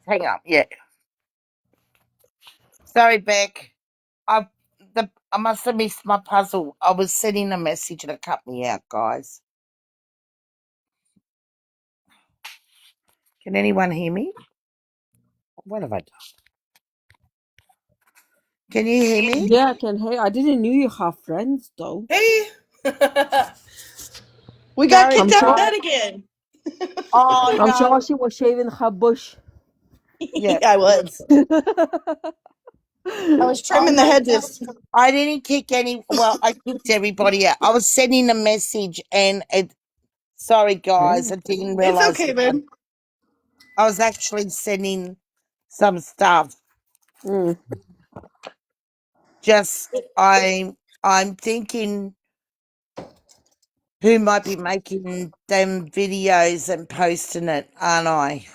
Hang up, yeah. Sorry, Beck. I must have missed my puzzle. I was sending a message and it cut me out, guys. Can anyone hear me? What have I done? Can you hear me? Yeah, I can hear. I didn't know you have friends though. Hey, we got Sorry, kicked out of sure- bed again. Oh I'm sure no. she was shaving her bush. Yeah. I was. I was Oh, trimming the no, hedges. I didn't kick any. Well, I kicked everybody out. I was sending a message, and sorry, guys, I didn't It's realize okay, babe. I was actually sending some stuff. Mm. Just I'm thinking who might be making them videos and posting it, aren't I?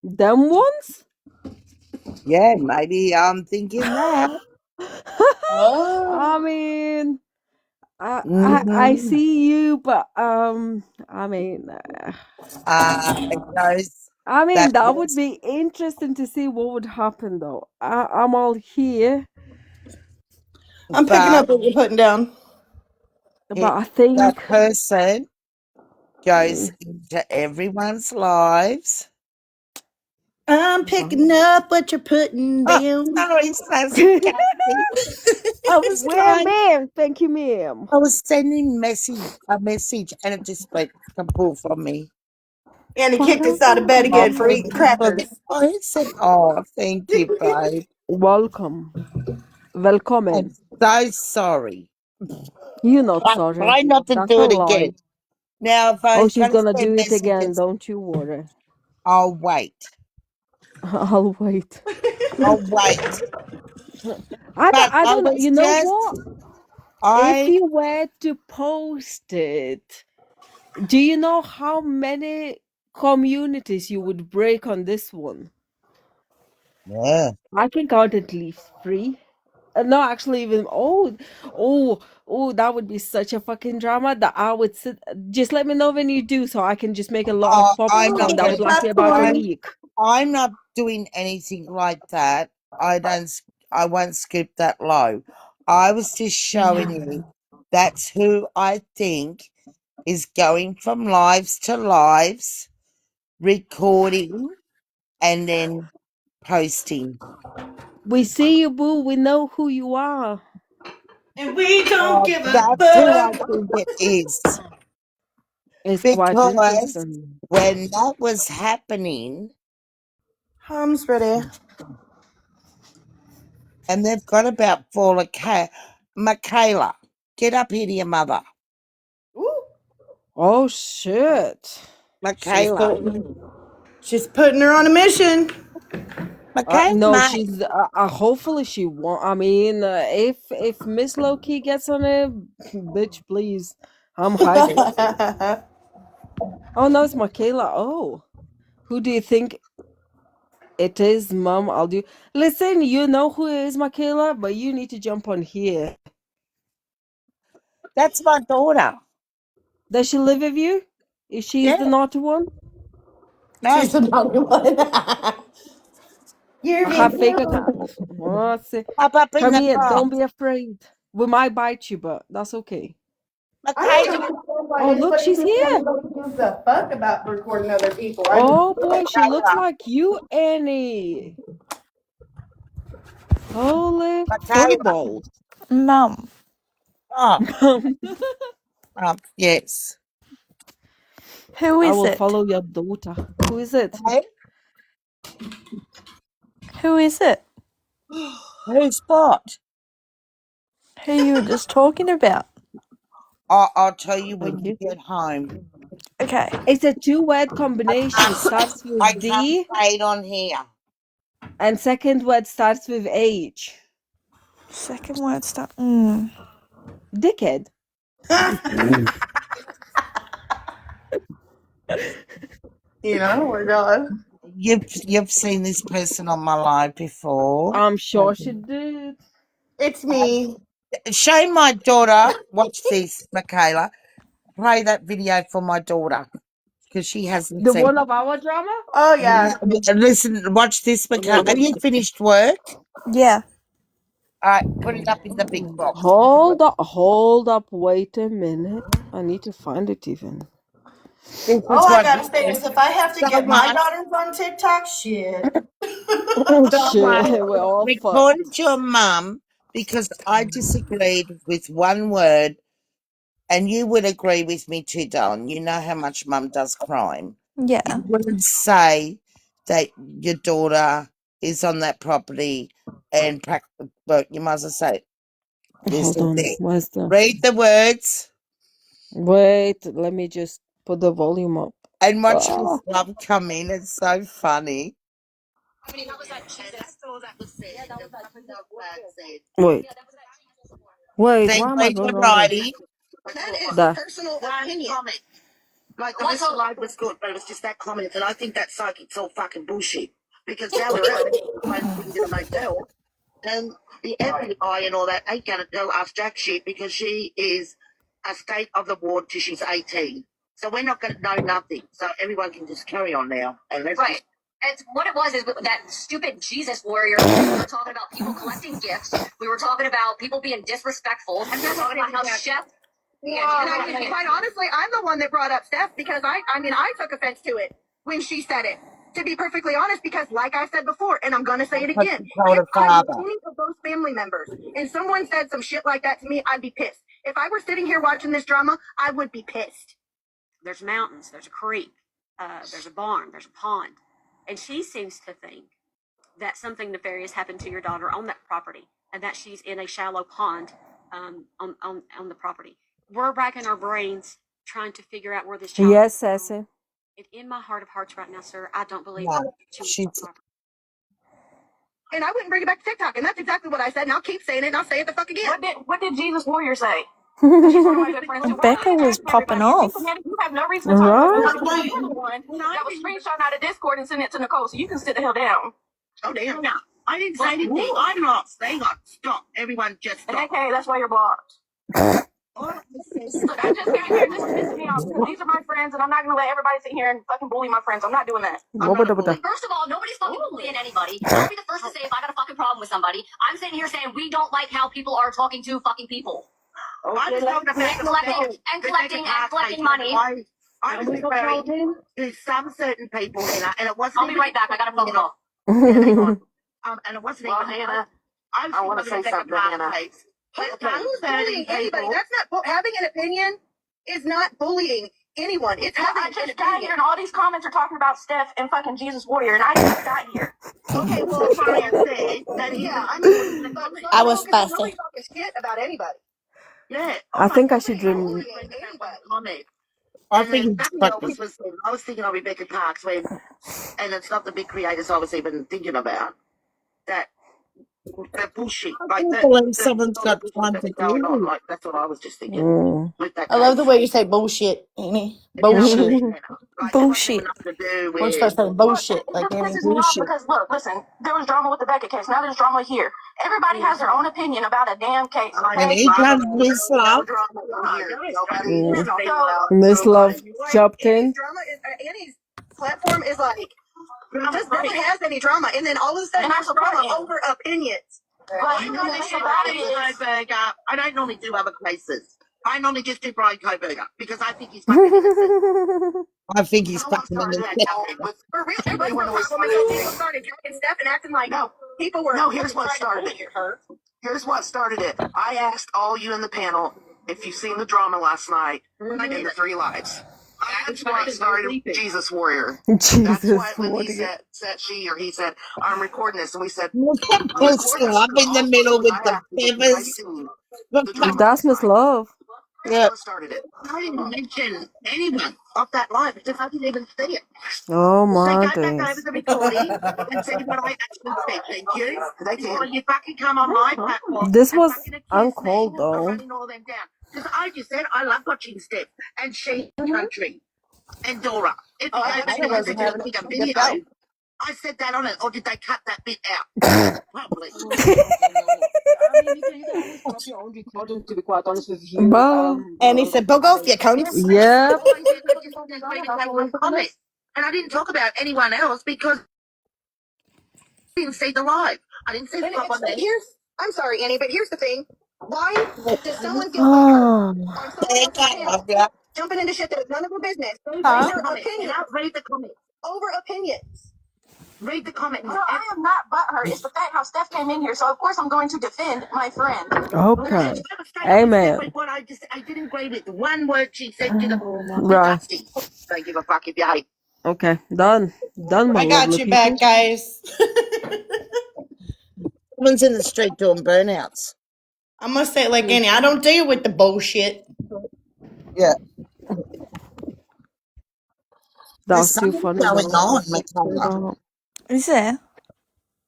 Them ones? Yeah, maybe I'm thinking that. Oh, I mean, I Mm-hmm. see you, but I mean, It goes I that mean that would was, be interesting to see what would happen though. I'm all here, I'm picking but up what you're putting down. but I that think person goes mm, into everyone's lives. I'm picking up what you're putting Oh, down. sorry, Sassy Kathy. I was well, trying. ma'am, thank you, ma'am. I was sending a message, and it just went kapoor from me. And he kicked us out of bed Oh, again for eating crackers. I said, "Oh, thank you, babe. Welcome, I'm welcome. so sorry. You're not I sorry. try not to That's do a it lie. again. Now, if Oh, I'm she's going to gonna send do it again. messages, Don't you worry. I'll wait. I'll wait. I'll wait. But I I don't know. was You know just, what? If I you were to post it, do you know how many communities you would break on this one? yeah. I can count at least three. No, actually, even that would be such a fucking drama that I would sit. Just let me know when you do, so I can just make a lot of I'm popcorn. not That going would to. last me That's about a fine. week. I'm not doing anything like that. I don't. I won't skip that low. I was just showing you that's who I think is going from lives to lives, recording and then posting. We see you, boo. We know who you are. And we don't give a That's who I fuck. think it is. It's quite Because interesting. when that was happening, Mom's ready. and they've got about four, Michaela, get up here to your mother. Ooh. Oh shit. She's Michaela. putting, she's putting her on a mission. Michaela, No, mate. she's. Hopefully, she won't. I mean, if Miss Loki gets on it, bitch, please, I'm hiding. Oh no, it's Michaela. Oh, who do you think it is, Mom? I'll do. Listen, you know who is Michaela, but you need to jump on here. That's my daughter. Does she live with you? Is she the Yeah. naughty one? She's No. the naughty one. You're I in have fake trouble. account. What's it? Pop up in Come the here. car. Don't be afraid. We might bite you, but that's okay. I don't Michaela. understand why Oh, look, anybody she's thinks here. anybody gives a fuck about recording other people. I just Oh boy, she looks Michaela. like you, Annie. Holy Michaela. footballs. Mum, Oh, yes. who I is will it? follow your daughter. Who is it? Hey, Who is it? who's what? Who you were just talking about? I'll tell you when Thank you you. get home. Okay. It's a two-word combination. Starts I with can't D say it on here. and second word starts with H. Second word start. Dickhead. oh my god. You've seen this person on my live before. I'm sure she did. It's me. Show my daughter. Watch this, Michaela. Play that video for my daughter. because she hasn't The seen one it. of our drama? Oh yeah. Listen, watch this, Mikhail. Have you finished work? Yeah. All right, put it up in the big box. Hold up, wait a minute. I need to find it even. This All is I what gotta say is if I have to get my someone, daughters on TikTok, shit. someone Shit, we're all fucked. recorded your mum because I disagreed with one word, and you would agree with me too, darling. You know how much mum does crime. Yeah. You wouldn't say that your daughter is on that property and but you might as well say, Hold on, listen, where's the... read the words Wait, let me just put the volume up. and watch Ah. this love come in. It's so funny. Wait. Wait, Then why am I read going the wrong way? writing. That is There. personal opinion. Like the rest of the live was good, but it was just that comment, and I think that psychic's all fucking bullshit. Because now we're out and we can motel, and the FBI and all that ain't gonna tell us jack shit because she is a state of the ward till she's 18. So we're not gonna know nothing. So everyone can just carry on now. And let's Right. And what it was is that stupid Jesus warrior. We were talking about people collecting gifts. We were talking about people being disrespectful. And we were talking about how Chef. Yeah, And I mean, quite honestly, I'm the one that brought up Steph because I mean, I took offense to it when she said it. To be perfectly honest, because like I said before, and I'm gonna say it What again, you told if her I was father. any of those family members and someone said some shit like that to me, I'd be pissed. If I were sitting here watching this drama, I would be pissed. there's mountains, there's a creek, there's a barn, there's a pond. And she seems to think that something nefarious happened to your daughter on that property and that she's in a shallow pond on the property. We're racking our brains trying to figure out where this child Yes, is. Sassy. And in my heart of hearts right now, sir, I don't believe No, she was she's on property. And I wouldn't bring it back to TikTok, and that's exactly what I said, and I'll keep saying it, and I'll say it the fuck again. What did Jesus Warrior say? She's one of my good friends too. Why Becca are you was attacking popping everybody? You off. you have no reason to talk about Right? nobody because you're the one that was screenshotting out of Discord and sending it to Nicole, so you can sit the hell down. Oh damn! No, I didn't say anything. I'm not saying stop. Everyone just And stop. okay, that's why you're blocked. All I said Look, I'm just sitting here just pissing me off because these are my friends, and I'm not gonna let everybody sit here and fucking bully my friends. I'm not doing that. I'm not a bully. First of all, nobody's fucking bullying anybody. I'll be the first to say if I got a fucking problem with somebody. I'm sitting here saying we don't like how people are talking to fucking people. I was talking about And collecting money. I was referring to some certain people, Hannah, and it wasn't. I'll be right back. I got a phone call. Yeah, hang on. And it wasn't Well, even. Hannah, I wanna say something, Hannah. Who's bullying anybody? That's not having an opinion. Is not bullying anyone. It's having I an just got opinion. here and all these comments are talking about Steph and fucking Jesus Warrior, and I just got here. Okay, well, Brian said that he Yeah, was. I mean, I was nobody's spicy. talking shit about anybody. Yeah. I think I should Comment. Anybody. I And then think it's something fucking else was, I was thinking of Rebecca Parks when, and it's not the big creators I was even thinking about, that the bullshit, I like can't the, believe the, someone's all the got bullshit time that's to going on. do Like, that's what I was just thinking Mm. with that I love the case. way you say bullshit, Annie. You know what I Bullshit. mean? Like, it wasn't even Bullshit. nothing to do We're supposed with, to say bullshit, It like just Annie. pisses me off bullshit. because look, listen, there was drama with the Becca case. Now there's drama here. Everybody has their own opinion about a damn case, And okay? he does Miss no Love. drama here. Nobody Mm. is talking about Miss Love nobody. jumped Annie's in. drama is Annie's platform is like just no one has any drama, and then all of a sudden And I there's support drama it. over opinions. But the thing about it is, I don't normally do other cases. I normally just do Brian Koberger because I think he's fucking innocent. I think he's No one fucking in started the that campaign with For real, there was no problem until people started dragging Steph and acting like people were. No, here's what started bullying her. Here's what started it. I asked all you in the panel if you've seen the drama last night in the three lives. That's what started Jesus Warrior. That's Jesus what when he Warrior. said she or he said, I'm recording this, and we said, Look at I'm Miss recording this. Love in the middle with I the asked if anybody feathers. seen the drama That's last Miss night. Love. Yeah. What started it? I didn't mention anyone off that live because I didn't even see it. Oh They my go back over days. the recording and see what I actually said. Thank you. They can. Well, you fucking come on my platform This and was fucking accuse uncalled me of though. running all them down. Because I just said I love watching Steph and she country and Dora. If you go back and listen to the bigger video, I said that on it, or did they cut that bit out? Probably. I mean, you can always stop your own recording, to be quite honest with you. Annie said, bug off, you cunts. Yep. All I did, I just just read that one comment. And I didn't talk about anyone else because I didn't see the live. I didn't see the live on there. I'm sorry, Annie, but here's the thing. Why does someone feel butthurt Oh, on someone else's channel jumping into shit that is none of their business Huh? over opinions? Read the comment. Over opinions. Read the comment. Girl, I am not butthurt. It's the fact how Steph came in here, so of course I'm going to defend my friend. okay. Amen. Amen. What I didn't agree with one word she said to the Right. disgusting. Don't give a fuck if you hate. Okay. Done. Done, my I got lovely your people. back, guys. Woman's in the street doing burnouts. I must say, like Annie, I don't deal with the bullshit. Yeah. That There's was too something funny, going though. on, Michaela. Is there?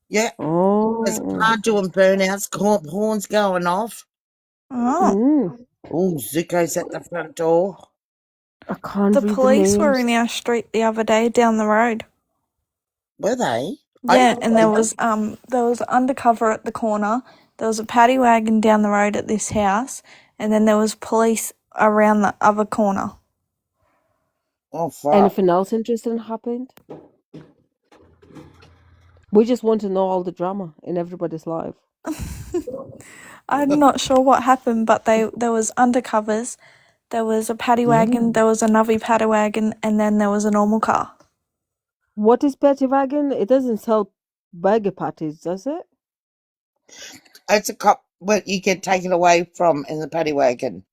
Yeah. There's a Oh. car doing burnouts, horns going off. Oh. Mm. Oh, Zuko's at the front door. I can't The read the police were names. in our street the other day down the road. Were they? I Yeah, didn't and see them. there was undercover at the corner. There was a paddy wagon down the road at this house, and then there was police around the other corner. Oh, fuck. Anything else interesting happened? We just want to know all the drama in everybody's life. I'm not sure what happened, but there was undercovers. There was a paddy wagon. There was another paddy wagon, and then there was a normal car. What is Petty Wagon? It doesn't sell burger patties, does it? It's a cop what you get taken away from in the paddy wagon.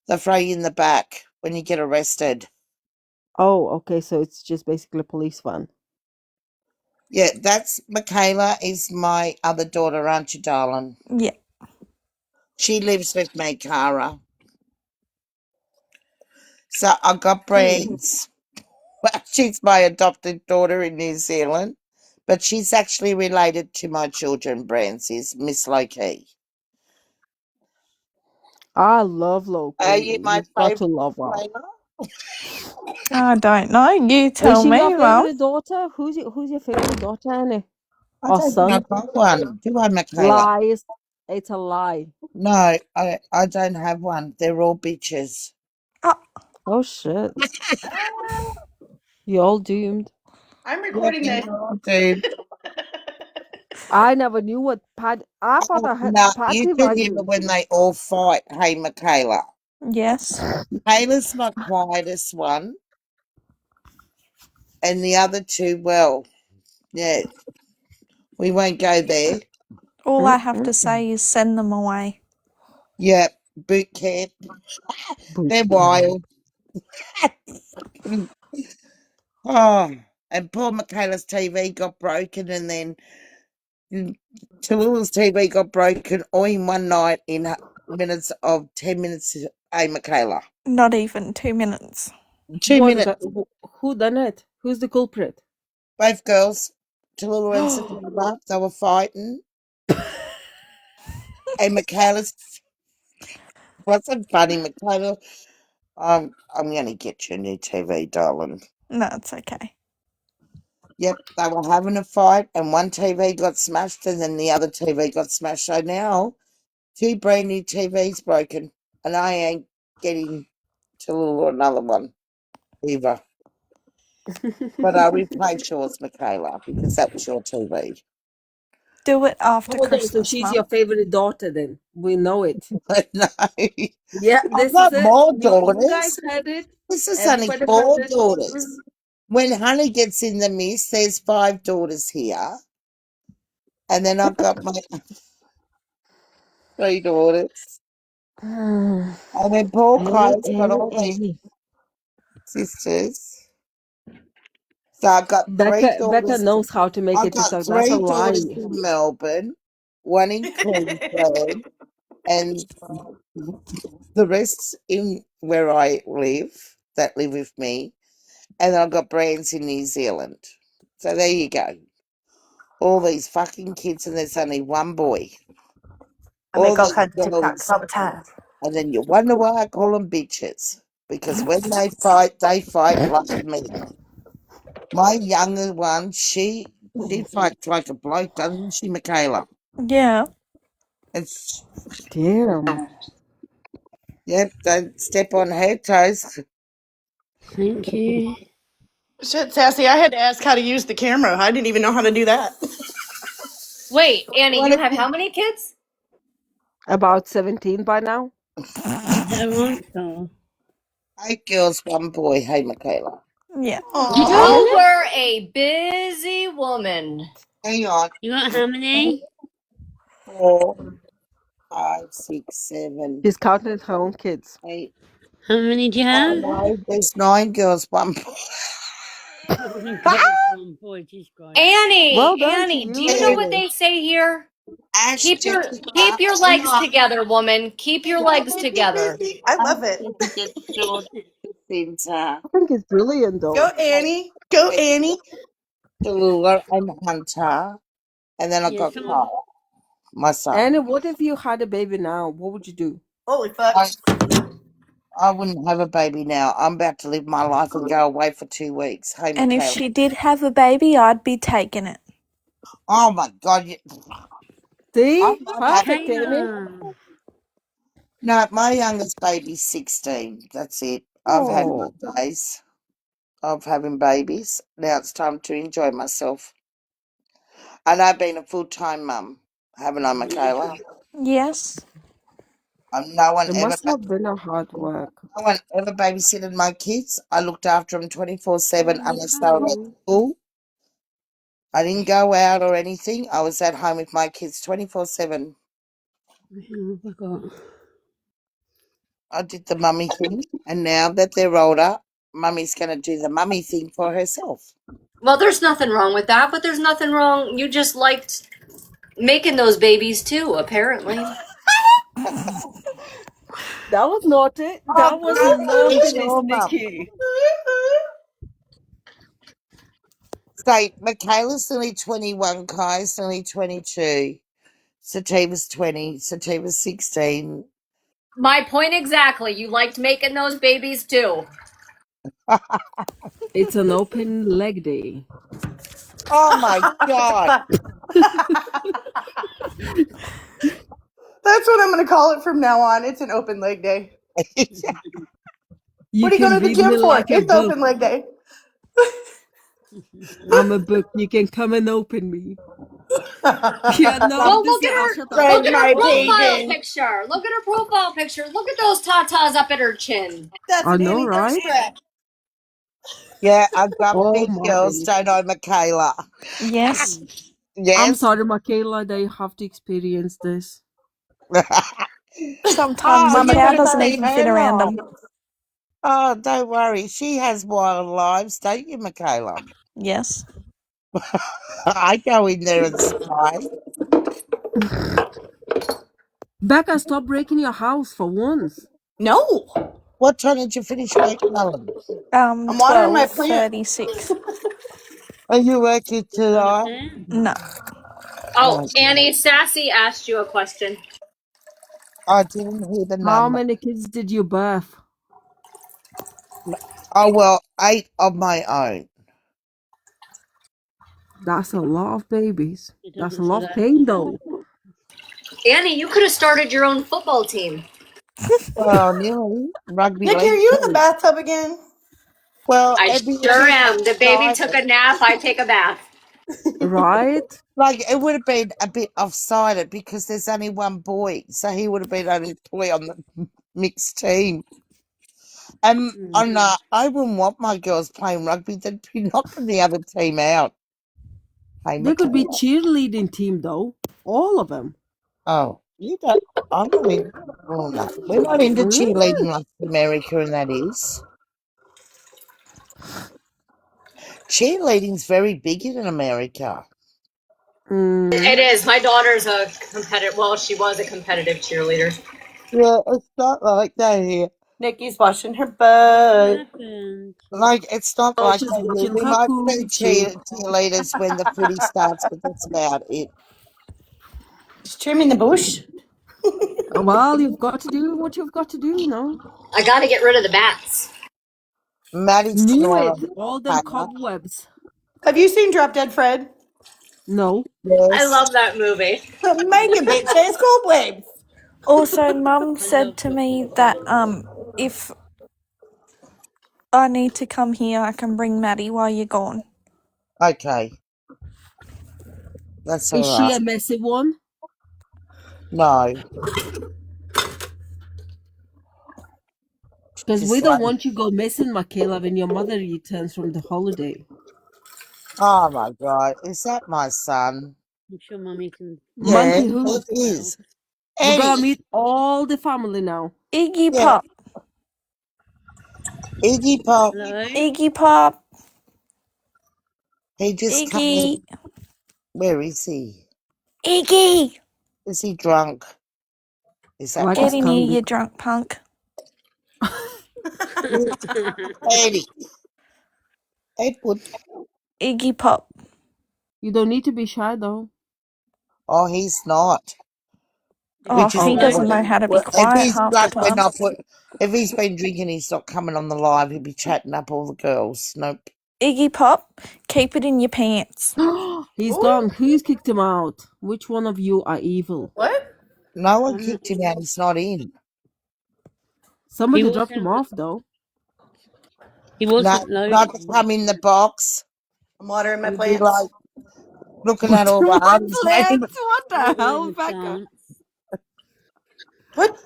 They throw you in the back when you get arrested. Oh, okay, so it's just basically a police van. Yeah, that's Michaela is my other daughter, aren't you, darling? Yeah. She lives with me, Cara. So I got Hmm. brains. Well, she's my adopted daughter in New Zealand, but she's actually related to my children, Brands, is Miss Loki. I love Are Loki. you my You've got to favourite, love her. Michaela? I don't know. You Is tell she your me, Mum. favorite daughter? Who's your favorite daughter, Annie? I Or don't think son? I've got one. Do I, Michaela? Lies. It's a lie. No, I don't have one. They're all bitches. Oh, Oh shit. You're all doomed. I'm Yep, recording they're this. all dude. I never knew what pad. I thought Oh, I had no, you patty can hear wagon. when they all fight. Hey, Michaela. yes. Michaela's my quietest one, and the other two, well, yeah, we won't go there. All I have to Mm-mm. say is send them away. Yeah, boot camp. Boot They're camp. wild. Oh, and poor Michaela's TV got broken, and then Tallulah's TV got broken all in one night in minutes of 10 minutes. Hey, Michaela. Not even 2 minutes. 2 minutes. Who done it? Who's the culprit? Both girls, Tallulah and Sativa, they were fighting. And Michaela's wasn't funny, Michaela. I'm gonna get you a new TV, darling. No, it's okay. Yep, they were having a fight, and one TV got smashed, and then the other TV got smashed. So now, two brand new TVs broken, and I ain't getting Tallulah another one either. But I'll replace yours, Michaela, because that was your TV. Do it after Hold on, so Christmas, she's Mum. your favorite daughter then. We know it. No, Yeah, I've this is got it. more You guys daughters. heard it. This is only Everybody heard 4 it. daughters. When Honey gets in the mix, there's 5 daughters here. And then I've got my 3 daughters. Mm. And then Paul Annie, Kai's got Annie, all these Annie. sisters. So I've got 3 Becca daughters. knows how to make I've it to got talk. That's a 3 daughters lie. in Melbourne, 1 in Queensland, and the rest in where I live that live with me. And then I've got brands in New Zealand. So there you go. All these fucking kids, and there's only one boy. All these girls, and then you wonder why I call them bitches. Because when they fight like men. My younger one, she fights like a bloke, doesn't she, Michaela? Yeah. It's Damn. yep, don't step on her toes. Thank you. Shit, Sassy, I had to ask how to use the camera. I didn't even know how to do that. Wait, Annie, What you if have you how many kids? About 17 by now. Is that right, Carl? 8 girls, 1 boy? Hey, Michaela. Yeah. Aw. You Really? were a busy woman. Hang on. You got how many? 4, 5, 6, 7, She's counting her own kids. 8. How many do you Oh have? no, there's 9 girls, 1 boy. 9 girls, 1 boy. Jesus Christ. Well Annie, done to Annie, do you know you. what Two. they say here? Ash, Keep Jessica, your legs Emma, together, woman. Keep your legs together. I love and it. Jessica, George, Jacinta, I think it's brilliant Go, though. Annie. Go, Kate, Annie. Tallulah, and Hunter. And then I Yeah, got some of Kyle, my son. Annie, what if you had a baby now? What would you do? Holy fuck. I, I wouldn't have a baby now. I'm about to live my life and go away for 2 weeks. Hey, And if Michaela. she did have a baby, I'd be taking it. Oh my God. I'm See? not having. Perfect, Annie. Michaela. No, my youngest baby's 16. That's it. I've had my Oh. days of having babies. Now it's time to enjoy myself. And I've been a full-time mum, haven't I, Michaela? Yes. No one It ever, must have been a hard work. no one ever babysitted my kids. I looked after them 24/7 Oh, unless they were at Carl. school. I didn't go out or anything. I was at home with my kids 24/7. I forgot. I did the mummy thing, and now that they're older, mummy's going to do the mummy thing for herself. Well, there's nothing wrong with that, but there's nothing wrong. You just liked making those babies too, apparently. That was naughty. Oh, That was no, it's naughtiness, your mum. Nikki. So, Michaela's only 21, Kai's only 22, Sativa's 20, Sativa's 16. My point exactly. You liked making those babies too. It's an open leg day. Oh my God. That's what I'm going to call it from now on. It's an open leg day. You What are you going can to the read me gym for? like a It's book. open leg day. I'm a book. You can come and open me. Yeah, no, Well, this look is at I'll her. shut up. Look Read at her my profile pages. picture. Look at her profile picture. Look at those tatas up at her chin. That's I an know, Annie thirst right? trap. Yeah, I've got Oh big my girls, days. don't I, Michaela? Yes. I'm Yes. sorry, Michaela, that you have to experience this. Sometimes Oh, the you Mama cow would have Pippa. doesn't seen even fit her around life. them. Oh, don't worry. She has wild lives, don't you, Michaela? Yes. I go in there and spy. Becca, stop breaking your house for once. No. What time did you finish working, Ellen? I'm watering my plant. 12:36. Are you working Out of tonight? 10? No. Oh, Oh, Annie, Sassy asked you a question. I didn't hear the How number. many kids did you birth? Oh, well, 8 of my own. That's a lot of babies. It That's a doesn't say lot of that pain, though. Annie, you could have started your own football team. Well, nearly. Rugby Nikki, are league, you in the too. bathtub again? Well, I it'd be a sure bit am. The baby took off-sided. a nap. I take a bath. Right? Like, it would have been a bit off-sided because there's only one boy, so he would have been only boy on the mixed team. And Mm. I wouldn't want my girls playing rugby. They'd be knocking the other team out. Hey, They could be Michaela. cheerleading team, though. All of them. Oh, you don't. I'm not in. Oh, no. We're not into cheerleading like America, and that is. Cheerleading's very big in America. It Mm. is. My daughter's a competitive. Well, she was a competitive cheerleader. Yeah, it's not like that here. Nikki's washing her What butt. happened? Like, it's not Oh, like she's that here. watching We her might see coochie. cheerleaders when the footy starts, but that's about it. She's trimming the bush. Well, you've got to do what you've got to do, no? I got to get rid of the bats. Maddie's Knew tomorrow, it. All them Michaela. cobwebs. Have you seen Drop Dead Fred? No. I Yes. love that movie. Make a bitch. It's cold waves. Also, Mum I said love to Drop me Dead that Fred. if I need to come here. I can bring Maddie while you're gone. Okay. That's Is all she right. a messy one? No. Because we Just don't like, want you go missing, Michaela, when your mother returns from the holiday. oh my God. Is that my son? I'm sure Mummy can. Yeah, Monkey it Hoops. is. We're gonna Eddie. meet all the family now. Iggy Yeah. Pop. Iggy Pop. Hello? Iggy Pop. He just come Iggy. in. Where is he? Iggy. Is he drunk? Is that Like why? a Get in here, skunk. you drunk punk. Eddie. Edward. Iggy Pop. You don't need to be shy though. Oh, he's not. If We Oh, he's just he Oh, doesn't drunk, know how to be well, if quiet he's half the drunk, we're time. not put. If he's been drinking, he's not coming on the live. He'll be chatting up all the girls. Nope. Iggy Pop, keep it in your pants. he's Ooh, gone. Who's kicked him out? Which one of you are evil? what? No one I'm not. kicked him out. He's not in. He Somebody dropped him wasn't. off though. He No, wasn't not to loading. come in the box. I'm watering my He'd be plants. like looking at What all the what's honeys. Waiting. left? What the Not with hell, a Becca? chance. What?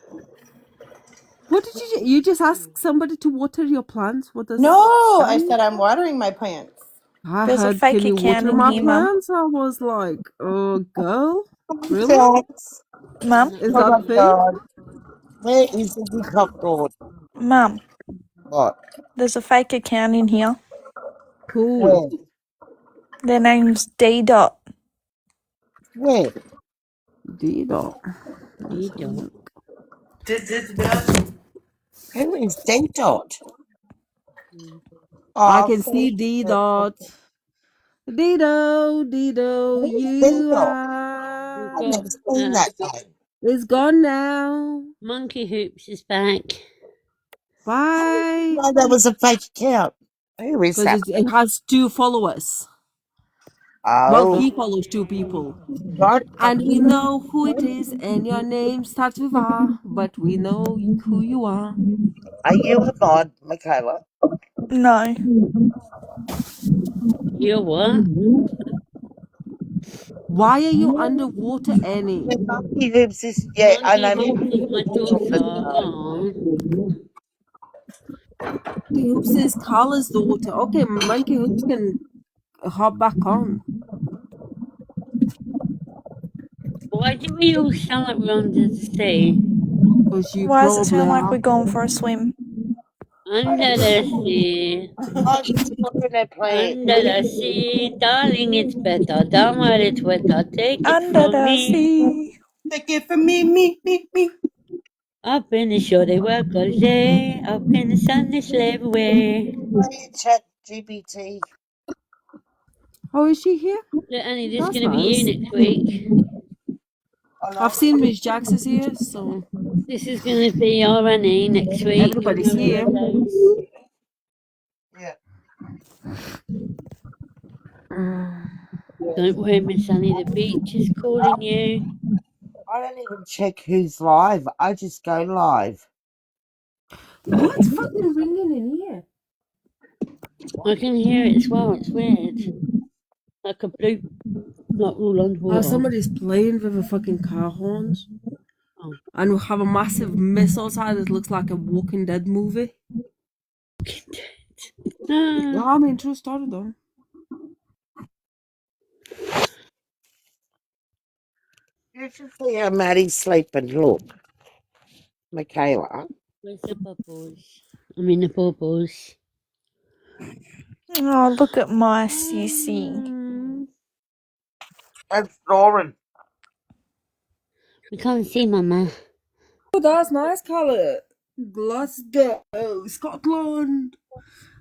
What did you just ask somebody to water your plants? What does No, that I mean? said I'm watering my plants. I There's a heard, fake can you account water in my here, Mum. plants? I was like, girl, really? Thanks. Mum, Is Oh that my a thing? God. Where is the peacock board? Mum, What? there's a fake account in here. Who? Where? Their name's D. Dot. Where? Dido. Let's He have a don't. look. Who is D Dot? Mm. I Oh, can see D dot. Dido, who's D you Dot? We've I've are. got never seen that name. It's gone now. Monkey Hoops is back. How did you Bye. know that was a fake account? Who is Because that? it has 2 followers. Well, Oh, he follows 2 people. God. And we know who it is, and your name starts with R, but we know who you are. Are you a mod, Michaela? No. You what? Why are you underwater, Annie? Yeah, Monkey Hoops is, yeah, I Monkey know Hoops Monkey is Hoops my is a daughter. different guy. Oh, Monkey Hoops is Carla's daughter. Okay, Monkey Hoops can hop back on. why do we all sound like we're under the sea? Because you Why does it probably sound like are. we're going for a swim? Under the sea, Oh, she's watering her plant. under the sea, darling, it's better. Down where it's wetter, take it Under from the me. sea. Take it from me. Up in the shore they work all day, up in the sun they slave away. Hey, Chat GPT. Oh, is she here? Look, Annie, this is That's going to be you nice. next week. I I've know. seen Miss Jax is here, so This is going to be our Annie next week on everybody's here. holidays. Yeah. Don't worry, Miss Annie, the beach is calling you. I don't even check who's live. I just go live. What's fucking ringing in here? I can hear it as well, it's weird. Like a bloop, like all Oh, underwater. somebody's playing with the fucking car horns. Oh. And we have a massive mess outside that looks like a Walking Dead movie. Ah, I mean, true story though. You should see how Maddie's sleeping. Look, Michaela. where's the bubbles? I mean the bubbles. Oh, look at my sissy. That's snoring. We can't see Mama. Oh, that's nice colour. Glasgow, Scotland.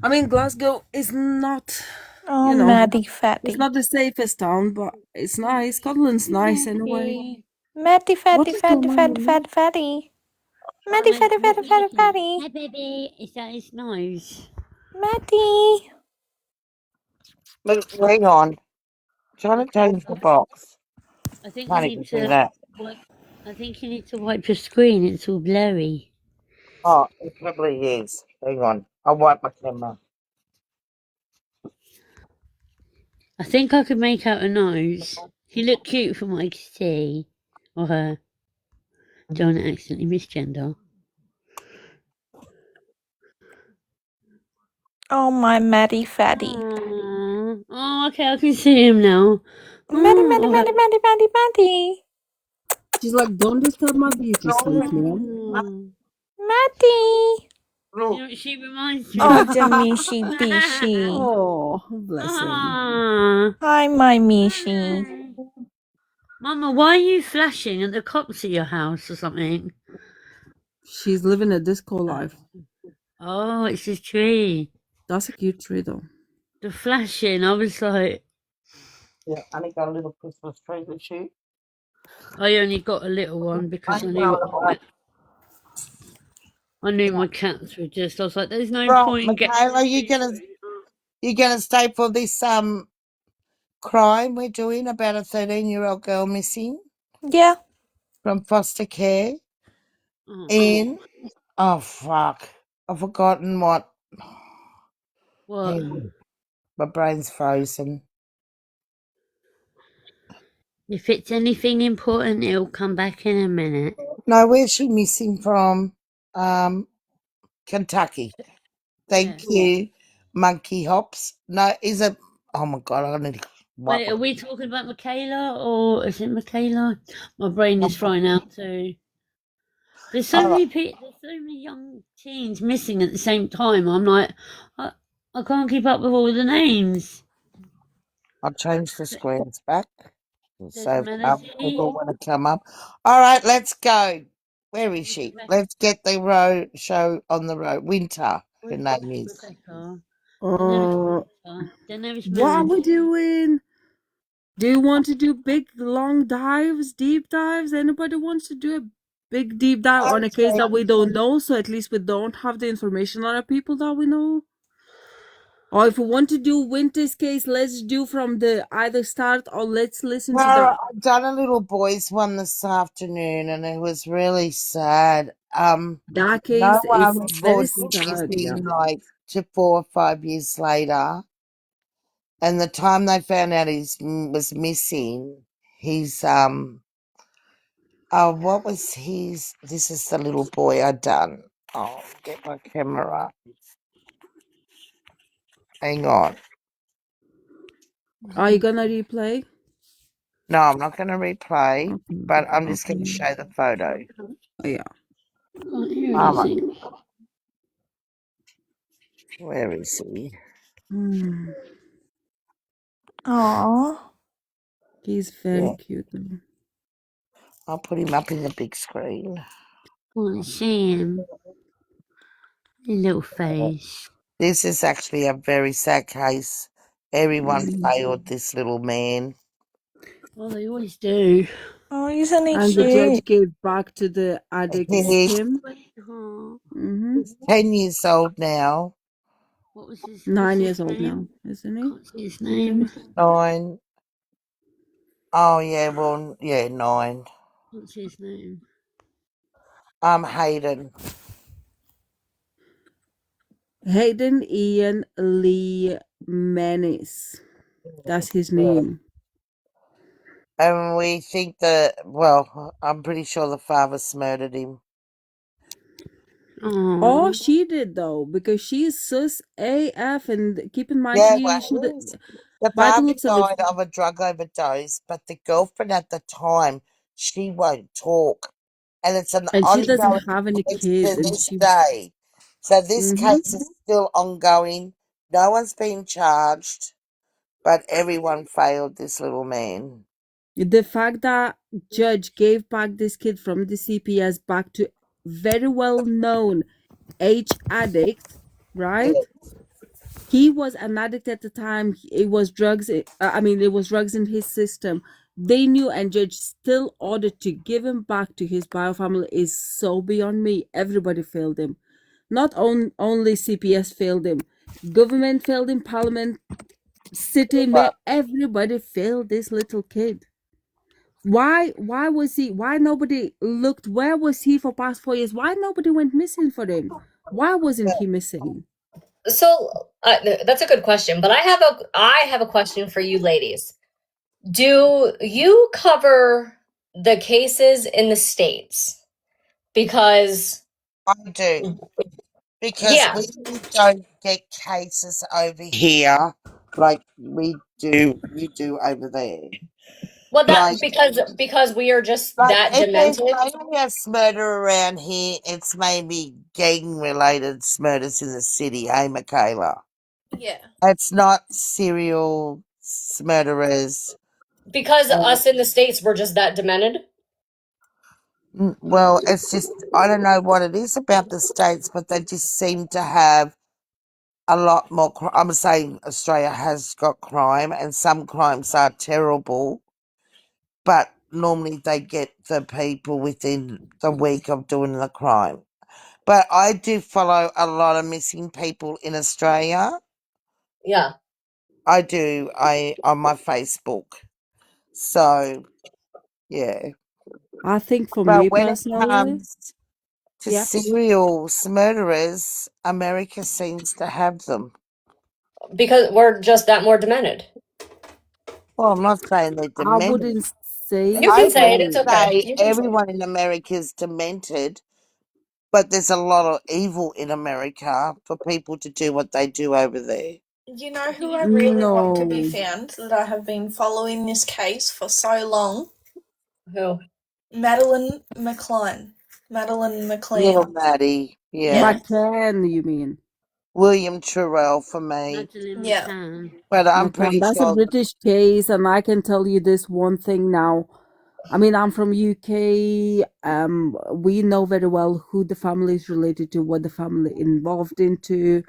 I mean, Glasgow is not, Oh, you know, Maddie it's Fatty. not the safest town, but it's nice. Scotland's nice anyway. Maddie What Fatty is Fatty going on Fatty in here? Fatty Fatty. Maddie Fatty Fatty Fatty Fatty. Hi, baby. Is that his nose? Maddie. Look, hang on. Trying to change the box. I think you Can't need even do to that. wipe. I think you need to wipe your screen. It's all blurry. Oh, it probably is. Hang on. I'll wipe my camera. I think I could make out a nose. He looked cute from what I could see. Or her. Don't accidentally misgender. Oh, my Maddie Fatty. Aww. Oh, okay, I can see him now. Maddie, Oh, Maddie, or her. Maddie, Maddie, Maddie, Maddie. She's like, don't disturb my beauty sleep, man. Oh. Maddie. You know what she reminds me Oh, of? the Mishi Bishi. Oh, bless him. Ah. Hi, my Mishi. Hi. Mama, why are you flashing at the cops at your house or something? She's living a disco life. Oh, it's a tree. That's a cute tree, though. The flashing, I was like, Yeah, I only got a little Christmas tree to shoot. I only got a little one because I knew my cats were just. I was like, there's no Right, point in getting. Michaela, you gonna stay for this crime we're doing about a 13-year-old girl missing Yeah. from foster care Oh, in oh fuck. I've forgotten what. what? Hang on. My brain's frozen. If it's anything important, it'll come back in a minute. No, where's she missing from? Kentucky. Yeah. Thank you. Monkey hops. No, is it oh my god, I need to wipe Wait, are we talking about Michaela or is it Michaela? My brain is frying out too. There's so many people. There's so many young teens missing at the same time. I'm like, I can't keep up with all the names. I'll change the screens back. There's So Melody. people want to come up. All right, let's go. Where is she? Let's get the show on the road. Winter, her name is. Rebecca. Then there is Winter. Then there is What are we Melody. doing? Do you want to do big, long dives, deep dives? Anybody wants to do a big, deep dive on a case that we don't know, so at least we don't have the information on the people that we know? Or if we want to do Winter's case, let's do from the either start or let's listen to Well, that. I've done a little boys one this afternoon, and it was really sad. That No case one is very reported sad, yeah. missing like to 4 or 5 years later, and the time they found out he was missing, he's oh, what was his? This is the little boy I done. Oh, get my camera. Hang on. Are you gonna replay? No, I'm not going to replay, but I'm just going to Okay. show the photo. Oh, yeah. Can't hear Um, anything. where is he? Aww. He's very Yeah, cute. Though. I'll put him up in the big screen. Can't see him. His little face. This is actually a very sad case. Everyone failed this little man. Oh, they always do. Oh, isn't he And the cute? judge gave back to the addict He's Tim. Oh, 10 years old now. what's 9 his years old now, name? isn't he? Can't see his name. 9. Oh, yeah, well, yeah, 9. Can't see his name. Hayden. Hayden Ian Lee Menace. That's his name. And we think that, well, I'm pretty sure the father's murdered him. Oh, she did though, because she's sus AF, and keep in mind Yeah, she should. the By the father looks of it, died of a drug overdose, but the girlfriend at the time, she won't talk. And it's an and she doesn't ongoing have any case to kids, and this she. day. So this case is still ongoing. No one's been charged, but everyone failed this little man. The fact that judge gave back this kid from the CPS back to very well known H addict, right? He was an addict at the time. It was drugs. It was drugs in his system. They knew, and judge still ordered to give him back to his bio family is so beyond me. Everybody failed him. Not only CPS failed him, government failed him, parliament, city, mayor, everybody failed this little kid. Why was he, why nobody looked, where was he for past 4 years? Why nobody went missing for him? Why wasn't he missing? So that's a good question, but I have a question for you ladies. Do you cover the cases in the States? Because I do. Because yeah, we don't get cases over here like you do over there. well Like, that because we are just like that if there's demented. maybe a murder around here, it's maybe gang-related murders in the city, eh, Michaela? Yeah. It's not serial murderers. Because Or, us in the States we're just that demented. well, it's just, I don't know what it is about the States, but they just seem to have a lot more. I'm saying Australia has got crime, and some crimes are terrible, but normally they get the people within the week of doing the crime. But I do follow a lot of missing people in Australia. Yeah. I do. I on my Facebook. So yeah. I think for me But when it personally, comes to yeah, serial murderers, America seems to have them. Because we're just that more demented. Well, I'm not saying they're I demented. wouldn't say You I can say it, wouldn't it's so. okay. say You can say it. everyone in America is demented, but there's a lot of evil in America for people to do what they do over there. You know who I really want to be No. found that I have been following this case for so long? Who? Madeline McLean. Madeline Little McLean. Maddie, yeah. Yeah. McCann, you mean? William Terrell for me. Madeline Yeah. McCann. But I'm McCann, pretty that's a sure. British case, and I can tell you this one thing now. I mean, I'm from UK. We know very well who the family is related to, what the family involved into,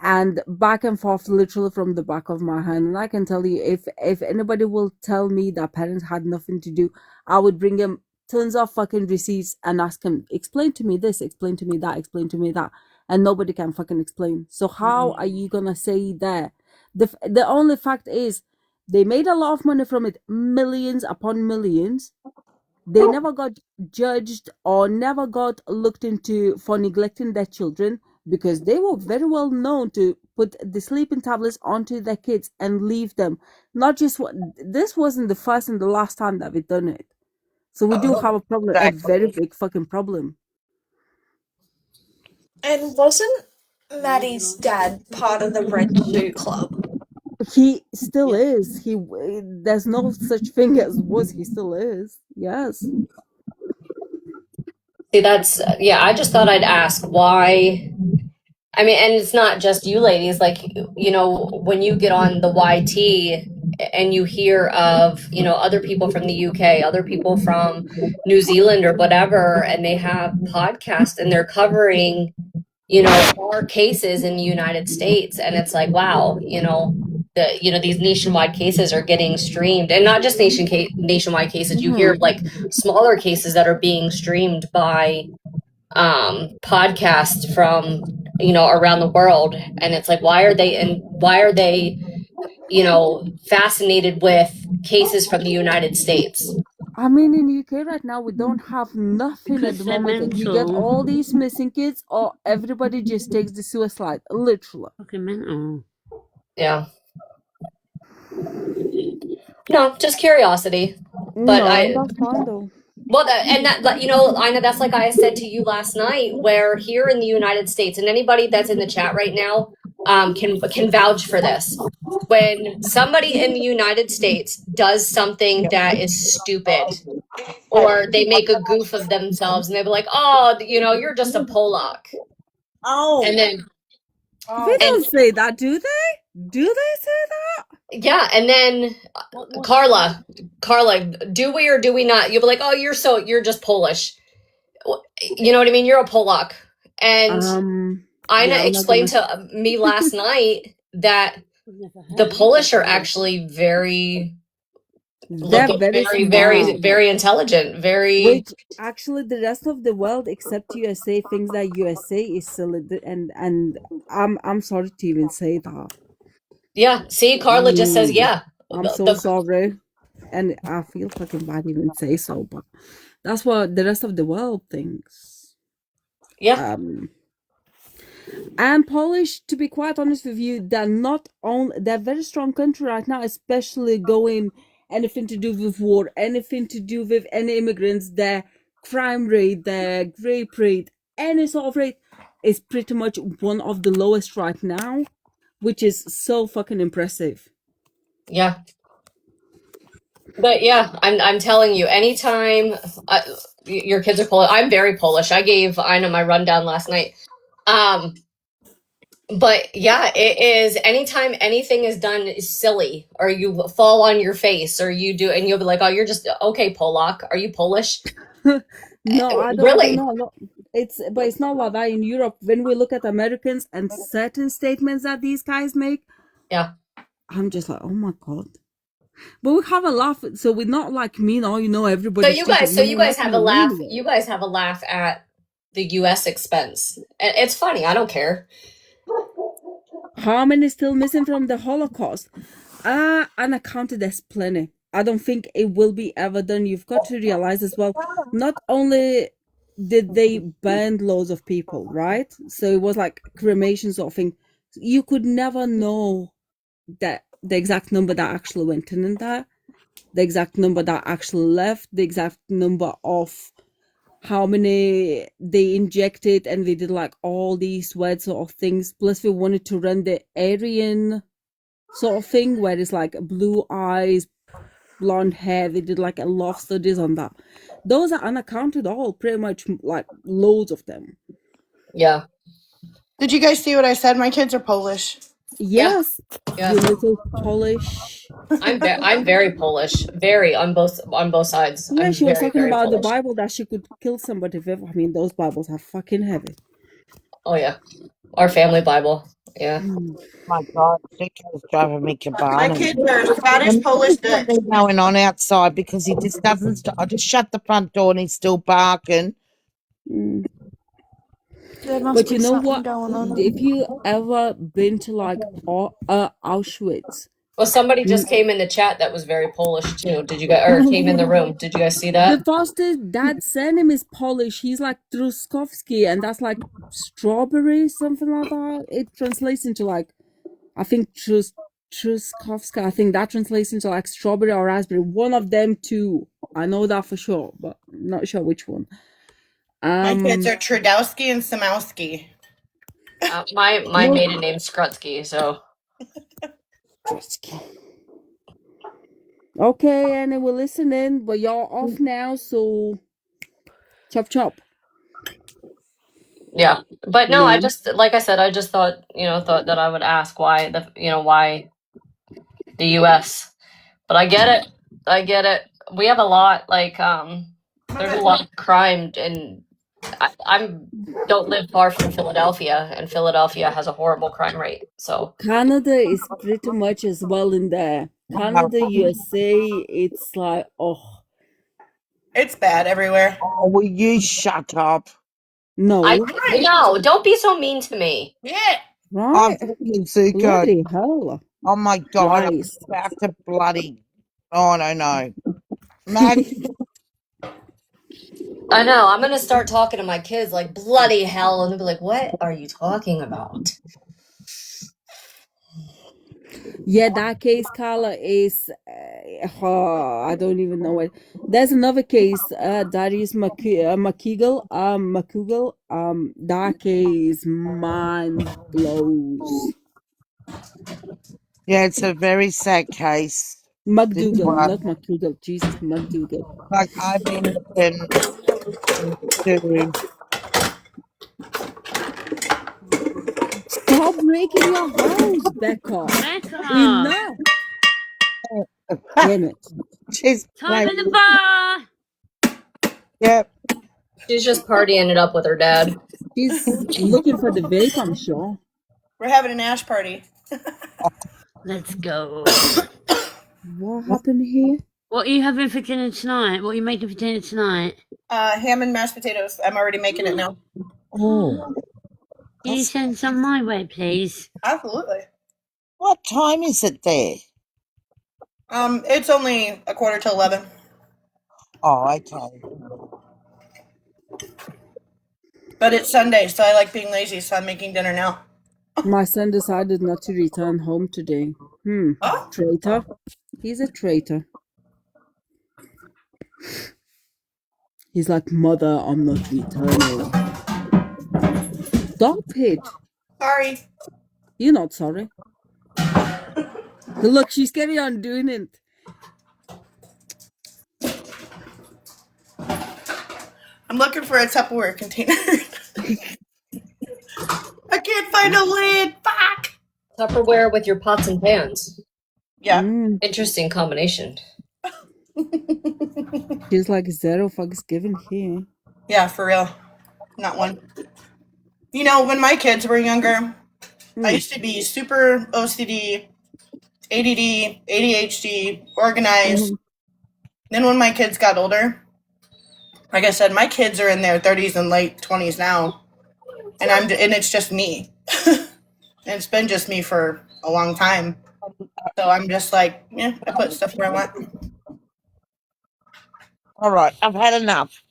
and back and forth, literally from the back of my hand. And I can tell you, if anybody will tell me that parents had nothing to do, I would bring them tons of fucking receipts and ask them, explain to me this, explain to me that, explain to me that, and nobody can fucking explain. So how are you gonna say that? The only fact is they made a lot of money from it, millions upon millions. They never got judged or never got looked into for neglecting their children because they were very well known to put the sleeping tablets onto their kids and leave them. Not just what this wasn't the first and the last time that we've done it. So we do have a problem, a very Exactly. big fucking problem. And wasn't There is a Maddie's lot of dad part of the people. Red Shoe Club? He still Yep. is. There's no such thing as was. He still is. Yes. See, that's yeah, I just thought I'd ask why. I mean, and it's not just you ladies, like, you know, when you get on the YT and you hear of, you know, other people from the UK, other people from New Zealand or whatever, and they have podcasts and they're covering, you know, our cases in the United States. And it's like, wow, you know, these nationwide cases are getting streamed, and not just nationwide cases. You hear Hmm. of like smaller cases that are being streamed by podcasts from, you know, around the world. And it's like, why are they, you know, fascinated with cases from the United States? I mean, in UK right now, we don't have nothing at Because the they're moment. You get mental. all these missing kids, or everybody just takes the suicide, literally. Fucking mental. Yeah. No, just curiosity. But No, and that's fine though. well, you know, I know that's like I said to you last night, where here in the United States, and anybody that's in the chat right now can vouch for this. When somebody in the United States does something that is stupid, or they make a goof of themselves, and they be like, "Oh, you know, you're just a Polak," Oh. and then They Oh. and don't say that, do they? Do they say that? yeah, and then What Carla, Carla, do we or do we not? You'll be like, "Oh, you're just Polish." You know what I mean? You're a Polak. And Ina Yeah, I'm not explained gonna. to me last night that I've never the heard of Polish are before. actually very They're looking very very, very, smart. very intelligent, very Which actually, the rest of the world except USA thinks that USA is silly, and I'm sorry to even say that. yeah. See, Carla just says Mm, yeah. I'm so The sorry, and I feel fucking bad even say so, but that's what the rest of the world thinks. yeah. Um, And Polish, to be quite honest with you, they're a very strong country right now, especially going anything to do with war, anything to do with any immigrants. Their crime rate, their rape rate, any sort of rate is pretty much one of the lowest right now, which is so fucking impressive. Yeah. But yeah, I'm telling you, anytime your kids are Polish, I'm very Polish. I gave Ina my rundown last night. But yeah, it is anytime anything is done silly or you fall on your face or you do, and you'll be like, oh, you're just okay, Polak. Are you Polish? No, I don't Really? know. No, but it's not like that in Europe. When we look at Americans and certain statements that these guys make, Yeah. I'm just like, oh my god. But we have a laugh, so we're not like mean. Oh, So everybody's stupid. No, you we're guys not have in a a way laugh. anyway. You guys have a laugh at the U.S. expense, and it's funny. I don't care. How many still missing from the Holocaust? Unaccounted, there's plenty. I don't think it will be ever done. You've got to realize as well, not only did they ban loads of people, right? So it was like cremation sort of thing. You could never know that the exact number that actually went in there, the exact number that actually left, the exact number of how many they injected, and they did like all these weird sort of things. Plus, we wanted to run the Aryan sort of thing where it's like blue eyes, blonde hair. They did like a lot of studies on that. Those are unaccounted all, pretty much like loads of them. Yeah. Did you guys see what I said? My kids are Polish. Yeah. Yes, Yeah. you little Polish. I'm very Polish. Very on both sides. Yeah, I'm she was very, talking very about the Polish. Bible that she could kill somebody with. I mean, those Bibles are fucking heavy. Oh yeah. Our family Bible. Yeah. My God, Nico's driving me My cabana. kids are There Scottish must Polish be Dutch. something going on outside because he just doesn't stop. I just shut the front door and he's still barking. Mm. There must But be you know something what? going on. If you ever been to like Auschwitz, Well, somebody just mm, came in the chat that was very Polish too. Did you guys, or came in the room? Did you guys see the that? foster dad surname is Polish. He's like Truskowski, and that's like strawberry, something like that. It translates into like, I think Truskowska. I think that translates into like strawberry or raspberry. One of them two. I know that for sure, but I'm not sure which one. My kids are Trudowski and Samowski. My No, maiden name's Skrutsky, so okay, and we're listening, but you're off now, so chop chop. yeah. But no, I Yeah. just like I said, I just thought that I would ask why why the U.S. But I get it. I get it. We have a lot there's a lot of crime, and I'm don't live far from Philadelphia, and Philadelphia has a horrible crime rate. So Canada is pretty much as well in there. Canada, USA, it's like, oh, It's bad everywhere. Oh, will you shut up? I no, no, don't be so mean to me. Yeah. I'm right? fucking Zuko. Bloody hell. Oh my God, I'm Lies. about to bloody. Oh, I don't know. Imagine. I know. I'm gonna start talking to my kids like bloody hell, and they'll be like, "What are you talking about?" Yeah, that case, Carla, is, I don't even know what. There's another case, that is McCougal, that case, mind blows. Yeah, it's a very sad case. This McDougal, not one. McCougal. Jesus, McDougal. Like, I've been looking into. Stop breaking your house, Becca. Becca, Enough. Damn it. She's time like, in the bar. yep. She's just partying it up with her dad. She's looking for the vape, I'm sure. We're having an ash party. Let's go. What happened here? What are you having for dinner tonight? What are you making for dinner tonight? Ham and mashed potatoes. I'm already making it now. Oh, Can you send some my way, please? Absolutely. what time is it there? It's only 10:45. Oh, okay. But it's Sunday, so I like being lazy, so I'm making dinner now. My son decided not to return home today. Oh, Traitor. He's a traitor. He's like, Mother, I'm not returning. Stop it. sorry. You're not sorry. Look, she's carrying on doing it. I'm looking for a Tupperware container. I can't find a lid. Fuck. Tupperware with your pots and pans. Yeah. Interesting combination. She's like, zero fucks given here. Yeah, for real. Not one. You know, when my kids were younger, I used to be super OCD, ADD, ADHD, organized. Then when my kids got older, like I said, my kids are in their 30s and late 20s now, and it's just me. And it's been just me for a long time. So I'm just like, yeah, I put stuff where I want. All right, I've had enough.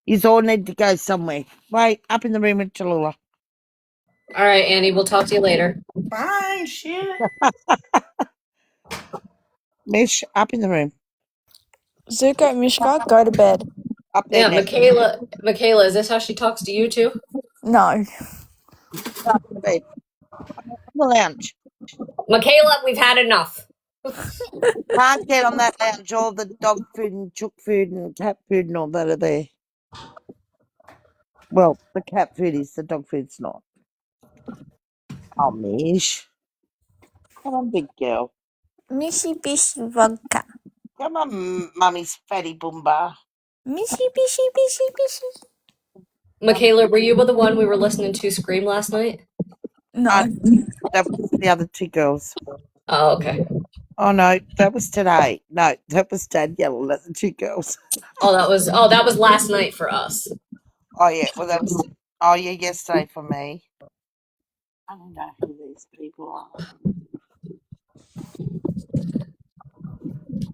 You all need to go somewhere. Wait, up in the room with Tallulah. All right, Annie, we'll talk to you later. Fine, shit. Mish, up in the room. Zuko, Mishka, go to bed. Up there Yeah, now. Michaela, is this how she talks to you too? No. Up in the bed. On the lounge. Michaela, we've had enough. Can't get on that lounge. All the dog food and chook food and cat food and all that are there. Well, the cat food is, the dog food's not. Oh, Mish. Come on, big girl. Missy Bissy Vodka. Come on, mummy's fatty boomba. Missy Bissy Bissy Bissy. Michaela, were you the one we were listening to scream last night? No. That was the other two girls. Oh, okay. Oh, no, that was today. No, that was Danielle, the two girls. That was last night for us. Oh, yeah, well, that was, oh, yeah, yesterday for me. I don't know who these people are.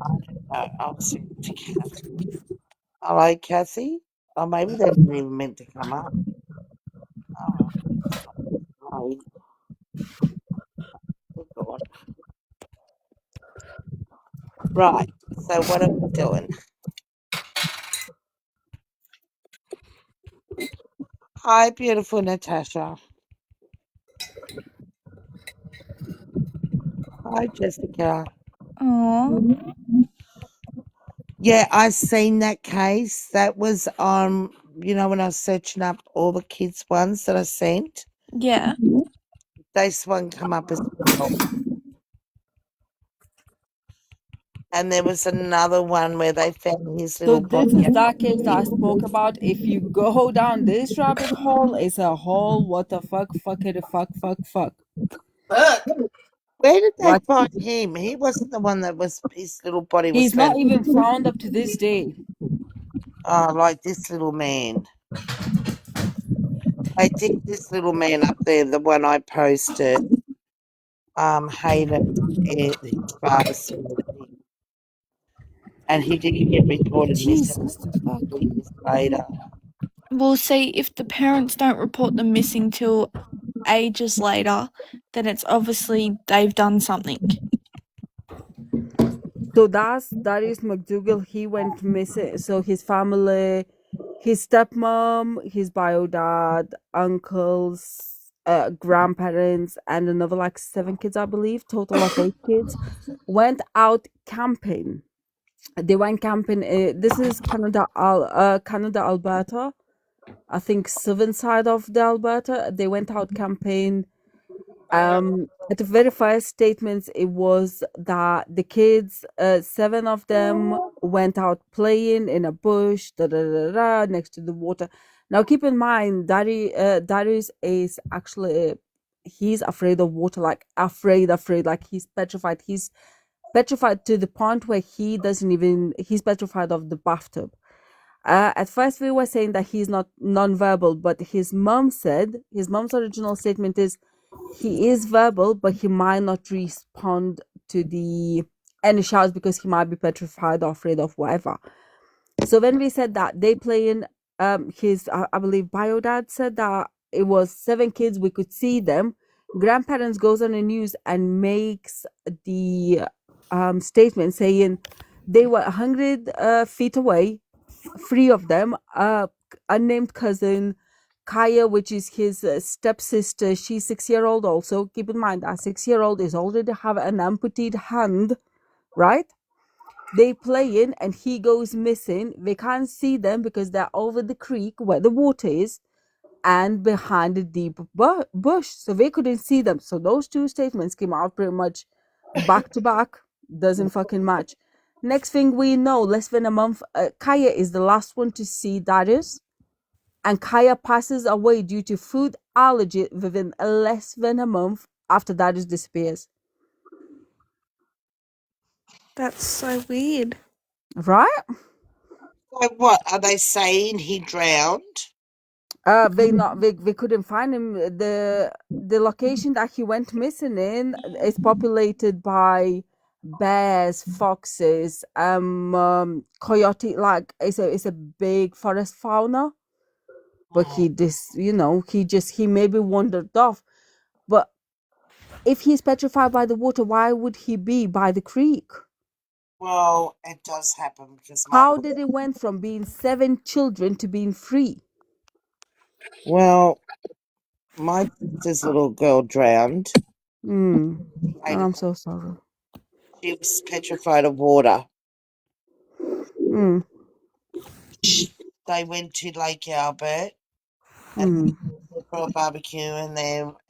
I don't know. I'll send it to Kathy. Hello, Kathy. Oh, maybe they didn't even meant to come up. Oh, right. They're gone. Right. So what are we doing? Hi, beautiful Natasha. Hi, Jessica. Aww. Yeah, I seen that case. That was when I was searching up all the kids ones that I sent. Yeah. This one come up as well. And there was another one where they found his So little this body. is that case that I spoke about. If you go down this rabbit hole, it's a hole. What the fuck? Fuckity fuck. Fuck. Where did they Like, find him? He wasn't the one that was his little body was he's not found. even found up to this day. Oh, like this little man. I think this little man up there, the one I posted, Hayden, his father saw him, and he didn't get reported missing Jesus the fuck. 2 years later. We'll see if the parents don't report them missing till ages later, then it's obviously they've done something. So that's Darius McDougal. He went missing. So his family, his stepmom, his bio dad, uncles, grandparents, and another like 7 kids, I believe, total of 8 kids, went out camping. They went camping. This is Canada, Alberta. I think southern side of the Alberta. They went out camping. At the very first statements, it was that the kids, 7 of them, went out playing in a bush, next to the water. Now, keep in mind, Darius is actually he's afraid of water, like afraid, like he's petrified. He's petrified to the point where he's petrified of the bathtub. At first, we were saying that he's not nonverbal, but his mom's original statement is he is verbal, but he might not respond to the any shouts because he might be petrified or afraid of whatever. So when we said that they playing his I believe bio dad said that it was 7 kids, we could see them. Grandparents goes on the news and makes the statement saying they were 100 feet away, 3 of them, unnamed cousin Kaya, which is his stepsister. She's 6-year-old also. Keep in mind that 6-year-old is already have an amputated hand, right? They playing and he goes missing. They can't see them because they're over the creek where the water is and behind the deep bush. So they couldn't see them. So those two statements came out pretty much back to back. Doesn't fucking match. Next thing we know, less than a month, Kaya is the last one to see Darius. And Kaya passes away due to food allergy within less than a month after Darius disappears. That's so weird. Right? So what are they saying? He drowned? They couldn't find him. The location that he went missing in is populated by bears, foxes, coyote. Like it's a big forest fauna. But he maybe wandered off. But if he's petrified by the water, why would he be by the creek? Well, it does happen because How did it went from being 7 children to being 3? well, my sister's little girl drowned. I'm so sorry. She was petrified of water. They went to Lake Albert and for a barbecue and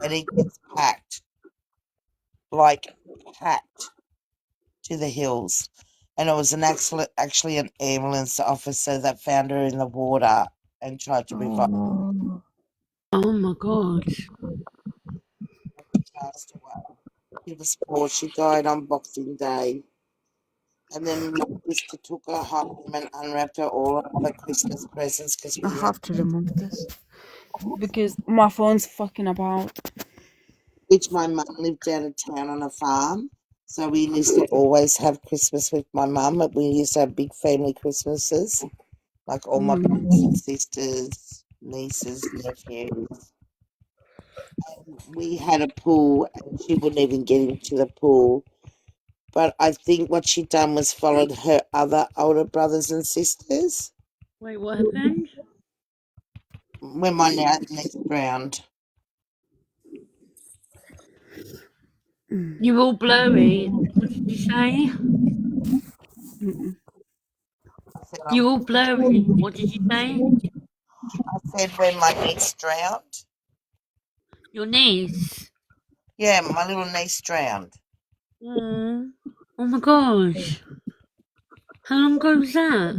it gets packed, like packed to the hills. And it was actually an ambulance officer that found her in the water and tried to revive her. Oh my god. She passed away. She was poor. She died on Boxing Day. And then my sister took her home and unwrapped her all of the Christmas presents because I we had, have to remove this because my phone's fucking about. which my mum lived out of town on a farm. So we used to always have Christmas with my mum. We used to have big family Christmases, like all my brothers and sisters, nieces, nephews. We had a pool and she wouldn't even get into the pool. But I think what she done was followed her other older brothers and sisters Wait, what happened? when my niece drowned. You're all blurry. What did you say? I said, You're all blurry. What did you say? I said when my niece drowned. Your niece? Yeah, my little niece drowned. Oh, oh my gosh. How long ago was that?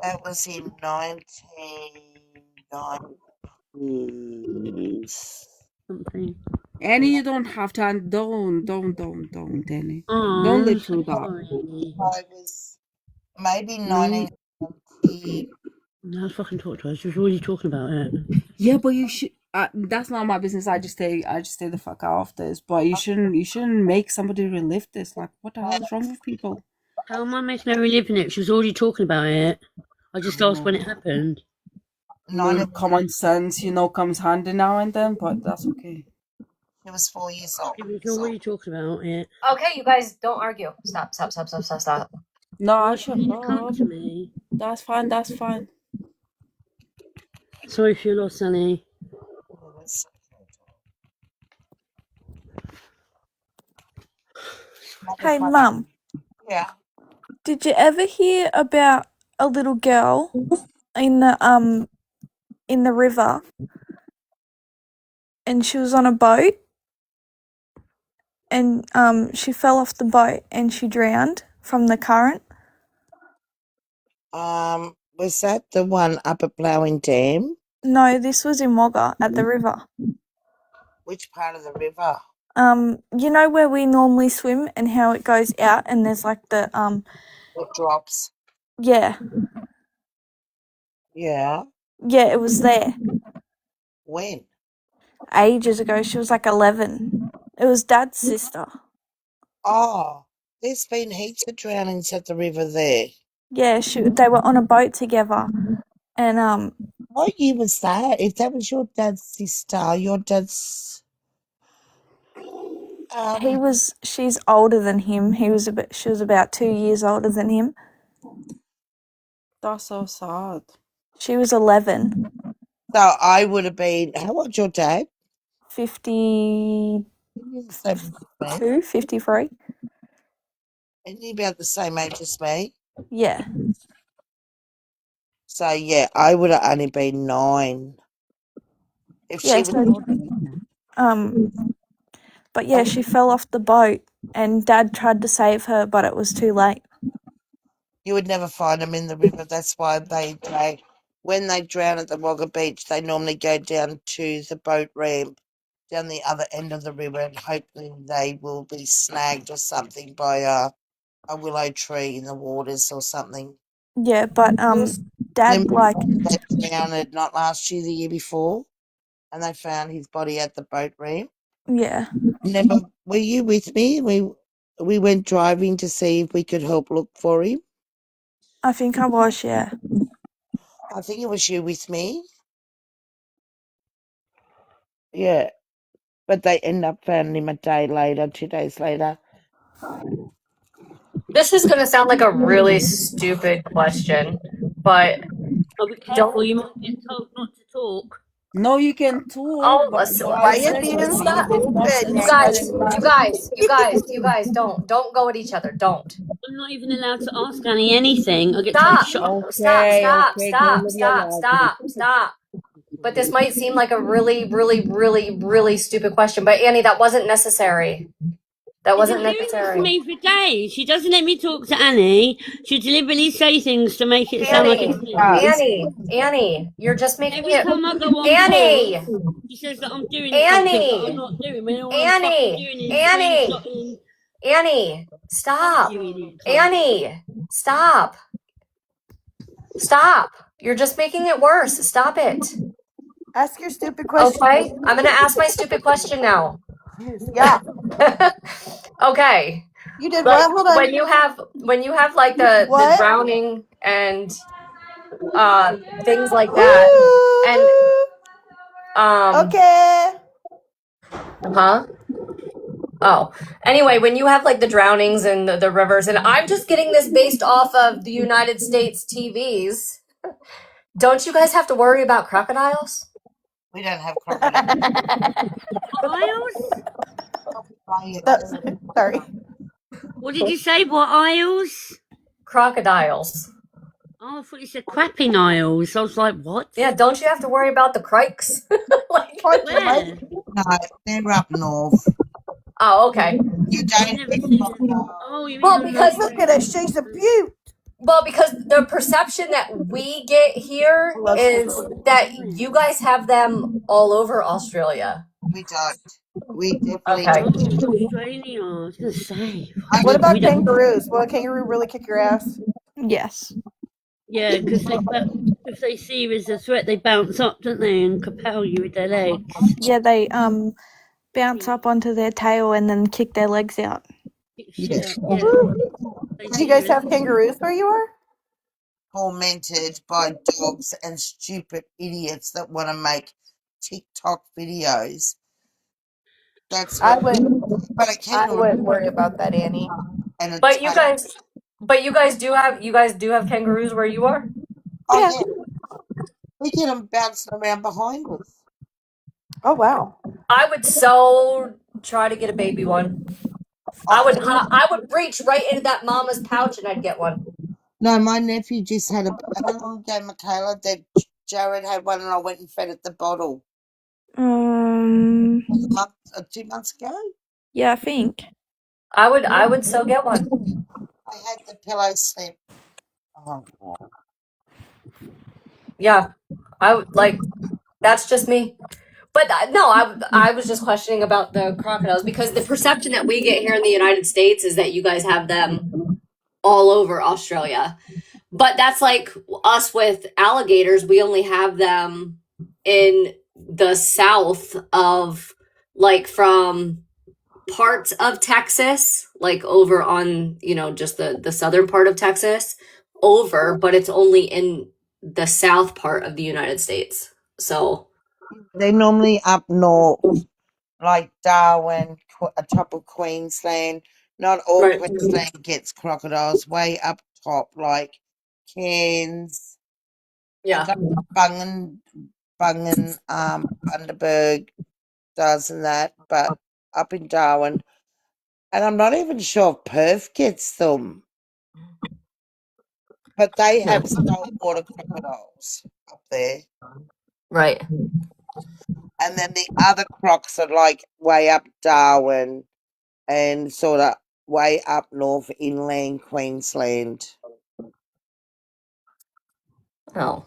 That was in 1990s. Something. Annie, you don't have to. Don't, Annie. Oh, Don't I'm live so through that. sorry. I was maybe No. 1990. No, fucking talk to her. She was already talking about it. Yeah, but you should. That's not my business. I just stay the fuck out of this. But you shouldn't make somebody relive this. Like, what the hell is wrong with people? How am I making her relive it? She was already talking about it. I just asked when it happened. Common sense, comes handy now and then. But that's okay. She was 4 years old. She was already talking about it. Okay, you guys don't argue. Stop. No, I Why do you shut need to come up. to me? That's fine. That's fine. Sorry for your loss, Annie. Hey, Mum, Yeah. did you ever hear about a little girl in the river, and she was on a boat, and she fell off the boat and she drowned from the current? Was that the one up at Blowing Dam? No, this was in Wagga at the river. Which part of the river? You know where we normally swim and how it goes out and there's like the It drops. yeah. Yeah. Yeah, it was there. When? Ages ago. She was like 11. It was Dad's sister. Oh, there's been heaps of drownings at the river there. Yeah, they were on a boat together And What year was that? If that was your dad's sister, your dad's she's older than him. She was about 2 years older than him. That's so sad. She was 11. so I would have been, how old's your dad? 52, He's the same as me. 53. Isn't he about the same age as me? Yeah. So yeah, I would have only been 9. If Yeah, she was so but yeah, she fell off the boat and Dad tried to save her, but it was too late. you would never find them in the river. That's why when they drown at the Wagga Beach, they normally go down to the boat ramp down the other end of the river, and hopefully they will be snagged or something by a willow tree in the waters or something. Yeah, but Dad Remember they drowned not last year, the year before, and they found his body at the boat ramp. yeah, Remember, were you with me? We went driving to see if we could help look for him. I think I was, yeah. I think it was you with me. Yeah. But they end up finding him a day later, 2 days later. This is going to sound like a really stupid question, but Oh, be careful, don't. you might get told not to talk. No, you can talk, Oh, but so, what Why I you said being was stop. stupid question. You Stop guys, it. don't go at each other. Don't. I'm not even allowed to ask Annie anything. I get told Stop. shut up. Okay, go live your life. Stop. But this might seem like a really, really, really, really stupid question. But Annie, that wasn't necessary. That She's been wasn't doing this to necessary. me for days. She doesn't let me talk to Annie. She deliberately say things to make it sound like it's me. Annie, you're just making Every it. time I go on Annie, pause, she says that I'm doing something that I'm Annie, not doing. When all I'm fucking Annie, doing is Annie, screenshotting. Annie, Fuck stop. you, idiot. Annie, stop. Stop. You're just making it worse. Stop it. Ask your stupid question. Okay? I'm going to ask my stupid question now. Yeah. Okay. You did Like what? Hold on. when you have like the What? drowning and things like that. And Okay. huh? Oh. Anyway, when you have like the drownings and the rivers, and I'm just getting this based off of the United States TVs. Don't you guys have to worry about crocodiles? We don't have crocodiles. Aisles? Sorry. What did you say? What aisles? Crocodiles. Oh, I thought you said crappy Niles. I was like, what? Yeah, don't you have to worry about the crikes? Like, Where? No, they're up north. oh, okay. You I've don't. never seen them. Oh, you mean Well, on because Look at us. She's a beaut. well, because the perception that we get here is that you guys have them all over Australia. We don't. We definitely Okay. Oh, don't. Australia. I was going to say. I What live about We don't. kangaroos? Will a kangaroo really kick your ass? Yes. Yeah, because if they see you as a threat, they bounce up, don't they, and compel you with their legs. Yeah, they bounce up onto their tail and then kick their legs out. Shit yeah, up, yeah. They Do you see you guys as have kangaroos where you are? tormented by dogs and stupid idiots that want to make TikTok videos. That's I what. would. But a I kangaroo wouldn't worry about that, Annie. and a But you tail. guys do have kangaroos where you are? Oh Yeah. yeah, we get them bouncing around behind us. Oh wow. I would so try to get a baby one. I would reach right into that mama's pouch and I'd get one. No, my nephew just had how long ago, Michaela, that Jared had one and I went and fed it the bottle. Um. 2 months ago. Yeah, I think. I would so get one. I had the pillow slip. Oh, Yeah. I would like that's just me. But no, I was just questioning about the crocodiles because the perception that we get here in the United States is that you guys have them all over Australia. But that's like us with alligators. We only have them in the south of, like, from parts of Texas, like over on, just the southern part of Texas, over, but it's only in the south part of the United States. So, They're normally up north, like Darwin, top of Queensland. Not all right. Queensland gets crocodiles. Way up top, like Cairns and Yeah. some Bungan, Bundaberg does and that, but up in Darwin, and I'm not even sure if Perth gets them, but they Yeah. have saltwater crocodiles up there. Right. And then the other crocs are like way up Darwin and sort of way up north inland Queensland. Oh.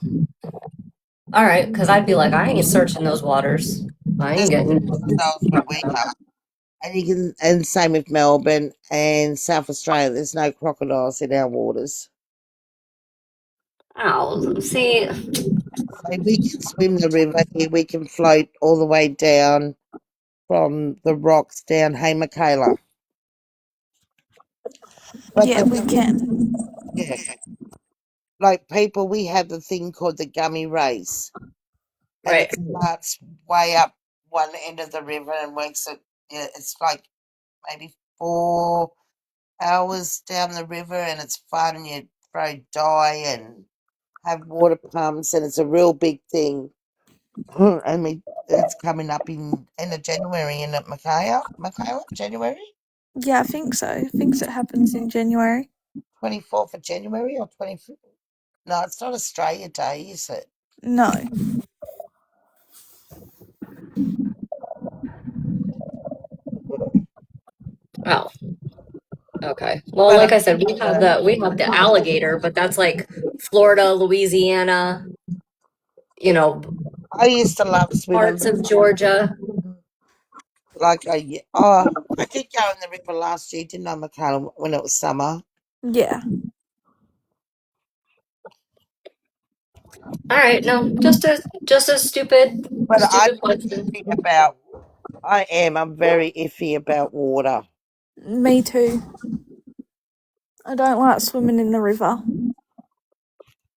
All right. Because I'd be like, I ain't searching those waters. I ain't There's getting. crocodiles where we are. And you can, and same with Melbourne and South Australia. There's no crocodiles in our waters. Oh, see, So we can swim the river here. We can float all the way down from the rocks down. Hey, Michaela. But Yeah, we can. yeah, like people, we have the thing called the gummy race, and right. it starts way up one end of the river and works at, yeah, it's like maybe 4 hours down the river, and it's fun. You throw dye and have water pumps, and it's a real big thing. And it's coming up in end of January in at Michaela, January Yeah, I think so. I think it happens in January. 24th of January or 25th. No, it's not Australia Day, is it? No. Oh, okay. Well, But like I said, we have the alligator, but that's like Florida, Louisiana, you know, I used to love swimming. parts of Georgia. Like I did go in the river last year, didn't I, Michaela, when it was summer? Yeah. All right, no, just a stupid But stupid question. I'm very iffy about water. Me too. I don't like swimming in the river.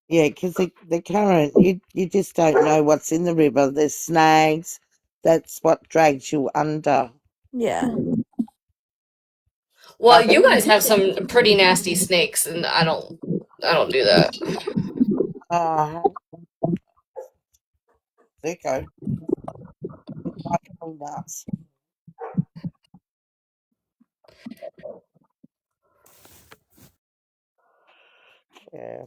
Yeah, because the current, you just don't know what's in the river. There's snags. That's what drags you under. Yeah. Well, Like, you guys have some pretty nasty snakes, and I don't do that. oh, Zico, biting me nuts. Yeah,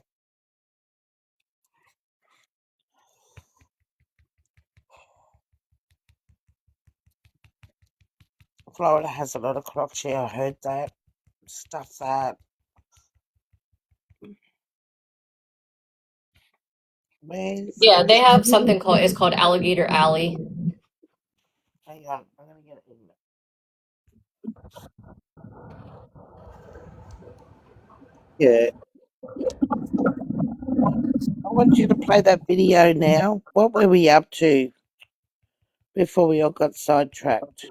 Florida has a lot of crocs. Yeah, I heard that. Stuff that. Where's? Yeah, they have something called Alligator Alley. Hang on, I'm gonna get it in. Yeah, I want you to play that video now. What were we up to before we all got sidetracked?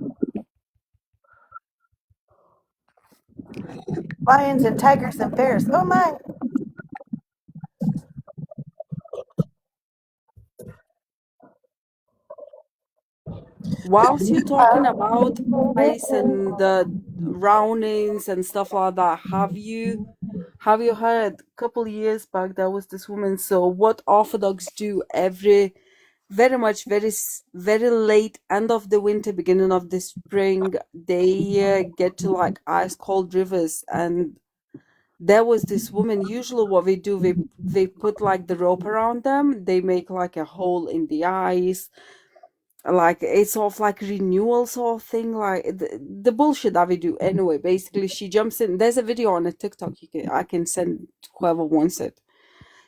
Lions and tigers and bears. Oh my. Whilst you're talking about ice and the roundings and stuff like that, have you heard a couple years back there was this woman? So what Orthodox do every very much very late end of the winter, beginning of the spring, they get to like ice cold rivers, and there was this woman. Usually what they do, they put like the rope around them, they make like a hole in the ice, like it's sort of like renewal sort of thing, like the bullshit that we do anyway. Basically she jumps in. There's a video on a TikTok I can send to whoever wants it.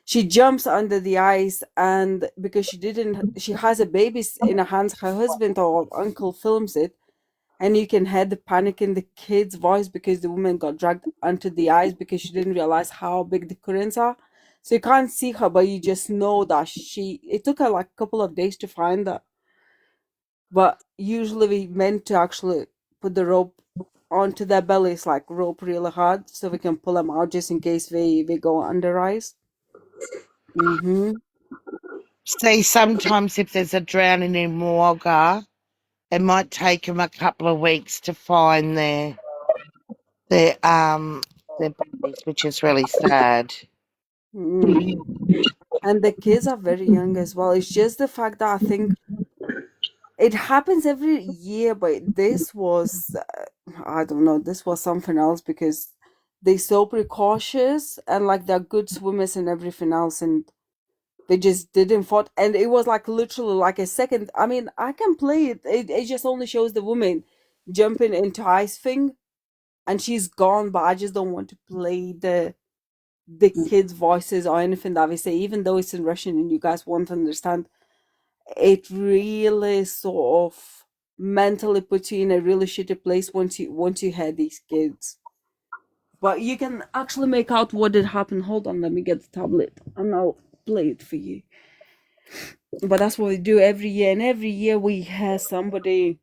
She jumps under the ice, and because she has a baby in her hands, her husband or uncle films it, and you can hear the panic in the kid's voice because the woman got dragged onto the ice because she didn't realize how big the currents are. So you can't see her, but you just know that it took her like a couple of days to find her. But usually we meant to actually put the rope onto their bellies, like rope really hard, so we can pull them out just in case they go under ice. Mm-hmm. See, sometimes if there's a drowning in Wagga, it might take them a couple of weeks to find their bodies, which is really sad. Mm. And the kids are very young as well. It's just the fact that I think it happens every year, but this was, I don't know, this was something else because they're so precautious and like they're good swimmers and everything else, and they just didn't fought. And it was like literally like a second. I mean, I can play it. It just only shows the woman jumping into ice thing and she's gone, but I just don't want to play the kids' voices or anything that they say, even though it's in Russian and you guys won't understand. It really sort of mentally puts you in a really shitty place once you had these kids. But you can actually make out what did happen. Hold on, let me get the tablet and I'll play it for you. But that's what we do every year, and every year we have somebody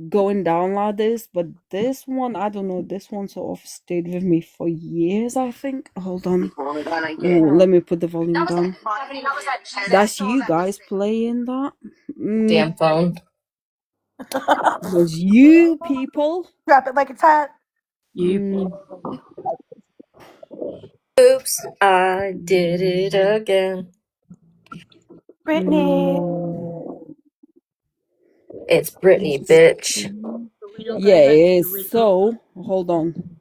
going down like this. But this one, I don't know, this one sort of stayed with me for years, I think. Hold on. Oh, let me put the volume down. That's you guys playing that. Damn phone. Was you people. Drop it like it's hot. You. Oops, I did it again. Brittany. It's Brittany, bitch. Are we not Yeah, going back to it the is. window? So, hold on.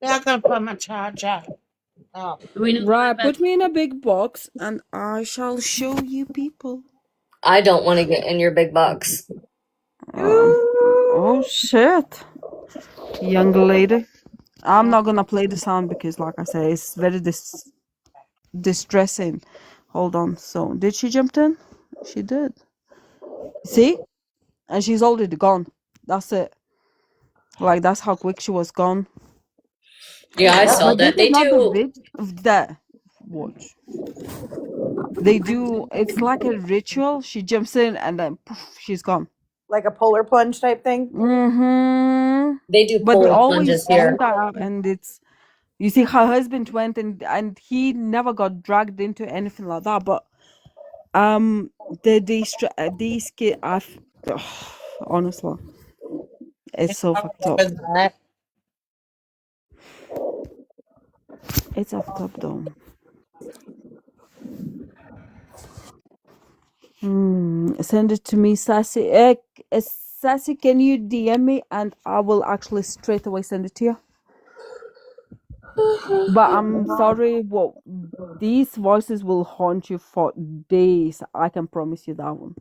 Now I'm going to put my charger. Oh. Are we not Right, going back? put me in a big box and I shall show you people. I don't want to get in your big box. Oh shit, young lady. I'm not gonna play the sound because, like I say, it's very distressing. Hold on. So, did she jump in? She did. See? And she's already gone. That's it. Like, that's how quick she was gone. Yeah, I saw But this that. is They not the do. vid of that. Watch. They do, it's like a ritual. She jumps in and then poof, she's gone. Like a polar plunge type thing. Mm-hmm. They do But they polar always plunges do here. that, and it's, you see, her husband went and he never got dragged into anything like that. But these kids, honestly, it's so fucked up. With that. It's fucked up though. Send it to me, Sassy. Sassy, can you DM me and I will actually straight away send it to you. But I'm sorry, what these voices will haunt you for days. I can promise you that one.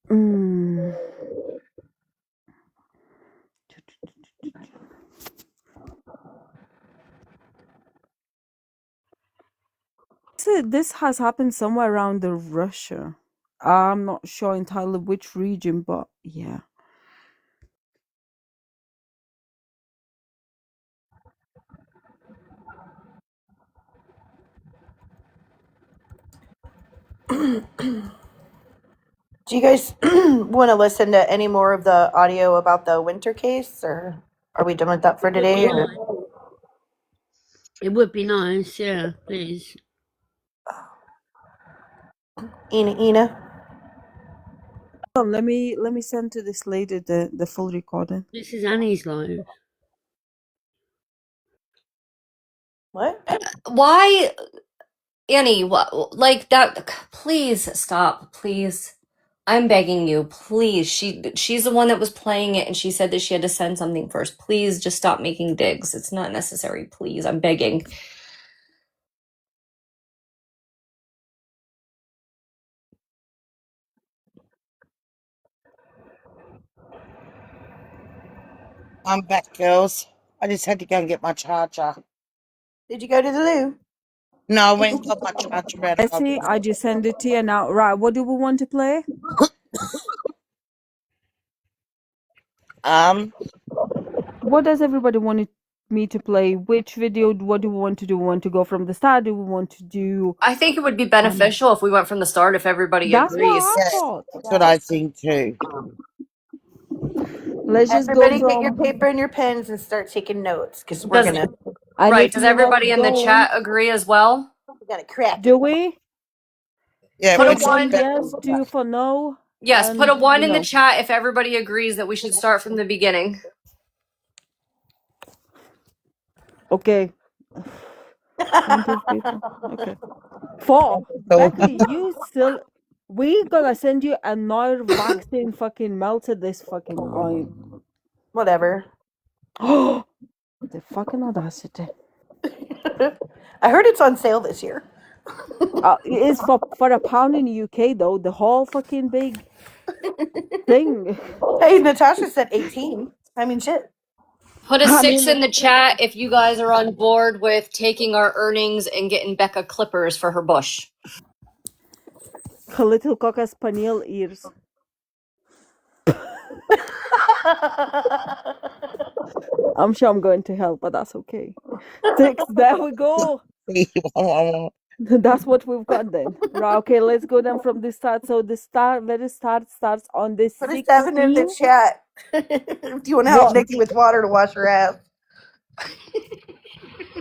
Mm. This has happened somewhere around the Russia. I'm not sure entirely which region, but yeah. Do you guys want to listen to any more of the audio about the winter case, or are we done with that for It would be today? nice. It would be nice, yeah, please. Ina? Hold on, let me send to this lady the full recording. This is Annie's live. What? Why, Annie? What? Like that? Please stop. Please, I'm begging you. Please. She's the one that was playing it, and she said that she had to send something first. Please, just stop making digs. It's not necessary. Please, I'm begging. I'm back, girls. I just had to go and get my charger. Did you go to the loo? No, I went and got my charger out of my Essie, I just send it to you now. Right, what do we want to play? What does everybody want me to play? Which video? What do we want to do? We want to go from the start? Do we want to do? I think it would be beneficial if we went from the start. If everybody That's what agrees. I yeah, thought. that's what I think too. Let's just go Everybody get your from. paper and your pens and start taking notes because we're Does gonna. And right? if Does you're not everybody in the going, chat agree as well? We got a crack. Do we? Yeah, Put a we Say got one. one better yes, than that. two for no. Yes, put a And, 1 in the chat if everybody agrees that we should start from the beginning. Okay. 20 people. Okay. 4. So, Becky, you still. We gonna send you another vaccine fucking melted this fucking time. Whatever. Oh, the fucking audacity. I heard it's on sale this year. It is for £1 in the UK though. The whole fucking big thing. Hey, Natasha said 18. I mean, shit. Put a I 6 mean, in the chat if you guys are on board with taking our earnings and getting Becca clippers for her bush. her little cocker spaniel ears. I'm sure I'm going to hell, but that's okay. 6. There we go. That's what we've got then. Right, okay, let's go down from the start. So the very start starts on the Put a 7 in the 16th. chat. If you want to help What? Nikki with water to wash her ass.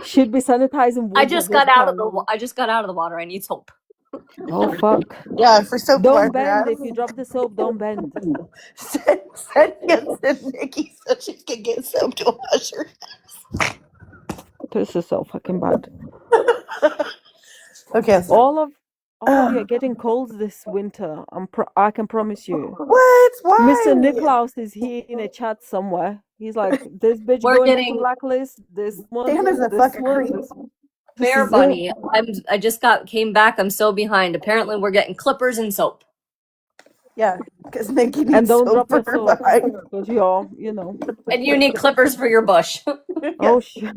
Should be sanitizing I with just got out of time. the water. I need soap. Oh fuck. Yeah, for soap to wash Don't her bend. ass. If you drop the soap, don't bend. Send Nikki so she can get soap to wash her. This is so fucking bad. Okay. All of you are getting colds this winter. I can promise you. What? Why? Mr. Niklaus is here in a chat somewhere. He's like, this bitch We're going into getting blacklist. This one, Santa's a this fucking one, creep. this one. This Bear is Bunny. I just came back. I'm so behind. Apparently we're getting clippers and soap. Yeah, because Nikki And needs don't soap drop for your her soap. behind. Because you're, you know. And you need clippers for your bush. Oh shit.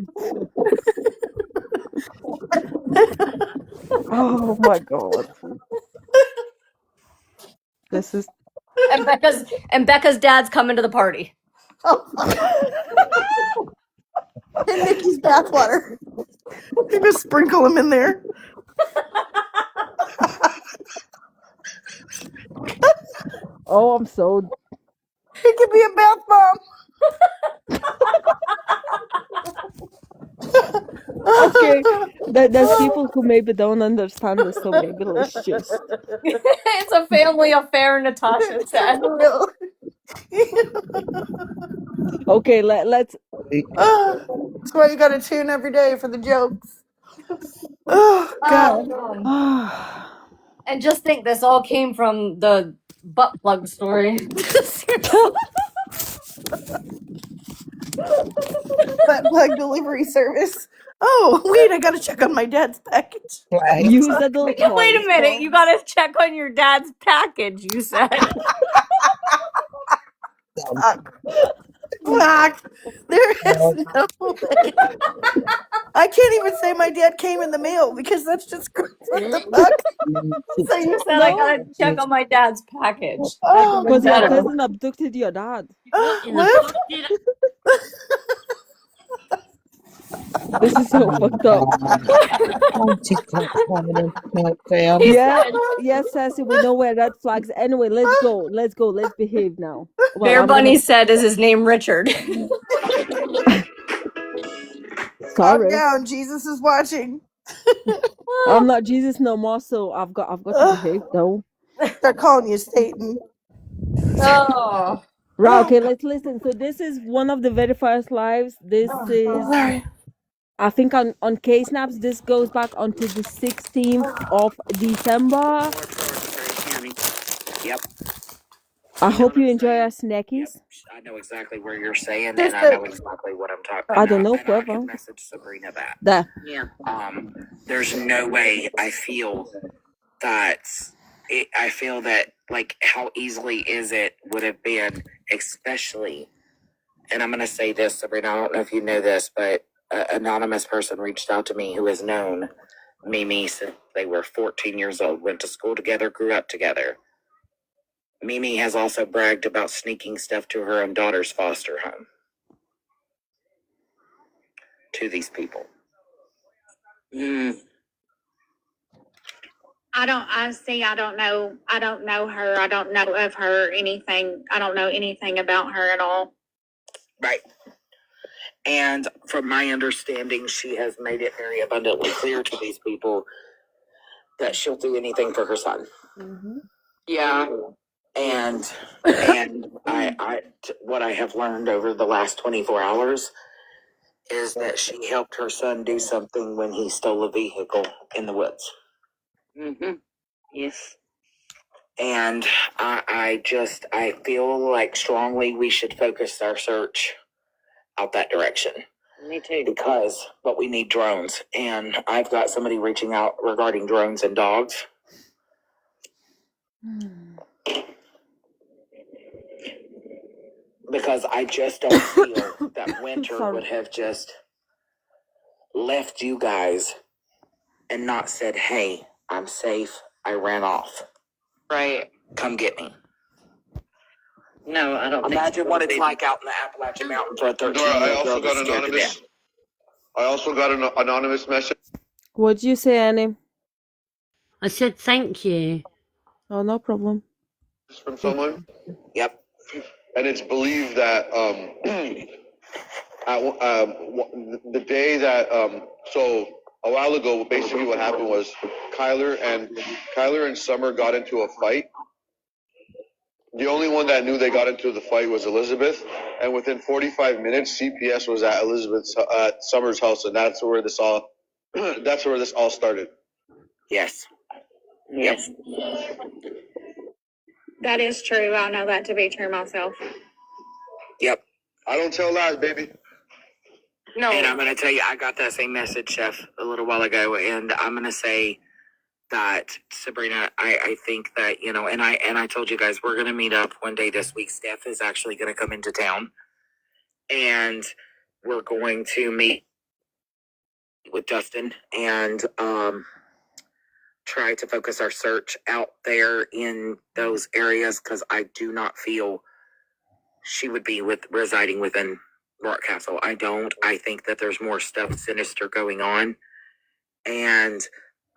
Oh my god. This is and Becca's dad's coming to the party. And Nikki's bathwater. You just sprinkle them in there. oh, I'm so It could be a bath bomb. okay. There's people who maybe don't understand this, so maybe let's just It's a family affair, Natasha said. okay, let's That's why you gotta tune every day for the jokes. Oh god. And just think this all came from the butt plug story. Butt plug delivery service. Oh, wait, I gotta check on my dad's package. use adult toys. Wait a minute, you gotta check on your dad's package, you said. Fuck. There is no way. I can't even say my dad came in the mail because that's just gross. What the fuck? So you said I gotta check on my dad's package. Oh, Because your no. cousin abducted your dad. What in the What? fuck did This is so fucked up. Yes, Sassy, we know where red flags. Anyway, let's go. Let's behave now. Well, Bear I'm Bunny said, is his name Richard? Calm sorry. down. Jesus is watching. I'm not Jesus no more, so I've got to behave though. They're calling you Satan. Oh. Right, okay, let's listen. So this is one of the very first lives. This is I think on K-Snaps, this goes back onto the 16th of December. Yep. I hope you enjoy our snackies. I know exactly where you're saying, and I know exactly what I'm talking about. I don't know, and I whoever. can message Sabrina that. There. Yeah. There's no way I feel that. I feel that, like, how easily is it would have been, especially, and I'm going to say this, Sabrina, I don't know if you know this, but an anonymous person reached out to me who has known Mimi since they were 14 years old, went to school together, grew up together. Mimi has also bragged about sneaking stuff to her own daughter's foster home. To these people. I don't know her. I don't know of her anything. I don't know anything about her at all. Right. And from my understanding, she has made it very abundantly clear to these people that she'll do anything for her son. Mm-hmm. Yeah, and what I have learned over the last 24 hours is that she helped her son do something when he stole a vehicle in the woods. Mm-hmm. Yes. And I feel like strongly we should focus our search out that direction. Me too. But we need drones, and I've got somebody reaching out regarding drones and dogs. Because I just don't feel that Winter would have just left you guys and not said, hey, I'm safe, I ran off. Right. Come get me. No, I don't Imagine what it's like out in the Appalachian Mountains for a 13-year-old girl that's scared to death. I also got an anonymous message. What'd you say, Annie? I said thank you. Oh, no problem. From someone. Yep. And it's believed that the day that so a while ago, basically what happened was Kyler and Summer got into a fight. The only one that knew they got into the fight was Elizabeth, and within 45 minutes, CPS was at Summer's house, and that's where this all started. Yes. Yes. That is true. I know that to be true myself. Yep. I don't tell lies, baby. No. And I'm going to tell you, I got that same message, Chef, a little while ago, and I'm going to say that, Sabrina, I think that, and I told you guys, we're going to meet up one day this week. Steph is actually going to come into town, and we're going to meet with Justin and try to focus our search out there in those areas, because I do not feel she would be residing within Rock Castle. I don't. I think that there's more stuff sinister going on. And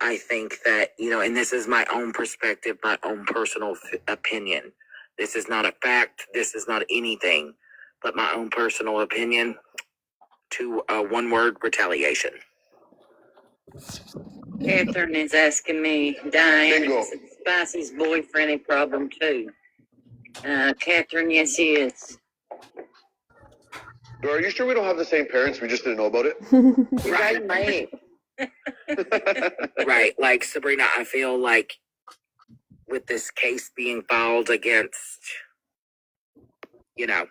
I think that, and this is my own perspective, my own personal opinion. This is not a fact. This is not anything, but my own personal opinion to one word: retaliation. Catherine is asking me, Diane, is Spicy's boyfriend a problem too? Catherine, yes, he is. Are you sure we don't have the same parents? We just didn't know about it. Right, mate. Right, like Sabrina, I feel like with this case being filed against, I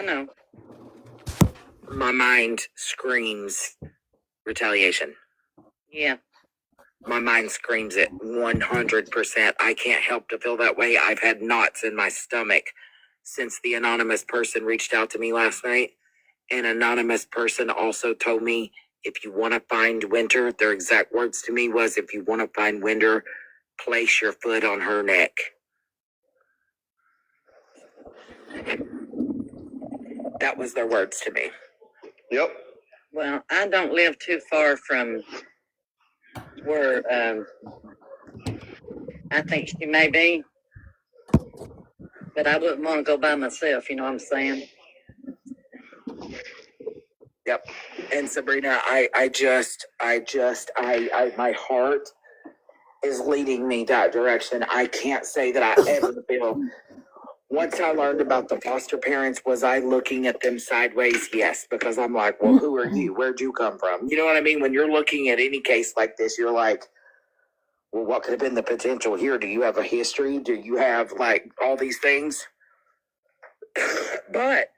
know. my mind screams retaliation. Yeah. My mind screams it 100%. I can't help to feel that way. I've had knots in my stomach since the anonymous person reached out to me last night. An anonymous person also told me, if you want to find Winter, their exact words to me was, if you want to find Winter, place your foot on her neck. That was their words to me. Yep. Well, I don't live too far from where I think she may be, but I wouldn't want to go by myself, you know what I'm saying? Yep. And Sabrina, my heart is leading me that direction. I can't say that I ever feel. Once I learned about the foster parents, was I looking at them sideways? Yes, because I'm like, well, who are you? Where'd you come from? You know what I mean? When you're looking at any case like this, you're like, well, what could have been the potential here? Do you have a history? Do you have like all these things? But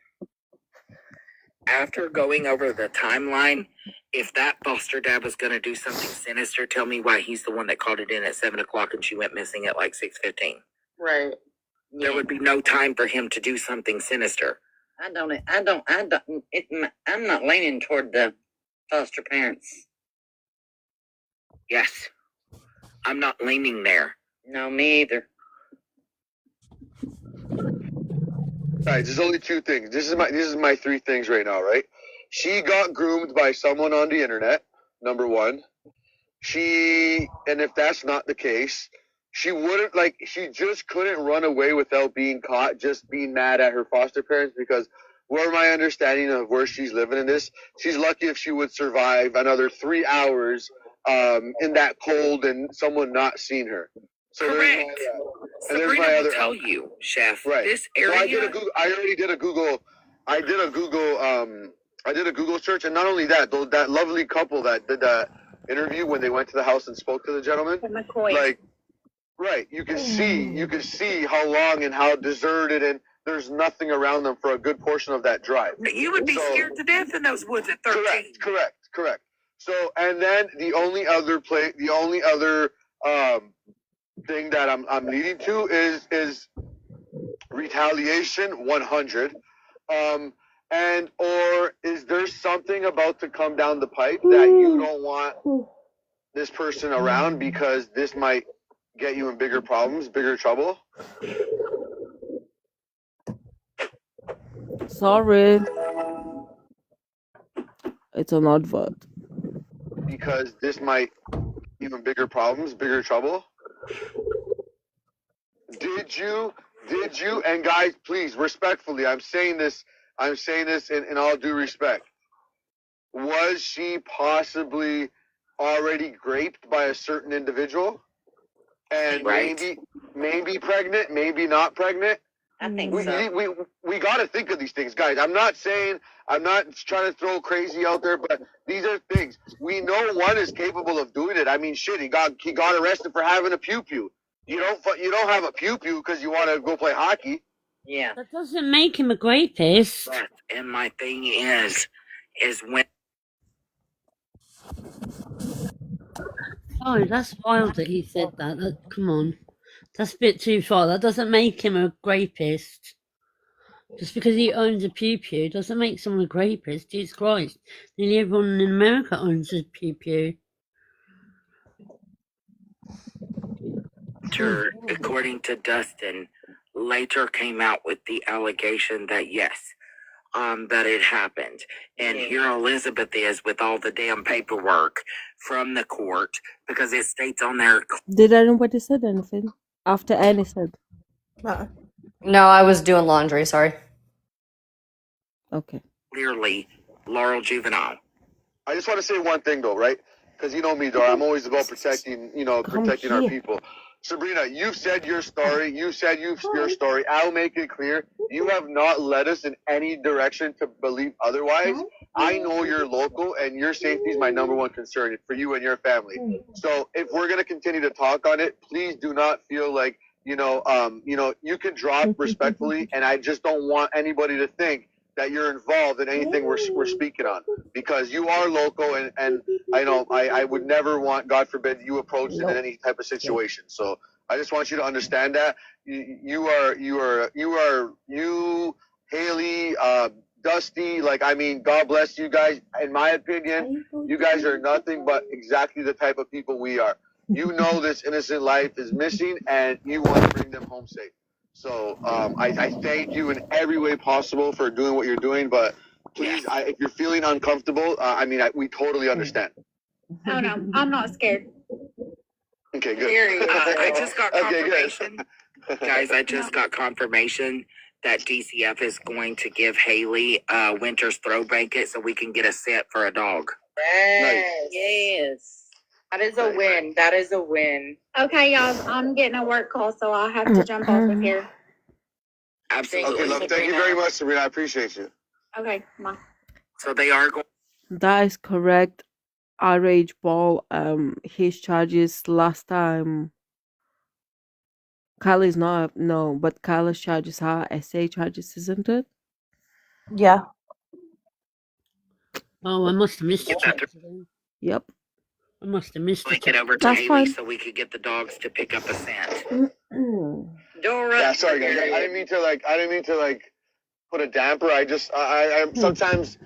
after going over the timeline, if that foster dad was going to do something sinister, tell me why he's the one that called it in at 7:00 and she went missing at like 6:15. Right. There would be no time for him to do something sinister. I'm not leaning toward the foster parents. Yes. I'm not leaning there. No, me either. Guys, there's only two things. This is my three things right now, right? She got groomed by someone on the internet, number one. And if that's not the case, she just couldn't run away without being caught, just being mad at her foster parents, because where my understanding of where she's living in this, she's lucky if she would survive another 3 hours in that cold and someone not seeing her. So Correct. and there's Sabrina my will other tell you, Chef. right. This So area. I already did a Google. I did a Google search, and not only that, that lovely couple that did that interview when they went to the house and spoke to the gentleman, like, right, you can see how long and how deserted, and there's nothing around them for a good portion of that drive. You would be scared to death in those woods at 13. Correct. So, and then the only other thing that I'm leading to is retaliation 100. And or is there something about to come down the pipe that you don't want this person around because this might get you in bigger problems, bigger trouble? Sorry. It's an advert. Because this might get you in bigger problems, bigger trouble? Did you, and guys, please, respectfully, I'm saying this in all due respect. Was she possibly already raped by a certain individual? And right. maybe pregnant, maybe not pregnant? I think so. We got to think of these things, guys. I'm not trying to throw crazy out there, but these are things. We know one is capable of doing it. I mean, shit, he got arrested for having a pew-pew. You don't have a pew-pew because you want to go play hockey. Yeah. That doesn't make him a rapist. But, and my thing is when. Oh, that's wild that he said that. Come on. That's a bit too far. That doesn't make him a rapist. Just because he owns a pew-pew doesn't make someone a rapist. Jesus Christ. Nearly everyone in America owns a pew-pew. According to Dustin, later came out with the allegation that yes, that it happened. And here Elizabeth is with all the damn paperwork from the court because it states on there. Did anybody said anything? After Annie said. No, I was doing laundry, sorry. Okay. Clearly, Laurel Juvenile. I just want to say one thing, though, right? Because you know me, Dora. I'm always about protecting our people. Sabrina, you've said your story. You said your story. I'll make it clear. You have not led us in any direction to believe otherwise. I know you're local, and your safety is my number one concern for you and your family. So if we're going to continue to talk on it, please do not feel like, you can drop respectfully, and I just don't want anybody to think that you're involved in anything we're speaking on, because you are local, and I know I would never want, God forbid, you approached in any type of situation. So I just want you to understand that you, Haley, Dusty, God bless you guys. In my opinion, you guys are nothing but exactly the type of people we are. You know this innocent life is missing, and you want to bring them home safe. So I thank you in every way possible for doing what you're doing, but please, if you're feeling uncomfortable, we totally understand. Oh no, I'm not scared. Okay, good. I just got confirmation. Guys, I just got confirmation that DCF is going to give Haley Winter's throw blanket so we can get a set for a dog. Yes. That is a win. That is a win. Okay, y'all, I'm getting a work call, so I'll have to jump off of here. Absolutely. Okay, love. Thank you very much, Sabrina. I appreciate you. Okay, bye. So they are going. That is correct. RH Ball, his charges last time. Kylie's not, no, but Kylie's charges are SA charges, isn't it? Yeah. Oh, I must have missed it. Yep. I must have missed Link it over to That's Haley fine. so we could get the dogs to pick up a scent. Dora. Yeah, sorry guys. I didn't mean to put a damper. I sometimes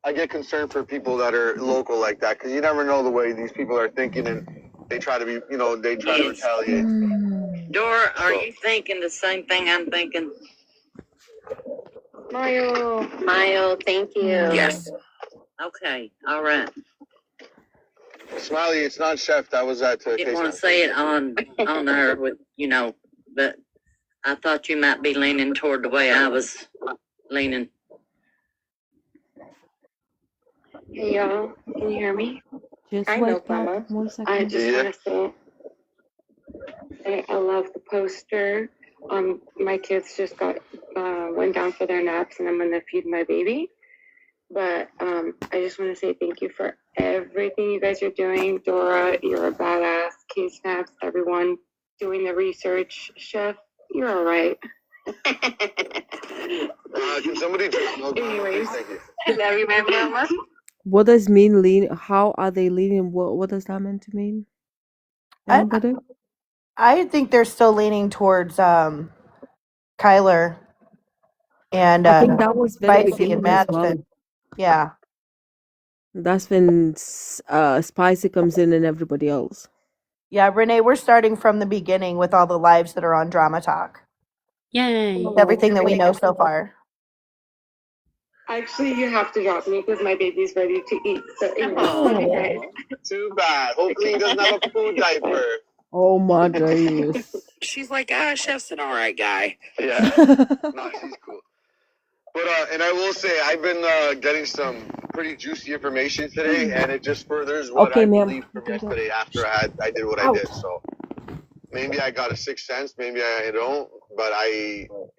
I get concerned for people that are local like that, because you never know the way these people are thinking, and they try to be, they try to retaliate. Dora, are you thinking the same thing I'm thinking? Mayo, thank you. Yes. Okay, all right. Smiley, it's not Chef. That was at Didn't want to say it on her with, but I thought you might be leaning toward the way I was leaning. Hey y'all, can you hear me? Just I wait, know, Pop. Mama. 1 I second. just want to say I love the poster. My kids just went down for their naps, and I'm gonna feed my baby. But I just want to say thank you for everything you guys are doing. Dora, you're a badass. K-Snaps, everyone doing the research. Chef, you're all right. Can somebody Anyways, thank you. love you, my mama. What does mean lean? How are they leaning? What does that mean to mean? Anybody? I think they're still leaning towards Kyler and I think that was very Spicy and beginning as well. Madison. Yeah. That's when Spicy comes in and everybody else. Yeah, Renee, we're starting from the beginning with all the lives that are on Drama Talk. Yay. Everything that we know so far. Actually, you have to drop me because my baby's ready to eat. So, Oh, too bad. Hopefully he doesn't have a food diaper. Oh my days. She's like, Chef's an all right guy. Yeah. No, she's cool. But and I will say I've been getting some pretty juicy information today, and it just furthers what Okay, I ma'am. believed from yesterday after I did what I Out. did. So maybe I got a sixth sense, maybe I don't, but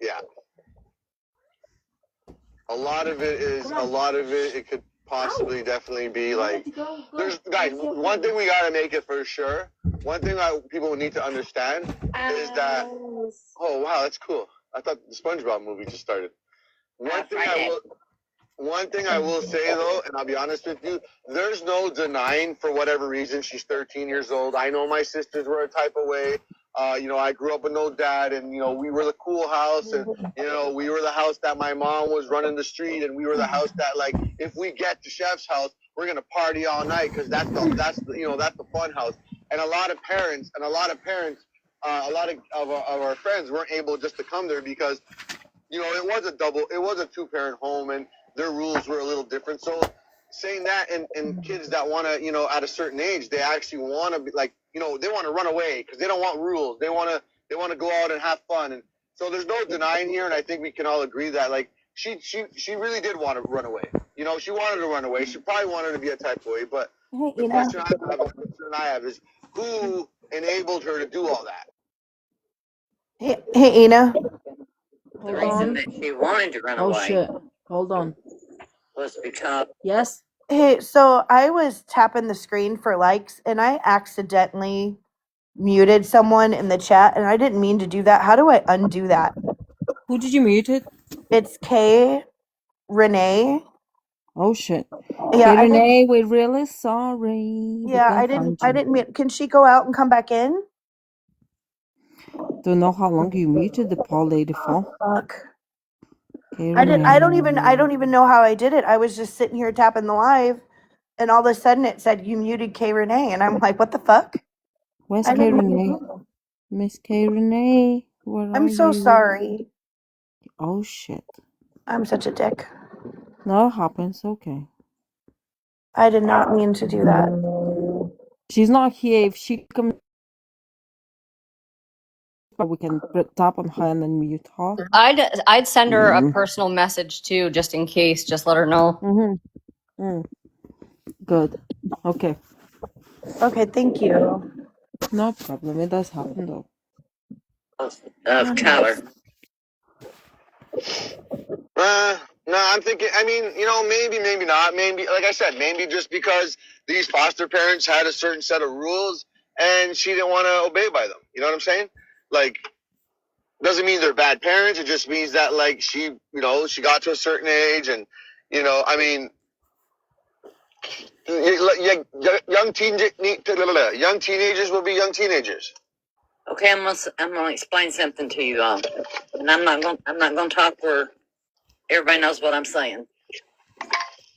yeah. A lot of it could possibly definitely be like guys, one thing we gotta make it for sure. One thing people need to understand is that oh wow, that's cool. I thought the SpongeBob movie just started. One thing I will say though, and I'll be honest with you, there's no denying for whatever reason she's 13 years old. I know my sisters were a type of way. I grew up with no dad, and we were the cool house, and we were the house that my mom was running the street, and we were the house that like if we get to Chef's house, we're gonna party all night because that's the fun house. And a lot of parents, a lot of our friends weren't able just to come there because it was a two-parent home, and their rules were a little different. So saying that, and kids that want to, at a certain age, they actually want to be like, they want to run away because they don't want rules. They want to go out and have fun. And so there's no denying here. And I think we can all agree that like, she really did want to run away. She wanted to run away. She probably wanted to be a type of way, but the question I have is who enabled her to do all that? Hey, Ina. The reason that she wanted to run Oh away shit. Hold on. was because Yes? Hey, so I was tapping the screen for likes and I accidentally muted someone in the chat and I didn't mean to do that. How do I undo that? Who did you mute it? It's K Renee. Oh shit. Yeah, Okay, I didn't Renee, we're really sorry. We yeah, can't find I you. didn't mute. Can she go out and come back in? Don't know how long you muted the poor lady for. Fuck. Okay, I don't Renee. even know how I did it. I was just sitting here tapping the live and all of a sudden it said you muted K Renee and I'm like, what the fuck? Where's I K didn't Renee? Miss K Renee, where are I'm so you? sorry. Oh shit. I'm such a dick. No, it happens. Okay. I did not mean to do that. She's not here. If she comes, we can tap on her and then mute her. I'd send her a personal message too, just in case. Just let her know. Good. Okay. Okay, thank you. No problem. It does happen though. of Tyler. No, I'm thinking. I mean, maybe not. Maybe, like I said, maybe just because these foster parents had a certain set of rules and she didn't want to obey by them. You know what I'm saying? Like, doesn't mean they're bad parents. It just means that like she got to a certain age, and I mean, young teenagers will be young teenagers. Okay, I'm gonna explain something to you all, and I'm not gonna talk where everybody knows what I'm saying.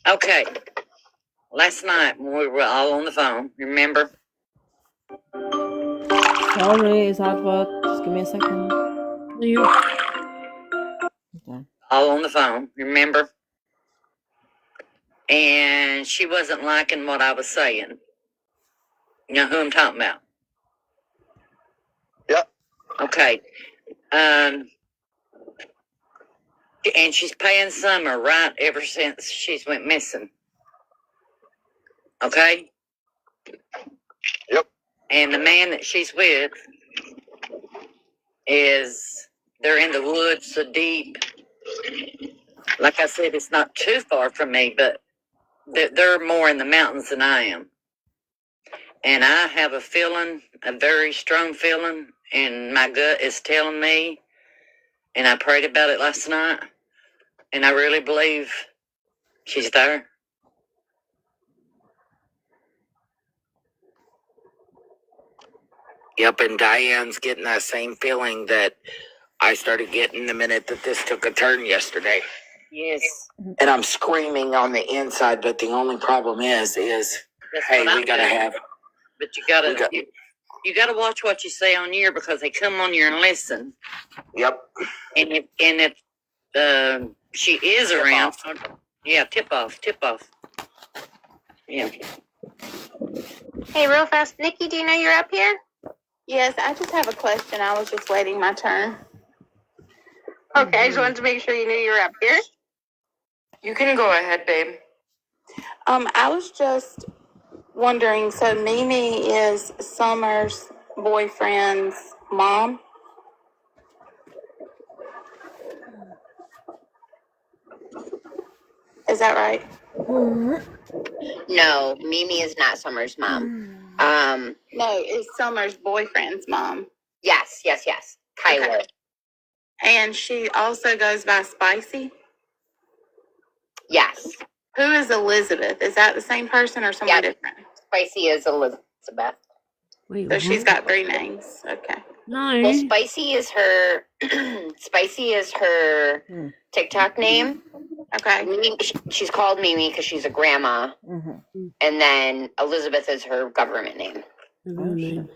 Okay, last night when we were all on the phone, remember? Sorry, is that what? Just give me a second. Okay. All on the phone, remember? And she wasn't liking what I was saying. You know who I'm talking about? Yep. Okay. And she's paying Summer right ever since she's went missing. Okay? Yep. And the man that she's with they're in the woods so deep. Like I said, it's not too far from me, but they're more in the mountains than I am. And I have a feeling, a very strong feeling, and my gut is telling me, and I prayed about it last night, and I really believe she's there. Yep, and Diane's getting that same feeling that I started getting the minute that this took a turn yesterday. Yes. And I'm screaming on the inside, but the only problem is hey, we gotta have. But you gotta watch what you say on here because they come on here and listen. Yep. And if she is Tip around, off. yeah, tip off. Yeah. Hey, real fast, Nikki, do you know you're up here? Yes, I just have a question. I was just waiting my turn. Okay, I just wanted to make sure you knew you were up here. You can go ahead, babe. I was just wondering, so Mimi is Summer's boyfriend's mom? Is that right? No, Mimi is not Summer's mom. No, it's Summer's boyfriend's mom. Yes. Kyler. Okay. And she also goes by Spicy? Yes. Who is Elizabeth? Is that the same person or someone different? Spicy is Elizabeth. Wait, So she's got 3 names. Okay. No. Well, Spicy is her. Spicy is her TikTok name. Okay. Mimi, she's called Mimi because she's a grandma, and then Elizabeth is her government name.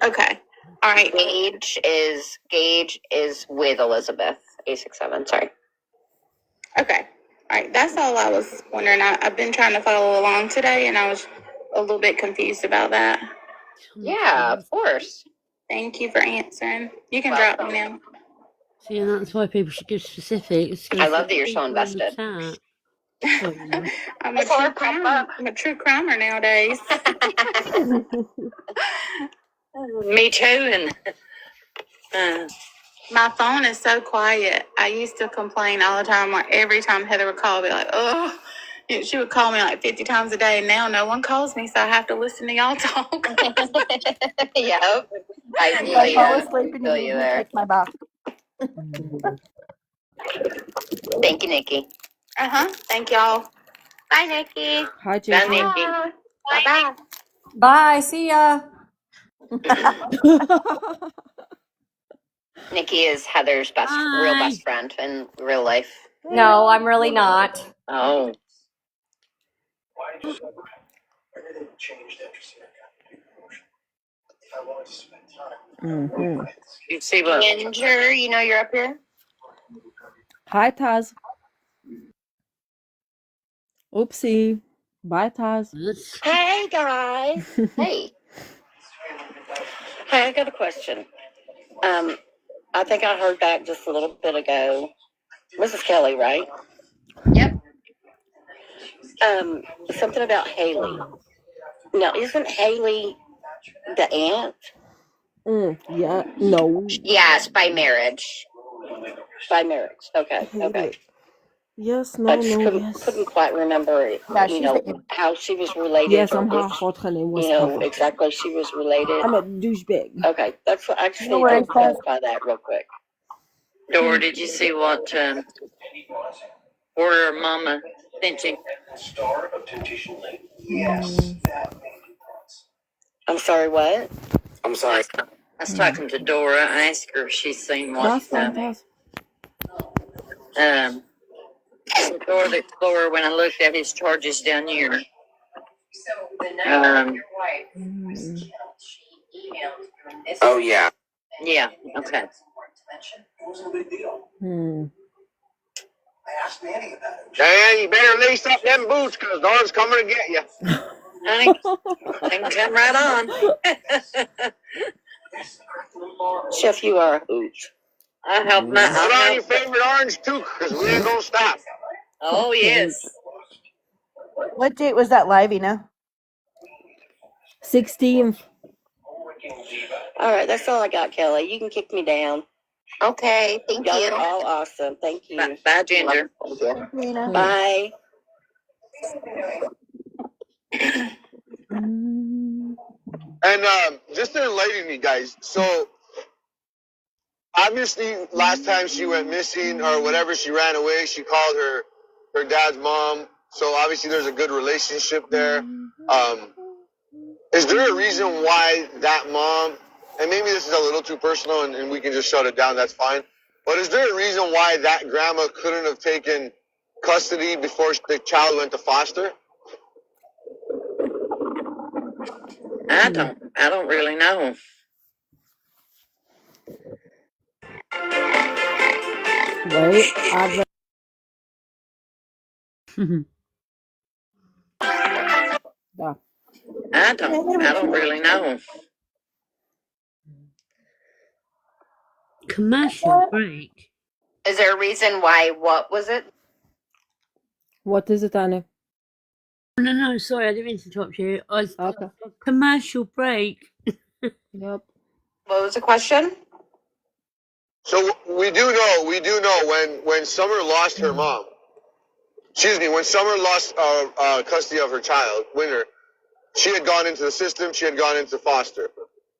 Okay. All right. Gage is with Elizabeth. 867. Sorry. Okay. All right. That's all I was wondering. I've been trying to follow along today, and I was a little bit confused about that. Yeah, of course. Thank you for answering. You can drop me now. See, and that's why people should give specifics. I love that you're so invested. I'm a true crimer nowadays. Me too. And my phone is so quiet. I used to complain all the time. Like every time Heather would call, I'd be like, "Oh." She would call me like 50 times a day, and now no one calls me, so I have to listen to y'all talk. Yep. I fall asleep and you take my bath. Thank you, Nikki. Thank y'all. Bye, Nikki. Hi, Bye, JP. Nikki. Bye. Bye. See ya. Nikki is Heather's real best friend in real life. No, I'm really not. Oh. Everything changed after Sarah got the big promotion. I wanted to spend time. You see what? Ginger, you know you're up here? Hi, Taz. Oopsie. Bye, Taz. Hey, guys. Hey. Hey, I got a question. I think I heard back just a little bit ago. Mrs. Kelly, right? Yep. Something about Haley. Now, isn't Haley the aunt? Yeah. No. Yes, by marriage. By marriage. Okay. Haley. Okay. Yes, I no, just no, couldn't, yes. couldn't quite remember, how she was related. Yes, or I'm if, hot her name was exactly she was related. I'm a douchebag. Okay, that's what I just No need worries, to clarify that real quick. Dora, did you see what order Mama sent you? Star of Temptation Lane. Yes, that made a difference. I'm sorry, what? I'm sorry. I was talking to Dora. I asked her if she's seen what. That's fine, Taz. Dora the Explorer, when I looked at his charges down here. Oh yeah. Yeah, okay. It wasn't a big deal. I asked Nanny about it. Diane, you better lace up them boots because Dawn's coming to get you. Honey, I can come right on. Chef, you are a hoot. I help my. Put on your favorite orange toque because we ain't gonna stop. Oh yes. What date was that live, Ina? 16th. All right, that's all I got, Kelly. You can kick me down. Okay, thank Y'all you. are all awesome. Thank you. Bye, Ginger. Rena. Bye. And just to enlighten you guys, so obviously last time she went missing or whatever, she ran away, she called her dad's mom. So obviously there's a good relationship there. Is there a reason why that mom, and maybe this is a little too personal and we can just shut it down, that's fine. But is there a reason why that grandma couldn't have taken custody before the child went to foster? I don't really know. Wait, I've I don't really know. Commercial break. Is there a reason why? What was it? What is it, Annie? No, sorry, I didn't mean to interrupt you. Okay. Commercial break. Yep. What was the question? So we do know when Summer lost her mom, when Summer lost custody of her child, Winter, she had gone into the system, she had gone into foster.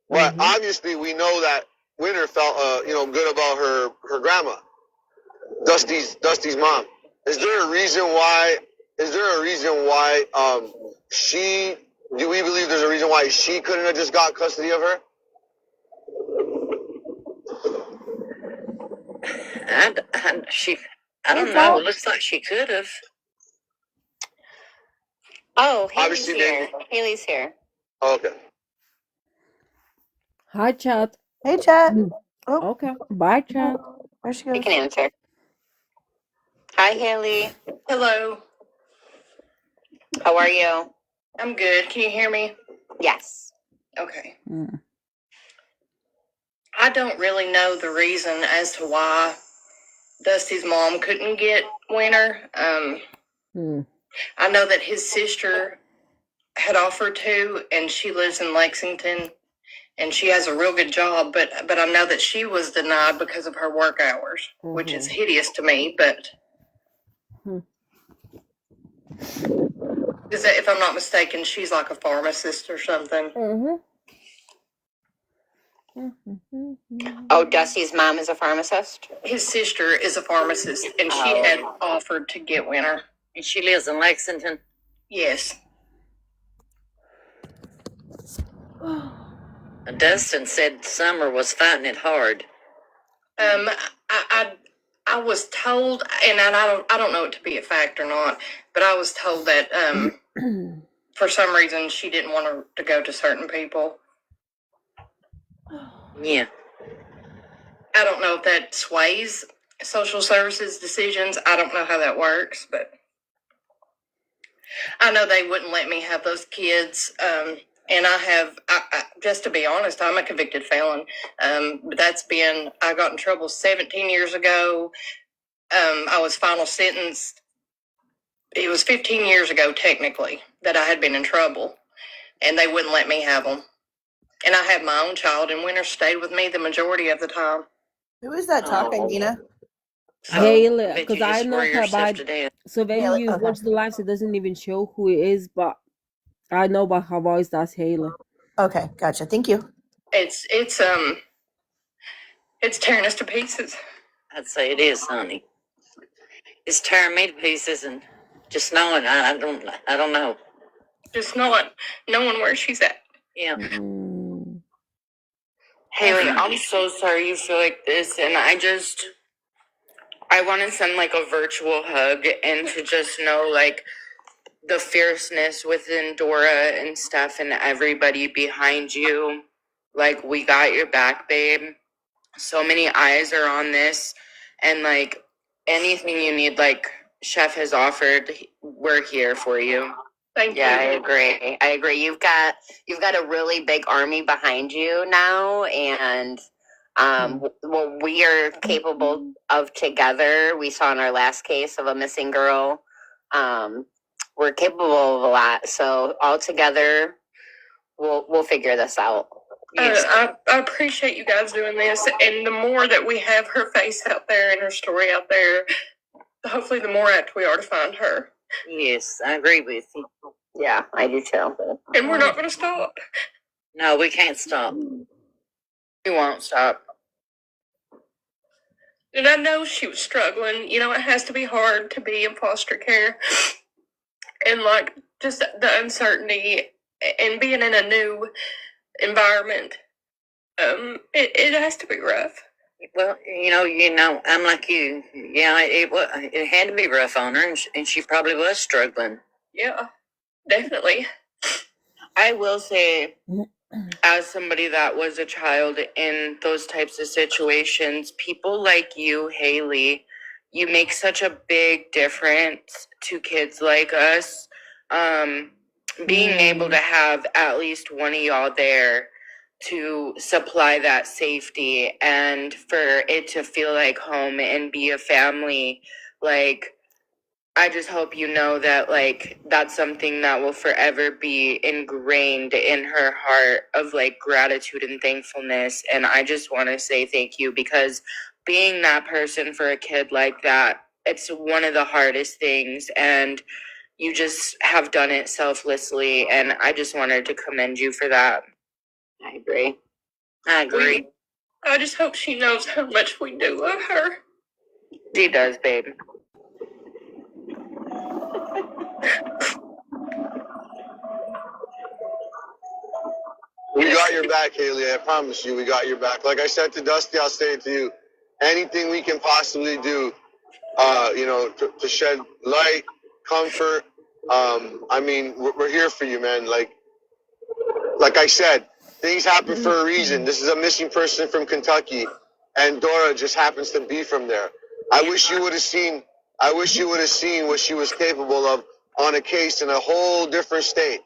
But obviously we know that Winter felt good about her grandma, Dusty's mom. Is there a reason why do we believe there's a reason why she couldn't have just got custody of her? I don't know. It looks like she could have. Oh, Haley's Obviously, here. Haley's here. Oh, okay. Hi, chat. Hey, chat. Oh. Okay. Bye, chat. There she goes. You can answer. Hi, Haley. Hello. How are you? I'm good. Can you hear me? Yes. Okay. I don't really know the reason as to why Dusty's mom couldn't get Winter. I know that his sister had offered to, and she lives in Lexington, and she has a real good job, but I know that she was denied because of her work hours, which is hideous to me, but is that, if I'm not mistaken, she's like a pharmacist or something. Oh, Dusty's mom is a pharmacist? His sister is a pharmacist, and she had offered to get Winter. And she lives in Lexington. Yes. Dustin said Summer was fighting it hard. I was told, and I don't know it to be a fact or not, but I was told that for some reason she didn't want her to go to certain people. Yeah. I don't know if that sways social services decisions. I don't know how that works, but I know they wouldn't let me have those kids. And I just to be honest, I'm a convicted felon. I got in trouble 17 years ago. I was final sentenced. It was 15 years ago, technically, that I had been in trouble, and they wouldn't let me have them. And I had my own child, and Winter stayed with me the majority of the time. Who is that talking, Nina? Haley, because I know her by. Today. So when Haley, you okay. watch the lives, it doesn't even show who it is, but I know by her voice that's Haley. Okay, gotcha. Thank you. It's tearing us to pieces. I'd say it is, honey. It's tearing me to pieces, and just knowing, I don't know. Just knowing where she's at. Yeah. Haley, I'm so sorry you feel like this, and I want to send like a virtual hug and to just know like the fierceness within Dora and stuff and everybody behind you. Like, we got your back, babe. So many eyes are on this, and like anything you need, like Chef has offered, we're here for you. Thank you. I agree. You've got a really big army behind you now, and what we are capable of together, we saw in our last case of a missing girl. We're capable of a lot. So all together, we'll figure this out. Yes. I appreciate you guys doing this, and the more that we have her face out there and her story out there, hopefully the more apt we are to find her. Yes, I agree with you. Yeah, I do too. And we're not going to stop. No, we can't stop. We won't stop. And I know she was struggling. You know, it has to be hard to be in foster care. And like just the uncertainty and being in a new environment. It has to be rough. Well, I'm like you. Yeah, it had to be rough on her, and she probably was struggling. Yeah, definitely. I will say, as somebody that was a child in those types of situations, people like you, Haley, you make such a big difference to kids like us. Being able to have at least one of y'all there to supply that safety and for it to feel like home and be a family, like, I just hope you know that, like, that's something that will forever be ingrained in her heart of, like, gratitude and thankfulness. And I just want to say thank you, because being that person for a kid like that, it's one of the hardest things. And you just have done it selflessly. And I just wanted to commend you for that. I agree. I just hope she knows how much we do love her. She does, babe. We got your back, Haley. I promise you, we got your back. Like I said to Dusty, I'll say it to you. Anything we can possibly do, to shed light, comfort. We're here for you, man. Like I said, things happen for a reason. This is a missing person from Kentucky, and Dora just happens to be from there. I wish you would have seen what she was capable of on a case in a whole different state,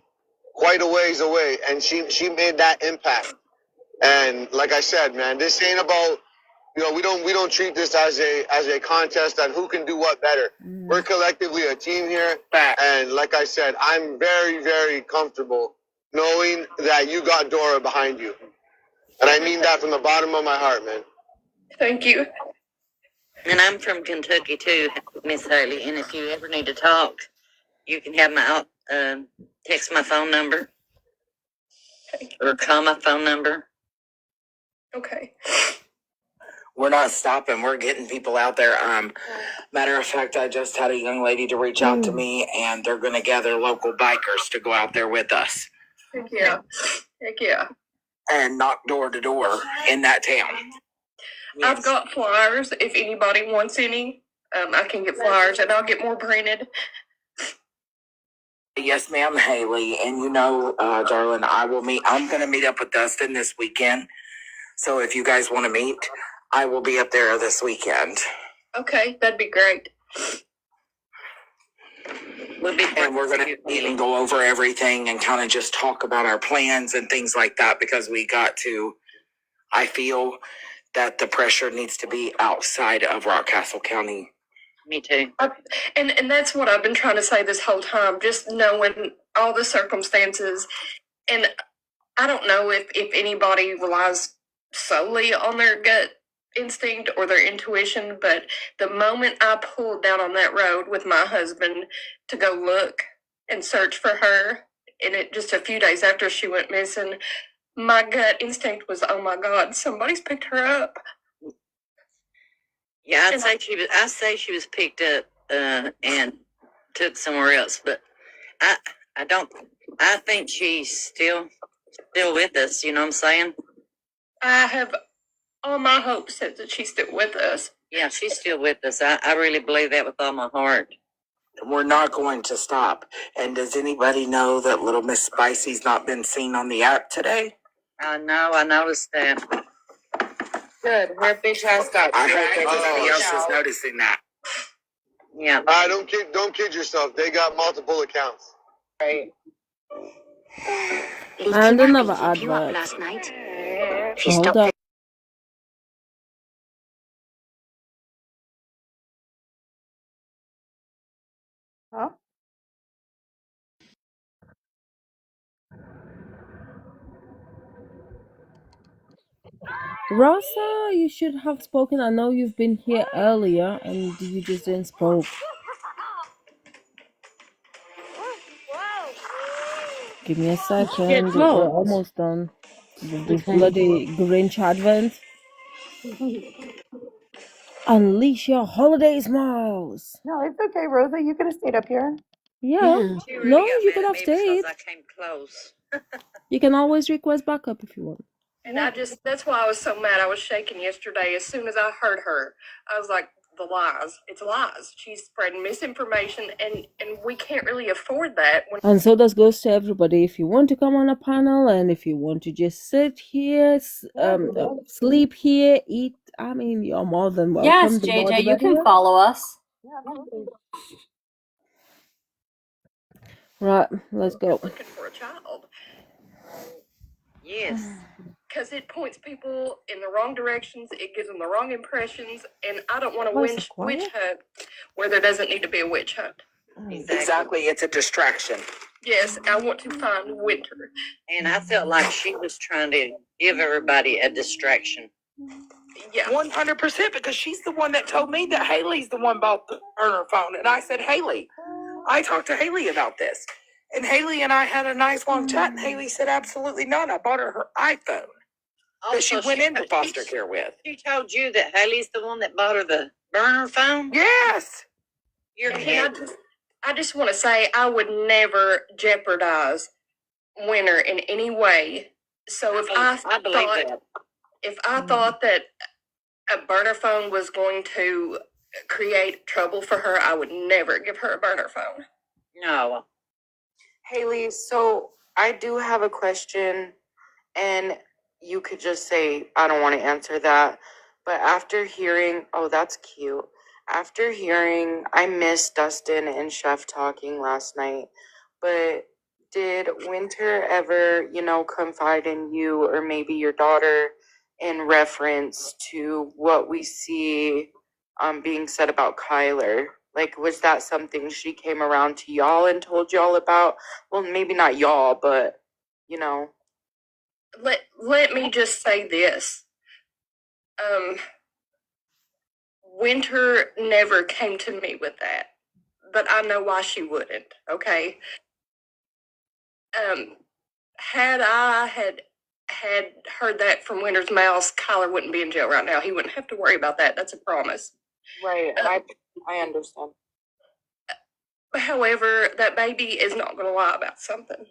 quite a ways away, and she made that impact. And like I said, man, this ain't about, we don't treat this as a contest on who can do what better. We're collectively a team here, and like I said, I'm very, very comfortable knowing that you got Dora behind you, and I mean that from the bottom of my heart, man. Thank you. And I'm from Kentucky too, Miss Haley. And if you ever need to talk, you can have my text my phone number or call my phone number. Okay. We're not stopping. We're getting people out there. Matter of fact, I just had a young lady to reach out to me, and they're going to gather local bikers to go out there with us. Heck yeah. Heck yeah. And knock door to door in that town. Yes. I've got flyers. If anybody wants any, I can get flyers, and I'll get more printed. Yes, ma'am, Haley. And darling, I'm going to meet up with Dustin this weekend. So if you guys want to meet, I will be up there this weekend. Okay, that'd be great. And we're going to even go over everything and kind of just talk about our plans and things like that, because I feel that the pressure needs to be outside of Rockcastle County. Me too. And that's what I've been trying to say this whole time, just knowing all the circumstances. And I don't know if anybody relies solely on their gut instinct or their intuition, but the moment I pulled down on that road with my husband to go look and search for her, and it just a few days after she went missing, my gut instinct was, oh my God, somebody's picked her up. Yeah, I say she was picked up and took somewhere else, but I think she's still with us, you know what I'm saying? I have all my hopes that she's still with us. Yeah, she's still with us. I really believe that with all my heart. We're not going to stop. And does anybody know that little Miss Spicy's not been seen on the app today? I know, I noticed that. Good. Her bitch ass got I hope everybody else is noticing that. Yeah. Don't kid yourself. They got multiple accounts. Right. And another advert. Last night. Hold up. Huh? Rosa, you should have spoken. I know you've been here earlier and you just didn't spoke. Give me a second. We're almost done with this bloody Grinch Advent. Unleash your holiday smiles. No, it's okay, Rosa. You could have stayed up here. Yeah. No, you could have stayed. I came close. You can always request backup if you want. And that's why I was so mad. I was shaking yesterday. As soon as I heard her, I was like, the lies. It's lies. She's spreading misinformation, and we can't really afford that. And so this goes to everybody. If you want to come on a panel and if you want to just sit here, sleep here, eat, I mean, you're more than welcome. Yes, JJ, you can follow us. Right, let's go. Looking for a child. Yes. Because it points people in the wrong directions, it gives them the wrong impressions, and I don't want a Why is it witch quiet? hunt where there doesn't need to be a witch hunt. Exactly. It's a distraction. Yes, I want to find Winter. And I felt like she was trying to give everybody a distraction. Yeah. 100%, because she's the one that told me that Haley's the one bought the burner phone. And I said, Haley, I talked to Haley about this. And Haley and I had a nice long chat, and Haley said, absolutely not. I bought her iPhone that she went into foster care with. She told you that Haley's the one that bought her the burner phone? Yes. You're kidding. I just want to say I would never jeopardize Winter in any way. So if I thought that a burner phone was going to create trouble for her, I would never give her a burner phone. No. Haley, so I do have a question, and you could just say, I don't want to answer that. But after hearing, oh, that's cute. After hearing, I missed Dustin and Chef talking last night, but did Winter ever, confide in you or maybe your daughter in reference to what we see being said about Kyler? Like, was that something she came around to y'all and told y'all about? Well, maybe not y'all, but, Let me just say this. Winter never came to me with that, but I know why she wouldn't, okay? Had I had heard that from Winter's mouth, Kyler wouldn't be in jail right now. He wouldn't have to worry about that. That's a promise. Right. I understand. However, that baby is not going to lie about something.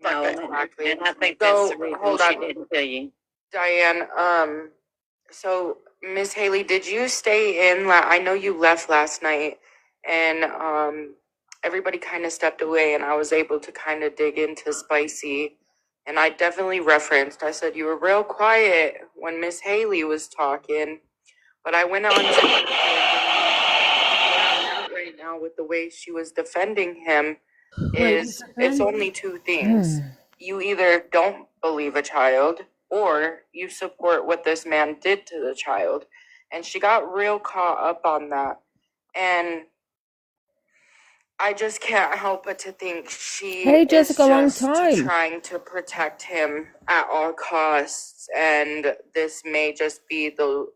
No, exactly. And I think that's the reason she didn't tell you. Diane, so Miss Haley, did you stay in? I know you left last night, and everybody kind of stepped away, and I was able to kind of dig into Spicy, and I definitely referenced. I said you were real quiet when Miss Haley was talking, but I went on to right now with the way she was defending him. It's only two things. You either don't believe a child or you support what this man did to the child. And she got real caught up on that. And I just can't help but to think she Hey, Jessica, is long just time. trying to protect him at all costs. And this may just be the,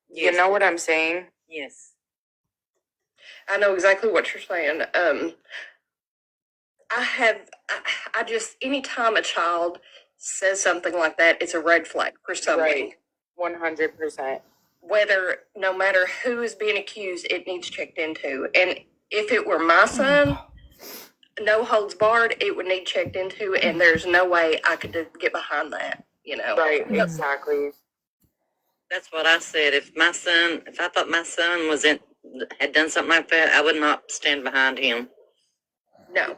you know what I'm saying? Yes. I know exactly what you're saying. Anytime a child says something like that, it's a red flag for somebody. Right. 100%. No matter who is being accused, it needs checked into. And if it were my son, no holds barred, it would need checked into, and there's no way I could get behind that, Right, exactly. That's what I said. If I thought my son had done something like that, I would not stand behind him. No.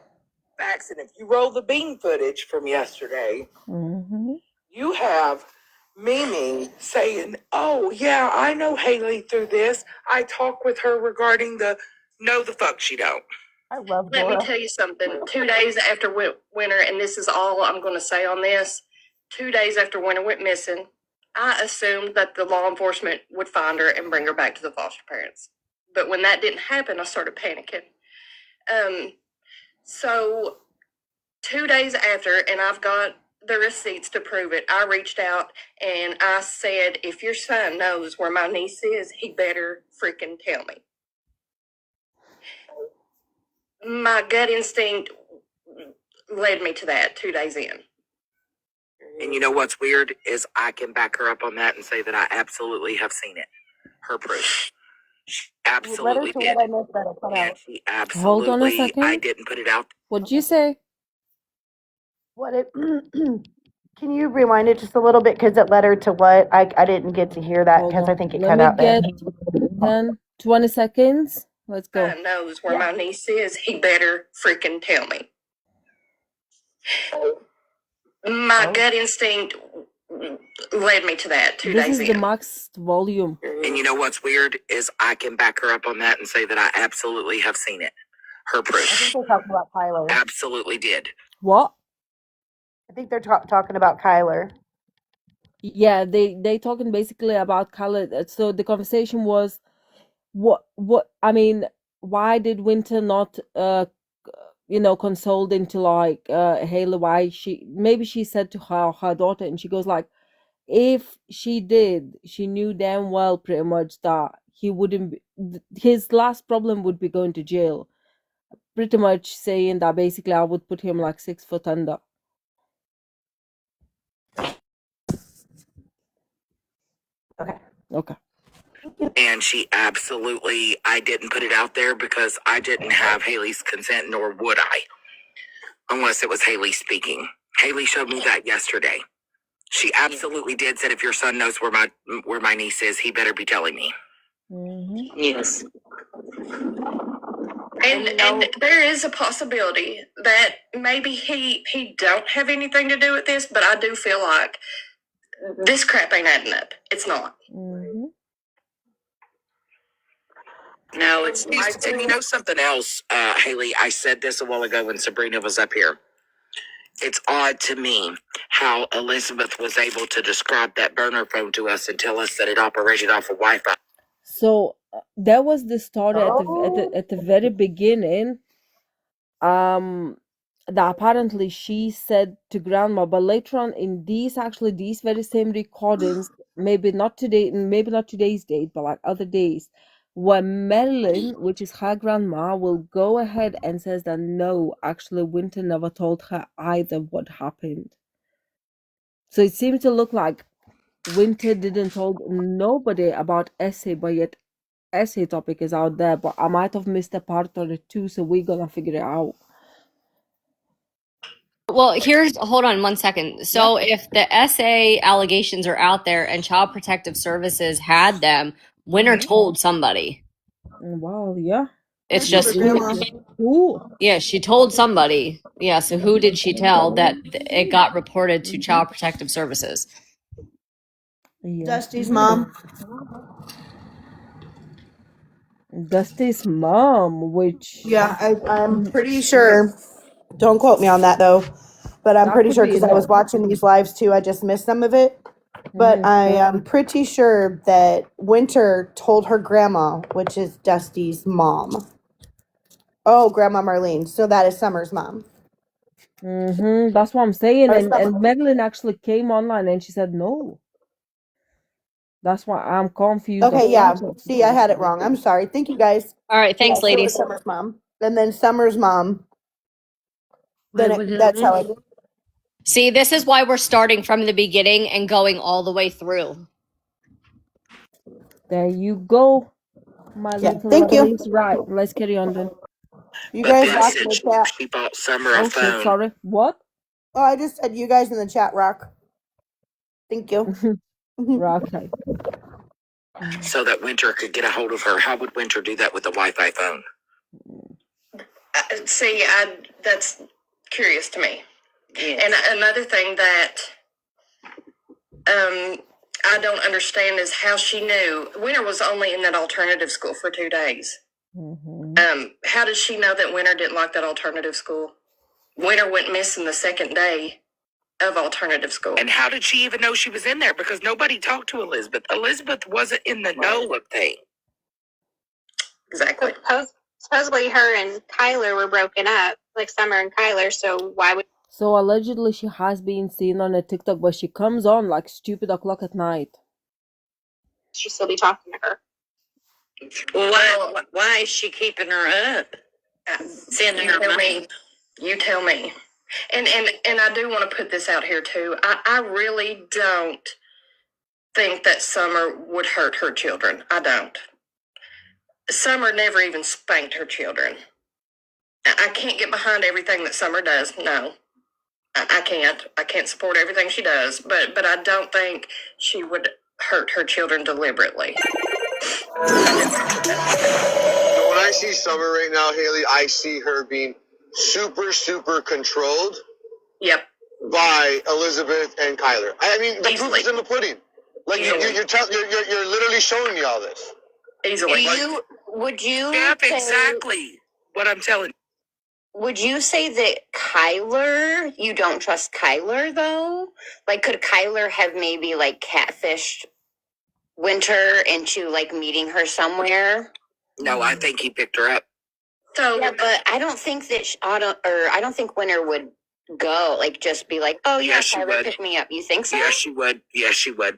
Facts, and if you roll the bean footage from yesterday, you have Mimi saying, oh, yeah, I know Haley through this. I talked with her regarding no, the fuck she don't. I love Let Dora. me tell you something. 2 days after Winter, and this is all I'm going to say on this, 2 days after Winter went missing, I assumed that the law enforcement would find her and bring her back to the foster parents. But when that didn't happen, I started panicking. So 2 days after, and I've got the receipts to prove it. I reached out and I said, if your son knows where my niece is, he better freaking tell me. My gut instinct led me to that 2 days in. And you know what's weird is I can back her up on that and say that I absolutely have seen it. Her proof. She absolutely did. And she Hold on a absolutely, second. I didn't put it out. What'd you say? What it? Can you rewind it just a little bit? Because it led her to what? I didn't get to hear that Hold because I on. think it Let cut me out there. get 10, 20 seconds. Let's go. Son knows where my niece is, he better freaking tell me. My gut instinct led me to that 2 This days is the in. max volume. And you know what's weird is I can back her up on that and say that I absolutely have seen it. Her I proof. think they're talking about Kyler. Absolutely did. What? I think they're talking about Kyler. Yeah, they talking basically about color. So the conversation was, what I mean, why did Winter not consoled into like Haley? Why maybe she said to her daughter, and she goes like, if she did, she knew damn well pretty much that he wouldn't be, his last problem would be going to jail. Pretty much saying that basically I would put him like 6 foot under. Okay. And she absolutely, I didn't put it out there because I didn't have Haley's consent, nor would I, unless it was Haley speaking. Haley showed me that yesterday. She absolutely did said if your son knows where my niece is, he better be telling me. Mm-hmm. Yes. And there is a possibility that maybe he don't have anything to do with this, but I do feel like this crap ain't adding up. It's not. Mm-hmm. No, it's And you know something else, Haley, I said this a while ago when Sabrina was up here. It's odd to me how Elizabeth was able to describe that burner phone to us and tell us that it operated off of Wi-Fi. So that was the story at the very beginning. That apparently she said to grandma, but later on in these very same recordings, maybe not today's date, but like other days, where Marilyn, which is her grandma, will go ahead and says that no, actually Winter never told her either what happened. So it seems to look like Winter didn't told nobody about essay, but yet essay topic is out there, but I might have missed a part or two, so we're gonna figure it out. Well, hold on 1 second. So if the SA allegations are out there and Child Protective Services had them, Winter told somebody. Wow, yeah. It's just who? Yeah, she told somebody. Yeah, so who did she tell that it got reported to Child Protective Services? Dusty's mom. Dusty's mom, which I'm pretty sure. Don't quote me on that though, but I'm That pretty could sure be because I was watching these lives too. I just missed some of it, but I am pretty sure that Winter told her grandma, which is Dusty's mom. Oh, Grandma Marlene. So that is Summer's mom. That's what I'm saying. And Madeline actually came online and she said no. That's why I'm confused. Okay, yeah. See, I had it wrong. I'm sorry. Thank you guys. All right, thanks, So it was ladies. Summer's mom, and then Summer's mom. That's how I. See, this is why we're starting from the beginning and going all the way through. There you go, my little thank you. ladies. Right, let's carry on then. You guys rock in the chat. She bought Summer a Oh shit, phone. sorry. What? Oh, I just said you guys in the chat rock. Thank you. Okay. So that Winter could get a hold of her. How would Winter do that with a Wi-Fi phone? That's curious to me. Yes. And another thing that I don't understand is how she knew Winter was only in that alternative school for 2 days. How does she know that Winter didn't like that alternative school? Winter went missing the second day of alternative school. And how did she even know she was in there? Because nobody talked to Elizabeth. Elizabeth wasn't in the know of things. Exactly. Supposedly her and Kyler were broken up, like Summer and Kyler, so why would So allegedly she has been seen on a TikTok, but she comes on like stupid o'clock at night. She still be talking to her. Why is she keeping her up? Sending her money? You tell me. And I do want to put this out here too. I really don't think that Summer would hurt her children. I don't. Summer never even spanked her children. I can't get behind everything that Summer does. No, I can't. I can't support everything she does. But I don't think she would hurt her children deliberately. When I see Summer right now, Haley, I see her being super, super controlled. Yep. By Elizabeth and Kyler. I mean, the Easily. proof is in the pudding. Like you're literally showing me all this. Easily. Would you Yep, say, exactly what I'm telling you. would you say that Kyler, you don't trust Kyler though? Like, could Kyler have maybe like catfished Winter into like meeting her somewhere? No, I think he picked her up. So, yeah, but I don't think that I don't think Winter would go like just be like, oh yeah, She Kyler would. picked me up. You think so? Yes, she would. Yes, she would.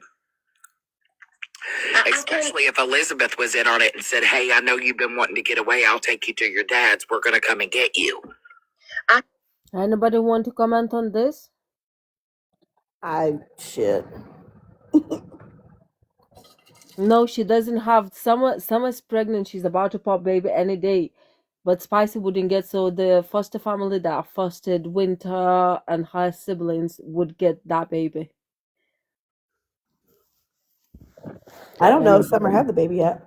Especially if Elizabeth was in on it and said, "Hey, I know you've been wanting to get away. I'll take you to your dad's. We're gonna come and get you." Anybody want to comment on this? Shit. No, she doesn't have. Summer's pregnant. She's about to pop baby any day. But Spicy wouldn't get, so the foster family that fostered Winter and her siblings would get that baby. I don't know if Summer had the baby yet.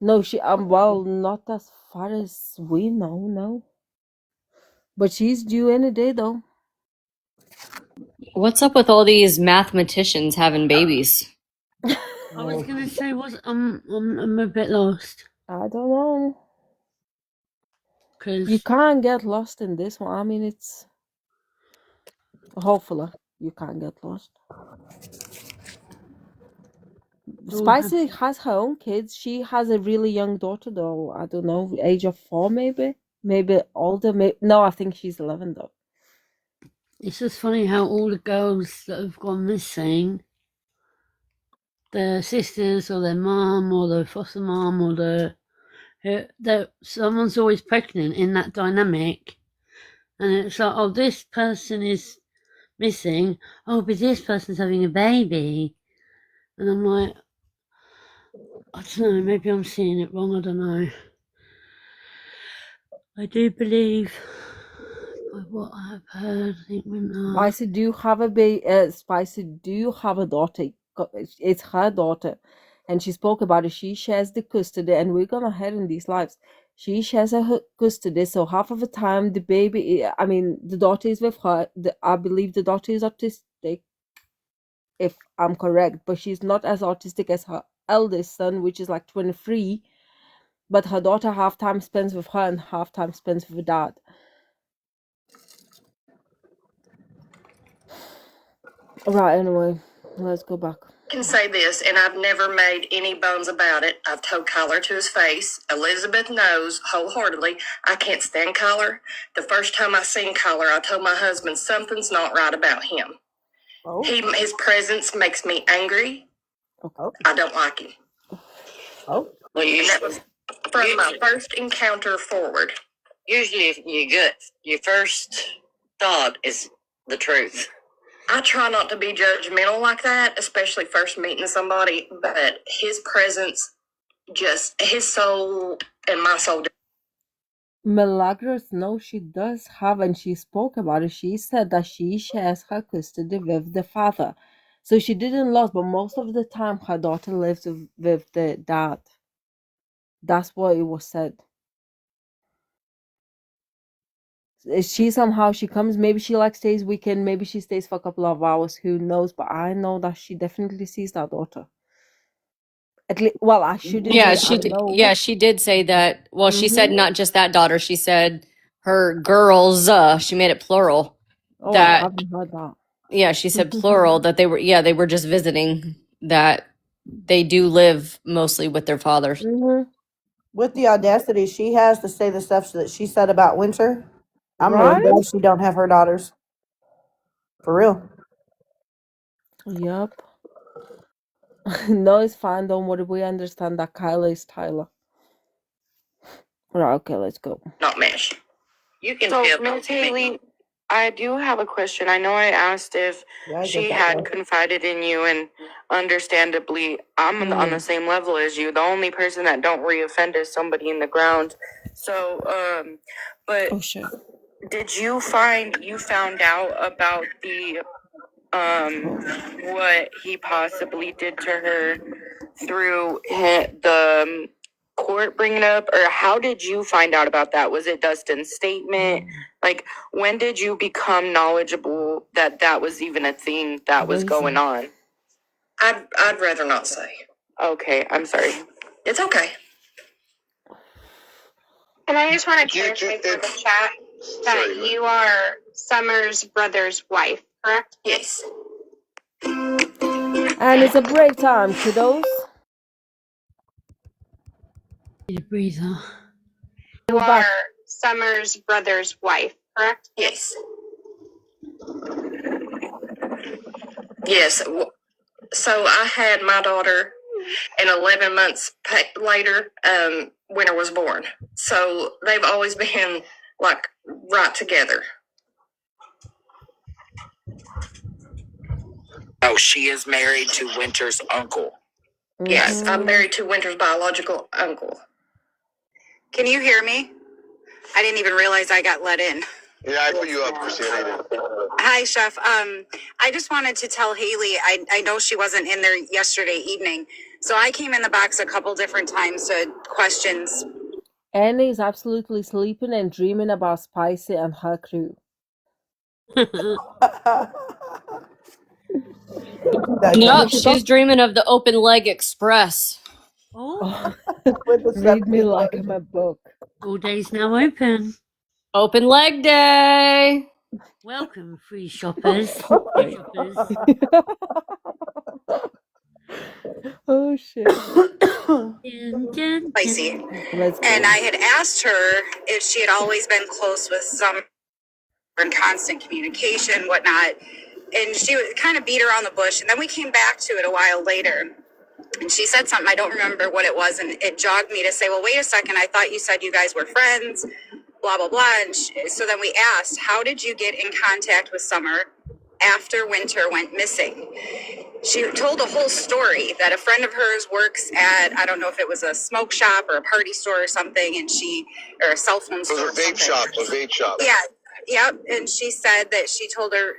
No, she well, not as far as we know, no. But she's due any day though. What's up with all these mathematicians having babies? I was gonna say, I'm a bit lost. I don't know. Cause you can't get lost in this one. I mean, it's hopefully you can't get lost. Spicy has her own kids. She has a really young daughter though. I don't know, age of 4 maybe older. No, I think she's 11 though. It's just funny how all the girls that have gone missing, their sisters or their mum or their foster mum or someone's always pregnant in that dynamic, and it's like, oh, this person is missing. Oh, but this person's having a baby, and I'm like, I don't know. Maybe I'm seeing it wrong. I don't know. I do believe by what I've heard. I think Spicy do have Spicy do have a daughter. It's her daughter, and she spoke about it. She shares the custody, and we're gonna head in these lives. She shares her custody, so half of the time the baby, I mean, the daughter is with her. I believe the daughter is autistic, if I'm correct, but she's not as autistic as her eldest son, which is like 23. But her daughter half time spends with her and half time spends with her dad. Right, anyway, let's go back. I can say this, and I've never made any bones about it. I've told Kyler to his face. Elizabeth knows wholeheartedly I can't stand Kyler. The first time I seen Kyler, I told my husband something's not right about him. Oh. His presence makes me angry. Okay. I don't like him. Oh. Well, And that was from my first encounter forward. Usually, your first thought is the truth. I try not to be judgmental like that, especially first meeting somebody, but his presence, just his soul and my soul. Milagros, no, she does have, and she spoke about it. She said that she shares her custody with the father. So she didn't lose, but most of the time her daughter lives with the dad. That's what it was said. She comes, maybe she like stays weekend, maybe she stays for a couple of hours, who knows, but I know that she definitely sees that daughter. At least, well, I shouldn't She did say that. Well, she said Mhm. not just that daughter, she said her girls, she made it plural. Oh, I haven't heard that. Yeah, she said plural, that they were just visiting, that they do live mostly with their fathers. With the audacity she has to say the stuff that she said about Winter, I'm Right? really glad she don't have her daughters. For real. Yep. No, it's fine. Don't worry. We understand that Kyla is Tyler. Right, okay, let's go. Not mesh. You can so, Miss Haley, I do have a question. I know I asked if she had confided in you, and understandably, I'm on the same level as you. The only person that don't reoffend is somebody in the ground. So, but Oh shit. did you found out about the what he possibly did to her through the court bringing up, or how did you find out about that? Was it Dustin's statement? Like, when did you become knowledgeable that that was even a thing that was going on? I'd rather not say. Okay, I'm sorry. It's okay. And I just want to clarify for the chat that you are Summer's brother's wife, correct? Yes. And it's a break time, kiddos. Need a breather. You are Summer's brother's wife, correct? Yes. Yes. So I had my daughter, and 11 months later, Winter was born. So they've always been like right together. Oh, she is married to Winter's uncle. Yes, I'm married to Winter's biological uncle. Can you hear me? I didn't even realize I got let in. Yeah, I put you up, Christina. Hi, Chef. I just wanted to tell Haley, I know she wasn't in there yesterday evening, so I came in the box a couple different times to questions. Annie is absolutely sleeping and dreaming about Spicy and her crew. Nope, she's dreaming of the Open Leg Express. Oh, read me like I'm a book. All days now open. Open Leg Day. Welcome, free shoppers. Free shoppers. Oh shit. Spicy. And I had asked her if she had always been close with some in constant communication, whatnot. And she kind of beat around the bush. And then we came back to it a while later. And she said something, I don't remember what it was. And it jogged me to say, well, wait a second. I thought you said you guys were friends, blah, blah, blah. And so then we asked, how did you get in contact with Summer after Winter went missing? She told a whole story that a friend of hers works at, I don't know if it was a smoke shop or a party store or something, and or a cell phone store. It was a vape shop. Yeah. Yep. And she said that she told her,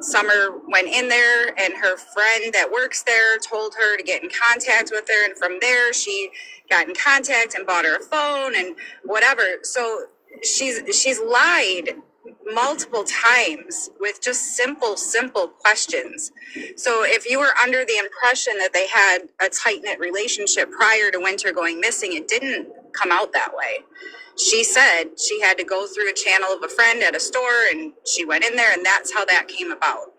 Summer went in there and her friend that works there told her to get in contact with her. And from there, she got in contact and bought her a phone and whatever. So she's lied multiple times with just simple questions. So if you were under the impression that they had a tight-knit relationship prior to Winter going missing, it didn't come out that way. She said she had to go through a channel of a friend at a store, and she went in there, and that's how that came about.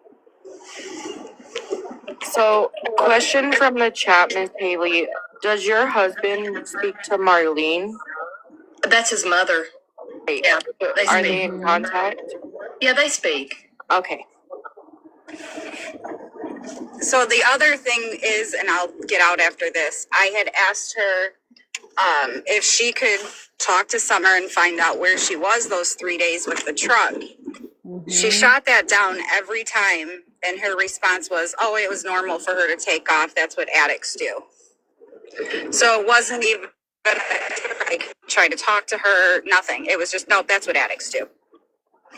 So, question from the chat, Miss Haley. Does your husband speak to Marlene? That's his mother. Yeah. Are they in contact? Yeah, they speak. Okay. So the other thing is, and I'll get out after this, I had asked her if she could talk to Summer and find out where she was those 3 days with the truck. She shot that down every time, and her response was, oh, it was normal for her to take off. That's what addicts do. So it wasn't even like trying to talk to her, nothing. It was just, no, that's what addicts do.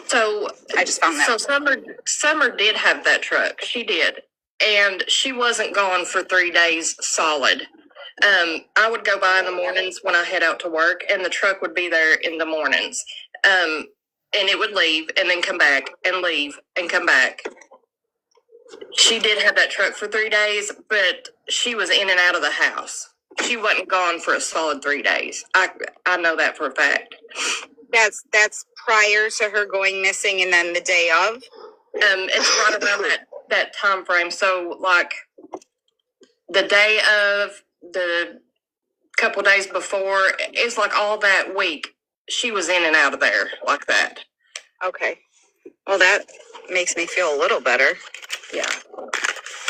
So I just found that. So Summer did have that truck. She did. And she wasn't gone for 3 days solid. I would go by in the mornings when I head out to work, and the truck would be there in the mornings. And it would leave and then come back and leave and come back. She did have that truck for 3 days, but she was in and out of the house. She wasn't gone for a solid 3 days. I know that for a fact. That's prior to her going missing, and then the day of. It's right around that time frame. So, like the day of, the couple days before, it's like all that week she was in and out of there like that. Okay. Well, that makes me feel a little better. Yeah.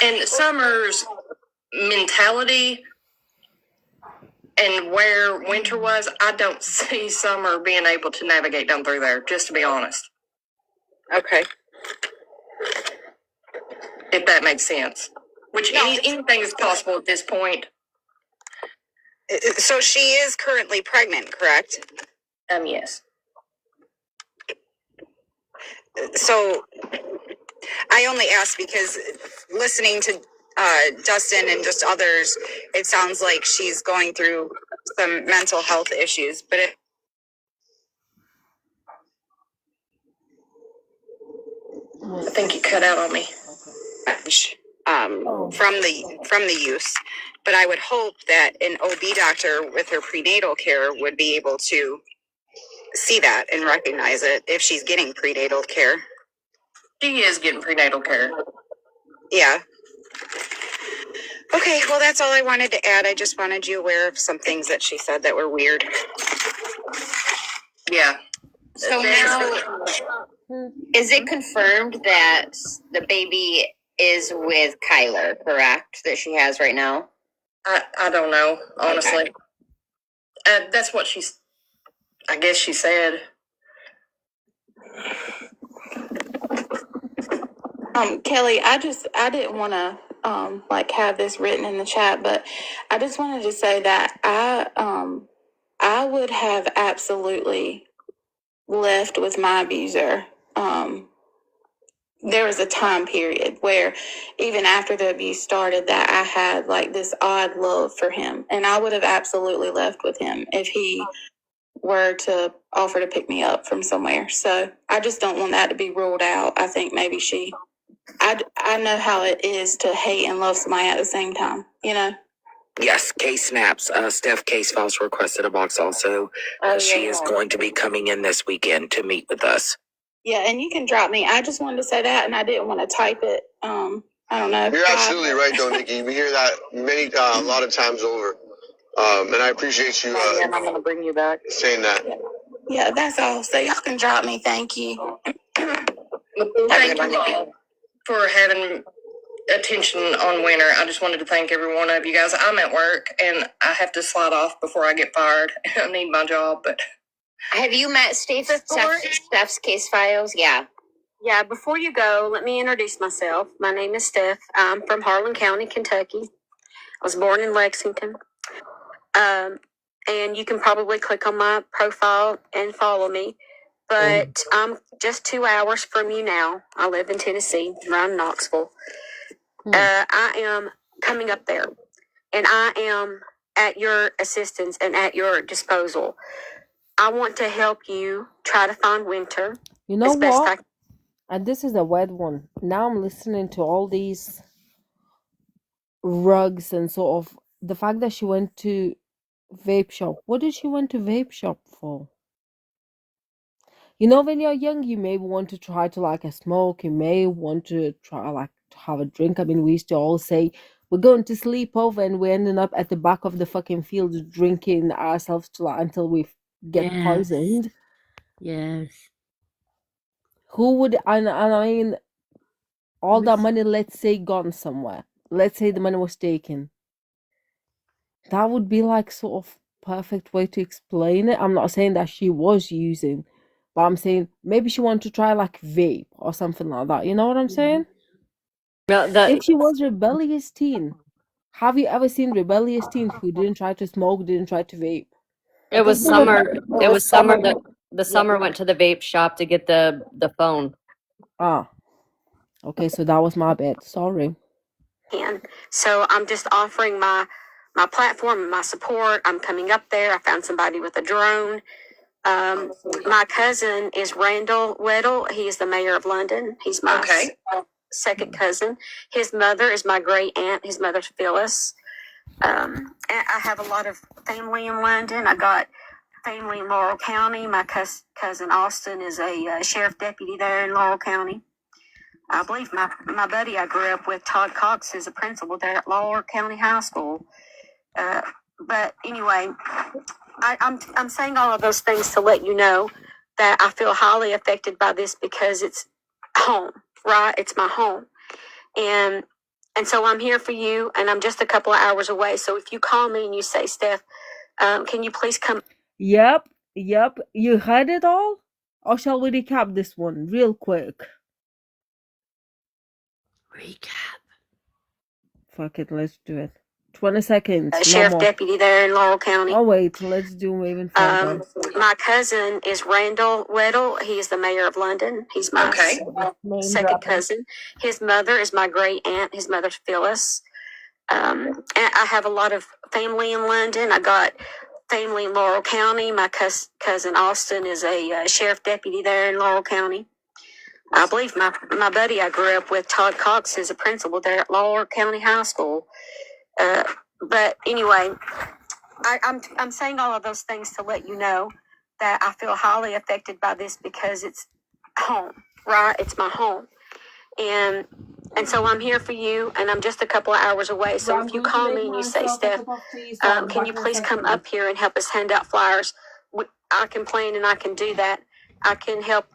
And Summer's mentality and where Winter was, I don't see Summer being able to navigate down through there, just to be honest. Okay. If that makes sense. Which anything is possible at this point. So she is currently pregnant, correct? Yes. So I only ask because listening to Dustin and just others, it sounds like she's going through some mental health issues. But I think you cut out on me. From the use, but I would hope that an OB doctor with her prenatal care would be able to see that and recognize it if she's getting prenatal care. She is getting prenatal care. Yeah. Okay, well, that's all I wanted to add. I just wanted you aware of some things that she said that were weird. Yeah. So now, is it confirmed that the baby is with Kyler, correct? That she has right now? I don't know, honestly. Okay. That's what I guess she said. Kelly, I didn't want to have this written in the chat, but I just wanted to say that I would have absolutely left with my abuser. There was a time period where even after the abuse started that I had this odd love for him, and I would have absolutely left with him if he were to offer to pick me up from somewhere. So I just don't want that to be ruled out. I think maybe I know how it is to hate and love somebody at the same time, Yes, Case snaps. Steph Case Files requested a box also. She is going to be coming in this weekend to meet with us. Yeah, and you can drop me. I just wanted to say that, and I didn't want to type it. I don't know. You're absolutely right, though, Nikki. We hear that a lot of times over. And I appreciate you and I'm going to bring you back. saying that. Yeah, that's all. So y'all can drop me. Thank you. Thank you for having attention on Winter. I just wanted to thank every one of you guys. I'm at work, and I have to slide off before I get fired. I need my job, but... Have you met Steph's Case Files? Yeah. Yeah, before you go, let me introduce myself. My name is Steph. I'm from Harlan County, Kentucky. I was born in Lexington. And you can probably click on my profile and follow me. But I'm just 2 hours from you now. I live in Tennessee, around Knoxville. I am coming up there, and I am at your assistance and at your disposal. I want to help you try to find Winter. You know what? And this is a weird one. Now I'm listening to all these rugs and sort of the fact that she went to vape shop. What did she went to vape shop for? When you're young, you may want to try to a smoke. You may want to try to have a drink. I mean, we used to all say we're going to sleep over, and we're ending up at the back of the fucking field drinking ourselves until we get poisoned. Yes. Who would? And I mean, all that money, let's say, gone somewhere. Let's say the money was taken. That would be sort of perfect way to explain it. I'm not saying that she was using, but I'm saying maybe she wanted to try vape or something like that. You know what I'm saying? If she was rebellious teen, have you ever seen rebellious teen who didn't try to smoke, didn't try to vape? It was Summer. It was Summer that the Summer went to the vape shop to get the phone. Ah, okay, so that was my bad. Sorry. So I'm just offering my platform and my support. I'm coming up there. I found somebody with a drone. My cousin is Randall Weddle. He is the mayor of London. He's my second cousin. His mother is my great aunt. His mother's Phyllis. And I have a lot of family in London. I got family in Laurel County. My cousin Austin is a sheriff deputy there in Laurel County. I believe my buddy I grew up with, Todd Cox, is a principal there at Laurel County High School. But anyway, I'm saying all of those things to let you know that I feel highly affected by this because it's home, right? It's my home. And so I'm here for you, and I'm just a couple of hours away. So if you call me and you say, Steph, can you please come? Yep. You heard it all? Or shall we recap this one real quick? Recap. Fuck it, let's do it. 20 seconds. Sheriff deputy there in Laurel County. Oh wait, let's do even further. My cousin is Randall Weddle. He is the mayor of London. He's my second cousin. His mother is my great aunt. His mother's Phyllis. And I have a lot of family in London. I got family in Laurel County. My cousin Austin is a sheriff deputy there in Laurel County. I believe my buddy I grew up with, Todd Cox, is a principal there at Laurel County High School. But anyway, I'm saying all of those things to let you know that I feel highly affected by this because it's home, right? It's my home. And so I'm here for you, and I'm just a couple of hours away. So if you call me and you say, Steph, can you please come up here and help us hand out flyers? I can plan and I can do that. I can help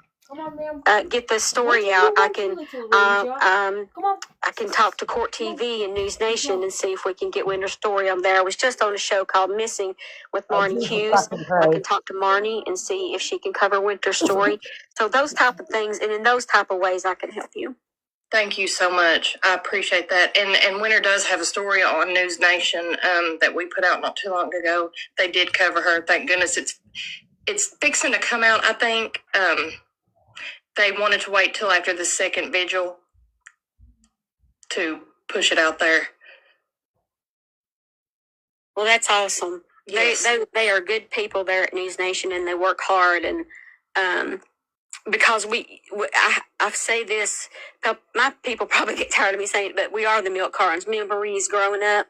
get the story out. I can talk to Court TV and News Nation and see if we can get Winter's story on there. I was just on a show called Missing with Marnie Hughes. I can talk to Marnie and see if she can cover Winter's story. So those type of things, and in those type of ways, I can help you. Thank you so much. I appreciate that. And Winter does have a story on News Nation that we put out not too long ago. They did cover her. Thank goodness it's fixing to come out, I think. They wanted to wait till after the second vigil to push it out there. Well, that's awesome. Yes. They are good people there at News Nation, and they work hard. And because I say this, my people probably get tired of me saying it, but we are the milk cartons. Me and Marie's growing up,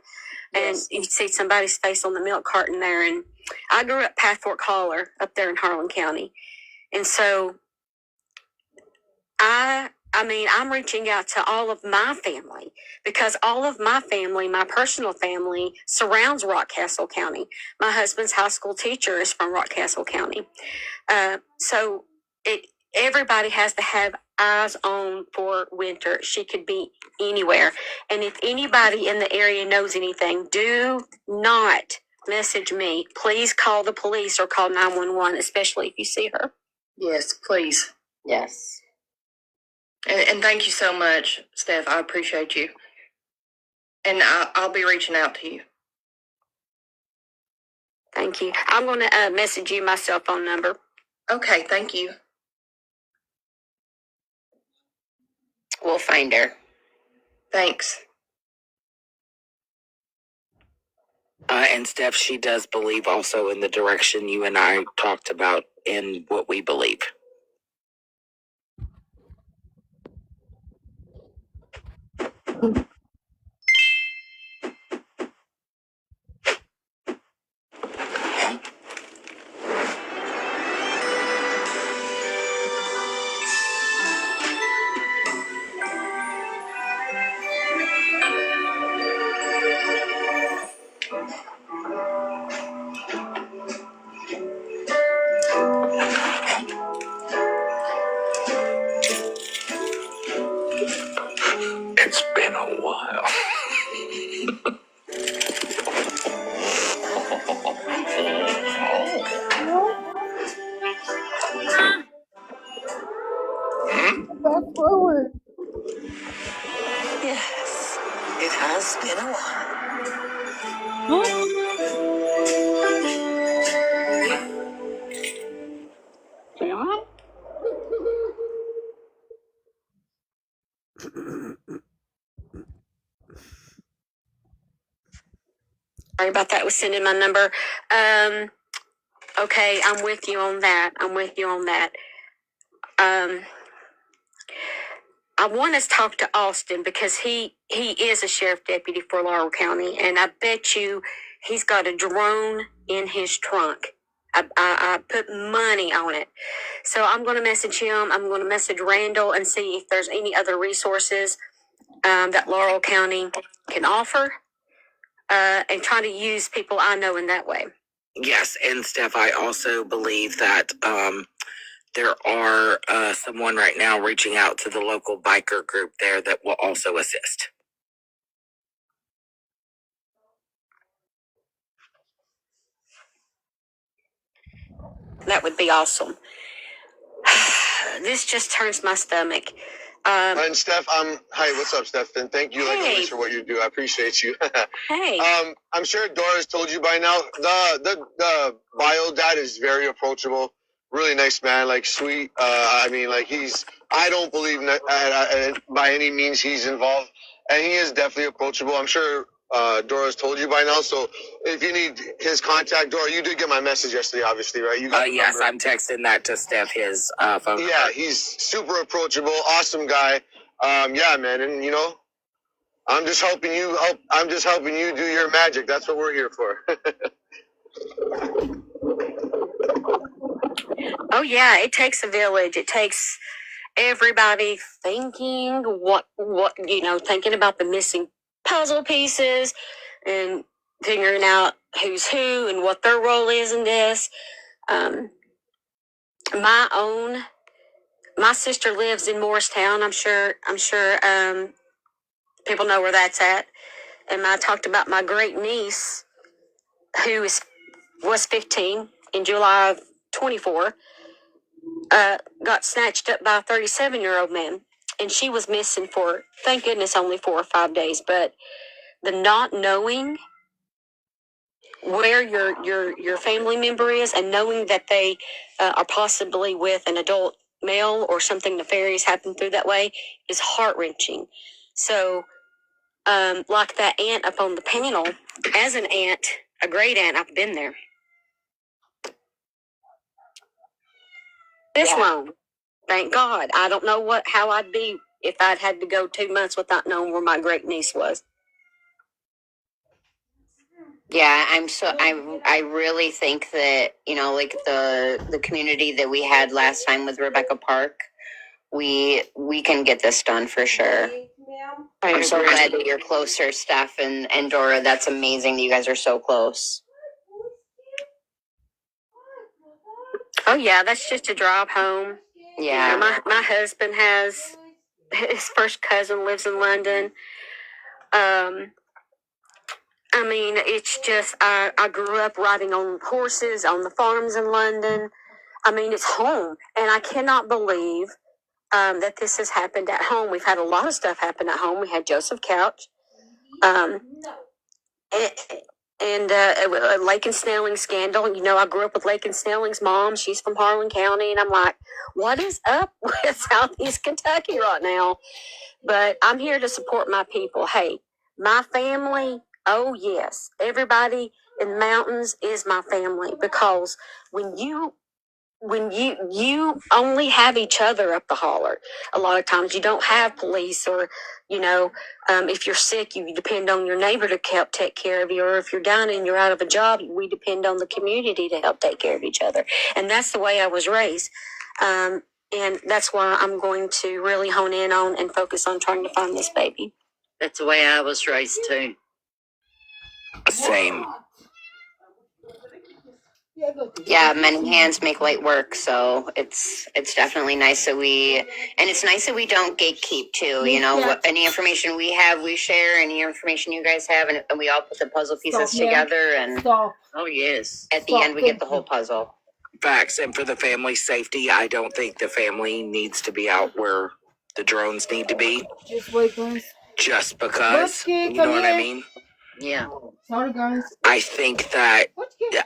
and you see somebody's face on the milk carton there. And I grew up Pathfork Holler up there in Harlan County, and so I'm reaching out to all of my family because all of my family, my personal family, surrounds Rockcastle County. My husband's high school teacher is from Rockcastle County. So everybody has to have eyes on for Winter. She could be anywhere. And if anybody in the area knows anything, do not message me. Please call the police or call 911, especially if you see her. Yes, please. Yes. And thank you so much, Steph. I appreciate you. And I'll be reaching out to you. Thank you. I'm going to message you my cell phone number. Okay, thank you. We'll find her. Thanks. And Steph, she does believe also in the direction you and I talked about in what we believe. It's been a while. Fast forward. Yes, it has been a while. What? Sorry about that with sending my number. Okay, I'm with you on that. I want us to talk to Austin because he is a sheriff deputy for Laurel County, and I bet you he's got a drone in his trunk. I put money on it. So I'm going to message him. I'm going to message Randall and see if there's any other resources that Laurel County can offer, and try to use people I know in that way. Yes, and Steph, I also believe that there are someone right now reaching out to the local biker group there that will also assist. That would be awesome. This just turns my stomach. And Steph, hi, what's up, Steph? And thank you, like always, for what you do. I appreciate you. Hey. I'm sure Dora's told you by now. The bio dad is very approachable, really nice man, like sweet. I mean, like I don't believe by any means he's involved, and he is definitely approachable. I'm sure Dora's told you by now. So if you need his contact, Dora, you did get my message yesterday, obviously, right? You got yes, I'm texting that to Steph, his phone. Yeah, he's super approachable, awesome guy. Yeah, man, and you know, I'm just helping you do your magic. That's what we're here for. Oh yeah, it takes a village. It takes everybody thinking thinking about the missing puzzle pieces and figuring out who's who and what their role is in this. My sister lives in Morristown. I'm sure people know where that's at. And I talked about my great niece who was 15 in July of 24. Got snatched up by a 37-year-old man, and she was missing for, thank goodness, only 4 or 5 days. But the not knowing where your family member is and knowing that they are possibly with an adult male or something nefarious happened through that way is heart-wrenching. So, like that aunt up on the panel, as an aunt, a great aunt, I've been there. This long. Thank God. I don't know how I'd be if I'd had to go 2 months without knowing where my great niece was. Yeah, I really think that, like the community that we had last time with Rebecca Park, we can get this done for sure. I'm so glad that you're closer, Steph and Dora. That's amazing that you guys are so close. Oh yeah, that's just a drive home. Yeah. My husband has his first cousin lives in London. I mean, it's just I grew up riding on horses on the farms in London. I mean, it's home, and I cannot believe that this has happened at home. We've had a lot of stuff happen at home. We had Joseph Couch, and Lake and Snelling scandal. I grew up with Lake and Snelling's mom. She's from Harlan County, and I'm like, what is up with Southeast Kentucky right now? But I'm here to support my people. Hey, my family. Oh yes, everybody in the mountains is my family, because when you only have each other up the holler, a lot of times you don't have police, or if you're sick, you depend on your neighbor to help take care of you, or if you're down and you're out of a job, we depend on the community to help take care of each other. And that's the way I was raised, and that's why I'm going to really hone in on and focus on trying to find this baby. That's the way I was raised too. Same. Yeah, many hands make light work, so it's definitely nice that it's nice that we don't gatekeep too. Any information we have, we share. Any information you guys have, and we all put the puzzle pieces together. And oh yes, at the end we get the whole puzzle. Facts. And for the family's safety, I don't think the family needs to be out where the drones need to be. Just wait, guys. Just because, you know what I mean? Yeah. Sorry, guys. I think that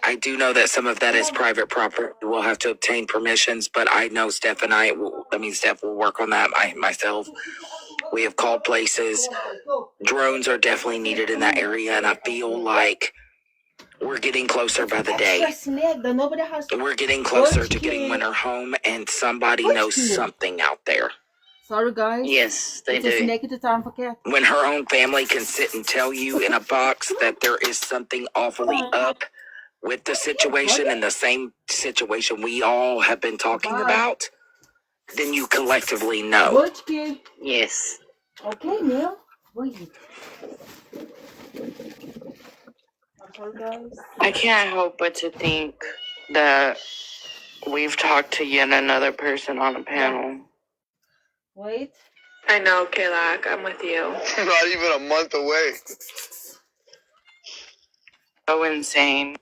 I do know that some of that is private property. We'll have to obtain permissions, but I know Steph will work on that myself. We have called places. Drones are definitely needed in that area, and I feel like we're getting closer by the day. We're getting closer to getting Winter home, and somebody knows something out there. Sorry, guys. Yes, they do. When her own family can sit and tell you in a box that there is something awfully up with the situation, and the same situation we all have been talking about, then you collectively know. Yes. Okay, Neil. Wait. I'm sorry, guys. I can't help but to think that we've talked to yet another person on a panel. Wait. I know, Kalak, I'm with you. Not even a month away. So insane.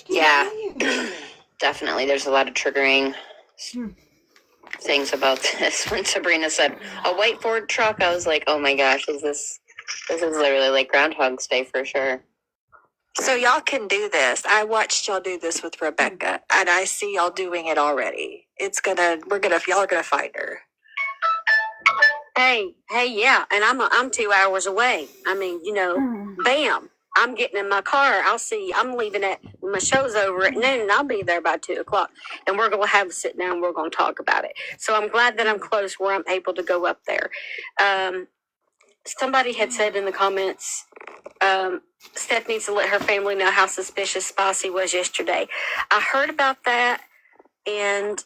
Yeah, definitely. There's a lot of triggering things about this. When Sabrina said a white Ford truck, I was like, oh my gosh, this is literally like Groundhog's Day for sure. So y'all can do this. I watched y'all do this with Rebecca, and I see y'all doing it already. Y'all are gonna find her. Hey, yeah, and I'm 2 hours away. I mean, bam, I'm getting in my car. I'm leaving when my show's over at noon, and I'll be there by 2:00, and we're gonna have a sit down. And we're gonna talk about it. So I'm glad that I'm close where I'm able to go up there. Somebody had said in the comments, Steph needs to let her family know how suspicious Spicy was yesterday. I heard about that, and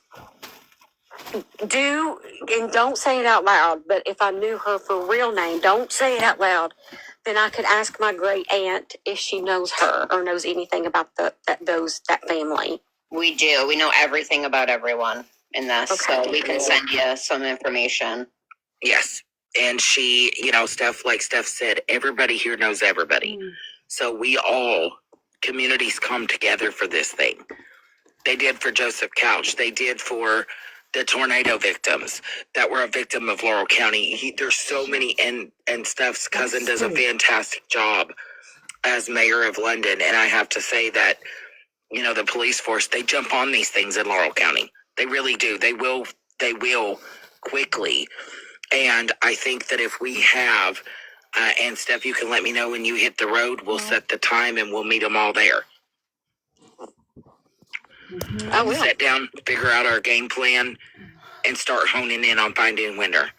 don't say it out loud, but if I knew her for real name, don't say it out loud, then I could ask my great aunt if she knows her or knows anything about that family. We do. We know everything about everyone in this, Okay. so we can send you some information. Yes. And she, Steph, like Steph said, everybody here knows everybody. So we all, communities come together for this thing. They did for Joseph Couch. They did for the tornado victims that were a victim of Laurel County. There's so many, and Steph's cousin does a fantastic job as mayor of London. And I have to say that, the police force, they jump on these things in Laurel County. They really do. They will quickly. And I think that if we have, and Steph, you can let me know when you hit the road, we'll set the time and we'll meet them all there. I will. Sit down, figure out our game plan, and start honing in on finding winner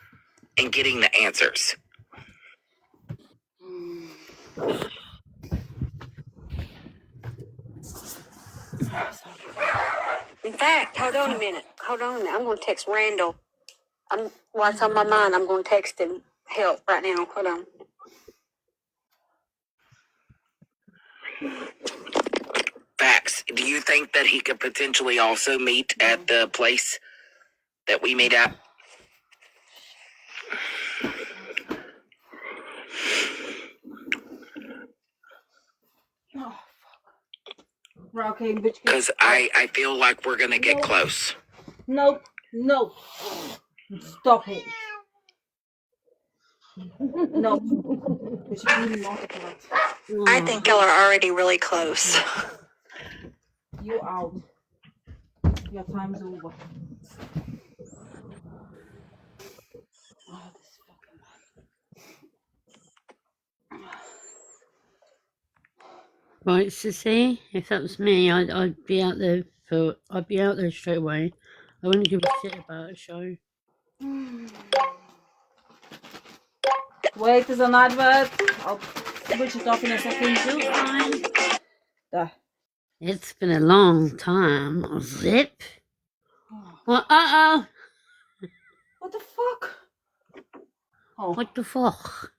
and getting the answers. In fact, hold on a minute. I'm going to text Randall. What's on my mind, I'm going to text him help right now. Hold on. Facts. Do you think that he could potentially also meet at the place that we meet at? Okay, bitch. Because I feel like we're going to get close. Nope. Stop it. No. I think y'all are already really close. You out. Your time's over. Right, Sissy, if that was me, I'd be out there straight away. I wouldn't give a shit about a show. Wait, there's an advert. I'll switch it off in a second. Still fine. There. It's been a long time. Zip. Well, What the fuck? Oh. What the fuck?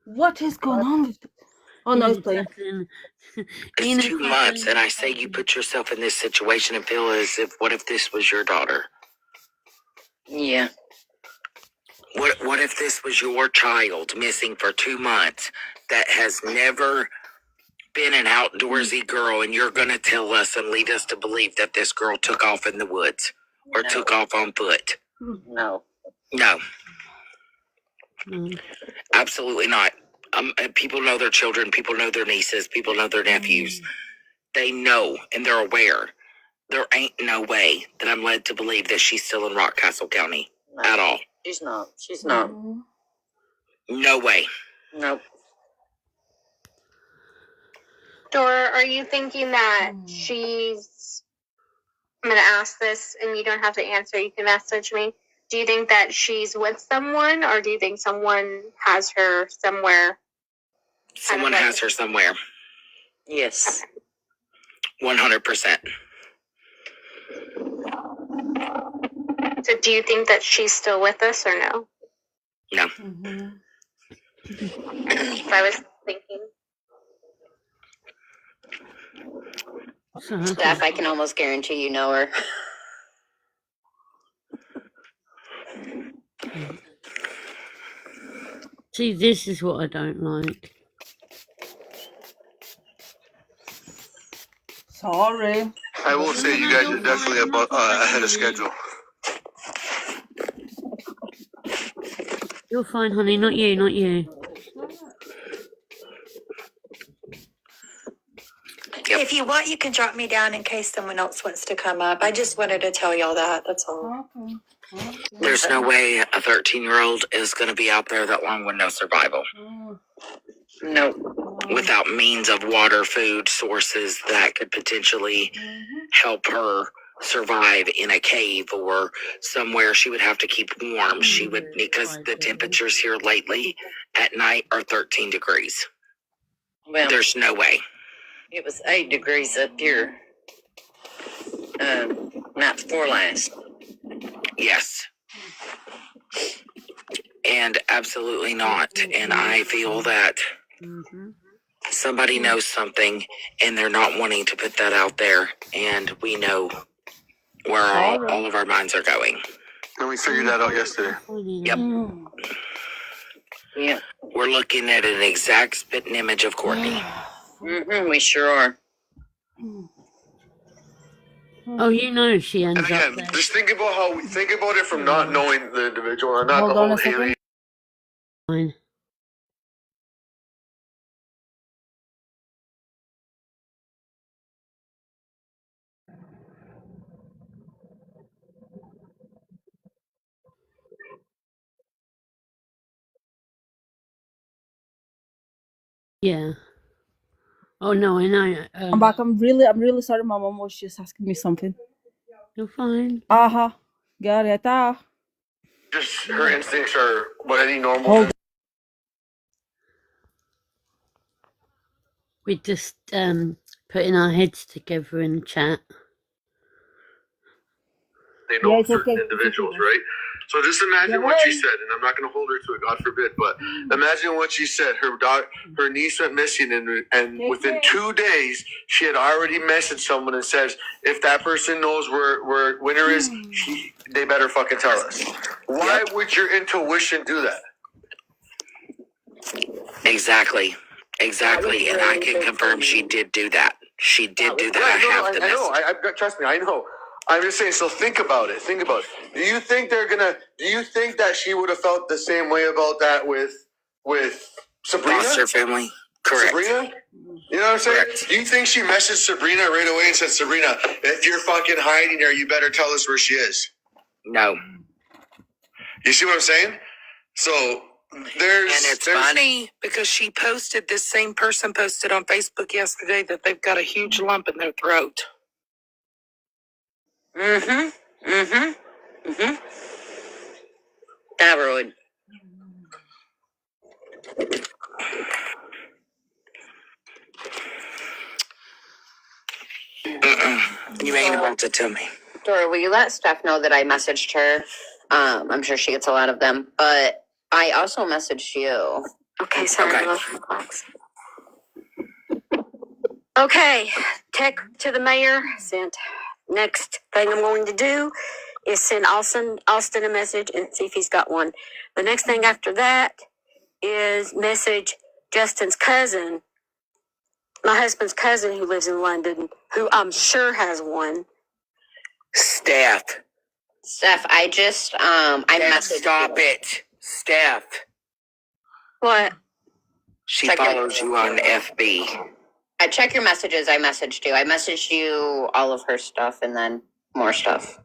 What is going on? Oh no, it's playing. It's 2 months, and I say you put yourself in this situation and feel as if, what if this was your daughter? Yeah. What if this was your child missing for 2 months that has never been an outdoorsy girl, and you're going to tell us and lead us to believe that this girl took off in the woods or took off on foot? No. No. Absolutely not. People know their children. People know their nieces. People know their nephews. They know, and they're aware. There ain't no way that I'm led to believe that she's still in Rockcastle County at all. She's not. She's not. No way. Nope. Dora, are you thinking that she's... I'm going to ask this, and you don't have to answer. You can message me. Do you think that she's with someone, or do you think someone has her somewhere? Someone has her somewhere. Yes. 100%. So do you think that she's still with us, or no? No. I was thinking. Steph, I can almost guarantee you know her. See, this is what I don't like. Sorry. I will say you guys are definitely ahead of schedule. You're fine, honey. Not you, not you. If you want, you can drop me down in case someone else wants to come up. I just wanted to tell y'all that. That's all. There's no way a 13-year-old is going to be out there that long with no survival. No. Without means of water, food, sources that could potentially help her survive in a cave or somewhere she would have to keep warm. She would, because the temperatures here lately at night are 13 degrees. Well, There's no way. it was 8 degrees up here. Night before last. Yes. And absolutely not. And I feel that somebody knows something and they're not wanting to put that out there. And we know where all of our minds are going. And we figured that out yesterday. Yep. Yeah. We're looking at an exact spitting image of Courtney. We sure are. Oh, you know she ends And again, up there. just think about it from not knowing the individual and not Hold the on whole a second. alien. Fine. Yeah. Oh no, I know. I'm back. I'm really sorry. My mom was just asking me something. You're fine. Aha. Gareta. Just her instincts are what any normal. Hold. We're just putting our heads together in chat. They know Yeah, it's certain okay. individuals, right? So just imagine what she said, and I'm not going to hold her to it, God forbid, but imagine what she said. Her niece went missing, and within 2 days, she had already messaged someone and says, if that person knows where Winter is, they better fucking tell us. Why would your intuition do that? Exactly. And I can confirm she did do that. She did do that. Right, I have the message. I know. Trust me, I know. I'm just saying, so think about it. Do you think that she would have felt the same way about that with Sabrina? Foster family? Correct. Sabrina? You know what I'm saying? Correct. Do you think she messaged Sabrina right away and said, Sabrina, if you're fucking hiding her, you better tell us where she is? No. You see what I'm saying? So It's funny because this same person posted on Facebook yesterday that they've got a huge lump in their throat. Thyroid. You ain't about to tell me. Dora, will you let Steph know that I messaged her? I'm sure she gets a lot of them, but I also messaged you. Okay, sorry. Okay, text to the mayor. Sent. Next thing I'm going to do is send Austin a message and see if he's got one. The next thing after that is message Justin's cousin, my husband's cousin who lives in London, who I'm sure has one. Steph, I just I messaged. Stop it. Steph. What? She Check follows you on FB. I check your messages. I messaged you. I messaged you all of her stuff and then more stuff.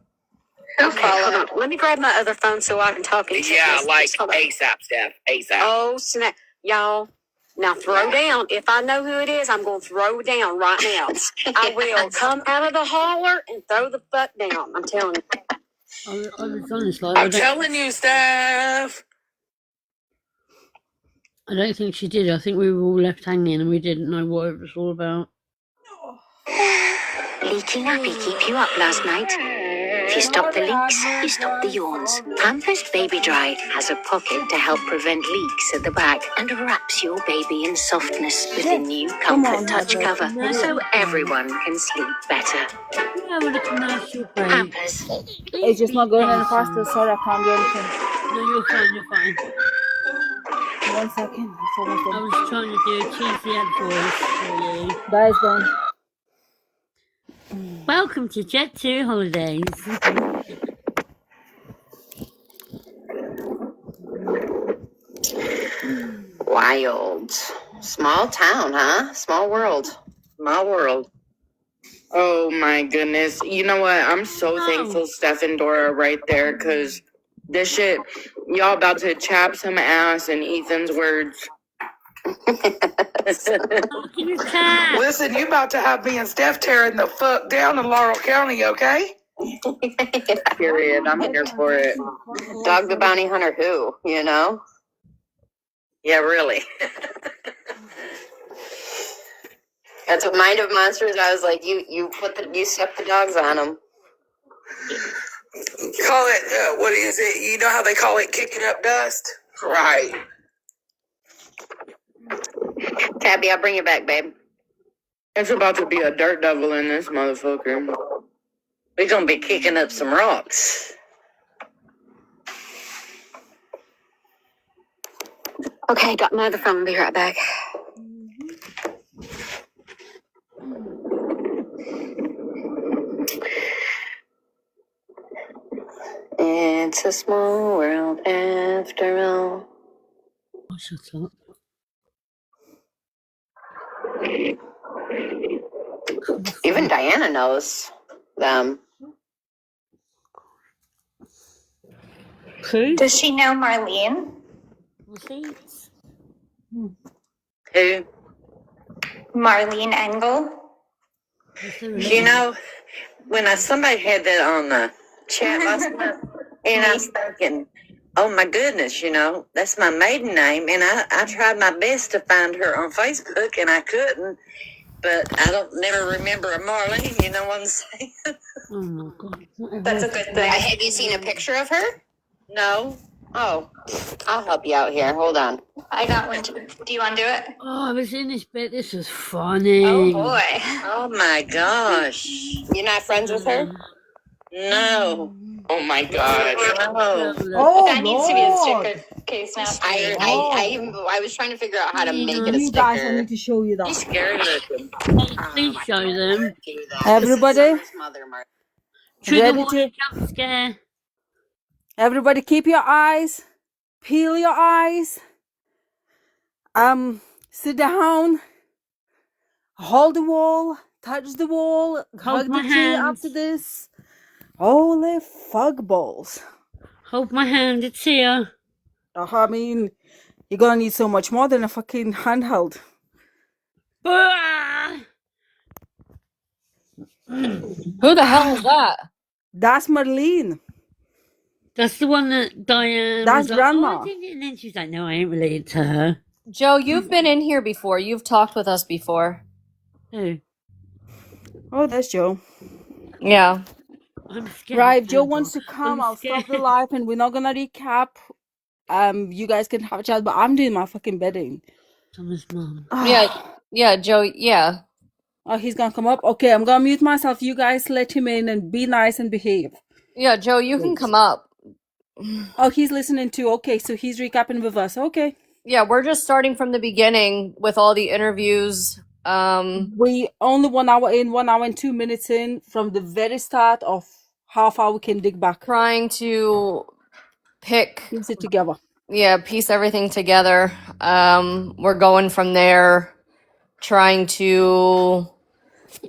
Okay, hold on. Let me grab my other phone so I can talk. Yeah, like ASAP, Steph. ASAP. Oh, snap. Y'all, now throw down. If I know who it is, I'm going to throw down right now. I will come out of the holler and throw the fuck down. I'm telling you. I'm telling you, Steph. I don't think she did. I think we were all left hanging and we didn't know what it was all about. Leaky nappy keep you up last night. You stop the leaks, you stop the yawns. Pampers Baby Dry has a pocket to help prevent leaks at the back and wraps your baby in softness with a new Comfort Touch cover, so everyone can sleep better. We have a commercial break. Pampers. It's just not going any faster. Sorry, I can't do anything. No, you're fine, you're fine. 1 second. It's almost done. I was trying to do a cheesy ad voice for you. That is done. Welcome to Jet 2 Holidays. Wild. Small town, huh? Small world. My world. Oh my goodness. You know what? I'm so thankful Steph and Dora are right there, because this shit, y'all about to chap some ass in Ethan's words. Listen, you about to have me and Steph tearing the fuck down in Laurel County, okay? Period. I'm here for it. Dog the bounty hunter who, you know? Yeah, really. That's what Mind of Monsters, I was like, you step the dogs on them. Call it, what is it? You know how they call it kicking up dust? Right. Tabby, I'll bring you back, babe. It's about to be a dirt devil in this motherfucker. We're gonna be kicking up some rocks. Okay, got my other phone. Be right back. It's a small world after all. Oh, shut up. Even Diana knows them. Does she know Marlene? Receipts? Who? Marlene Engel? You know, when somebody had that on the chat last night, and I was thinking, oh my goodness, you know, that's my maiden name, and I tried my best to find her on Facebook, and I couldn't, but I don't never remember a Marlene, you know what I'm saying? Oh my God. That's a good thing. Have you seen a picture of her? No. Oh, I'll help you out here. Hold on. I got one too. Do you want to do it? Oh, I was in this bit. This was funny. Oh boy. Oh my gosh. You're not friends with her? No. Oh my God. No. That needs to be a sticker case now. I was trying to figure out how to make it a You sticker. guys, I need to show you that. He's scary looking. Please show them. Everybody, Trigger ready warning, to? jump scare. Everybody, keep your eyes. Peel your eyes. Sit down. Hold the wall. Touch the wall. Hug my the tree hands. after this. Holy fuck balls. Hold my hand, it's here. I mean, you're gonna need so much more than a fucking handheld. Who the hell is that? That's Marlene. That's the one that Diane That's was like, grandma. oh, I didn't, and then she's like, no, I ain't related to her. Joe, you've been in here before. You've talked with us before. Who? Oh, that's Joe. Yeah. I'm scared. Right, if Joe wants to come, I'll stop the scared. live and we're not gonna recap. You guys can have a chat, but I'm doing my fucking bedding. Thomas' mom. Yeah, Joe, yeah. Oh, he's gonna come up? Okay, I'm gonna mute myself. You guys let him in and be nice and behave. Yeah, Joe, you can come up. Oh, he's listening too. Okay, so he's recapping with us. Okay. Yeah, we're just starting from the beginning with all the interviews. We only 1 hour in, 1 hour and 2 minutes in from the very start of how far we can dig back. Trying to piece it together. Yeah, piece everything together. We're going from there, trying to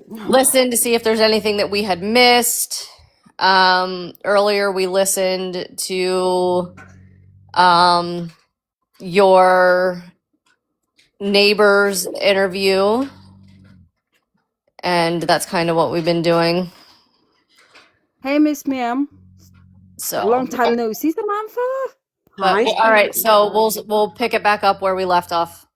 listen to see if there's anything that we had missed. Earlier we listened to your neighbor's interview, and that's kind of what we've been doing. Hey, Miss Ma'am. So long time no see, Samantha. But, all right, so we'll pick it back up where we left off.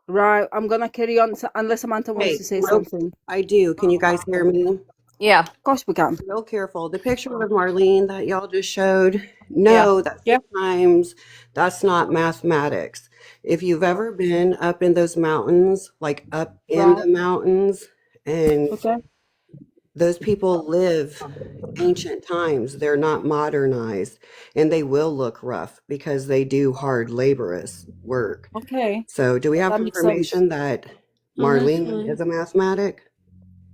Right, I'm gonna carry on unless Samantha wants to say something. I do. Can you guys hear me? Yeah. Of course we can. Real careful. The picture of Marlene that y'all just showed, know that sometimes that's not mathematics. If you've ever been up in those mountains, like up in Right. the mountains, and Okay. those people live ancient times, they're not modernized, and they will look rough because they do hard, laborious work. Okay. So, do we have That makes sense. confirmation that Oh, that's Marlene fine. is a mathematic?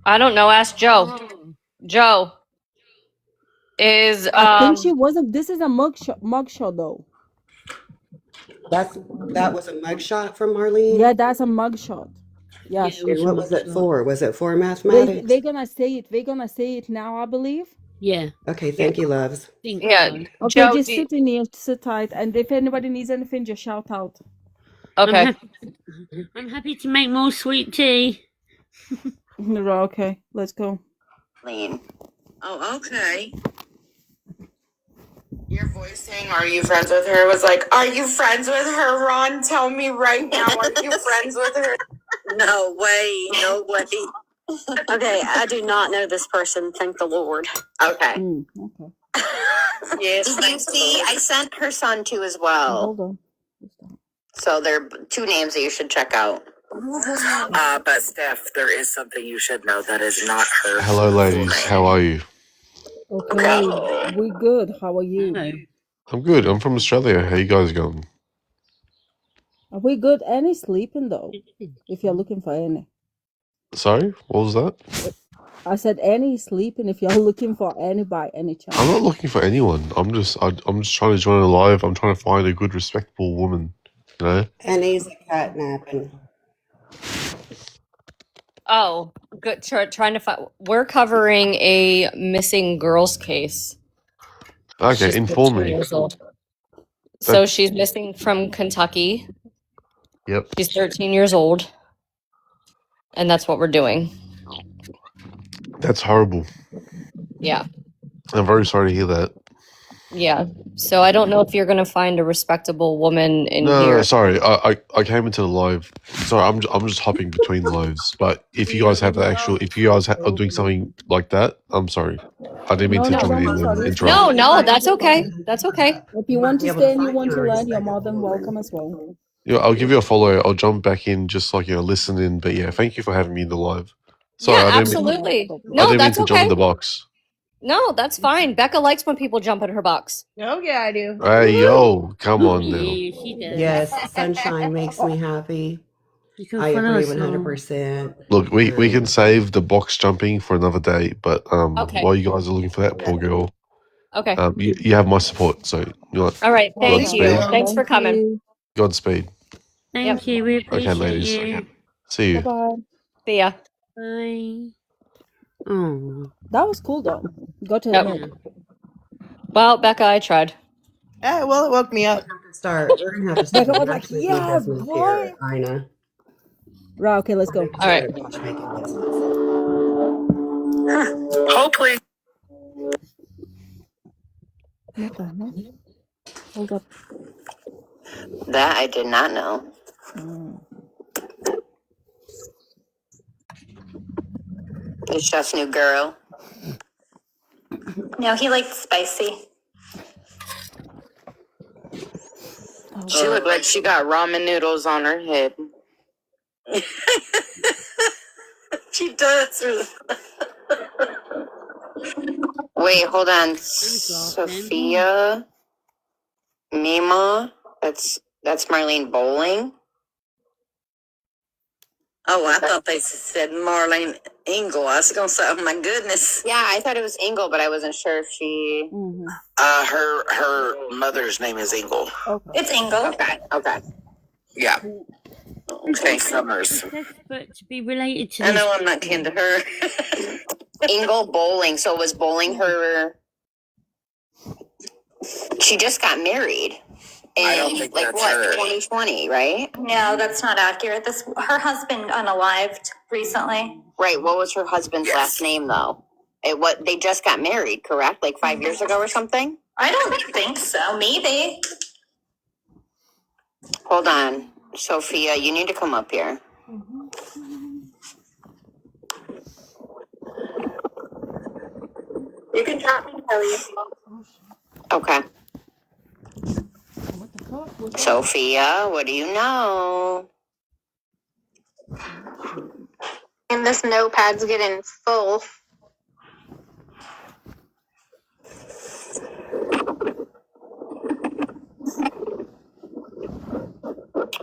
I don't know. Ask Joe. Oh. Joe is I think she wasn't. This is a mugshot though. That was a mugshot from Marlene? Yeah, that's a mugshot. Yeah, Yes. it was And a what was it mugshot. for? Was it for They mathematics? they're gonna say it. They're gonna say it now, I believe. Yeah. Okay, thank you, loves. Think yeah. so. Okay, Joe, just sit in here, sit tight, and if anybody needs anything, just shout out. okay. I'm happy to make more sweet tea. Okay, let's go. Lean. Oh, okay. Your voice saying, "Are you friends with her?" was like, "Are you friends with her, Ron? Tell me right now, are you friends with her?" No way. No way. Okay, I do not know this person, thank the Lord. Okay. Okay. Yes. You see, I sent her son too as well. Hold on. So there are two names that you should check out. But Steph, there is something you should know that is not her. Hello, ladies. How are you? Okay, we good. How are you? No. I'm good. I'm from Australia. How you guys going? Are we good? Any sleeping though? If you're looking for any. Sorry, what was that? I said any sleeping if you're looking for any by any chance. I'm not looking for anyone. I'm just trying to join a live. I'm trying to find a good, respectable woman. You know. And he's a cat napping. Oh, good. Trying to find. We're covering a missing girls case. Okay, She's inform 13 me. years old. So she's missing from Kentucky. Yep. She's 13 years old. And that's what we're doing. That's horrible. Yeah. I'm very sorry to hear that. Yeah. So I don't know if you're going to find a respectable woman in here. No, sorry. I came into the live. Sorry, I'm just hopping between lives. But if you guys have the actual, if you guys are doing something like that, I'm sorry. I didn't mean to join in and interrupt. No, that's okay. That's okay. If you want to stay and you want to learn, you're more than welcome as well. Yeah, I'll give you a follow. I'll jump back in, just like listen in. But yeah, thank you for having me in the live. Sorry, Yeah, I didn't. absolutely. I No, didn't mean that's to jump in okay. the box. No, that's fine. Becca likes when people jump in her box. Oh, yeah, I do. Hey, yo, come on now. Yeah, she does. Yes, sunshine makes me happy. You can I follow agree us all. 100%. Look, we can save the box jumping for another day, but Okay. while you guys are looking for that poor girl, Okay. you have my support. So All right. Thank you. Godspeed. Thanks for coming. Godspeed. Thank you. We Okay, appreciate ladies. you. See you. Bye. See ya. Bye. Oh. That was cool though. Got to Yep. admit. Well, Becca, I tried. Yeah, well, it woke me up. We're gonna have to start Becca was like, matchmaking yeah, business boy. here, Ina. Right, okay, let's go. All right. Matchmaking business. Hopefully. What the hell? Hold up. That I did not know. The chef's new girl. No, he likes spicy. She looked like she got ramen noodles on her head. She does. Wait, hold on. Sophia Mima. That's Marlene Bowling. Oh, I thought they said Marlene Engel. I was gonna say, oh my goodness. Yeah, I thought it was Engel, but I wasn't sure if she. Her mother's name is Engel. Okay. It's Engel. Okay. Yeah. Okay, Summers. But to be related to I this. know I'm not kin to her. Engel Bowling. So was Bowling her? She just got married. I don't think like that's what, her. 2020, right? No, that's not accurate. Her husband unalived recently. Right. What was her husband's last name though? They just got married, correct? Like 5 years ago or something? I don't think so. Maybe. Hold on. Sophia, you need to come up here. You can drop me, Kelly. Okay. Sophia, what do you know? And this notepad's getting full.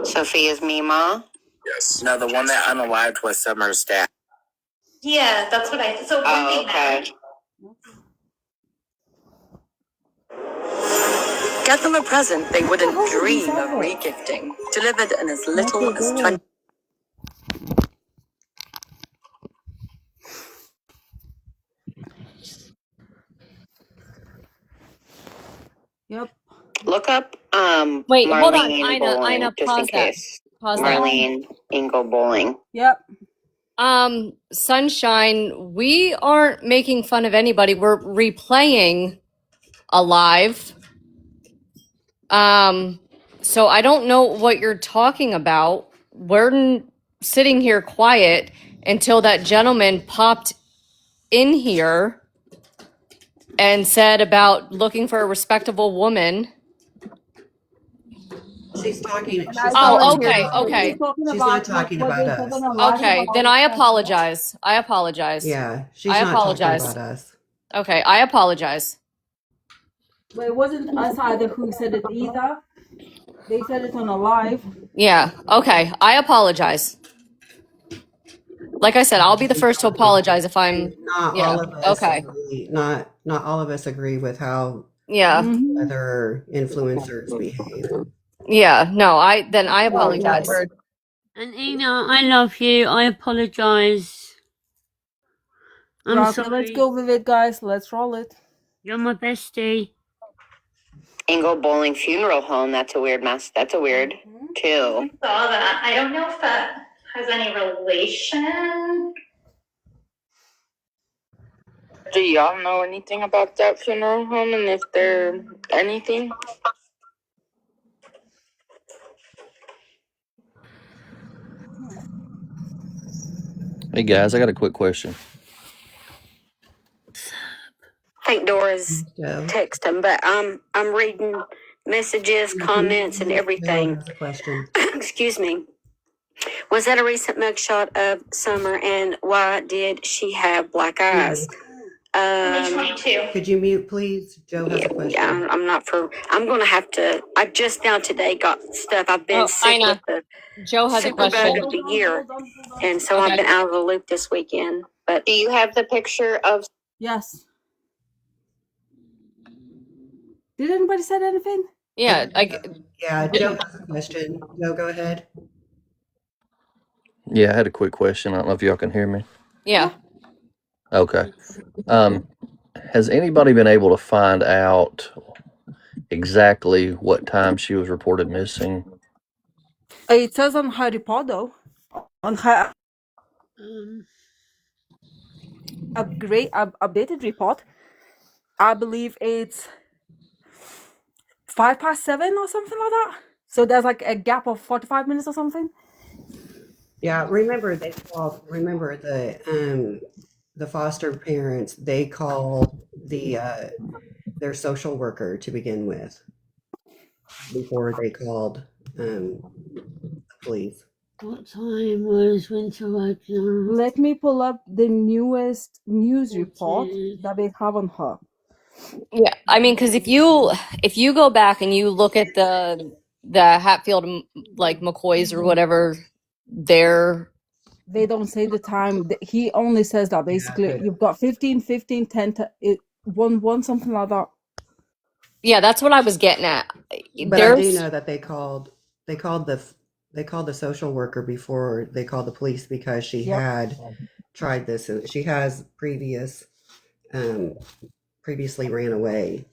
Sophia's Mima? Yes. No, the one that unalived was Summer's dad. Yeah, that's what I. So Oh, okay. Get them a present they wouldn't dream of regifting, delivered in as little as 20. Yep. Look up Wait, hold on, Marlene Ina, Bowling, just in pause that. case. Pause that. Marlene Ingle Bowling. Yep. Sunshine, we aren't making fun of anybody. We're replaying a live. So I don't know what you're talking about. We're sitting here quiet until that gentleman popped in here and said about looking for a respectable woman. She's talking. And She's I talking Oh, volunteered. okay, about. He's okay. talking She's not about talking what about they said on us. a live Okay, about then the I president. apologize. I apologize. Yeah, she's I not talking apologize. about us. Okay, I apologize. But it wasn't us either who said it either. They said it on a live. Yeah, okay, I apologize. Like I said, I'll be the first to apologize if I'm. Not Yeah, all of us okay. agree. Not all of us agree with how Yeah, Mm-hmm. other influencers behave. yeah, no, I Well, apologize. And Ina, I love you. I apologize. I'm Okay, let's sorry. go with it, guys. Let's roll it. You're my bestie. Ingle Bowling Funeral Home, that's a weird mess. That's a weird, too. Saw that. I don't know if that has any relation. Do y'all know anything about that funeral home and if they're anything? Hey guys, I got a quick question. I think Dora's Joe. texting, but I'm reading messages, comments, and Joe everything. has a question. Excuse me. Was that a recent mugshot of Summer, and why did she have black eyes? 22. Could you mute, please? Joe has a question. Yeah, I'm not for. I'm gonna have to. I just now today got stuff. I've been sick with the Joe has a super question. bug of the year, and so I've Okay. been out of the loop this weekend. But do you have the picture of? Yes. Did anybody say anything? Yeah, Yeah, Joe has a question. Joe, go ahead. Yeah, I had a quick question. I don't know if y'all can hear me. yeah. Okay. Has anybody been able to find out exactly what time she was reported missing? It says on her report, though. On her updated report, I believe it's 7:05 or something like that. So there's like a gap of 45 minutes or something. Yeah, remember they called. Remember the foster parents. They called their social worker to begin with before they called the police. What time was Winter Wagner? Let me pull up the newest news report that they have on her. Yeah, I mean, because if you go back and you look at the Hatfield like McCoys or whatever, they're They don't say the time. He only says that basically you've got 15, 15, 10, 1, something like that. yeah, that's what I was getting at. But I do know that they called the social worker before they called the police because she had tried this. She has previously ran away.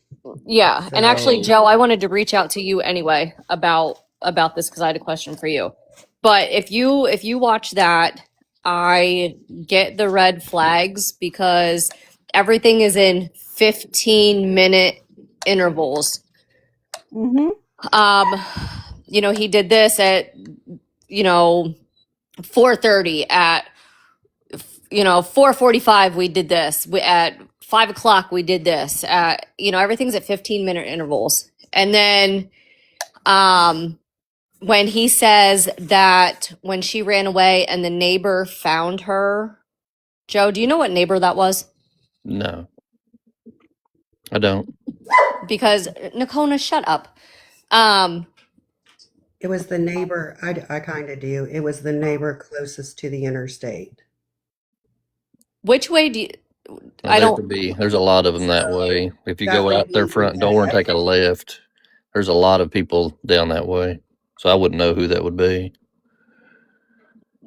Yeah, and actually, Joe, I wanted to reach out to you anyway about this because I had a question for you. But if you watch that, I get the red flags because everything is in 15-minute intervals. Mm-hmm. He did this at 4:30. At 4:45 we did this. At 5 o'clock we did this. Everything's at 15-minute intervals. And then when he says that when she ran away and the neighbor found her, Joe, do you know what neighbor that was? No, I don't. Because Nicole, shut up. It was the neighbor. I kind of do. It was the neighbor closest to the interstate. Which way do you? Well, there's a lot of them that way. If you That go would out their be front door and take a left, there's a lot of people down that way. So I wouldn't know who that would be.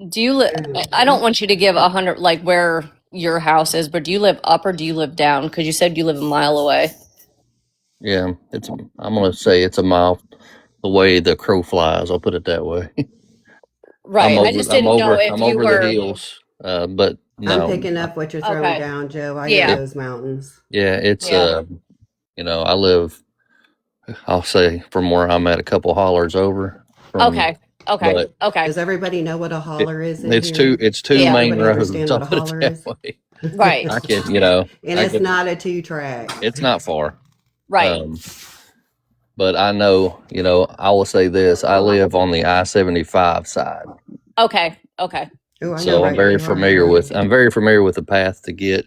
Do you live? I don't want you to give 100 like where your house is, but do you live up or do you live down? Because you said you live a mile away. Yeah, I'm gonna say it's a mile the way the crow flies. I'll put it that way. Right. I just didn't know if I'm you over were. the hills, but I'm no. picking up what you're throwing Okay. down, Joe. I Yeah. know those mountains. Yeah, it's Yeah. I live. I'll say from where I'm at, a couple hollers over. Okay. But Does everybody know what a holler is in it's here? two Does Yeah. main everybody roads. understand I'll what a put it holler that is? way. Right. I can, And it's not a 2-track. It's not far. Right. But I know, I will say this: I live on the I-75 side, Okay. Oh, I know so right where you are. I'm very familiar with the path to get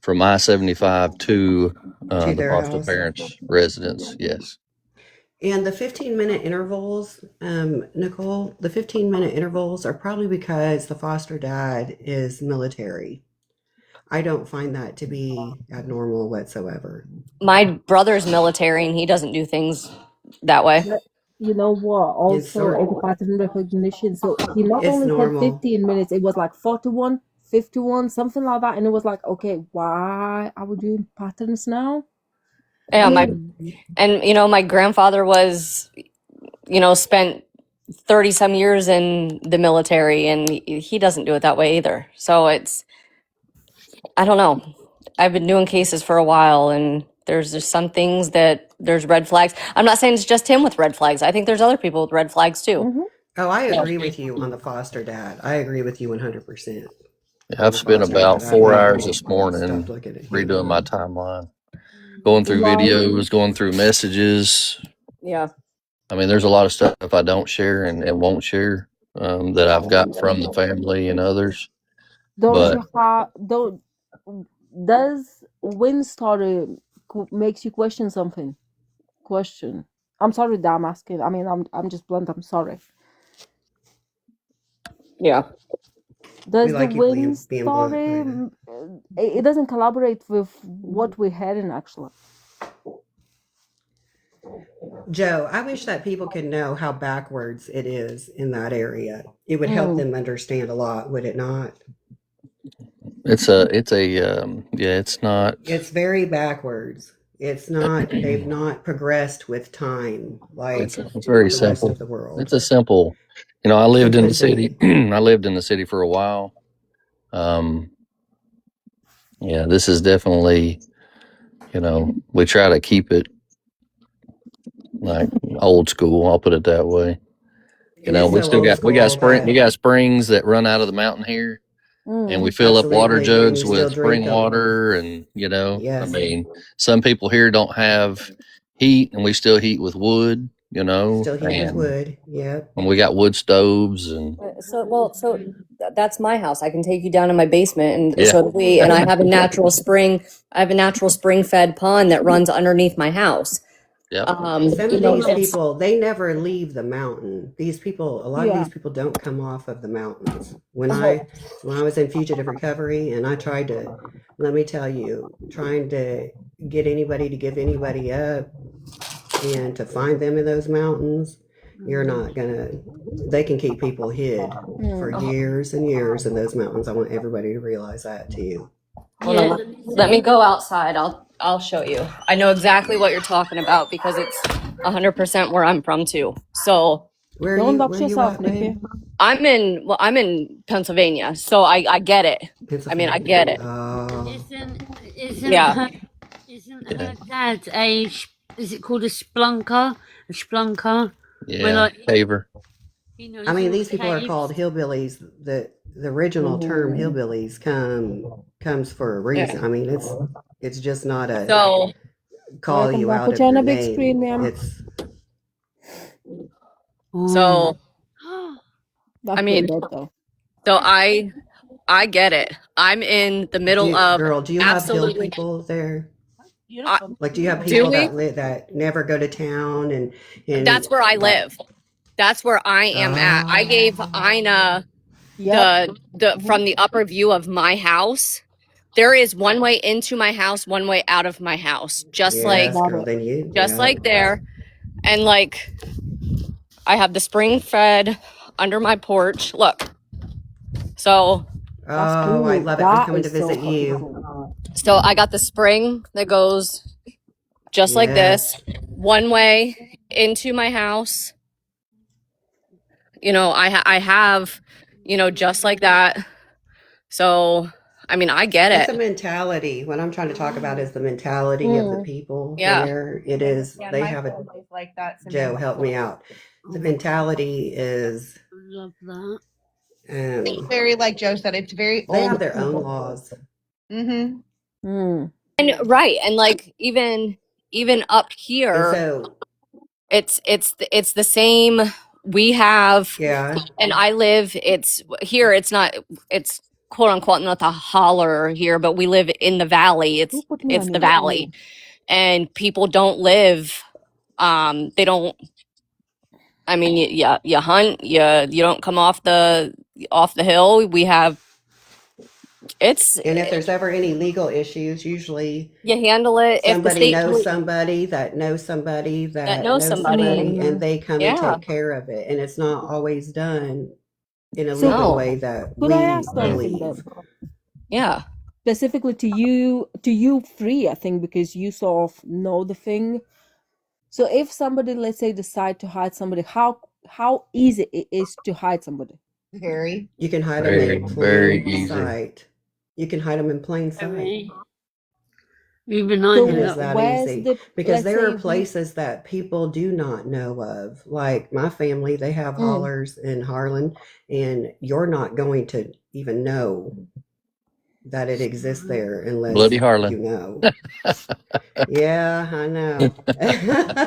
from I-75 to To the their foster house. parents' residence. Yes. And the 15-minute intervals, Nicole, the 15-minute intervals are probably because the foster dad is military. I don't find that to be abnormal whatsoever. My brother's military and he doesn't do things that way. You know what? It's Also, sort in pattern recognition. So he not it's only said normal. 15 minutes, it was like 41, 51, something like that. And it was like, okay, why are we doing patterns now? Yeah. My grandfather was, spent 30 some years in the military and he doesn't do it that way either. So I don't know. I've been doing cases for a while and there's just some things that there's red flags. I'm not saying it's just him with red flags. I think there's other people with red flags too. Oh, I agree with you on the foster dad. I agree with you 100%. I've spent about 4 hours this morning redoing my timeline, going through videos, going through messages. Yeah. I mean, there's a lot of stuff I don't share and won't share that I've got from the family and others. Does Win story makes you question something? Question. I'm sorry that I'm asking. I mean, I'm just blunt. I'm sorry. Yeah. Does the Win story it doesn't collaborate with what we're hearing actually? Joe, I wish that people could know how backwards it is in that area. It would help them understand a lot, would it not? It's not. It's very backwards. It's not. They've not progressed with time like It's very the simple. rest of the world. It's a simple. I lived in the city. I lived in the city for a while. Yeah, this is definitely. We try to keep it like old school. I'll put it that way. We got springs that run out of the mountain here, and we fill up water jugs with spring water, and I mean, some people here don't have heat, and we still heat with wood. Still heat with wood. Yep. And we got wood stoves, and So that's my house. I can take you down in my basement, and Yeah. so do we. And I have a natural spring. I have a natural spring-fed pond that runs underneath my house. Yeah. Some of these people, they never leave the mountain. A lot of these people don't come off of the mountains. When I was in fugitive recovery and I tried to, let me tell you, trying to get anybody to give anybody up and to find them in those mountains, they can keep people hid for years and years in those mountains. I want everybody to realize that too. Yeah. Let me go outside. I'll show you. I know exactly what you're talking about because it's 100% where I'm from too. So Don't dox yourself, Nikki. I'm in Pennsylvania, so I get it. I mean, I get it. Isn't her dad is it called a splunker? A splunker? Yeah, caver. He knows I mean, all these the people are called caves. hillbillies. The original term hillbillies comes for a Yeah. reason. I mean, it's just not a So call Welcome you back. out Put of you on your a big name. screen, ma'am. It's so That's I pretty mean, dope, though. so I get it. I'm in the middle of do you have hill absolutely. people there? I, Like, do you have do people we? that never go to town and That's where I that? live. That's where I am at. I gave Ina Yep. the from the upper view of my house. There is one way into my house, one way out of my house. Just like Yes, girl. Then you, just yeah. like there. And like I have the spring fed under my porch. Look. So That's Oh, I cool. love it. I'm That coming to is so visit fucking you. cool. so I got the spring that goes just like this, Yes. one way into my house. You know, I have, you know, just like that. So, I mean, I get It's a it. mentality. What I'm trying to talk about is the mentality of the people Yeah. there. It is, Yeah, they my have a, family's like that. Joe, Samantha. help me out. The mentality is, Love that. Very like Joe said, it's very they have old their own people. laws. Mm-hmm. And right, and like even up And here, so, it's the same. We have, yeah. and I live. It's here. It's not. It's quote unquote not the holler here, but we live in the valley. Who put me It's on the your valley, screen? and people don't live. They don't. I mean, you hunt. You don't come off the hill. We have. It's And if there's ever any legal issues, usually you handle it if the somebody state knows police somebody that knows somebody that that knows knows somebody. somebody, and they come and Yeah. take care of it. And it's not always done in a So, legal No. way that could I we ask something believe. then? Yeah. Specifically to you three, I think, because you sort of know the thing. So if somebody, let's say, decide to hide somebody, how easy it is to hide somebody? Very. You can hide them Very, in very plain easy. sight. You can hide them in plain sight. Even I So It know is that. that where's easy. the, Because let's there say are places that people do not know of. Like my family, they have hollers in Harlan, and you're not going to even know that it exists there unless Bloody Harlan. you know. Yeah, I know.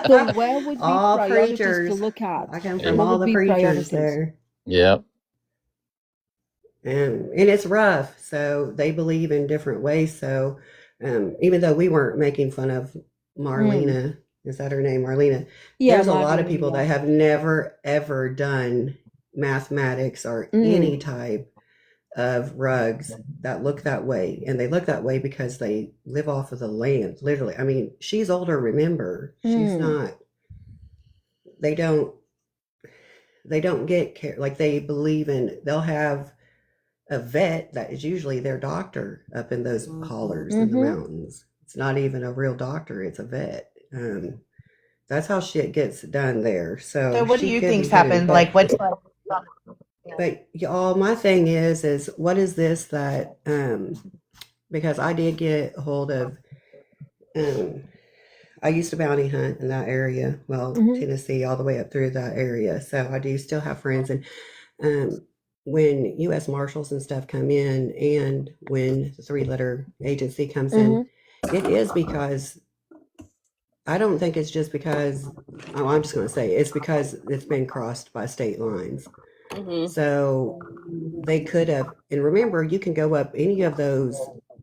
So where would be All priorities to preachers. look at? I come from What all would the be preachers priorities? there. Yep. And it's rough. So they believe in different ways. So even though we weren't making fun of Marlena, is that her name, Marlena? Yeah, There's a lot of Marlene, people yeah. that have never ever done mathematics or any type of rugs that look that way, and they look that way because they live off of the land, literally. I mean, she's older, remember. She's not, they don't get care. Like they believe in, they'll have a vet that is usually their doctor up in those hollers in the mountains. It's not even a real doctor, it's a vet. That's how shit gets done there. So what do she you could think's be hidden, happened? Like what's but y'all, my thing is what is this that because I did get a hold of I used to bounty hunt in that area, well, Tennessee, all the way up through that area. So I do still have friends, and when U.S. Marshals and stuff come in, and when the three-letter agency comes in, it is because I don't think it's just because, oh, I'm just going to say it's because it's been crossed by state lines. So they could have, and remember, you can go up any of those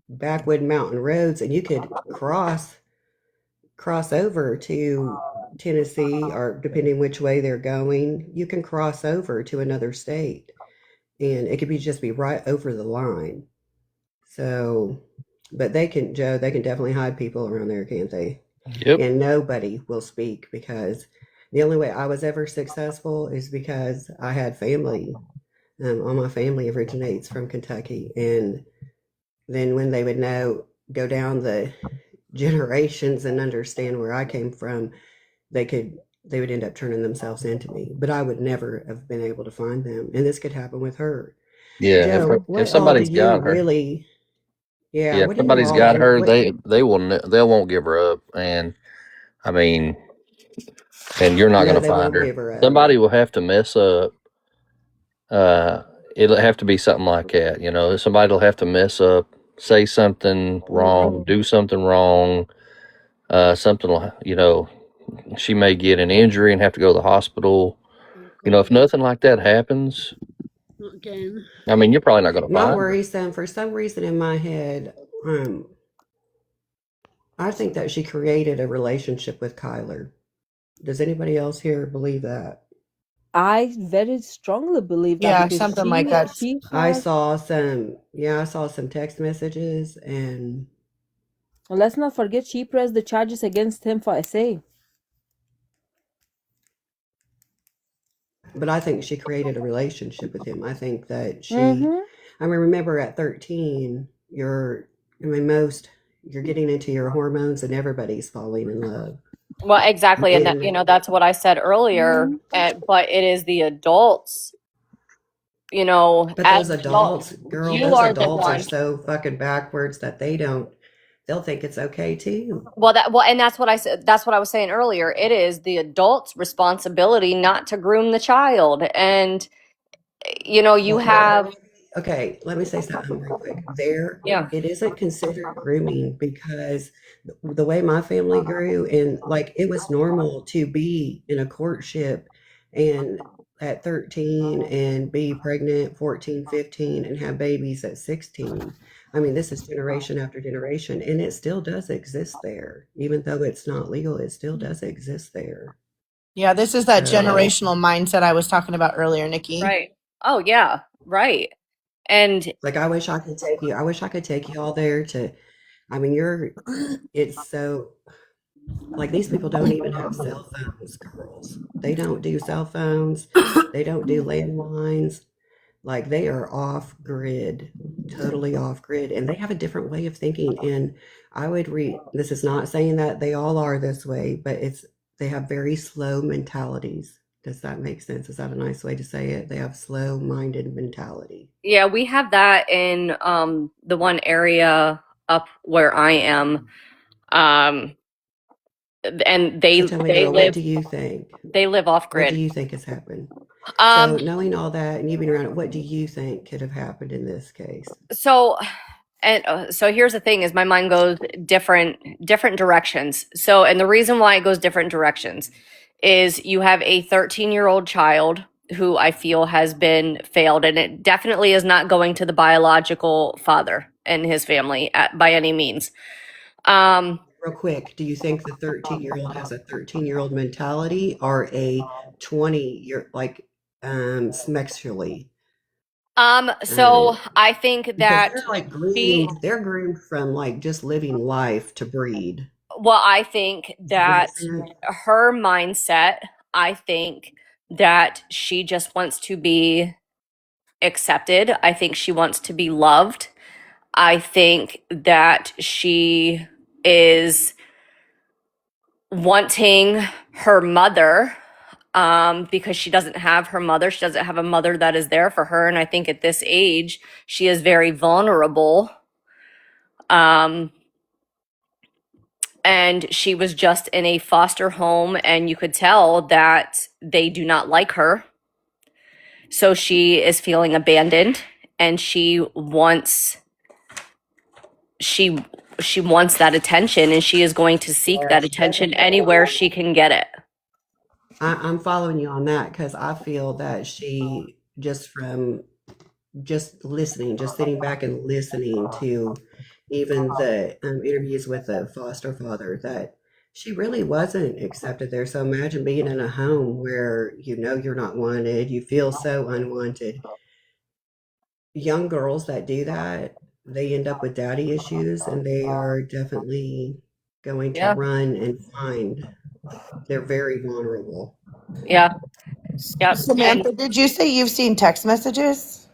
backwood mountain roads, and you could cross over to Tennessee, or depending which way they're going, you can cross over to another state, and it could be just be right over the line. So, but they can, Joe, they can definitely hide people around there, can't they? Yep. And nobody will speak, because the only way I was ever successful is because I had family. All my family originates from Kentucky, and then when they would know, go down the generations and understand where I came from, they would end up turning themselves into me. But I would never have been able to find them, and this could happen with her. Yeah. Joe, If what all do somebody's you got her, really? Yeah, if what do you somebody's all? got her, What? they won't give her up. And I mean, and you're not No, going to they find won't her. give her up. Somebody will have to mess up it'll have to be something like that. You know, somebody'll have to mess up, say something wrong, do something wrong. Something will, you know, she may get an injury and have to go to the hospital. You know, if nothing like that happens, Not again. I mean, you're probably not going to My find her. worrisome, for some reason in my head, I think that she created a relationship with Kyler. Does anybody else here believe that? I very strongly believe that Yeah, because something like that. she I has. saw some text messages, and Let's not forget she pressed the charges against him for SA. but I think she created a relationship with him. I think that Mm-hmm. I mean, remember at 13, you're getting into your hormones and everybody's falling in love. Well, exactly, and that And that's what I said earlier. But it is the adults, but as those adults, adults, girl, you those are the adults are one. so fucking backwards that they'll think it's okay too. And that's what I said. That's what I was saying earlier. It is the adult's responsibility not to groom the child, and you Well, have. okay, let me say something real quick. Yeah. It isn't considered grooming because the way my family grew, and like it was normal to be in a courtship and at 13 and be pregnant 14, 15 and have babies at 16. I mean, this is generation after generation, and it still does exist there. Even though it's not legal, it still does exist there. Yeah, this is that So, generational mindset I was talking about earlier, Nikki. Right. Oh yeah. Right. And like, I wish I could take you. I wish I could take you all there to. I mean, it's so like these people don't even have cell phones, girls. They don't do cell phones. They don't do landlines. Like they are off grid, totally off grid, and they have a different way of thinking. And I would read, this is not saying that they all are this way, but they have very slow mentalities. Does that make sense? Is that a nice way to say it? They have slow minded mentality. yeah, we have that in the one area up where I am. Um, and So tell me, girl, what do you think? they live off What do grid. you think has happened? So, Um, knowing all that and you've been around it, what do you think could have happened in this case? so so here's the thing: is my mind goes different directions. So, and the reason why it goes different directions is you have a 13-year-old child who I feel has been failed, and it definitely is not going to the biological father and his family by any means. Real quick, do you think the 13-year-old has a 13-year-old mentality or a 20-year, like, sexually? So I think Because that they're like she, they're groomed from like just living life to breed. well, I think Does that make that sense? her mindset, I think that she just wants to be accepted. I think she wants to be loved. I think that she is wanting her mother because she doesn't have her mother. She doesn't have a mother that is there for her. And I think at this age, she is very vulnerable. And she was just in a foster home, and you could tell that they do not like her. So she is feeling abandoned, and she wants that attention, and she is going to seek that attention anywhere she can get it. I'm following you on that because I feel that she just from just listening, just sitting back and listening to even the interviews with the foster father, that she really wasn't accepted there. So imagine being in a home where you know you're not wanted, you feel so unwanted. Young girls that do that, they end up with daddy issues and they are definitely going to Yeah. run and find. They're very vulnerable. Yeah. Yep. Samantha, did you say you've seen text messages?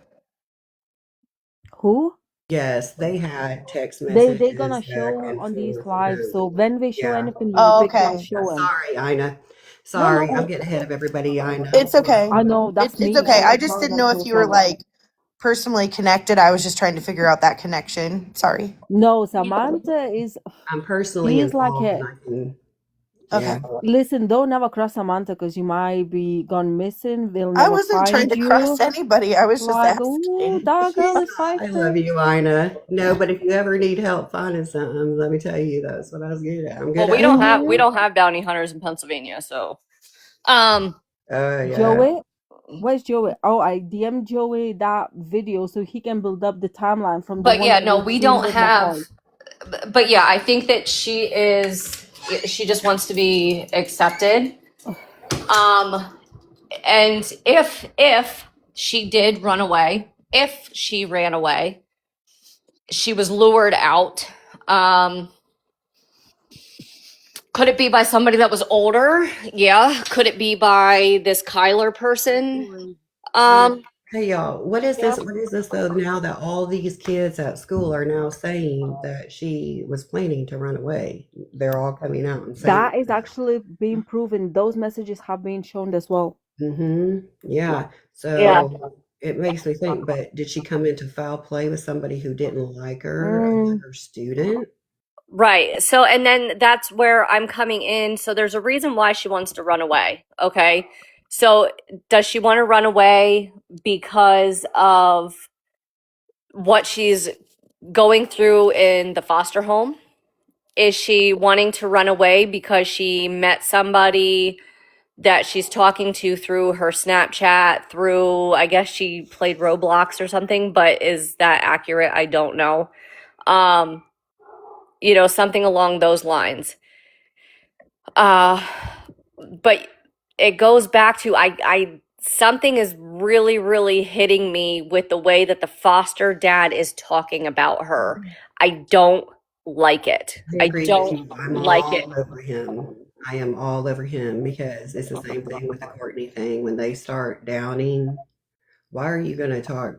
Who? Yes, they had text They gonna messages back show and on these forth. lives. So when we show Yeah. anything Oh, big, they'll okay. show them. Sorry, Ina. No, Sorry, I'm no, getting ahead of everybody. I know. It's okay. I know that's It's me. okay. I I just didn't know apologize if for you were saying. like personally connected. I was just trying to figure out that connection. Sorry. No, Samantha is. I'm personally She's like involved, a. and I can. Okay. Yeah. Listen, don't never cross Samantha because you might be gone missing. They'll I never wasn't trying find to cross you. anybody. I was just Like, ooh, asking. that girl is I love feisty. you, Ina. No, but if you ever need help finding something, let me tell you, that's what I was good at. I'm Well, good at finding we it. don't have bounty hunters in Pennsylvania, so um Oh, yeah. Joey, where's Joey? Oh, I DM Joey that video so he can build up the timeline from the but one yeah, that no, we've we seen don't with have, McCoy. but yeah, I think that she just wants to be accepted. Um and if she did run away, if she ran away, she was lured out. Um could it be by somebody that was older? Yeah. Could it be by this Kyler person? Boy. Um Hey, y'all, what is yeah. this? What is this, though, now that all these kids at school are now saying that she was planning to run away? They're all coming out and saying That is actually being proven. Those messages have been shown as well. Yeah. Yeah. So it makes me think, but did she come into foul play with somebody who didn't like her, Mm. another student? Right. So, and then that's where I'm coming in. So, there's a reason why she wants to run away. Okay. So, does she want to run away because of what she's going through in the foster home? Is she wanting to run away because she met somebody that she's talking to through her Snapchat, through, I guess she played Roblox or something, but is that accurate? I don't know. Um, something along those lines. But it goes back to I something is really, really hitting me with the way that the foster dad is talking about her. I don't like it. I I agree with don't you. I'm like it. all over him. I am all over him because it's the same thing with the Courtney thing. When they start downing, why are you going to talk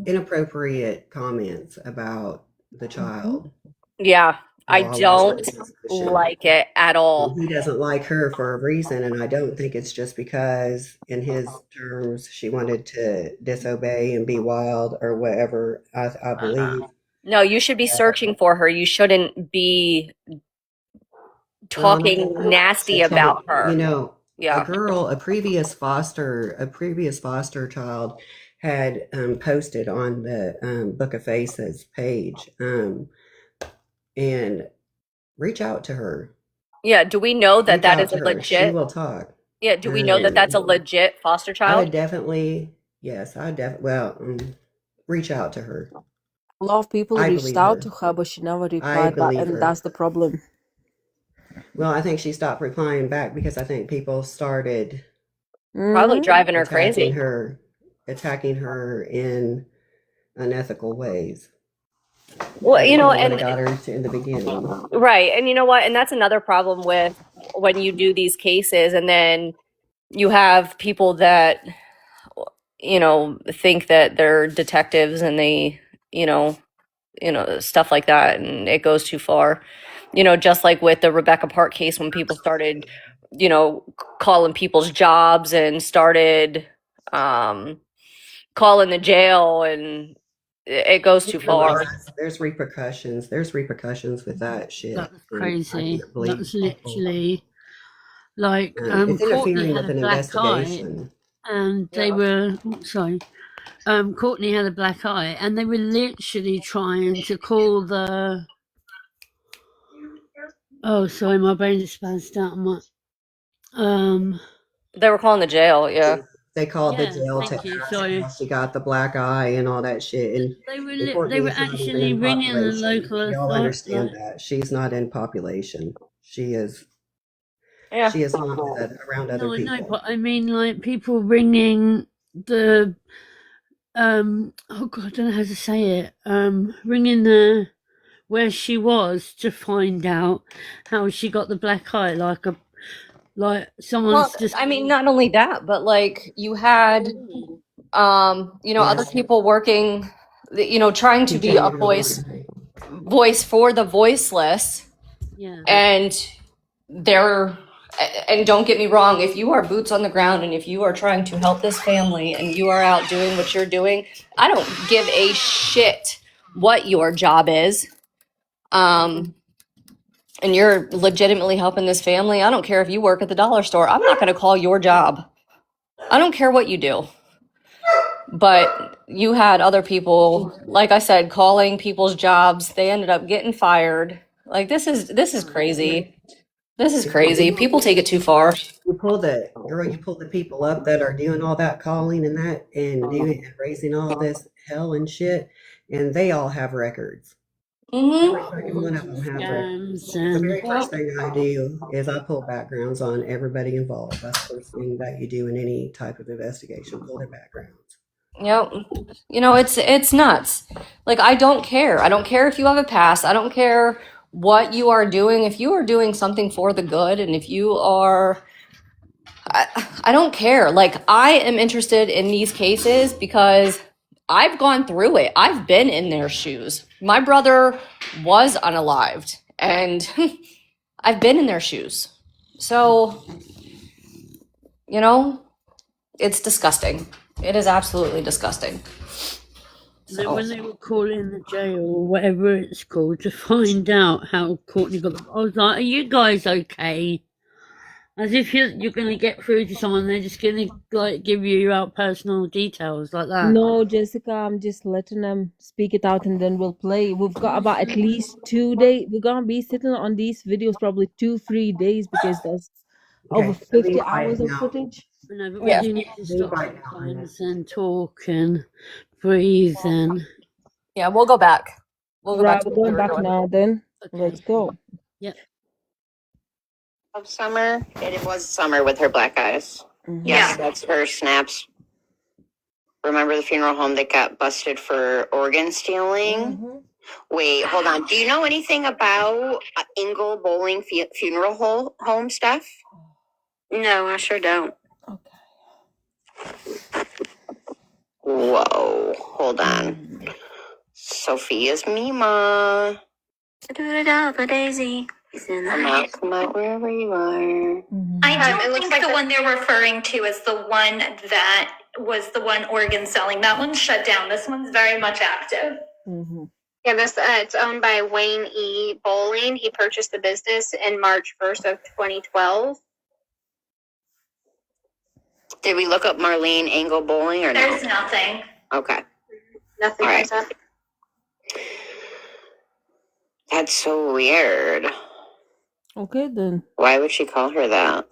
inappropriate comments about the child Yeah, I while all this don't is pushing? like it at And all. he doesn't like her for a reason, and I don't think it's just because, in his terms, she wanted to disobey and be wild or whatever. I believe. No, you should be searching for her. You shouldn't be Well, and talking nasty about her. Yeah. a previous foster child had posted on the Book of Faces page, and reach out to her. Yeah, do we know that Reach that out is to a her. She legit? will talk. Yeah, do we know that that's a legit foster I child? would definitely, yes, reach out to her. A lot of people I reached believe out her. to her, but she never I replied back, believe and her. that's the problem. Well, I think she stopped replying back because I think people started Probably driving her attacking crazy. her, attacking her in unethical ways. Well, Other people would have and got her in the beginning. right, and you know what? And that's another problem with when you do these cases, and then you have people that think that they're detectives, and they, you know, stuff like that, and it goes too far. Just like with the Rebecca Park case, when people started, calling people's jobs and started calling the jail, and it goes too far. There's repercussions. There's repercussions with that shit, That's and I crazy. can't believe That's people. literally like It's Courtney interfering had with a an black eye, investigation. and they were sorry. Courtney had a black eye, and they were literally trying to call the. Oh, sorry, my brain just spazzed out. They were calling the jail. Yeah. They called the Yeah, jail to thank you. ask Sorry. how she got the black eye and all that shit. And They were Courtney's not even actually in ringing the population. local Y'all authority. understand that. She's not in population. She is Yeah. not around other No, I know, people. but I mean, like people ringing the oh god, I don't know how to say it. Ringing the where she was to find out how she got the black eye, like someone's Well, just. I mean, not only that, but like you had, other Yes. people working, trying to be Teaching a you to lie. voice for the voiceless, Yeah. and and don't get me wrong, if you are boots on the ground and if you are trying to help this family and you are out doing what you're doing, I don't give a shit what your job is. and you're legitimately helping this family, I don't care if you work at the dollar store. I'm not going to call your job. I don't care what you do. But you had other people, like I said, calling people's jobs. They ended up getting fired. Like this is crazy. This is crazy. People take it too far. You pull the people up that are doing all that calling and that and doing and raising all this hell and shit, and they all have records. Every fucking one of them have records. Scams The and very first thing I do is I pull backgrounds on everybody involved. That's the first thing that you do in any type of investigation, pull their backgrounds. Yep. You know, it's nuts. Like I don't care. I don't care if you have a past. I don't care what you are doing. If you are doing something for the good and if you are I don't care. Like I am interested in these cases because I've gone through it. I've been in their shoes. My brother was unalived and I've been in their shoes. So, you know, it's disgusting. It is absolutely disgusting. So when they were calling the jail or whatever it's called to find out how Courtney got, I was like, "Are you guys okay?" As if you're going to get through to someone, they're just going to like give you out personal details like that. No, Jessica, I'm just letting them speak it out and then we'll play. We've got about at least 2 days. We're gonna be sitting on these videos probably 2-3 days because there's over 50 hours of footage. No, but we do need to stop sometimes and talk and breathe and. Yeah, we'll go back. We'll go back Right, to we're what we going were back doing. now then. Let's go. Yep. Of Summer. It was Summer with her black eyes. Yes, that's her snaps. Remember the funeral home that got busted for organ stealing? Wait, hold on. Do you know anything about Ingle Bowling funeral home stuff? No, I sure don't. Whoa, hold on. Sophia's Mima. Do it out for Daisy. Come out wherever you are. I don't think the one they're referring to is the one that was the one Oregon selling. That one's shut down. This one's very much active. Yeah, this it's owned by Wayne E. Bowling. He purchased the business in March 1st of 2012. Did we look up Marlene Angle Bowling or no? There's nothing. Okay. Nothing All right. comes up. That's so weird. Okay then. Why would she call her that?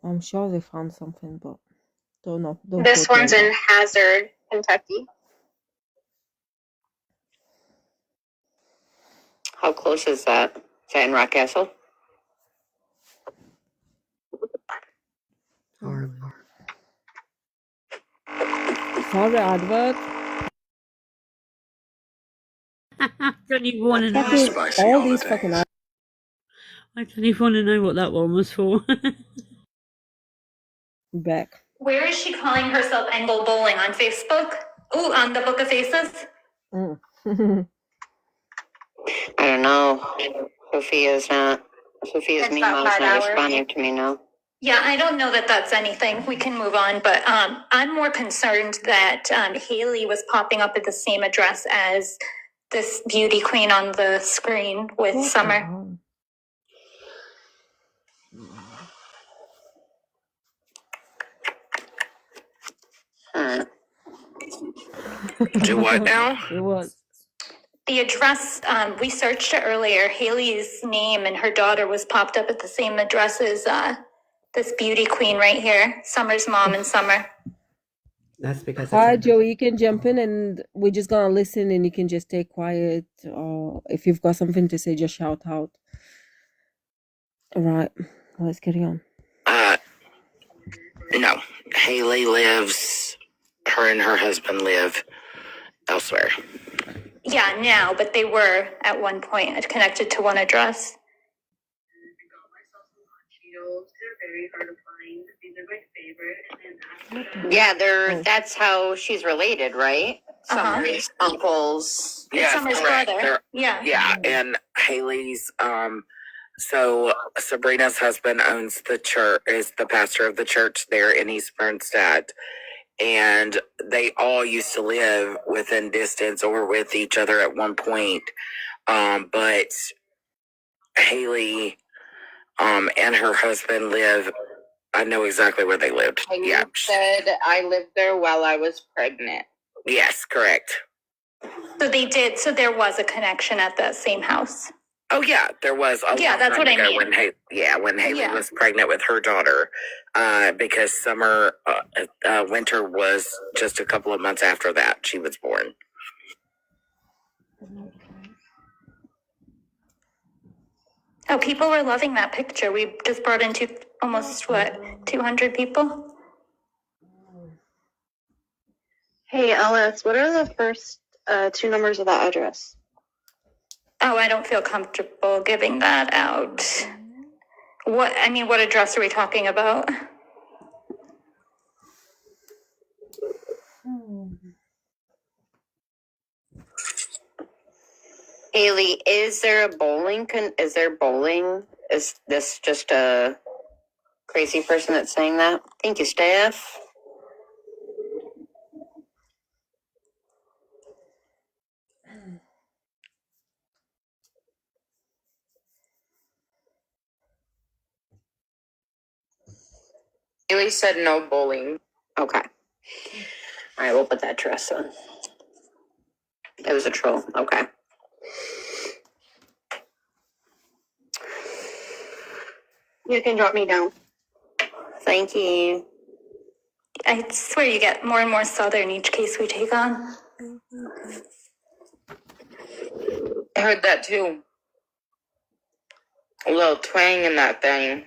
I'm sure they found something, but don't know. Don't This quote me one's on in that. Hazard, Kentucky. How close is that? Is that in Rock Castle? Sorry, advert. I don't even want to know. Fucking all these fucking I don't even want to know what that one was for. back. Where is she calling herself Angle Bowling? On Facebook? Ooh, on the Book of Faces? I don't know. Sophia's It's Mima's about not 5 hours. responding to me now. Yeah, I don't know that that's anything. We can move on, but I'm more concerned that Haley was popping up at the same address as this beauty queen on the screen with Summer. Do what now? Do what? The address, we searched it earlier. Haley's name and her daughter was popped up at the same address as this beauty queen right here, Summer's mom and Summer. That's because Hi, Joey. You can jump in and we're just gonna listen and you can just stay quiet. Or if you've got something to say, just shout out. All right, let's carry on. No. Haley lives, her and her husband live elsewhere. Yeah, now, but they were at one point connected to one address. Yeah, that's how she's related, right? Summer's uncles. It's Summer's brother. Yeah, and Haley's, so Sabrina's husband owns the church, is the pastor of the church there in East Bernstadt. and they all used to live within distance or with each other at one point. But Haley and her husband live, I know exactly where they lived. Haley Yeah. said I lived there while I was pregnant. Yes, correct. So they did. So there was a connection at the same house. Oh yeah, there was. Yeah, that's what I mean. When Haley Yeah. was pregnant with her daughter, because Winter was just a couple of months after that she was born. Oh, people were loving that picture. We just brought in almost 200 people. Hey, Alice, what are the first two numbers of that address? Oh, I don't feel comfortable giving that out. What address are we talking about? Haley, is there bowling? Is this just a crazy person that's saying that? Thank you, Steph. Haley said no bowling. Okay. All right, we'll put that dress on. It was a troll. Okay. You can drop me down. Thank you. I swear you get more and more southern each case we take on. I heard that too. A little twang in that thing.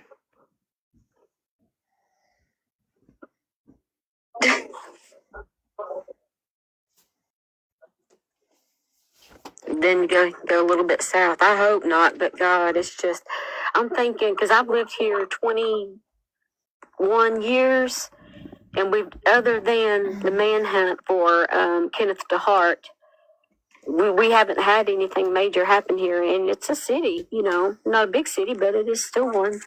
Then go a little bit south. I hope not, but God, it's just, I'm thinking, because I've lived here 21 years, and other than the manhunt for Kenneth DeHart, we haven't had anything major happen here, and it's a city, not a big city, but it is still one.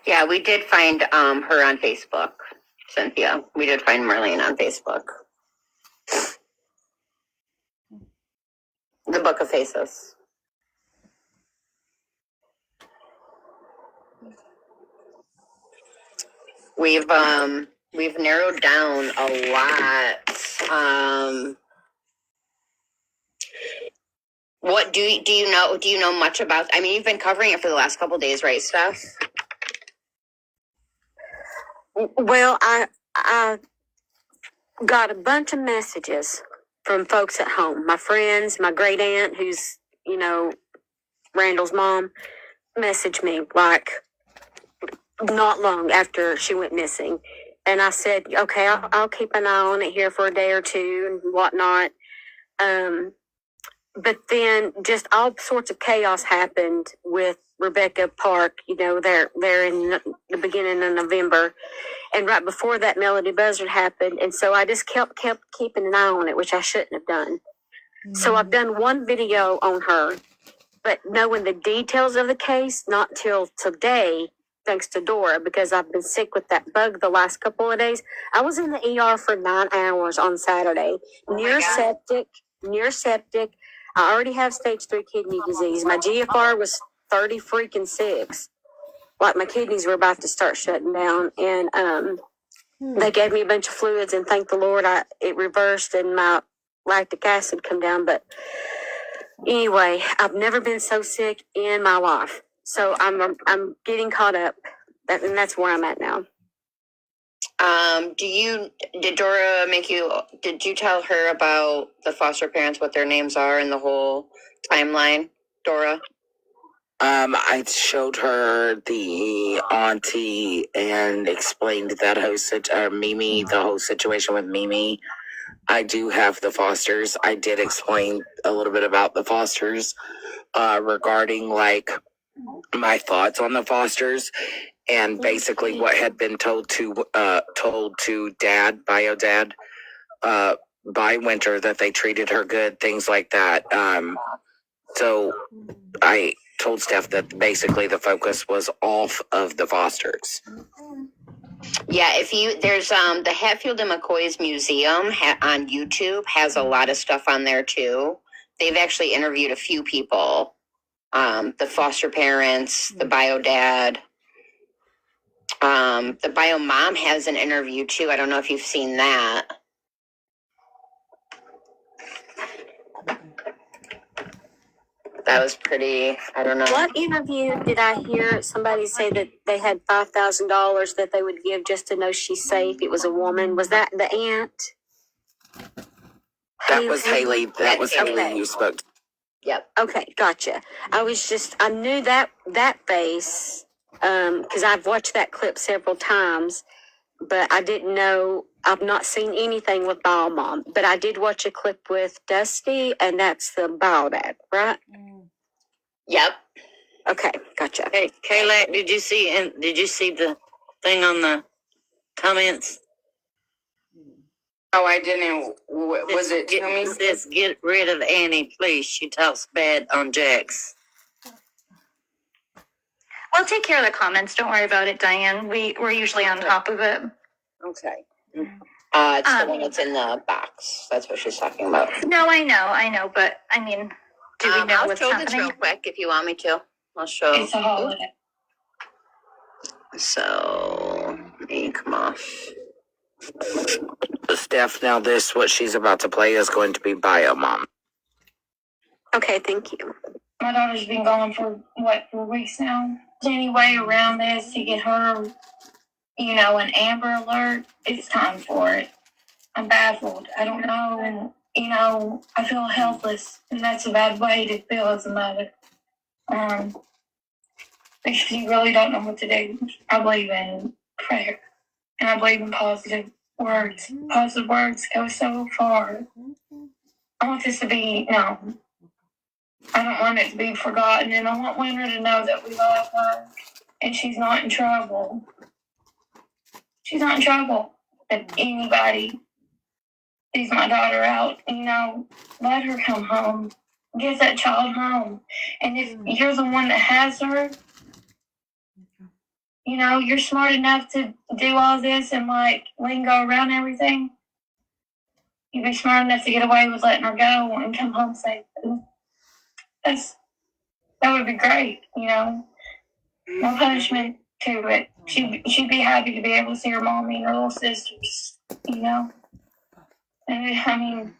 Yeah, we did find her on Facebook, Cynthia. We did find Marlene on Facebook. The Book of Faces. We've narrowed down a lot. What do you know? Do you know much about? I mean, you've been covering it for the last couple of days, right, Steph? Well, I got a bunch of messages from folks at home. My friends, my great aunt, who's Randall's mom, messaged me like not long after she went missing, and I said, okay, I'll keep an eye on it here for a day or two and whatnot. But then just all sorts of chaos happened with Rebecca Park. They're in the beginning of November, and right before that, Melody Buzzard happened, and so I just kept keeping an eye on it, which I shouldn't have done. So I've done one video on her, but knowing the details of the case, not till today, thanks to Dora, because I've been sick with that bug the last couple of days. I was in the ER for 9 hours on Saturday. Near septic. I already have stage 3 kidney disease. My GFR was 30 freaking 6. Like my kidneys were about to start shutting down. And they gave me a bunch of fluids, and thank the Lord it reversed and my lactic acid come down. But anyway, I've never been so sick in my life. So I'm getting caught up. And that's where I'm at now. Did Dora did you tell her about the foster parents, what their names are and the whole timeline, Dora? I showed her the auntie and explained that Mimi, the whole situation with Mimi. I do have the fosters. I did explain a little bit about the fosters, regarding my thoughts on the fosters, and basically what had been told to Dad, Bio Dad, by Winter, that they treated her good, things like that. So I told Steph that basically the focus was off of the Fosters. Yeah, there's the Hatfield and McCoy's Museum on YouTube has a lot of stuff on there too. They've actually interviewed a few people, the foster parents, the bio dad, the bio mom has an interview too. I don't know if you've seen that. That was pretty, I don't know. What interview did I hear somebody say that they had $5,000 that they would give just to know she's safe? It was a woman. Was that the aunt? That was Haley. That was Haley Okay. you spoke to. Yep. Okay, gotcha. I knew that face, because I've watched that clip several times, but I didn't know, I've not seen anything with Bio Mom, but I did watch a clip with Dusty, and that's the Bio Dad, right? Yep. Okay, gotcha. Hey, Kayla, did you see the thing on the comments? Oh, I didn't. Was it to me? It says, get rid of Annie, please. She talks bad on Jax. We'll take care of the comments. Don't worry about it, Diane. We're usually on top of it. Okay. It's the one that's in the box. That's what she's talking about. No, I know, but I mean, do we know I'll what's show this happening? real quick if you want me to. I'll show. It's a holiday. So, let me come off. Steph, now what she's about to play is going to be Bio Mom. Okay, thank you. My daughter's been gone for 4 weeks now. Any way around this to get her, an Amber Alert, it's time for it. I'm baffled. I don't know, and I feel helpless, and that's a bad way to feel as a mother. Because you really don't know what to do. I believe in prayer, and I believe in positive words. Positive words go so far. I want this to be known. I don't want it to be forgotten, and I want Winter to know that we love her, and she's not in trouble. She's not in trouble. If anybody sees my daughter out, let her come home. Get that child home. And if you're the one that has her, you're smart enough to do all this and lingo around everything. You'd be smart enough to get away with letting her go and come home safely. That would be great, No punishment to it. She'd be happy to be able to see her mommy and her little sisters, And I mean,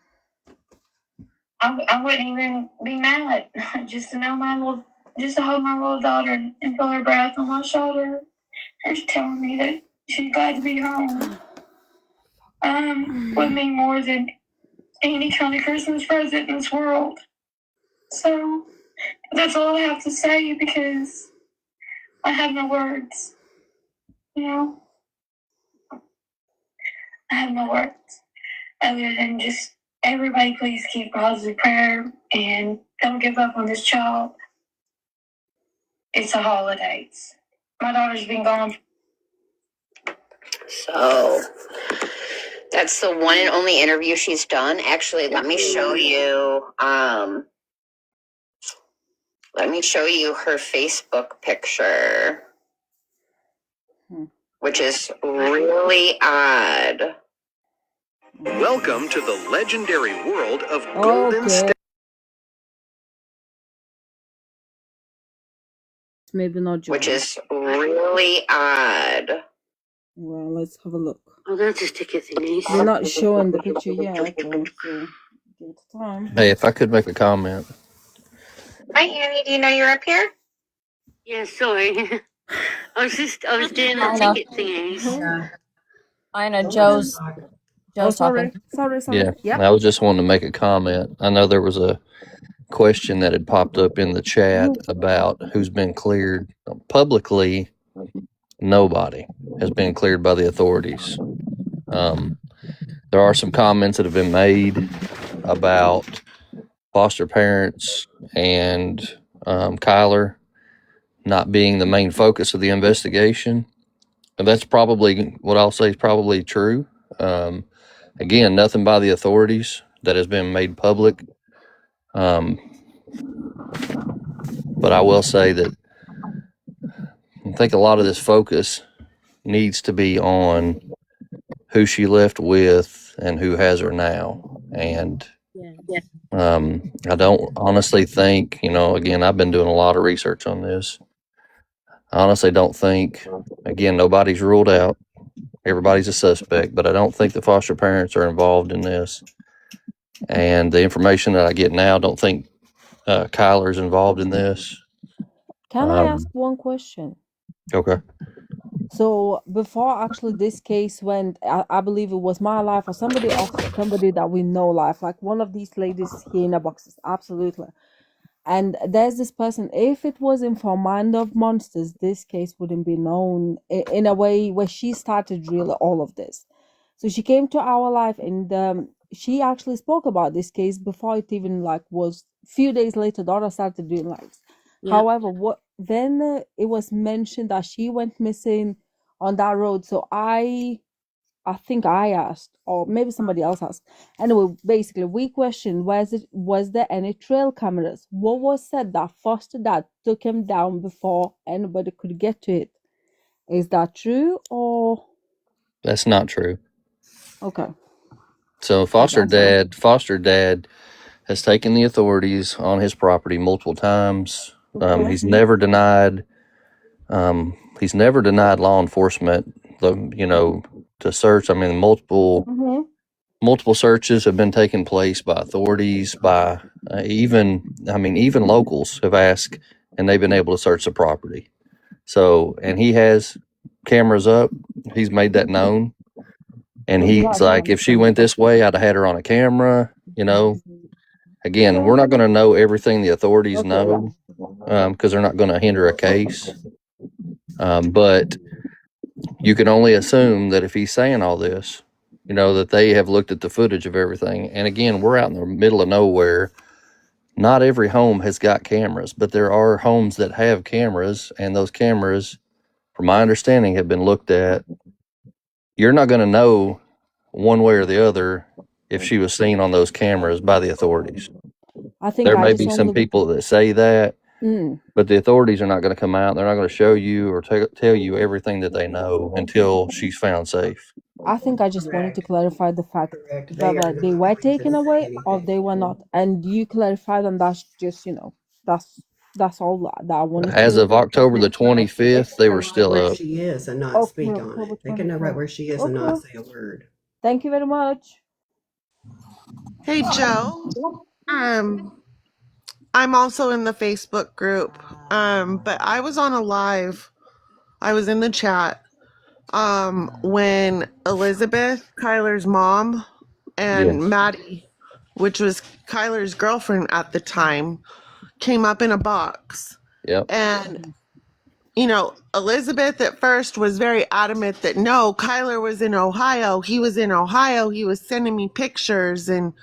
I wouldn't even be mad just to know just to hold my little daughter and feel her breath on my shoulder. Her telling me that she's glad to be home. Would mean more than any kind of Christmas present in this world. So that's all I have to say because I have no words. I have no words other than just everybody please keep positive prayer and don't give up on this child. It's the holidays. My daughter's been gone. So, that's the one and only interview she's done. Actually, let me show you. Let me show you her Facebook picture, which is really odd. Welcome to the legendary world of Golden State. Maybe not John. Which is really odd. Well, let's have a look. Oh, that's just a kiss niece. They're not showing the picture yet, though, so give it time. Hey, if I could make a comment. Hi, Annie. Do you know you're up here? Yeah, sorry. I was doing the ticket thingies. I know Joe's sorry. talking. Sorry. Yeah, Yep. I was just wanting to make a comment. I know there was a question that had popped up in the chat about who's been cleared. Publicly, nobody has been cleared by the authorities. There are some comments that have been made about foster parents and Kyler not being the main focus of the investigation. And that's probably what I'll say is probably true. Again, nothing by the authorities that has been made public. But I will say that I think a lot of this focus needs to be on who she left with and who has her now. And I don't honestly think, again, I've been doing a lot of research on this. I honestly don't think, again, nobody's ruled out. Everybody's a suspect, but I don't think the foster parents are involved in this. And the information that I get now, I don't think Kyler's involved in this. Can I ask one question? Okay. So before actually this case went, I believe it was my life or somebody that we know life, like one of these ladies here in the boxes, absolutely. And there's this person, if it wasn't for Mind of Monsters, this case wouldn't be known in a way where she started really all of this. So she came to our life and she actually spoke about this case before it even was few days later, daughter started doing lives. Yeah. However, then it was mentioned that she went missing on that road. So I think I asked, or maybe somebody else asked. Anyway, basically, we questioned, was there any trail cameras? What was said that foster dad took him down before anybody could get to it? Is that true or? That's not true. Okay. So foster dad has taken the authorities on his property multiple times. He's never denied. He's never denied law enforcement to search. I mean, multiple searches have been taking place by authorities, by even locals have asked, and they've been able to search the property. So, and he has cameras up. He's made that known. And he's like, if she went this way, I'd have had her on a camera, Again, we're not going to know everything the authorities know because they're not going to hinder a case. But you can only assume that if he's saying all this, that they have looked at the footage of everything. And again, we're out in the middle of nowhere. Not every home has got cameras, but there are homes that have cameras, and those cameras, from my understanding, have been looked at. You're not going to know one way or the other if she was seen on those cameras by the authorities. I think there may be some people that say that, but the authorities are not going to come out. They're not going to show you or tell you everything that they know until she's found safe. I think I just wanted to clarify the fact Correct. They are whether they not were going to taken say away or anything. they were not. And you clarified, and that's just, that's all that I wanted As to. of October the They 25th, they can were know right still where up. she is and not Okay, speak on October it. They can know right 24th. where she is and not Okay. say a word. Thank you very much. Hey, Joe. I'm also in the Facebook group. But I was on a live. I was in the chat. When Elizabeth, Kyler's mom, and Yes. Maddie, which was Kyler's girlfriend at the time, came up in a box. Yep. And Elizabeth at first was very adamant that no, Kyler was in Ohio. He was in Ohio. He was sending me pictures and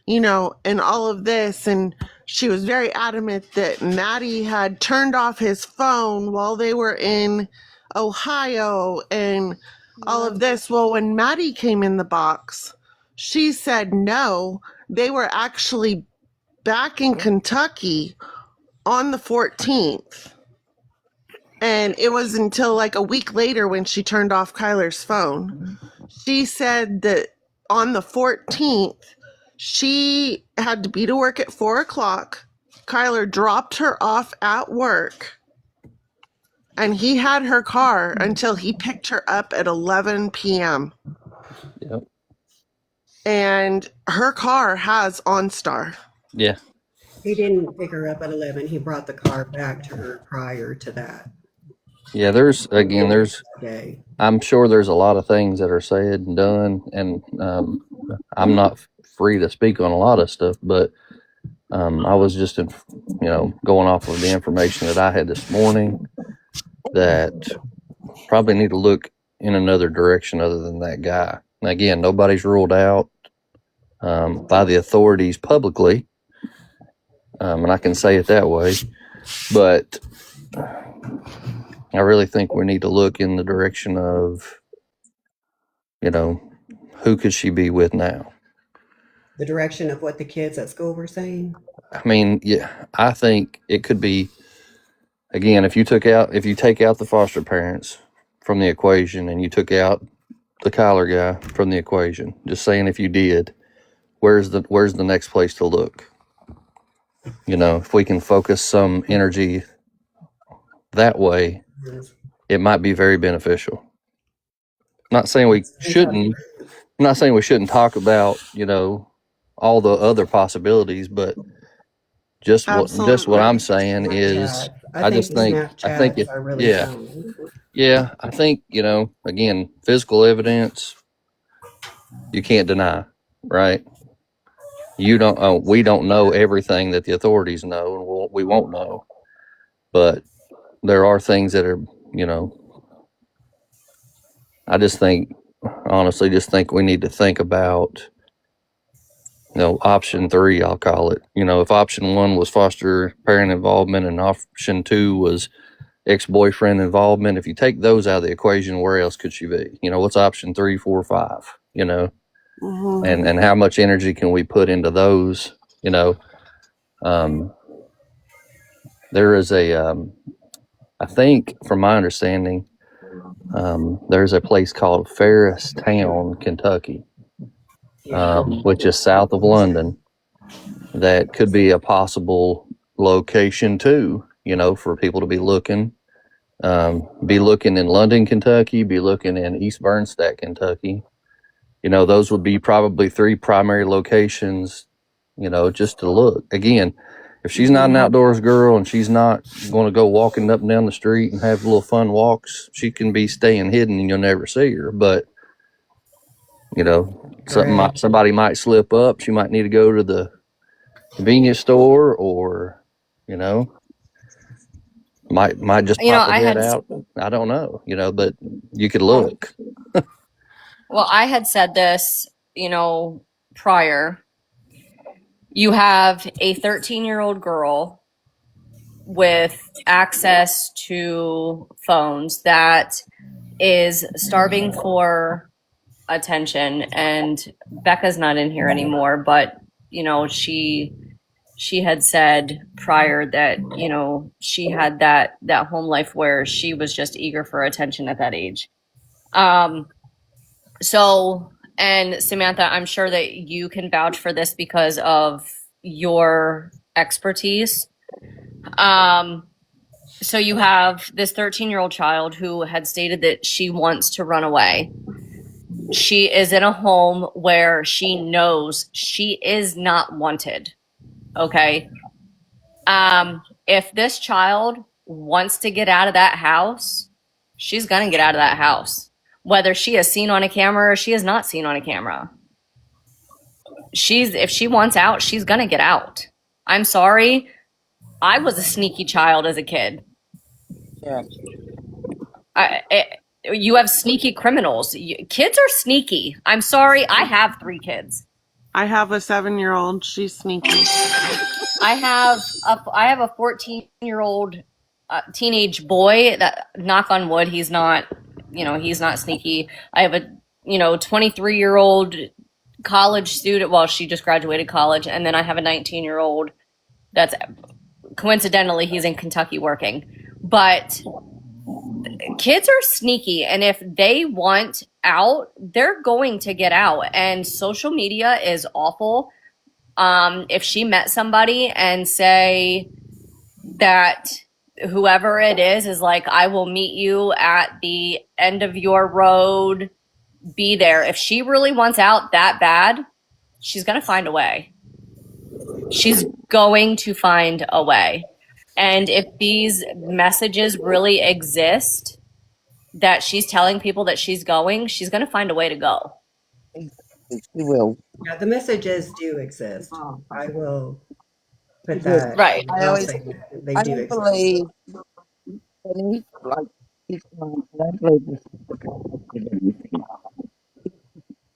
all of this. And she was very adamant that Maddie had turned off his phone while they were in Ohio and all of this. Well, when Maddie came in the box, she said no, they were actually back in Kentucky on the 14th. And it was until like a week later when she turned off Kyler's phone. She said that on the 14th, she had to be to work at 4:00. Kyler dropped her off at work and he had her car until he picked her up at 11 p.m. Yep. And her car has OnStar. Yeah. He didn't pick her up at 11. He brought the car back to her prior to that. Yeah, I'm sure there's a lot of things that are said and done, and I'm not free to speak on a lot of stuff, but I was just, going off of the information that I had this morning that probably need to look in another direction other than that guy. And again, nobody's ruled out by the authorities publicly, and I can say it that way, but I really think we need to look in the direction of, who could she be with now? The direction of what the kids at school were saying. I mean, yeah, I think it could be again, if you take out the foster parents from the equation and you took out the Kyler guy from the equation, just saying if you did, where's the next place to look? You know, if we can focus some energy that way, it might be very beneficial. Not saying we shouldn't. I'm not saying we shouldn't talk about, you know, all the other possibilities, but just what Absolutely. I'm saying is, Snapchats. I I think just the think Snapchats it, are really yeah, telling. yeah, I think, you know, again, physical evidence you can't deny, right? We don't know everything that the authorities know, and we won't know, but there are things that are, you know, I just think, honestly, we need to think about, you know, option 3, I'll call it. You know, if option 1 was foster parent involvement and option 2 was ex-boyfriend involvement, if you take those out of the equation, where else could she be? You know, what's option 3, 4, 5? You know, and how much energy can we put into those? You know, there is I think, from my understanding, there's a place called Ferristown, Kentucky, which is south of London, that could be a possible location too, you know, for people to be looking. Be looking in London, Kentucky, be looking in East Bernstadt, Kentucky. You know, those would be probably 3 primary locations, you know, just to look. Again, if she's not an outdoors girl and she's not going to go walking up and down the street and have little fun walks, she can be staying hidden and you'll never see her. But, you know, somebody might slip up. She might need to go to the convenience store, or, you know, might just You know, pop her head out. I don't know, you know, but you could look. well, I had said this, you know, prior. You have a 13-year-old girl with access to phones that is starving for attention, and Becca's not in here anymore, but you know, she had said prior that, you know, she had that home life where she was just eager for attention at that age. So, and Samantha, I'm sure that you can vouch for this because of your expertise. So you have this 13-year-old child who had stated that she wants to run away. She is in a home where she knows she is not wanted. Okay. If this child wants to get out of that house, she's going to get out of that house. Whether she is seen on a camera or she is not seen on a camera. If she wants out, she's going to get out. I'm sorry. I was a sneaky child as a kid. Yeah. You have sneaky criminals. Kids are sneaky. I'm sorry. I have 3 kids. I have a 7-year-old. She's sneaky. I have a 14-year-old teenage boy that, knock on wood, he's not, you know, he's not sneaky. I have a, you know, 23-year-old college student. Well, she just graduated college. And then I have a 19-year-old that's, coincidentally, he's in Kentucky working. But kids are sneaky, and if they want out, they're going to get out. And social media is awful. If she met somebody and say that whoever it is like, I will meet you at the end of your road, be there. If she really wants out that bad, she's going to find a way. She's going to find a way. And if these messages really exist, that she's telling people that she's going to find a way to go. She will. Yeah, the messages do exist. I will put She will. that. Right. I'll say that they I do don't exist. believe any, like, I don't believe this.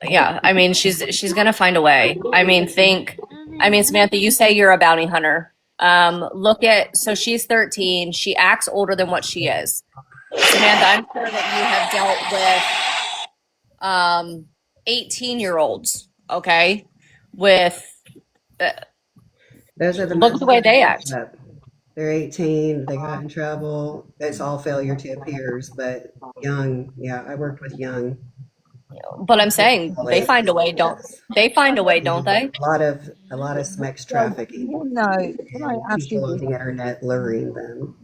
Yeah, I mean, she's gonna find a way. I mean, Samantha, you say you're a bounty hunter. So she's 13. She acts older than what she is. Samantha, I'm sure that you have dealt with 18-year-olds, okay? With Those are the look at the way they messages act. that they're 18, they got in trouble. It's all failure to appears, but young, yeah, I worked with young. But I'm What do you saying call they it? find a way, don't they? Find a way, don't they? A lot of sex So, trafficking you know, can I and ask you people on this? the internet luring them.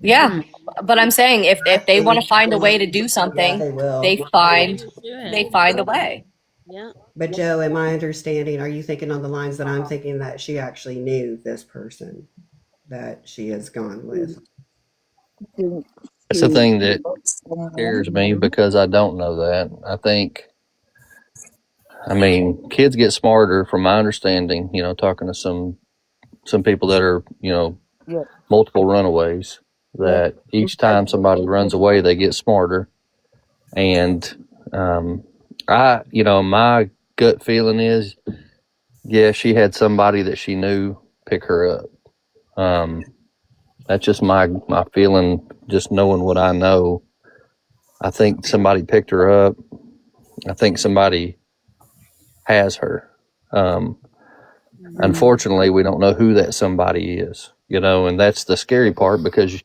Yeah, but I'm saying I if they want think, to find a way to do yeah, something, they will. they They find always do they it. find a way. Yeah. But Joe, in my understanding, are you thinking on the lines that I'm thinking that she actually knew this person that she has gone with? Think That's the she thing that got someone scares me because I don't know that. I mean, kids get smarter from my understanding, talking to some people that are, yeah, multiple runaways, yeah. that each time somebody runs away, they get smarter. And my gut feeling is, yeah, she had somebody that she knew pick her up. Um, that's just my feeling, just knowing what I know. I think somebody picked her up. I think somebody has her. Um, Unfortunately, we don't know who that somebody is, and that's the scary part, because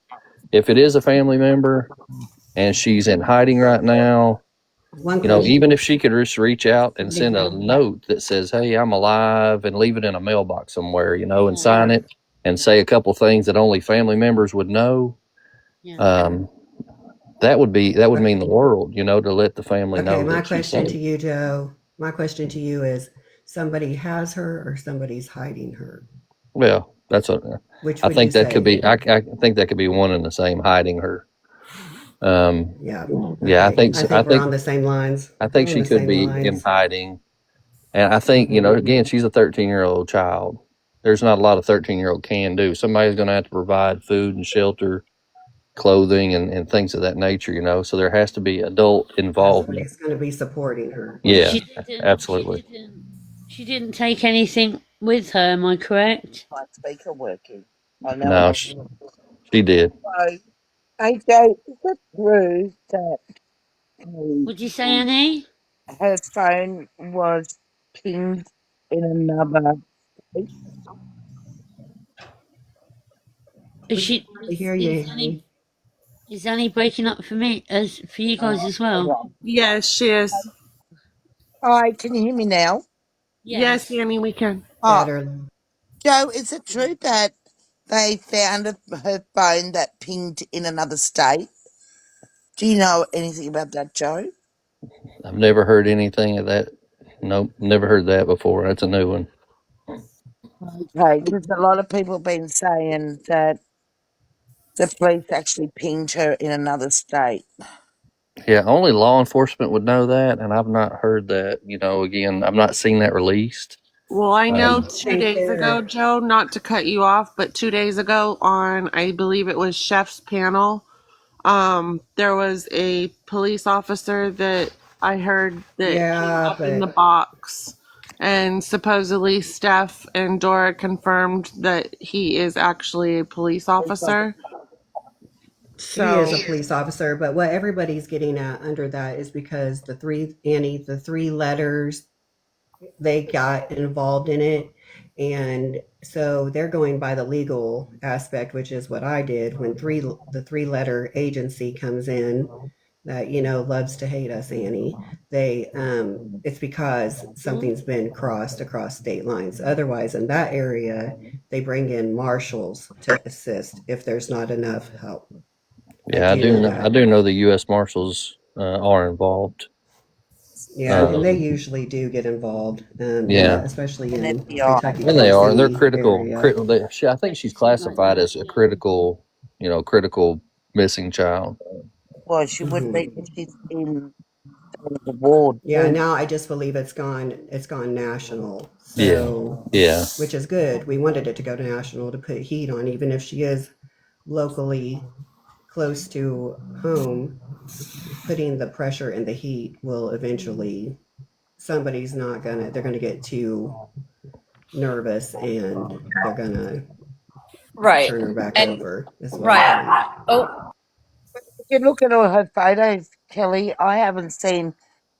if it is a family member and she's in hiding right now, One question. even if she could just reach out and send a note that says, "Hey, I'm alive," and leave it in a mailbox somewhere, and sign it and say a couple things that only family members would know, Yeah. that would mean the world, to let the family Okay, know my that she's question to safe. you, Joe. My question to you is somebody has her or somebody's hiding her? Well, Which I would you think that could say? be, I think that could be one and the same, hiding her. Yeah. Yeah, Okay. I think we're on the same lines. I We're think on she the could same be in lines. hiding. And I think, again, she's a 13-year-old child. There's not a lot a 13-year-old can do. Somebody's going to have to provide food and shelter, clothing, and things of that nature, So there has to be adult involvement. Somebody's going to be supporting her. Yeah, She didn't. She absolutely. didn't. She didn't take anything with her. Am I correct? my speaker working. I know No, it. she did. So, AJ, is it true that Would you say, Annie? her phone was pinged in another state? Is We can she? hardly hear you, Annie. Is Annie breaking up for me as for you guys as Hold well? on. Yes, she is. Hi, can you hear me now? Yes, Yes. Annie, we can. Oh, Better. Joe, is it true that they found her phone that pinged in another state? Do you know anything about that, Joe? I've never heard anything of that. Nope, never heard that before. That's a new one. Okay, because a lot of people have been saying that the police actually pinged her in another state. Yeah, only law enforcement would know that, and I've not heard that. Again, I've not seen that released. Well, I know Um, 2 days ago, Joe, not to cut you off, but 2 days ago on, I believe it was Chef's panel, there was a police officer that I heard that came Yeah, up in the but box, and supposedly Steph and Dora confirmed that he is actually a police officer. he is So, a police officer. But what everybody's getting at under that is because the three letters, they got involved in it. And so they're going by the legal aspect, which is what I did when the three-letter agency comes in that loves to hate us, Annie. They it's because something's been crossed across state lines. Otherwise, in that area, they bring in marshals to assist if there's not enough help. I yeah, I do do know know. I that. do know the U.S. Marshals are involved. Yeah, and they Um, usually do get involved, yeah, especially And in FBI. Kentucky, and they are, and they're Tennessee critical. area. I think she's classified as a critical, critical missing child. Well, she would Hmm. be because she's in the ward Yeah, too. now I just believe it's gone national. Yeah, So, yeah, which is good. We wanted it to go to national to put heat on, even if she is locally close to home. Putting the pressure and the heat will eventually, they're gonna get too nervous and they're gonna Right. turn her back And over, is what I right. think. Oh, If you look at all her photos, Kelly, I haven't seen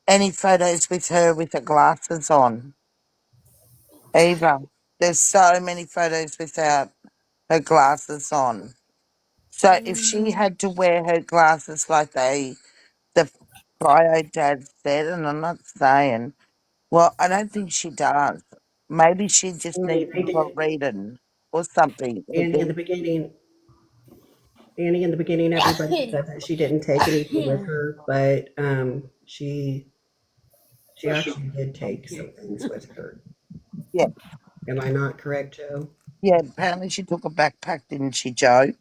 any photos with her with the glasses on either. There's so many photos without. her glasses on. So if she had to wear her glasses like the bio dad said, and I'm not saying, well, I don't think she does. Maybe she just Annie, needs they more did. reading or something. Annie, in the beginning, Annie, in the beginning, everybody said that she didn't take anything with her, but she actually did take some things with her. Yeah, Am I not correct, Joe? yeah. Apparently, she took a backpack, didn't she, Joe?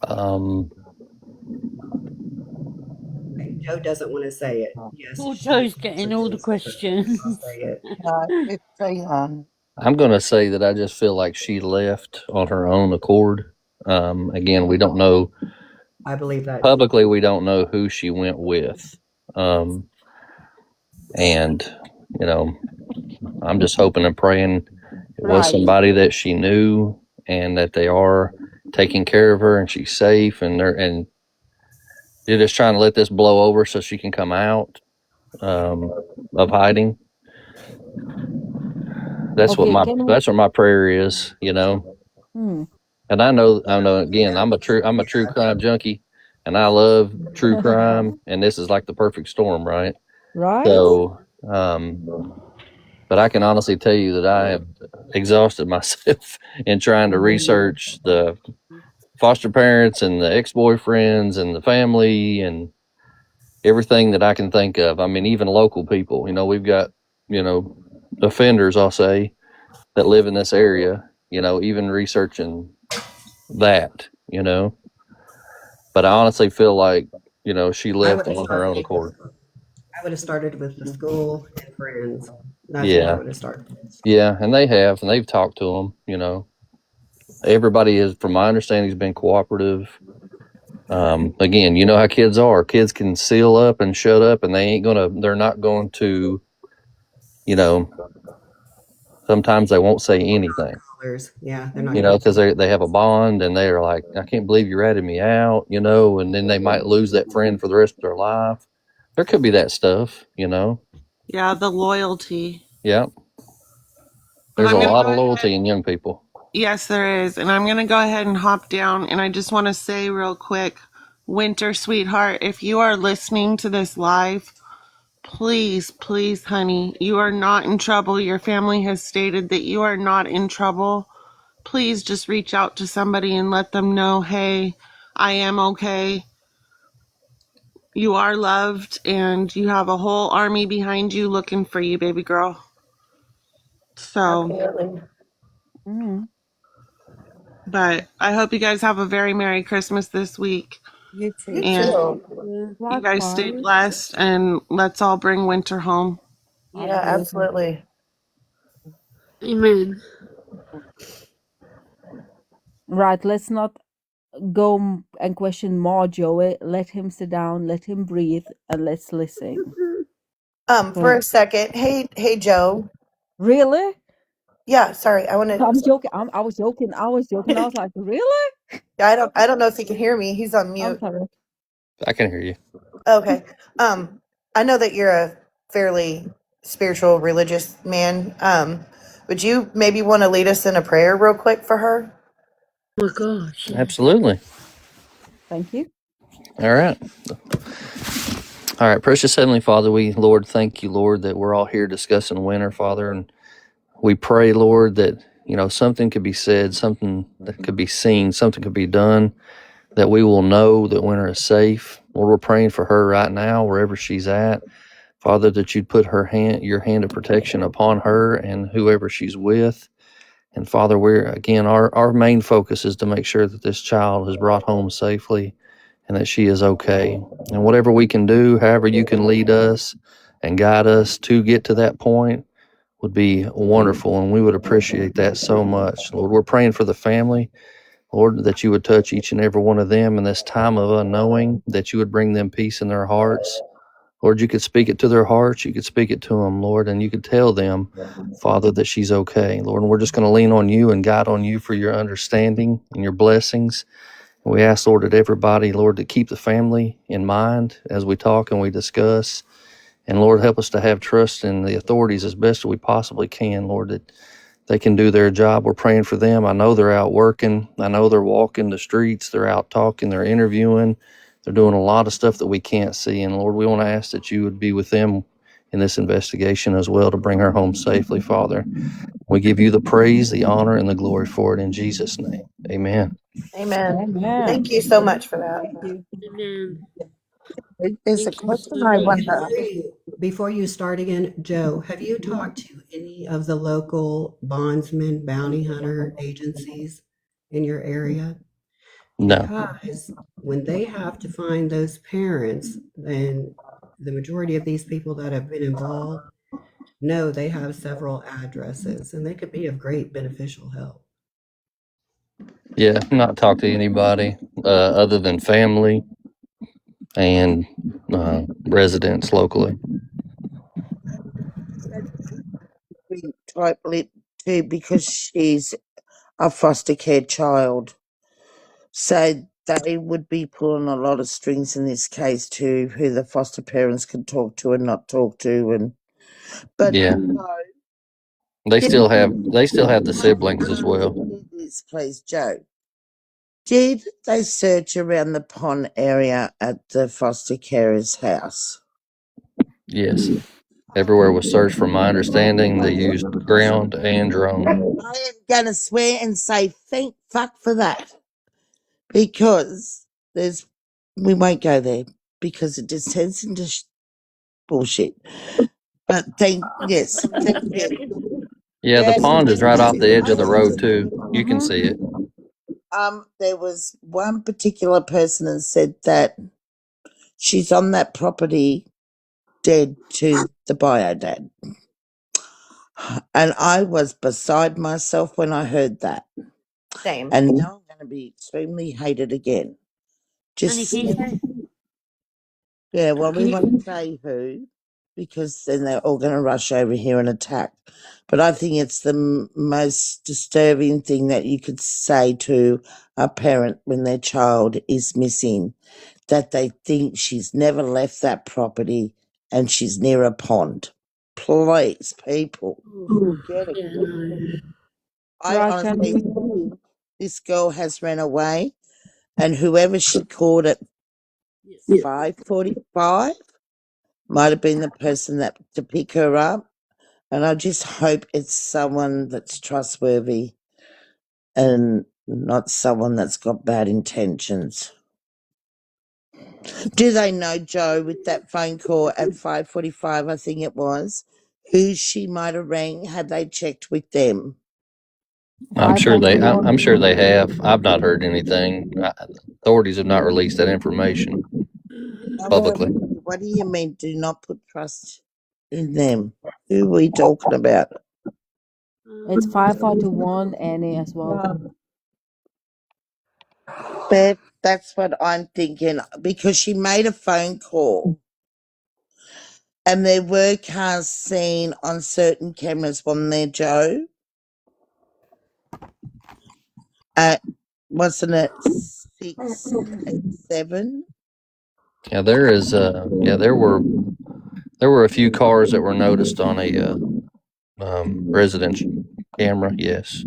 Um, Joe doesn't want to say it. Yes, Poor she Joe's took some getting all the things with her. I'll questions. say it. No, it's hang on. I'm going to say that I just feel like she left on her own accord. Again, we don't know I believe that too. publicly. We don't know who she went with, and you know, I'm just hoping and praying it was Right. somebody that she knew and that they are taking care of her and she's safe and you're just trying to let this blow over so she can come out of hiding. Okay, can we? That's what my prayer is, you know. Hmm. And I know again, I'm a true crime junkie and I love true crime and this is like the perfect storm, right? Right? So but I can honestly tell you that I have exhausted myself in trying to research the foster parents and the ex-boyfriends and the family and everything that I can think of. I mean, even local people, you know, we've got, you know, offenders, I'll say, that live in this area, you know, even researching that, you know, but I honestly feel like, you know, she I left would have on her started own accord. I would have started with the school and friends. That's what I Yeah. would have started with. Yeah. And they've talked to them, you know, everybody is, from my understanding, has been cooperative. Again, you know how kids are. Kids can seal up and shut up, and they're not going to, you know, sometimes they won't say anything, Colors. Yeah, they're not you going know, to because they have a bond and they're like, I can't believe you ratted me out, you know, and then they might lose that friend for the rest of their life. There could be that stuff, you know. Yeah, the loyalty. Yeah. And There's I'm a going to lot go of ahead. loyalty in young people. Yes, there is. And I'm going to go ahead and hop down. And I just want to say real quick, Winter, sweetheart, if you are listening to this live, please, please, honey, you are not in trouble. Your family has stated that you are not in trouble. Please just reach out to somebody and let them know, hey, I am okay. You are loved and you have a whole army behind you looking for you, baby girl. So, Absolutely. Mm. but I hope you guys have a very Merry Christmas this week. You You too. And too. you guys stay Likewise. blessed and let's all bring winter home. Yeah, Absolutely. absolutely. Amen. Right, let's not go and question more Joey. Let him sit down, let him breathe, and let's listen. For So, a second, hey, Joe. really? Yeah, sorry. I want to. I'm joking. I was joking. I was joking. I was like, really? I don't know if he can hear me. He's on I'm mute. sorry. I can hear you. Okay. I know that you're a fairly spiritual, religious man. Would you maybe want to lead us in a prayer real quick for her? Oh my gosh. Yeah. Absolutely. Thank you. All right. All right. Precious Heavenly Father, Lord, thank you, Lord, that we're all here discussing winter, Father. And we pray, Lord, that, you know, something could be said, something that could be seen, something could be done, that we will know that winter is safe. Lord, we're praying for her right now, wherever she's at. Father, that you'd put your hand of protection upon her and whoever she's with. And Father, our main focus is to make sure that this child is brought home safely and that she is okay. And whatever we can do, however you can lead us and guide us to get to that point would be wonderful. And we would appreciate that so much. Lord, we're praying for the family. Lord, that you would touch each and every one of them in this time of unknowing, that you would bring them peace in their hearts. Lord, you could speak it to their hearts. You could speak it to them, Lord, and you could tell them, Father, that she's okay. Lord, and we're just going to lean on you and guide on you for your understanding and your blessings. And we ask, Lord, that everybody, Lord, to keep the family in mind as we talk and we discuss. And Lord, help us to have trust in the authorities as best as we possibly can, Lord, that they can do their job. We're praying for them. I know they're out working. I know they're walking the streets. They're out talking. They're interviewing. They're doing a lot of stuff that we can't see. And Lord, we want to ask that you would be with them in this investigation as well to bring her home safely, Father. We give you the praise, the honor, and the glory for it in Jesus' name. Amen. Amen. Amen. Thank you so much for that. Thank you. Amen. There's a Thank you question so I Hey, much. wonder. before you start again, Joe, have you talked to any of the local bondsman, bounty hunter agencies in your area? No. Because when they have to find those parents, then the majority of these people that have been involved know they have several addresses and they could be of great beneficial help. Yeah, not talk to anybody other than family and residents locally. Type lit too because she's a foster care child. So they would be pulling a lot of strings in this case too, who the foster parents can talk to and not talk to. And but Yeah, they still have the siblings as well. this, please, Joe. Did they search around the pond area at the foster carer's house? Yes, everywhere was searched. From my understanding, they used ground and drone. I am gonna swear and say thank fuck for that because there's we won't go there because it just turns into bullshit. But thank you. Yeah, the Yes, pond is right off the edge I of the road too. You can see it. there was one particular person that said that she's on that property dead to the bio dad. And I was beside myself when I heard that. Same. And now I'm going to be extremely hated again. Honey, Just, can you say? yeah, well, Can we you? won't say who because then they're all going to rush over here and attack. But I think it's the most disturbing thing that you could say to a parent when their child is missing, that they think she's never left that property and she's near a pond. Please, people, get it. Yeah, no. I Right, honestly Annie? think this girl has ran away, and whoever she called at Yes. 5:45 might have been the person that to pick her up. And I just hope it's someone that's trustworthy and not someone that's got bad intentions. Do they know Joe with that phone call at 5:45? I think it was. Who she might have rang? Had they checked with them? I'm sure they. I'm, 541. I'm sure they have. I've not heard anything. Authorities have not released that information publicly. What do you mean? Do not put trust in them. Who are we talking about? It's 541 Annie as well. Beth, that's what I'm thinking because she made a phone call and there were cars seen on certain cameras on there, Joe. At wasn't it 6 and 7? Yeah, there is. Yeah, there were a few cars that were noticed on a residence camera. Yes,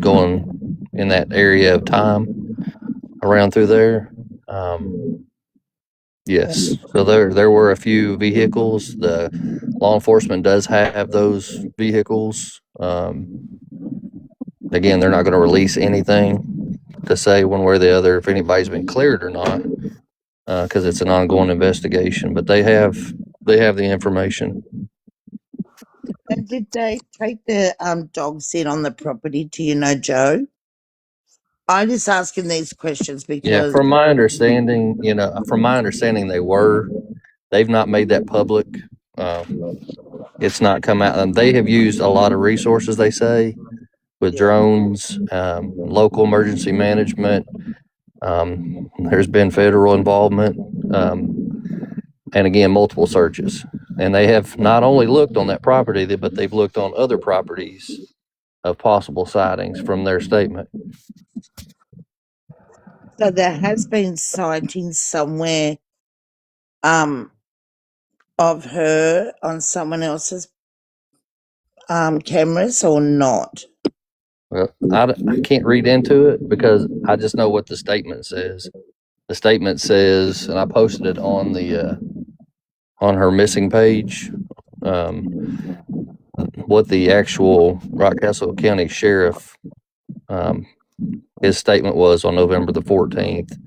going in that area of time around through there. Yes, so there were a few vehicles. The law enforcement does have those vehicles. Again, they're not going to release anything to say one way or the other if anybody's been cleared or not, because it's an ongoing investigation. But they have the information. And did they take the dogs in on the property? Do you know, Joe? I'm just asking these questions Yeah, because from my understanding, they've not made that public. Uh, it's not come out, and they have used a lot of resources. They say with drones, local emergency management. There's been federal involvement, and again, multiple searches. And they have not only looked on that property, but they've looked on other properties of possible sightings from their statement. so there has been sightings somewhere um of her on someone else's cameras or not? Well, I can't read into it because I just know what the statement says. The statement says, and I posted it on the on her missing page. What the actual Rockcastle County Sheriff, his statement was on November the 14th,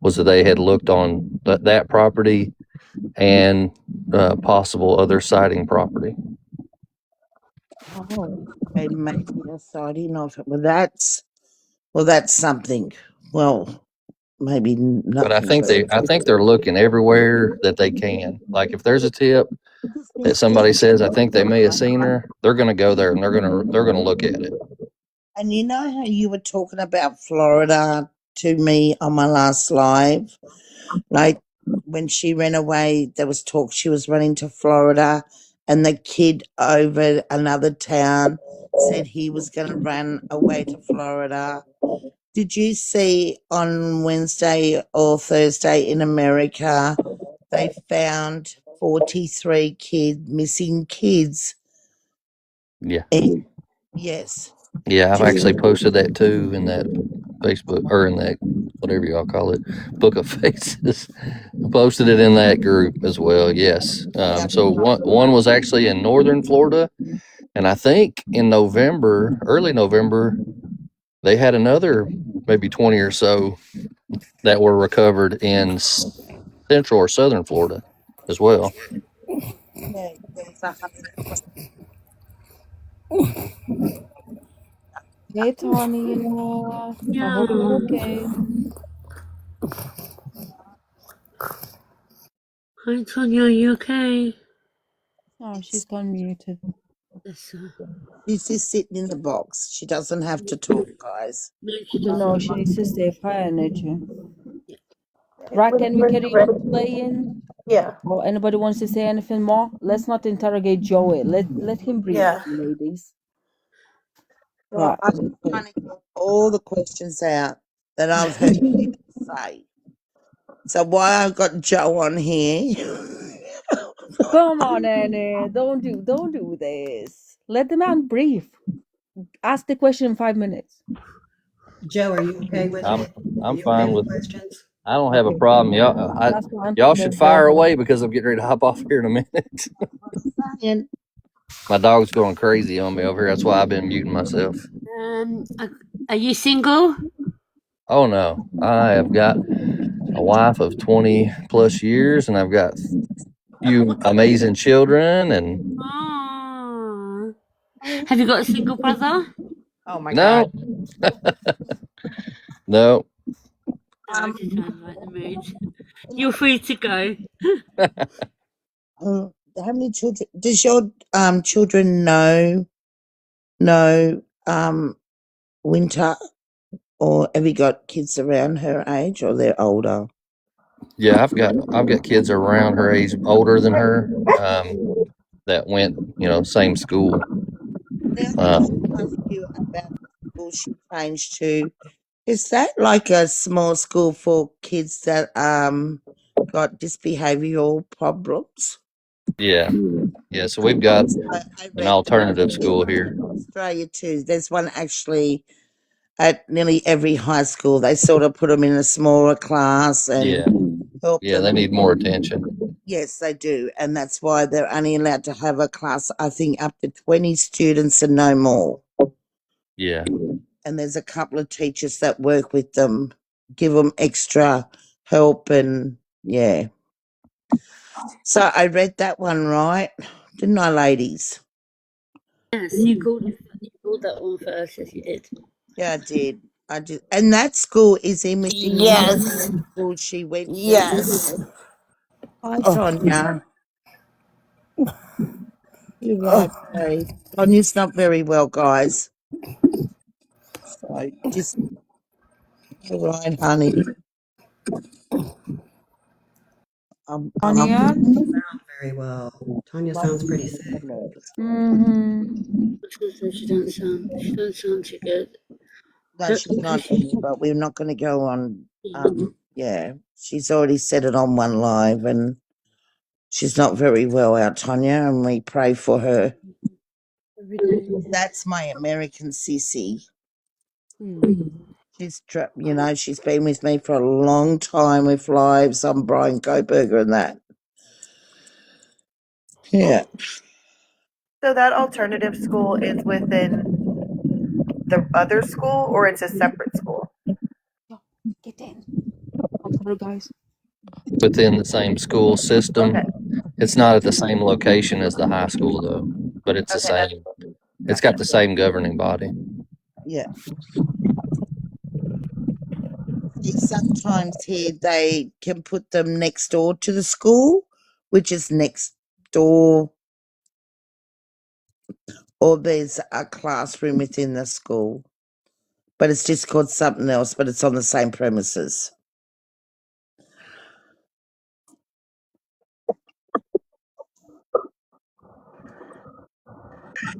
was that they had looked on that property and possible other sighting property. Oh, okay, maybe a sighting of it. Well, that's something. Well, maybe But I nothing. think they're looking everywhere that they can. Like if there's a tip that somebody says I think they may have seen her, they're going to go there and they're going to look at it. And you know how you were talking about Florida to me on my last live? Like when she ran away, there was talk she was running to Florida, and the kid over another town said he was going to run away to Florida. Did you see on Wednesday or Thursday in America, they found 43 missing kids? Yeah. Yes. Yeah, I've actually posted that too in that Facebook or in that whatever y'all call it, Book of Faces. I posted it in that group as well. Yes. So one was actually in northern Florida, and I think in November, early November, they had another maybe 20 or so that were recovered in central or southern Florida as well. Yeah, there was 100. Hey, Tanya. I hope you're okay. Hi, Tonya, are you okay? Oh, she's gone muted. Yes, She's just sitting in the box. She doesn't have to talk, guys. no, she No, doesn't. she needs to stay high energy. Yeah. Right, can we carry on playing? Yeah. Or anybody wants to say anything more? Let's not interrogate Joey. Let him breathe, Yeah. ladies. Well, Right. I'm trying to get all the questions out that I've heard people say. So why I've got Joe on here? Come on, Annie. Don't do this. Let the man breathe. Ask the question in 5 minutes. Joe, are you okay with I'm it? Are I'm you okay fine with with. questions? I don't have a Okay. problem. That's fine. Y'all should Let's go. fire away because I'm getting ready to hop off here in a minute. And My dog's going crazy on me over here. That's why I've been muting myself. Um, are you single? Oh no, I have got a wife of 20 plus years, and I've got few amazing children. And Oh. Have you got a single brother? Oh my God. no, no, No, I just trying to lighten the mood. You're free to go. how many children does your children know Winter, or have you got kids around her age, or they're older? yeah, I've got kids around her age, older than her, that went same school. Now, I Uh, want to ask you about the school she changed to. Is that like a small school for kids that got dysbehavioral problems? yeah, yeah. So we've got I an read alternative in school here. Australia too. There's one actually at nearly every high school. They sort of put them in a smaller class and Yeah, help yeah. They them. need more attention. Yes, they do, and that's why they're only allowed to have a class, I think, up to 20 students and no more. Yeah, And there's a couple of teachers that work with them, give them extra help, and yeah. So I read that one right, didn't I, ladies? Yes, you called it. You called that one first. Yes, you did. Yeah, I did. I did. And that school is in within the Yes. school she went to. Yes. Hi, Sonia. You're right, babe. Sonia's not very well, guys. So just, you're right, honey. Tanya? Sound very well. Tanya sounds pretty sick. Mm-hmm. I was gonna say she don't sound too good. No, she's not Has in, but we're not going to go on. Yeah, she's already said it on one live, and she's not very well, our Tonya, and we pray for her. Every day. That's my American sissy. Hmm. She's been with me for a long time with lives on Brian Koberger and that. Yeah. So that alternative school is within the other school, or it's a separate school? Get in. Come through, guys. Within the same school system. Okay. It's not at the same location as the high school though, but it's the Okay, that's same. It's got the same governing body. Yeah. Sometimes here they can put them next door to the school, which is next door, or there's a classroom within the school, but it's just called something else, but it's on the same premises.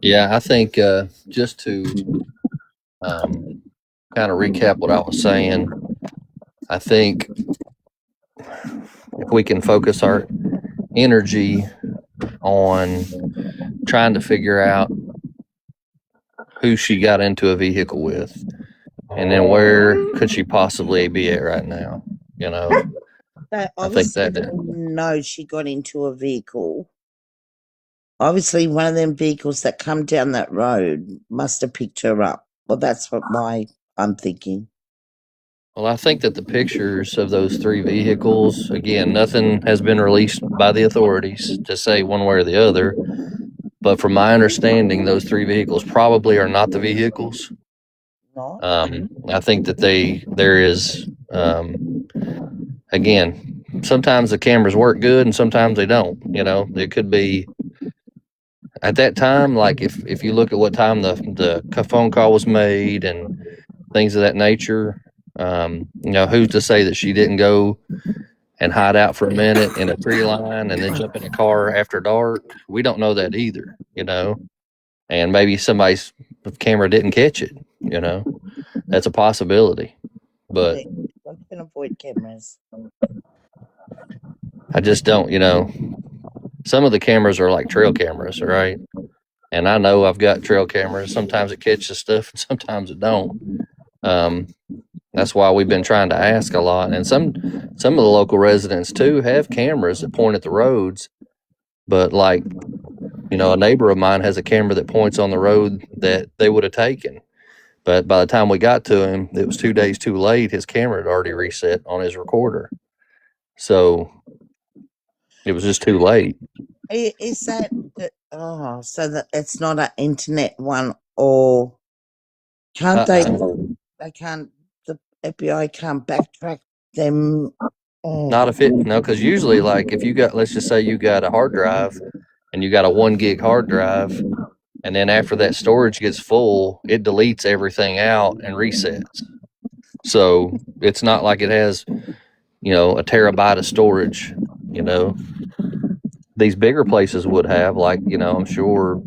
Yeah, I think just to kind of recap what I was saying, I think if we can focus our energy on trying to figure out who she got into a vehicle with, and then where could she possibly be at right now, you know, They I think obviously that didn't know she got into a vehicle. Obviously, one of them vehicles that come down that road must have picked her up. Well, that's what I'm thinking. well, I think that the pictures of those three vehicles, again, nothing has been released by the authorities to say one way or the other. But from my understanding, those three vehicles probably are not the vehicles. Not? I think that there is, again, sometimes the cameras work good and sometimes they don't. You know, it could be at that time, like if you look at what time the phone call was made and things of that nature, who's to say that she didn't go and hide out for a minute in a tree line and then jump in a car after dark? We don't know that either, and maybe somebody's camera didn't catch it. That's a possibility, but I can avoid cameras. I just don't. Some of the cameras are like trail cameras, right? And I know I've got trail cameras. Sometimes it catches stuff, and sometimes it don't. That's why we've been trying to ask a lot, and some of the local residents too have cameras that point at the roads. But like, a neighbor of mine has a camera that points on the road that they would have taken. But by the time we got to him, it was 2 days too late. His camera had already reset on his recorder. So it was just too late. Is that so that it's not an internet one, or can't they? They can't. The FBI can't backtrack them. Not if no, because usually, like, if you got, let's just say you got a hard drive and you got a 1 gig hard drive, and then after that storage gets full, it deletes everything out and resets. So it's not like it has, a terabyte of storage. These bigger places would have, like, I'm sure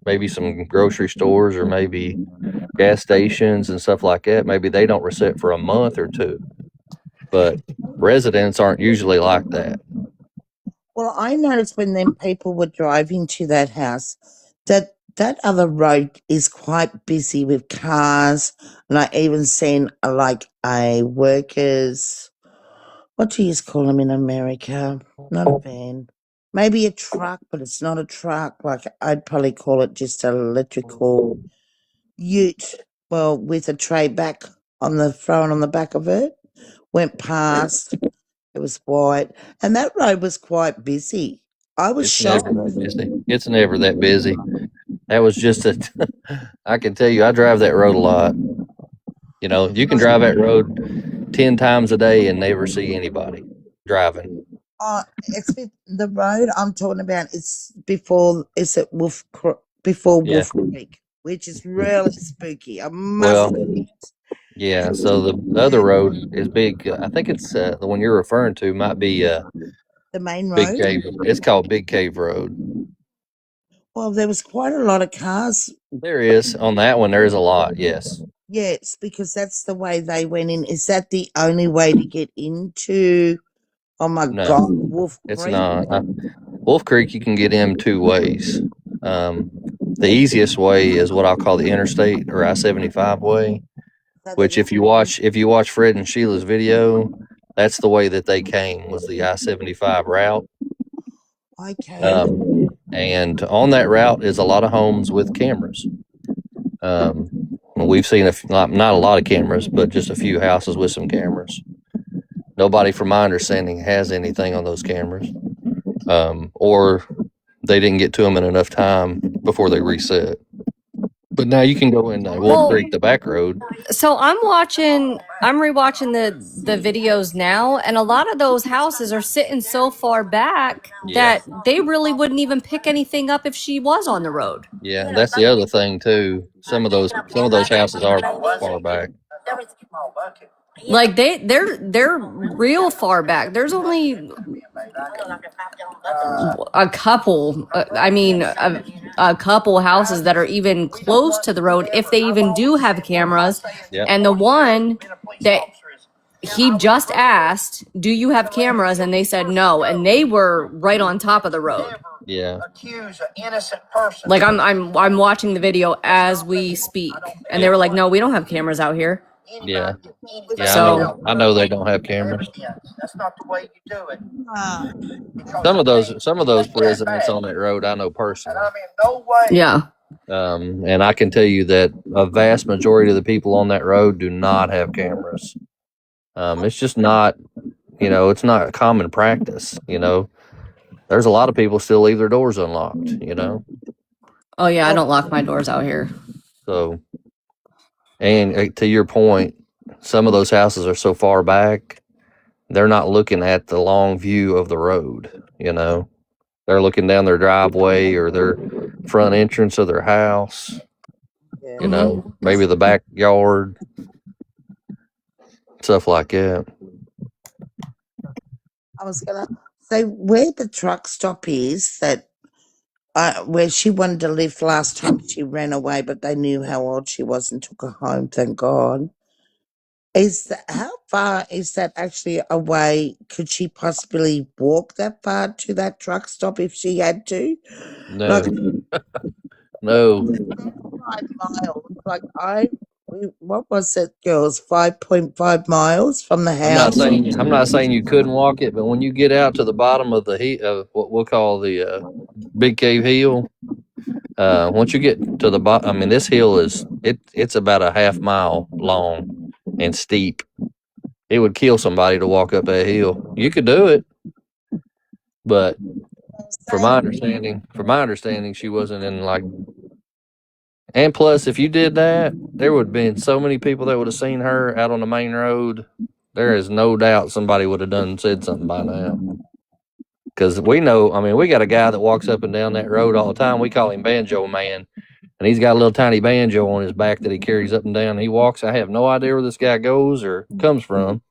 maybe some grocery stores or maybe gas stations and stuff like that. Maybe they don't reset for a month or two, but residents aren't usually like that. Well, I noticed when them people were driving to that house that other road is quite busy with cars, and I even seen like a workers. What do you call them in America? Not a van. Maybe a truck, but it's not a truck. Like, I'd probably call it just an electrical ute. Well, with a tray back on the front, on the back of it. Went past. It was white. And that road was quite busy. I was It's never shocked. that busy. It's never that busy. That was just I can tell you, I drive that road a lot. You can drive that road 10 times a day and never see anybody driving. It's the road I'm talking about. It's before. Is it before Yeah. Wolf Creek, which is really spooky. I must Well, admit. yeah. So the other road is big. I think it's the one you're referring to might be The main Big road. Cave. It's called Big Cave Road. Well, there was quite a lot of cars. There is on that one. There is a lot. Yes. Yes, because that's the way they went in. Is that the only way to get into? Oh my No, God, Wolf it's Creek. not. Wolf Creek, you can get in two ways. the easiest way is what I'll call the interstate or I-75 way. Which, if you watch Fred and Sheila's video, that's the way that they came, was the I-75 route. Okay. And on that route is a lot of homes with cameras. We've seen not a lot of cameras, but just a few houses with some cameras. Nobody, from my understanding, has anything on those cameras, or they didn't get to them in enough time before they reset. But now you can go in Wolf Creek, the back road. So I'm rewatching the videos now, and a lot of those houses are sitting so far back that they really wouldn't even pick anything up if she was on the road. Yeah, and that's the other thing too. Some of those houses are far back. Like they're real far back. There's only a couple. A couple houses that are even close to the road, if they even do have cameras. Yep. And the one that he just asked, "Do you have cameras?" and they said no, and they were right on top of the road. Yeah. Like I'm watching the video as we speak, and they were like, "No, we don't have cameras out here." Yeah. Yeah. So I know they don't have cameras. That's not the way you do it. Some of those residents on that road I know personally. No way. yeah. And I can tell you that a vast majority of the people on that road do not have cameras. It's just not, it's not common practice. There's a lot of people still leave their doors unlocked. Oh yeah, I don't lock my doors out here. So, and to your point, some of those houses are so far back, they're not looking at the long view of the road. They're looking down their driveway or their front entrance of their house. Maybe the backyard, stuff like that. I was gonna say where the truck stop is that where she wanted to live last time she ran away, but they knew how old she was and took her home. Thank God. How far is that actually away? Could she possibly walk that far to that truck stop if she had to? No, no. 5 miles. What was it, girls? 5.5 miles from the house. I'm not saying you couldn't walk it, but when you get out to the bottom of what we'll call the Big Cave Hill, once you get to the bottom, I mean, this hill it's about a half mile long and steep. It would kill somebody to walk up that hill. You could do it, but from my understanding, she wasn't in like. And plus, if you did that, there would have been so many people that would have seen her out on the main road. There is no doubt somebody would have said something by now. Because we know, I mean, we got a guy that walks up and down that road all the time. We call him Banjo Man. And he's got a little tiny banjo on his back that he carries up and down. He walks. I have no idea where this guy goes or comes from,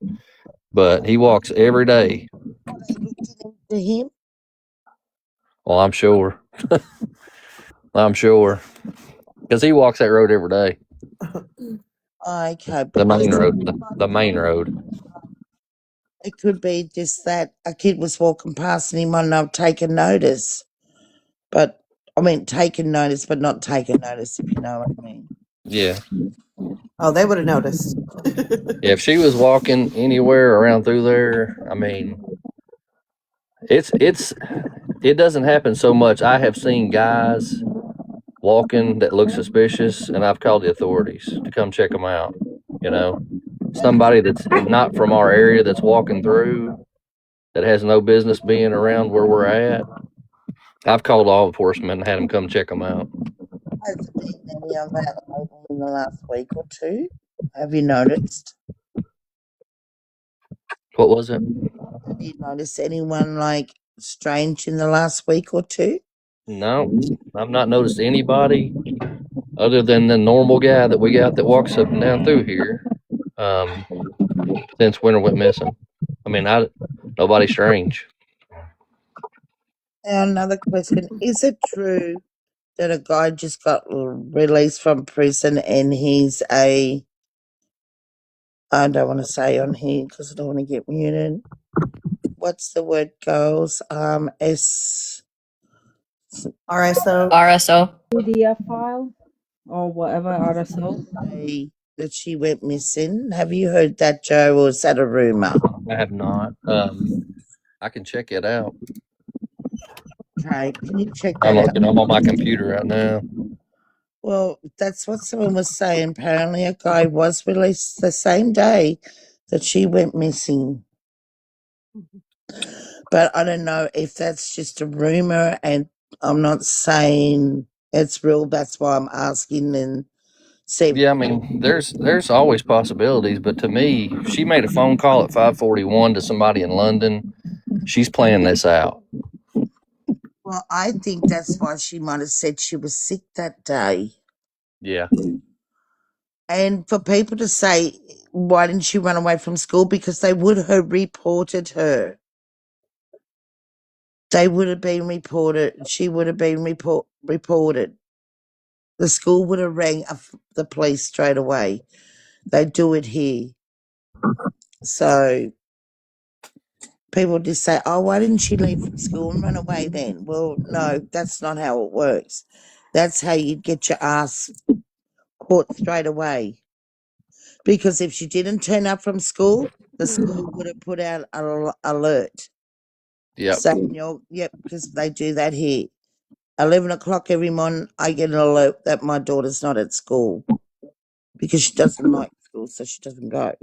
but he walks every day. To him? Well, I'm sure. I'm sure. Because he walks that road every day. Okay. The main road. The main road. It could be just that a kid was walking past and he might not have taken notice. But, I mean, taken notice, but not taken notice, if you know what I mean. Yeah. Oh, they would have noticed. Yeah, if she was walking anywhere around through there, I mean, it doesn't happen so much. I have seen guys walking that look suspicious, and I've called the authorities to come check them out. Somebody that's not from our area that's walking through that has no business being around where we're at. I've called law enforcement and had them come check them out. Has there been any of that in the last week or two? Have you noticed? What was it? Have you noticed anyone like strange in the last week or two? No, I've not noticed anybody other than the normal guy that we got that walks up and down through here since Winter went missing. I mean, nobody strange. Now, another question. Is it true that a guy just got released from prison and he's I don't want to say on here because I don't want to get muted. What's the word, girls? RSO. RSO. PDF file or whatever RSO. Day that she went missing. Have you heard that, Joe, or is that a rumor? I have not. I can check it out. Okay, can you check I'm that out? looking. I'm on my computer right now. Well, that's what someone was saying. Apparently, a guy was released the same day that she went missing. But I don't know if that's just a rumor, and I'm not saying it's real. That's why I'm asking and see. Yeah, I mean, there's always possibilities, but to me, she made a phone call at 5:41 to somebody in London. She's playing this out. Well, I think that's why she might have said she was sick that day. Yeah. And for people to say, why didn't she run away from school? Because they would have reported her. They would have been reported. She would have been reported. The school would have rang the police straight away. They do it here. So people just say, oh, why didn't she leave from school and run away then? Well, no, that's not how it works. That's how you get your ass caught straight away. Because if she didn't turn up from school, the school would have put out an alert. Yep. Saying, yep, because they do that here. 11 o'clock every morning, I get an alert that my daughter's not at school because she doesn't like school, so she doesn't go.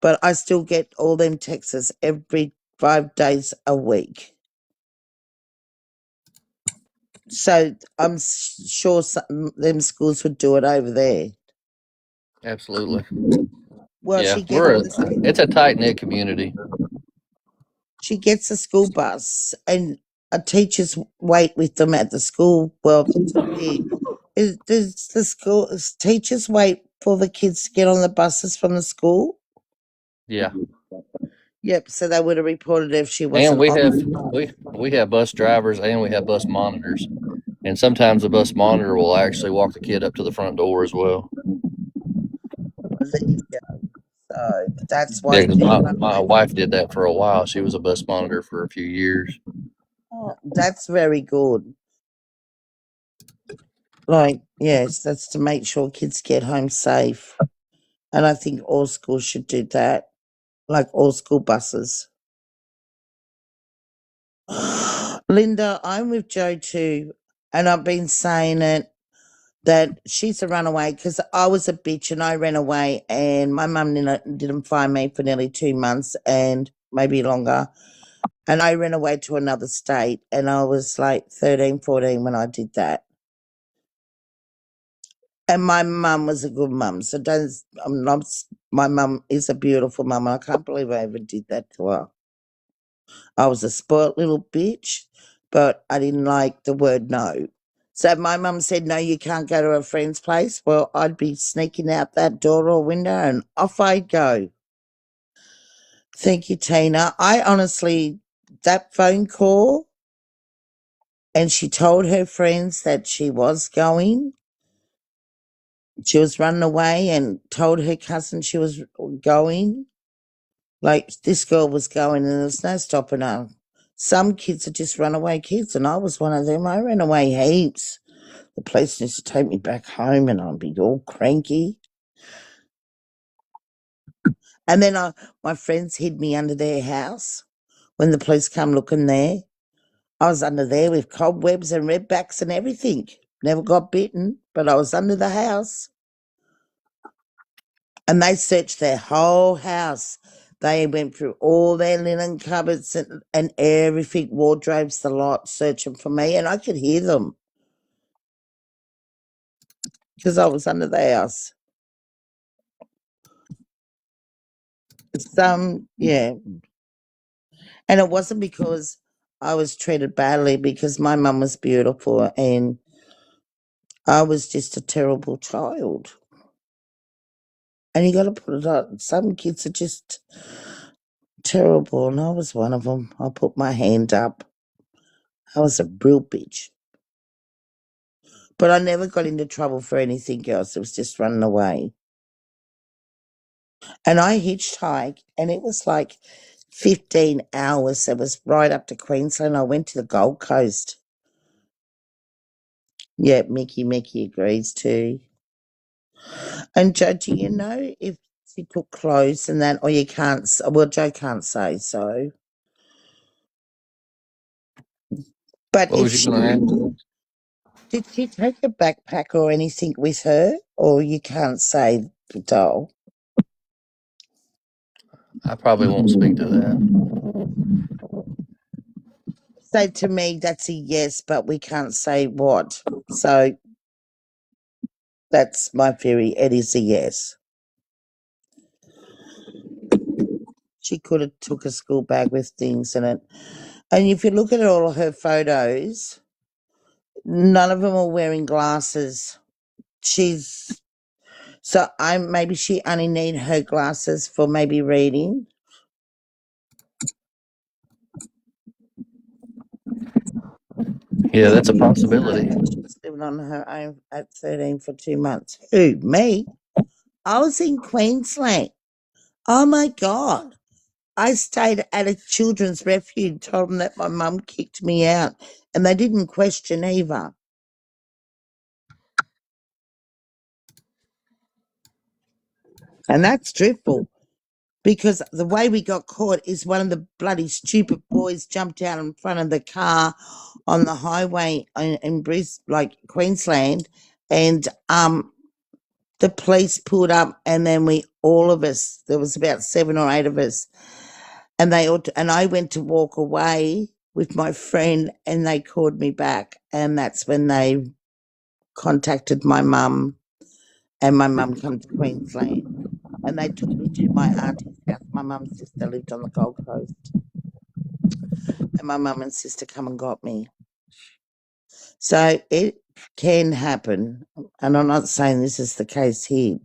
But I still get all them texts every 5 days a week. So I'm sure them schools would do it over there. Absolutely. Well, Yeah, she gets it's a tight knit community. she gets a school bus, and a teachers wait with them at the school. Well, does the school teachers wait for the kids to get on the buses from the school? Yeah. Yep. So they would have reported if she And wasn't we on have the bus. we have bus drivers and we have bus monitors. And sometimes the bus monitor will actually walk the kid up to the front door as well. There you go. So that's why Yeah, she because didn't run my away. wife did that for a while. She was a bus monitor for a few years. Oh, that's very good. Like, yes, that's to make sure kids get home safe. And I think all schools should do that, like all school buses. Linda, I'm with Joe too. And I've been saying it that she's a runaway because I was a bitch and I ran away, and my mum didn't find me for nearly 2 months and maybe longer. And I ran away to another state, and I was like 13, 14 when I did that. And my mum was a good mum. So don't, I'm not, my mum is a beautiful mum. I can't believe I ever did that to her. I was a spoilt little bitch, but I didn't like the word no. So if my mum said, no, you can't go to a friend's place, well, I'd be sneaking out that door or window and off I'd go. Thank you, Tina. I honestly, that phone call, and she told her friends that she was going. She was running away and told her cousin she was going. Like, this girl was going and there's no stopping her. Some kids are just runaway kids, and I was one of them. I ran away heaps. The police used to take me back home and I'd be all cranky. And then my friends hid me under their house when the police come looking there. I was under there with cobwebs and redbacks and everything. Never got bitten, but I was under the house. And they searched their whole house. They went through all their linen cupboards and everything, wardrobes, the lot, searching for me. And I could hear them because I was under the house. Yeah. And it wasn't because I was treated badly, because my mum was beautiful and I was just a terrible child. And you got to put it up. Some kids are just terrible, and I was one of them. I put my hand up. I was a real bitch. But I never got into trouble for anything else. It was just running away. And I hitchhiked, and it was like 15 hours. It was right up to Queensland. I went to the Gold Coast. Yeah, Mickey agrees too. And Joe, do you know if she took clothes and that, or you can't? Well, Joe can't say so. But What if was you going to ask? did she take a backpack or anything with her, or you can't say, doll? I probably won't speak to that. So to me, that's a yes, but we can't say what. So that's my theory. It is a yes. She could have took a school bag with things in it. And if you look at all her photos, none of them are wearing glasses. She's so maybe she only need her glasses for maybe reading. Yeah, that's a possibility. She's living on her own at 13 for 2 months. Who, me? I was in Queensland. Oh my God. I stayed at a children's refuge, told them that my mum kicked me out, and they didn't question either. And that's dreadful because the way we got caught is one of the bloody stupid boys jumped out in front of the car on the highway in Queensland, and the police pulled up, and then all of us, there was about 7 or 8 of us, and I went to walk away with my friend, and they called me back, and that's when they contacted my mum, and my mum come to Queensland, and they took me to my auntie's house. My mum's sister lived on the Gold Coast, and my mum and sister come and got me. So it can happen, and I'm not saying this is the case here,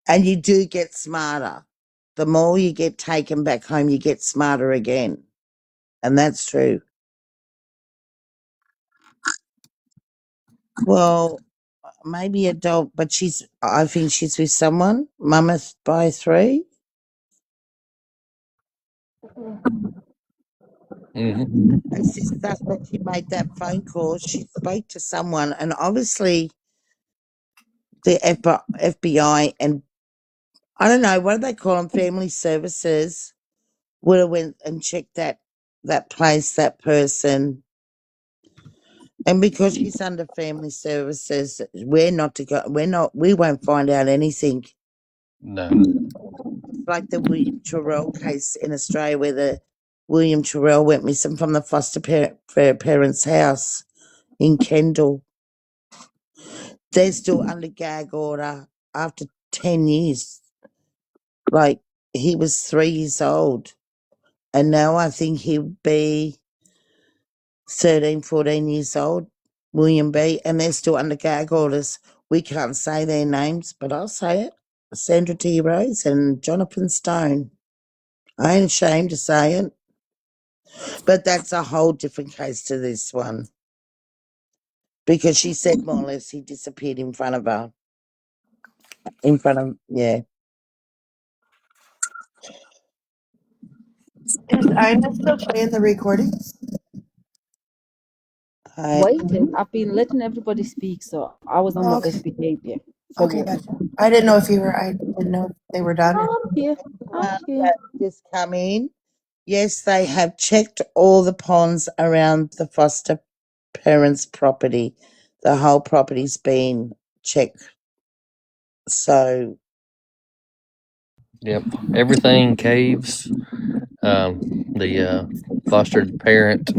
and you do get smarter. The more you get taken back home, you get smarter again, and that's true. Well, maybe adult, but I think she's with someone. Mama by 3. Mm-hmm. And since that's when she made that phone call, she spoke to someone, and obviously the FBI and I don't know what do they call them, family services would have went and checked that place, that person, and because she's under family services, we won't find out anything. No. It's like the William Terrell case in Australia, where the William Terrell went missing from the foster parents' house in Kendall. They're still under gag order after 10 years. Like, he was 3 years old, and now I think he'd be 13, 14 years old, William B., and they're still under gag orders. We can't say their names, but I'll say it. Sandra T. Rose and Jonathan Stone. I ain't ashamed to say it. But that's a whole different case to this one. Because she said more or less he disappeared in front of her. Yeah. Is Ina still playing the recordings? Waiting. I've been letting everybody speak, so I was on my Okay. best behavior. For Okay, what? gotcha. I didn't know if they were done. I'm here. That just come in. Yes, they have checked all the ponds around the foster parents' property. The whole property's been checked. So, Yep. Everything caves. The fostered parent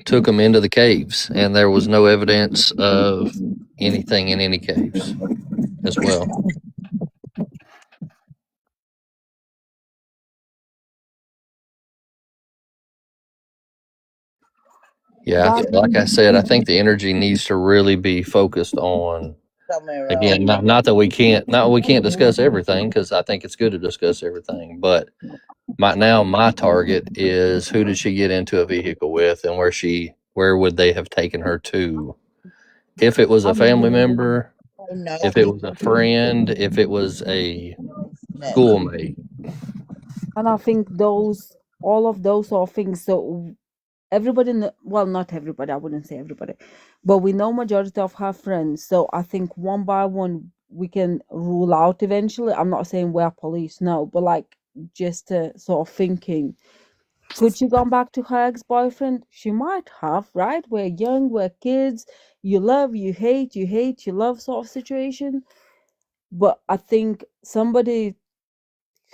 took them into the caves, and there was no evidence of anything in any caves as well. Yeah, like I said, I think the energy needs to really be focused on. somewhere else. Again, not that we can't discuss everything, because I think it's good to discuss everything. But my target is, who did she get into a vehicle with, and where would they have taken her to? If it was a family member, No, if it was a friend, if it was a schoolmate. And I think all of those are things that everybody, well, not everybody, I wouldn't say everybody, but we know majority of her friends. So I think one by one we can rule out eventually. I'm not saying we're police, no, but like just sort of thinking, could she gone back to her ex-boyfriend? She might have, right? We're young, we're kids. You love, you hate, you love sort of situation. But I think somebody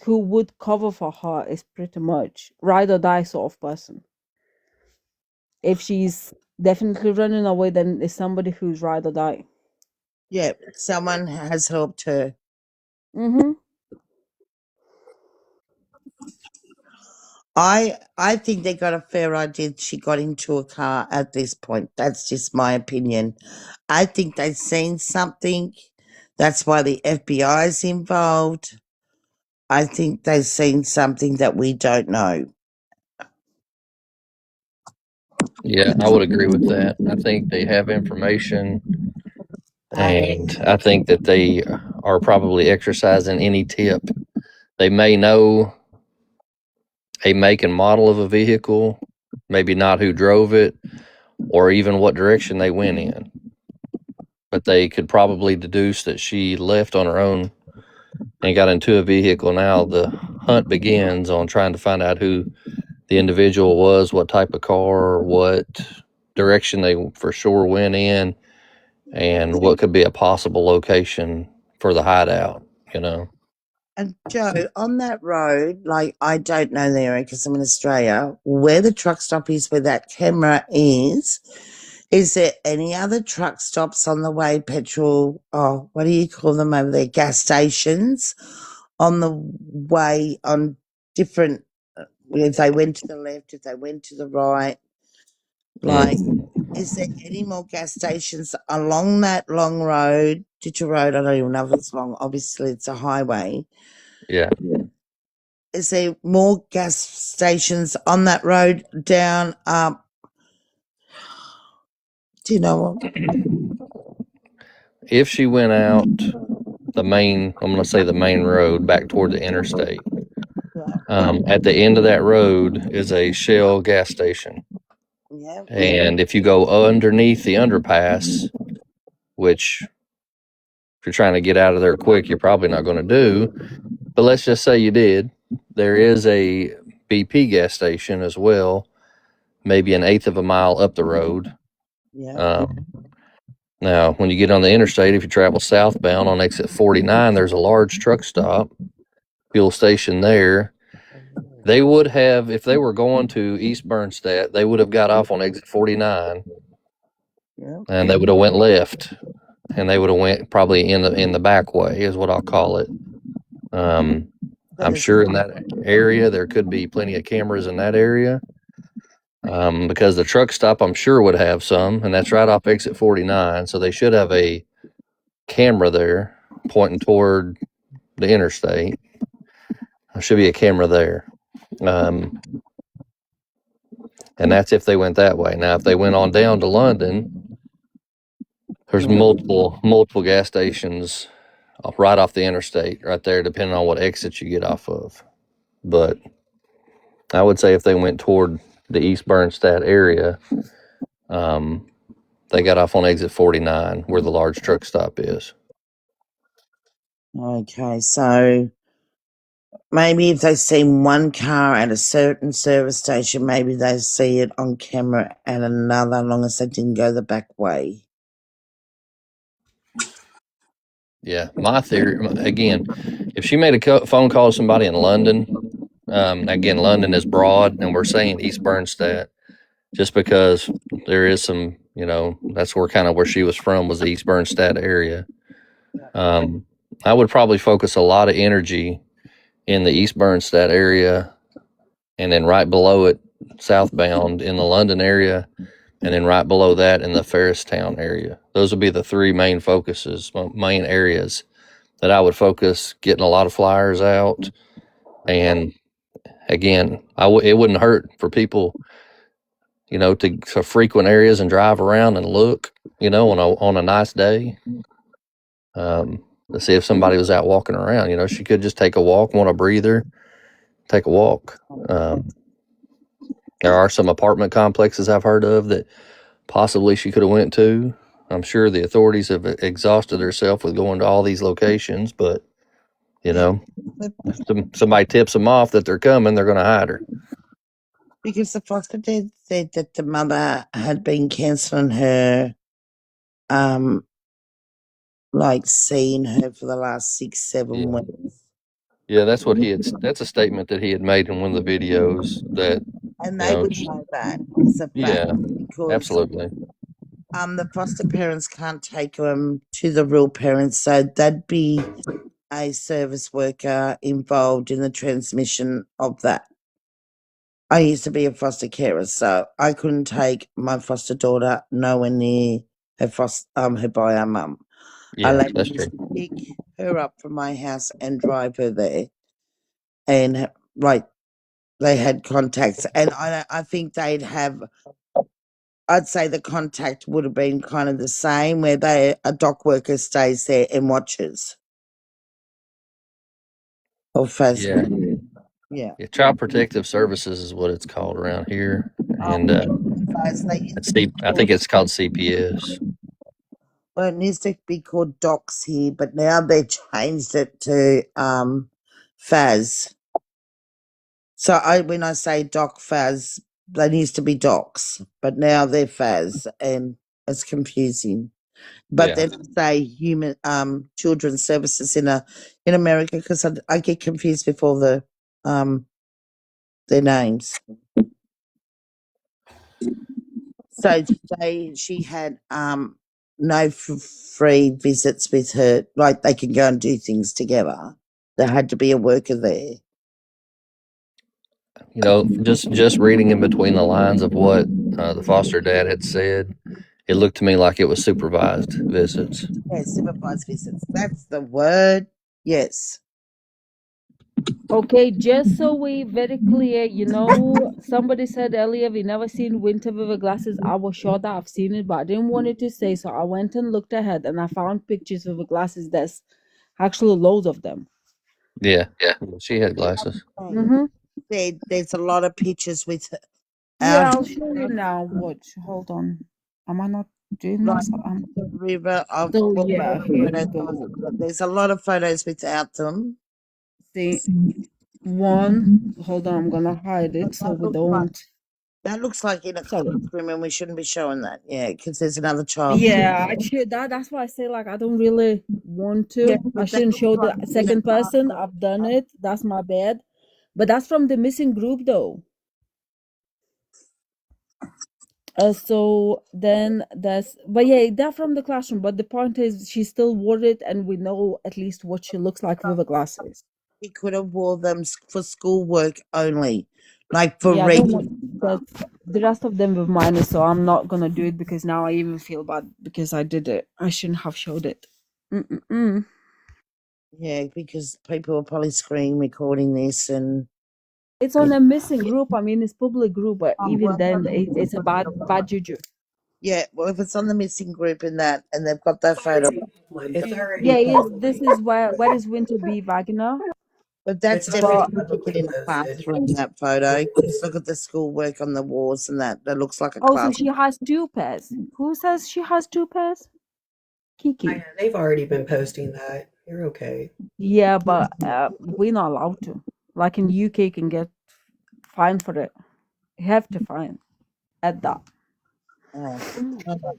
who would cover for her is pretty much ride or die sort of person. If she's definitely running away, then it's somebody who's ride or die. Yeah, someone has helped her. Mm-hmm. I think they got a fair idea she got into a car at this point. That's just my opinion. I think they've seen something. That's why the FBI is involved. I think they've seen something that we don't know. Yeah, I would agree with that. I think they have information, and I think that they are probably exercising any tip. They may know a make and model of a vehicle, maybe not who drove it, or even what direction they went in. But they could probably deduce that she left on her own and got into a vehicle. Now the hunt begins on trying to find out who the individual was, what type of car, what direction they for sure went in, and what could be a possible location for the hideout, you know. And Joe, on that road, like I don't know the area because I'm in Australia, where the truck stop is, where that camera is there any other truck stops on the way, petrol, oh, what do you call them over there, gas stations on the way on different, if they went to the left, if they went to the right, like, is there any more gas stations along that long road, Ditcher Road? I don't even know if it's long, obviously it's a highway. Yeah. Is there more gas stations on that road down up? Do you know what? If she went out the main, I'm going to say the main road back toward the interstate, at the end of that road is a Shell gas station. Yeah. And if you go underneath the underpass, which if you're trying to get out of there quick, you're probably not going to do, but let's just say you did, there is a BP gas station as well, maybe an eighth of a mile up the road. Yeah. Now, when you get on the interstate, if you travel southbound on exit 49, there's a large truck stop, fuel station there. They would have, if they were going to East Bernstadt, they would have got off on exit 49, and they would have went left, and they would have went probably in the back way, is what I'll call it. I'm sure in that area there could be plenty of cameras in that area, because the truck stop I'm sure would have some, and that's right off exit 49, so they should have a camera there pointing toward the interstate. There should be a camera there. And that's if they went that way. Now, if they went on down to London, there's multiple gas stations right off the interstate right there, depending on what exit you get off of. But I would say if they went toward the East Bernstadt area, they got off on exit 49 where the large truck stop is. Okay, so maybe if they see one car at a certain service station, maybe they see it on camera at another, as long as they didn't go the back way. Yeah, my theory, again, if she made a phone call to somebody in London, again, London is broad, and we're saying East Bernstadt just because there is some, that's where she was from, was the East Bernstadt area. I would probably focus a lot of energy in the East Bernstadt area, and then right below it, southbound in the London area, and then right below that in the Ferristown area. Those would be the three main areas that I would focus getting a lot of flyers out. And again, it wouldn't hurt for people, to frequent areas and drive around and look, on a nice day, to see if somebody was out walking around. She could just take a walk, want a breather, take a walk. There are some apartment complexes I've heard of that possibly she could have went to. I'm sure the authorities have exhausted themselves with going to all these locations, but you know, if somebody tips them off that they're coming, they're going to hide her. Because the foster dad said that the mother had been cancelling her, like seeing her for the last 6-7 Yeah. weeks. Yeah, that's what he had. That's a statement that he had made in one of the videos. That And you they know, would know that as a fact yeah, because absolutely. the foster parents can't take them to the real parents, so that'd be a service worker involved in the transmission of that. I used to be a foster carer, so I couldn't take my foster daughter nowhere near her bio mum. Yeah, that's true. Pick her up from my house and drive her there, and like they had contacts, and I think they'd have. I'd say the contact would have been kind of the same, where a dock worker stays there and watches. Or FAS. Yeah. Yeah. Yeah, Child Protective Services is what it's called around here, and FAS, they used to be I think it's called CPS. well, it needs to be called docs here, but now they changed it to FAS. So when I say doc FAS, they used to be docs, but now they're FAS, and it's confusing. But Yeah. then say human children's services in America, because I get confused with all their names. So she had no free visits with her, like they can go and do things together. There had to be a worker there. You know, just reading in between the lines of what the foster dad had said, it looked to me like it was supervised visits. Yeah, supervised visits. That's the word. Yes. Okay, just so we very clear, somebody said earlier we never seen Winter with the glasses. I was sure that I've seen it, but I didn't want it to say, so I went and looked ahead and I found pictures with the glasses. There's actually loads of them. Yeah, she had glasses. Mm-hmm. There's a lot of pictures with her. Yeah, I'll show you now. Watch. Hold on. Am I not doing Like this? the river of So yeah, here we photos. go. There's a lot of photos without them. See, one. Hold on, I'm gonna hide it so we don't. That looks like in a Sorry. classroom, and we shouldn't be showing that. Yeah, because there's another child. Yeah, I should. That's why I say like I don't really want Yeah, to. I but that shouldn't looks show like the in a second person. I've done it. That's my bad. But that's from the missing group though. So then but yeah, they're from the classroom. But the point is, she's still wore it, and we know at least what she looks like with the glasses. he could have wore them for schoolwork only, like for Yeah, I don't reading. want that. The rest of them were minors, so I'm not gonna do it because now I even feel bad because I did it. I shouldn't have showed it. Mm-mm-mm. Yeah, because people are probably screen recording this, and It's on a missing group. I mean, it's public group, but even well, then, it's a bad juju. yeah. Well, if it's on the missing group in that, and they've got that photo, Yeah, this is where is Winter B Wagner? but that's But definitely taken in a classroom. That photo. Just look at the schoolwork on the walls, and that looks like a also, class. she has two pairs. Who says she has two pairs? Kiki. They've already been posting that. You're okay. Yeah, but we're not allowed to. Like in UK, can get fined for it. You have to fine at that. Oh,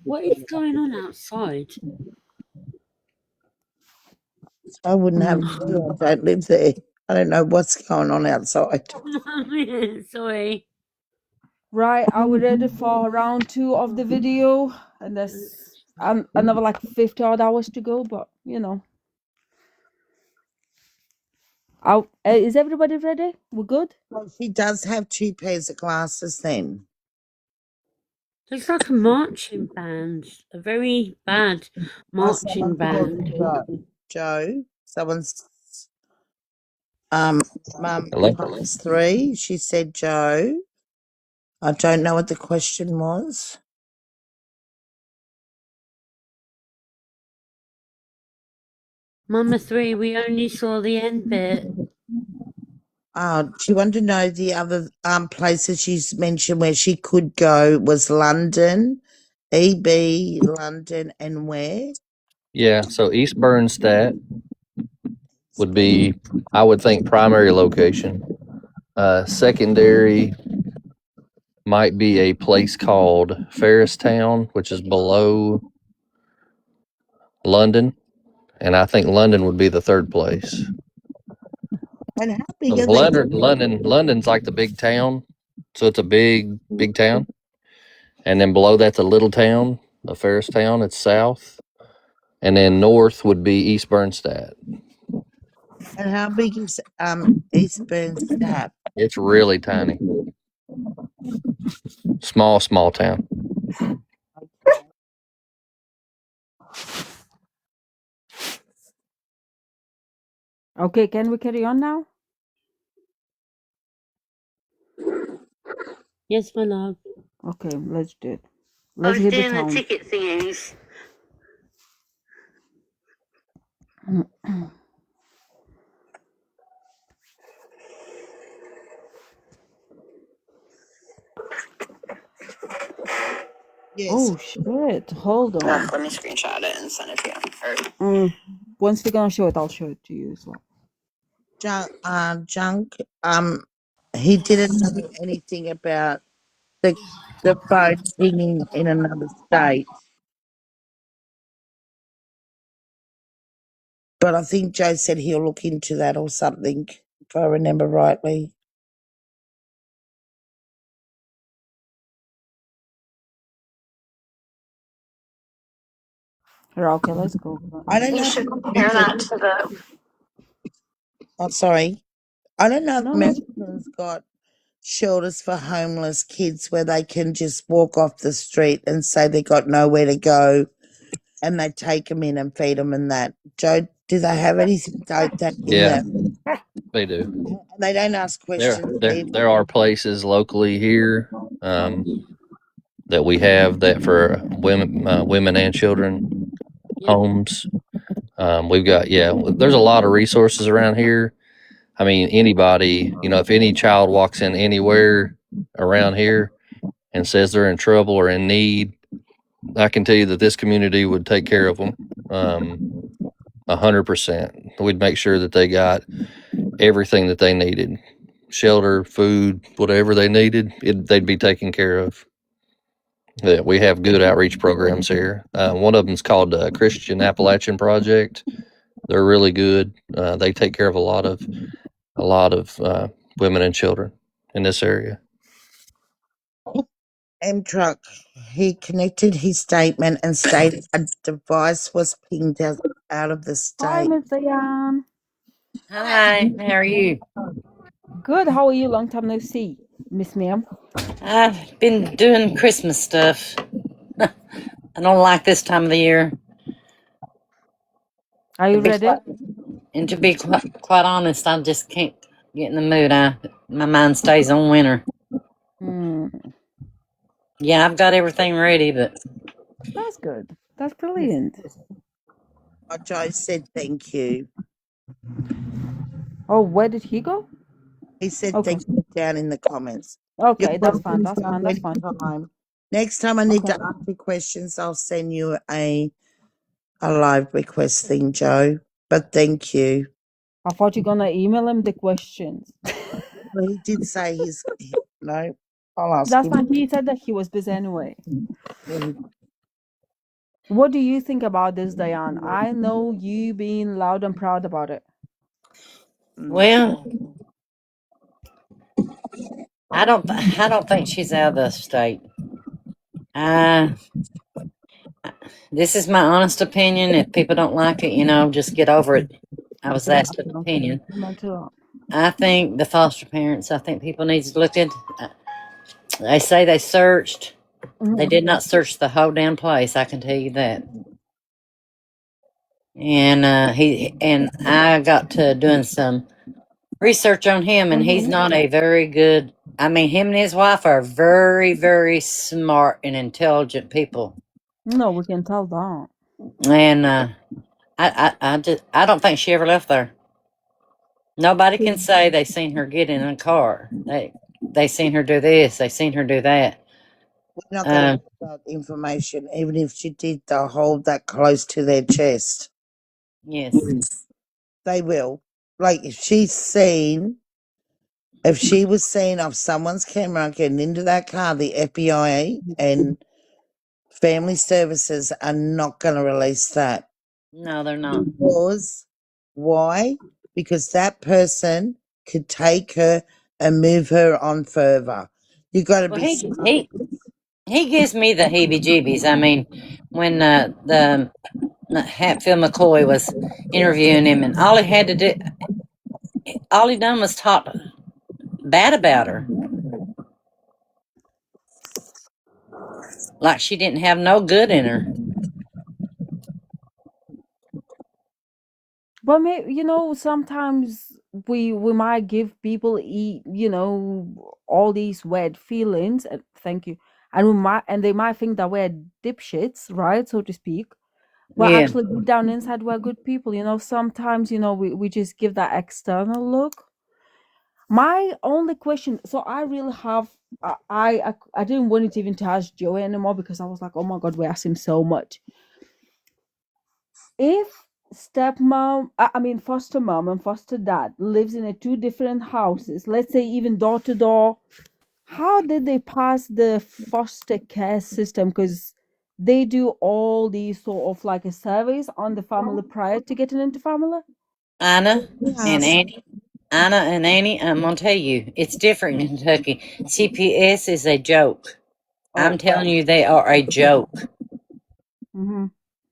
What is going on outside? I wouldn't have a clue. I don't live there. I don't know what's going on outside. Sorry. Right, are we ready for round 2 of the video? And there's another like 50 odd hours to go, but is everybody ready? We're good? Well, she does have two pairs of glasses then. Looks like a marching band. A very bad marching band. Joe. Someone's Hello? Mum's 3. She said Joe. I don't know what the question was. Mama 3, we only saw the end bit. Do you want to know the other places she's mentioned where she could go was London, EB, London, and where? Yeah, so East Bernstadt would be, I would think, primary location. Secondary might be a place called Ferristown, which is below London, and I think London would be the third place. And how big So are they? London's like the big town, so it's a big town, and then below that's a little town, the Ferristown. It's south, and then north would be East Bernstadt. And how big is East Bernstadt? It's really tiny, small town. Okay, can we carry on now? Yes, my love. Okay, let's do it. I Let's was hit the doing the town. ticket things. Yes. Oh shit! Hold on. Let me screenshot it and send it to you. Once we're gonna show it, I'll show it to you as well. Junk. He didn't know anything about the phone ringing in another state. But I think Joe said he'll look into that or something, if I remember rightly. Okay, let's go. I don't You know. should compare that to the. I'm sorry. I don't know if No, Melbourne's got shelters for homeless kids where they can just walk off the street and say they got nowhere to go, and they take them in and feed them and that. Joe, do they have anything like that in Yeah, there? they do. And they don't ask questions either. There are places locally here that we have that for women and children homes. We've got there's a lot of resources around here. I mean, anybody, if any child walks in anywhere around here and says they're in trouble or in need, I can tell you that this community would take care of them. 100%. We'd make sure that they got everything that they needed, shelter, food, whatever they needed, they'd be taken care of. Yeah, we have good outreach programs here. One of them's called the Christian Appalachian Project. They're really good. They take care of a lot of women and children in this area. M-Truck, he connected his statement and stated a device was pinged out of the Hi, state. Miss Diane. Hi, how are you? Good. How are you? Long time no see, Miss Ma'am. I've been doing Christmas stuff. I don't like this time of the year. Are you ready? And to be quite honest, I just can't get in the mood. My mind stays on winter. Yeah, I've got everything ready, but That's good. That's brilliant. Joe said thank you. Oh, where did he go? He said thank you down in the comments. Okay, that's fine. That's fine. That's fine. Time. Next time I need to ask you questions, I'll send you a live request thing, Joe. But thank you. I thought you're gonna email him the questions. Well, he did say no. I'll ask That's him. fine. He said that he was busy anyway. Yeah. What do you think about this, Diane? I know you being loud and proud about it. well, I don't think she's out of the state. This is my honest opinion. If people don't like it, just get over it. I was asked an opinion. I think the foster parents, I think people need to look into. They say they searched. They did not search the whole damn place. I can tell you that. And I got to doing some research on him, and he's not a very good. I mean, him and his wife are very, very smart and intelligent people. No, we can tell that. And I don't think she ever left there. Nobody can say they seen her get in a car. They seen her do this. They seen her do that. We're not going to get that information, even if she did. They'll hold that close to their chest. Yes. They will. Like if she was seen off someone's camera getting into that car, the FBI and family services are not going to release that. No, they're not. Because why? Because that person could take her and move her on further. You got to Well, be. he gives me the heebie-jeebies. I mean, when the Hatfield McCoy was interviewing him, and all he had to do, all he done was talk bad about her, like she didn't have no good in her. But maybe, sometimes we might give people all these weird feelings. And thank you. And they might think that we're dipshits, right, so to speak. But Yeah. actually, deep down inside, we're good people. Sometimes we just give that external look. My only question, so I really have. I didn't want it even to ask Joey anymore because I was like, oh my god, we asked him so much. If stepmom, I mean foster mom and foster dad lives in two different houses, let's say even door to door, how did they pass the foster care system? Because they do all these sort of like a surveys on the family prior to getting into family. Anna and Yes. Annie. Anna and Annie, I'm gonna tell you, it's different in Kentucky. CPS is a joke. I'm telling you, they are a joke. Mm-hmm.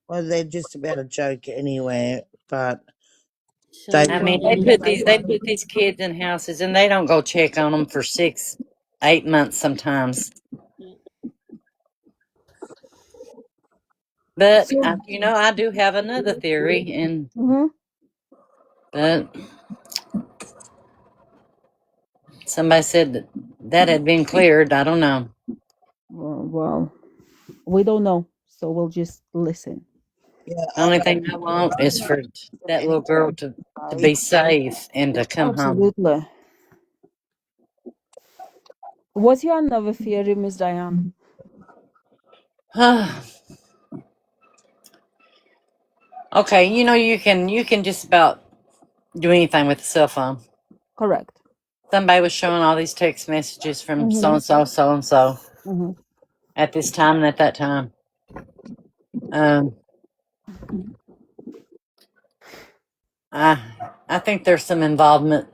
Well, they're just about a joke anywhere, but I mean, they put these kids in houses and they don't go check on them for 6, 8 months sometimes. But I do have another theory, and but somebody said that had been cleared. I don't know. Well, we don't know, so we'll just listen. Yeah, The only thing I want is for that little girl to be safe and to come home. Absolutely. What's your another theory, Miss Diane? Okay, you can just about do anything with a cell phone. Correct. Somebody was showing all these text messages from so and so, so and so at this time and at that time. I think there's some involvement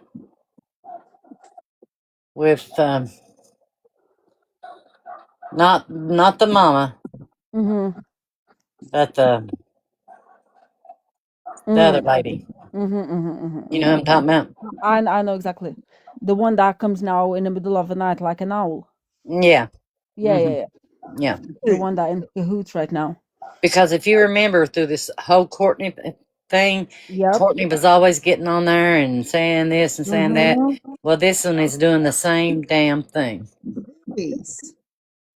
with not the mama, but the other lady. You know what I'm talking about? I know exactly. The one that comes now in the middle of the night like an owl. Yeah. Yeah. Yeah. The one that in cahoots right now. Because if you remember through this whole Courtney thing, Courtney was always getting on there and saying this and saying that. Well, this one is doing the same damn thing.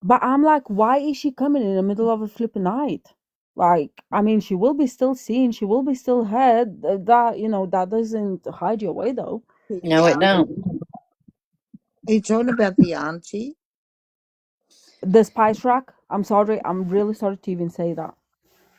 But I'm like, why is she coming in the middle of a flipping night? Like, I mean, she will be still seen, she will be still heard. That doesn't hide your way, though. No, it don't. Are you talking about the auntie? The spice rack. I'm sorry. I'm really sorry to even say that.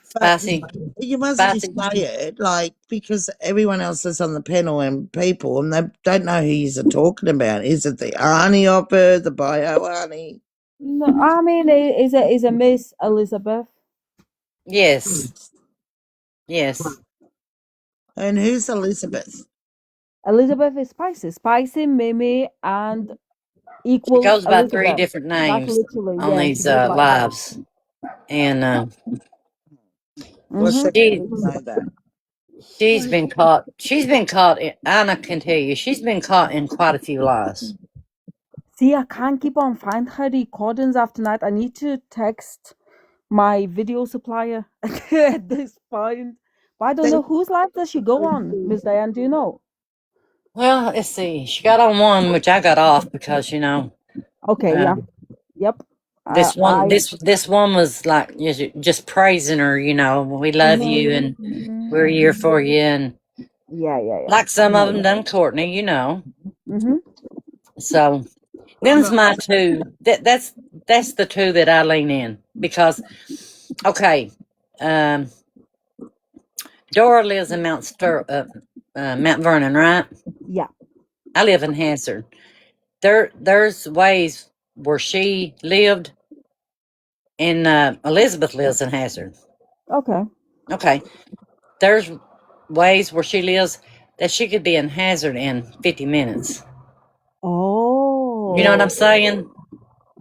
Spicy. You must just say it, like, because everyone else is on the panel and people, and they don't know who you're talking about. Is it the Arnie Hopper, the bio Arnie? No, I mean, is a Miss Elizabeth. Yes. Yes. And who's Elizabeth? Elizabeth is spicy. Spicy, Mimi, and She equals goes by 3 Elizabeth. different That's names literally, on yeah, these she goes by that. lives. And What's it know that? she's been caught. Anna can tell you, she's been caught in quite a few lies. See, I can't keep on finding her recordings after night. I need to text my video supplier at this point. But I don't know whose live does she go on, Miss Diane. Do you know? Well, let's see. She got on one, which I got off because Okay, yeah, yep. this one was like just praising her. We love you and we're here for you, and Yeah. Like some of No. them done Courtney, you know. Mm-hmm. So them's my two. That's the two that I lean in because okay, um, Dora lives in Mount Vernon, right? Yeah. I live in Hansard. There's ways where she lived, and Elizabeth lives in Hazard. Okay. Okay, there's ways where she lives that she could be in Hazard in 50 minutes. You know what I'm Oh. saying?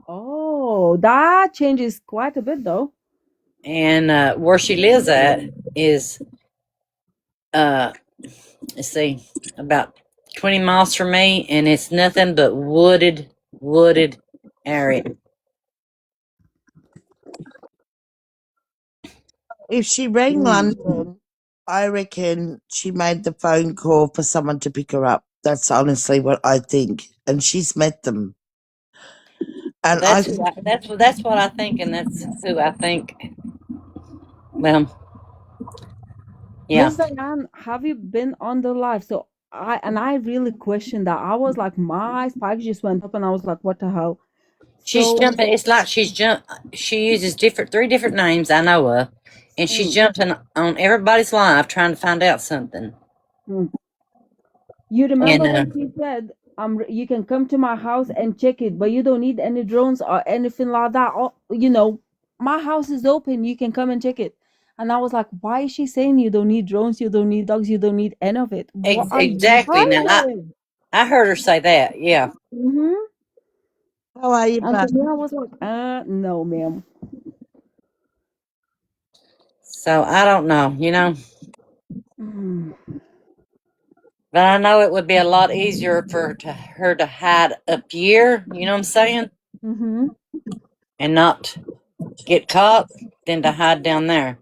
Oh, that changes quite a bit, though. And where she lives at is uh let's see, about 20 miles from me, and it's nothing but wooded area. If she rang Mm. London, I reckon she made the phone call for someone to pick her up. That's honestly what I think. And she's met them. Well, And I that's what I think, and that's who I think. Well, yeah, Miss Diane, have you been on the live? So I really questioned that. I was like, my spike just went up, and I was like, what the hell? she's So, jumping. It's like she uses three different names I know of, and she's mm, jumping on everybody's live trying to find out something. mm. You remember And when she said, you can come to my house and check it, but you don't need any drones or anything like that. Or, my house is open. You can come and check it. And I was like, why is she saying you don't need drones, you don't need dogs, you don't need any of it? What are you exactly. Now hiding? I heard her say that. Yeah. Mm-hmm. how are you, And to bud? me, I was like, no, ma'am. So I don't know. Mm. But I know it would be a lot easier for her to hide up here. You know what I'm saying? Mm-hmm. And not get caught than to hide down there.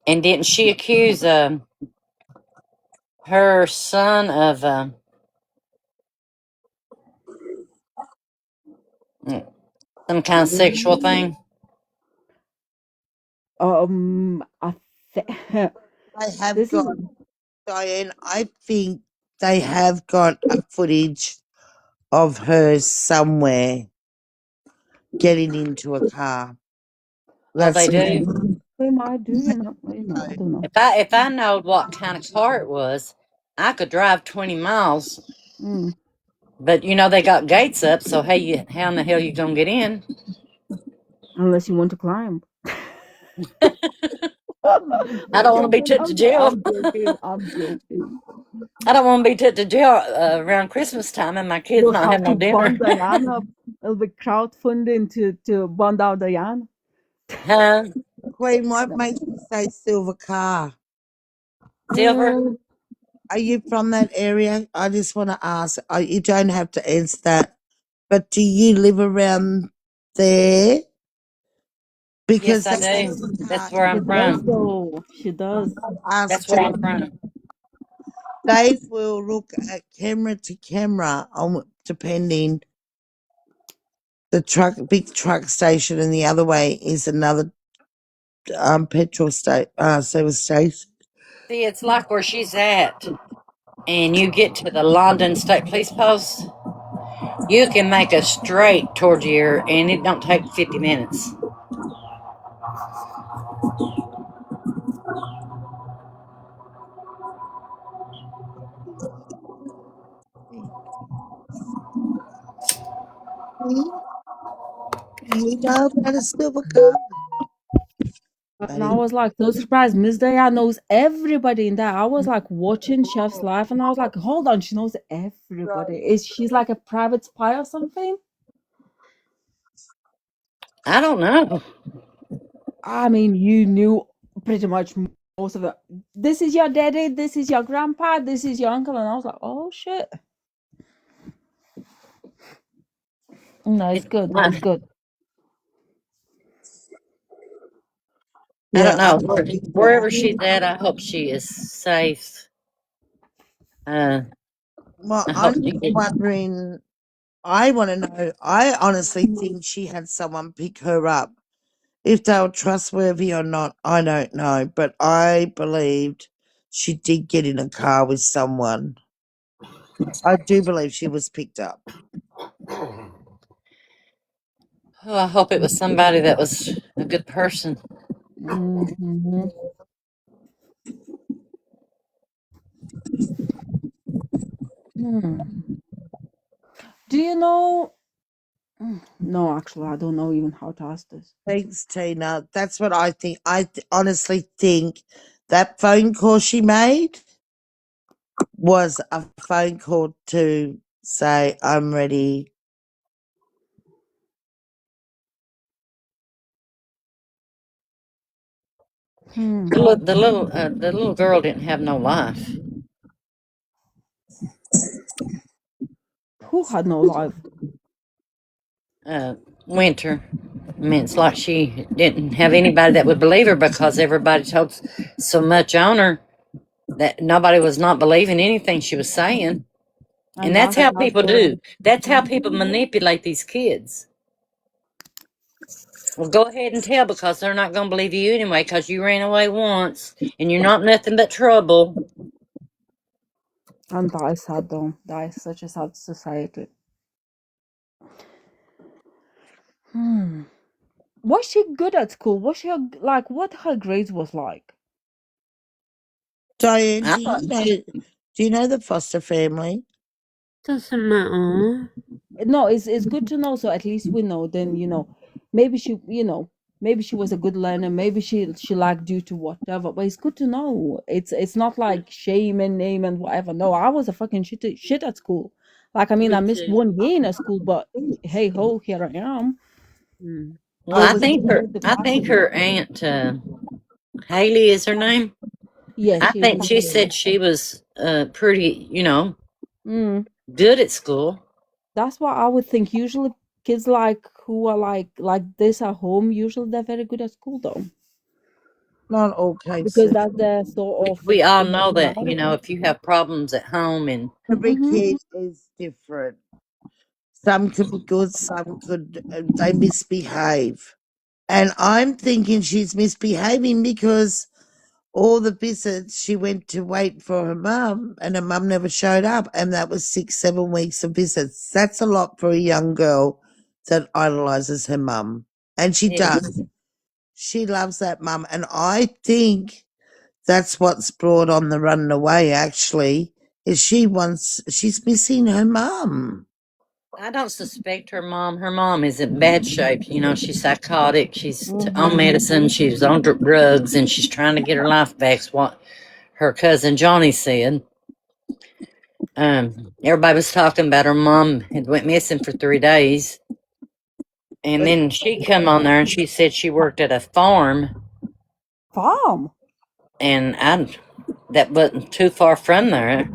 And didn't she accuse her son of some kind of sexual thing? I th- They have this is got, Diane, I think they have got a footage of her somewhere getting into a car. Oh, they That's do. they might do, I don't know. If I knowed what kind of car it was, I could drive 20 miles. Mm. But they got gates up, so how in the hell you gonna get in? Unless you want to climb. I don't want to be took to jail. I'm joking. I'm joking. I don't want to be took to jail around Christmas time and my kids We'll not have have no to dinner. bond Diana up. It'll be crowdfunding to bond out Diana. Huh? Queen. What No. makes you say silver car? Silver? Mm, Are you from that area? I just want to ask. You don't have to answer that, but do you live around there? Yes, Because I that do. silver car, That's where she I'm does, from. though. She does. ask That's where I'm Dave. from. Dave will look at camera to camera on depending big truck station, and the other way is another petrol service station. See, it's like where she's at, and you get to the London State Police Post, you can make a straight towards here, and it don't take 50 minutes. You know about a silver car, And I buddy? was like so surprised. Miss Diana knows everybody in there. I was like watching Chef's Life and I was like, hold on, she knows everybody. Is she's like a private spy or something? I don't know. I mean, you knew pretty much most of it. This is your daddy, this is your grandpa, this is your uncle, and I was like, oh shit. No, it's good. It's I good. don't Yeah, I know. think Wherever she's at, I hope she is safe. Uh, well, I hope I'm she just gets. wondering. I want to know. I honestly think she had someone pick her up. If they were trustworthy or not, I don't know. But I believed she did get in a car with someone. I do believe she was picked up. Oh, I hope it was somebody that was a good person. Mm-hmm. Hmm. Do you know? No, actually, I don't know even how to ask this. Thanks, Tina. That's what I think. Honestly think that phone call she made was a phone call to say, I'm ready. The little girl didn't have no life. Who had no life? Winter. I mean, it's like she didn't have anybody that would believe her because everybody told so much on her that nobody was not believing anything she was saying. And And that's that's how not people the. do. That's how people manipulate these kids. Well, go ahead and tell because they're not going to believe you anyway because you ran away once and you're not nothing but trouble. And that is sad, though. That is such a sad society. Hmm. Was she good at school? Was she like what her grades was like? Diane, I do thought, you know the Foster family? Doesn't matter. No, it's good to know. So at least we know. Then maybe maybe she was a good learner. Maybe she liked you to whatever. But it's good to know. It's not like shame and name and whatever. No, I was a fucking shit at school. Like I mean, I Me missed too. 1 year in a school, but hey ho, here I am. Mm. well, I I I was was think good her, with the I think her classes. aunt Haley is her name. Yes, I she's think Miss she Haley. said she was pretty, Mm. good at school. That's what I would think. Usually, kids like who are like this at home, usually they're very good at school, though, not all because cases. that's their sort of We all know that, personality. if you have problems at home and Every Mm-hmm. kid is different. Some could be good, some could they misbehave. And I'm thinking she's misbehaving because all the visits she went to wait for her mum and her mum never showed up, and that was 6 7 weeks of visits. That's a lot for a young girl that idolizes her mum, and she it is. does. She loves that mum, and I think that's what's brought on the running away. Actually, is she's missing her mum. I don't suspect her mom. Her mom is in bad shape. She's psychotic. She's on Mm-hmm. medicine. She's on drugs, and she's trying to get her life back. Is what her cousin Johnny said. Everybody was talking about her mom had went missing for 3 days, and But then she come on there and she said she worked at a farm, Farm. and that wasn't too far from there.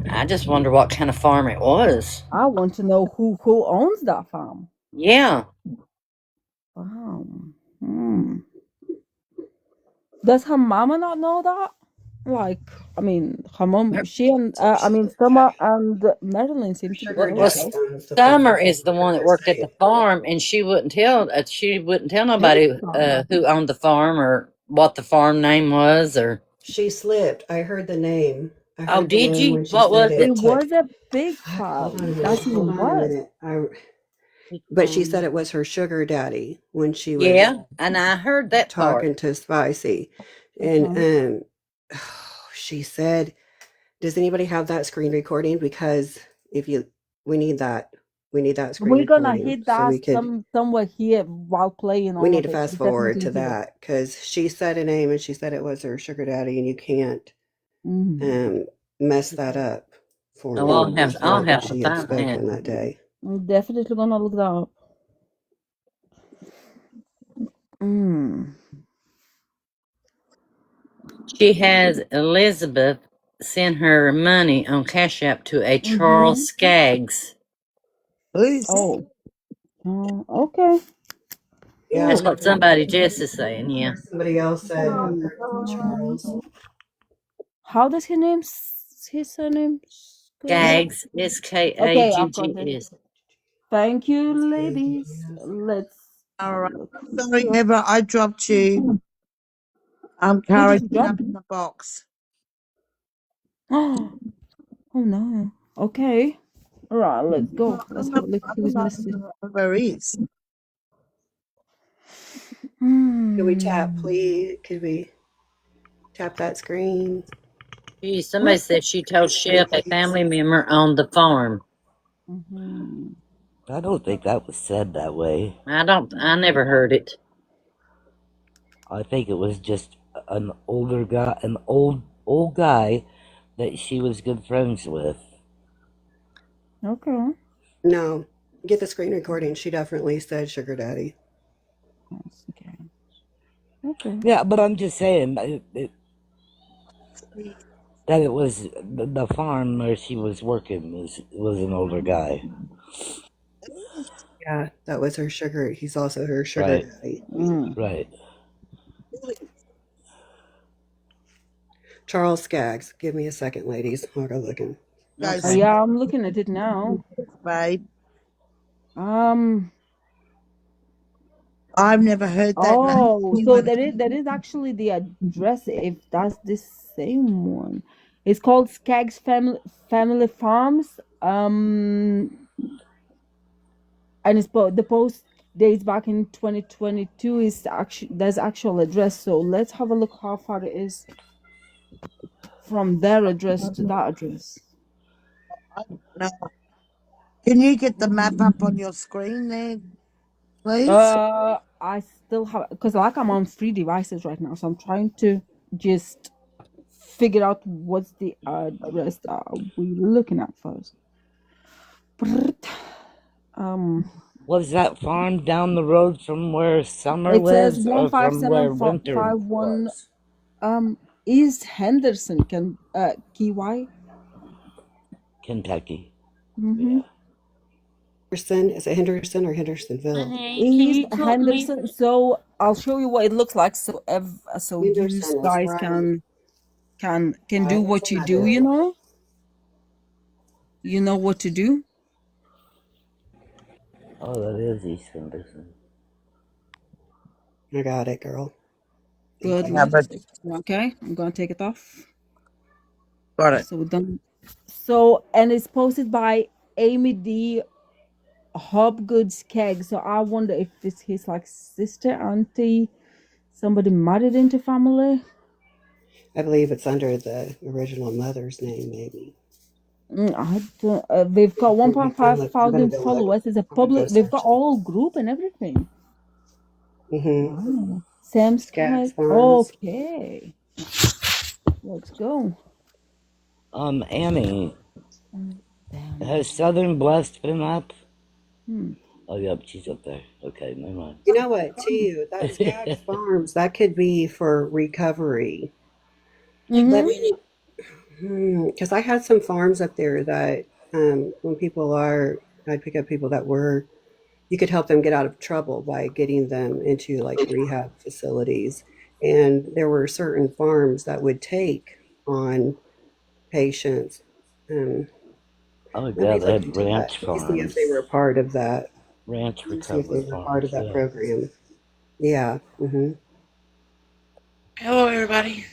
I just wonder what kind of farm it was. I want to know who owns that farm. Yeah, Farm. Does her mama not know that? Like, I mean, her mom, her, she and I mean, Summer and Marilyn seem to be well, Sugar close, daddy right? well, owns the Summer farm. is the one that worked at the farm, and she wouldn't tell. She wouldn't tell His nobody farm. who owned the farm or what the farm name was. Or She slipped. I heard the name. I oh, heard the did name you? when she What said was It it? it. was a big Fuck, hold on a farm. minute. That's Hold even on a worse. minute. But she said it was her sugar daddy when she was Yeah, and I heard that part. talking to Spicy. And Uh-huh. she said, does anybody have that screen recording? Because if you we need that. We need that screen We're gonna recording hit so that we could somewhere here while playing we all need of to it. fast We forward definitely to hit it. that because she said a name and she said it was her sugar daddy and you can't Mm. um mess that up for Oh, me is I'll what have to she had find that. spoken that day. I'm definitely gonna look that up. Mm. She has Elizabeth send her money on Cash App to a Mm-hmm. Charles Skaggs. who's Oh. Okay. Yeah, That's Cool. what somebody just is saying. I Yeah, heard somebody else said Mm. Charles. How does his surname go? Skaggs. Okay, I've got it. Skaggs. Thank you, ladies. Yes. Let's all have a right? look. Sorry, Eva, I dropped you. Who did Cara, you get drop? up in the box. Oh no. Okay. All right, let's go. Let's have a look who's missing. Where is? Could we tap, Hmm. please? Could we tap that screen? Gee, somebody said she told Screen, Shep a please. family member on the farm. Mhm. I don't think that was said that way. I never heard it. I think it was just an older guy, an old guy that she was good friends with. Okay. No. Get the screen recording. She definitely said sugar daddy. Okay. Okay. Yeah, but I'm just saying that it was the farm where she was working was an older guy. Yeah, that was her sugar. He's also her sugar Right. daddy. Right. Charles Skaggs. Give me a second, ladies. I'll go looking. Guys, Oh yeah, I'm looking at it now. babe. Um. I've never heard that name. Oh, so that is actually the address. If that's the same one, it's called Skaggs Family Farms. And the post dates back in 2022. Is actually there's actual address. So let's have a look how far it is from their address to that address. No. Can you get the map up on your screen there, please? I still have because like I'm on 3 devices right now, so I'm trying to just figure out what's the address that we looking at first. Was that farm down the road from where Summer It says lives or from where Winter 15751 was? East Henderson, KY. Kentucky. Mm-hmm. Henderson? Is it Henderson or Hendersonville? Honey, can East you talk me? Henderson. So I'll show you what it looks like. So you Henderson is guys right. can do It's what in you that do. area. You know what to do. Oh, that is East Henderson. I got it, girl. Thank Good. you. Yeah, but Okay, I'm gonna take it off. got it. So we're done. So and it's posted by Amy D. Hobgood's Keg. So I wonder if it's his like sister, auntie, somebody married into family. I believe it's under the original mother's name, maybe. I don't, they've got I'm 1.5 gonna thousand go look. followers. It's a I'm gonna go public. They've got search it. all group and everything. Mm-hmm. Sam's Skaggs Keg. Farms. Okay, let's go. Annie, Damn. has Southern Blessed been up? Hmm. Oh, yep, she's up there. Okay, never mind. You know what, too? That Skaggs Farms, that could be for recovery. Let Mm-hmm. me, because I had some farms up there that when people are, I'd pick up people that were, you could help them get out of trouble by getting them into like rehab facilities. And there were certain farms that would take on patients. Um, Oh, Let yeah, me they look had into that. ranch Let me see if they were farms. part of that. Ranch Let me see if they recovery were part of farms, that yeah. program. Yeah. Hello, everybody.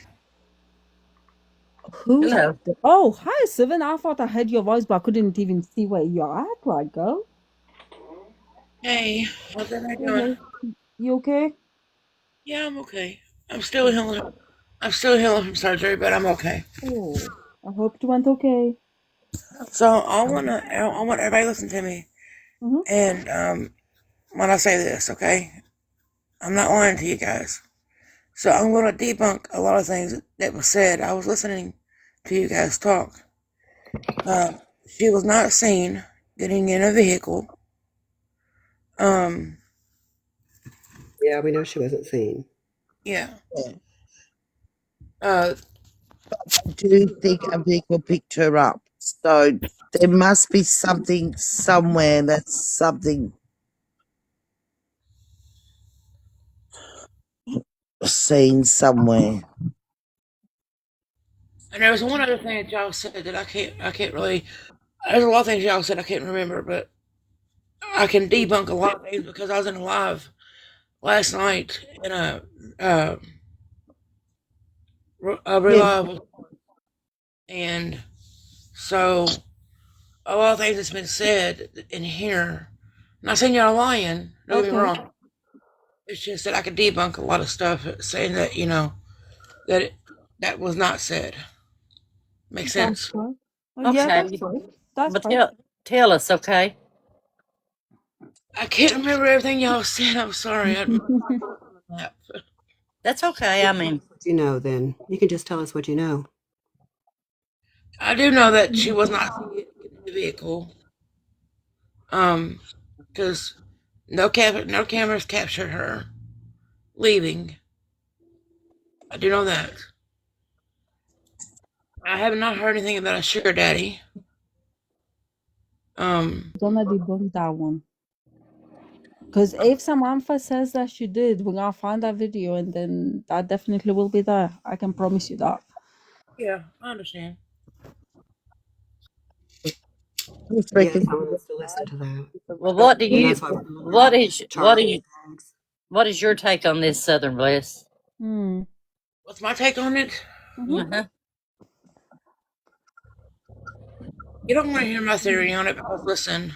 Who's Hello. Oh, hi, Seven. I thought I heard your voice, but I couldn't even see where you're at, like, girl. Hey, how's everybody doing? Hello. You okay? Yeah, I'm okay. I'm still healing. I'm still healing from surgery, but I'm okay. Oh, I hope it went okay. So I want everybody to listen to me. Mm-hmm. And when I say this, okay, I'm not lying to you guys. So I'm gonna debunk a lot of things that was said. I was listening to you guys talk. She was not seen getting in a vehicle. Um, Yeah, we know she wasn't seen. yeah. I do think a vehicle picked her up. So there must be something somewhere that's something seen somewhere. And there was one other thing that y'all said that I can't really. There's a lot of things y'all said I can't remember, but I can debunk a lot of things because I was in a live last night in a Yeah, reliable. And so a lot of things that's been said in here. I'm not saying y'all lying. Don't get me Okay. wrong. It's just that I could debunk a lot of stuff saying that that was not said. Makes That's sense. right. Oh, yeah, Okay, that's right. That's but right. tell us, okay? I can't remember everything y'all said. I'm sorry. That's okay. I mean, What you know, then you can just tell us what you know. I do know that she was not seen in the vehicle. Because no cameras captured her leaving. I do know that. I have not heard anything about a sugar daddy. Gonna debunk that one. Because if Samantha says that she did, we're gonna find that video and then that definitely will be there. I can promise you that. Yeah, I understand. Yes, I want us to listen to that, well, what do and you, that's why we're looking what at is, what do charging you, tags. what is your take on this, Southern Bliss? Hmm. What's my take on it? Uh-huh. You don't want to hear my theory on it because listen,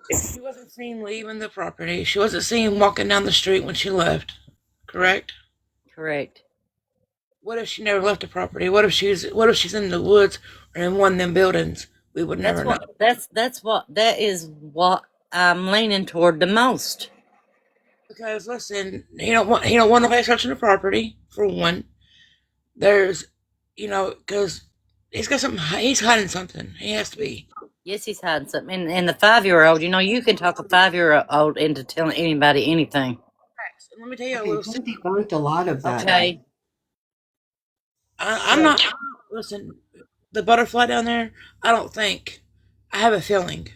if she wasn't seen leaving the property, she wasn't seen walking down the street when she left, correct? Correct. What if she never left the property? What if she's in the woods or in one of them buildings? We would never know. That is what I'm leaning toward the most. Because listen, he don't want nobody searching the property for one. There's, because he's got something. He's hiding something. He has to be. Yes, he's hiding something. And the 5-year-old, you can talk a 5-year-old into telling anybody anything. And let me tell you a Okay, little we secret. debunked a lot of that. Okay. I'm not. Listen, the butterfly down there. I don't think. I have a feeling.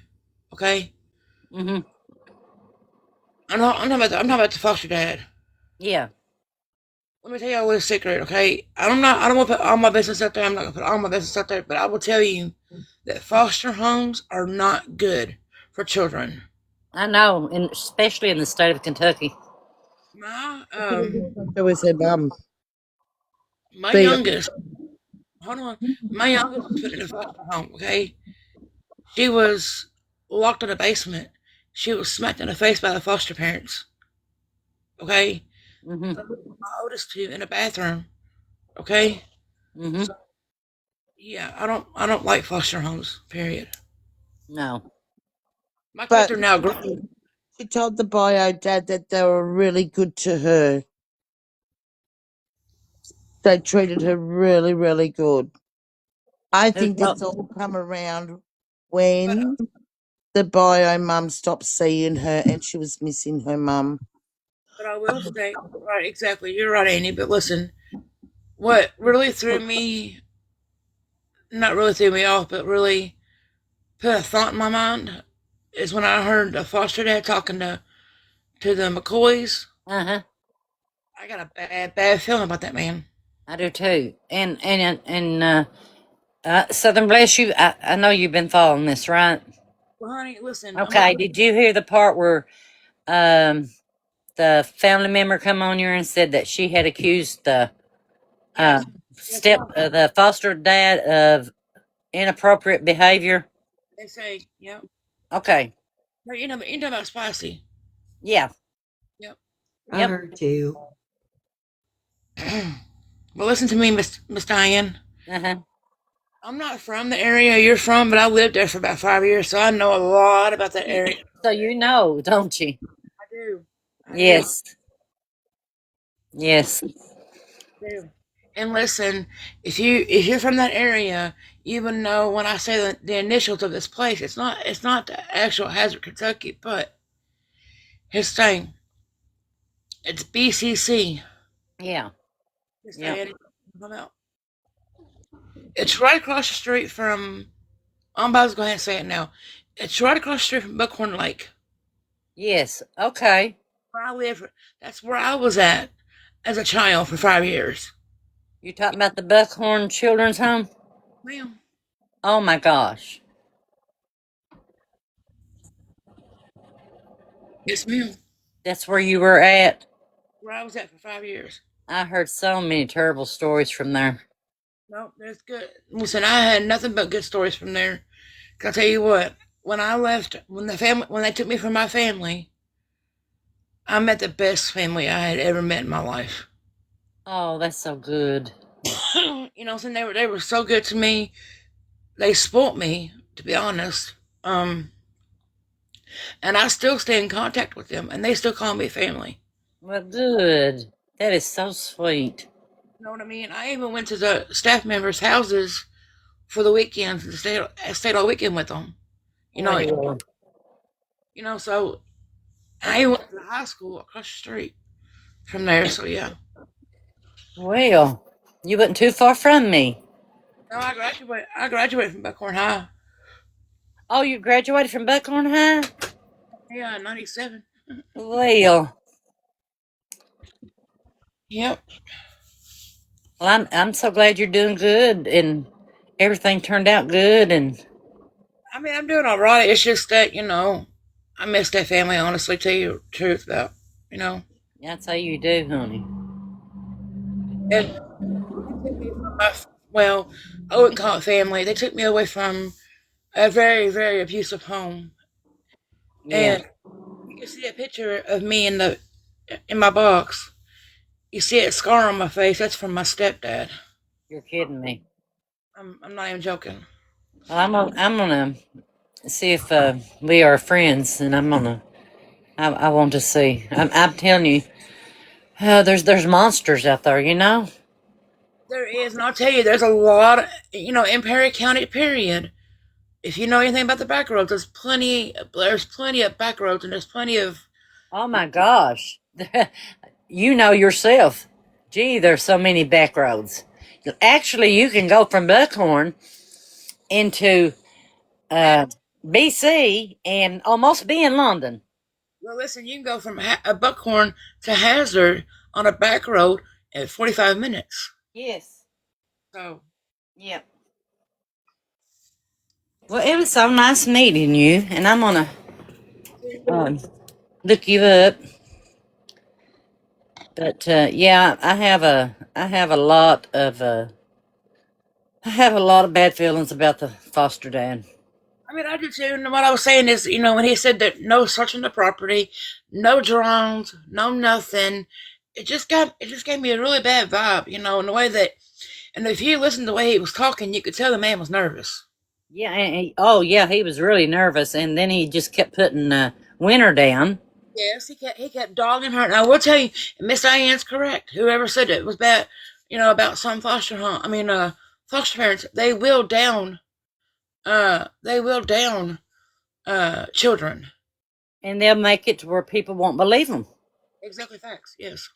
Okay. Mm-hmm. I'm not about the foster dad. Yeah. Let me tell you a little secret, okay? I don't want to put all my business out there. I'm not gonna put all my business out there, but I will tell you that foster homes are not good for children. I know, and especially in the state of Kentucky. My So was her mum. my They youngest, hold on, my youngest was put in a foster home. Okay, she was locked in a basement. She was smacked in the face by the foster parents. Okay, Mm-hmm. my oldest two in a bathroom. Okay, Mm-hmm. yeah, I don't like foster homes. Period. No. My kids but are now grown. she told the bio dad that they were really good to her. They treated her really, really good. I Who think told? that's all come around But when the bio mum stopped seeing her and she was missing her mum. I will say, right, exactly. You're right, Annie. But listen, what really threw me, not really threw me off, but really put a thought in my mind is when I heard the foster dad talking to the McCoys. Uh-huh. I got a bad feeling about that man. I do too. Southern Bless you. I know you've been following this, right? Well, honey, listen, I'm Okay. gonna. Did you hear the part where um the family member come on here and said that she had accused the Yes, yes, ma'am. the foster dad of inappropriate behavior? They say, yep. Okay. But you know about spicy. Yeah. Yep. I Yep. heard too. Well, listen to me, Miss Diane. Uh-huh. I'm not from the area you're from, but I lived there for about 5 years, so I know a lot about that area. So you know, don't you? I do. I do. Yes. Yes. Do. And listen, if you're from that area, you would know when I say the initials of this place. It's not the actual Hazard, Kentucky, but his thing. It's BCC. Yeah. Miss Yep. Diane, come out. It's right across the street from. I'm about to go ahead and say it now. It's right across the street from Buckhorn Lake. Yes. Okay. Where I live. That's where I was at as a child for 5 years. You talking about the Buckhorn Children's Home? Ma'am. Oh my gosh. Yes, ma'am. That's where you were at? Where I was at for 5 years. I heard so many terrible stories from there. No, that's good. Listen, I had nothing but good stories from there. 'Cause I'll tell you what, when I left, when they took me from my family, I met the best family I had ever met in my life. Oh, that's so good. You know, so they were so good to me. They spoilt me, to be honest. And I still stay in contact with them, and they still call me family. Well, good. That is so sweet. You know what I mean? I even went to the staff members' houses for the weekends and stayed all weekend with them. You know, Well, so I went to the high school across the street from there. So yeah. well, you wasn't too far from me. No, I graduated from Buckhorn High. Oh, you graduated from Buckhorn High? Yeah, in '97. Well, Yep. well, I'm so glad you're doing good and everything turned out good. And I mean, I'm doing all right. It's just that I miss that family. Honestly, tell you the truth about that's how you do, honey. and they took me from well, I wouldn't call it family. They took me away from a very, very abusive home, Yeah, and you can see a picture of me in my box. You see a scar on my face. That's from my stepdad. you're kidding me. I'm not even joking. Well, I'm gonna see if we are friends, and I want to see. I'm telling you, there's monsters out there, you know. There is, and I'll tell you, there's a lot. In Perry County, period. If you know anything about the back roads, there's plenty. There's plenty of back roads, and there's plenty of. Oh my gosh, you know yourself. Gee, there's so many back roads. Actually, you can go from Buckhorn into BC and almost be in London. Well, listen, you can go from Buckhorn to Hazard on a back road in 45 minutes. Yes. So. Yep. Well, it was so nice meeting you, and I'm gonna look you up. But yeah, I have a lot of bad feelings about the foster dad. I mean, I do too. And what I was saying is, when he said that no searching the property, no drones, no nothing, it just gave me a really bad vibe, in the way that, and if you listen to the way he was talking, you could tell the man was nervous. Yeah, oh yeah, he was really nervous, and then he just kept putting Winter down. Yes, he kept dogging her. And I will tell you, Miss Diane's correct. Whoever said it was bad, about some foster home. I mean, foster parents, they will down children. And they'll make it to where people won't believe them. Exactly, facts. Yes.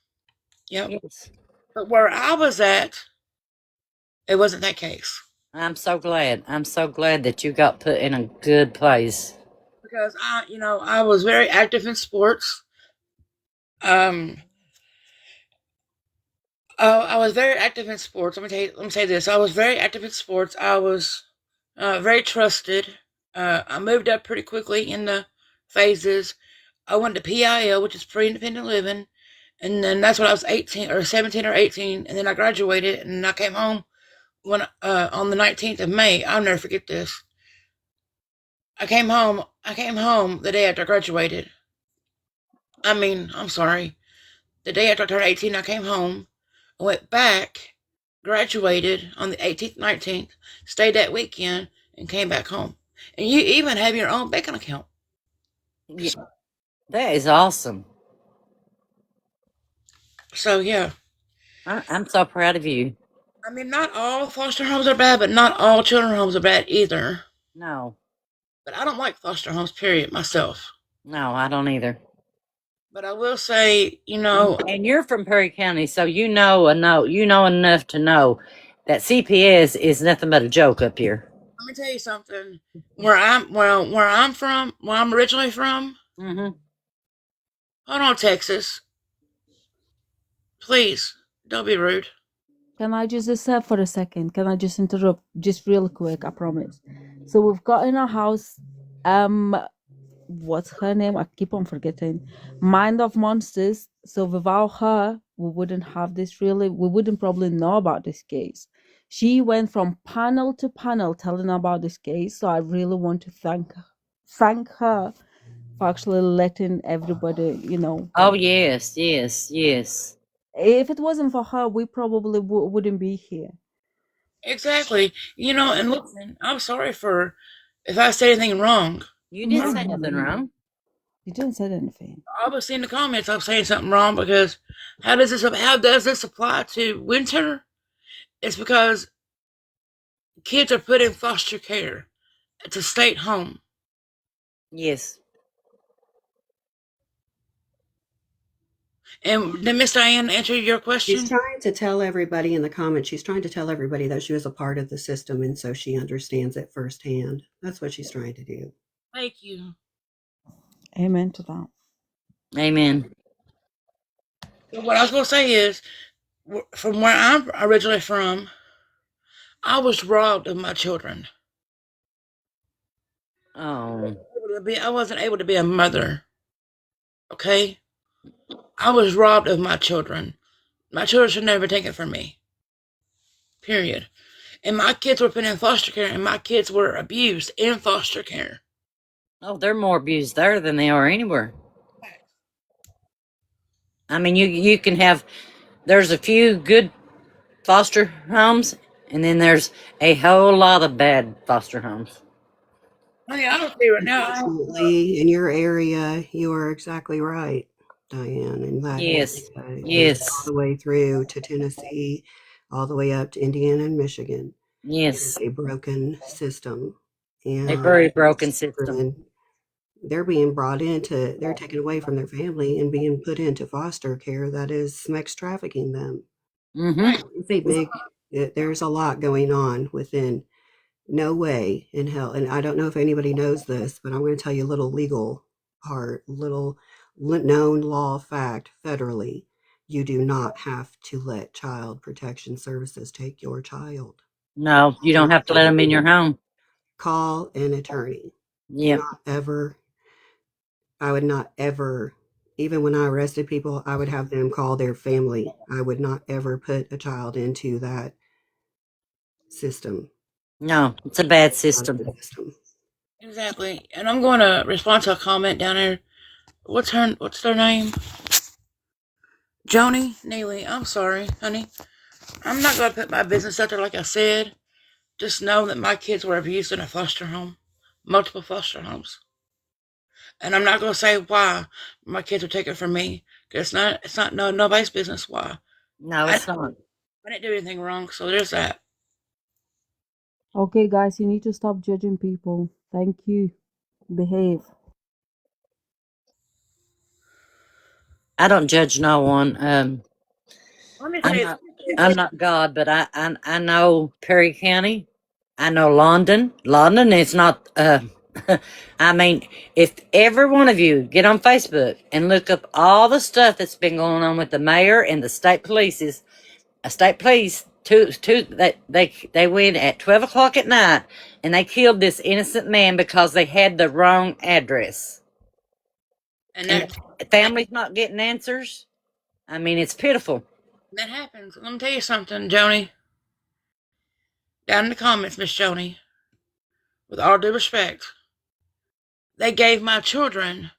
Yep. Yes. But where I was at, it wasn't that case. I'm so glad. I'm so glad that you got put in a good place. Because I was very active in sports. I was very active in sports. Let me say this. I was very active in sports. I was very trusted. I moved up pretty quickly in the phases. I went to PIL, which is pre-independent living, and then that's when I was 18 or 17 or 18, and then I graduated, and I came home on the 19th of May. I'll never forget this. I came home the day after I graduated. I mean, I'm sorry. The day after I turned 18, I came home. I went back, graduated on the 18th, 19th, stayed that weekend, and came back home. And you even have your own banking account. Yeah, that is awesome. So, yeah. I'm so proud of you. I mean, not all foster homes are bad, but not all children's homes are bad either. No. But I don't like foster homes, period, myself. No, I don't either. But I will say, And you're from Perry County, so you know enough to know that CPS is nothing but a joke up here. Let me tell you something. Where I'm originally from. Mm-hmm. Hold on, Texas. Please, don't be rude. Can I just step for a second? Can I just interrupt just real quick? I promise. So we've got in our house, what's her name? I keep on forgetting. Mind of Monsters. So without her, we wouldn't have this really. We wouldn't probably know about this case. She went from panel to panel telling about this case. So I really want to thank her for actually letting everybody, Oh, yes, yes, yes. If it wasn't for her, we probably wouldn't be here. Exactly. And listen, I'm sorry for if I said anything wrong. You didn't say nothing wrong. You didn't say anything. I was seeing the comments. I'm saying something wrong because how does this apply to winter? It's because kids are put in foster care. It's a state home. Yes. And did Miss Diane answer your question? She's trying to tell everybody in the comments, she's trying to tell everybody that she was a part of the system and so she understands it firsthand. That's what she's trying to do. Thank you. Amen to that. Amen. So what I was going to say is, from where I'm originally from, I was robbed of my children. Oh. I wasn't able to be a mother. Okay? I was robbed of my children. My children should never take it from me. Period. And my kids were put in foster care, and my kids were abused in foster care. Oh, they're more abused there than they are anywhere. I mean, you can have, there's a few good foster homes, and then there's a whole lot of bad foster homes. Honey, I don't see right now. Unfortunately, in your area, you are exactly right, Diane. In that Yes. area, Yes. all the way through to Tennessee, all the way up to Indiana and Michigan. Yes. It is a broken system. And A very broken system. they're being brought into, they're taken away from their family and being put into foster care that is sex trafficking them. Mm-hmm. It's a big, there's a lot going on within. No way in hell. And I don't know if anybody knows this, but I'm going to tell you a little legal part, little known law fact federally. You do not have to let Child Protection Services take your child. No, you don't have to let them in your home. Call an attorney. Yeah. Not ever. I would not ever, even when I arrested people, I would have them call their family. I would not ever put a child into that system. No, it's a bad system. Exactly. And I'm going to respond to a comment down there. What's their name? Joni Neely. I'm sorry, honey. I'm not going to put my business out there like I said. Just know that my kids were abused in a foster home. Multiple foster homes. And I'm not going to say why my kids were taken from me. Because it's not nobody's business why. No, it's not. I didn't do anything wrong, so there's that. Okay, guys, you need to stop judging people. Thank you. Behave. I don't judge no one. Let me say I'm not God, but I know Perry County. I know London. London is not. I mean, if every one of you get on Facebook and look up all the stuff that's been going on with the mayor and the state police, they went at 12 o'clock at night and they killed this innocent man because they had the wrong address. And the family's not getting answers. I mean, it's pitiful. that happens. Let me tell you something, Joni. Down in the comments, Miss Joni. With all due respect, they gave my children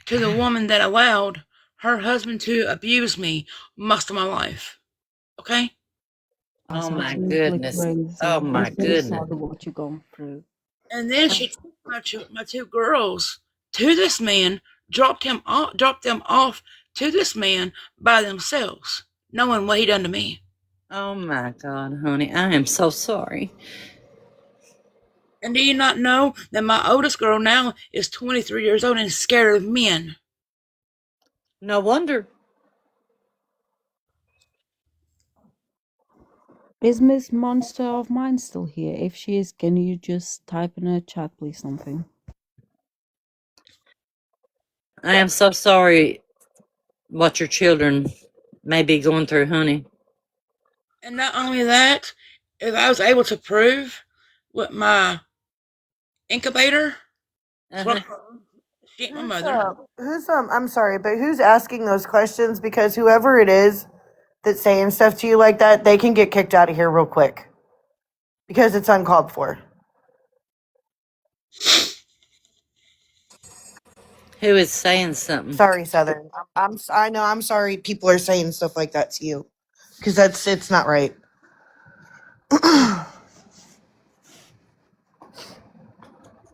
to the woman that allowed her husband to abuse me most of my life. Okay? That's Oh my absolutely goodness. crazy. Oh my I'm so goodness. sorry what you're going through. And then she took my two girls to this man, dropped them off to this man by themselves, knowing what he done to me. Oh my God, honey, I am so sorry. And do you not know that my oldest girl now is 23 years old and is scared of men? No wonder. Is Miss Monster of Mine still here? If she is, can you just type in a chat, please, something? I am so sorry what your children may be going through, honey. And not only that, if I was able to prove with my incubator, she ain't my mother. I'm sorry, but who's asking those questions? Because whoever it is that's saying stuff to you like that, they can get kicked out of here real quick. because it's uncalled for. Who is saying something? Sorry, Southern. I know. I'm sorry. People are saying stuff like that to you because it's not right.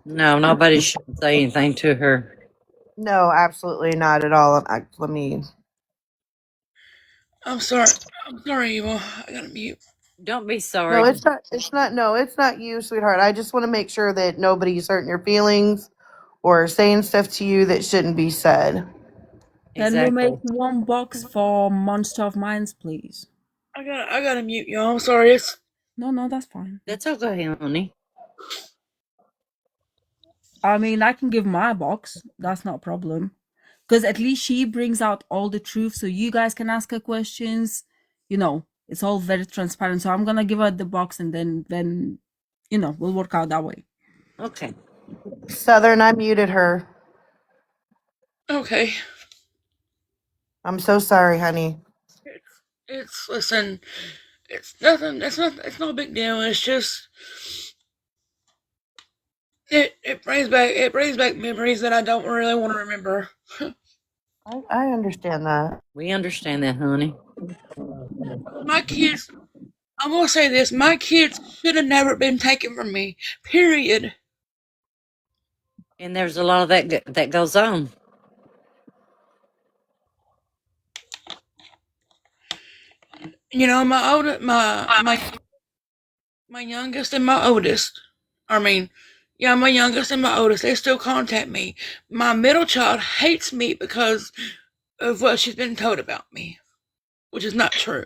No, nobody should say anything to her. No, absolutely not at all. Let me. I'm sorry. I'm sorry, Evil. I gotta mute. Don't be No, sorry. it's not. It's not. No, it's not you, sweetheart. I just want to make sure that nobody's hurting your feelings or saying stuff to you that shouldn't be said. Can we make Exactly. one box for Monster of Minds, please? I gotta mute y'all. I'm sorry. It's No, that's fine. That's okay, honey. I mean, I can give my box. That's not a problem. Because at least she brings out all the truth so you guys can ask her questions. You know, it's all very transparent. So I'm going to give her the box and then, we'll work out that way. Okay. Southern, I muted her. okay. I'm so sorry, honey. It's listen. It's nothing. It's no big deal. It's just it brings back memories that I don't really want to remember. I understand that. We understand that, honey. My kids. I'm gonna say this. My kids should have never been taken from me. Period. And there's a lot of that goes on. You know, my youngest and my oldest. I mean, yeah, my youngest and my oldest. They still contact me. My middle child hates me because of what she's been told about me, which is not true.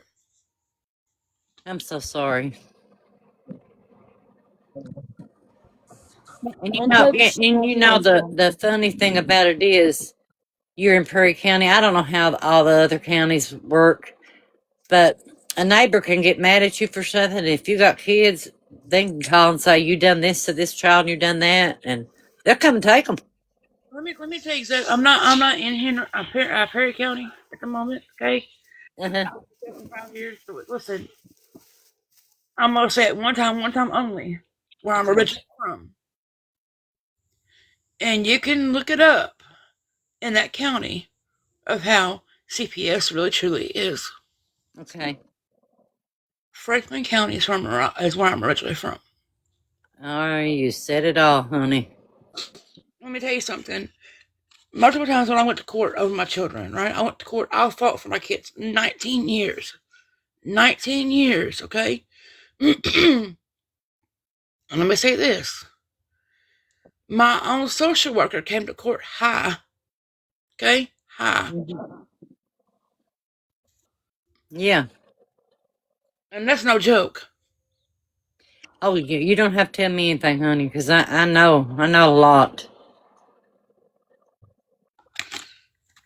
I'm so sorry. And Don't take the funny thing about it is you're in Perry County. I don't know how all the other counties work, but a neighbor can get mad at you for something. If you got kids, they can call and say you done this to this child and you done that, and they'll come and take them. Let me tell you exactly. I'm not in here, Perry County at the moment. Okay. Uh-huh. I've been 5 years. So listen, I'm gonna say it one time only, where I'm Okay. originally from, and you can look it up in that county of how CPS really truly is. Okay. Franklin County is where I'm originally from. All right, you said it all, honey. Let me tell you something. Multiple times when I went to court over my children, right? I went to court. I fought for my kids 19 years. 19 years, okay? And let me say this. My own social worker came to court high. Okay? High. Yeah. And that's no joke. Oh, you don't have to tell me anything, honey, because I know a lot.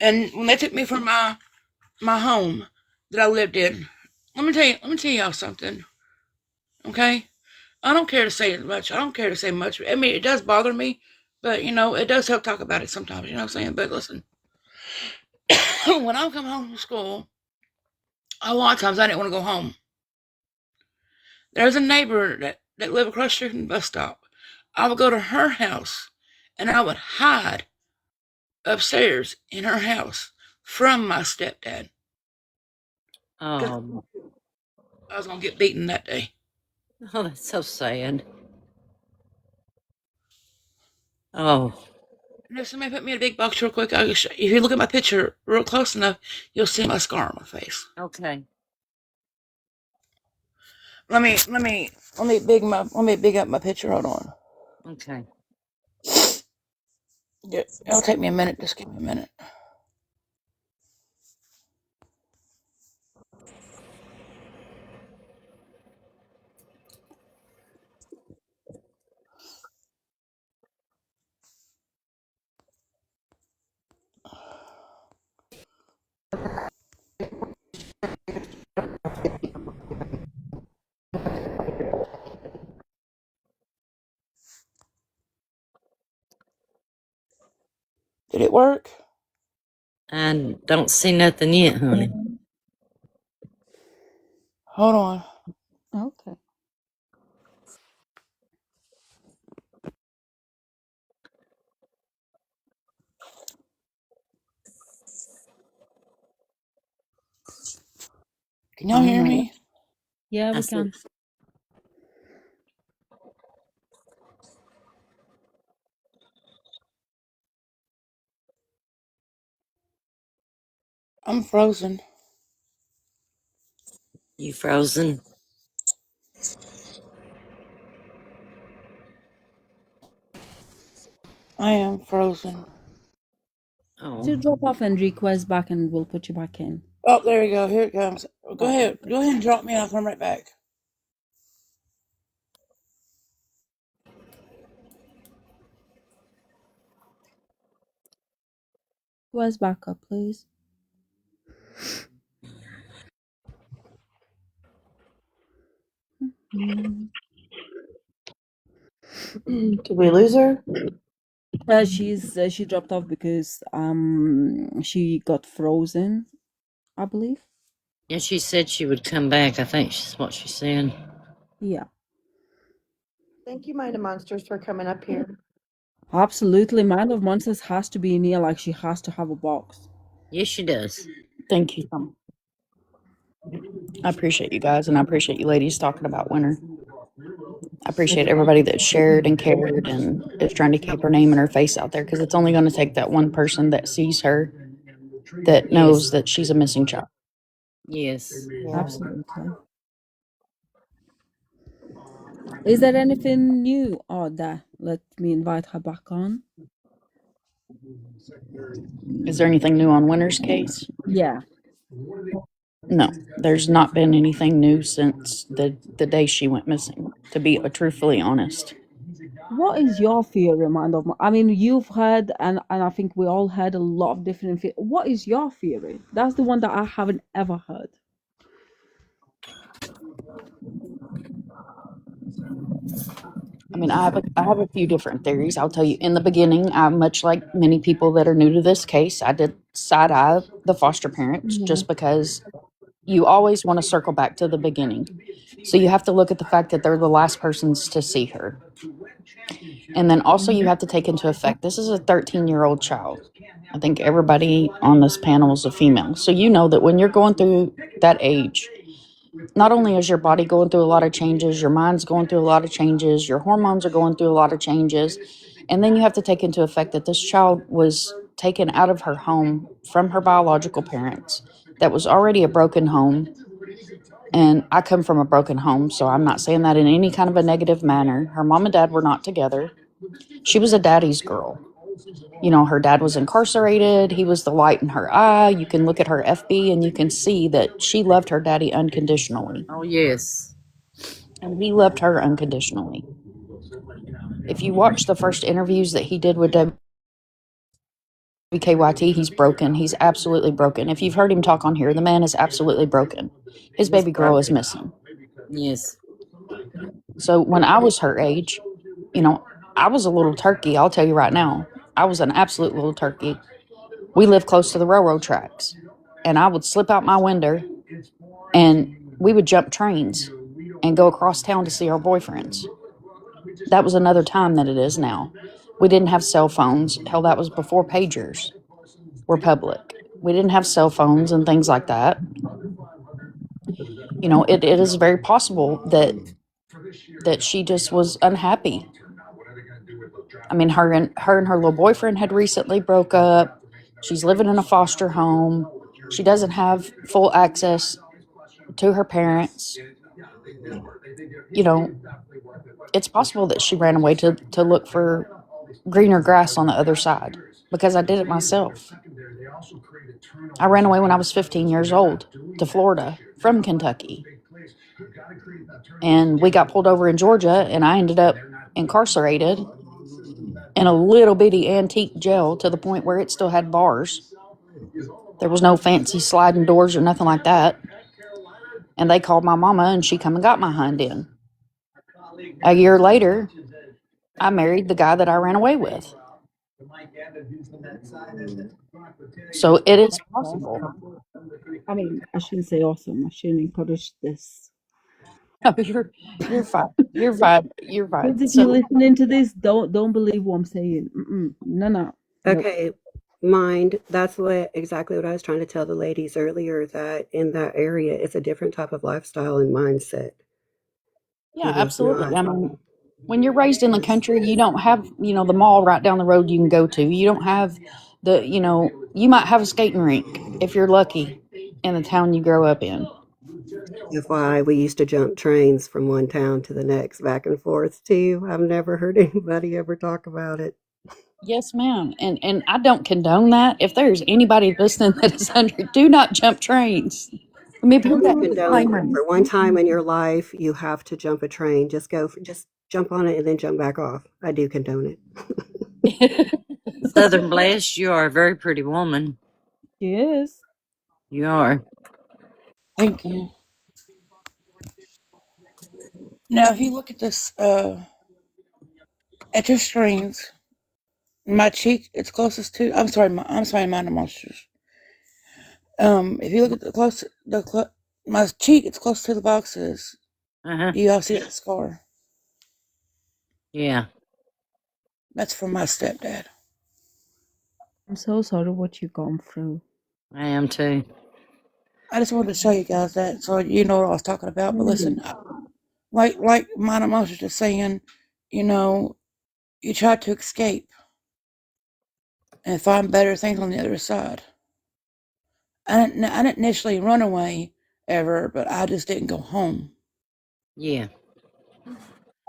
And when they took me from my home that I lived in, let me tell y'all something. Okay? I don't care to say much. I don't care to say much. I mean, it does bother me, but it does help talk about it sometimes. You know what I'm saying? But listen, when I come home from school, a lot of times I didn't want to go home. There's a neighbor that lived across the street from the bus stop. I would go to her house, and I would hide upstairs in her house from my stepdad. Oh, I was gonna get beaten that day. oh, that's so sad. Oh, And if somebody put me in a big box real quick, if you look at my picture real close enough, you'll see my scar on my face. okay. Let me big up my picture. Hold on. Okay. Yeah, it'll take me a minute. Just give me a minute. Did it work? I don't see nothing yet, honey. Hold on. Okay. Can y'all hear me? Yeah, I we said, can. I'm frozen. you frozen? I am frozen. Oh, To drop off and request back, and we'll put you back in. Oh, there you go. Here it comes. Go Okay. ahead. Go ahead and drop me and I'll come right back. Request backup, please. Mm. Did we lose her? She dropped off because she got frozen, I believe. yeah. She said she would come back. I think that's what she said. Yeah, Thank you, Mind of Monsters, for coming up here. absolutely. Mind of Monsters has to be in here. Like she has to have a box. Yes, she does. Thank you so much. I appreciate you guys, and I appreciate you ladies talking about winter. I appreciate everybody that shared and cared and is trying to keep her name and her face out there, because it's only going to take that one person that sees her that knows Yes. that she's a missing child. Yes. Yeah. Absolutely. Is there anything new? Oh, there. Let me invite her back on. Is there anything new on Winter's case? Yeah. No, there's not been anything new since the day she went missing, to be truthfully honest. What is your theory, Mind of? I mean, you've heard, and I think we all heard a lot of different. What is your theory? That's the one that I haven't ever heard. I mean, I have a few different theories. I'll tell you. In the beginning, I, much like many people that are new to this case, I did side eye the foster parents just because you always want to circle back to the beginning. So you have to look at the fact that they're the last persons to see her. And then also you have to take into effect this is a 13-year-old child. I think everybody on this panel is a female. So you know that when you're going through that age, not only is your body going through a lot of changes, your mind's going through a lot of changes, your hormones are going through a lot of changes. And then you have to take into effect that this child was taken out of her home from her biological parents, that was already a broken home. And I come from a broken home, so I'm not saying that in any kind of a negative manner. Her mom and dad were not together. She was a daddy's girl. You know, her dad was incarcerated. He was the light in her eye. You can look at her FB and you can see that she loved her daddy unconditionally. Oh, yes. And he loved her unconditionally. If you watch the first interviews that he did with WKYT, he's broken. He's absolutely broken. If you've heard him talk on here, the man is absolutely broken. His He's baby girl is broken. missing. Yes. So when I was her age, you know, I was a little turkey. I'll tell you right now, I was an absolute little turkey. We lived close to the railroad tracks, and I would slip out my window and we would jump trains and go across town to see our boyfriends. That was another time than it is now. We didn't have cell phones. Hell, that was before pagers were public. We didn't have cell phones and things like that. You know, it is very possible that she just was unhappy. I mean, her and her little boyfriend had recently broke up. She's living in a foster home. She doesn't have full access to her parents. You know, it's possible that she ran away to look for greener grass on the other side, because I did it myself. I ran away when I was 15 years old to Florida from Kentucky. And we got pulled over in Georgia, and I ended up incarcerated in a little bitty antique jail to the point where it still had bars. There was no fancy sliding doors or nothing like that. And they called my mama, and she come and got my hind end. A year later, I married the guy that I ran away with. So it is possible. I mean, I shouldn't say awesome. I shouldn't encourage this. No, you're fine. You're fine. You're fine. Kids, if you're So listening to this, don't believe what I'm saying. No, no, no. Okay, mind. That's exactly what I was trying to tell the ladies earlier, that in that area, it's a different type of lifestyle and mindset. Yeah, It is absolutely. not. I mean, when you're raised in the country, you don't have, the mall right down the road you can go to. You don't have you might have a skating rink if you're lucky in the town you grow up in. FYI, we used to jump trains from one town to the next, back and forth too. I've never heard anybody ever talk about it. Yes, ma'am. And I don't condone that. If there's anybody listening that is under, do not jump trains. I mean, I put do that condone it. disclaimer. For one time in your life, you have to jump a train. Just jump on it and then jump back off. I do condone it. Southern Blessed, you are a very pretty woman. Yes. You are. Thank you. Now, if you look at this, at your screens, my cheek, it's closest to. I'm sorry, mind the monsters. If you look at my cheek, it's close to the boxes. Uh-huh. Do you all see that scar? Yeah. That's from my stepdad. I'm so sorry what you gone through. I am too. I just wanted to show you guys that so you know what I was talking about. But listen, like mind the monsters is saying, you try to escape and find better things on the other side. I didn't initially run away ever, but I just didn't go home. Yeah.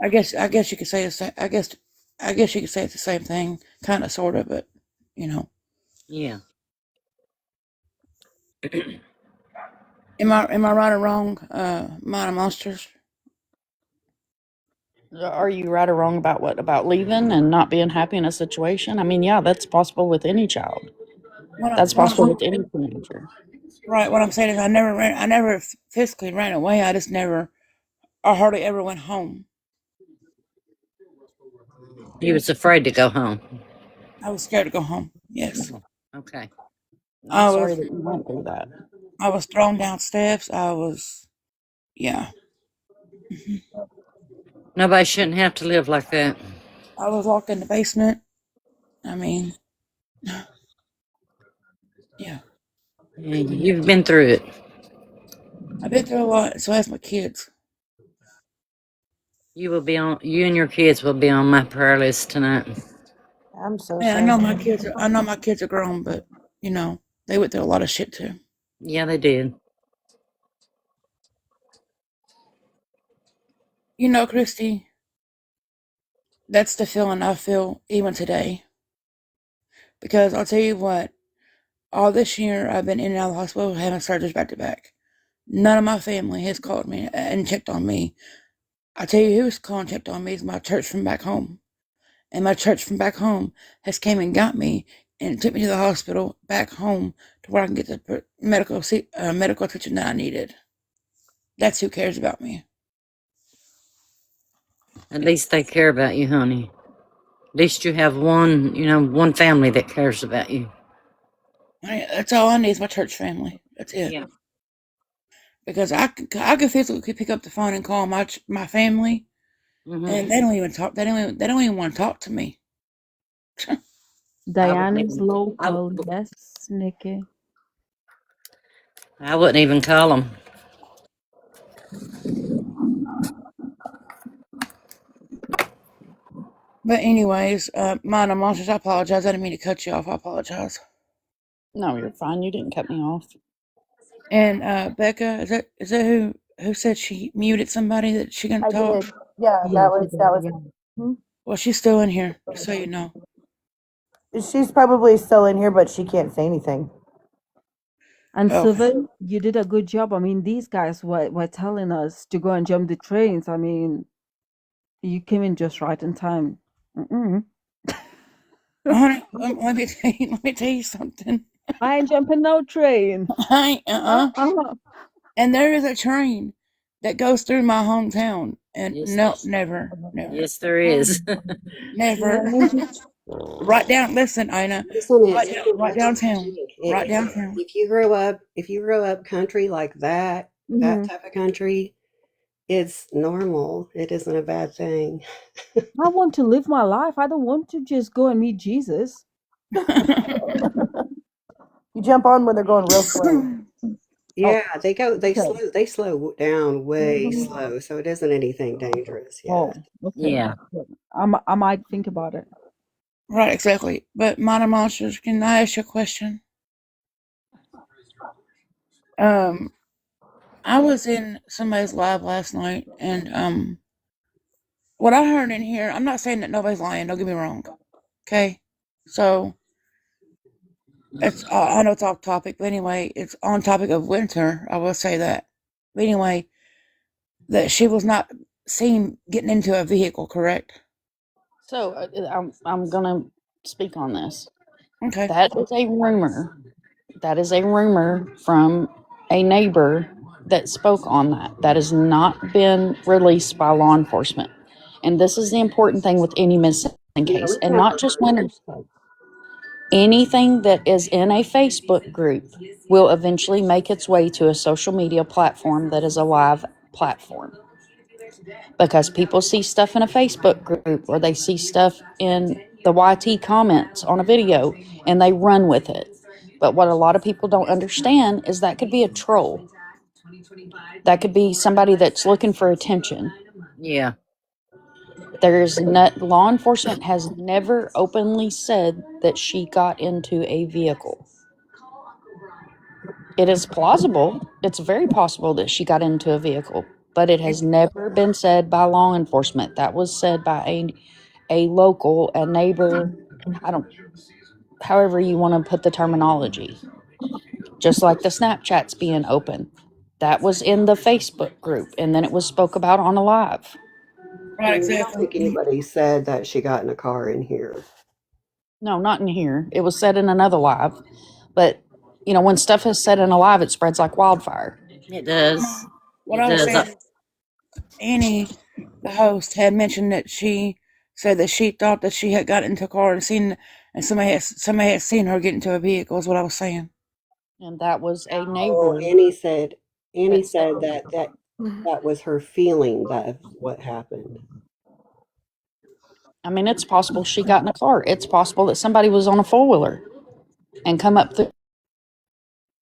I guess you could say the same. I guess you could say it's the same thing, kind of, sort of, but you know. Yeah. Am I right or wrong, Mind of Monsters? Are you right or wrong about what? About leaving and not being happy in a situation? I mean, yeah, that's possible with any child. That's possible with any teenager. Right. What I'm saying is, I never physically ran away. I just never, I hardly ever went home. He was afraid to go home. I was scared to go home. Yes. Okay. Well, I'm sorry that you went through that. I was thrown down steps. Yeah. Nobody shouldn't have to live like that. I was locked in the basement. I mean, yeah. You've been through it. I've been through a lot. So has my kids. You and your kids will be on my prayer list tonight. I'm so Yeah, sorry. I know my kids are grown, but they went through a lot of shit too. Yeah, they did. Christy, that's the feeling I feel even today. Because I'll tell you what, all this year I've been in and out of the hospital having surgeries back to back. None of my family has called me and checked on me. I tell you who's called and checked on me is my church from back home. And my church from back home has came and got me and took me to the hospital back home to where I can get the medical attention that I needed. That's who cares about me. At least they care about you, honey. At least you have one family that cares about you. That's all I need is my church family. That's it. Yeah. Because I could physically pick up the phone and call my family, and they don't even talk. They don't even want to talk to me. Diane is local. Yes, Nikki. I wouldn't even call them. But anyways, Mind of Monsters, I apologize. I didn't mean to cut you off. I apologize. No, you're fine. You didn't cut me off. And Becca, is that who said she muted somebody that she couldn't I talk? did. Yeah, Yeah, she that did. was. Yeah. Well, she's still in here, just so you know. She's probably still in here, but she can't say anything. And Okay. Sylvan, you did a good job. I mean, these guys were telling us to go and jump the trains. I mean, you came in just right in time. Honey, let me tell you something. I ain't jumping no train. And there is a train that goes through my hometown, and Yes, no, never. Yes, there is. Never. Right down. Listen, Ina. Right downtown. Right downtown. If you grow up country like that, that Mhm. type of country, it's normal. It isn't a bad thing. I want to live my life. I don't want to just go and meet Jesus. You jump on when they're going real slow. Yeah, they slow down way slow, so it isn't anything dangerous Oh, yet. okay. Yeah. I might think about it. Right, exactly. But Minor Monsters, can I ask you a question? I was in somebody's live last night, and what I heard in here, I'm not saying that nobody's lying. Don't get me wrong. Okay, so it's I know it's off topic, but anyway, it's on topic of winter. I will say that. But anyway, that she was not seen getting into a vehicle, correct? So I'm gonna speak on this. Okay. That is a rumor. That is a rumor from a neighbor that spoke on that. That has not been released by law enforcement. And this is the important thing with any missing Yeah, case, we and have not just Winter's case. Anything that is in a Facebook group will eventually make its way to a social media platform that is a live platform. Because people see stuff in a Facebook group or they see stuff in the YT comments on a video and they run with it. But what a lot of people don't understand is that could be a troll. That could be somebody that's looking for attention. Yeah. There's not, law enforcement has never openly said that she got into a vehicle. It is plausible. It's very possible that she got into a vehicle, but it has never been said by law enforcement. That was said by a local, a neighbor. I don't, however you want to put the terminology. Just like the Snapchats being open, that was in the Facebook group, and then it was spoke about on a live. Right, I don't exactly. think anybody said that she got in a car in here. No, not in here. It was said in another live, but you know when stuff is said in a live, it spreads like wildfire. It does. What It I was does. saying, Annie, the host, had mentioned that she said that she thought that she had got into a car and seen, and somebody had seen her get into a vehicle. Is what I was saying. And that was a Oh, neighbor Annie that said said that was her feeling that what happened. I mean, it's possible she got in a car. It's possible that somebody was on a four wheeler and come up through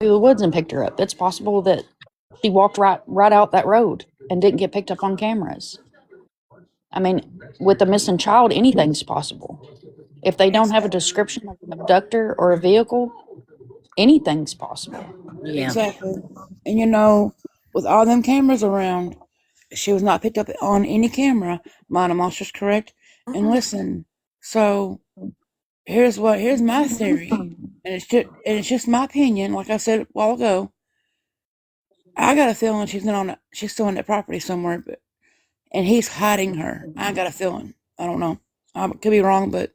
the woods and picked her up. It's possible that she walked right out that road and didn't get picked up on cameras. I mean, with a missing child, anything's possible. If they don't have a description of an abductor or a vehicle, anything's possible. Yeah. Exactly. And with all them cameras around, she was not picked up on any camera. Minor Monsters, correct? And listen, so here's my theory, and it's just my opinion. Like I said a while ago, I got a feeling she's still on that property somewhere, and he's hiding her. I got a feeling. I don't know. I could be wrong, but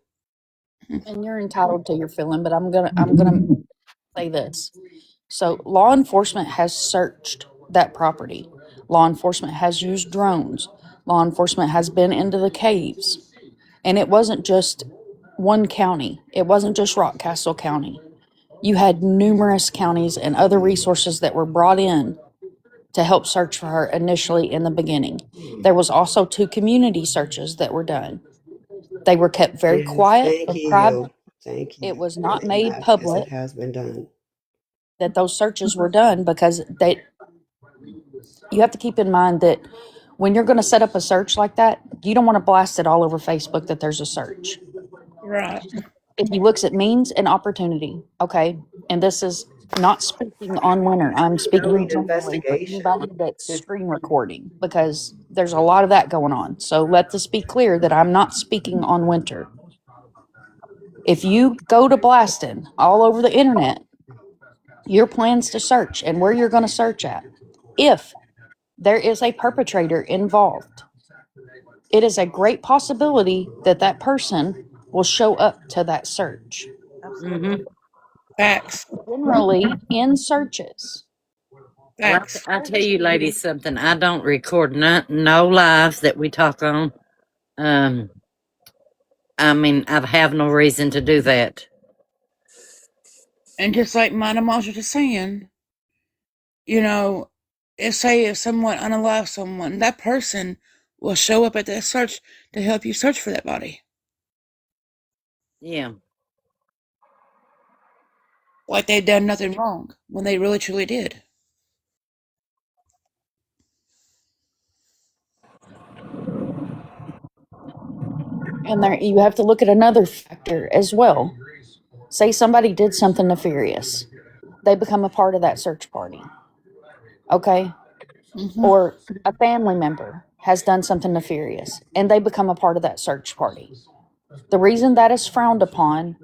And you're entitled to your feeling, but I'm gonna say this. So law enforcement has searched that property. Law enforcement has used drones. Law enforcement has been into the caves. And it wasn't just one county. It wasn't just Rockcastle County. You had numerous counties and other resources that were brought in to help search for her initially in the beginning. There was also 2 community searches that were done. They were kept very Yes, quiet thank and private. you. Thank It you was for not saying made that because it public has been done. that those searches were done because you have to keep in mind that when you're going to set up a search like that, you don't want to blast it all over Facebook that there's a search. right. If he looks at means and opportunity, okay, and this is not speaking on Winter, I'm They'll speaking lead generally for investigation. anybody that's screen recording because there's a lot of that going on. So let this be clear that I'm not speaking on Winter. If you go to blasting all over the internet, your plans to search and where you're going to search at, if there is a perpetrator involved, it is a great possibility that that person will show up to that search. Mm-hmm. Facts. Generally, in searches, Well, Facts. I tell you, ladies, something. I don't record no lives that we talk on. Um, I mean, I have no reason to do that. And just like Minor Monsters is saying, if someone unalive someone, that person will show up at that search to help you search for that body. Yeah. like they'd done nothing wrong when they really truly did. And there, you have to look at another factor as well. Say somebody did something nefarious, they become a part of that search party. Okay? Mm-hmm. Or a family member has done something nefarious and they become a part of that search party. The reason that is frowned upon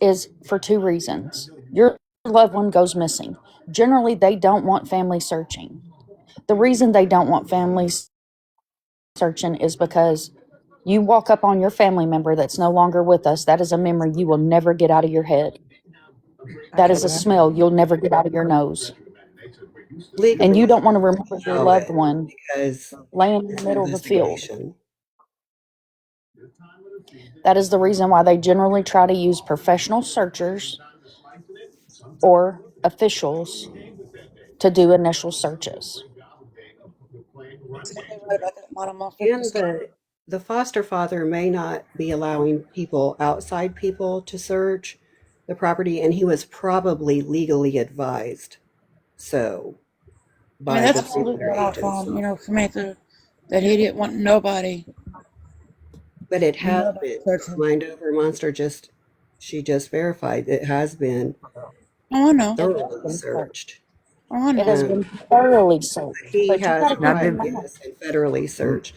is for two reasons. Your loved one goes missing. Generally, they don't want family searching. The reason they don't want families searching is because you walk up on your family member that's no longer with us, that is a memory you will never get out of your head. That is a smell you'll never get out of your nose. And Legally, you don't you want to have remember to your know loved it one because laying in the it's an middle of the field. investigation. That is the reason why they generally try to use professional searchers or officials to do initial searches. Right about that, Monomoth. And the foster father may not be allowing people, outside people, to search the property, and he was probably legally advised so I mean, by the that's three what letter I off on, agency. Samantha, that he didn't want nobody, But it has nobody been, searching. Mind Over Monster she just verified it has been Oh, I know. It has thoroughly been searched. searched. Oh, I It has know. been thoroughly searched. He But you got has to keep in tried, mind, yes, and federally searched.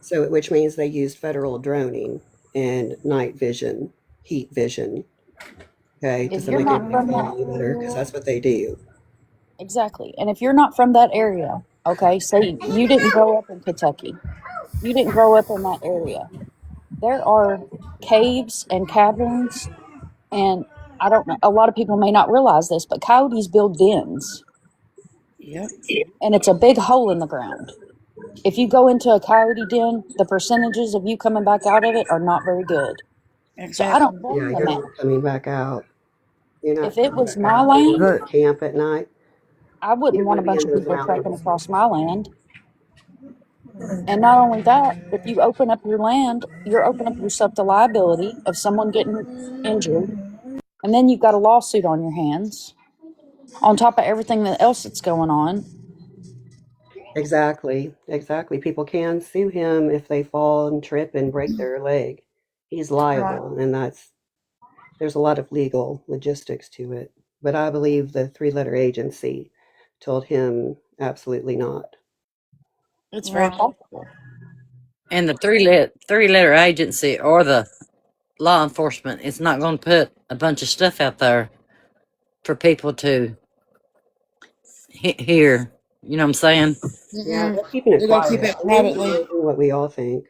So, which means they used federal droning and night vision, heat vision, okay, if so you're they can not be from that following you better because area, that's what they do. exactly. And if you're not from that area, okay, say you didn't grow up in Kentucky, you didn't grow up in that area. There are caves and caverns, and I don't know, a lot of people may not realize this, but coyotes build dens, Yep. and it's a big hole in the ground. If you go into a coyote den, the percentages of you coming back out of it are not very good. So I don't Exactly. blame Yeah, the you're man. not coming back out. You're not If it coming was back my out. You're going land, to camp at night. I You wouldn't don't want want a to be bunch in of those people trekking mountains. across my land. And not only that, if you open up your land, you're opening up yourself to liability of someone getting injured. And then you've got a lawsuit on your hands on top of everything else that's going on. Exactly, exactly. People can sue him if they fall and trip and break their leg. He's Right. liable, and there's a lot of legal logistics to it. But I believe the three letter agency told him absolutely not. It's very Right. possible. And the three letter agency or the law enforcement is not going to put a bunch of stuff out there for people to hear. You know what I'm saying? Yeah, Mm-mm. they're keeping it They're gonna keep quiet. it They know privately. more than what we all think.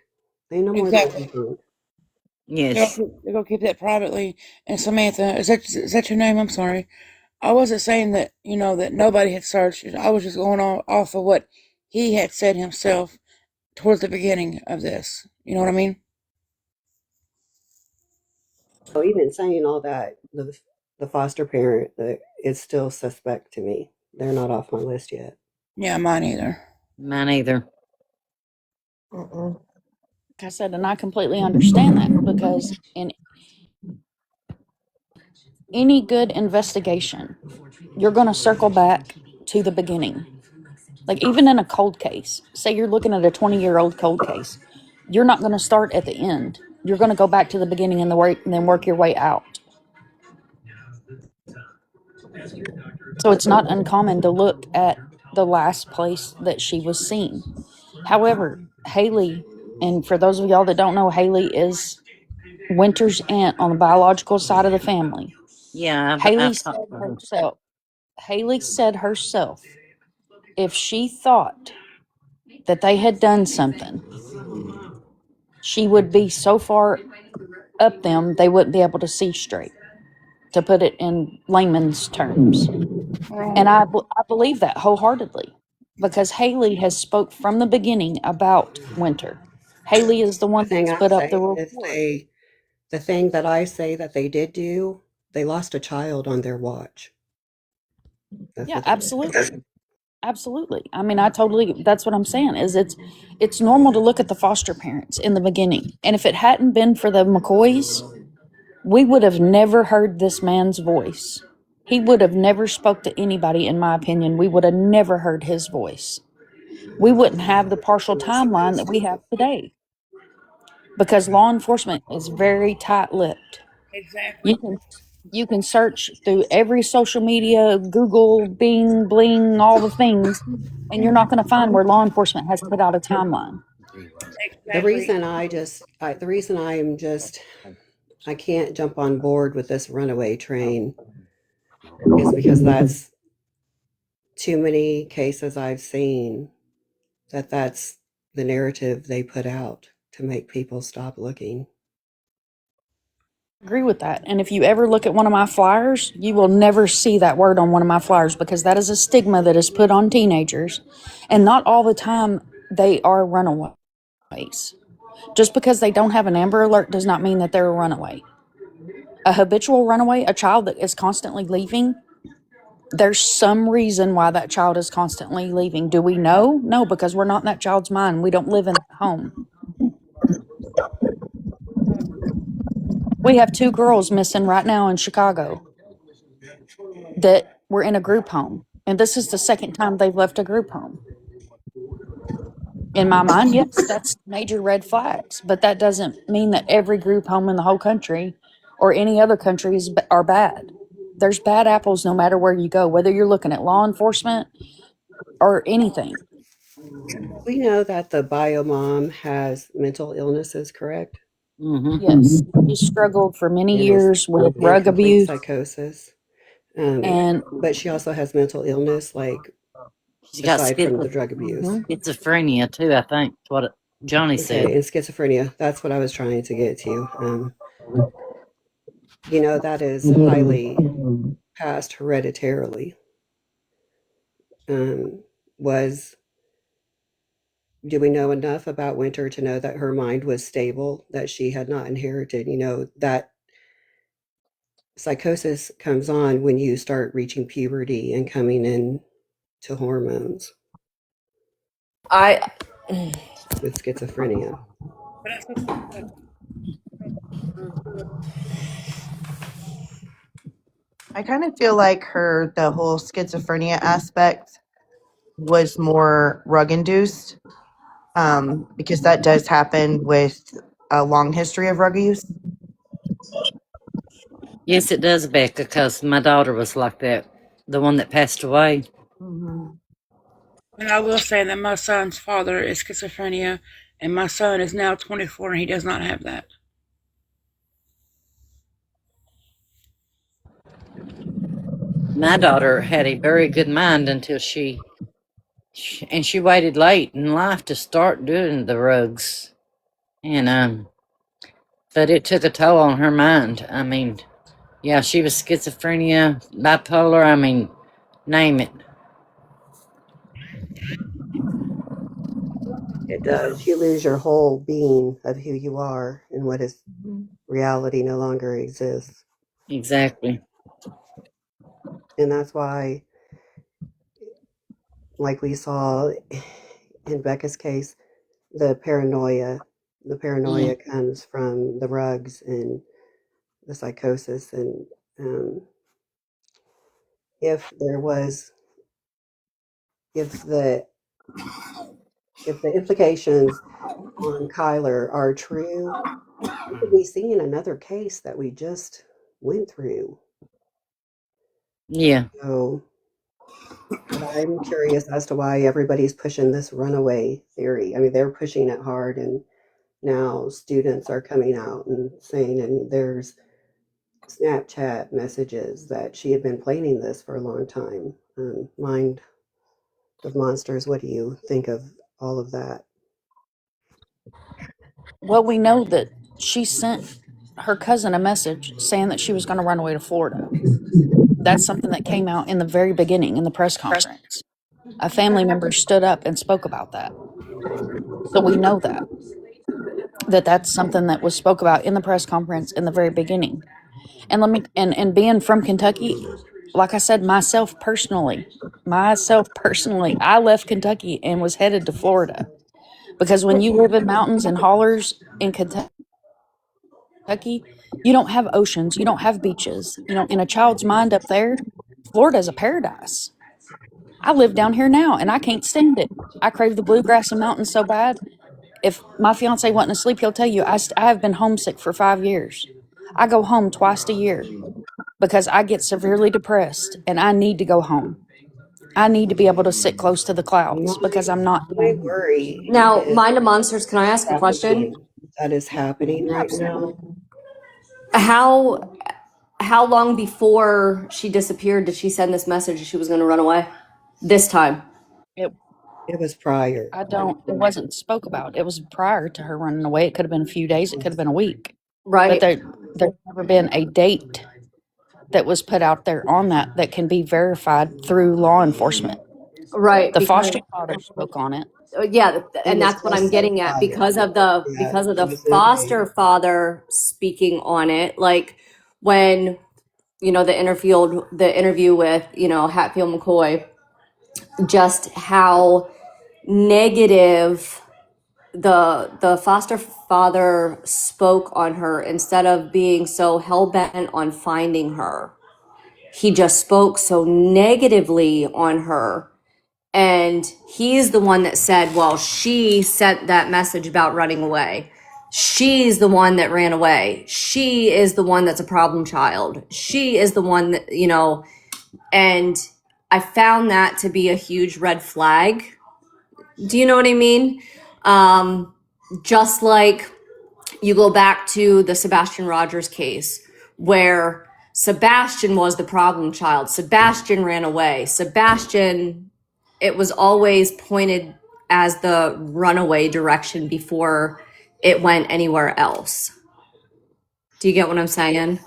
They know more than what we Exactly. think. Yes. They're gonna keep that privately. And Samantha, is that your name? I'm sorry. I wasn't saying that that nobody had searched. I was just going off of what he had said himself towards the beginning of this. You know what I mean? So even saying all that, the foster parent is still suspect to me. They're not off my list yet. Yeah, mine either. Mine either. Mm-mm. Like I said, and I completely understand that because in any good investigation, you're going to circle back to the beginning. Like even in a cold case, say you're looking at a 20-year-old cold case, you're not going to start at the end. You're going to go back to the beginning and then work your way out. So it's not uncommon to look at the last place that she was seen. However, Haley, and for those of y'all that don't know, Haley is Winter's aunt on the biological side of the family. Yeah, Haley I've said talked to her. herself, Haley said herself, if she thought that they had done something, she would be so far up them they wouldn't be able to see straight, to put it in layman's terms. Right. And I believe that wholeheartedly because Haley has spoke from the beginning about Winter. Haley is the The one thing that's I put up the say, report. the thing that I say that they did do, they lost a child on their watch. That's Yeah, what they did. absolutely. Absolutely. I mean, that's what I'm saying is it's normal to look at the foster parents in the beginning. And if it hadn't been for the McCoys, we would have never heard this man's voice. he would have never spoke to anybody, in my opinion. We would have never heard his voice. We wouldn't have the partial timeline that we have today because law enforcement is very tight-lipped. Exactly. You can search through every social media, Google, Bing, Bling, all the things, and you're not going to find where law enforcement has put out a timeline. The Exactly. reason the reason I can't jump on board with this runaway train is because that's too many cases I've seen that's the narrative they put out to make people stop looking. Agree with that. And if you ever look at one of my flyers, you will never see that word on one of my flyers because that is a stigma that is put on teenagers. And not all the time they are runaways. Just because they don't have an Amber Alert does not mean that they're a runaway. A habitual runaway, a child that is constantly leaving, there's some reason why that child is constantly leaving. Do we know? No, because we're not in that child's mind. We don't live in that home. We have 2 girls missing right now in Chicago that were in a group home. And this is the second time they've left a group home. In my mind, yes, that's major red flags, but that doesn't mean that every group home in the whole country or any other countries are bad. There's bad apples no matter where you go, whether you're looking at law enforcement or anything. We know that the bio mom has mental illnesses, correct? Mm-hmm. Yes, he struggled for many And is years with in drug complete abuse, psychosis. and But she also has mental illness, like She got aside from the drug abuse. schizophrenia too, I think. What Johnny Okay, said. and schizophrenia. That's what I was trying to get to. That is highly passed hereditarily. Um, was Do we know enough about Winter to know that her mind was stable, that she had not inherited? That psychosis comes on when you start reaching puberty and coming in to hormones I with schizophrenia. I kind of feel like the whole schizophrenia aspect was more rug induced, because that does happen with a long history of rug use. Yes, it does, Becca, because my daughter was like that. The one that passed away. Mm-hmm. And I will say that my son's father is schizophrenia, and my son is now 24 and he does not have that. My daughter had a very good mind until she waited late in life to start doing the rugs. And but it took a toll on her mind. I mean, yeah, she was schizophrenia, bipolar, I mean, name it. It does. You lose your whole being of who you are, and what is reality no longer exists. Exactly. And that's why, like we saw in Becca's case, the paranoia. The Mm. paranoia comes from the rugs and the psychosis. And um, if there was, if the if the implications on Kyler are true, we could be seeing another case that we just went through. Yeah. So, but I'm curious as to why everybody's pushing this runaway theory. I mean, they're pushing it hard, and now students are coming out and saying, and there's Snapchat messages that she had been planning this for a long time. Mind of Monsters, what do you think of all of that? well, we know that she sent her cousin a message saying that she was going to run away to Florida. That's something that came out in the very beginning in the press conference. A family member stood up and spoke about that. So we know that that's something that was spoke about in the press conference in the very beginning. And let me and being from Kentucky, like I said, myself personally, I left Kentucky and was headed to Florida because when you live in mountains and hollers in Kentucky, Kentucky, you don't have oceans, you don't have beaches. You know, in a child's mind up there, Florida's a paradise. I live down here now and I can't stand it. I crave the bluegrass and mountains so bad. If my fiance wasn't asleep, he'll tell you I have been homesick for 5 years. I go home twice a year because I get severely depressed and I need to go home. I need to be able to sit close to the clouds because I'm not My down here. worry Now, is Mind of Monsters, can I ask a question? trafficking that is happening right now. How how long before she disappeared did she send this message that she was going to run away? This time. It, It was prior. it wasn't spoke about. It was prior to her running away. It could have been a few days, it could have been a week. But Right. there's never been a date that was put out there on that can be verified through law enforcement. Right, The because foster father spoke on it. yeah, It and was that's what I'm just getting at prior. Yeah, because of there the was no date. foster father speaking on it, like when the interview with Hatfield McCoy, just how negative the foster father spoke on her instead of being so hell-bent on finding her. He just spoke so negatively on her. And he's the one that said, well, she sent that message about running away. She's the one that ran away. She is the one that's a problem child. She is the one that. And I found that to be a huge red flag. Do you know what I mean? Just like you go back to the Sebastian Rogers case where Sebastian was the problem child. Sebastian ran away. It was always pointed as the runaway direction before it went anywhere else. Do you get what I'm saying?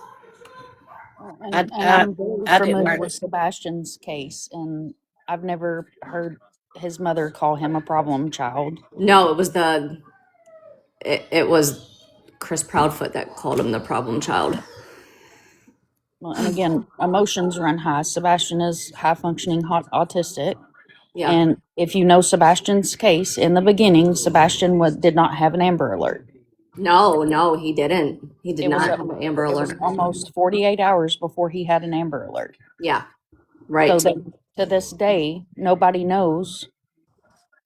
And I'm very I didn't. familiar with Sebastian's case, and I've never heard his mother call him a problem child. No, it was Chris Proudfoot that called him the problem child. Well, and again, emotions run high. Sebastian is high functioning autistic. Yeah. And if you know Sebastian's case, in the beginning, Sebastian did not have an Amber Alert. No, he didn't. He did It was not have an Amber it was Alert. almost 48 hours before he had an Amber Alert. Yeah, right. So that to this day, nobody knows.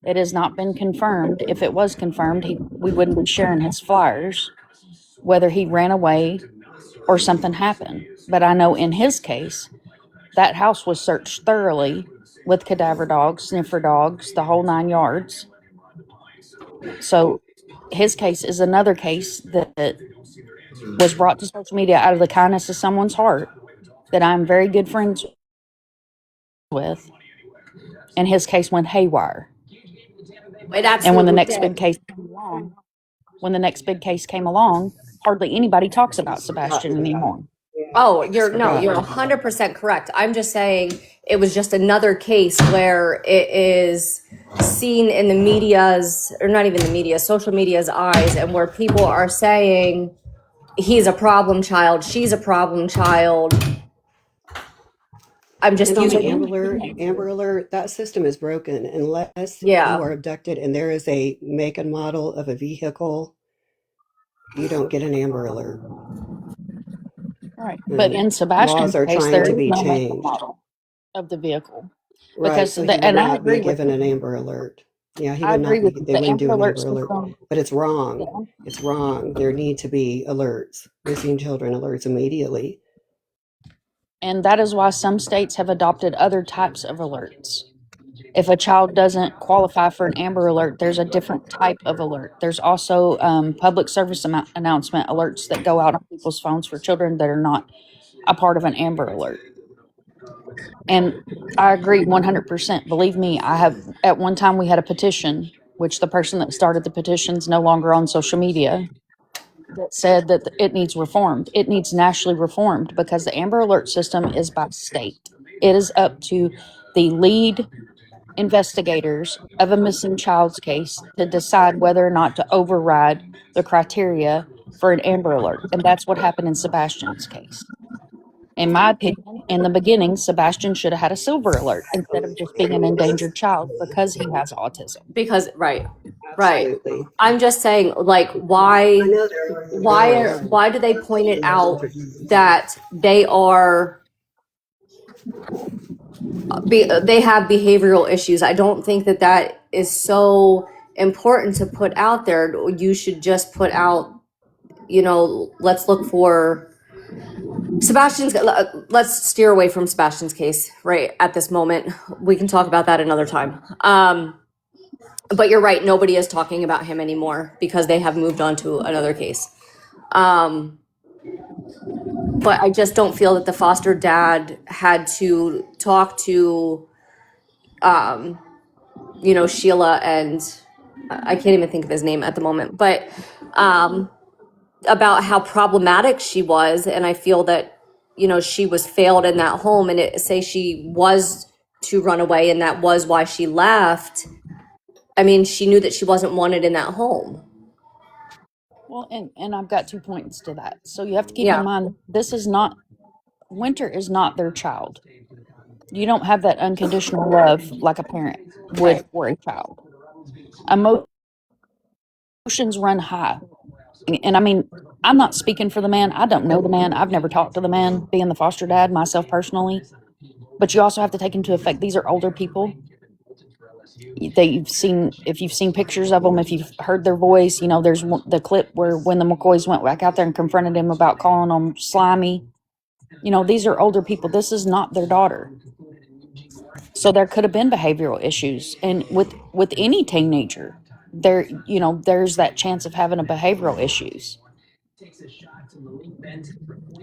It has not been confirmed. If it was confirmed, we wouldn't be sharing his flyers, whether he ran away or something happened. But I know in his case, that house was searched thoroughly with cadaver dogs, sniffer dogs, the whole 9 yards. So his case is another case that was brought to social media out of the kindness of someone's heart that I'm very good friends with. And his case went haywire. It And when the absolutely next did. big case came along, hardly anybody talks about Forgotten Sebastian about. anymore. Yeah, Oh, it's you're forgotten. 100% correct. I'm just saying it was just another case where it is seen in the media's, or not even the media, social media's eyes, and where people are saying he's a problem child, she's a problem child. I'm just And on the using. Amber Alert, that system is broken unless you Yeah. are abducted and there is a make and model of a vehicle, you don't get an Amber Alert. Right. But And in laws Sebastian's are case, trying there to is be no make and changed. model of the vehicle. Right, Because so he would and I not be agree with given an Amber Alert. Yeah, he I would agree not with be, you. they The wouldn't Amber do an Alert Amber Alert. system. But it's wrong. Yeah. It's wrong. There need to be alerts, missing children alerts immediately. And that is why some states have adopted other types of alerts. If a child doesn't qualify for an Amber Alert, there's a different type of alert. There's also public service announcement alerts that go out on people's phones for children that are not a part of an Amber Alert. And I agree 100%. Believe me, at one time we had a petition, which the person that started the petition is no longer on social media, that said that it needs reformed. It needs nationally reformed because the Amber Alert system is by state. It is up to the lead investigators of a missing child's case to decide whether or not to override the criteria for an Amber Alert. And that's what happened in Sebastian's case. In my opinion, in the beginning, Sebastian should have had a silver alert instead of just being an endangered child because he has autism. Because, right. Right. Absolutely. I'm just saying, like, I know there why do they point it out are. that they are they have behavioral issues? I don't think that that is so important to put out there. You should just put out, you know, let's look for Sebastian's. Let's steer away from Sebastian's case right at this moment. We can talk about that another time. But you're right. Nobody is talking about him anymore because they have moved on to another case. But I just don't feel that the foster dad had to talk to, you know, Sheila and I can't even think of his name at the moment, but about how problematic she was. And I feel that, you know, she was failed in that home, and it say she was to run away and that was why she left. I mean, she knew that she wasn't wanted in that home. Well, and I've got 2 points to that. So you have to keep in Yeah. mind, this is not, Winter is not their child. You don't have that unconditional love like a parent would Right. for a child. Emotions run high. And I mean, I'm not speaking for the man. I don't know the man. I've never talked to the man, being the foster dad myself personally. But you also have to take into effect, these are older people. They've seen, if you've seen pictures of them, if you've heard their voice, you know, there's the clip where when the McCoys went back out there and confronted him about calling them slimy. You know, these are older people. This is not their daughter. So there could have been behavioral issues. And with any teenager, there, you know, there's that chance of having a behavioral issues.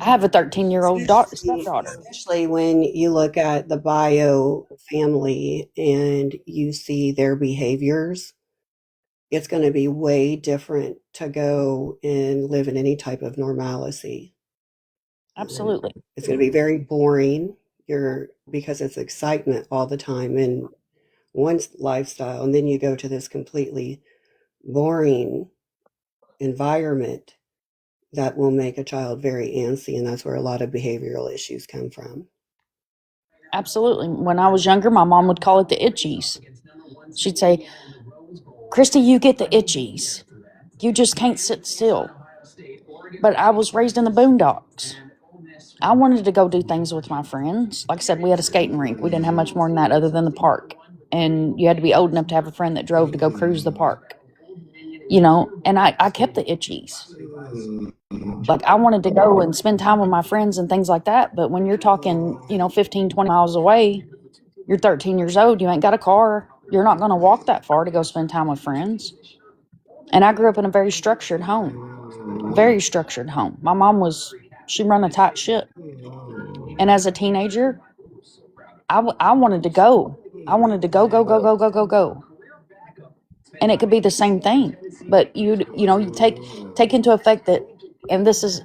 I have a 13-year-old stepdaughter. Especially when you look at the bio family and you see their behaviors, it's going to be way different to go and live in any type of normalcy. Absolutely. It's going to be very boring. Because it's excitement all the time in one lifestyle, and then you go to this completely boring environment that will make a child very antsy, and that's where a lot of behavioral issues come from. Absolutely. When I was younger, my mom would call it the itchies. She'd say, Christy, you get the itchies. You just can't sit still. But I was raised in the boondocks. I wanted to go do things with my friends. Like I said, we had a skating rink. We didn't have much more than that other than the park. And you had to be old enough to have a friend that drove to go cruise the park. You know, and I kept the itchies. Like, I wanted to go and spend time with my friends and things like that. But when you're talking, you know, 15, 20 miles away, you're 13 years old, you ain't got a car. You're not going to walk that far to go spend time with friends. And I grew up in a very structured home. Very structured home. My mom she run a tight ship. And as a teenager, I wanted to go. I wanted to go, go, go, go, go, go, go. And it could be the same thing. But you know, you take into effect that, and this is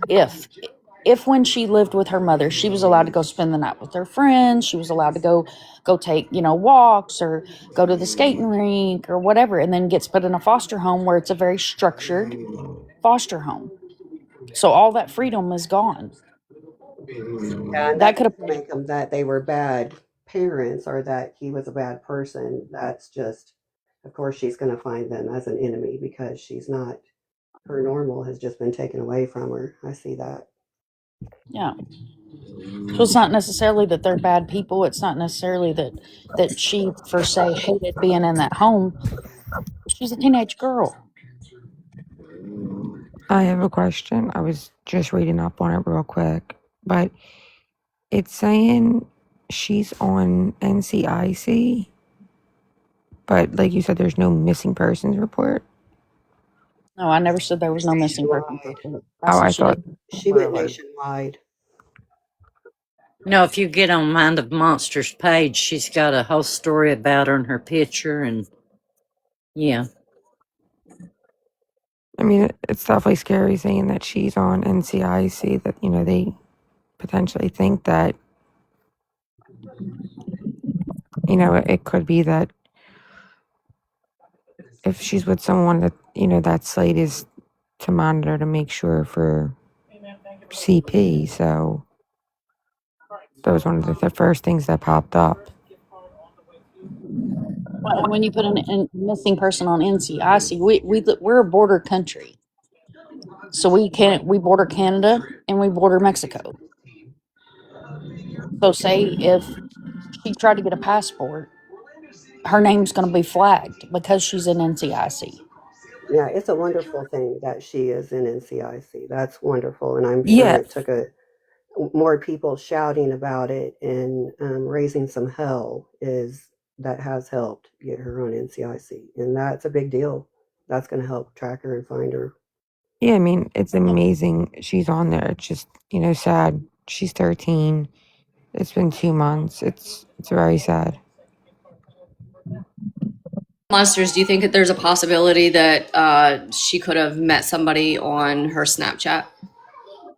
if when she lived with her mother, she was allowed to go spend the night with her friends, she was allowed to go take, you know, walks or go to the skating rink or whatever, and then gets put in a foster home where it's a very structured foster home. So all that freedom is gone. Yeah, and That that could have doesn't make them that they were bad parents or that he was a bad person. That's just, of course, she's going to find them as an enemy because she's not, her normal has just been taken away from her. I see that. yeah. So it's not necessarily that they're bad people. It's not necessarily that she per se hated being in that home. She's a teenage girl. I have a question. I was just reading up on it real quick, but it's saying she's on NCIC, but like you said, there's no missing persons report. No, I never said there was no missing persons report. I Oh, said I she thought. didn't. She went nationwide. No, if you get on Mind of Monsters page, she's got a whole story about her and her picture, and yeah. I mean, it's definitely scary saying that she's on NCIC, that, you know, they potentially think that, you know, it could be that if she's with someone that, you know, that site is to monitor to make sure for CP. So that was one of the first things that popped up. Well, and when you put a missing person on NCIC, we're a border country, so we border Canada and we border Mexico. So say if she tried to get a passport, her name's going to be flagged because she's in NCIC. Yeah, it's a wonderful thing that she is in NCIC. That's wonderful, and I'm sure Yeah, it took more people shouting about it and raising some hell is that has helped get her on NCIC, and that's a big deal. That's going to help track her and find her. yeah. I mean, it's amazing she's on there. It's just sad. She's 13. It's been 2 months. It's very sad. Monsters, do you think that there's a possibility that she could have met somebody on her Snapchat?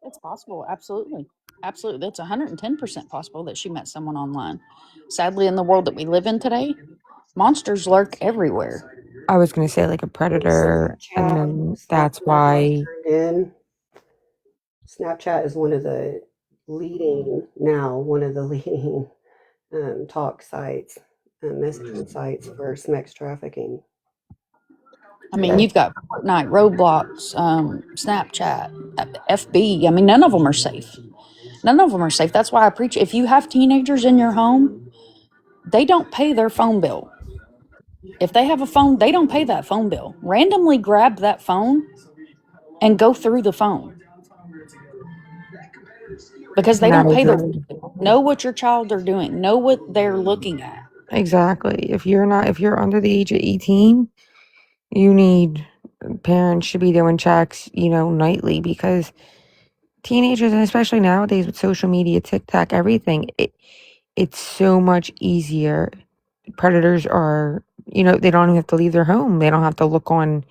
It's possible, absolutely, absolutely. That's 110% possible that she met someone online. Sadly, in the world that we live in today, monsters lurk everywhere. I was gonna say like a predator, and then that's why. Snapchat is one of the leading talk sites, messaging sites for sex trafficking. I mean, you've got Fortnite, Roblox, Snapchat, FB. I mean, none of them are safe. None of them are safe. That's why I preach. If you have teenagers in your home, they don't pay their phone bill. If they have a phone, they don't pay that phone bill. Randomly grab that phone and go through the phone because they And I don't pay their phone agree. bill. Know what your child are doing. Know what they're looking at. Exactly. If you're under the age of 18, you need parents should be doing checks, nightly, because teenagers, and especially nowadays with social media, TikTok, everything, it's so much easier. Predators are, they don't even have to leave their home. They don't have to look on.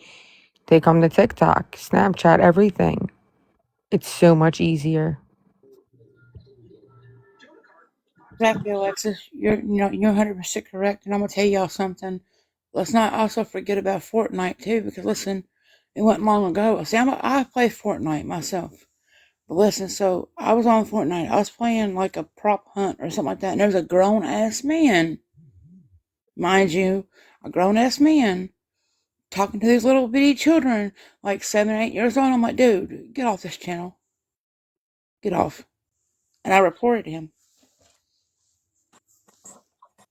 They come to TikTok, Snapchat, everything. It's so much easier. Exactly, Alexis. You're 100% correct, and I'm gonna tell y'all something. Let's not also forget about Fortnite too, because listen, it wasn't long ago. See, I play Fortnite myself, but listen. So I was on Fortnite. I was playing like a prop hunt or something like that, and there was a grown ass man, mind you, a grown ass man talking to these little bitty children, like 7 or 8 years old. I'm like, dude, get off this channel. Get off. And I reported him.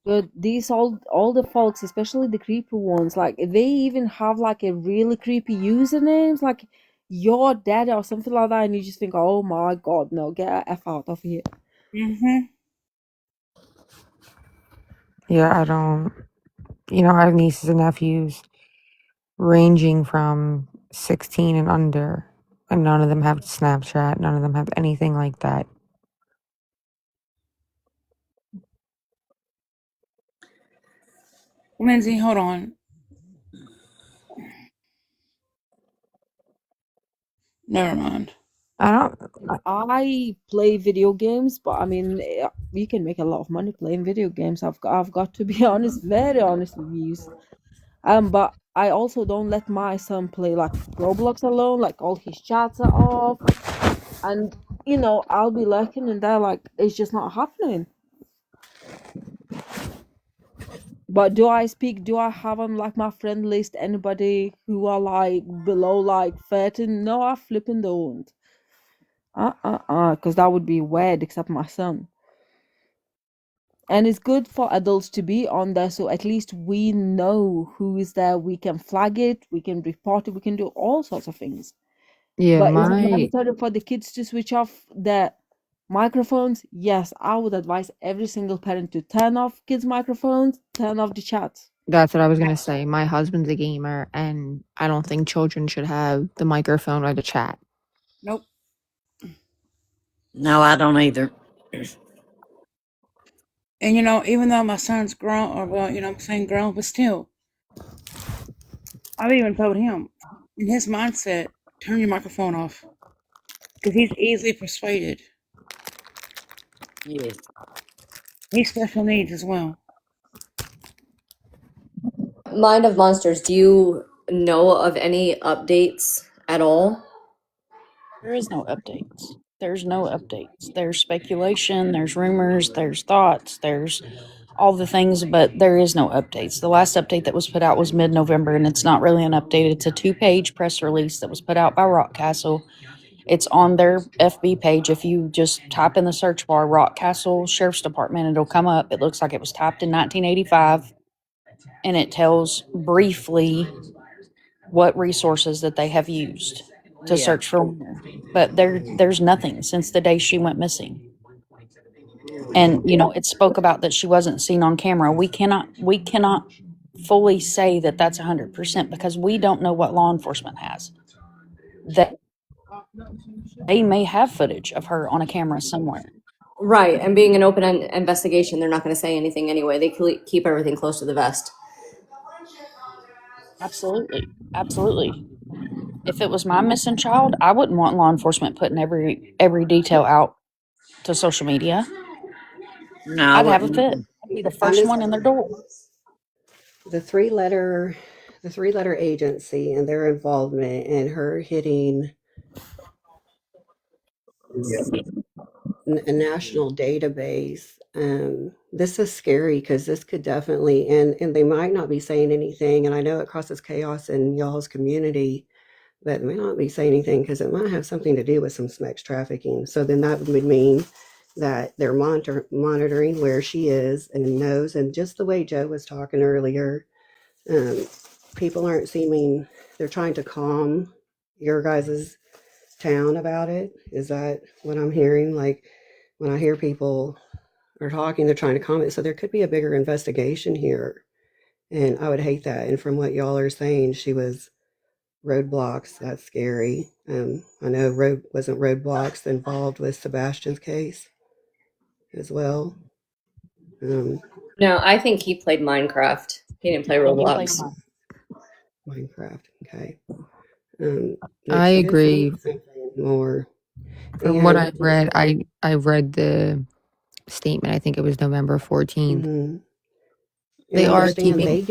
But these all the folks, especially the creepy ones, like they even have like a really creepy usernames, like your dad or something like that, and you just think, oh my god, no, get a f out of here. Mm-hmm. Yeah, I don't, I have nieces and nephews ranging from 16 and under, and none of them have Snapchat. None of them have anything like that. Lindsay, hold on. Never mind. I don't. I play video games, but I mean, you can make a lot of money playing video games. I've got to be honest, very honest with you. But I also don't let my son play like Roblox alone. Like all his chats are off, and I'll be lurking in there like it's just not happening. But do I speak? Do I have on like my friend list anybody who are like below like 13? No, I flipping don't. Because that would be weird, except my son. And it's good for adults to be on there, so at least we know who is there. We can flag it, we can report it, we can do all sorts of things. Yeah, But is it my mandatory for the kids to switch off their microphones? Yes, I would advise every single parent to turn off kids' microphones, turn off the chat. That's what I was gonna say. My husband's a gamer, and I don't think children should have the microphone or the chat. Nope. No, I don't either. And even though my son's grown, or well, I'm saying grown, but still, I've even told him, in his mindset, turn your microphone off, because he's easily persuaded. Yes. He's special needs as well. Mind of Monsters, do you know of any updates at all? There is no updates. There's no updates. There's speculation, there's rumors, there's thoughts, there's all the things, but there is no updates. The last update that was put out was mid-November, and it's not really an update. It's a 2-page press release that was put out by Rockcastle. It's on their FB page. If you just type in the search bar Rockcastle Sheriff's Department, it'll come up. It looks like it was typed in 1985, and it tells briefly what resources that they have used to Yeah. search for her. But there's nothing since the day she went missing. And it spoke about that she wasn't seen on camera. We cannot fully say that that's 100% because we don't know what law enforcement has. That they may have footage of her on a camera somewhere. Right, and being an open investigation, they're not going to say anything anyway. They keep everything close to the vest. Absolutely. Absolutely. If it was my missing child, I wouldn't want law enforcement putting every detail out to social media. No, I I'd have a wouldn't. fit. I'd be the first one in their Honestly, door. the three letter agency and their involvement and her hitting a national database. This is scary because this could definitely, and they might not be saying anything. And I know it causes chaos in y'all's community, but they may not be saying anything because it might have something to do with some sex trafficking. So then that would mean that they're monitoring where she is and knows. And just the way Joe was talking earlier, people aren't seeming, they're trying to calm your guys' town about it. Is that what I'm hearing? Like when I hear people are talking, they're trying to comment. So there could be a bigger investigation here. And I would hate that. And from what y'all are saying, she was roadblocks. That's scary. I know wasn't roadblocks involved with Sebastian's case as well. No, I think he played Minecraft. He didn't play He played Roblox. Minecraft. Okay. I Nick, you did agree. something more. From what And I read, I read the statement. I think it was November 14th. and They are understand keeping. they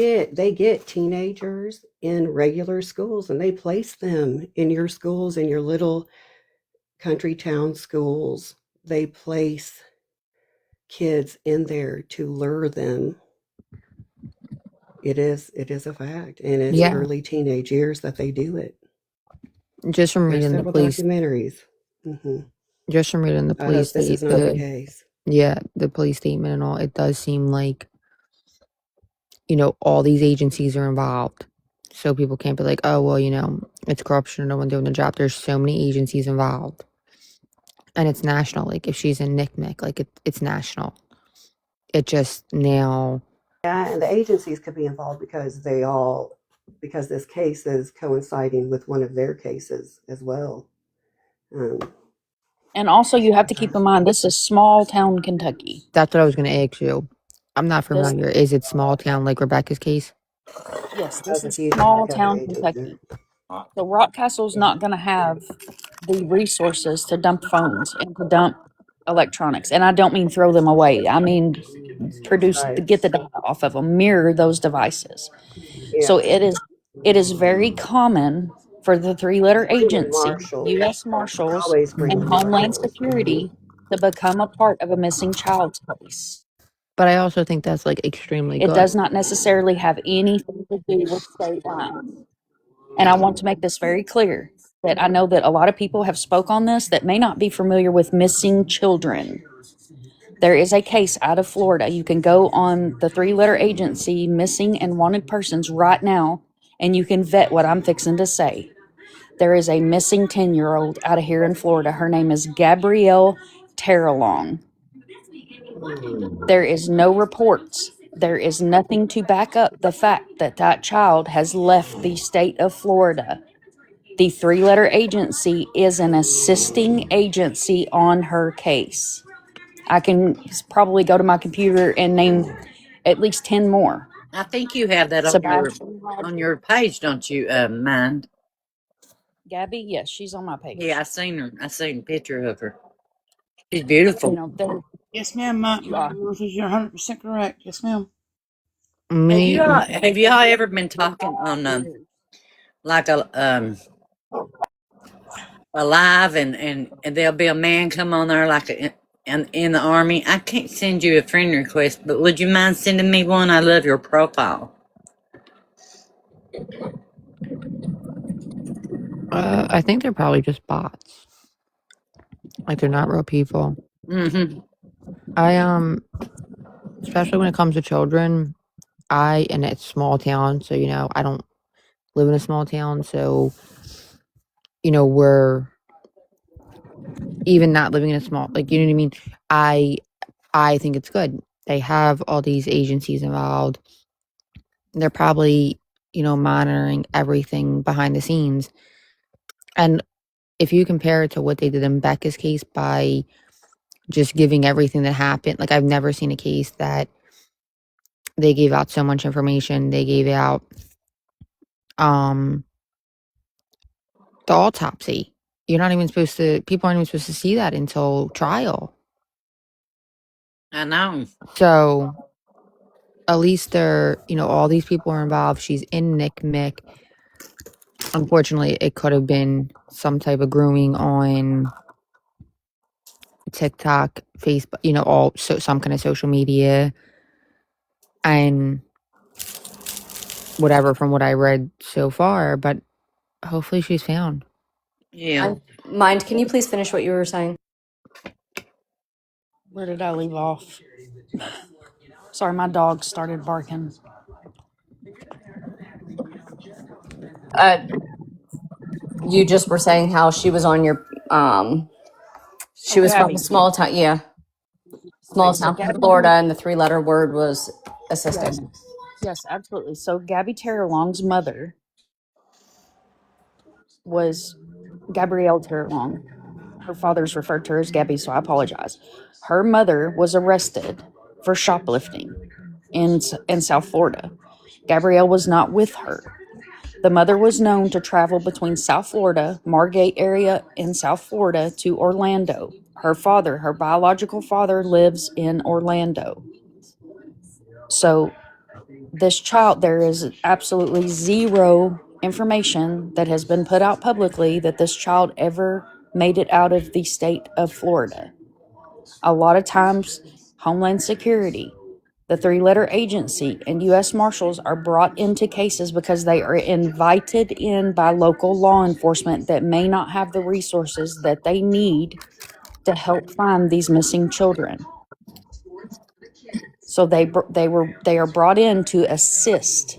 get teenagers in regular schools and they place them in your schools, in your little country town schools. They place kids in there to lure them. It is a fact, and it's Yeah, early teenage years that they do it. just from There's reading the several police. documentaries. hmm Just from reading the I police hope this is state. not the case. The police statement and all. It does seem like all these agencies are involved. So people can't be like, oh, well, it's corruption or no one doing the job. There's so many agencies involved. And it's national. Like if she's in NICMIC, like it's national. It just now. Yeah, and the agencies could be involved because this case is coinciding with one of their cases as well. Um, And also, you have to keep in mind this is small town Kentucky. That's what I was going to ask you. I'm not This familiar. Is it small town like Rebecca's case? Yes, as this a is fugitive small recovery town agent. Kentucky. So Rockcastle's not going to have the resources to dump phones and to dump electronics. And I don't mean throw them away. I mean Right. get the data off of them, mirror those devices. So Yeah. it is very common for the three-letter Bring in agency, marshals. U.S. Marshals, Always bring and in Homeland marshals. Security to become a part of a missing child's case. But I also think that's like extremely It good. does not necessarily have anything to do with state lines. And I want to make this very clear that I know that a lot of people have spoke on this that may not be familiar with missing children. There is a case out of Florida. You can go on the three-letter agency missing and wanted persons right now, and you can vet what I'm fixing to say. There is a missing 10-year-old out of here in Florida. Her name is Gabrielle Terrelong. There is no reports. There is nothing to back up the fact that that child has left the state of Florida. The three-letter agency is an assisting agency on her case. I can probably go to my computer and name at least 10 more. I think you have that Sebastian on Rogers. your page, don't you, Mind? Gabby, yes, she's on my Yeah, page. I seen her. I seen a picture of her. She's beautiful. Yes, ma'am. My you're 100% correct. Yes, ma'am. Me, Have y'all ever been talking on like a alive, and there'll be a man come on there like in the army. I can't send you a friend request, but would you mind sending me one? I love your profile. I think they're probably just bots. Like they're not real people. Mm-hmm. I especially when it comes to children, and it's small town, so I don't live in a small town, so we're even not living in a small, like, you know what I mean? I think it's good. They have all these agencies involved. They're probably, monitoring everything behind the scenes. And if you compare it to what they did in Becca's case by just giving everything that happened, like I've never seen a case that they gave out so much information. They gave out the autopsy. People aren't even supposed to see that until trial. I know. So at least all these people are involved. She's in NICMIC. Unfortunately, it could have been some type of grooming on TikTok, Facebook, some kind of social media, and whatever from what I read so far. But hopefully, she's found. Yeah. Mind, can you please finish what you were saying? Where did I leave off? Sorry, my dog started barking. Uh, you just were saying how she was on your she Oh, was from a Gabby. small town, yeah, small Okay, so town from Gabby. Florida, and the three-letter word was Yes, assisting. yes, absolutely. So Gabby Terror Long's mother was Gabrielle Terror Long. Her father's referred to her as Gabby, so I apologize. Her mother was arrested for shoplifting in South Florida. Gabrielle was not with her. The mother was known to travel between South Florida, Margate area in South Florida, to Orlando. Her father, her biological father, lives in Orlando. So this child, there is absolutely zero information that has been put out publicly that this child ever made it out of the state of Florida. A lot of times, Homeland Security, the three-letter agency, and U.S. Marshals are brought into cases because they are invited in by local law enforcement that may not have the resources that they need to help find these missing children. So they are brought in to assist.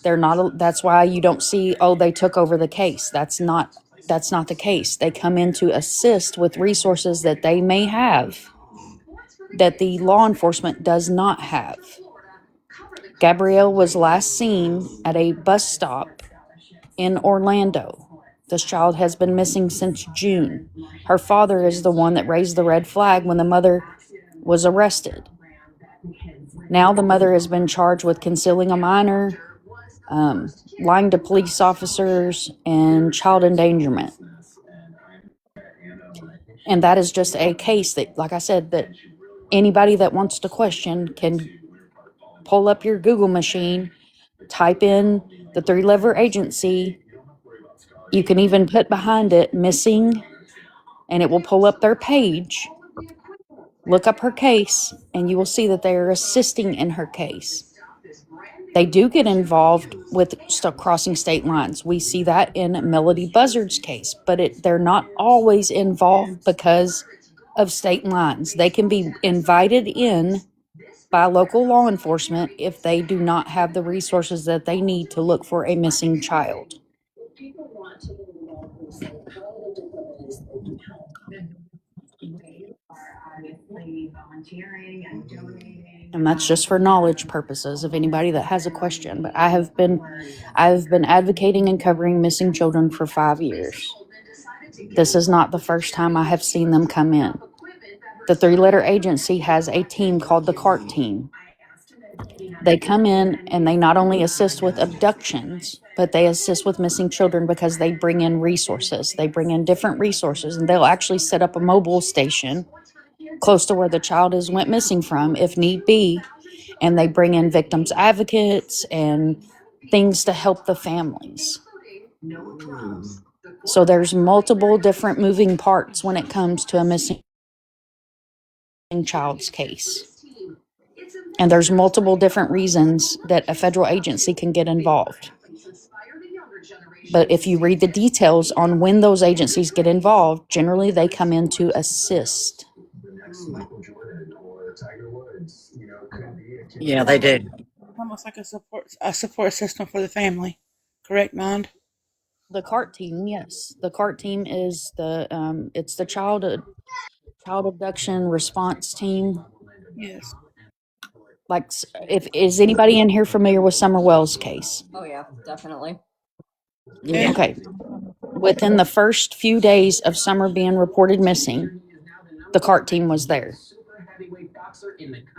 They're not. That's why you don't see, oh, they took over the case. That's not the case. They come in to assist with resources that they may have that the law enforcement does not have. Gabrielle was last seen at a bus stop in Orlando. This child has been missing since June. Her father is the one that raised the red flag when the mother was arrested. Now the mother has been charged with concealing a minor, lying to police officers, and child endangerment. And that is just a case that, like I said, that anybody that wants to question can pull up your Google machine, type in the three-letter agency. You can even put behind it missing, and it will pull up their page. Look up her case, and you will see that they are assisting in her case. They do get involved with crossing state lines. We see that in Melody Buzzard's case, but they're not always involved because of state lines. They can be invited in by local law enforcement if they do not have the resources that they need to look for a missing child. And that's just for knowledge purposes of anybody that has a question. But I've been advocating and covering missing children for 5 years. This is not the first time I have seen them come in. The three-letter agency has a team called the CART team. They come in and they not only assist with abductions, but they assist with missing children because they bring in resources. They bring in different resources, and they'll actually set up a mobile station close to where the child went missing from, if need be, and they bring in victims advocates and things to help the families. So there's multiple different moving parts when it comes to a missing child's case. And there's multiple different reasons that a federal agency can get involved. But if you read the details on when those agencies get involved, generally they come in to assist. Yeah, they do. Almost like a support system for the family. Correct, Mond? The CART team, yes. The CART team is it's the child abduction response team. Yes. Like, if is anybody in here familiar with Summer Wells' case? Oh yeah, definitely. Yeah. Okay. Within the first few days of Summer being reported missing, the CART team was there.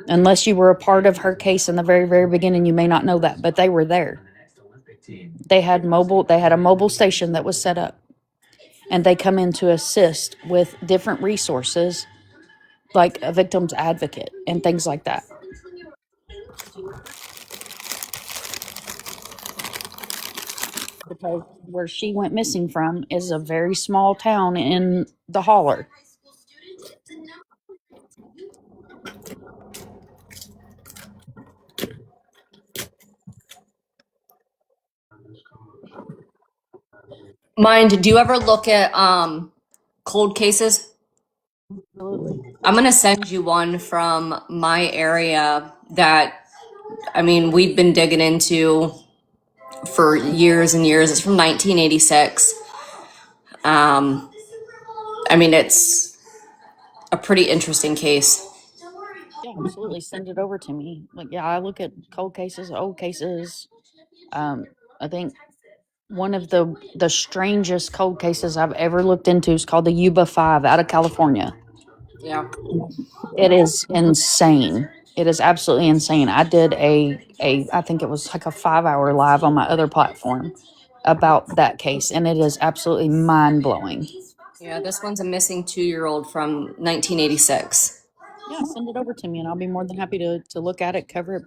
Unless you were a part of her case in the very, very beginning, you may not know that, but they were there. They had a mobile station that was set up, and they come in to assist with different resources like a victim's advocate and things like that. Because where she went missing from is a very small town in the holler. Mind, do you ever look at cold cases? Absolutely. I'm gonna send you one from my area that I mean we've been digging into for years and years. It's from 1986. I mean it's a pretty interesting case. Yeah, absolutely. Send it over to me. Like, yeah, I look at cold cases, old cases. I think one of the strangest cold cases I've ever looked into is called the Yuba Five out of California. Yeah. It is insane. It is absolutely insane. I did I think it was like a 5-hour live on my other platform about that case, and it is absolutely mind blowing. Yeah, this one's a missing 2-year-old from 1986. Yeah, send it over to me, and I'll be more than happy to look at it, cover it,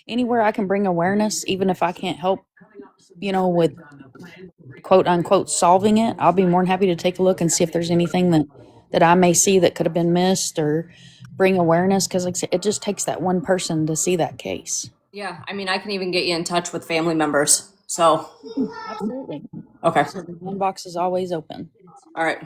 anywhere I can bring awareness, even if I can't help, with quote unquote solving it. I'll be more than happy to take a look and see if there's anything that I may see that could have been missed or bring awareness. Because like I said, it just takes that one person to see that case. Yeah, I mean I can even get you in touch with family members. So Absolutely. okay. So the inbox is always open. All right.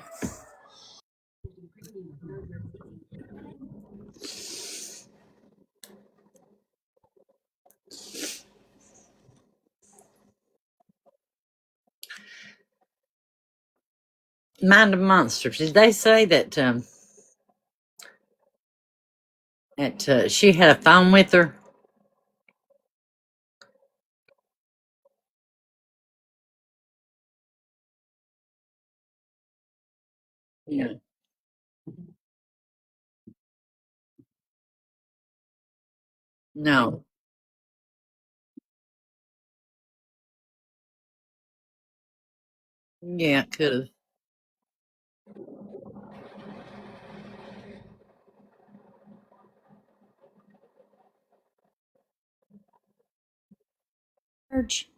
Mind of Monsters. Did they say that she had a phone with her? Yeah. No. Yeah, it could have. Urge.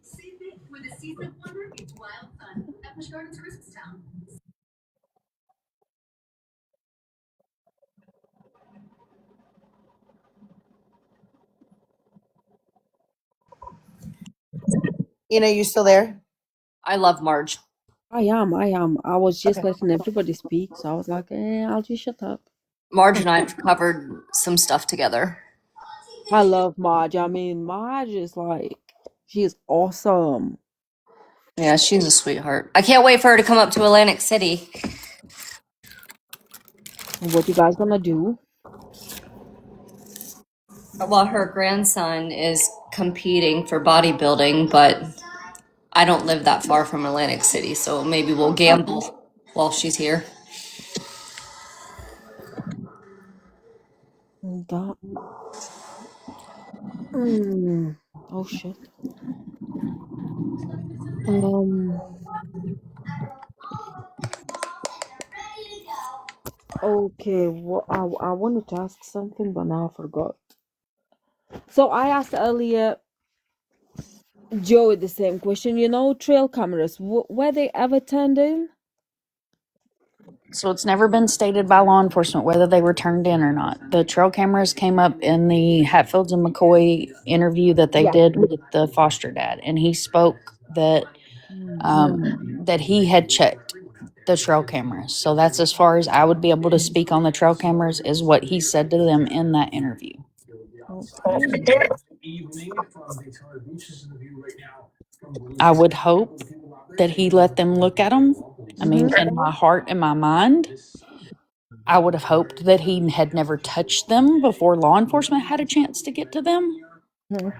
You still there? I love Marge. I am. I was just Okay. letting everybody speak, so I was like, I'll just shut up. Marge and I have covered some stuff together. I love Marge. I mean, Marge is like, she is awesome. Yeah, she's a sweetheart. I can't wait for her to come up to Atlantic City. What you guys gonna do? Well, her grandson is competing for bodybuilding, but I don't live that far from Atlantic City, so maybe we'll gamble while she's here. That. Mm. Oh shit. Um. Okay. I wanted to ask something, but now I forgot. So I asked earlier Joey the same question. Trail cameras. Were they ever turned in? So it's never been stated by law enforcement whether they were turned in or not. The trail cameras came up in the Hatfields and McCoy interview that they Yeah. did with the foster dad, and he spoke that that he had checked the trail cameras. So that's as far as I would be able to speak on the trail cameras, is what he said to them in that interview. Okay. I would hope that he let them look at them. I mean, Mm-hmm. in my heart and my mind, I would have hoped that he had never touched them before law enforcement had a chance to get to them. Mm-hmm.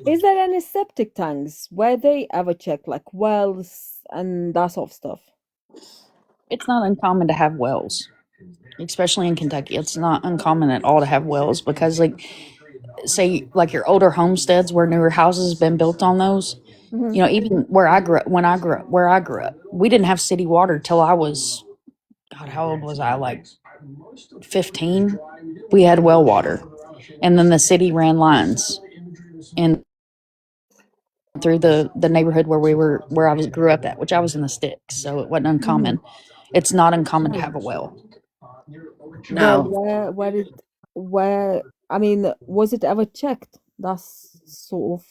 Is there any septic tanks where they ever check like wells and that sort of stuff? It's not uncommon to have wells, especially in Kentucky. It's not uncommon at all to have wells because, like, say, like your older homesteads where newer houses have been built on those. Mm-hmm. You know, even where I grew up, where I grew up, we didn't have city water till I was, God, how old was I? Like 15. We had well water, and then the city ran lines and through the neighborhood where I was grew up at, which I was in the sticks, so it wasn't uncommon. It's not uncommon to have a well. But No. where I mean, was it ever checked? That's sort of,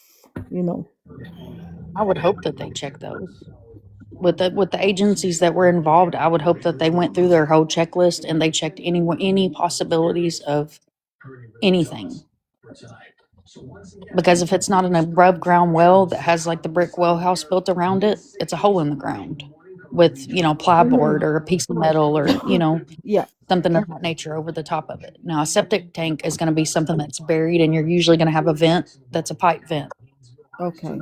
I would hope that they check those. With the agencies that were involved, I would hope that they went through their whole checklist and they checked any possibilities of anything. Because if it's not an above ground well that has like the brick well house built around it, it's a hole in the ground with, plyboard or a piece of metal or, yeah. something of that nature over the top of it. Now, a septic tank is going to be something that's buried and you're usually going to have a vent that's a pipe vent. Okay.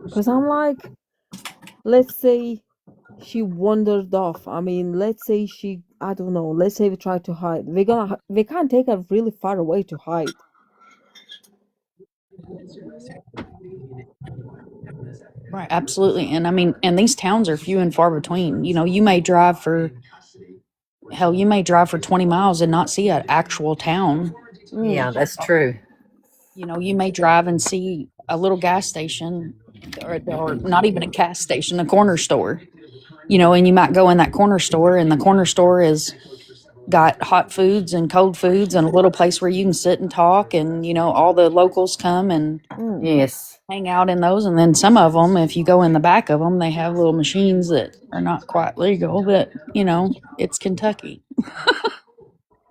Because I'm like, let's say she wandered off. I mean, let's say I don't know, let's say we try to hide. We can't take her really far away to hide. Right, absolutely. And I mean, and these towns are few and far between. You may drive for 20 miles and not see an actual town. Yeah, that's true. You may drive and see a little gas station or not even a gas station, a corner store. And you might go in that corner store and the corner store is got hot foods and cold foods and a little place where you can sit and talk and all the locals come and Yes. hang out in those. And then some of them, if you go in the back of them, they have little machines that are not quite legal, but it's Kentucky.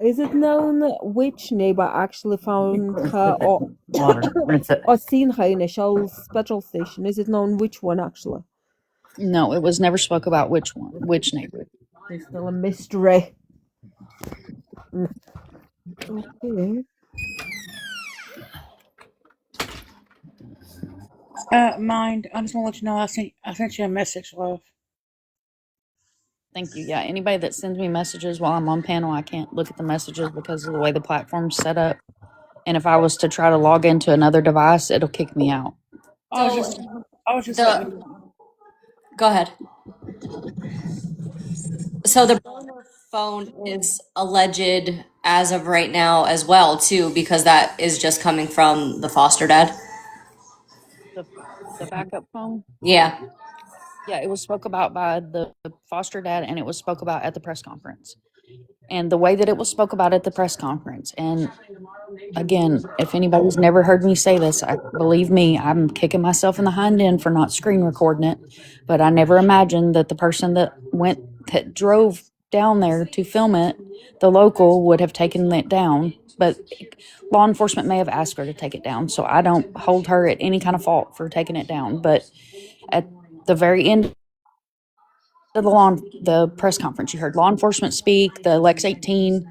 Is it known which neighbor actually found her or Water. Rinse it. or seen her in a Shell's petrol station? Is it known which one actually? No, it was never spoke about which neighbor. It's still a mystery. Okay. Mind. I just want to let you know I sent you a message, love. Thank you. Yeah, anybody that sends me messages while I'm on panel, I can't look at the messages because of the way the platform's set up. And if I was to try to log into another device, it'll kick me out. I was just letting you know. Go ahead. So the burner phone is alleged as of right now as well, too, because that is just coming from the foster dad. The backup phone? Yeah. Yeah, it was spoke about by the foster dad and it was spoke about at the press conference. And the way that it was spoke about at the press conference, and again, if anybody's never heard me say this, believe me, I'm kicking myself in the hind end for not screen recording it. But I never imagined that the person that drove down there to film it, the local, would have taken it down. But law enforcement may have asked her to take it down, so I don't hold her at any kind of fault for taking it down. But at the very end of the press conference, you heard law enforcement speak, the Lex 18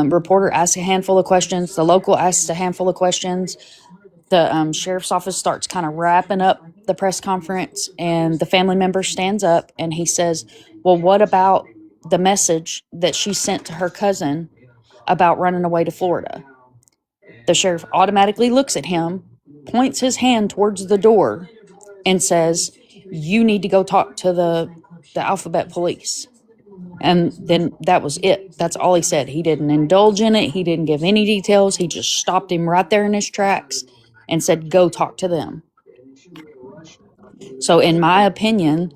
reporter asked a handful of questions. The local asked a handful of questions. The sheriff's office starts kind of wrapping up the press conference, and the family member stands up and he says, "Well, what about the message that she sent to her cousin about running away to Florida?" The sheriff automatically looks at him, points his hand towards the door, and says, "You need to go talk to the alphabet police." And then that was it. That's all he said. He didn't indulge in it. He didn't give any details. He just stopped him right there in his tracks and said, go talk to them. So, in my opinion,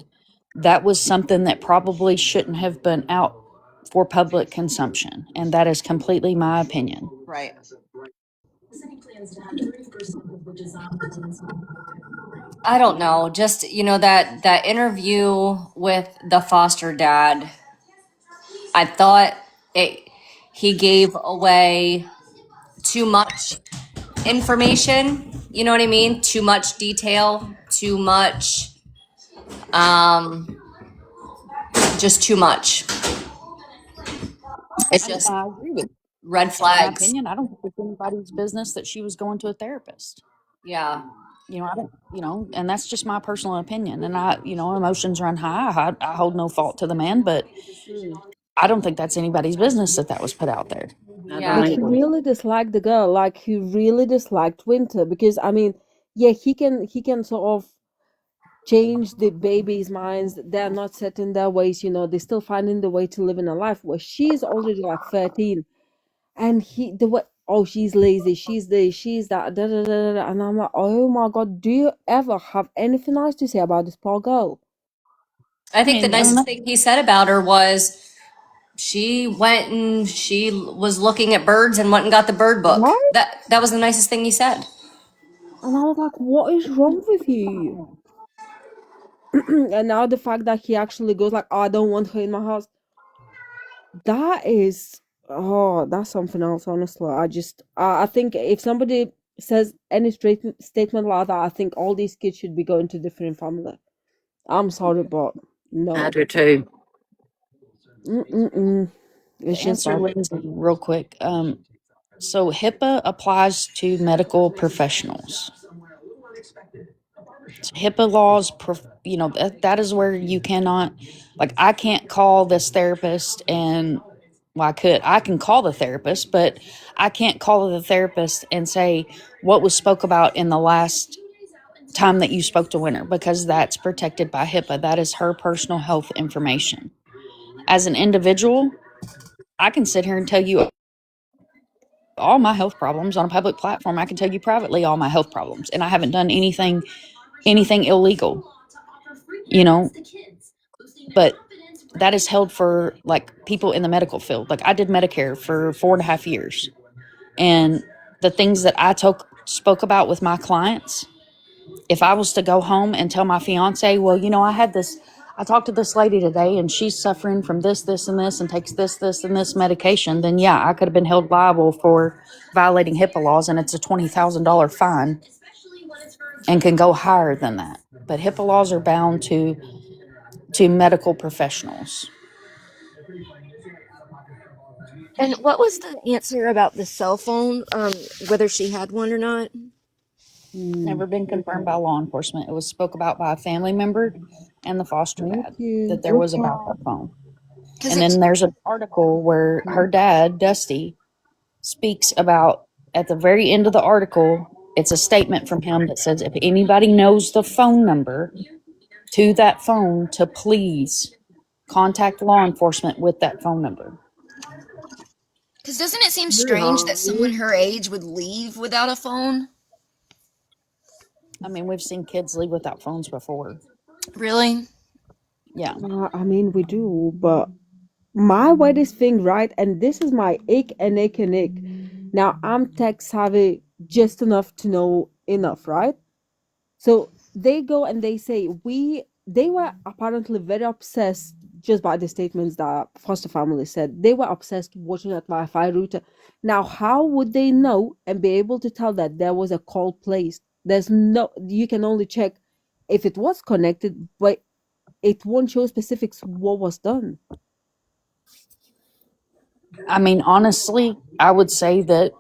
that was something that probably shouldn't have been out for public consumption. And that is completely my opinion. Right. I don't know. Just, that interview with the foster dad, I thought he gave away too much information. You know what I mean? Too much detail, too much, just too much. It's just I agree with you. red My flags. opinion, I don't think it's anybody's business that she was going to a therapist. Yeah. I don't, and that's just my personal opinion. And emotions run high. I hold no fault to the man, but I don't think that's anybody's business that was put out there. But he really disliked the girl. Like, he really disliked Winter because, I mean, yeah, he can sort of change the baby's minds. They're not set in their ways. They're still finding the way to live in a life where she's already like 13, and the way, oh, she's lazy, she's this, she's that, da, da, da, da, da. And I'm like, oh my god, do you ever have anything nice to say about this poor girl? I think the nicest thing he said about her was she went and she was looking at birds and went and got the bird book. Right? That was the nicest thing he said. And I was like, what is wrong with you? And now the fact that he actually goes like, oh, I don't want her in my house. That's something else, honestly. I think if somebody says any statement like that, I think all these kids should be going to different family. I'm sorry, but no. I do too. It's To just answer bad. Lindsay real quick, so HIPAA applies to medical professionals. So HIPAA laws, that is where you cannot, like, I can't call this therapist and, well, I can call the therapist, but I can't call the therapist and say what was spoke about in the last time that you spoke to Winter, because that's protected by HIPAA. That is her personal health information. As an individual, I can sit here and tell you all my health problems on a public platform. I can tell you privately all my health problems, and I haven't done anything illegal, but that is held for like people in the medical field. Like, I did Medicare for 4.5 years, and the things that I spoke about with my clients, if I was to go home and tell my fiance, well, I talked to this lady today and she's suffering from this, this, and this, and takes this, this, and this medication, then yeah, I could have been held liable for violating HIPAA laws, and it's a $20,000 fine and can go higher than that. But HIPAA laws are bound to medical professionals. And what was the answer about the cell phone? Whether she had one or not? Never been confirmed by law enforcement. It was spoke about by a family member and the foster dad that there was a backup phone. And then there's an article where her dad, Dusty, speaks about, at the very end of the article, it's a statement from him that says, if anybody knows the phone number to that phone, to please contact law enforcement with that phone number. Because doesn't it seem strange that someone her age would leave without a phone? I mean, we've seen kids leave without phones before. Really? Yeah. I mean, we do, but my weirdest thing, right? And this is my ick and ick and ick. Now, I'm tech savvy just enough to know enough, right? So they go and they say, they were apparently very obsessed just by the statements that foster family said. They were obsessed watching that Wi-Fi router. Now, how would they know and be able to tell that there was a call placed? You can only check if it was connected, but it won't show specifics what was done. I mean, honestly, I would say that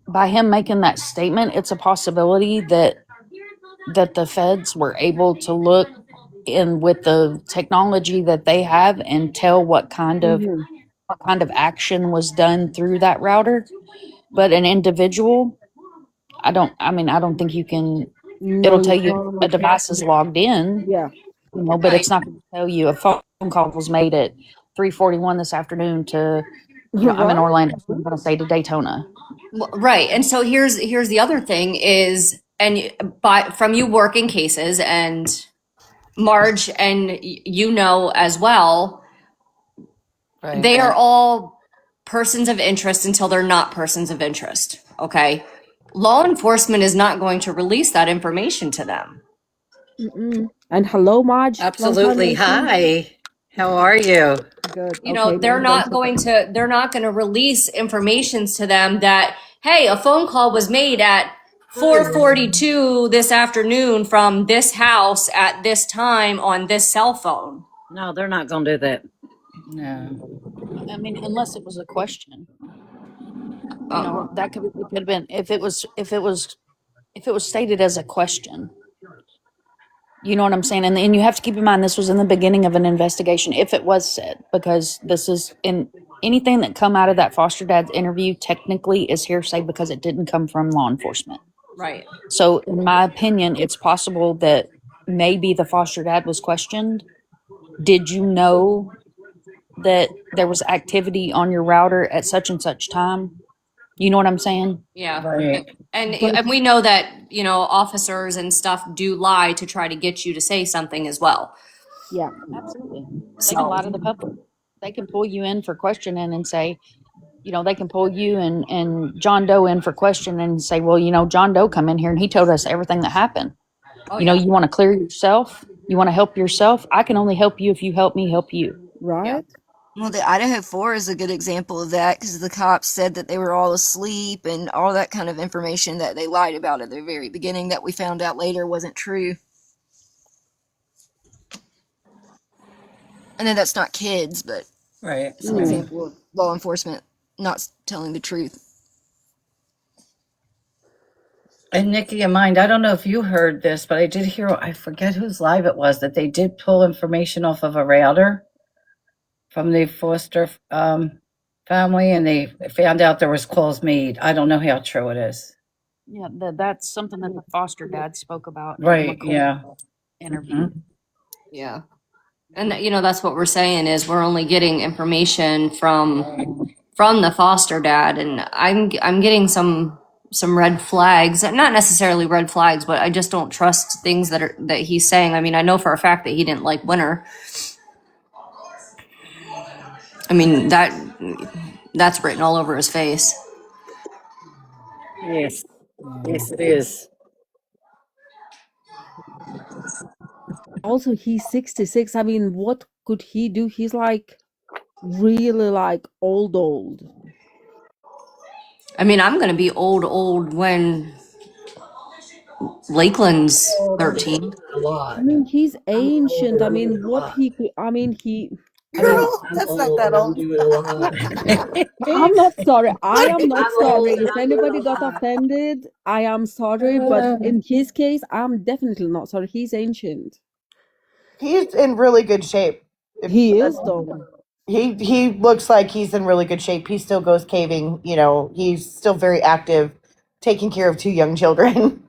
by him making that statement, it's a possibility that the feds were able to look in with the technology that they have and tell what kind of action was done through that router. But an individual, I don't think you can. It'll tell you a device is logged in. Yeah. But it's not going to tell you a phone call was made at 3:41 this afternoon to, I'm in Orlando, so I'm going to say to Daytona. Right. And so here's the other thing is, and from you working cases, and Marge, and you know as well, Right. they are all persons of interest until they're not persons of interest. Okay. Law enforcement is not going to release that information to them. Mm-mm. And hello, Marge. Long time Absolutely. no see. Hi. How are you? Good. You know, Okay, they're Marge, one not second. going to release informations to them that, hey, a phone call was made at 4:42 this afternoon from this house at this time on this cell phone. No, they're not going to do that. No. I mean, unless it was a question. You know, that could it could have been if it was stated as a question. You know what I'm saying? And you have to keep in mind this was in the beginning of an investigation, if it was said, because this is in anything that come out of that foster dad's interview technically is hearsay because it didn't come from law enforcement. Right. So in my opinion, it's possible that maybe the foster dad was questioned. Did you know that there was activity on your router at such and such time? You know what I'm saying? Yeah. Right. And we know that, you know, officers and stuff do lie to try to get you to say something as well. Yeah. Absolutely. They can So lie to the public. They can pull you in for questioning and say, you know, they can pull you and John Doe in for questioning and say, well, you know, John Doe come in here and he told us everything that happened. Oh, You know, yeah. you want to clear yourself? You want to help yourself? I can only help you if you help me help you. Right? Well, the Idaho 4 is a good example of that because the cops said that they were all asleep and all that kind of information that they lied about at the very beginning that we found out later wasn't true. I know that's not kids, but Right. it's an example of law enforcement not telling the truth. And Nikki and Mind, I don't know if you heard this, but I did hear, I forget whose live it was, that they did pull information off of a router from the Foster family, and they found out there was calls made. I don't know how true it is. Yeah, that's something that the foster dad spoke about in the Right. McCoy Yeah. interview. Yeah. And you know, that's what we're saying is we're only getting information from the foster dad, and I'm getting some red flags, not necessarily red flags, but I just don't trust things that he's saying. I mean, I know for a fact that he didn't like Winter. I mean, that's written all over his face. Yes. Yes, it is. Also, he's 66. I mean, what could he do? He's like really like old. I mean, I'm gonna be old when Lakeland's Oh, don't be 13. saying that a lot. I mean, he's I'm ancient. older. I I'm doing mean, a what lot. he could, I mean, Girl, I'm that's not old that and I'm old. doing a lot. I'm not sorry. I am not I'm old sorry. and If I'm doing anybody a got lot. offended, I am sorry. But in his case, I'm definitely not sorry. He's ancient. He's in really good shape. If He is, though. he looks like he's in really good shape. He still goes caving. You know, he's still very active, taking care of two young children.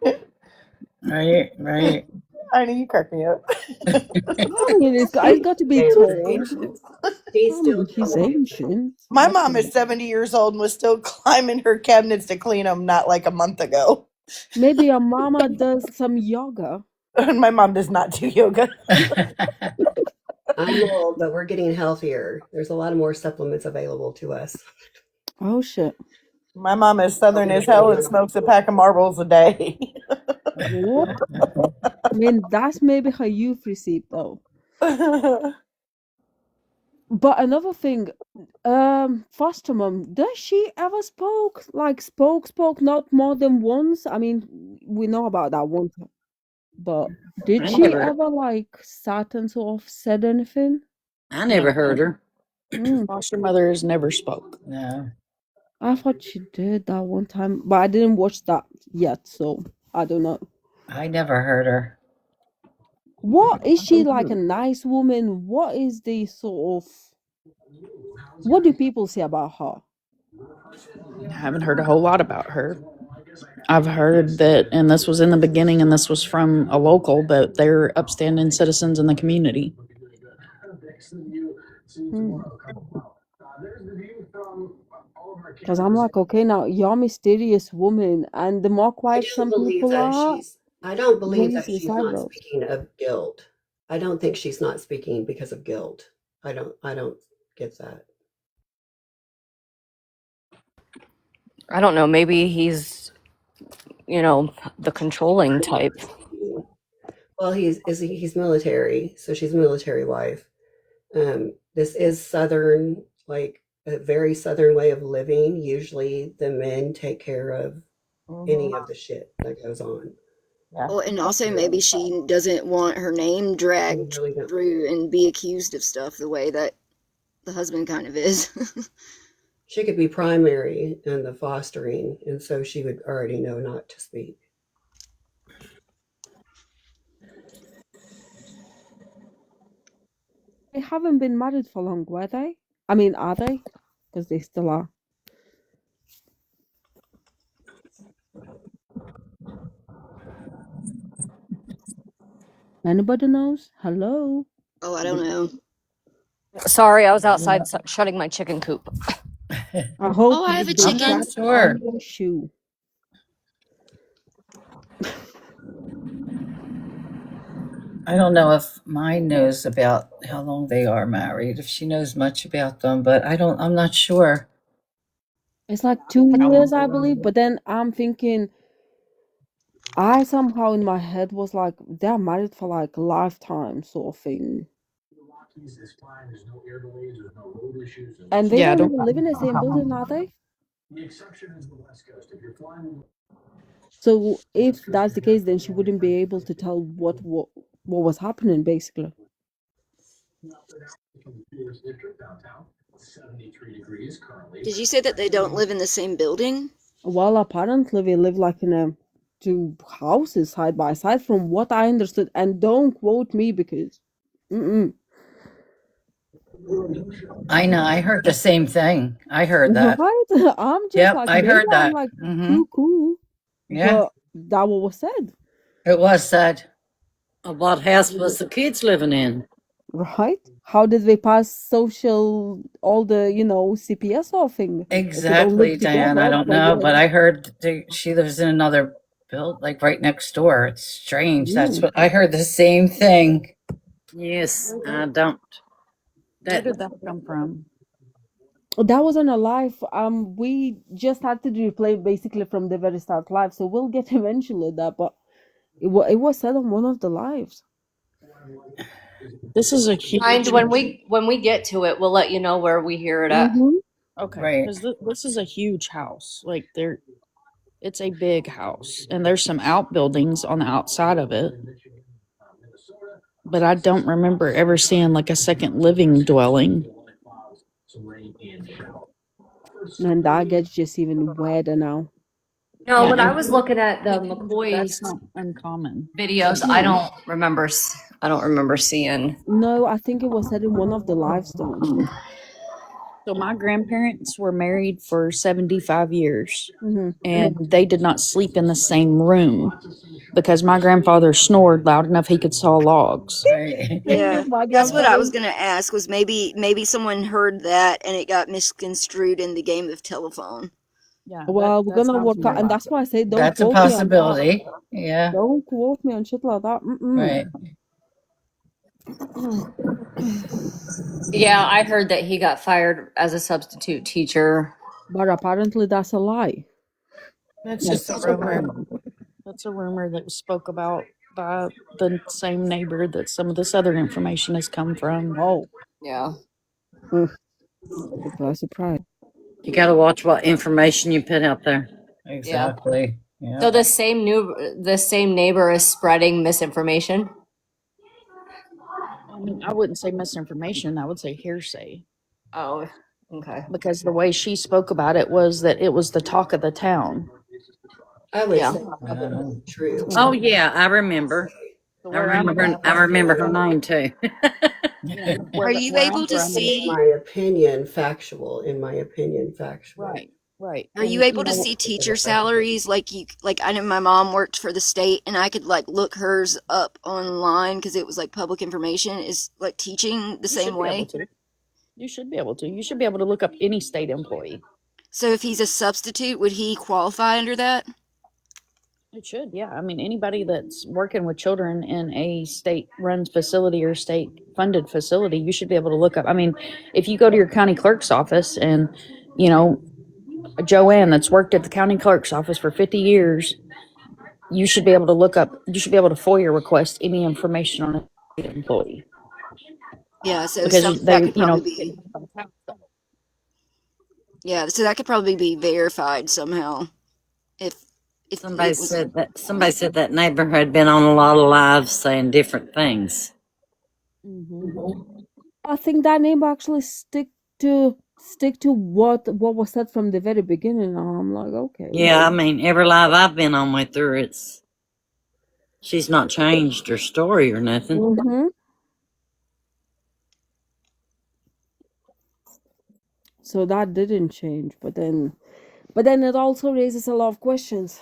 Right. Right. I know you crack me up. I mean, it's got to be Damn, he's told. ancient. He's I still mean, he's doing it. ancient. My But mom is 70 years old and was still climbing her cabinets to clean them not like a month ago. maybe your mama does some yoga. And my mom does not do yoga. I'm old, but we're getting healthier. There's a lot of more supplements available to us. Oh shit! My mom is southern as Organic hell and and smokes a pack of marbles a day. What? I mean, that's maybe her youth receipt, though. But another thing, foster mom, does she ever spoke not more than once? I mean, we know about that one time, but did I she never, ever sat and sort of said anything? I never heard her. Foster mothers never spoke. No. I thought she did that one time, but I didn't watch that yet, so I don't know. I never heard her. What is she like a nice woman? What is the sort of what do people say about her? I haven't heard a whole lot about her. I've heard that, and this was in the beginning, and this was from a local, that they're upstanding citizens in the community. Because I'm like, okay, now you're mysterious woman, and the more quiet some people are, I don't the more believe you that see the she's not sideways. speaking of guilt. I don't think she's not speaking because of guilt. I don't get that. I don't know. Maybe he's, the controlling type. Well, he's military, so she's a military wife. This is southern, like a very southern way of living. Usually, the men take care of any of the shit that goes on. Yeah. Well, and also maybe she doesn't want her name dragged Really don't. through and be accused of stuff the way that the husband kind of is. She could be primary in the fostering, and so she would already know not to speak. They haven't been married for long, were they? I mean, are they? Because they still are. Anybody knows? Hello? Oh, I don't know. Sorry, I was outside shutting my chicken coop. I hope Oh, I have a they I'm not chicken. shat sure. on your shoe. I don't know if mine knows about how long they are married, if she knows much about them, but I'm not sure. It's like 2 years, I believe, but then I'm thinking, I somehow in my head was like, they're married for like a lifetime sort of thing. And they Yeah, I don't don't even live in the know same how building, long. are they? So if that's the case, then she wouldn't be able to tell what was happening, basically. Did you say that they don't live in the same building? Well, apparently they live like in two houses side by side, from what I understood. And don't quote me because, mm-mm. I know. I heard the same thing. I heard that. Right? I'm just Yep, like, I maybe heard I'm that. like Mm-hmm. cuckoo, Yeah, but that what was said, it was said. What house was the kids living in? right? How did they pass social, all the, CPS or thing if they don't Exactly, live Diane. I together? don't But know, but yes. I heard she lives in another build, like right next door. It's strange. That's Mm. what I heard. The same thing. Yes, I don't. Where That did that come from? That wasn't a live. We just had to replay basically from the very start live, so we'll get eventually that. But it was said on one of the lives. This is a And huge. when we get to it, we'll let you know where we hear it at. Mm-hmm. Okay, right. because this is a huge house. Like it's a big house, and there's some outbuildings on the outside of it. But I don't remember ever seeing like a second living dwelling. And that gets just even weirder now. No, Yeah, when I and was looking at the that's McCoy's not uncommon. videos, I Mm-mm. don't remember. I don't remember seeing. No, I think it was said in one of the lives though. So my grandparents were married for 75 years, Mm-hmm. and they did not sleep in the same room because my grandfather snored loud enough he could saw logs. Right. Same Yeah, with my that's what I was grandparents. gonna ask. Was maybe someone heard that and it got misconstrued in the game of telephone. Yeah, Well, we're that's gonna work out, possible. and that's why I say don't That's a quote me on that. possibility. Yeah. Don't quote me on shit like that. Mm-mm. Right. Yeah, I heard that he got fired as a substitute teacher. But apparently that's a lie. That's That's just a just a rumor. rumor. That's a rumor that was spoke about by the same neighbor that some of this other information has come from. Oh, Yeah. surprise, surprise. You got to watch what information you put out there. Yeah. Exactly. Yeah. So the same neighbor is spreading misinformation. I wouldn't say misinformation, I would say hearsay. Oh, okay. Because the way she spoke about it was that it was the talk of the town. I would Yeah. say probably true. Oh yeah, I remember. So I where I'm remember. from, I remember her name too. Are you where I'm able to from, In see? my opinion, factual. In my opinion, factual. right. Are you And able to see teacher salaries? Like I know my mom worked for the state, and I could like look hers up online because it was like public information. Is like teaching the you same should be able way? to. You should be able to. You should be able to look up any state employee. So if he's a substitute, would he qualify under that? It should, yeah. I mean, anybody that's working with children in a state-run facility or state-funded facility, you should be able to look up. I mean, if you go to your county clerk's office and, you know, Joanne that's worked at the county clerk's office for 50 years, you should be able to look up, you should be able to FOIA request any information on an employee. Yeah, so Because that they, could probably be. Yeah, so that could probably be verified somehow. If Somebody it was. said that neighbor had been on a lot of lives saying different things. I think that name actually stick to what was said from the very beginning. And I'm like, okay. Yeah, I mean, every live I've been on with her, she's not changed her story or nothing. So that didn't change, but then it also raises a lot of questions.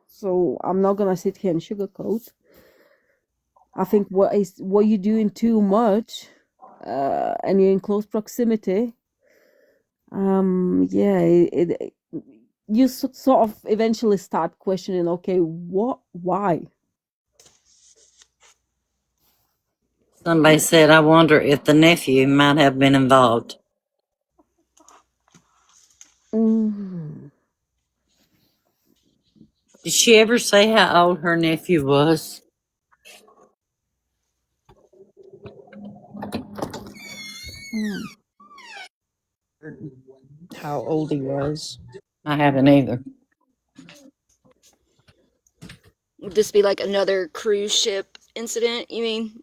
So I'm not gonna sit here and sugarcoat. I think what you're doing too much, and you're in close proximity. Yeah, you sort of eventually start questioning. Okay, why? Somebody said, I wonder if the nephew might have been involved. Did she ever say how old her nephew was? How old he was. I haven't either. Would this be like another cruise ship incident, you mean?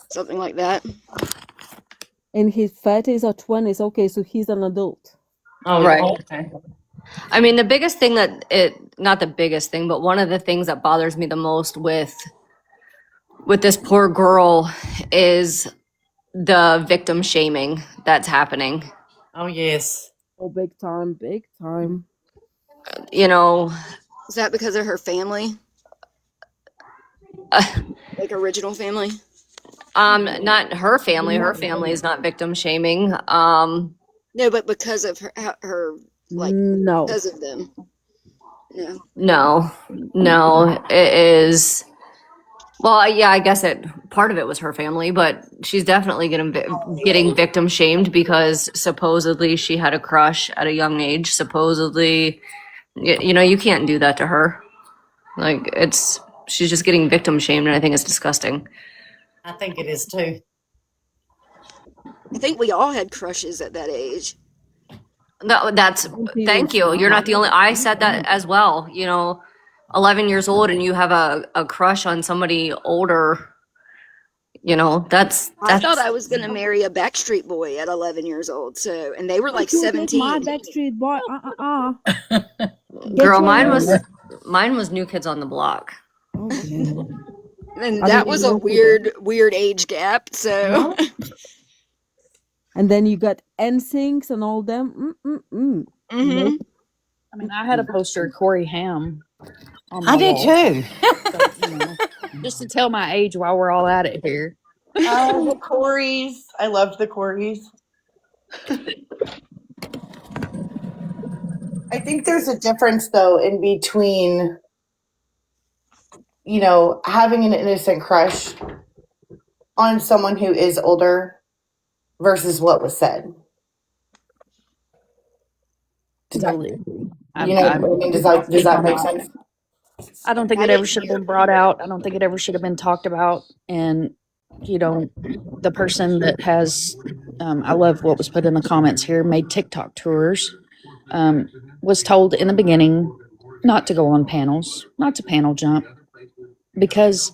Something like that? In his 30s or 20s. Okay, so he's an adult. Oh, Right. Okay. I mean, the biggest thing not the biggest thing, but one of the things that bothers me the most with this poor girl is the victim shaming that's happening. Oh, yes. Oh, big time, big time. You know, Is that because of her family? Like original family? not her family. Her family is not victim shaming. No, but because of her like no, because of them. No, it is. Well, yeah, I guess part of it was her family, but she's definitely getting victim shamed because supposedly she had a crush at a young age. Supposedly, you can't do that to her. Like she's just getting victim shamed, and I think it's disgusting. I think it is too. I think we all had crushes at that age. No, thank you. You're not the only. I said that as well. 11 years old, and you have a crush on somebody older. That's. I thought I was going to marry a Backstreet Boy at 11 years old. So, and they were like 17. My Backstreet Boy. Girl, mine was New Kids on the Block. And that was a weird age gap. So. And then you got NSYNCs and all them. Nope. I mean, I had a poster of Corey Haim on my I did wall. too. So, just to tell my age while we're all at it here. Oh, the Corys. I loved the Corys. I think there's a difference, though, in between, having an innocent crush on someone who is older versus what was said. Totally agree. Does that make sense? I don't think it ever should have been brought out. I don't think it ever should have been talked about. And, the person that has, I love what was put in the comments here, made TikTok tours, was told in the beginning not to go on panels, not to panel jump, because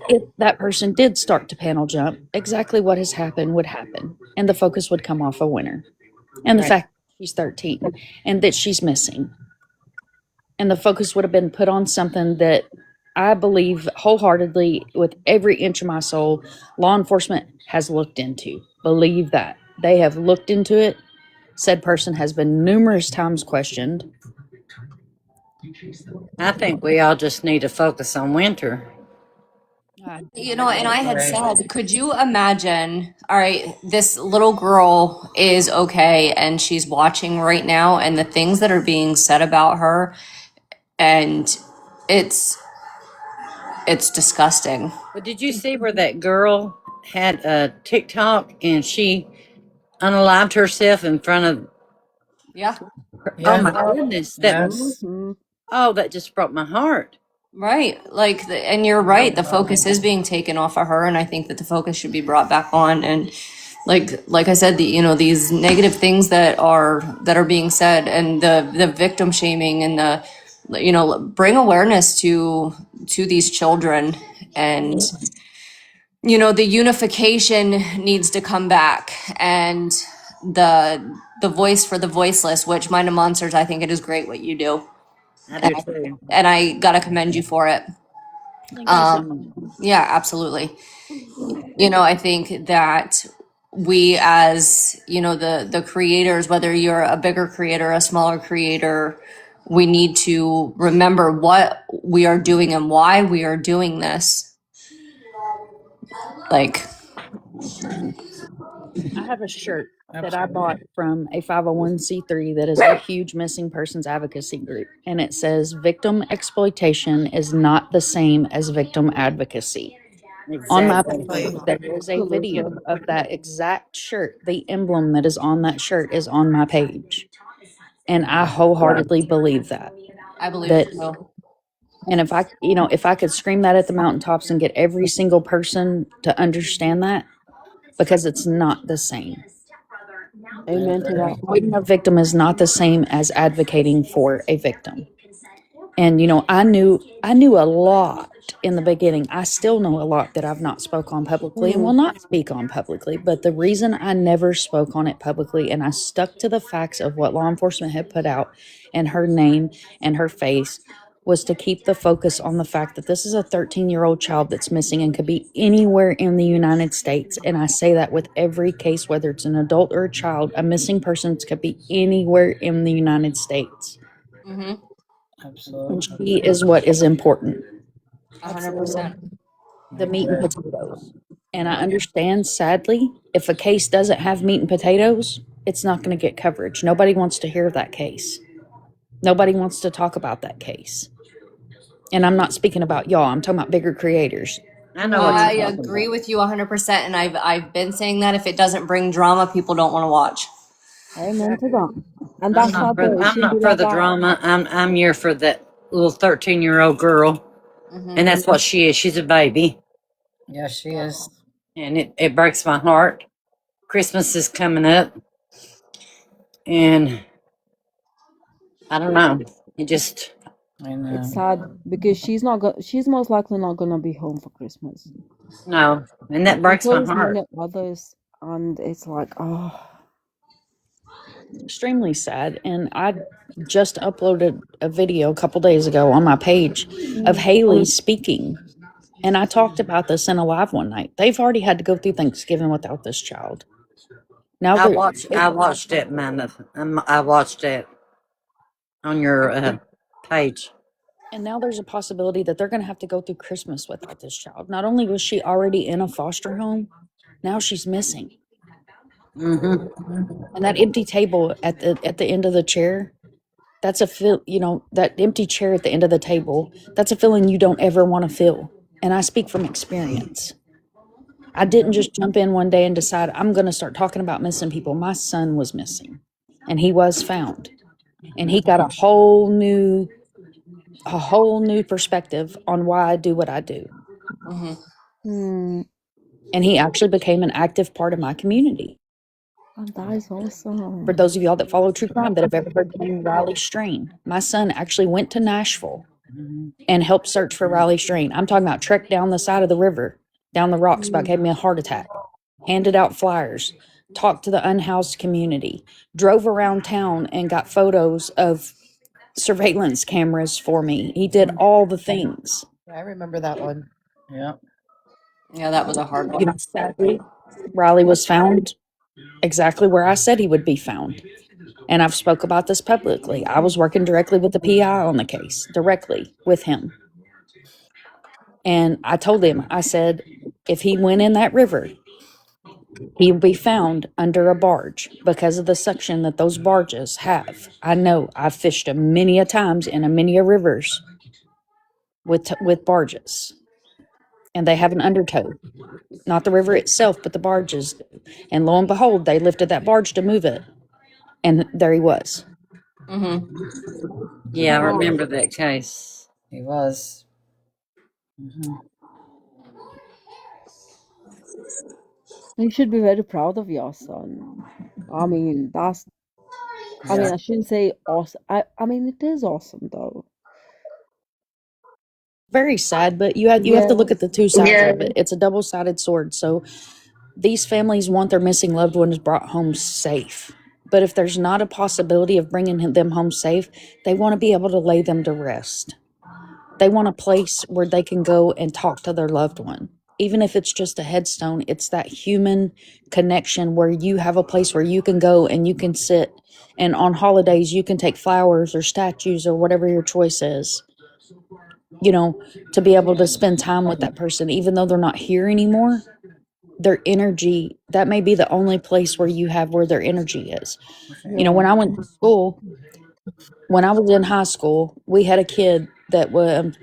if that person did start to panel jump, exactly what has happened would happen, and the focus would come off a winner, and the fact that she's 13 and that she's missing, and the focus would have been put on something that I believe wholeheartedly, with every inch of my soul, law enforcement has looked into. Believe that they have looked into it. Said person has been numerous times questioned. I think we all just need to focus on Winter. You know, and I had said, could you imagine, all right, this little girl is okay and she's watching right now, and the things that are being said about her, and it's it's disgusting. But did you see where that girl had a TikTok and she unalived herself in front of? Yeah. Oh Yeah. my goodness, that Yes. oh, that just broke my heart. Right. Like, and you're right. The focus is being taken off of her, and I think that the focus should be brought back on. And like I said, these negative things that are being said, and the victim shaming, and bring awareness to these children, and the unification needs to come back, and the voice for the voiceless, which Mind of Monsters, I think it is great what you do, I and do too. I gotta commend you for it. Thank you so much. Yeah, absolutely. I think that we, as the creators, whether you're a bigger creator, a smaller creator, we need to remember what we are doing and why we are doing this. Like, I have a shirt that I bought from a 501c3 that is a huge missing persons advocacy group. And it says, victim exploitation is not the same as victim advocacy. On my Exactly. page, there is a video of that exact shirt. The emblem that is on that shirt is on my page. And I wholeheartedly believe that. I believe That, it too. and if I could scream that at the mountaintops and get every single person to understand that, because it's not the same. Amen to that. Avoiding a victim is not the same as advocating for a victim. And I knew a lot in the beginning. I still know a lot that I've not spoke on publicly and will not speak on publicly. But the reason I never spoke on it publicly, and I stuck to the facts of what law enforcement had put out and her name and her face, was to keep the focus on the fact that this is a 13-year-old child that's missing and could be anywhere in the United States. And I say that with every case, whether it's an adult or a child, a missing person could be anywhere in the United States. Mm-hmm. And she is what is important. 100%. The meat and potatoes. And I understand, sadly, if a case doesn't have meat and potatoes, it's not going to get coverage. Nobody wants to hear that case. Nobody wants to talk about that case. And I'm not speaking about y'all, I'm talking about bigger creators. I know what I you're talking agree about. with you 100%, and I've been saying that if it doesn't bring drama, people don't want to watch. Amen to that. And that's how it I'm should be not for like the that. drama. I'm here for that little 13-year-old girl, and that's what she is. She's a baby, Yes, she is. and it breaks my heart. Christmas is coming up, and I don't know. It just I It's know. sad because she's most likely not gonna be home for Christmas. no, and that And breaks so my is many heart. others. And it's like, oh, Extremely sad. And I just uploaded a video a couple days ago on my page of Haley speaking. And I talked about this in a live one night. They've already had to go through Thanksgiving without this child. Now I they're watched. I watched it, man. I watched it on your page. and now there's a possibility that they're going to have to go through Christmas without this child. Not only was she already in a foster home, now she's missing. And that empty table at the end of the chair, that's a feel, that empty chair at the end of the table, that's a feeling you don't ever want to feel. And I speak from experience. I didn't just jump in one day and decide I'm going to start talking about missing people. My son was missing, and he was found. And he got a whole new perspective on why I do what I do. And he actually became an active part of my community. and that is awesome. For those of y'all that follow true crime that have ever heard the name Riley Strain, my son actually went to Nashville and helped search for Riley Strain. I'm talking about trekked down the side of the river, down the rocks, about gave me a heart attack, handed out flyers, talked to the unhoused community, drove around town and got photos of surveillance cameras for me. He did all the things. I remember that one. Yeah. Yeah, that was a hard one. Sadly, Riley was found exactly where I said he would be found. And I've spoke about this publicly. I was working directly with the PI on the case, directly with him. And I told him, I said, if he went in that river, he'll be found under a barge because of the suction that those barges have. I know I've fished them many a times in a many a rivers with barges, and they have an undertow, not the river itself, but the barges. And lo and behold, they lifted that barge to move it, and there he was. Yeah, I remember that case. He was. You should be very proud of your son. I mean, that's. I mean, Yeah. I shouldn't say awesome. I mean, it is awesome though. Very sad, but you have to Yeah. look at the two sides of it. It's a double-sided sword. So these families want their missing loved ones brought home safe. But if there's not a possibility of bringing them home safe, they want to be able to lay them to rest. They want a place where they can go and talk to their loved one. Even if it's just a headstone, it's that human connection where you have a place where you can go and you can sit. And on holidays, you can take flowers or statues or whatever your choice is, to be able to spend time with that person, even though they're not here anymore. Their energy, that may be the only place where you have where their energy is. When I went to school, when I was in high school, we had a kid that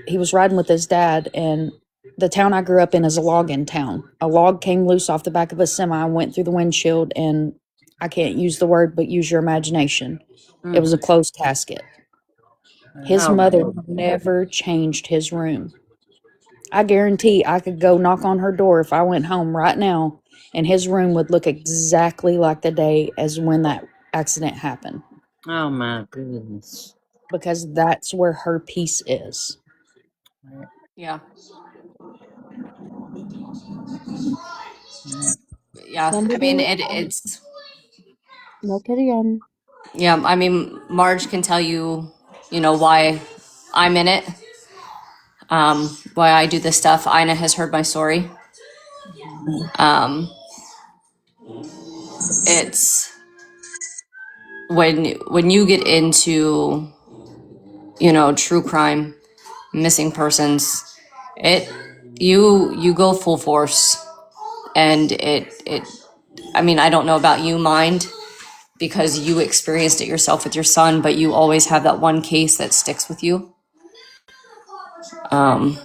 he was riding with his dad, and the town I grew up in is a logging town. A log came loose off the back of a semi, went through the windshield, and I can't use the word, but use your imagination. It was a closed casket. His mother never changed his room. I guarantee I could go knock on her door if I went home right now, and his room would look exactly like the day as when that accident happened. Oh my goodness. Because that's where her peace is. Yeah. Yeah. I mean, Somebody. it's No, carry on. yeah. I mean, Marge can tell you, why I'm in it. Why I do this stuff. Ina has heard my story. Um, it's when you get into, true crime, missing persons, you go full force, and it. I mean, I don't know about you, Mind, because you experienced it yourself with your son, but you always have that one case that sticks with you. Um,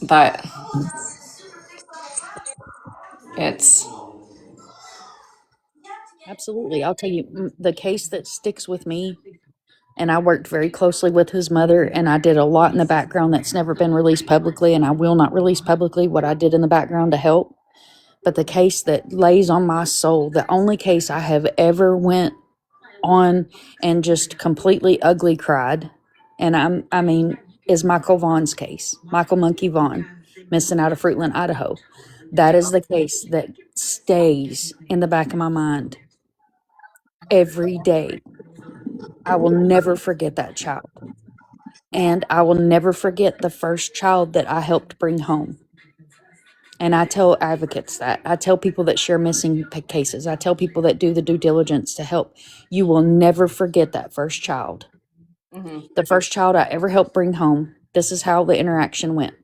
but it's Absolutely. I'll tell you, the case that sticks with me, and I worked very closely with his mother, and I did a lot in the background that's never been released publicly, and I will not release publicly what I did in the background to help. But the case that lays on my soul, the only case I have ever went on and just completely ugly cried, and I mean, is Michael Vaughn's case. Michael Monkey Vaughn, missing out of Fruitland, Idaho. That is the case that stays in the back of my mind every day. I will never forget that child. And I will never forget the first child that I helped bring home. And I tell advocates that. I tell people that share missing cases. I tell people that do the due diligence to help. You will never forget that first child. The first child I ever helped bring home. This is how the interaction went.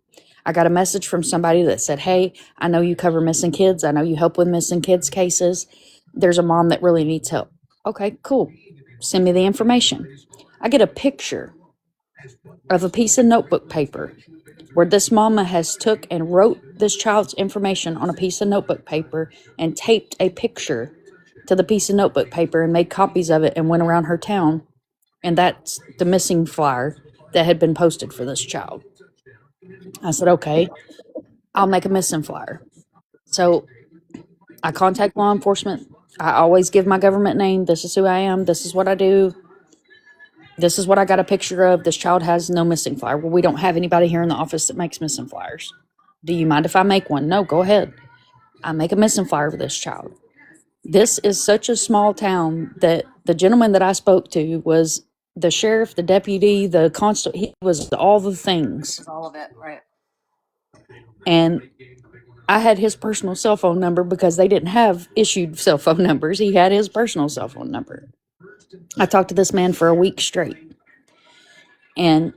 I got a message from somebody that said, "Hey, I know you cover missing kids. I know you help with missing kids cases. There's a mom that really needs help." Okay, cool. Send me the information. I get a picture of a piece of notebook paper where this mama has took and wrote this child's information on a piece of notebook paper and taped a picture to the piece of notebook paper and made copies of it and went around her town. And that's the missing flyer that had been posted for this child. I said, okay, I'll make a missing flyer. So I contact law enforcement. I always give my government name. This is who I am. This is what I do. This is what I got a picture of. This child has no missing flyer. Well, we don't have anybody here in the office that makes missing flyers. Do you mind if I make one? No, go ahead. I make a missing flyer for this child. This is such a small town that the gentleman that I spoke to was the sheriff, the deputy, the constable. He was all the things. all of it, right? And I had his personal cell phone number because they didn't have issued cell phone numbers. He had his personal cell phone number. I talked to this man for a week straight. And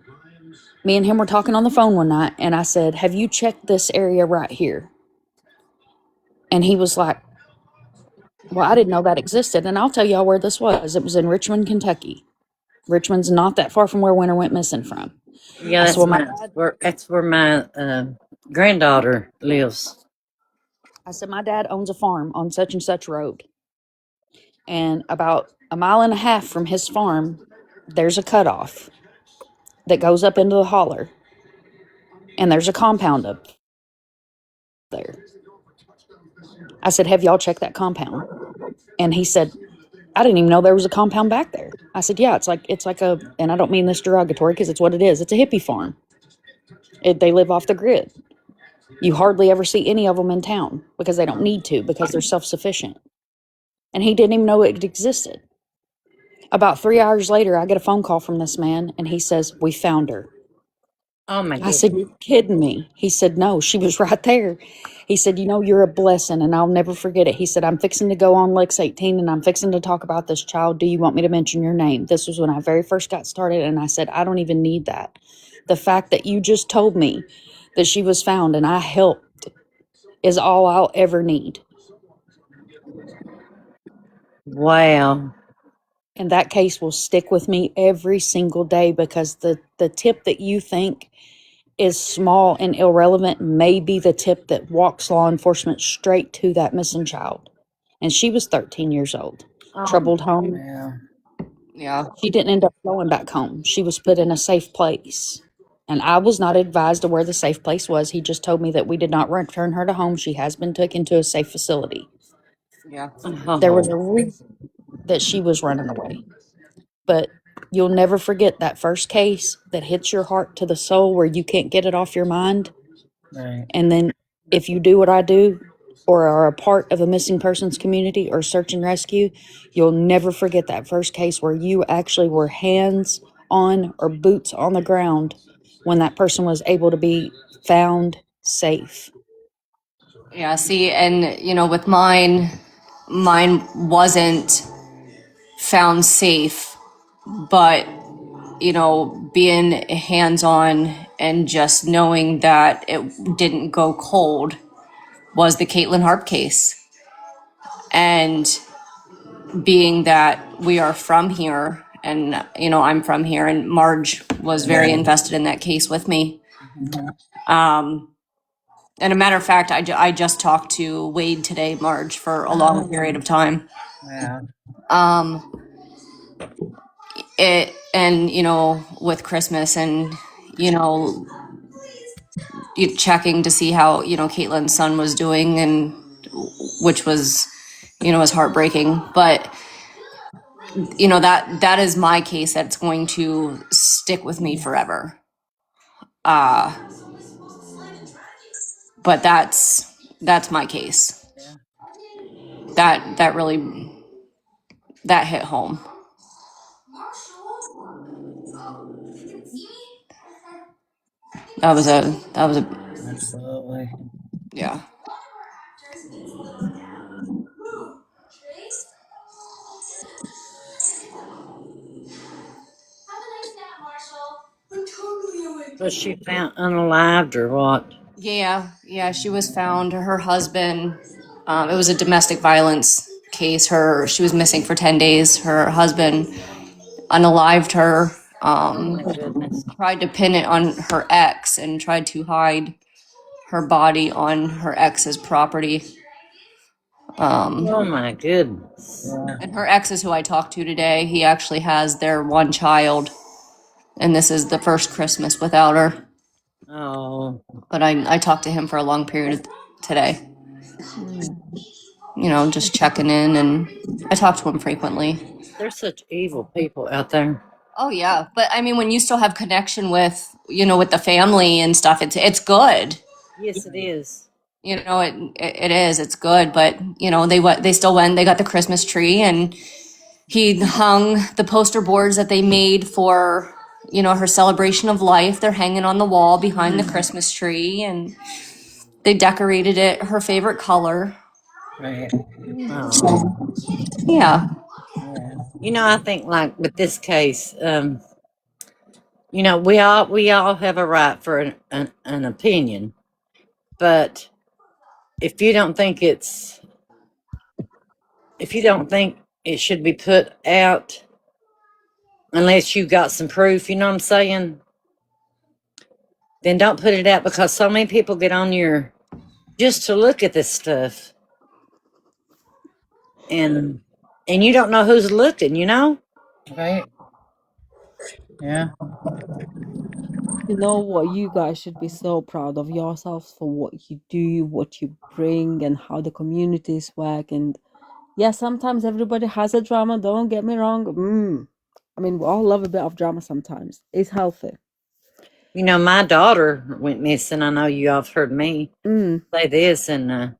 Me and him were talking on the phone one night, and I said, have you checked this area right here? And he was like, well, I didn't know that existed. And I'll tell y'all where this was. It was in Richmond, Kentucky. Richmond's not that far from where Winter went missing from. Yeah, I said, well, that's where my granddaughter lives. I said, my dad owns a farm on such and such road. And about a mile and a half from his farm, there's a cutoff that goes up into the holler. And there's a compound up there. I said, have y'all checked that compound? And he said, I didn't even know there was a compound back there. I said, yeah, it's like a, and I don't mean this derogatory because it's what it is. It's a hippie farm. They live off the grid. You hardly ever see any of them in town because they don't need to, because they're self-sufficient. And he didn't even know it existed. About 3 hours later, I get a phone call from this man, and he says, we found her. Oh my I goodness. said, you're kidding me. He said, no, she was right there. He said, you know, you're a blessing, and I'll never forget it. He said, I'm fixing to go on Lex 18, and I'm fixing to talk about this child. Do you want me to mention your name? This was when I very first got started, and I said, I don't even need that. The fact that you just told me that she was found and I helped is all I'll ever need. Wow. And that case will stick with me every single day, because the tip that you think is small and irrelevant may be the tip that walks law enforcement straight to that missing child. And she was 13 years old. Troubled home. Wow. Yeah. She didn't end up going back home. She was put in a safe place. And I was not advised of where the safe place was. He just told me that we did not return her to home. She has been taken to a safe facility. Yeah. There was a reason that she was running away. But you'll never forget that first case that hits your heart to the soul, where you can't get it off your mind. Right. And then if you do what I do, or are a part of a missing persons community or search and rescue, you'll never forget that first case where you actually were hands on or boots on the ground when that person was able to be found safe. Yeah, see, and with mine wasn't found safe, but being hands on and just knowing that it didn't go cold was the Caitlin Harp case. And being that we are from here, and I'm from here, and Marge was very invested in that case with me. And a matter of fact, I just talked to Wade today, Marge, for a long period of time. Wow. Um, and with Christmas, and checking to see how Caitlin's son was doing, and which was heartbreaking. But that is my case that's going to stick with me forever. Uh, but that's my case. Yeah. That really that hit home. That was a Absolutely. yeah. Was she found unalived or what? Yeah, she was found. Her husband, it was a domestic violence case. She was missing for 10 days. Her husband unalived her, Oh my goodness. tried to pin it on her ex, and tried to hide her body on her ex's property. Oh my goodness. And her ex is who I talked to today. He actually has their one child, and this is the first Christmas without her. Oh. But I talked to him for a long period today. Just checking in, and I talk to him frequently. There's such evil people out there. Oh yeah, but I mean, when you still have connection with the family and stuff, it's good. Yes, it is. It is. It's good, but they still went. They got the Christmas tree, and he hung the poster boards that they made for her celebration of life. They're hanging on the wall behind the Christmas tree, and they decorated it her favorite color. Right. Oh. So yeah. Yeah. I think like with this case, You know, we all have a right for an opinion, but if you don't think it should be put out unless you got some proof, you know what I'm saying? Then don't put it out, because so many people get on your just to look at this stuff, and you don't know who's looking, you know? Right? Yeah. You know what? You guys should be so proud of yourselves for what you do, what you bring, and how the communities work. And yeah, sometimes everybody has a drama. Don't get me wrong. I mean, we all love a bit of drama sometimes. It's healthy. You know, my daughter went missing. I know you all have heard me say this, and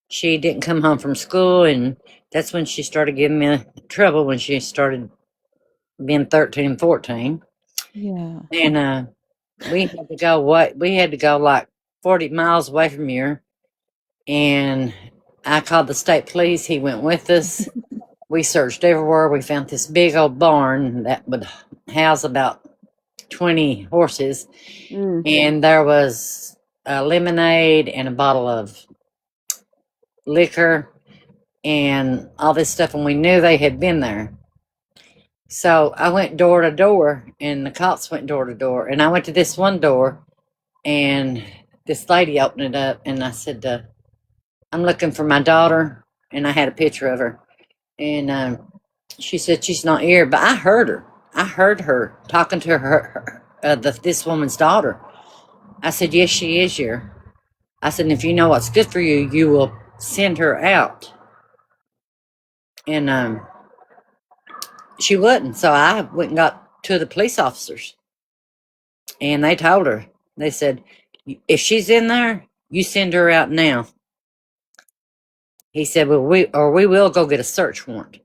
she didn't come home from school, and that's when she started giving me trouble, when she started being 13 and 14. Yeah. And we had to go like 40 miles away from here, and I called the state police. He went with us. We searched everywhere. We found this big old barn that would house about 20 horses, and there was a lemonade and a bottle of liquor and all this stuff, and we knew they had been there. So I went door to door, and the cops went door to door, and I went to this one door, and this lady opened it up, and I said, I'm looking for my daughter, and I had a picture of her, and she said she's not here, but I heard her. I heard her talking to this woman's daughter. I said, yes, she is here. I said, if you know what's good for you, you will send her out. And she wouldn't. So I went and got two of the police officers, and they told her, they said, if she's in there, you send her out now. He said, well, we will go get a search warrant.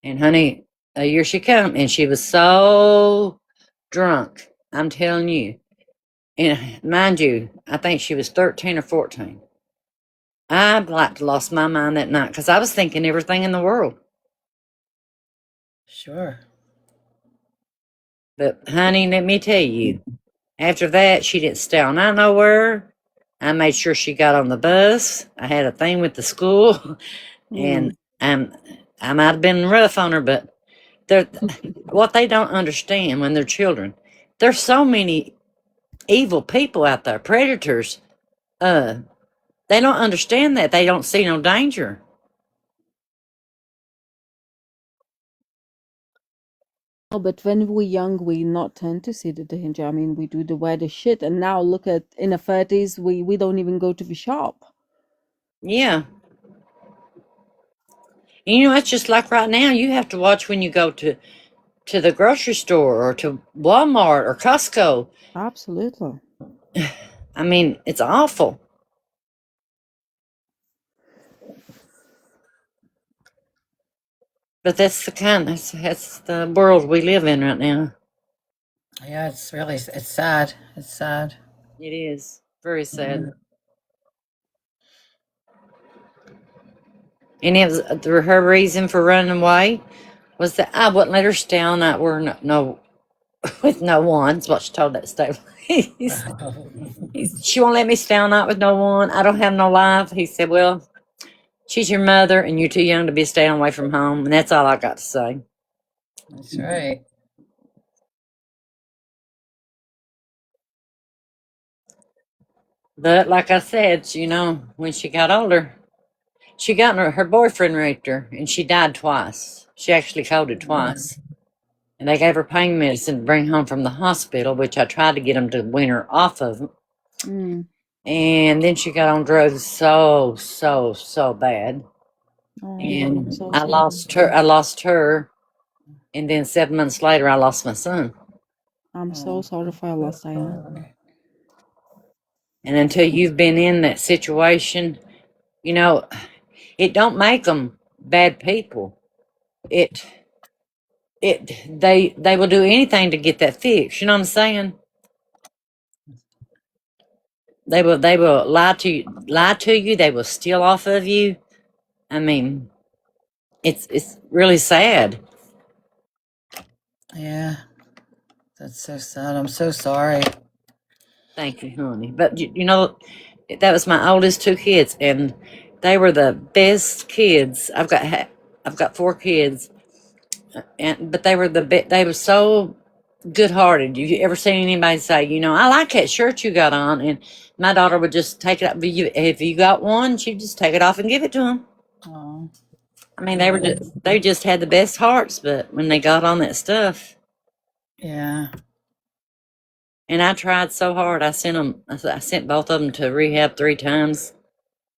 And honey, here she come, and she was so drunk. I'm telling you. And mind you, I think she was 13 or 14. I'd like to lost my mind that night, because I was thinking everything in the world. Sure. But honey, let me tell you, after that, she didn't stay on out nowhere. I made sure she got on the bus. I had a thing with the school, and I might have been rough on her, but what they don't understand when they're children, there's so many evil people out there, predators. They don't understand that. They don't see no danger. Oh, but when we're young, we not tend to see the danger. I mean, we do the weirdest shit, and now look at in the 30s, we don't even go to the shop. Yeah. You know, it's just like right now. You have to watch when you go to the grocery store or to Walmart or Costco. Absolutely. I mean, it's awful. But that's the world we live in right now. Yeah, it's sad. It's sad. It is very sad. And it was her reason for running away was that I wouldn't let her stay on that were no with no one. That's what she told that state police. She won't let me stay on night with no one. I don't have no life. He said, well, she's your mother, and you're too young to be staying away from home. And that's all I got to say. That's right. But like I said, you know, when she got older, she got her boyfriend raped her, and she died twice. She actually coded twice. And they gave her pain medicine to bring home from the hospital, which I tried to get them to wean her off of. And then she got on drugs so bad. Oh, I'm And so I sorry. lost her. And then 7 months later, I lost my son. I'm so sorry for your loss, Diane. And until you've been in that situation, you know, it don't make them bad people. They will do anything to get that fixed. You know what I'm saying? They will lie to you. They will steal off of you. I mean, it's really sad. Yeah. That's so sad. I'm so sorry. Thank you, honey. But you know, that was my oldest two kids, and they were the best kids. I've got four kids, and but they were they were so good hearted. You ever seen anybody say, you know, I like that shirt you got on? And my daughter would just take it up. If you got one, she'd just take it off and give it to them. Oh, I mean, they just had the best hearts. But when they got on that stuff, yeah. and I tried so hard, I sent both of them to rehab 3 times.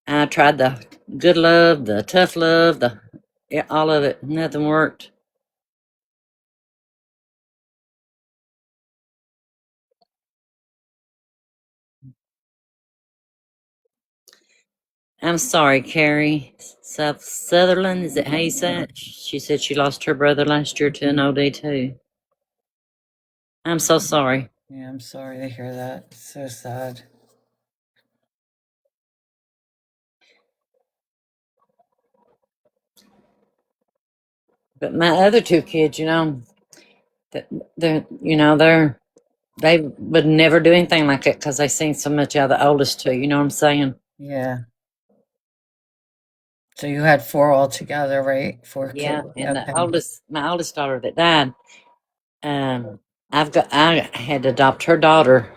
I tried the good love, the tough love, all of it. Nothing worked. I'm sorry, Carrie. South Sutherland, is it how you say it? She said she lost her brother last year to an OD too. I'm so sorry. Yeah, I'm sorry to hear that. It's so sad. But my other two kids, you know, they would never do anything like that because they seen so much out of the oldest two. You know what I'm saying? Yeah. So you had four altogether, right? Four Yeah. kids. And Okay. my oldest daughter that died, um, I had to adopt her daughter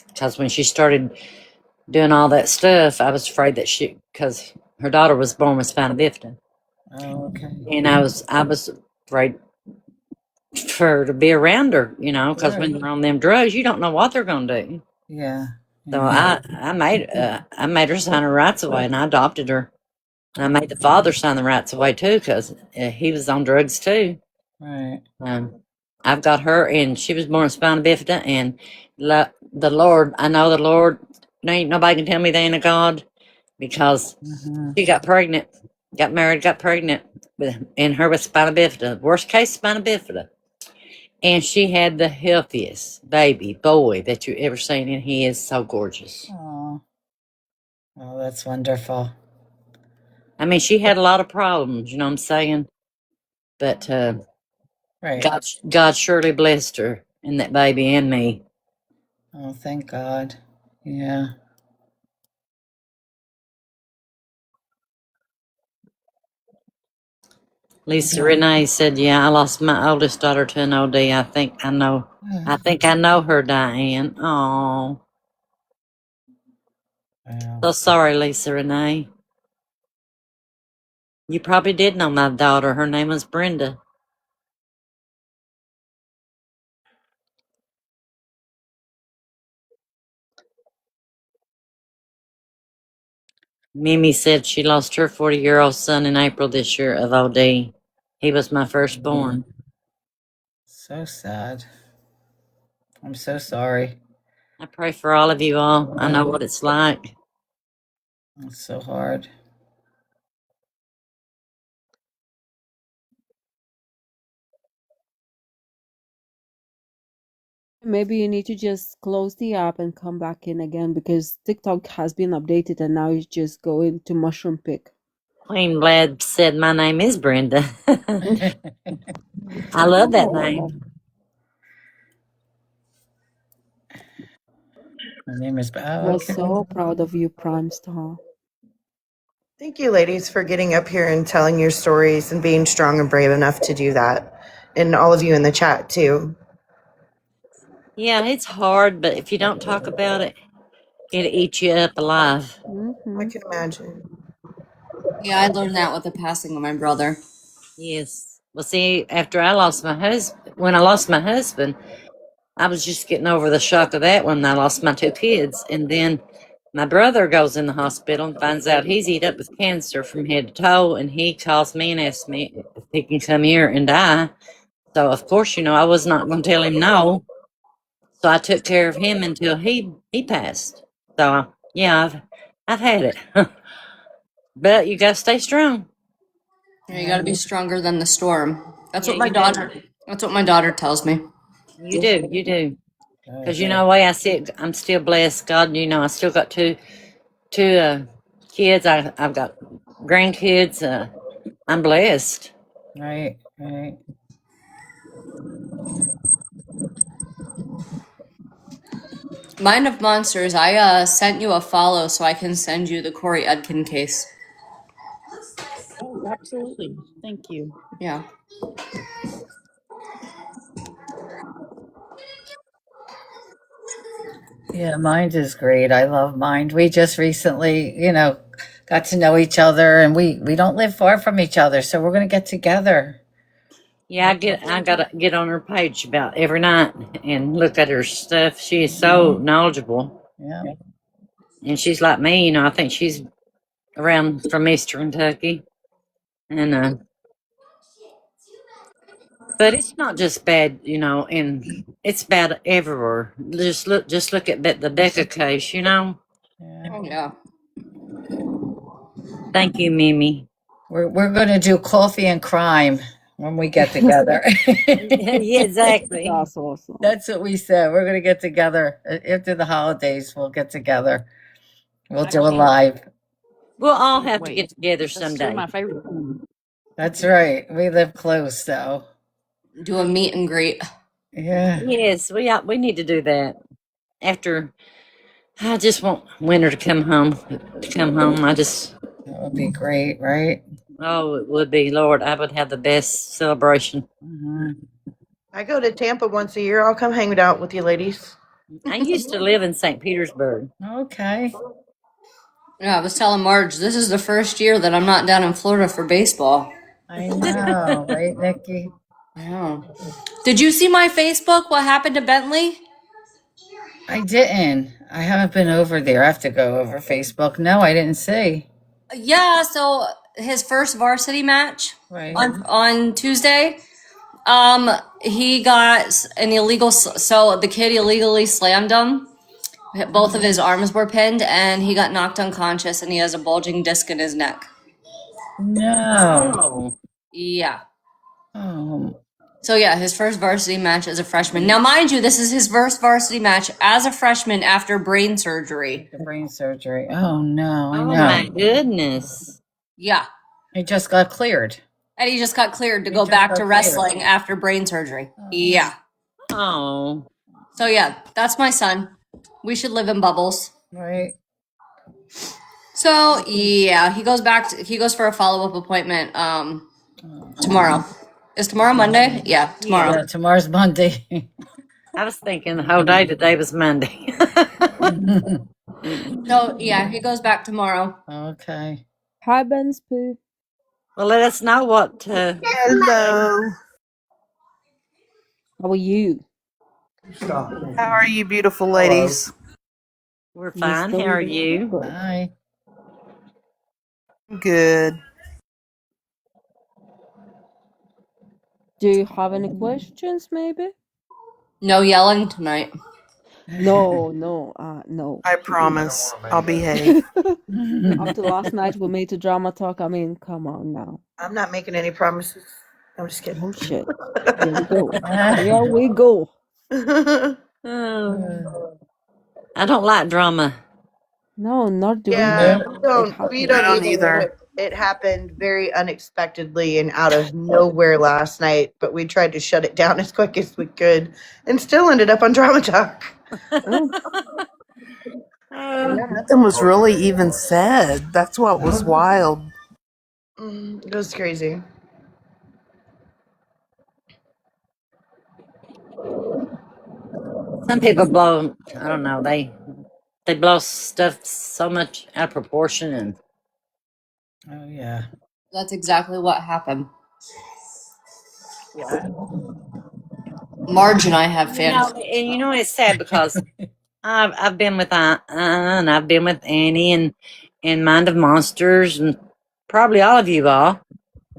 because when she started doing all that stuff, I was afraid that because her daughter was born with spina bifida, Oh, okay. and I was afraid for her to be around her, you know, because when Right. they're on them drugs, you don't know what they're gonna do. Yeah. So Yeah. I made her sign her rights away, and I adopted her. And I made the father sign the rights away too, because he was on drugs too. Right. I've got her, and she was born with spina bifida, and the Lord, I know the Lord. Ain't nobody can tell me they ain't a God, because Mhm. she got pregnant, got married, got pregnant, and her with spina bifida, worst case spina bifida, and she had the healthiest baby boy that you ever seen, and he is so gorgeous. Oh. Oh, that's wonderful. I mean, she had a lot of problems, you know what I'm saying, but Right. God surely blessed her and that baby and me. Oh, thank God. Yeah. Lisa Renee said, "Yeah, I lost my oldest daughter to an OD. I think I know her, Diane. Oh, Wow. so sorry, Lisa Renee. You probably did know my daughter. Her name was Brenda." Mimi said she lost her 40-year-old son in April this year of OD. He was my firstborn. So sad. I'm so sorry. I pray for all of you all. I know what it's like. It's so hard. Maybe you need to just close the app and come back in again because TikTok has been updated and now it's just going to mushroom pick. Queen Vlad said my name is Brenda. I love that name. My name is. Oh, We're okay. so proud of you, Prime Star. Thank you, ladies, for getting up here and telling your stories and being strong and brave enough to do that. And all of you in the chat, too. Yeah, it's hard, but if you don't talk about it, it'll eat you up alive. I can imagine. Yeah, I learned that with the passing of my brother. Yes. Well, see, after I lost my husband, when I lost my husband, I was just getting over the shock of that when I lost my two kids. And then my brother goes in the hospital and finds out he's eat up with cancer from head to toe. And he calls me and asks me if he can come here and die. So, of course, I was not going to tell him no. So I took care of him until he passed. So, yeah, I've had it. But you got to stay strong. Yeah, you got to be stronger than the storm. That's Yeah, what my you do. daughter. That's what my daughter tells me. You do. You do. Because the way I see it, I'm still blessed. God, I still got two kids. I've got grandkids. I'm blessed. Right. Right. Mind of Monsters, I sent you a follow so I can send you the Corey Edkin case. Oh, absolutely. Thank you. Yeah. Yeah, Mind is great. I love Mind. We just recently, got to know each other, and we don't live far from each other, so we're gonna get together. Yeah, I gotta get on her page about every night and look at her stuff. She is so knowledgeable. Yeah. And she's like me, I think she's around from Eastern Kentucky. And but it's not just bad, and it's bad everywhere. Just look at the Becca case, Yeah. Oh yeah. Thank you, Mimi. We're gonna do coffee and crime when we get together. Yeah, exactly. That's awesome. That's what we said. We're gonna get together after the holidays. We'll get together. We'll do a live. We'll all have to get together That's two of someday. my favorite things. That's right. We live close, though. Do a meet and greet. Yeah. Yes, we need to do that. After, I just want winter to come home. That would be great, right? Oh, it would be. Lord, I would have the best celebration. I go to Tampa once a year. I'll come hang out with you ladies. I used to live in St. Petersburg. Okay. Yeah, I was telling Marge, this is the first year that I'm not down in Florida for baseball. I know, right, Nikki? Yeah. Did you see my Facebook? What happened to Bentley? I didn't. I haven't been over there. I have to go over Facebook. No, I didn't see. Yeah, so his first varsity match Right. on Tuesday, he got an illegal. So the kid illegally slammed him. Both of his arms were pinned, and he got knocked unconscious, and he has a bulging disc in his neck. No. Yeah. Oh. So yeah, his first varsity match as a freshman. Now, mind you, this is his first varsity match as a freshman after brain surgery. The brain surgery. Oh no. I Oh, know. my goodness. Yeah. He just got cleared. And he just got cleared to go back to wrestling after brain surgery. Yeah. Oh. So yeah, that's my son. We should live in bubbles. Right. So yeah, he goes for a follow-up appointment tomorrow. Is tomorrow Monday? Yeah, tomorrow. Yeah, tomorrow's Monday. I was thinking the whole day today was Monday. So yeah, he goes back tomorrow. Okay. Hi, Ben's Poo. Well, let us know what. Hello. How are you? How are you, beautiful ladies? We're fine. How are you? Bye. Good. Do you have any questions, maybe? No yelling tonight. No, no. I promise. I'll behave. After last night we made a drama talk. I mean, come on now. I'm not making any promises. I'm just kidding. Oh shit. Here we go. Here we go. I don't like drama. No, not doing Yeah, that. we don't either. It happened very unexpectedly and out of nowhere last night, but we tried to shut it down as quick as we could and still ended up on Drama Talk. Nothing was really even said. That's what was wild. It was crazy. Some people blow. I don't know. They blow stuff so much out of proportion, and oh yeah. That's exactly what happened. Yeah. Marge and I have fans. And it's sad because I've been with Anna and I've been with Annie and Mind of Monsters and probably all of you all.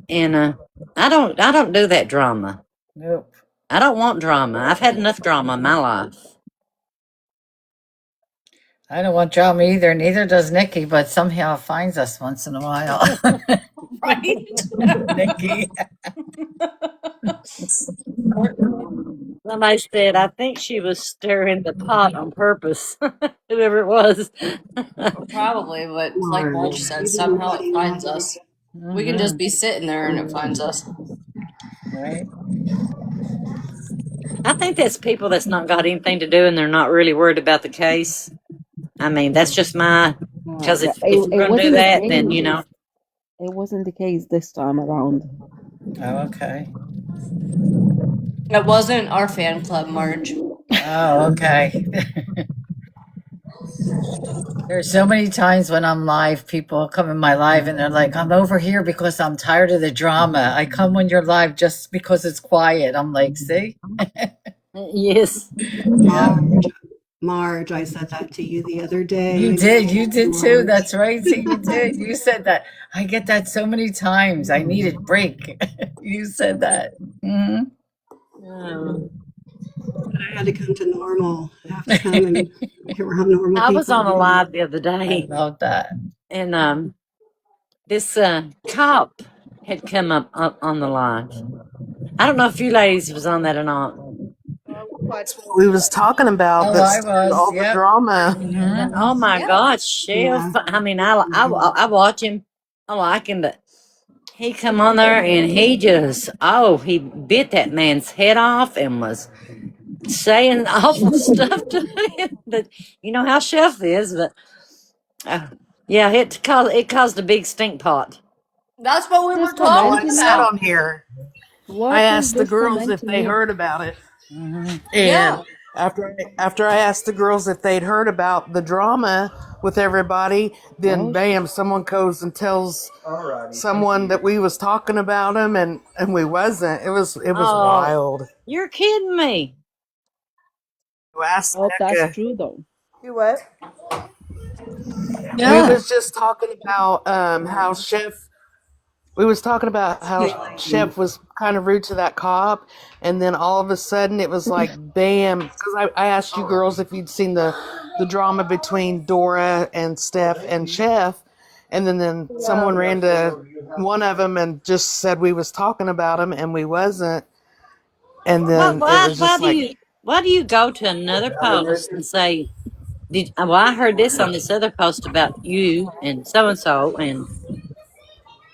And I don't do that drama. Nope. I don't want drama. I've had enough drama in my life. I don't want drama either, neither does Nikki, but somehow it finds us once in a while. Right? Nikki. Somebody said, I think she was stirring the pot on purpose, whoever it was. Probably, but like Marge said, somehow it finds us. We can just be sitting there and it finds us. Right. I think that's people that's not got anything to do and they're not really worried about the case. I mean, that's just my, because Yeah, if you're it going to do wasn't the that, then, case. you know. It wasn't the case this time around. Oh, okay. It wasn't our fan club, Marge. Oh, okay. There's so many times when I'm live, people come in my live and they're like, I'm over here because I'm tired of the drama. I come when you're live just because it's quiet. I'm like, see? Yes. Yeah. Marge, I said that to you the other day. You did. You did too. Marge. That's right. See, you did. You said that. I get that so many times. I need a break. You said that. Hmm. Oh. But I had to come to normal. I have to come and be around normal I was people on a again. live the other day. I love that. And this cop had come up on the live. I don't know if you ladies was on that or not. That's what we was talking about. Oh, That I started was. all the Yep. drama. Mhm. Oh my Yeah. God, Chef. Yeah. I mean, I watch him. I like him, but he come on there and he just he bit that man's head off and was saying awful stuff to him. That you know how Chef is, but yeah, it caused a big stink pot. That's what we Just were Oh, I talking commenting said on? about. on here. I What is asked the this girls if commenting they on? heard about it, Hmm. and Yeah. after I asked the girls if they'd heard about the drama with everybody, then Oh, bam, someone goes and tells someone that we was talking about him, and we wasn't. It was Oh, wild. you're kidding me. You asked oh, that's Becca. true though. Do what? We Yeah. was just talking about how Chef. We was talking about how Chef was kind of rude to that cop, and then all of a sudden it was like bam. Because I asked you girls if you'd seen the drama between Dora and Steph and Chef, and then someone ran to one of them and just said we was talking about him, and we wasn't. And Why, then it why, was why just do like, you, why do you go to another post and say, well, I heard this on this other post about you and so, and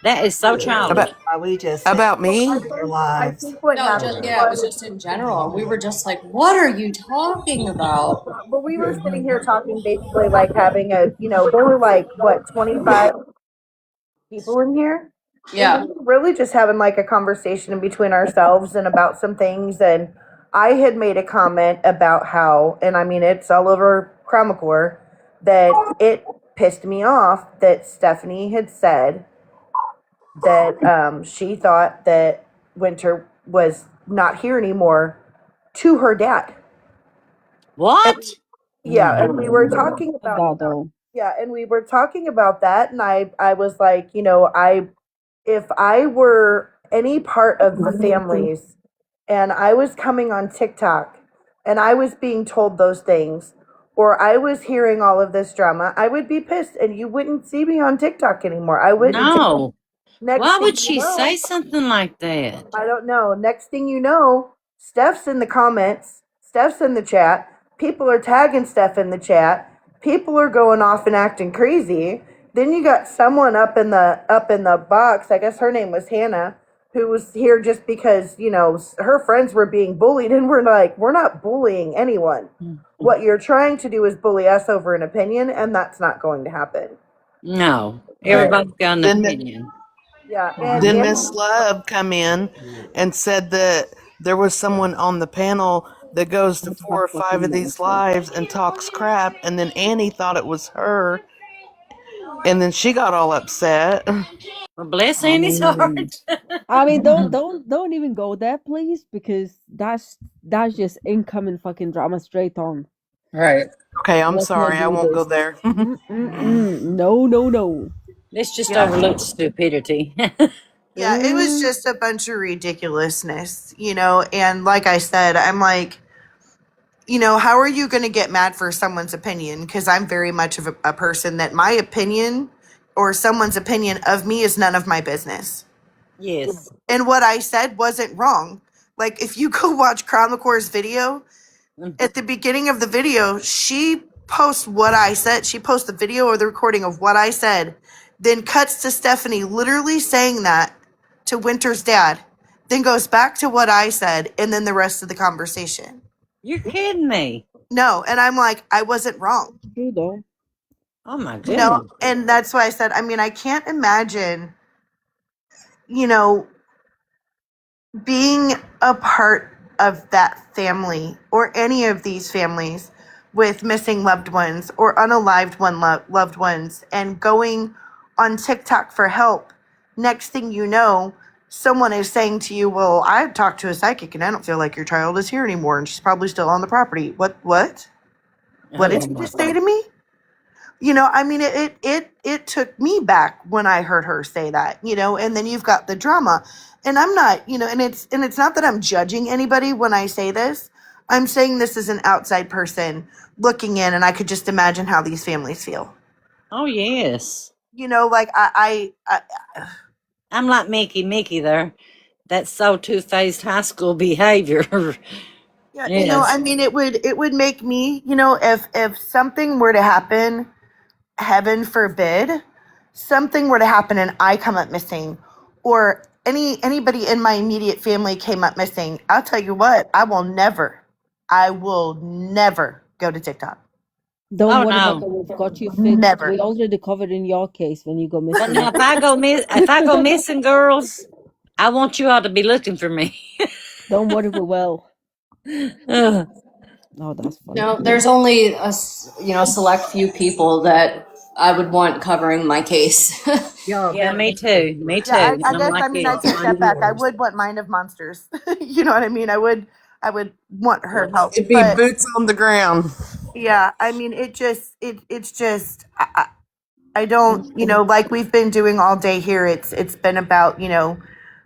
that is so childish. about We just sit about I me. think their I lives. think what No, happened just yeah, it was was, just in general. We were just like, what are you talking about? but we were sitting here talking basically like having a, there were like what 25 people in here, and we Yeah. were really just having like a conversation in between ourselves and about some things. And I had made a comment about how, and I mean it's all over Chromacore, that it pissed me off that Stephanie had said that she thought that Winter was not here anymore to her dad. What? Yeah, and we were talking Of about that though. yeah, and we were talking about that, and I was like, if I were any part of the families and I was coming on TikTok and I was being told those things or I was hearing all of this drama, I would be pissed and you wouldn't see me on TikTok anymore. I wouldn't. No. Next Why thing would you she know, say something like that? I don't know. Next thing you know, Steph's in the comments, Steph's in the chat. People are tagging Steph in the chat. People are going off and acting crazy. Then you got someone up in the box. I guess her name was Hannah, who was here just because her friends were being bullied, and we're like, we're not bullying anyone. What you're trying to do is bully us over an opinion, and that's not going to happen. No. But Everybody's got an Then opinion. yeah, and Then Miss Love come in and said that there was someone on the panel that goes to That's 4 or about 5 fucking of these nonsense. lives and talks crap, and then Annie thought it was her, and then she got all upset. Well, bless I Annie's mean, heart. don't even go there, please, because that's just incoming fucking drama straight on. Right. Okay, I'm Let's not sorry, I do won't go this. there. No, no, no. Let's just yeah, overlook stupidity. yeah, it was just a bunch of ridiculousness, and like I said, I'm like, how are you going to get mad for someone's opinion? Because I'm very much of a person that my opinion or someone's opinion of me is none of my business. Yes. And what I said wasn't wrong. Like, if you go watch Chromacore's video, at the beginning of the video, she posts what I said. She posts the video or the recording of what I said, then cuts to Stephanie literally saying that to Winter's dad, then goes back to what I said, and then the rest of the conversation. You're kidding me. No, and I'm like, I wasn't wrong. True though. Oh my You know, goodness. and that's why I said, I mean, I can't imagine, you know, being a part of that family or any of these families with missing loved ones or unalived loved ones and going on TikTok for help. Next thing you know, someone is saying to you, well, I talked to a psychic and I don't feel like your child is here anymore and she's probably still on the property. What did Oh you my just say to me? You know, I mean, it took me back when I heard her say that, you know, and then you've got the drama. And I'm not, you know, and it's not that I'm judging anybody when I say this. I'm saying this as an outside person looking in, and I could just imagine how these families feel. Oh yes. You know, like I'm like Mickey there. That's so two-faced high school behavior. yeah, you know, Yes. I mean, it would make me, you know, if something were to happen, heaven forbid, something were to happen and I come up missing, or anybody in my immediate family came up missing, I'll tell you what, I will never go to TikTok. Don't Oh worry about no. that. We've got you fixed. Never. We already covered in your case when you go But now missing. if I go missing, girls, I want you all to be looking for me. Don't worry, we will. Ugh. Oh, that's funny. No, there's only select few people that I would want covering my case. Yeah, me too. Me Yeah, too. I I'm guess, like I mean, I you. take that back. I would want Mind of Monsters. You know what I mean? I would want her help, It'd be but boots on the ground. yeah, I mean, it's just I don't, you know, like we've been doing all day here. It's been about, you know,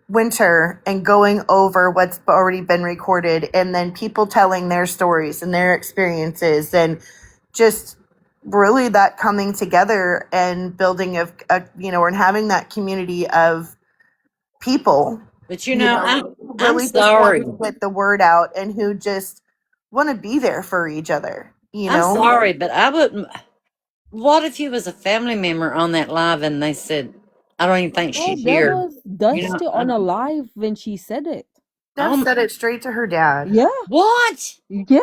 winter and going over what's already been recorded, and then people telling their stories and their experiences, and just really that coming together and building a you know, and having that community of people, But you know, who I'm really just want sorry. to get the word out and who just want to be there for each other, you I'm know. sorry, but I wouldn't. What if you was a family member on that live and they said, "I don't even think Oh, she's there here." was You know, Dusty on a live when she said it. Steph said it straight to her dad. Yeah, what? yeah.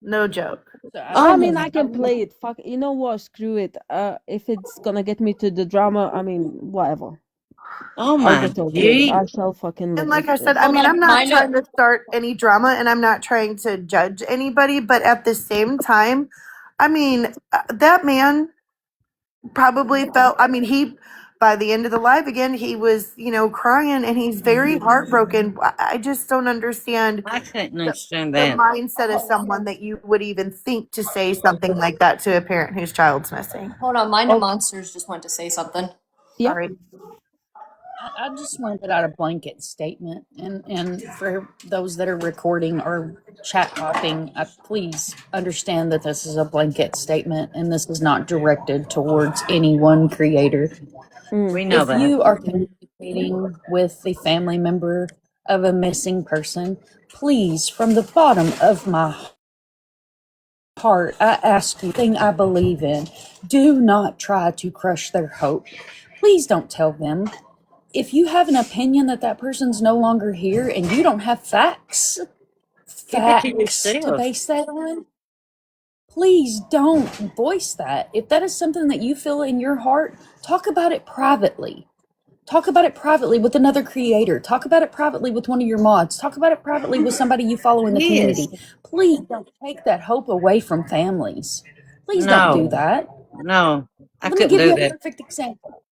No joke. I Oh mean, my! I can play it. Fuck, you know what? Screw it. If it's gonna get me to the drama, I mean, whatever. Oh I'll my get over it. gee! I shall fucking And live like with I it. said, I Hold mean, I'm on, not mind trying to start any drama and I'm not trying to judge anybody, but at the same time, I mean, that man probably felt, I mean, by the end of the live again, he was, you know, crying and he's very heartbroken. I just don't understand I couldn't the, understand the that. mindset of someone that you would even think to say something like that to a parent whose child's missing. Hold on, Mind of Oh, Monsters just went to say something. yeah. Sorry. I just want to put out a blanket statement, and for those that are recording or chat hopping, please understand that this is a blanket statement, and this is not directed towards any one creator. Mm. We know If that. you are communicating with a family member of a missing person, please, from the bottom of my heart, I ask you, thing I believe in, do not try to crush their hope. Please don't tell them if you have an opinion that that person's no longer here and you don't have Keep it to to yourself. base that on, please don't voice that. If that is something that you feel in your heart, talk about it privately. Talk about it privately with another creator. Talk about it privately with one of your mods. Talk about it privately with somebody you follow in the Yes. community. Please don't take that hope away from families. Please don't do No. that. No. I Let me couldn't give do you a that. perfect example.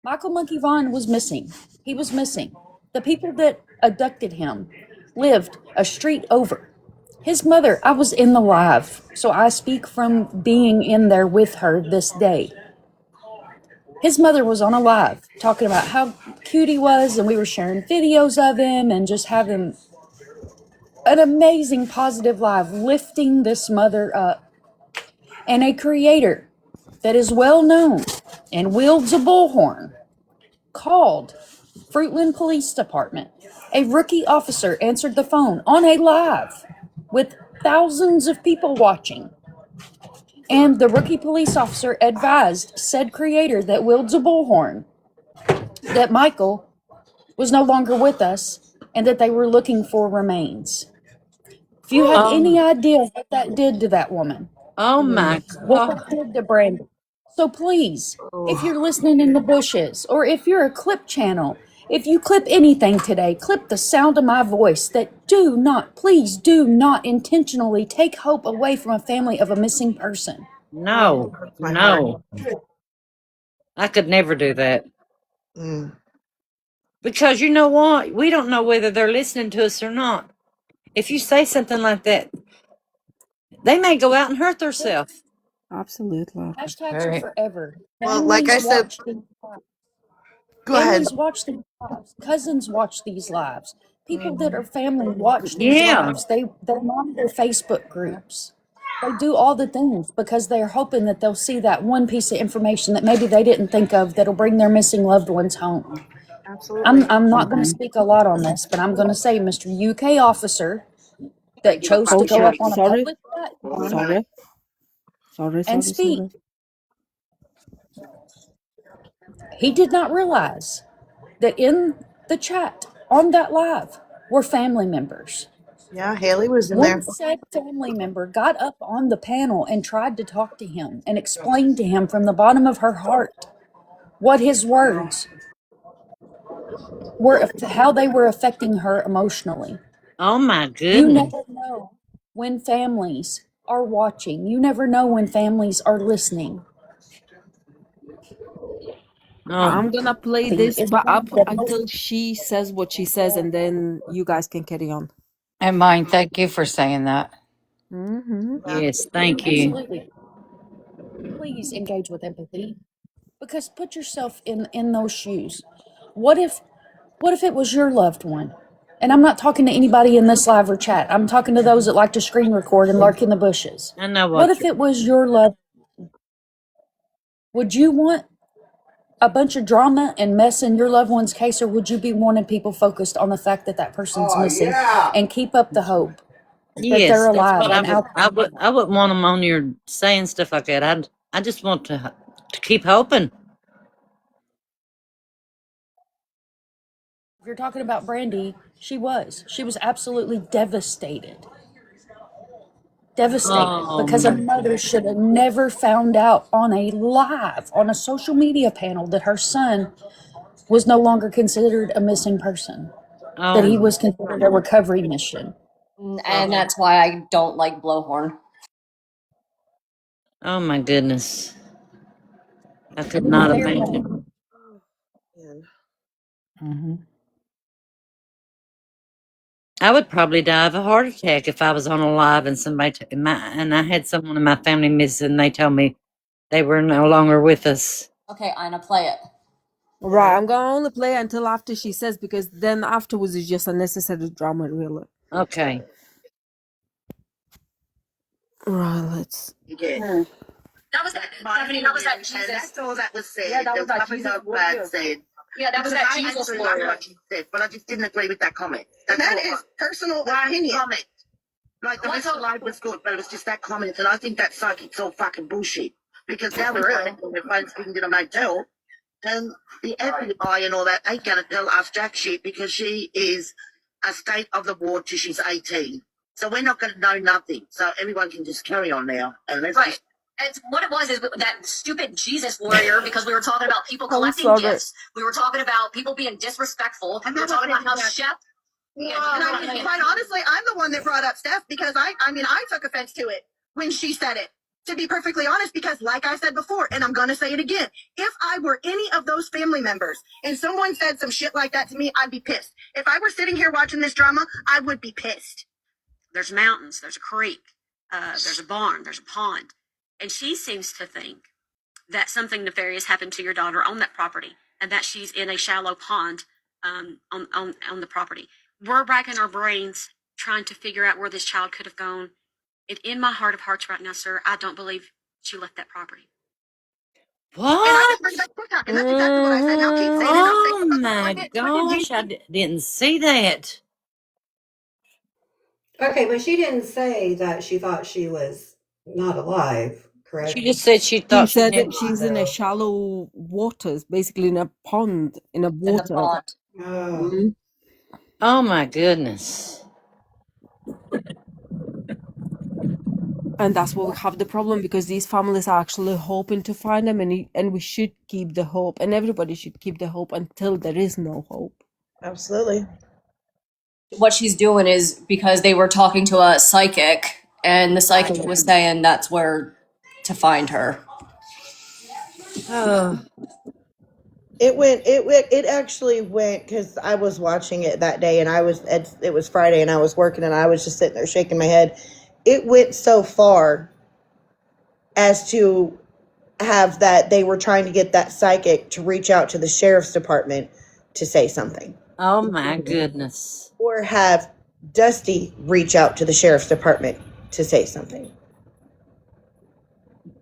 Michael Monkey Vaughn was missing. He was missing. The people that abducted him lived a street over. His mother, I was in the live, so I speak from being in there with her this day. His mother was on a live talking about how cute he was, and we were sharing videos of him and just having an amazing positive live, lifting this mother up. And a creator that is well known and wields a bullhorn called Fruitland Police Department. A rookie officer answered the phone on a live with thousands of people watching. And the rookie police officer advised said creator that wields a bullhorn that Michael was no longer with us and that they were looking for remains. If you have any idea what that did to that woman, Oh my what God. that did to Brandon. So please, if you're listening in the bushes, or if you're a clip channel, if you clip anything today, clip the sound of my voice that do not, please do not intentionally take hope away from a family of a missing person. No, My heart. no. I could never do that. Because you know what? We don't know whether they're listening to us or not. If you say something like that, they may go out and hurt themselves. Absolutely. Hashtags are forever. Well, like I Families said, watch these lives. go ahead. Families watch these lives. Cousins watch these lives. People that are family watch these Yeah. lives. They monitor Facebook groups. They do all the things because they're hoping that they'll see that one piece of information that maybe they didn't think of that'll bring their missing loved ones home. Absolutely. I'm not going to speak a lot on this, but I'm going to say, Mr. UK officer that chose to Oh go up shit! on a Sorry, public platform sorry, sorry, and sorry, speak, sorry. he did not realize that in the chat on that live were family members. Yeah, Haley was in One there. said family member got up on the panel and tried to talk to him and explain to him from the bottom of her heart what his words were, how they were affecting her emotionally. Oh my You goodness. never know when families are watching. You never know when families are listening. I'm Oh, gonna play this It's but one up of the most. until she says what she says, and then you guys can carry on. And mine, thank you for saying that. Mm-hmm. yes. Thank you. Absolutely. Please engage with empathy, because put yourself in those shoes. What if it was your loved one? And I'm not talking to anybody in this live or chat. I'm talking to those that like to screen record and lurk in the bushes. I know What what if you're. it was your loved? Would you want a bunch of drama and mess in your loved one's case, or would you be wanting people focused on the fact that that person's missing and keep up the hope that they're Yes, that's alive what I and would. out? I wouldn't want them on your saying stuff like that. I just want to keep hoping. If you're talking about Brandy, she was absolutely devastated. Devastated Oh because a my mother should have never found out on a social media panel that her son was no longer considered a missing person, that he Oh, was considered a recovery mission. And that's why I don't like blowhorn. oh my goodness. I could not They're imagine. Hmm. I would probably die of a heart attack if I was on a live and somebody and I had someone in my family miss and they told me they were no longer with us. Okay, Ina, play it. Right, I'm gonna only play until after she says, because then afterwards it's just unnecessary drama, really. Okay. Right, let's. That was that. Stephanie, that was that Jesus. That's all that was said. Yeah, that was that Jesus warrior. Said. Yeah, that was that Jesus warrior. What you said, but I just didn't agree with that comment. That is personal opinion. Comment. Like the rest of the life was good, but it was just that comment, and I think that psychic's all fucking bullshit. Because now we're on their phones speaking to the motel, and the FBI and all that ain't gonna tell us jack shit because she is a state of the ward till she's 18. So we're not gonna know nothing. So everyone can just carry on now, and let's right. It's what it was is that stupid Jesus warrior, because we were talking about people collecting gifts. We were talking about people being disrespectful. And we were talking about how Shep. Yeah, and I mean, quite honestly, I'm the one that brought up Steph because I mean, I took offense to it when she said it. To be perfectly honest, because like I said before, and I'm going to say it again, if I were any of those family members and someone said some shit like that to me, I'd be pissed. If I were sitting here watching this drama, I would be pissed. There's mountains, there's a creek, there's a barn, there's a pond. And she seems to think that something nefarious happened to your daughter on that property and that she's in a shallow pond on the property. We're racking our brains trying to figure out where this child could have gone. And in my heart of hearts right now, sir, I don't believe she left that property. What? And I just bring back TikTok, and that's exactly what I said. And I'll keep saying it. Oh my gosh. I didn't see that. Okay, but she didn't say that she thought she was not alive, She correct? just said she She thought she said that did. she's in a So, shallow waters, basically in a pond, in a In the water. pond. oh, Mhm. Oh my goodness. And that's where we have the problem, because these families are actually hoping to find them, and we should keep the hope, and everybody should keep the hope until there is no hope. Absolutely. What she's doing is because they were talking to a psychic, and the psychic was saying that's where to find her. Oh, It actually went, because I was watching it that day, and it was Friday, and I was working, and I was just sitting there shaking my head. It went so far as to have that they were trying to get that psychic to reach out to the sheriff's department to say something, oh my goodness. or have Dusty reach out to the sheriff's department to say something.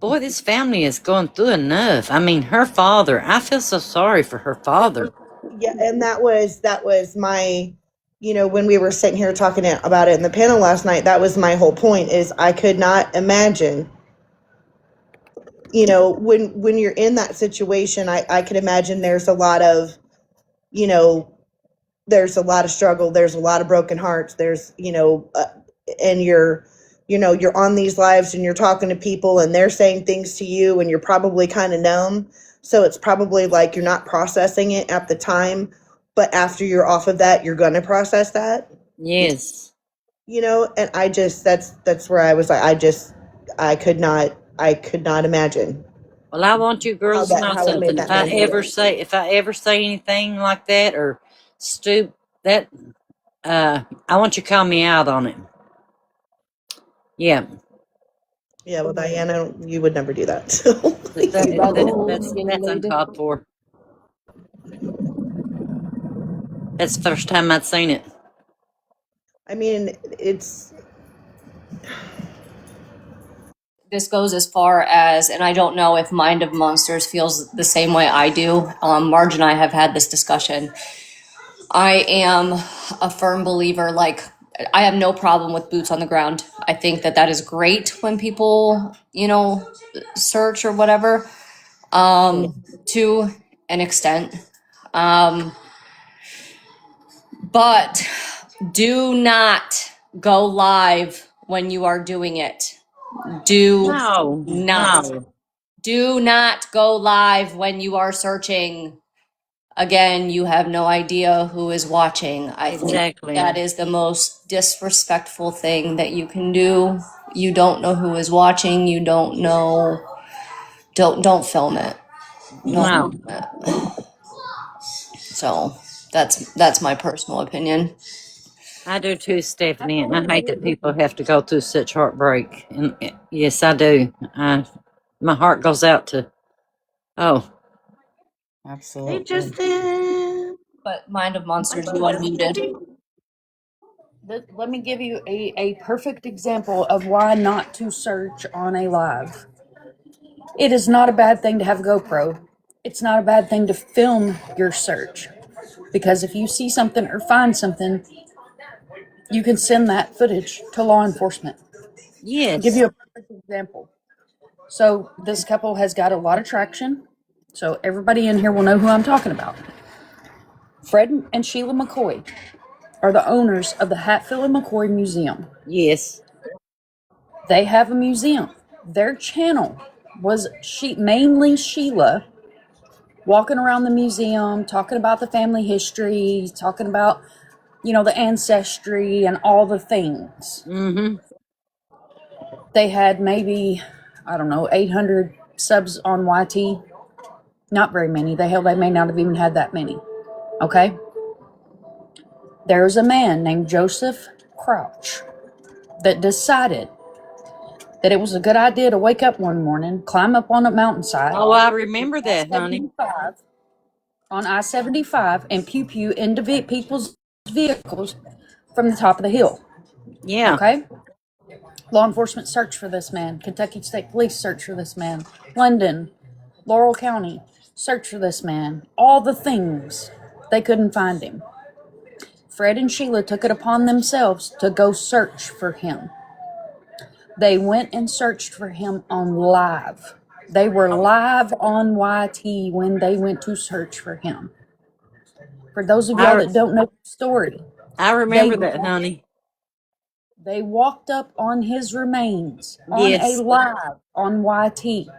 Boy, this family is going through enough. I mean, her father, I feel so sorry for her father. Yeah, and that was my, when we were sitting here talking about it in the panel last night, that was my whole point, is I could not imagine, when you're in that situation, I could imagine there's a lot of, there's a lot of struggle, there's a lot of broken hearts, there's, and you're on these lives, and you're talking to people, and they're saying things to you, and you're probably kind of numb. So it's probably like you're not processing it at the time, but after you're off of that, you're going to process that. Yes. And that's where I was like, I could not imagine Well, I want you girls to know how it made something. that man feel. If I ever say anything like that or stoop that, I want you to call me out on it. Yeah. Yeah, well, Diana, you would never do that. That's uncalled for. That's the first time I'd seen it. I mean, it's. This goes as far as, and I don't know if Mind of Monsters feels the same way I do. Marge and I have had this discussion. I am a firm believer, like, I have no problem with boots on the ground. I think that is great when people, search or whatever, to an extent. But do not go live when you are doing it. Do No, not. no. Do not go live when you are searching. Again, you have no idea who is watching. I think Exactly. that is the most disrespectful thing that you can do. You don't know who is watching. You don't know. Don't film it. Don't No. film it. So that's my personal opinion. I do too, Stephanie, and I hate that people have to go through such heartbreak. And yes, I do. My heart goes out to. Oh, Absolutely. Hey, Justin. But Mind of Monsters, you unmuted. Let me give you a perfect example of why not to search on a live. It is not a bad thing to have a GoPro. It's not a bad thing to film your search. Because if you see something or find something, you can send that footage to law enforcement. I'll give yes. you a perfect example. So this couple has got a lot of traction. So everybody in here will know who I'm talking about. Fred and Sheila McCoy are the owners of the Hatfield and McCoy Museum. Yes. They have a museum. Their channel was mainly Sheila walking around the museum, talking about the family history, talking about, the ancestry and all the things. Mm-hmm. They had maybe, I don't know, 800 subs on YT. Not very many. They may not have even had that many. Okay? There's a man named Joseph Crouch that decided that it was a good idea to wake up one morning, climb up on a mountainside, Oh, I remember that, honey. on I-75, and pew pew into people's vehicles from the top of the hill. Yeah. Okay? Law enforcement searched for this man. Kentucky State Police searched for this man. London, Laurel County searched for this man. All the things. They couldn't find him. Fred and Sheila took it upon themselves to go search for him. They went and searched for him on live. They were live on YT when they went to search for him. For those of y'all that don't know the story, I They remember that, honey. they walked up on his remains on a Yes. live on YT.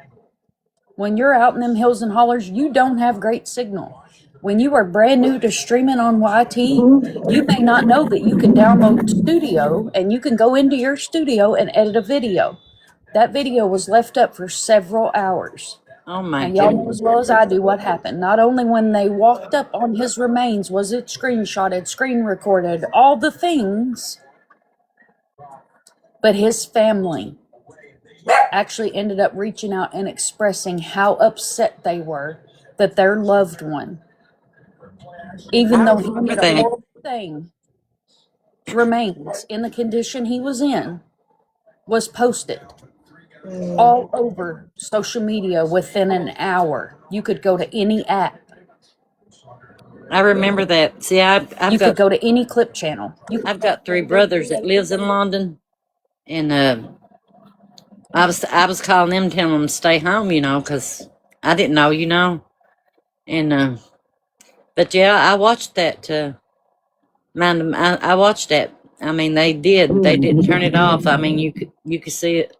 When you're out in them hills and hollers, you don't have great signal. When you are brand new to streaming on YT, you may not know that you can download Studio and you can go into your studio and edit a video. That video was left up for several hours. Oh my And y'all know goodness. as well as I do what happened. Not only when they walked up on his remains was it screenshotted, screen recorded, all the things, but his family actually ended up reaching out and expressing how upset they were that their loved one, even I though he remember did a that. horrible thing, remains in the condition he was in, was posted all over social media within an hour. You could go to any app. I remember that. See, You could go to any clip channel. You could I've got three brothers that lives in London, and I was calling them, telling them to stay home, you know, because I didn't know, you know, and but yeah, I watched that. I watched that. I mean, they did. They didn't turn it off. I mean, you could see it.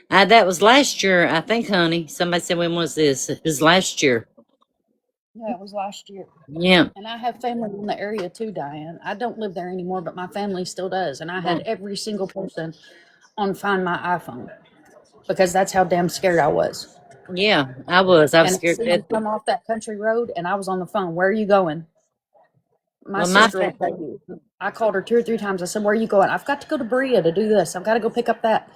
That was last year, I think, honey. Somebody said, when was this? It was last year. Yeah, it was last year. Yeah. And I have family in the area too, Diane. I don't live there anymore, but my family still does. And I had every single person on Find My iPhone because that's how damn scared I was. Yeah, I was. I was And I scared to seen him death. come off that country road and I was on the phone. Where are you going? My Well, my sister will tell you. I called her 2 or 3 times. I said, where are you going? I've got to go to Berea to do this. I've got to go pick up that.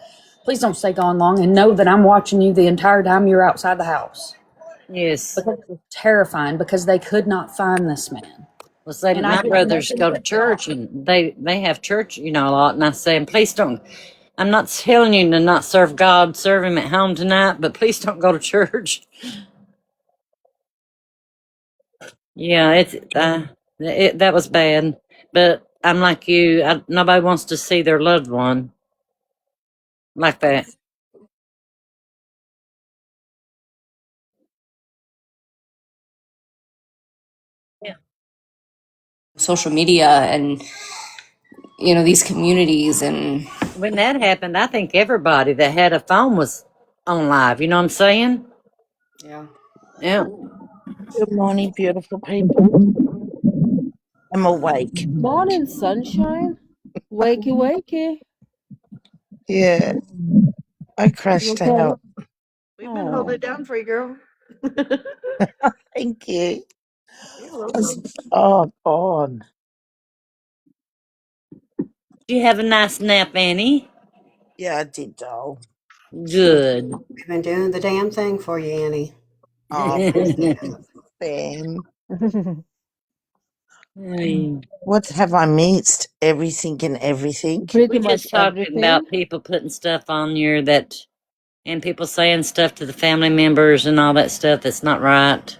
Please don't stay gone long and know that I'm watching you the entire time you're outside the house. Yes. Because it was terrifying because they could not find this man. Well, say And I my did brothers nothing go to but church, and they have church, you know, a lot. And I say, please don't. I'm not telling you to not serve God, serve Him at home tonight, but please don't go to church. Yeah, that was bad. But I'm like you. Nobody wants to see their loved one like that. Yeah. social media and these communities and When that happened, I think everybody that had a phone was on live. You know what I'm saying? yeah. Yeah. Good morning, beautiful people. I'm awake. Morning, sunshine. Wakey, wakey. Yeah, I You crashed okay? out. We've been Oh. holding it down for you, girl. Thank you. You're 'Cause- welcome. oh, God. Did you have a nice nap, Annie? Yeah, I did, doll. Good. We've been doing the damn thing for you, Annie. Oh, Yes, we thank have. you, Sam. Hmm. What have I missed? Everything and everything? Pretty We much just talking everything. about people putting stuff on here and people saying stuff to the family members and all that stuff that's not right.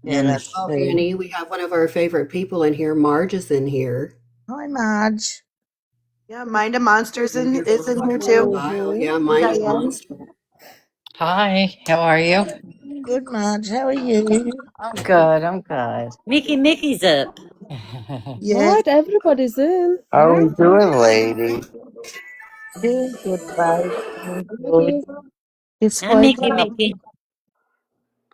Yeah, And that's Oh, true. Annie, we have one of our favorite people in here. Marge is in here. Hi, Marge. Yeah, Mind of Monsters Been here is for in here quite a little too. while. Mm-hmm. Yeah, Mind of Diane. Monster. Hi, how are you? Good, Marge. How are you? I'm good, I'm good. Mickey's up. Yeah, What? Everybody's in. How are you doing, lady? doing good, babe. Doing good. Mickey. Just Hi, woke up. Mickey.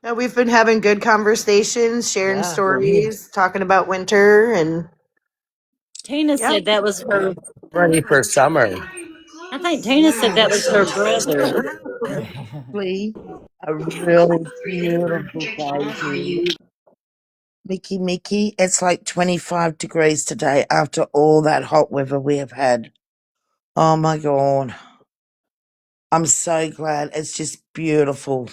Yeah, we've been having good conversations, sharing Yeah. stories, talking about winter, and Tina yeah. said that was her. Ready for summer. I think Tina said that was her brother. Actually, a really beautiful day here. Mickey, it's like 25 degrees today after all that hot weather we have had. Oh my God. I'm so glad. It's just beautiful.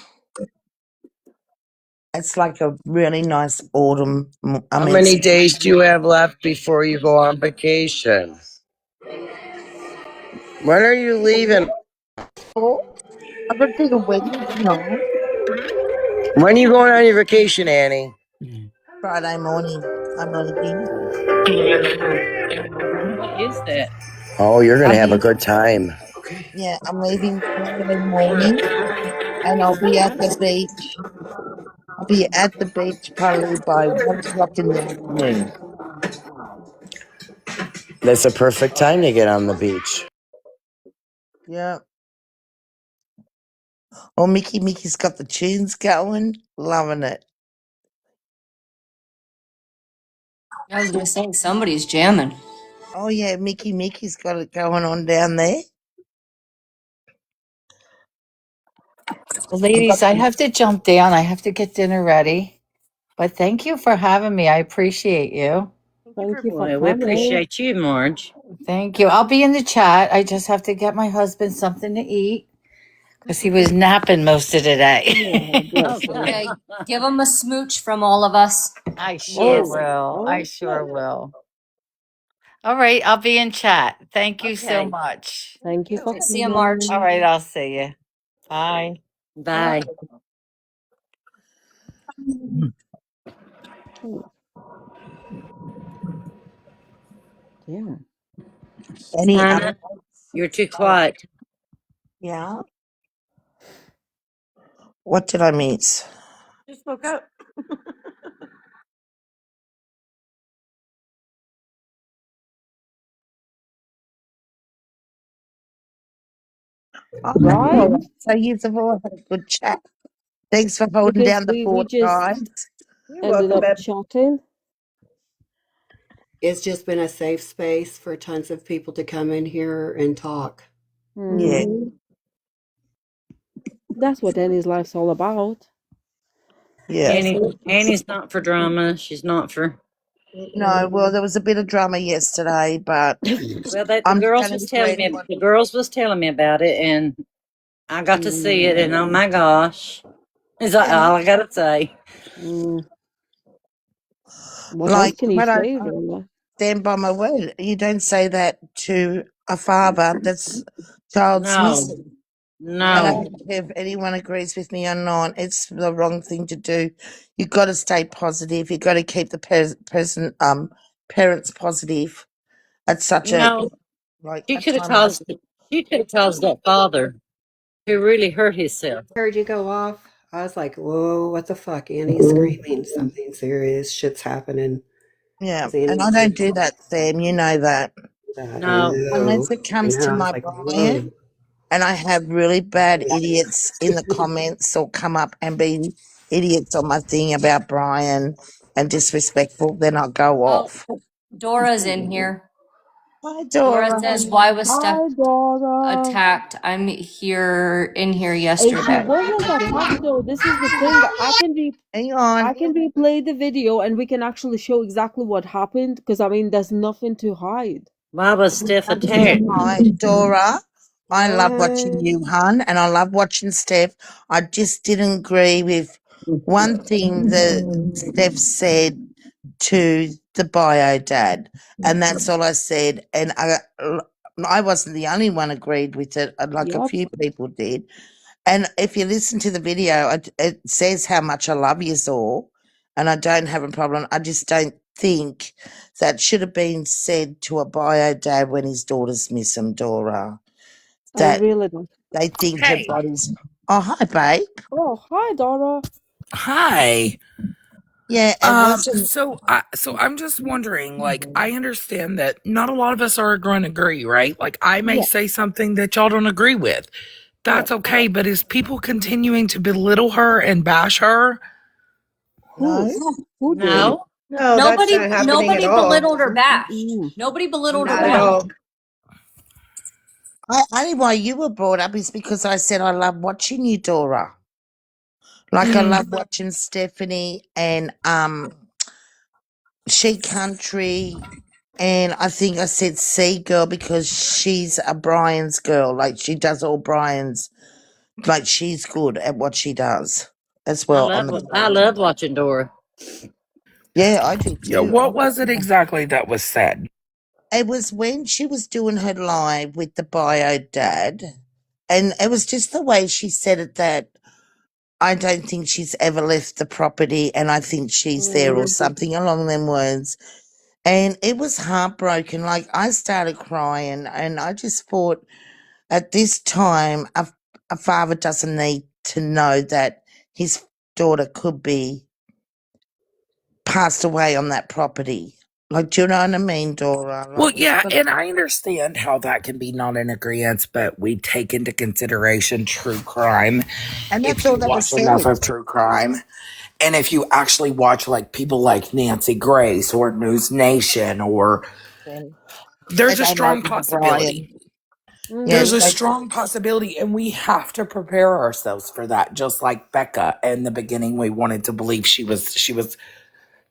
It's like a really nice autumn. How many days do you have left before you go on vacation? When are you leaving? Oh, I'm going to take a wedding tonight, When are you going on your vacation, Annie? Friday morning. I'm leaving. What is that? Oh, you're going to I'm have a leaving. good time. Yeah, I'm leaving Friday morning and I'll be at the beach I'll be at the beach probably by 1 o'clock in the afternoon. That's a perfect time to get on the beach. Yeah. Oh, Mickey's got the tunes going. Loving it. I was gonna say somebody's jamming. Oh yeah, Mickey's got it going on down there. Well, I've got ladies, I the, have to jump down. I have to get dinner ready. But thank you for having me. I appreciate you. Thank you for Boy, we coming. appreciate you, Marge. Thank you. I'll be in the chat. I just have to get my husband something to eat because he was napping most of the Oh, day. bless Okay. him. Okay, give him a smooch from all of us. I sure Oh, Yes. will. I sure okay. will. All right. I'll be in chat. Thank you so Okay. much. Thank you for See you, March. All coming. right. I'll see you. Bye. Bye. Oh, yeah. any Hannah, updates? you're too Oh, quiet. yeah. What did I miss? Just woke up. Oh, that's all Right? right. So you've all had a good chat. Thanks for holding Because down the we fort, just guys. You're ended welcome, up babe. chatting. It's just been a safe space for tons of people to come in here and talk. Yeah, Hmm. That's what Annie's life's all about. yeah. Annie's not for drama. She's not for. No, well, there was a bit of drama yesterday, but Well, that the I'm girls going was to telling me. anyone. The girls was telling me about it, and I got to see it, and oh my gosh, is that Yeah, all I gotta say? Mm. What else like, can you but say, I Rhonda? stand by my word. You don't say that to a father that's child's No, missing. And I no, don't care if anyone agrees with me or not. It's the wrong thing to do. You've got to stay positive. You've got to keep the parents positive at such a no. like She a could have time like caused. She could have caused that father who really hurt himself. Heard you go off. I was like, whoa, what the fuck? Annie's screaming. Something serious. Shit's happening. yeah. Is And Annie I don't okay? do that, Sam. You know that. I No, know. Unless it I comes know. to I was my like, Brian, whoa. and I have really bad idiots in the comments or come up and be idiots on my thing about Brian and disrespectful, then I'll go Oh, off. Dora's in here. Hi, Dora Dora. says, "Why was Steph Hi, Dora. attacked? I'm here in here She yesterday." wasn't attacked though. This is the thing. Hang on. I can replay the video and we can actually show exactly what happened because I mean there's nothing to hide. why was Steph attacked? Hi, Dora. I love watching What? you, hun, and I love watching Steph. I just didn't agree with one thing that Steph said to the bio dad, and that's all I said. And I wasn't the only one agreed with it. Like a Yep. few people did. And if you listen to the video, it says how much I love you all, and I don't have a problem. I just don't think that should have been said to a bio dad when his daughters miss him, Dora. I That really don't. they think her Hey, body's. Oh, hi, babe. Oh, hi, Dora. hi. Yeah, it wasn't. So I'm just wondering, like, I understand that not a lot of us are going to agree, right? Like, I may Yeah, say something that y'all don't agree with. yeah. That's okay, but is people continuing to belittle her and bash her? Who? No, Who did? No, No, that's Nobody, not happening at nobody all. belittled or bashed. Mm-mm. Nobody belittled or Not at no. bashed. all. Only why you were brought up is because I said I love watching you, Dora. Like I love watching Stephanie and She Country, and I think I said Sea Girl because she's a Brian's girl. Like she does all Brian's. Like she's good at what she does as well on the I stage. love watching Dora. Yeah, I do Yeah, too. what was it exactly that was said? It was when she was doing her live with the bio dad, and it was just the way she said it that I don't think she's ever left the property, and I think she's there, or something along them words. And it was heartbroken. Like I started crying, and I just thought at this time, a father doesn't need to know that his daughter could be passed away on that property. Like, do you know what I mean, Dora? Like, Well, yeah, and I understand how that can be not in agreement, but we take into consideration true crime. and that's If all you that was watch enough said. of true crime, and if you actually watch like people like Nancy Grace or News Nation, or And they there's a don't like strong Brian. possibility. Yeah, There's a strong possibility, and we have to prepare ourselves for that. Just like Becca in the beginning, we wanted to believe she was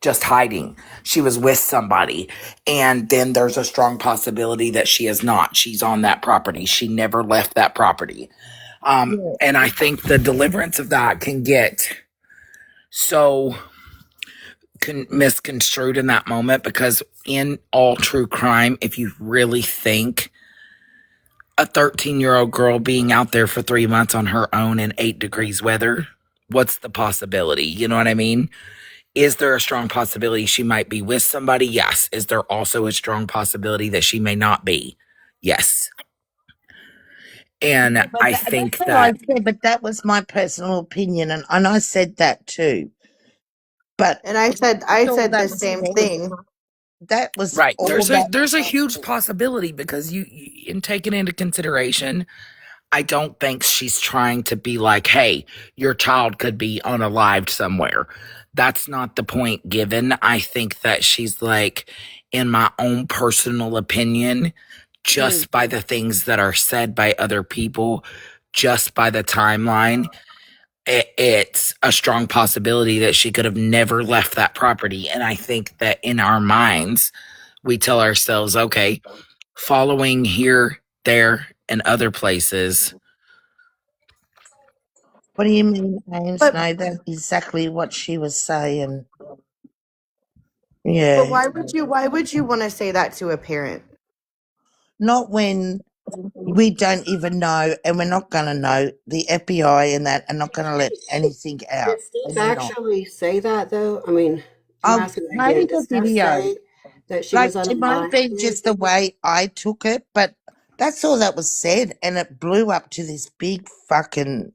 just hiding. She was with somebody. And then there's a strong possibility that she is not. She's on that property. She never left that property. yeah. And I think the deliverance of that can get so misconstrued in that moment, because in all true crime, if you really think a 13-year-old girl being out there for 3 months on her own in 8 degrees weather, what's the possibility? You know what I mean? Is there a strong possibility she might be with somebody? Yes. Is there also a strong possibility that she may not be? Yes. And But I that's think all I that, said, but that was my personal opinion, and I said that too. But And I said all that the was same said. thing. That was right, all that there's a huge possibility, because in taking into consideration, I don't think she's trying to be like, hey, your child could be unalived somewhere. That's not the point given. I think that she's like, in my own personal opinion, just by the things that are said by other people, just by the timeline, it's a strong possibility that she could have never left that property. And I think that in our minds, we tell ourselves, okay, following here, there, and other places. What do you mean, Ames? But No, that's exactly what she was saying. but Yeah. why would you want to say that to a parent? Not when we don't even know, and we're not going to know. The FBI and that are not going to let anything out. Did Steph They're not. actually say that though? I mean, I'm I'll asking play again. Did the Steph video. say that she Like, was it might have unalive? been just the way I took it, but that's all that was said, and it blew up to this big fucking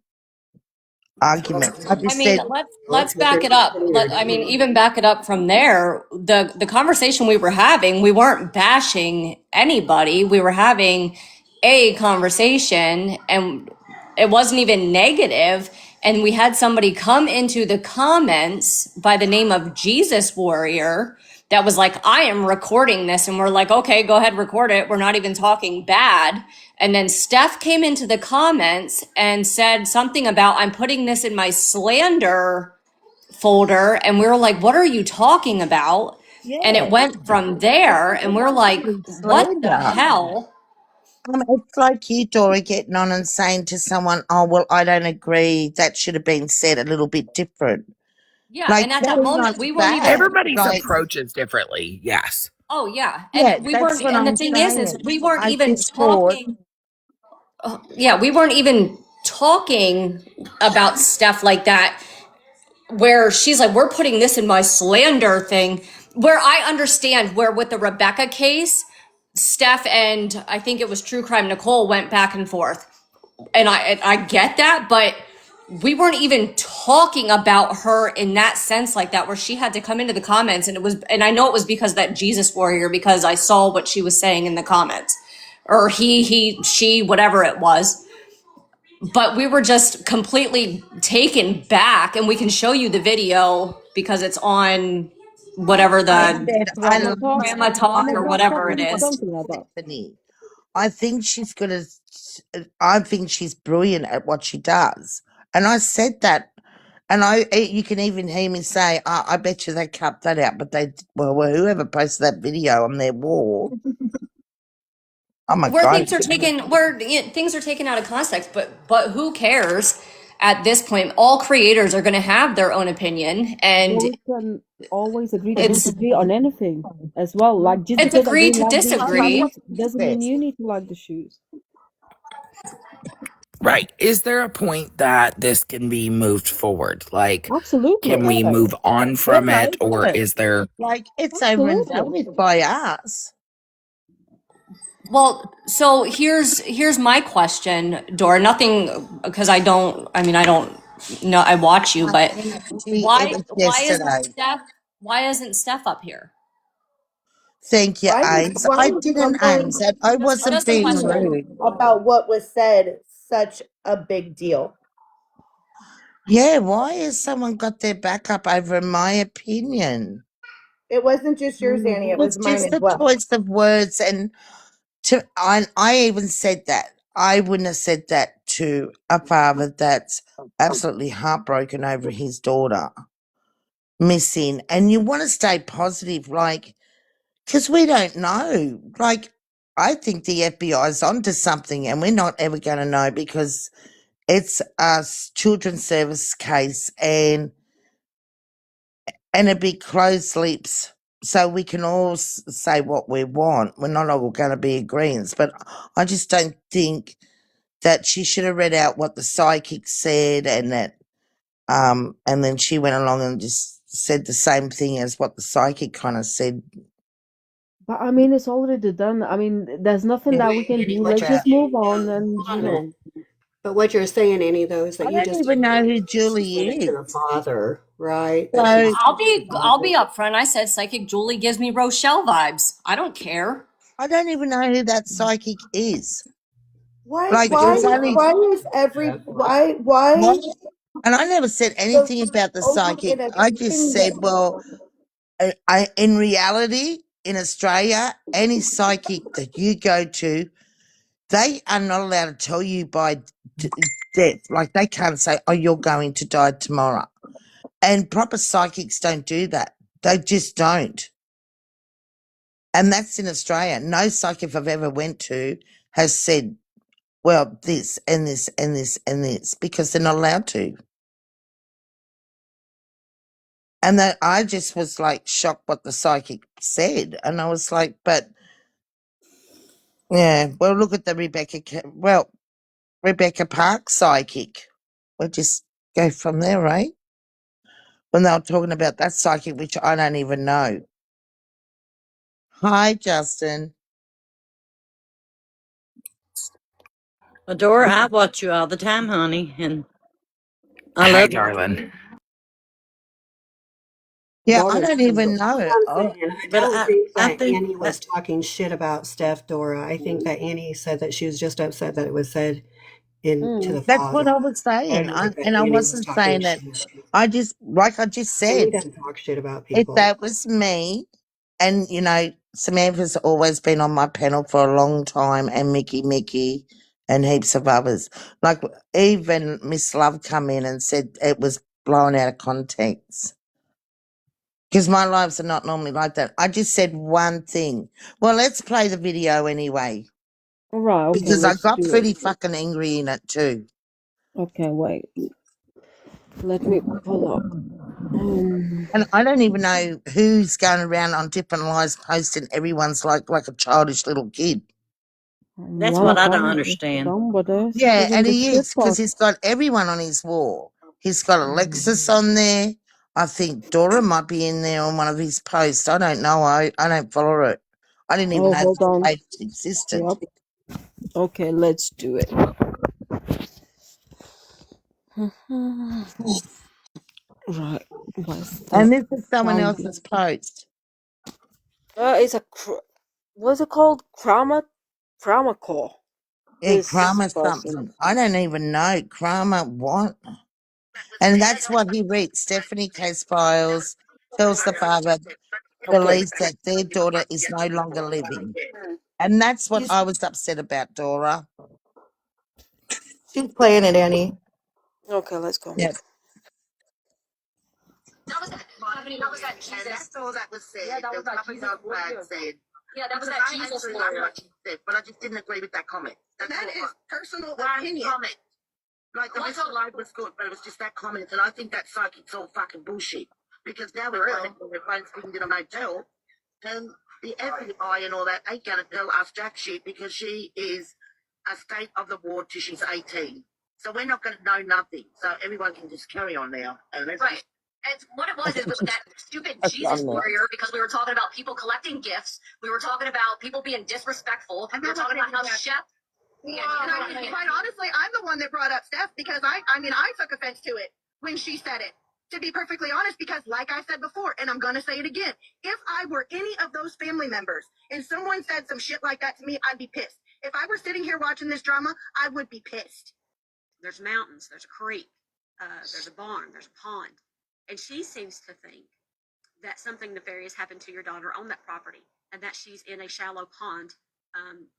argument. I I just mean, said, let's Because back there's it up. nothing there to I mean, do. even back it up from there. The conversation we were having, we weren't bashing anybody. We were having a conversation, and it wasn't even negative. And we had somebody come into the comments by the name of Jesus Warrior that was like, I am recording this. And we're like, okay, go ahead, record it. We're not even talking bad. And then Steph came into the comments and said something about, I'm putting this in my slander folder. And we were like, what are you talking about? And it yeah, went from there. And we're like, what the slander. hell? It's like you, Dora, getting on and saying to someone, oh, well, I don't agree. That should have been said a little bit different. Yeah. Like, And at that that is moment, not we weren't even, bad. Everybody's Like, approach is differently. Yes. oh, yeah. yeah, And we that's weren't, what and the I'm thing is saying. we weren't I even just thought, talking. Yeah, we weren't even talking about stuff like that where she's like, we're putting this in my slander thing. Where I understand where with the Rebecca case, Steph and I think it was True Crime Nicole went back and forth. And I get that, but we weren't even talking about her in that sense like that, where she had to come into the comments and I know it was because that Jesus Warrior, because I saw what she was saying in the comments. Or she, whatever it was, but we were just completely taken back, and we can show you the video because it's on whatever I the said, grandma talk or whatever it is. Stephanie. I think she's going to, I think she's brilliant at what she does. And I said that. And you can even hear me say, I bet you they cut that out, but well, whoever posted that video on their wall, oh my Where God. things are taken things are taken out of context, but who cares at this point? All creators are going to have their own opinion, and Well, we can always agree to it's disagree on anything as well. Like just it's because I agree don't to like these disagree. shoes doesn't mean you need to like the shoes. Right. Is there a point that this can be moved forward? Like, Absolutely. can we move on from Yeah, it, or is there? like it's over and done Absolutely. with by us. Well, so here's my question, Dora. Nothing, because I don't No, I watch you, but It was yesterday. why isn't Steph up here? Thank you, Why is Ames. why I is didn't, someone Ames. I wasn't Just a being question. rude. about what was said such a big deal? Yeah, why has someone got their back up over my opinion? It wasn't just yours, Annie. It was It's mine just as the well. choice of words, and I even said that. I wouldn't have said that to a father that's absolutely heartbroken over his daughter missing. And you want to stay positive, like, because we don't know. Like, I think the FBI's onto something, and we're not ever going to know because it's a children's service case, and it'd be closed lips. So we can all say what we want. We're not all going to be agreeing, but I just don't think that she should have read out what the psychic said, and that and then she went along and just said the same thing as what the psychic kind of said. But I mean, it's already done. I mean, there's nothing that we can Annie, do. Let's just move on and, hold on a minute. But what you're saying, Annie, though, is that I you don't just even took know it, who she Julie said it to is. the father, right? That she So said it to the I'll be father. upfront. I said Psychic Julie gives me Rochelle vibes. I don't care. I don't even know who that psychic is. Why Like, But you there's know, only why is every one, why and I never said the anything about the over psychic. in I just everything said, that well, in reality, in Australia, any psychic that you go to, they are not allowed to tell you by death. Like, they can't say, oh, you're going to die tomorrow. And proper psychics don't do that. They just don't. And that's in Australia. No psychic I've ever went to has said, well, this and this and this and this, because they're not allowed to. And that I just was like shocked what the psychic said. And I was like, but yeah, well, look at the Rebecca Park psychic. We'll just go from there, right? When they were talking about that psychic, which I don't even know. Hi, Justin. Adora, I watch you all the time, honey, and I Hi, love you. darling. Yeah, I daughter don't says even it. know What it. I'm Oh, saying, I But don't think I that think Annie was talking shit about Steph, Dora. I think that Annie said that she was just upset that it was said to Mm. the that's what father. I was I saying. don't think that And I Annie was wasn't talking saying that. shit. Like I just Annie said, doesn't talk shit about if people. that was me, and Samantha's always been on my panel for a long time, and Mickey, and heaps of others. Like, even Miss Love come in and said it was blown out of context. Because my lives are not normally like that. I just said one thing. Well, let's play the video anyway. All right, okay, Because I let's got do it. pretty fucking angry in it too. Okay, wait. Let me pull up. And I don't even know who's going around on different lives posting everyone's like a childish little kid. that's One what of I don't them is understand. somebody Yeah, spilling and the he shit is, because pot. he's got everyone on his wall. He's got Alexis on there. I think Dora might be in there on one of his posts. I don't know. I don't follow it. I didn't even Oh, know hold this on. page existed. Yep. Okay, let's do it. Right. What's the And this is someone sound? else's post. It's a what's it called? Chromacall. Yeah, This Kramer person. something. I don't even know. Kramer what? And that's what he reads. Stephanie Case Files tells the father Okay. believes that their daughter is no longer living. And that's what I was upset about, Dora. she's playing it, Annie. Okay, let's go. Yep. Jesus. That's all that was said. Yeah, that was There's that nothing Jesus else bad warrior. said. Yeah, that was Because that I Jesus actually love warrior. what she said, but I just didn't agree with that comment. That is personal opinion. Comment. Like, the rest of the life was good, but it was just that comment. And I think that psychic's all fucking bullshit. Because now we're their phone's being in a motel, and the FBI and all that ain't going to tell us jack shit, because she is a state of the ward till she's 18. So we're not going to know nothing. So everyone can just carry on now. And let's Right. And what it was is that stupid Jesus warrior, because we were talking about people collecting gifts. We were talking about people being disrespectful. We were talking about how Chef. And quite honestly, I'm the one that brought up Steph because I mean, I took offense to it when she said it. To be perfectly honest, because like I said before, and I'm gonna say it again, if I were any of those family members and someone said some shit like that to me, I'd be pissed. If I were sitting here watching this drama, I would be pissed. There's mountains, there's a creek, there's a barn, there's a pond. And she seems to think that something nefarious happened to your daughter on that property and that she's in a shallow pond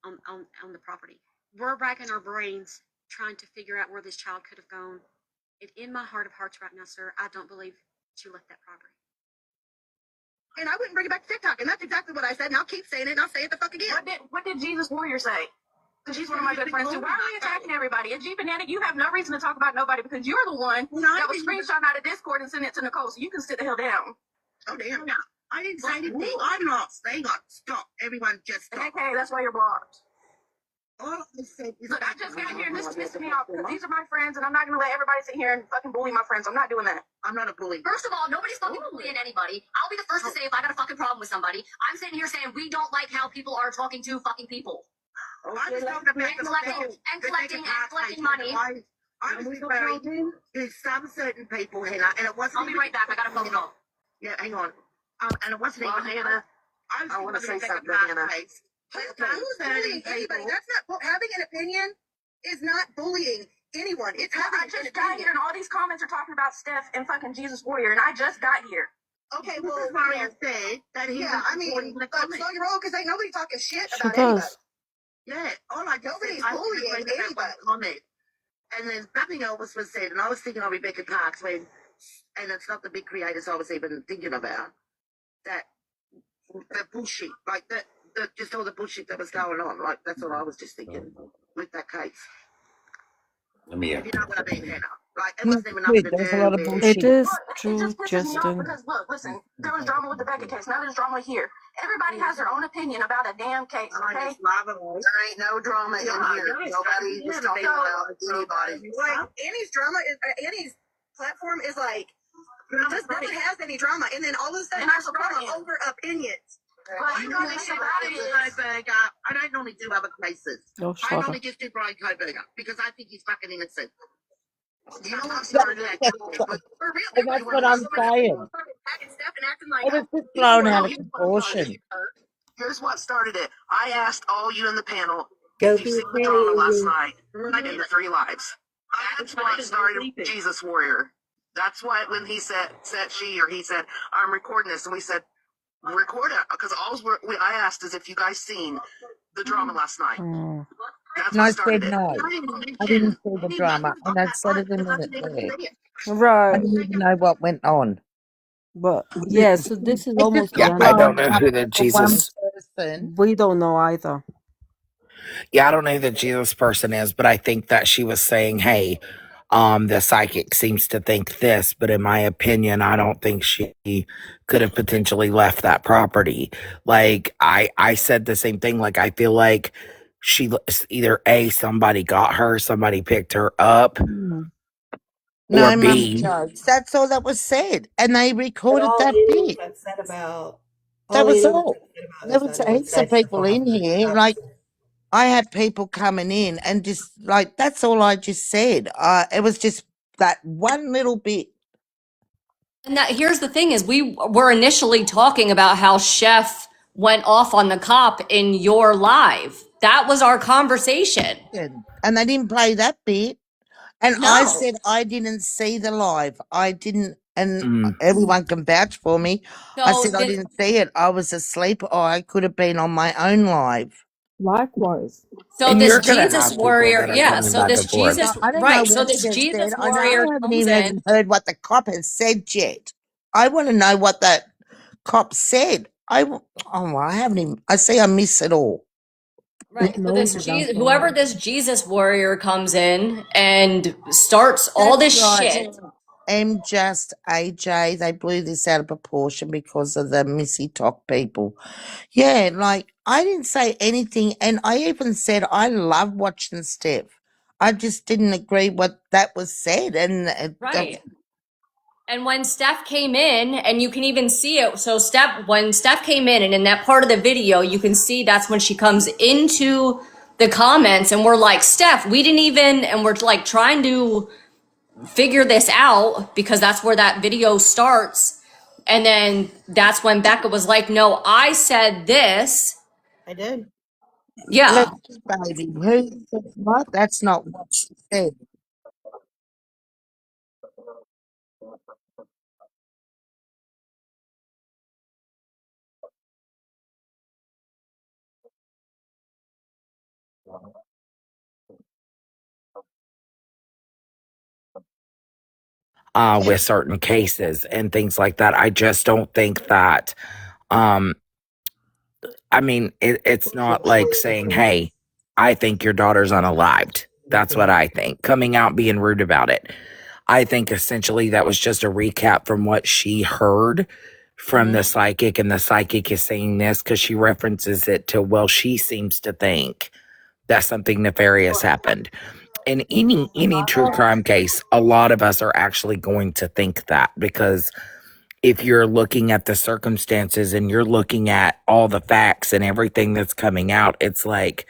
on the property. We're racking our brains trying to figure out where this child could have gone. And in my heart of hearts right now, sir, I don't believe she left that property. And I wouldn't bring it back to TikTok, and that's exactly what I said, and I'll keep saying it, and I'll say it the fuck again. What did Jesus Warrior say? Because she's one of my good friends too. Why are we attacking everybody? And G Fanatic, you have no reason to talk about nobody because you're the one that was screenshotting out of Discord and sending it to Nicole, so you can sit the hell down. Oh, damn. No, I didn't say anything. I'm not saying stop. Everyone just stop. Okay, that's why you're blocked. All I said is, look, I just got here and this is pissing me off because these are my friends and I'm not going to let everybody sit here and fucking bully my friends. I'm not doing that. I'm not a bully. First of all, nobody's fucking bullying anybody. I'll be the first to say if I got a fucking problem with somebody. I'm sitting here saying we don't like how people are talking to fucking people. I was talking about collecting money. I was referring to some certain people, Hannah, and it wasn't. I'll be right back. I got a phone call. Yeah, hang on. And it wasn't even Hannah. I want to say something, Hannah. Bullying anybody. That's not having an opinion. Is not bullying anyone. It's having. I just got here, and all these comments are talking about Steph and fucking Jesus Warrior, and I just got here. Okay, well, Mario said that he. Yeah, I mean, so you're wrong because ain't nobody talking shit She about anybody. does. Yeah, all I nobody's bullying anybody. Comment. And then nothing else was said, and I was thinking of Rebecca Cox when, and it's not the big creators I was even thinking about. That the bullshit, like that. Just all the bullshit that was going on. Like, that's what I was just thinking with that case. Let me. You know what I mean, Hannah? Like, it wasn't even nothing to There's a do lot of with. It bullshit. is It true, just pisses me off Justin. because, look, listen, there was drama with the Becca case. Now there's drama here. Everybody has their own opinion about a damn case, okay? There ain't no drama in here. Nobody is talking about anybody. Like, Annie's drama, Annie's platform is like, just no one has any drama. And then all of a sudden, there's drama over opinions. Well, you know the thing about it is, I don't normally do other cases. Oh, I shut normally up. just do Brian Koberger because I think he's fucking innocent. You know what started that? But for real, And that's what I'm saying. and stuff and acting like It was just people blown were out all of you. proportion. Here's what started it. I asked all you in the panel Go if you've through seen the drama last the night in the 3 lives. That's what started Jesus Warrior. That's why when he said she or he said, I'm recording this, and we said, record it, because I asked is if you guys seen the drama last night. That's And what I started said it. no. I didn't see the drama. And I said it a minute there. I Right. didn't even know what went on. But yeah, so this is It's just almost the Yeah, end I of don't it. know up who the for one Jesus. person. We don't know either. Yeah, I don't know who the Jesus person is, but I think that she was saying, "Hey, the psychic seems to think this," but in my opinion, I don't think she could have potentially left that property. Like I said the same thing. Like I feel like she either A, somebody got her, somebody picked her up, or No, Mum B, Jones. That's all that was said. And they But recorded all that Annie was bit. upset about, That all was Annie was all. upset about There is was that it was heaps of said to people in her. here. That Like, was it. I had people coming in and just, like, that's all I just said. It was just that one little bit. And that here's the thing is we were initially talking about how Chef went off on the cop in your live. That was our conversation. And they didn't play that bit. And I No. said I didn't see the live. I didn't, and mm, everyone can vouch for me. I So said I didn't see it. I was asleep, or I could have been on my own live. Likewise. and this you're gonna Jesus have people warrior, that are yeah. coming So back this and forth. No, Jesus, I don't know right. So what this she has Jesus said. I warrior haven't comes in. even heard what the cop has said yet. I want to know what that cop said. I haven't even. I see. I miss it all. Right. So this Nosy, that's Jesus, whoever all. this Jesus warrior comes in and starts all That's this right. shit. Just AJ. They blew this out of proportion because of the Missy Talk people. Yeah, like I didn't say anything, and I even said I love watching Steph. I just didn't agree what that was said, and Right. And when Steph came in, and you can even see it. So when Steph came in, and in that part of the video, you can see that's when she comes into the comments and we're like, Steph, we didn't even, and we're like trying to figure this out because that's where that video starts. And then that's when Becca was like, no, I said this. I did. Yeah. Look, baby, who said what? That's not what she said. With certain cases and things like that. I just don't think that, um, I mean, it's not like saying, hey, I think your daughter's unalived. That's what I think. Coming out being rude about it. I think essentially that was just a recap from what she heard from the psychic, and the psychic is saying this because she references it to, well, she seems to think that something nefarious happened. In any true crime case, a lot of us are actually going to think that, because if you're looking at the circumstances and you're looking at all the facts and everything that's coming out, it's like,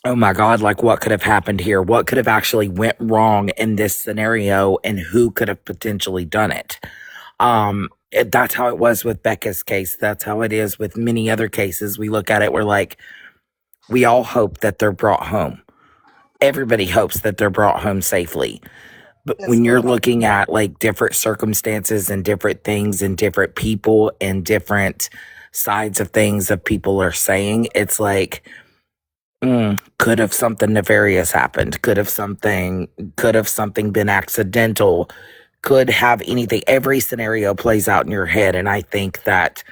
oh my God, like what could have happened here? What could have actually went wrong in this scenario, and who could have potentially done it? That's how it was with Becca's case. That's how it is with many other cases. We look at it, we're like, we all hope that they're brought home. Everybody hopes that they're brought home safely. But That's when you're right. looking at like different circumstances and different things and different people and different sides of things that people are saying, it's like, could have something nefarious happened? Could have something been accidental? Could have anything. Every scenario plays out in your head, and I think that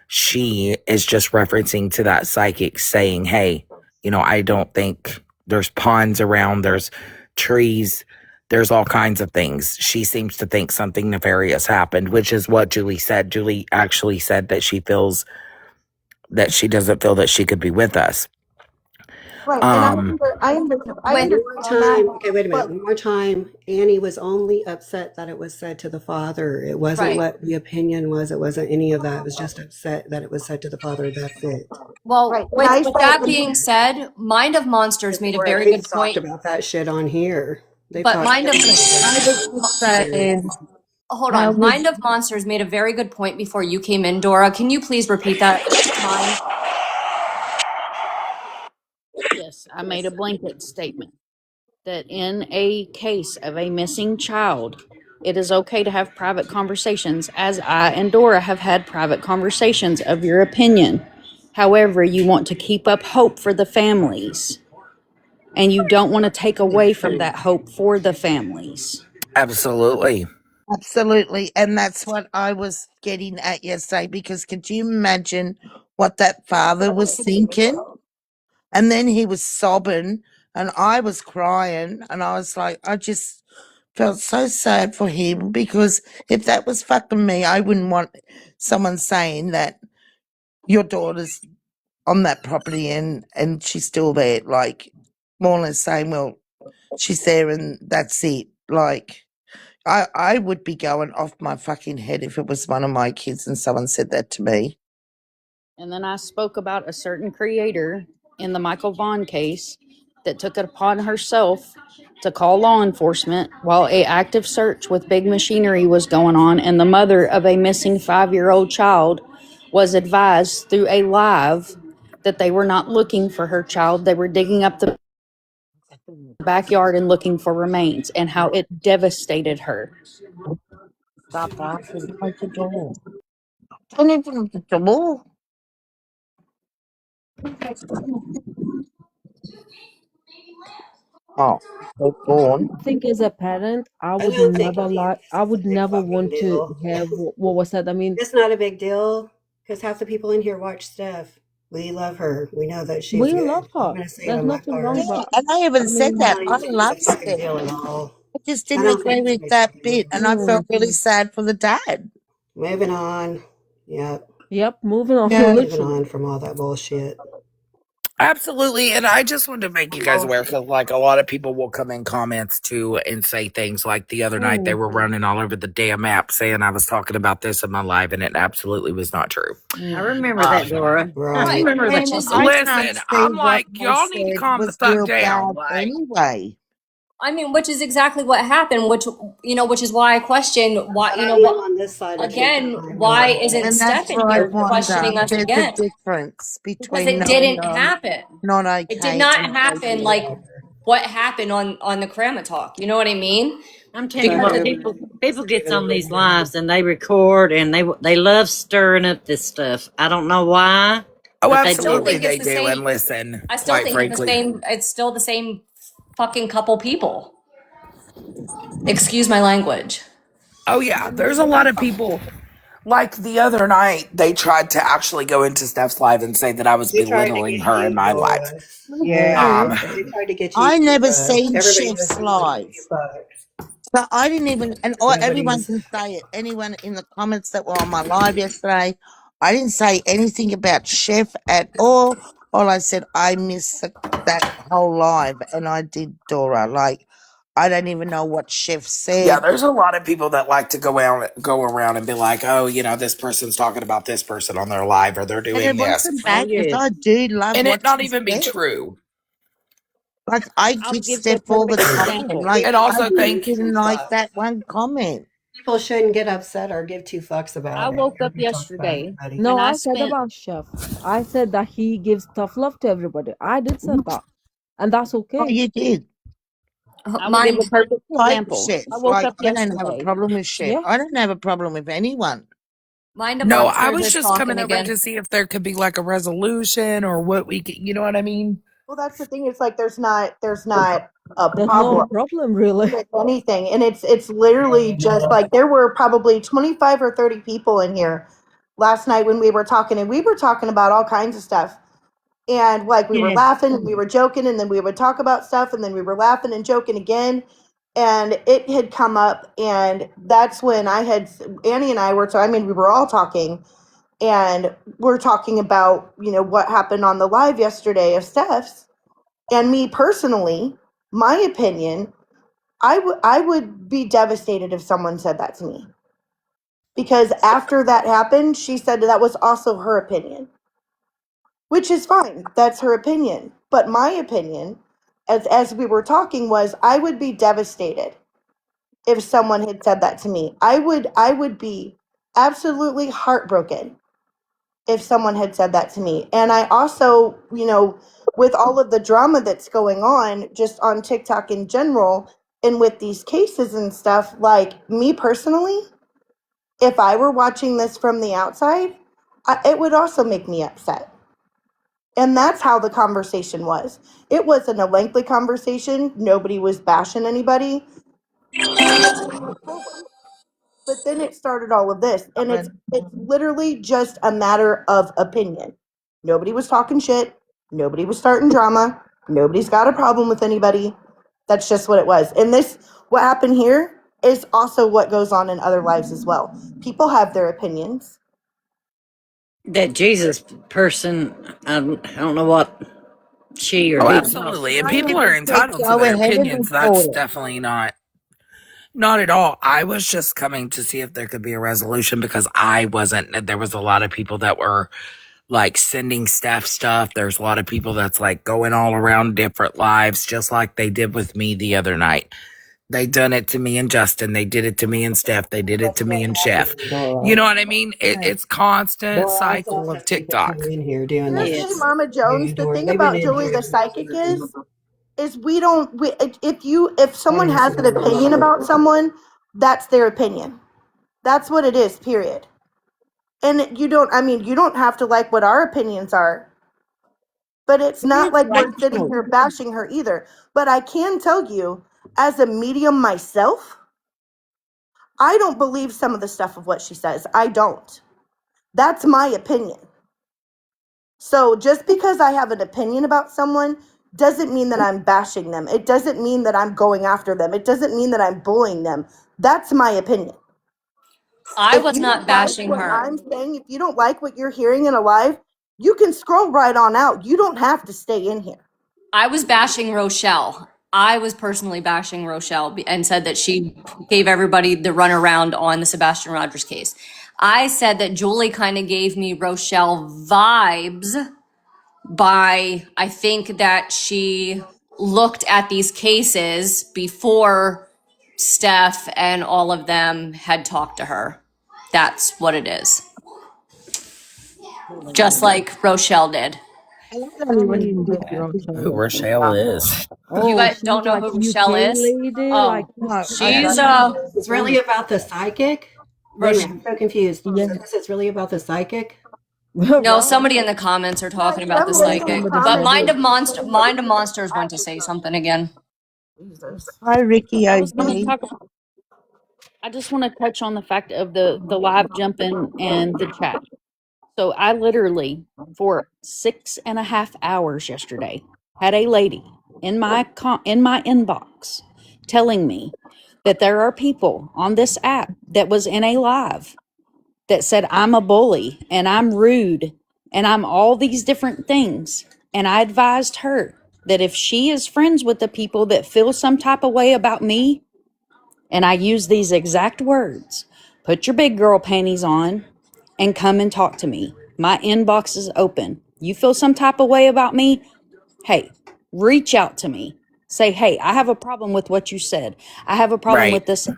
she is just referencing to that psychic saying, hey, I don't think there's ponds around, there's trees, there's all kinds of things. She seems to think something nefarious happened, which is what Julie said. Julie actually said that she feels that she doesn't feel that she could be with us. Right, and Um, I One When more understand that, time. Okay, wait a minute. but One more time. Annie was only upset that it was said to the father. It wasn't right. what the opinion was. It wasn't any of that. It was just upset that it was said to the father. That's it. Well, right, and I with said, that being said, Mind of Monsters made a Before very they've good talked point. about that shit on here. They've But talked Mind of shit about I this was just here. saying, Hold I on. was, Mind of Monsters made a very good point before you came in, Dora. Can you please repeat that? Mind. Yes, I made a blanket statement that in a case of a missing child, it is okay to have private conversations, as I and Dora have had private conversations of your opinion. However, you want to keep up hope for the families, and you don't want to take away from that hope for the families. Absolutely. absolutely, and that's what I was getting at yesterday, because could you imagine what that father was thinking? And then he was sobbing, and I was crying, and I was like, I just felt so sad for him, because if that was fucking me, I wouldn't want someone saying that your daughter's on that property and she's still there, like more or less saying, well, she's there and that's it. Like I would be going off my fucking head if it was one of my kids and someone said that to me. And then I spoke about a certain creator in the Michael Vaughn case that took it upon herself to call law enforcement while a active search with big machinery was going on, and the mother of a missing 5-year-old child was advised through a live that they were not looking for her child. They were digging up the backyard and looking for remains, and how it devastated her. Stop laughing. Close the door. Don't even look at the door. Oh, they're gone. I think as a parent, I don't think any of this I is a would big never fucking want to deal. have what was said. I mean, It's not a big deal because half the people in here watch Steph. We love her. We know that she's we love good. I'm her. going to say it There's on my nothing wrong, part. Yeah, but and I I even said I mean, that. don't I even think it's love a fucking Steph. deal at all. I just I didn't don't think agree it's a with big that fucking bit, deal. and I mm, felt really sad for the dad. Moving on. Yep. yep, moving on, Yeah. Moving literally. on from all that bullshit. Absolutely. And I just wanted to make you guys aware because, like, a lot of people will come in comments too and say things like the other night they were running all over the damn app saying I was talking about this in my live, and it absolutely was not true. I remember that, Dora. I Right. remember that. Which is I can't Listen, see I'm what like, I y'all need to said calm the was fuck real down. bad Like, anyway. I mean, which is exactly what happened. Which is why I question why But I am what on this side of again. TikTok. Why isn't And Steph that's in what I here wonder. questioning us There's a again? difference Because between it knowing didn't I'm happen. not It did okay not and happen okay. like what happened on the Krama talk. You know what I mean? I'm telling you Because what, it, people gets on these lives and they record and they love stirring up this stuff. I don't know why, oh, but I they still do absolutely it. think it's they the do. And same. listen, I still quite think it's the frankly, same. It's still the same fucking couple people. Excuse my language. oh, yeah, there's a lot of people. Like the other night, they tried to actually go into Steph's live and say that I was They tried to belittling get her in you, my live. Dora. Yeah, Um, they tried to get you I to. never seen Everybody Chef's was giving them a live. few bucks. So I didn't even, and Nobody everyone was. can say it. Anyone in the comments that were on my live yesterday, I didn't say anything about Chef at all. All I said, I missed that whole live, and I did, Dora. Like, I don't even know what Chef yeah, said. there's a lot of people that like to go around and be like, oh, this person's talking about this person on their live, or they're And doing it this, wasn't Oh bad because yeah, I do love and it what not she even be said. true. Like, I I'll give give the Steph all the perfect time. example. Like, And I also, just thank didn't Two like fucks. that one comment. People shouldn't get upset or give two fucks I about it. woke up Everybody talk about yesterday everybody. No, and I I said spent about Chef. I said that he gives tough love to everybody. I did said that, and that's Oh, okay. you did. I will give Mine. a perfect Like example. Chef. I woke Like, up I don't have a yesterday. problem with Chef. Yeah. I don't have a problem with anyone. Mind the no, I monsters was are just coming talking over again. to see if there could be like a resolution or what we could, you know what I mean? Well, that's the thing. It's like there's not a There's no problem problem really. with anything, and it's literally just like there were probably 25 or 30 people in here last night when we were talking, and we were talking about all kinds of stuff. And like we were Yeah. laughing and we were joking, and then we would talk about stuff, and then we were laughing and joking again. And it had come up, and that's when Annie and I were. I mean, we were all talking, and we're talking about what happened on the live yesterday of Steph's. And me personally, my opinion, I would be devastated if someone said that to me, because after that happened, she said that was also her opinion, which is fine. That's her opinion. But my opinion, as we were talking, was I would be devastated if someone had said that to me. I would be absolutely heartbroken if someone had said that to me. And I also, with all of the drama that's going on just on TikTok in general and with these cases and stuff, like me personally, if I were watching this from the outside, it would also make me upset. And that's how the conversation was. It wasn't a lengthy conversation. Nobody was bashing anybody. But then it started all of this, and it's literally just a matter of opinion. Nobody was talking shit. Nobody was starting drama. Nobody's got a problem with anybody. That's just what it was. And what happened here is also what goes on in other lives as well. People have their opinions. that Jesus person. I don't know what she or Oh, he thought. absolutely. And I people never are said entitled to go their ahead and opinions. That's report it. definitely not at all. I was just coming to see if there could be a resolution because I wasn't. There was a lot of people that were like sending Steph stuff. There's a lot of people that's like going all around different lives, just like they did with me the other night. They done it to me and Justin. They did it to me and Steph. They did it That's to me what and Chef. happened, You Dora. know what I mean? It's constant Dora, I saw cycle of some people come TikTok. in here doing Can I that say, Yes. shit. Mama You, Jones, the Dora, thing they've been about in Joey here the since psychic the is we don't we, if someone morning has an opinion shit. about someone, that's their opinion. That's what it is, period. And you don't have to like what our opinions are, but it's It not is like we're sitting Rachel. here bashing her either. But I can tell you, as a medium myself, I don't believe some of the stuff of what she says. I don't. That's my opinion. So just because I have an opinion about someone doesn't mean that I'm bashing them. It doesn't mean that I'm going after them. It doesn't mean that I'm bullying them. That's my opinion. I If was you don't not like bashing what her. I'm saying, if you don't like what you're hearing in a live, You can scroll right on out. You don't have to stay in here. I was bashing Rochelle. I was personally bashing Rochelle and said that she gave everybody the runaround on the Sebastian Rogers case. I said that Julie kind of gave me Rochelle vibes by, I think that she looked at these cases before Steph and all of them had talked to her. That's what it is. Just like Rochelle did. I don't even know who Who Rochelle is. Rochelle is. You Oh, guys she's don't know like who Rochelle UK is? lady, like Oh, No, I she's don't. It's really about the psychic? Wait a Roche- minute, I'm so confused. yeah. So this is really about the psychic? no, Wow. somebody in the comments are Yeah, talking about the somebody Yeah, in the psychic. somebody But said comments. it. Mind of Monsters went to say something again. Jesus. Hi, Ricky I was going to OG. talk. I just want to touch on the fact of the live jumping and the chat. So I literally, for 6.5 hours yesterday, had a lady in my inbox telling me that there are people on this app that was in a live that said I'm a bully and I'm rude and I'm all these different things. And I advised her that if she is friends with the people that feel some type of way about me, and I use these exact words, put your big girl panties on and come and talk to me. My inbox is open. You feel some type of way about me? Hey, reach out to me. Say, hey, I have a problem with what you said. I have a problem Right. with this.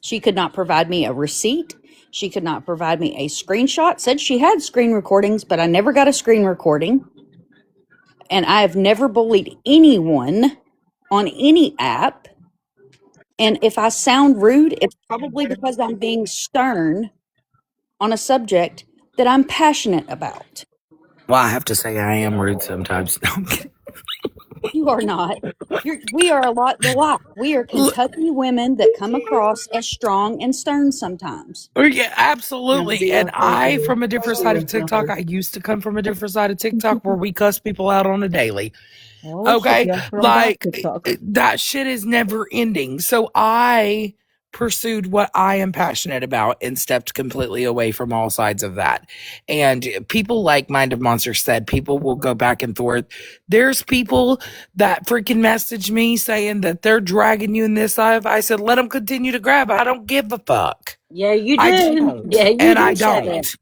She could not provide me a receipt. She could not provide me a screenshot. Said she had screen recordings, but I never got a screen recording. And I have never bullied anyone on any app. And if I sound rude, it's probably because I'm being stern on a subject that I'm passionate about. Well, I have to say I am rude sometimes. You are not. We are a lot alike. We are Kentucky women that come across as strong and stern sometimes. Oh, yeah, Have absolutely. And zero I, filter. from a different side Zero of TikTok, filter. I used to come from a different side of TikTok where we cuss people out on a daily. Oh shit, Okay. you're from that Like TikTok. that shit is never ending. So I pursued what I am passionate about and stepped completely away from all sides of that. And people like Mind of Monsters said, people will go back and forth. There's people that freaking message me saying that they're dragging you in this life. I said, let them continue to grab. I don't give a fuck. Yeah, you I did. don't. Yeah, you And I did say that. don't.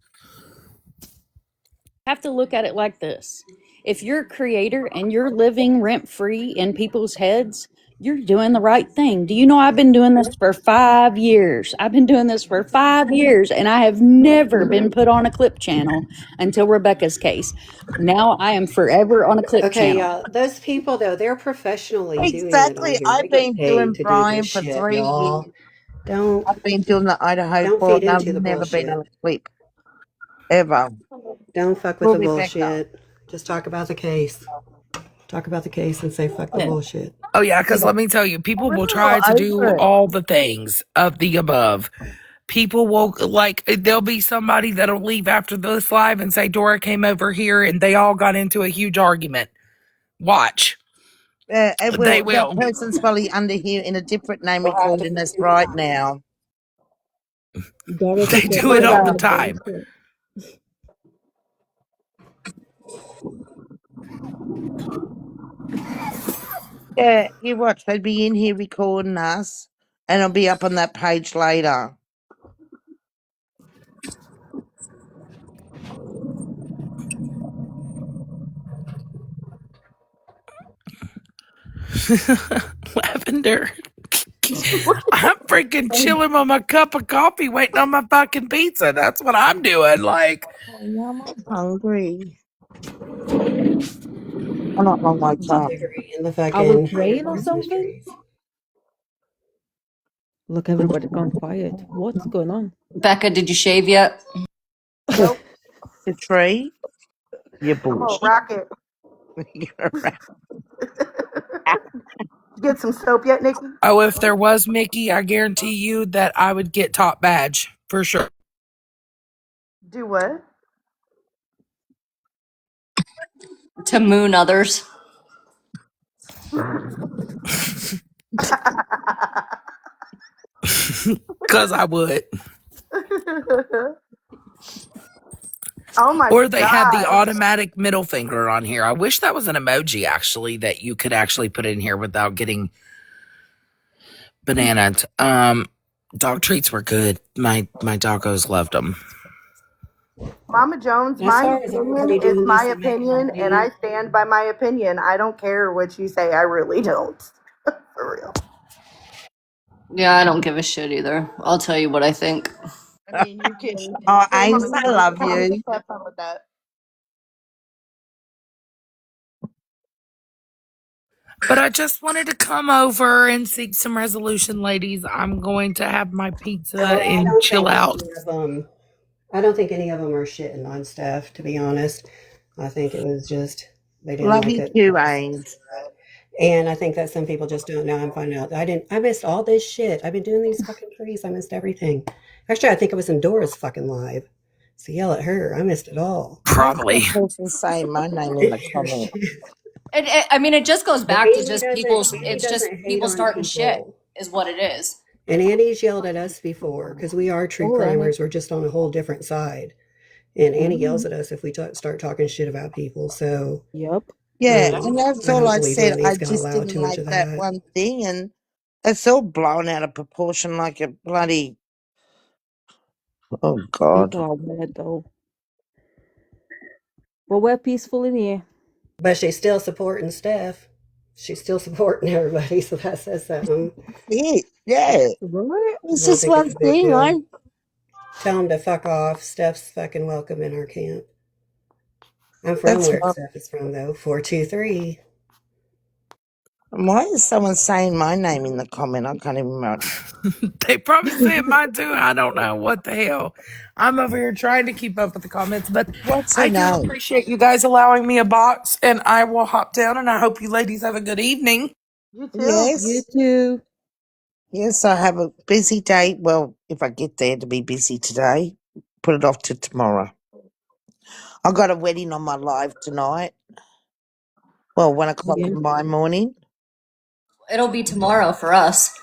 Have to look at it like this. If you're a creator and you're living rent free in people's heads, you're doing the right thing. Do you know I've been doing this for 5 years? I've been doing this for 5 years and I have never been put on a clip channel until Rebecca's case. Now I am forever on a clip Okay, channel. y'all. Those people though, they're professionally doing it on Exactly. here. They I've get been paid doing to do this Brian for shit, 3 years. y'all. Don't I've been doing the Idaho don't court feed and I've into the never been on bullshit. a clip ever. Don't fuck with Well, the Rebecca. bullshit. Just talk about the case. Talk about the case and say fuck the Yeah. bullshit. Oh, yeah. Because Yeah. let me tell you, people I'm will all try to do over it. all the things of the above. People will, like, there'll be somebody that'll leave after this live and say, Dora came over here and they all got into a huge argument. Watch. It They will. That will. person's probably under here in a different name recording us right now. Dora They took your do it place all in the the time. bullshit. Yeah, you watch. They'd be in here recording us, and it'll be up on that page later. Lavender. I'm freaking chilling on my cup of coffee waiting on my fucking pizza. That's what I'm doing. Like, Oh, yum, I'm hungry. I'm not long my She's top. agreeing the Are we fucking Mind of praying or Monster something? Mysteries. Look, everybody gone quiet. What's going on? Becca, did you shave yet? Nope. The tree? You I'm gonna bullshit. rock it. You're right. You get some soap yet, Nikki? oh, if there was Mickey, I guarantee you that I would get top badge for sure. Do what? To moon others. Because I would. Oh my Or they had the god. automatic middle finger on here. I wish that was an emoji actually that you could actually put in here without getting bananas. Dog treats were good. My doggos loved them. Mama Jones, As my far as opinion everybody is doing my this and making opinion, and money, I stand by my opinion. I don't care what you say. I really don't. For real. Yeah, I don't give a shit either. I'll tell you what I think. I mean, you can Oh, shame on Ames, me I for being love a comic. you. Have fun with that. But I just wanted to come over and seek some resolution, ladies. I'm going to have my pizza well, and chill out. I don't think any of them are shitting on stuff, to be honest. I think it was just they didn't Love like you it. too, Ames. And I think that some people just don't know. I'm finding out. I missed all this shit. I've been doing these fucking trees. I missed everything. Actually, I think it was in Dora's fucking live. So yell at her. I missed it all. What's Probably. that person saying my name in the Here comments? she is. I mean, it just goes But back to just people's. Andy It's just doesn't hate people on starting shit, people. is what it is. And Annie's yelled at us before because we are tree Oh, Annie. climbers. We're just on a whole different side. And Annie Mm-hmm. yells at us if we start talking shit about people. So Yep. Yeah, and that's I all don't I believe said. I Annie's going to just allow didn't too much like of that that. one thing, and it's all blown out of proportion like a bloody. Oh, God. People are weird though. But we're peaceful in here. But she's still supporting Steph. She's still supporting everybody. So that says something. Yeah. What? It's I don't just think it's one a big thing. deal. Tell them to fuck off. Steph's fucking welcome in our camp. I'm from That's where what. Steph is from, though. 423. Why is someone saying my name in the comment? I can't even remember. They probably said mine too. I don't know what the hell. I'm over here trying to keep up with the comments, but What's her I do name? appreciate you guys allowing me a box, and I will hop down. And I hope you ladies have a good evening. You too. You Yes. too. Yes, I have a busy day. Well, if I get there to be busy today, put it off to tomorrow. I got a wedding on my live tonight. Well, 1 o'clock Yeah. in my morning. It'll be tomorrow for us.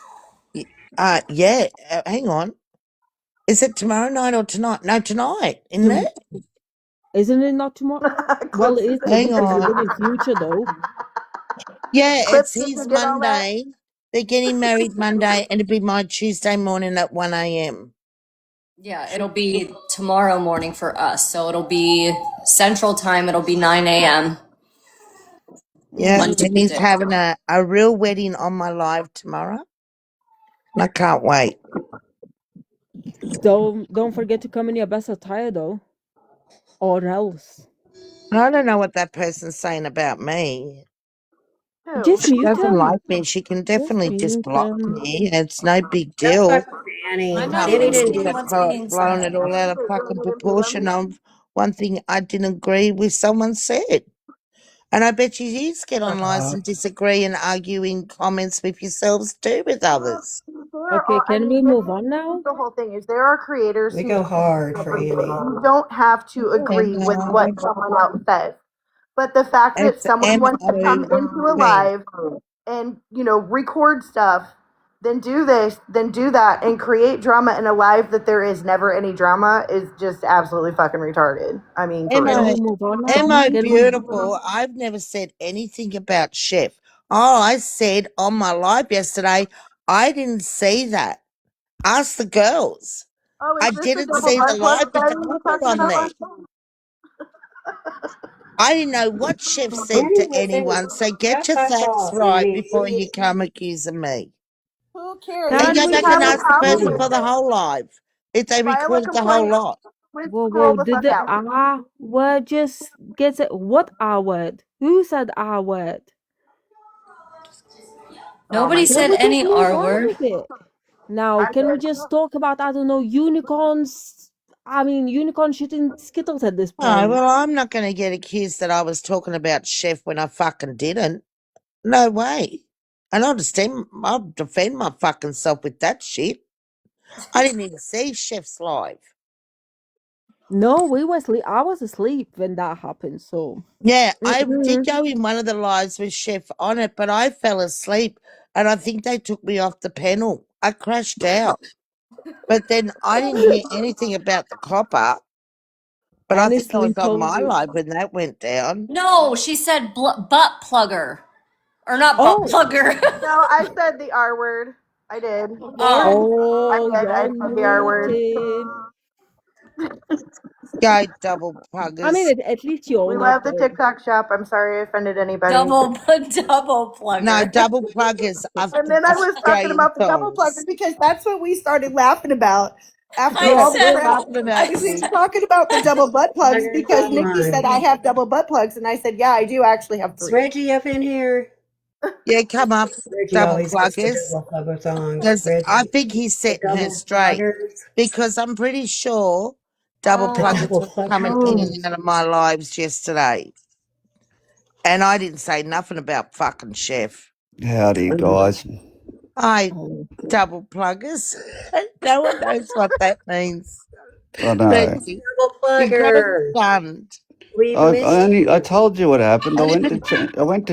Yeah. Hang on. Is it tomorrow night or tonight? No, tonight. Isn't Tom- it? isn't it not tomorrow? Well, it Clips is and Hang because we on. live in future though. Yeah, clips. it's Did his you get all that? Monday. They're getting married Monday, and it'll be my Tuesday morning at 1 a.m. Yeah, it'll be tomorrow morning for us. So it'll be Central Time. It'll be 9 a.m. Yeah, on Mm-hmm. and he's Tuesday. having a real wedding on my live tomorrow. And I can't wait. Don't forget to come in your best attire though, or else And I don't know what that person's saying about me. Who? just She mute doesn't him. like me. She can Just definitely just mute block him. me. It's no big Don't deal. fuck with Annie. I'm not Annie even didn't People do seeing that what's got being blown it said. all out of fucking proportion of one thing I didn't agree with someone said. And I bet you get online and disagree and argue in comments with yourselves too with others. There Okay, are. I can mean, we this move on is now? the whole thing. Is there are creators We who go hard for Annie. you don't have to And agree with what someone else says. But the fact that it's someone wants to come into a MOP. live and, record stuff, then do this, then do that, and create drama in a live that there is never any drama is just absolutely fucking retarded. I mean, for Can real. we MO, move on now? MO Can we? beautiful. I've never said anything about Chef. Oh, I said on my live yesterday, I didn't see that. Ask the girls. Oh, I is this the didn't double see the breakfast live guy because we I were got talking on about there. last night? I didn't know what Chef said Annie to was in. anyone, so get Cut your that facts off, right Annie. before you come accusing me. Who cares? Then If Can go we back we? and have a ask the problem person with Annie. for the it, whole live. If they file a recorded the whole complaint. lot. Whoa, whoa! Scroll the Did fuck the out. R word just get it? What R word? Who said R word? Oh my Nobody Can said we goodness. just any move R on word. with it? Now, I can we did. just talk about, I don't know, unicorns? I mean, unicorn shitting Skittles at this Oh, point. well, I'm not going to get accused that I was talking about Chef when I fucking didn't. No way. And I'll defend my fucking self with that shit. I didn't even see Chef's live. No, we were asleep. I was asleep when that happened, so. Yeah, I did Mm-mm. go in one of the lives with Chef on it, but I fell asleep and I think they took me off the panel. I crashed out. But then I didn't hear anything about the copper. But I think I Honestly was on told my you. live when that went down. No, she said butt plugger. Or not butt Oh, plugger. No, I said the R word. I did. Oh. oh, I y'all said the R word. naughty. Go double I mean, pluggers. at least you We own love up the though. TikTok shop. I'm sorry I offended anybody. Double No, plugger. double pluggers are And then I was talking Australian about the double plugger songs. because that's what we started laughing about after I Yeah, all the we're said crap. laughing I at was you. talking about the double butt plugs Pluggers because Nikki said I online. have double butt plugs, and I said, yeah, I do actually have Is 3. Reggie up in here? Yeah, come up, Reggie double always gets the pluggers. double plugger songs. Because I Reggie, think he's the setting her double straight. pluggers. Because I'm pretty sure double The pluggers double was coming in pluggers. and out of my lives yesterday. And I didn't say nothing about fucking Chef. Howdy, guys. I Oh. double pluggers. No one knows what that means. I But know. Double you got to plugger. fund. We've I missed only I you. told you what happened. I went to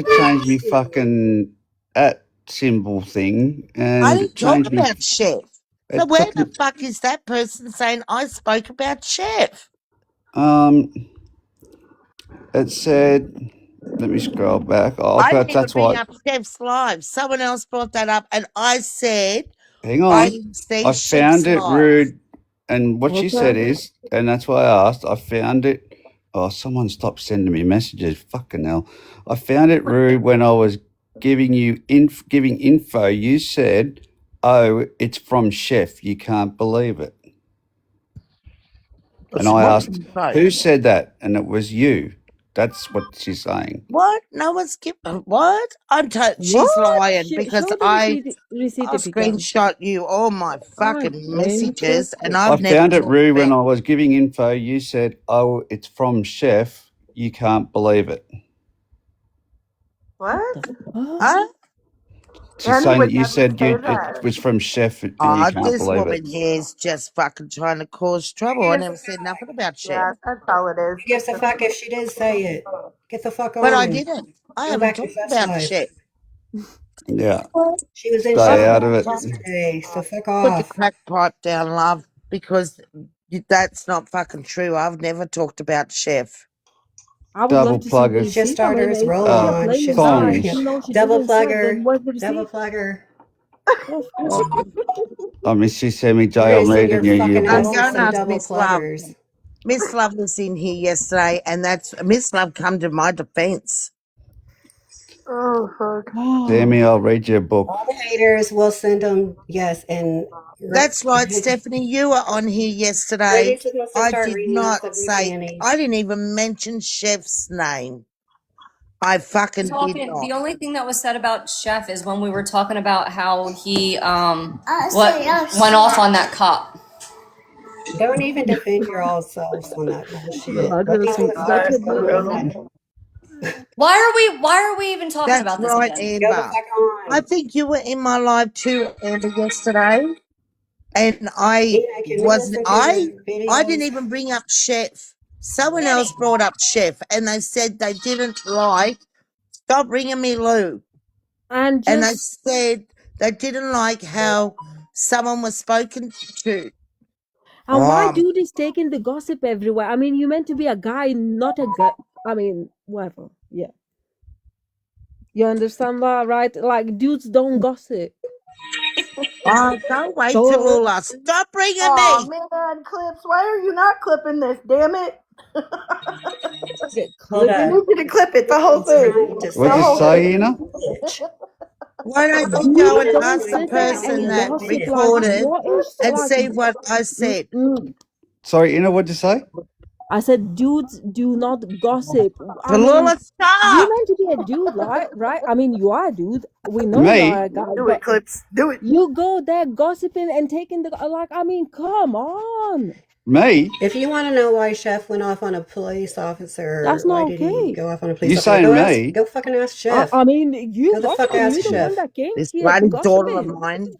We change me missed you. fucking at symbol thing, I and it didn't talk changed me. about Chef. So It where took the fuck is that person saying I spoke about Chef? um. It said. Let me scroll back. Oh, I didn't even that's bring why. up Chef's live. Someone else brought that up, and I said Hang I on. didn't see I Chef's found it live. rude, and what she said Okay. is, and that's why I asked. I found it. Oh, someone stopped sending me messages. Fucking hell! I found it rude when I was giving you giving info. You said, "Oh, it's from Chef. You can't believe it." And It's I what asked, info? "Who said that?" And it was you. That's what she's saying. What? No one's given. What? She's What? lying because Show the receipt I'll if you can. screenshot you all my I'm fucking messages, and interested. I I've never found it talked rude when about. I was giving info. You said, "Oh, it's from Chef. You can't believe it." What? The fuck? Huh? She's Annie saying that would you never said say it that. was from Chef and you Oh, can't this believe it. woman here is just fucking trying to cause trouble. Who I gives a never said fuck? nothing about Chef, Yeah, that's all it is. Who gives a fuck if she did say it? Get the fuck but I on. didn't. I Go haven't back to talked Chef's about life. Chef. Yeah. She was in Stay Chef's out of life it. yesterday, so fuck Put the off. crack pipe down, love, because that's not fucking true. I've never talked about Chef. I would love Double to see the She just receipt. pluggers. I mean, started if you're claiming that, Thongs. even though she double didn't say it, then plugger, where's the double receipt? plugger. Oh, Oh, I miss she sent me We're Jay, gonna I'm send your reading your fucking I'm ass book. to going to some ask double Miss Love. pluggers. Miss Love was in here yesterday, and that's Miss Love come to my defense. Oh, fuck. Sammy, I'll read your book. All the haters, we'll send them. Yes, and That's right, Stephanie. You were on here yesterday. Reggie's supposed to I start did reading not off the book, say, Annie. I didn't even mention Chef's name. I fucking did Talking. not. The only thing that was said about Chef is when we were talking about how he went off on that cop. Don't even defend your all selves on that bullshit. Reggie's That's gonna that's fucking a start bit. reading it. Why are we even talking That's about this right, again? Go the Amber. fuck I on. think you were in my live too, Amber, yesterday. And I Ina, can we wasn't, listen to your I didn't videos? even bring up Chef. Someone else brought up Chef, and they said they didn't like, stop ringing me Lou. And And they just said they didn't like how someone was spoken to. and why dude is taking the gossip everywhere? I mean, you meant to be a guy, not a guy. I mean, whatever. Yeah, you understand that, right? Like dudes don't gossip. Oh, don't wait till So Lula. Stop ringing Oh me. man, clips. Why are you not clipping this? Damn it! get Hold We up. clipping. need you to clip it. The whole Reggie's thing. trying to The What'd you send whole you a say, thing. Ina? message. Why don't you go Dudes and don't ask the sit there person and that gossip. Like, recorded what is and like? see what I said? Sorry, Ina, what'd you say? I said, dudes do not gossip. I mean, Tallulah, you stop! meant to be a dude, right? Right? I mean, you are a dude. We know you are Me? a guy, Do it, but clips. Do it. you go there gossiping and taking the like. I mean, come on, Me? If you want to know why Chef went off on a police officer, that's why not did he okay. go off on a police You officer? saying me? Go fucking ask Chef. I mean, you Go the fuck gossiping. ask You the one Chef. that came This here bloody daughter of gossiping. mine.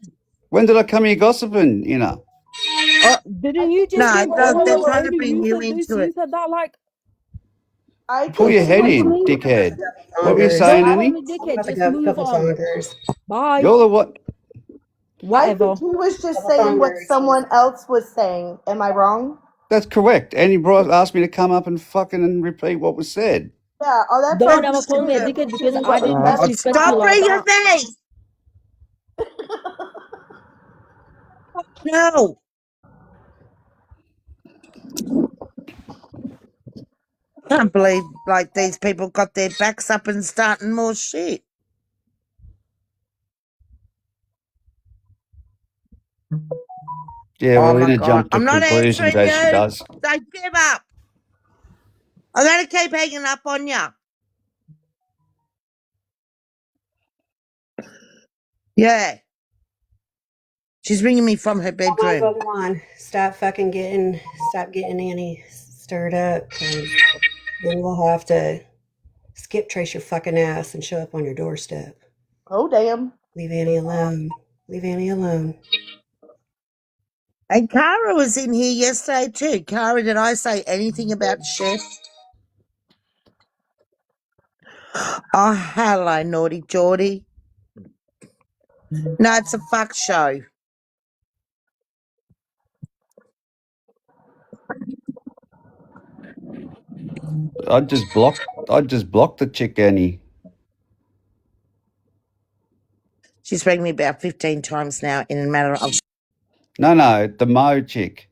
When did I come here gossiping, Ina? Didn't you just No, give they're all? trying to Only bring you you said this. into You it. said that. Like, I Pull can your see head what you in, mean. dickhead. What were you Songers. saying, don't call Annie? me What dickhead. about the Just move couple on. songers? Bye. You're the what? I Whatever. think he was just Couple saying what songers. someone else was saying. Am I wrong? That's correct. Annie brought asked me to come up and fucking and repeat what was said. Yeah, oh, that's Don't right. ever call me a dickhead because I didn't Oh, disrespect you stop like bringing that. me! No. Can't believe like these people got their backs up and starting more shit. Yeah, Oh well, my Lena god. jumped to I'm not conclusions answering as she you. does. So give up. I'm gonna keep hanging up on you. Yeah. She's ringing me from her bedroom. Come on. Stop getting Annie stirred up, because then we'll have to skip trace your fucking ass and show up on your doorstep. Oh, damn. Leave Annie alone. Leave Annie alone. And Cara was in here yesterday too. Cara, did I say anything about Chef? Oh, hello, naughty Geordie. No, it's a fuck show. I just blocked the chick Annie. She's rang me about 15 times now in a matter of... No, the Mo chick.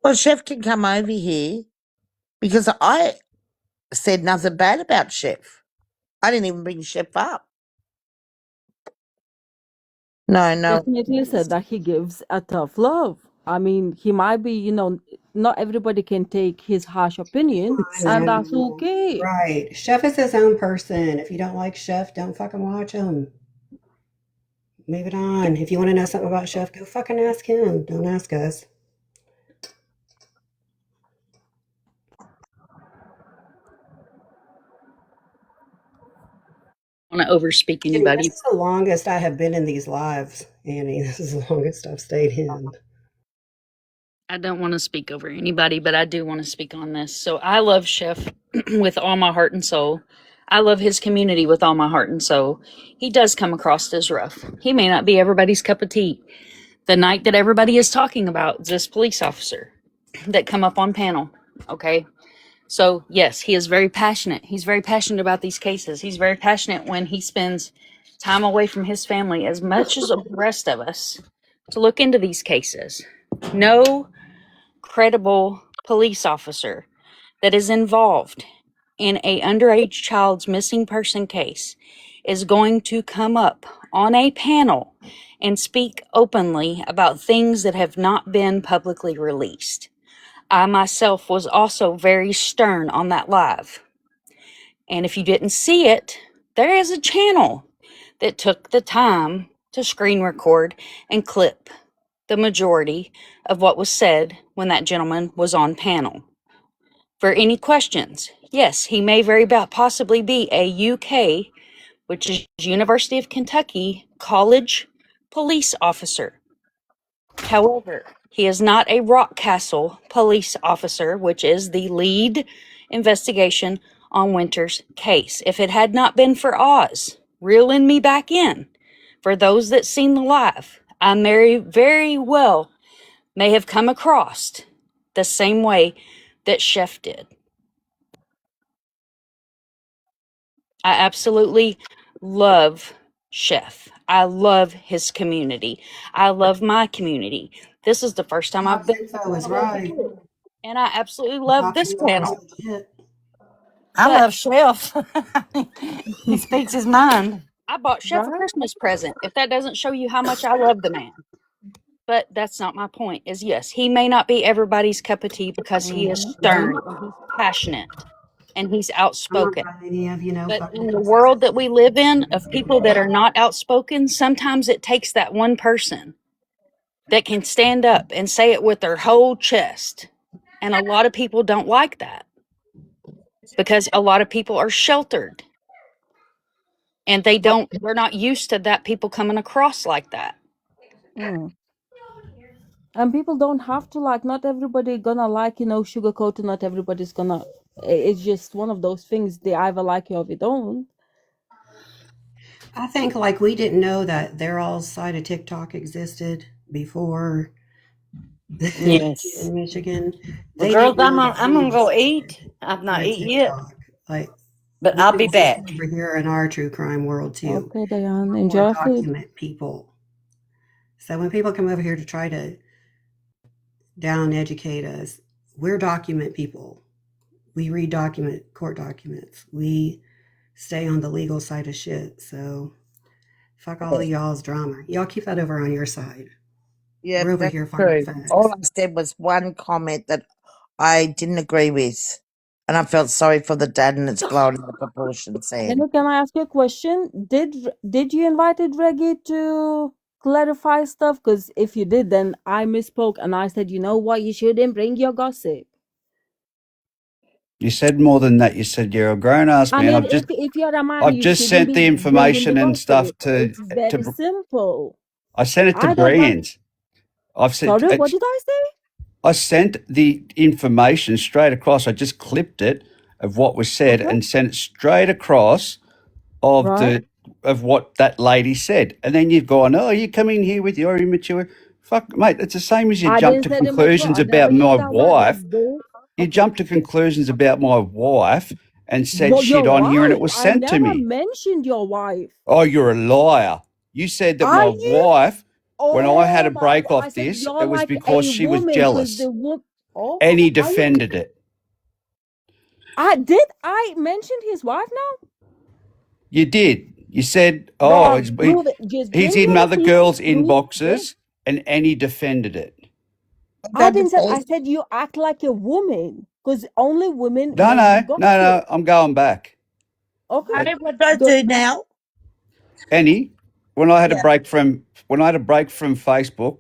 Well, Chef can come over here because I said nothing bad about Chef. I didn't even bring Chef up. No. Definitely said that he gives a tough love. I mean, he might be, not everybody can take his harsh opinion, I and that's know. okay. Right. Chef is his own person. If you don't like Chef, don't fucking watch him. Move it on. If you want to know something about Chef, go fucking ask him. Don't ask us. Want to overspeak Annie, this anybody. is the longest I have been in these lives, Annie. This is the longest I've stayed in. I don't want to speak over anybody, but I do want to speak on this. So I love Chef with all my heart and soul. I love his community with all my heart and soul. He does come across as rough. He may not be everybody's cup of tea. The night that everybody is talking about is this police officer that come up on panel. Okay. So yes, he is very passionate. He's very passionate about these cases. He's very passionate when he spends time away from his family as much as the rest of us to look into these cases. No credible police officer that is involved in a underage child's missing person case is going to come up on a panel and speak openly about things that have not been publicly released. I myself was also very stern on that live. And if you didn't see it, there is a channel that took the time to screen record and clip the majority of what was said when that gentleman was on panel. For any questions, yes, he may very possibly be a UK, which is University of Kentucky, college police officer. However, he is not a Rockcastle police officer, which is the lead investigation on Winter's case. If it had not been for Oz reeling me back in, for those that seen the live, I very well may have come across the same way that Chef did. I absolutely love Chef. I love his community. I love my community. This is the first time I've Pop's been to info is panel right. here, and I absolutely love Pop's this info is panel. legit. I But love Chef. He speaks his mind. I bought Chef a Right? Christmas present. If that doesn't show you how much I love the man. But that's not my point. Is yes, he may not be everybody's cup of tea because he is stern and he's passionate and he's I'm not outspoken. buying any of, But fucking in the Christmas. world that we live in, of people that are not outspoken, sometimes it takes that one person that can stand up and say it with their whole chest And a lot of people don't like that because a lot of people are sheltered and we're not used to that people coming across like that. Mm. And people don't have to like. Not everybody gonna like sugarcoat. Not everybody's gonna. It's just one of those things. They either like you or they don't. I think like we didn't know that their all side of TikTok existed before Yes. in Michigan. Well, They girls, didn't know that I'm we gonna go existed eat. I've not on eaten yet, TikTok. Like but we I'll do be the same thing back. over here in our true crime world too. Okay, Diane, We're enjoy more your food. document people. So when people come over here to try to down educate us, we're document people. We read court documents. We stay on the legal side of shit. So fuck all of y'all's drama. Y'all keep that over on your side. Yeah, We're over that's here finding true. All facts. I said was one comment that I didn't agree with, and I felt sorry for the dad, and it's blown out of proportion, Sam. Can I ask you a question? Did you invited Reggie to clarify stuff? Because if you did, then I misspoke and I said, you know what, you shouldn't bring your gossip. You said more than that. You said you're a grown ass I man. mean, if you're a man, I've you just shouldn't sent be the bringing the information and stuff gossip. It's very to. simple. I sent it to I don't like. Brian's. I've said Sorry, what it's. did I say? I sent the information straight across. I just clipped it of what was said Okay, and sent it straight across of right. what that lady said. And then you've gone, oh, you come in here with your immature. Fuck, mate, it's the same as you I jump didn't to say immature. conclusions I never about used my that word. That's wife. bull. You Okay. jumped to conclusions about my wife and said Well, shit your on here and it wife. was I sent to never me. mentioned your wife. Oh, you're a liar. You said that Are my you? wife, when I had Oh a my break God. I off said this, it you're was like because a she was woman because jealous. the woman. Oh, And he are you? defended it. I mentioned his wife now? You did. You said, oh, Right. Prove it. Just he's bring in your other receipts. girls' Prove it. inboxes, and Annie defended it. I Don't didn't say. I defend. said you act like a woman because only women No, mention no, no, gossip. no. I'm going back. Okay. Hey, what do I Good. do now? Annie, when I had a Yeah. break from Facebook,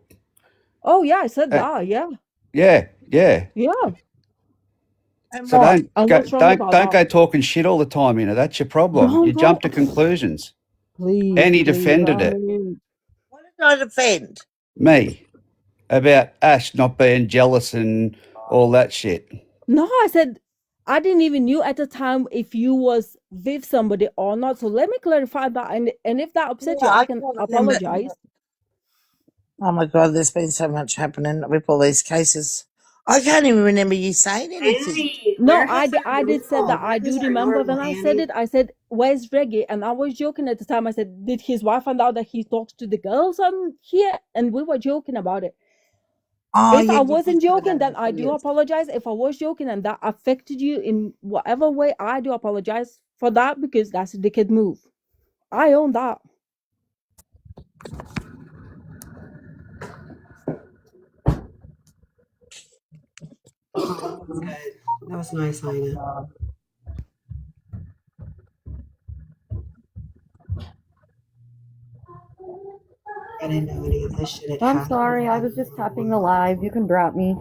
Oh yeah, I said uh, that. Yeah. yeah, yeah. Yeah. And So what? And what's wrong about don't that? go talking shit all the time. That's your problem. Don't You go. jump to conclusions. Please, Annie please. defended I it. mean, What did I defend? Me about Ash not being jealous and all that shit. no, I said I didn't even knew at the time if you was with somebody or not. So let me clarify that. And if that upset Yeah, you, I I can can't remember. apologize. Oh my God, there's been so much happening with all these cases. I can't even remember you saying anything. Andy, No, where has our I did said that. where I has do our remember normal when I said Annie? it. I said, "Where's Reggie?" And I was joking at the time. I said, "Did his wife find out that he talks to the girls on here?" And we were joking about it. Oh, If yeah, I you did wasn't say that joking, then I do afterwards. apologize. If I was joking and that affected you in whatever way, I do apologize for that because that's a dickhead move. I own that. Oh, that's good. That was nice, Ina. I didn't know any of this shit had I'm happened. sorry, I was just tapping the live. You can drop me.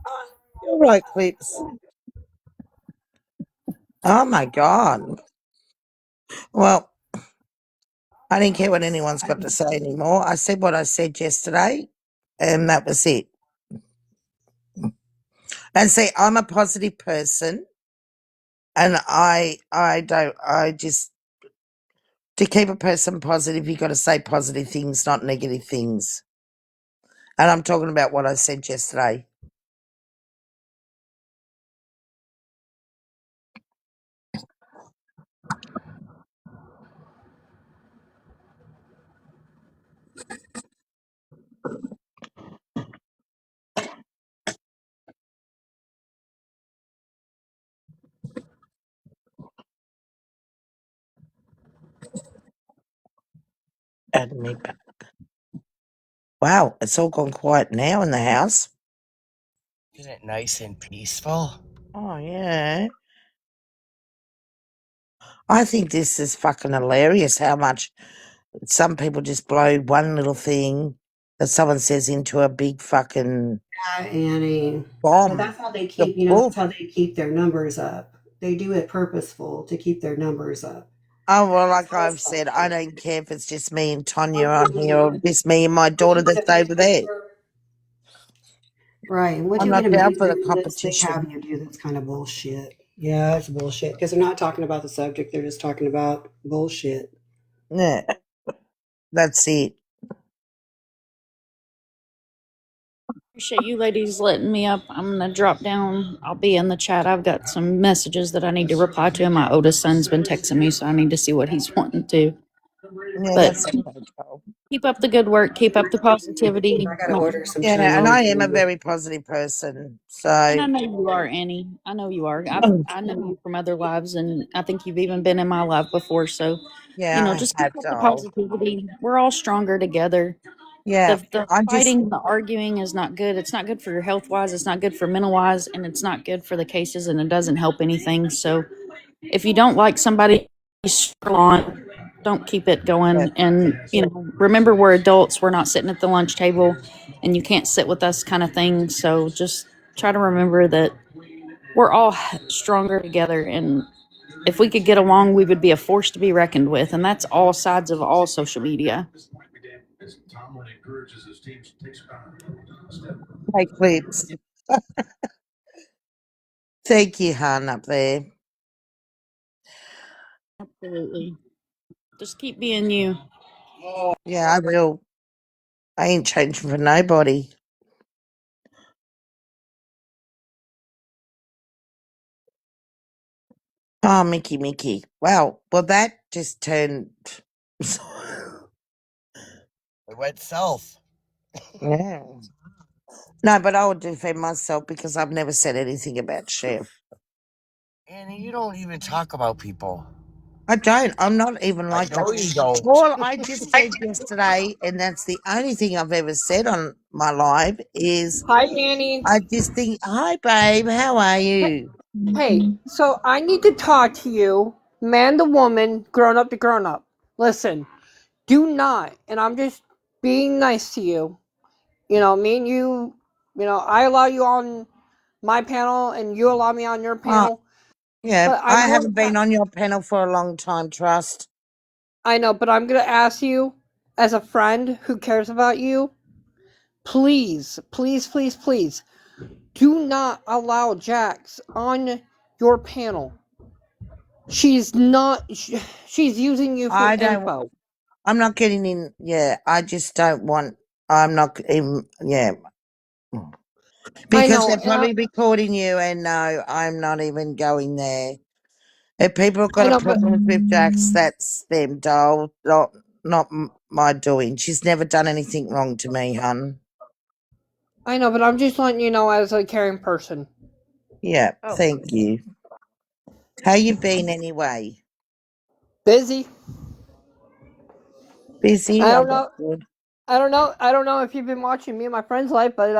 Oh, you're right, Clips. Oh my God. Well, I didn't care what anyone's got to say anymore. I said what I said yesterday, and that was it. And see, I'm a positive person, and I just, to keep a person positive, you got to say positive things, not negative things. And I'm talking about what I said yesterday. Add me back. Wow, it's all gone quiet now in the house. Isn't it nice and peaceful? Oh, yeah. I think this is fucking hilarious how much some people just blow one little thing that someone says into a big fucking Yeah, Annie. But bomb. that's how they The keep, you know, book. that's how they keep their numbers up. They do it purposeful to keep their numbers up. Oh, well, That's like how I've stuff said, I works. don't care if it's just me and Tonya on here or just me and my daughter that's over there. Right. And once I'm you get not them down deep for the into this, they competition. have you do this kind of bullshit. Yeah, it's bullshit because they're not talking about the subject. They're just talking about bullshit. Yeah, that's it. Appreciate you ladies letting me up. I'm gonna drop down. I'll be in the chat. I've got some messages that I need to reply to. My oldest son's been texting me, so I need to see what he's wanting to. Yeah, But that's okay, Joel. keep up the good work. Keep up the positivity. I gotta order some Yeah, and Chinese I am a food. very positive person. And So, I know you are, Annie. I know you are. I know you from other lives, and I think you've even been in my life before. So, yeah, just I keep have, up the Joel. positivity. We're all stronger together. Yeah, The I just, fighting, the arguing is not good. It's not good for your health wise. It's not good for mental wise, and it's not good for the cases, and it doesn't help anything. So, if you don't like somebody, struggle on. Don't keep it yeah, going. And remember, we're adults. We're not sitting at the lunch table, and you can't sit with us, kind of thing. So just try to remember that we're all stronger together, and if we could get along, we would be a force to be reckoned with, and that's all sides of all social media. take clips. Thank you, hon, up there. Absolutely. Just keep being you. Yeah, I will. I ain't changing for nobody. Oh, Mickey, Mickey. Well, that just turned. It went south. Yeah. No, but I would defend myself because I've never said anything about Chef. Annie, you don't even talk about people. I don't. I'm not even I like that. know you don't. All I just said yesterday, and that's the only thing I've ever said on my live, is Hi, Annie. I just think, hi, babe, how are you? Hey, so I need to talk to you, man to woman, grown up to grown up. Listen, do not, and I'm just being nice to you. Me and you, I allow you on my panel and you allow me on your Oh, panel. yeah, But I I'm going haven't to, been on your panel for a long time, trust. I know, but I'm going to ask you as a friend who cares about you, please, please, please, please, do not allow Jax on your panel. She's not, she's using you for I don't, info. I'm not getting in, yeah, I just don't want, I'm not even, yeah. I Because know, they're and probably recording you, and no, I'm not even going there. If people have I got a know, but problem with Jax, that's them, doll. Not my doing. She's never done anything wrong to me, hun. I'm just letting you know as a caring person. Yeah, Oh, thank you. How you been anyway? busy. I Busy? Oh, don't that's know. good. I don't know if you've been watching me and my friend's life, but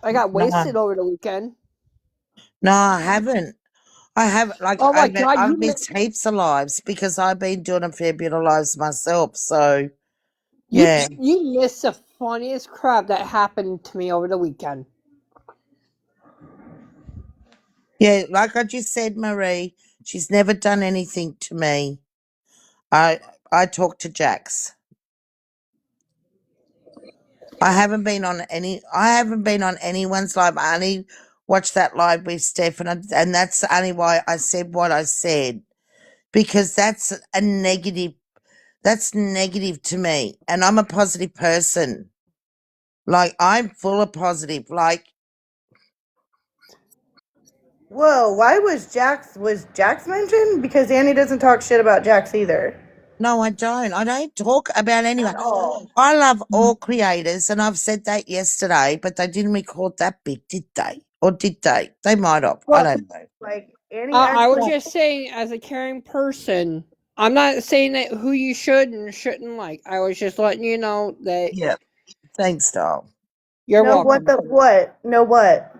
I got No, wasted over the weekend. no, I haven't. I haven't. Like Oh my god, I've missed heaps of lives because I've been doing a fair bit of lives myself. So yeah, you missed the funniest crap that happened to me over the weekend. yeah. Like I just said, Marie, she's never done anything to me. I talked to Jax. I haven't been on anyone's live. I only watched that live with Steph, and that's only why I said what I said, because that's a negative. That's negative to me, and I'm a positive person. Like I'm full of positive. Like Whoa, why was Jax mentioned? Because Annie doesn't talk shit about Jax either. no, I don't. I don't talk about anyone. At all. I love all creators, and I've said that yesterday, but they didn't record that bit, did they? Or did they? They might have. I Well, don't know. Like Annie I was actually just saying, as a caring person, I'm not saying that who you should and shouldn't like. I was just letting you know that Yeah. Thanks, doll. you're know what welcome. the what? Know what?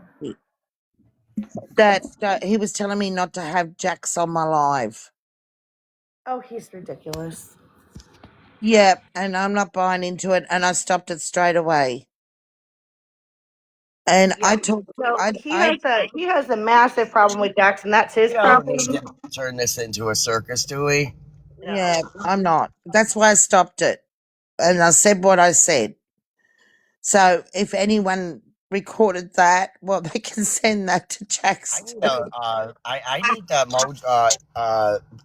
That he was telling me not to have Jax on my live. Oh, he's ridiculous. Yeah, and I'm not buying into it, and I stopped it straight away. And Yeah. I talked. So he has a massive problem with Jackson. That's his We don't need problem. to turn this into a circus, do we? Yeah, I'm not. That's why I stopped it, and I said what I said. So if anyone recorded that, well, they can send that to I Jax need too. I need that moj.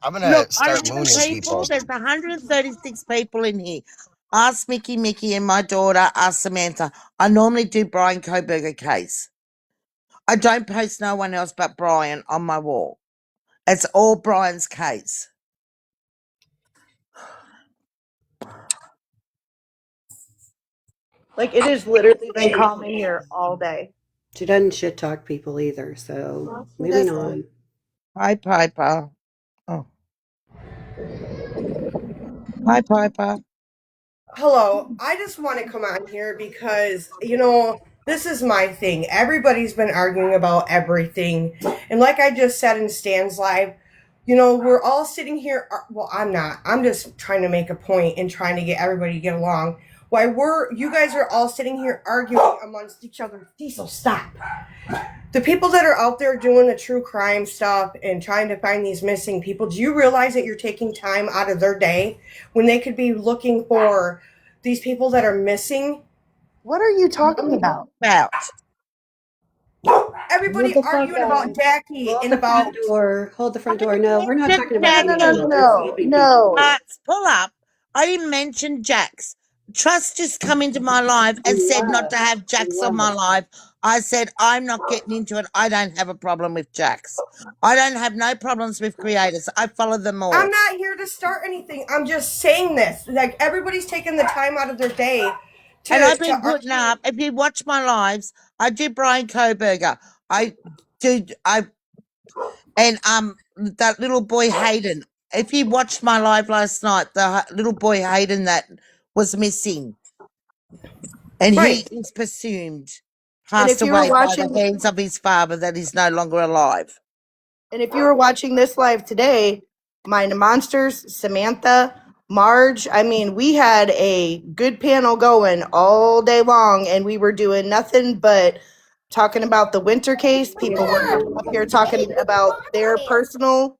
I'm Look, gonna I start have mooning people. people. There's 136 people in here. Ask Mickey, and my daughter. Ask Samantha. I normally do Brian Koberger case. I don't post no one else but Brian on my wall. It's all Brian's case. Like it has literally been calm in here all day. She doesn't shit talk people either. So No, she moving doesn't. on. Hi, Piper. Oh, hi, Piper. Hello, I just want to come on here because, this is my thing. Everybody's been arguing about everything. And like I just said in Stan's live, we're all sitting here. Well, I'm not. I'm just trying to make a point and trying to get everybody to get along. Why you guys are all sitting here arguing amongst each other. Diesel, stop. The people that are out there doing the true crime stuff and trying to find these missing people, do you realize that you're taking time out of their day when they could be looking for these people that are missing? What are you talking about? About. Everybody Hold the fuck arguing about on. Jackie Hold and the front about. door. Hold the I front door. didn't No, we're not mention talking about No, no, no, anything. Jackie. no, We're no, stopping people. no. Pull up. I didn't mention Jax. Trust just come into my life and said not to have Jax on my life. I said I'm not getting into it. I don't have a problem with Jax. I don't have no problems with creators. I follow them I'm all. not here to start anything. I'm just saying this. Like, everybody's taking the time out of their day And I've to been putting argue. up, if you watch my lives, I do Brian Koberger. And that little boy Hayden. If you watched my live last night, the little boy Hayden that was missing, and he Right. is presumed And passed if you were away by the watching hands of his father that is no longer alive. And if you were watching this live today, Mind the Monsters, Samantha, Marge, I mean, we had a good panel going all day long, and we were doing nothing but talking about the winter case. People were up here talking about their personal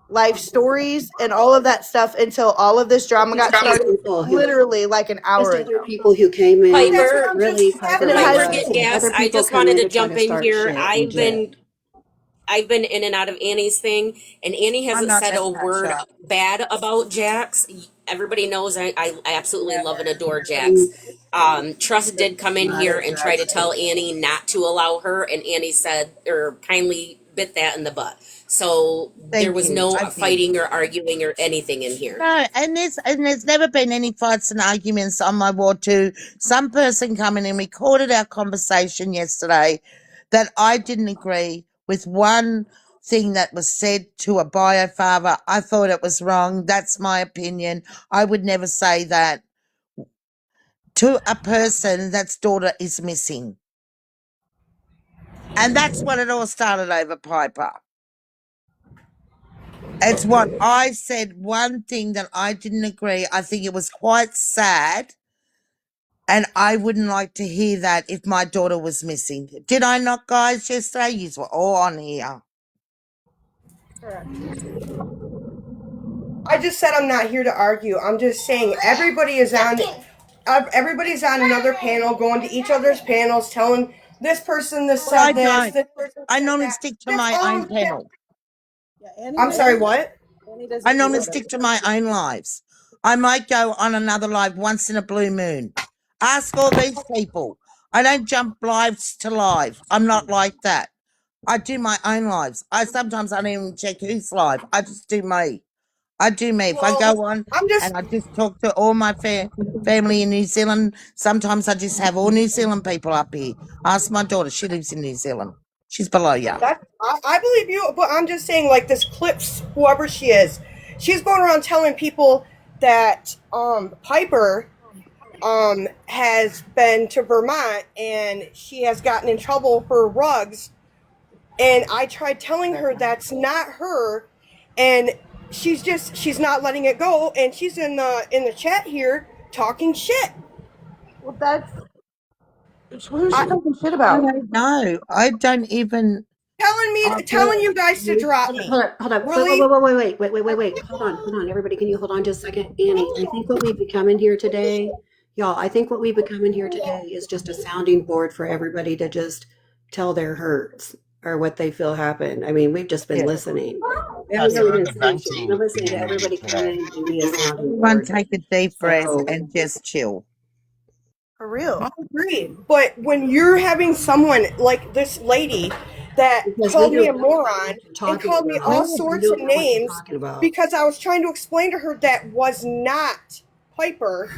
life stories and all of that stuff until all of this drama got These started people who, literally like an just hour other ago. people who came But in. that's what Piper, I'm just Really, Piper, And it what it Piper has was get is gas. other I people just come wanted in to to try jump to in start here. shit and shit. I've been in and out of Annie's thing, and Annie I'm hasn't not said that a word shot. bad about Jax. Everybody knows I absolutely love and adore Jax. Mm, Trust did come in here and try to tell Annie not to allow her, and Annie said, or kindly bit that in the butt. So there Thank was you. no I did. fighting or arguing or anything in here. No, and there's never been any fights and arguments on my ward too. Some person come in and recorded our conversation yesterday that I didn't agree with one thing that was said to a bio father. I thought it was wrong. That's my opinion. I would never say that to a person that's daughter is missing. And that's what it all started over, Piper. It's what I said, one thing that I didn't agree. I think it was quite sad. And I wouldn't like to hear that if my daughter was missing. Did I not, guys, yesterday? You were all on here. Correct. I just said I'm not here to argue. I'm just saying everybody's on another panel, going to each other's panels, telling this person this Well, I said this, don't. this person I said normally that. stick to That's my all own I'm saying. panel. Yeah, Annie I'm sorry, doesn't. what? Annie I doesn't do normally that. stick to my own lives. I might go on another live once in a blue moon. Ask all these people. I don't jump lives to live. I'm not like that. I do my own lives. Sometimes I don't even check who's live. I just do me. I do me. If I Well, go on I'm just and I just talk to all my family in New Zealand, sometimes I just have all New Zealand people up here. Ask my daughter. She lives in New Zealand. She's below you. I believe you, but I'm just saying, like, this clips, whoever she is, she's going around telling people that Piper has been to Vermont and she has gotten in trouble for rugs. And I tried telling her that's not her. And she's not letting it go, and she's in the chat here talking shit. Well, that's who's she talking shit I about? don't know. I don't even. Telling you guys to drop me. Hold on. Really? Wait. Hold on. Everybody, can you hold on just a second? Annie, I think what we've become in here today, y'all, I think what we've become in here today is just a sounding board for everybody to just tell their hurts or what they feel happened. I mean, we've just been Yeah. listening. We haven't That's really not been the saying shit. We've been venting listening to we need everybody come today. in and be a sounding Everyone board. take a deep breath So, and just chill. For real. I agree. But when you're having someone like this lady that because we called me don't a know what moron you're and talking called me about, all we sorts of don't know what you're names talking about. because I was trying to explain to her that was not Piper,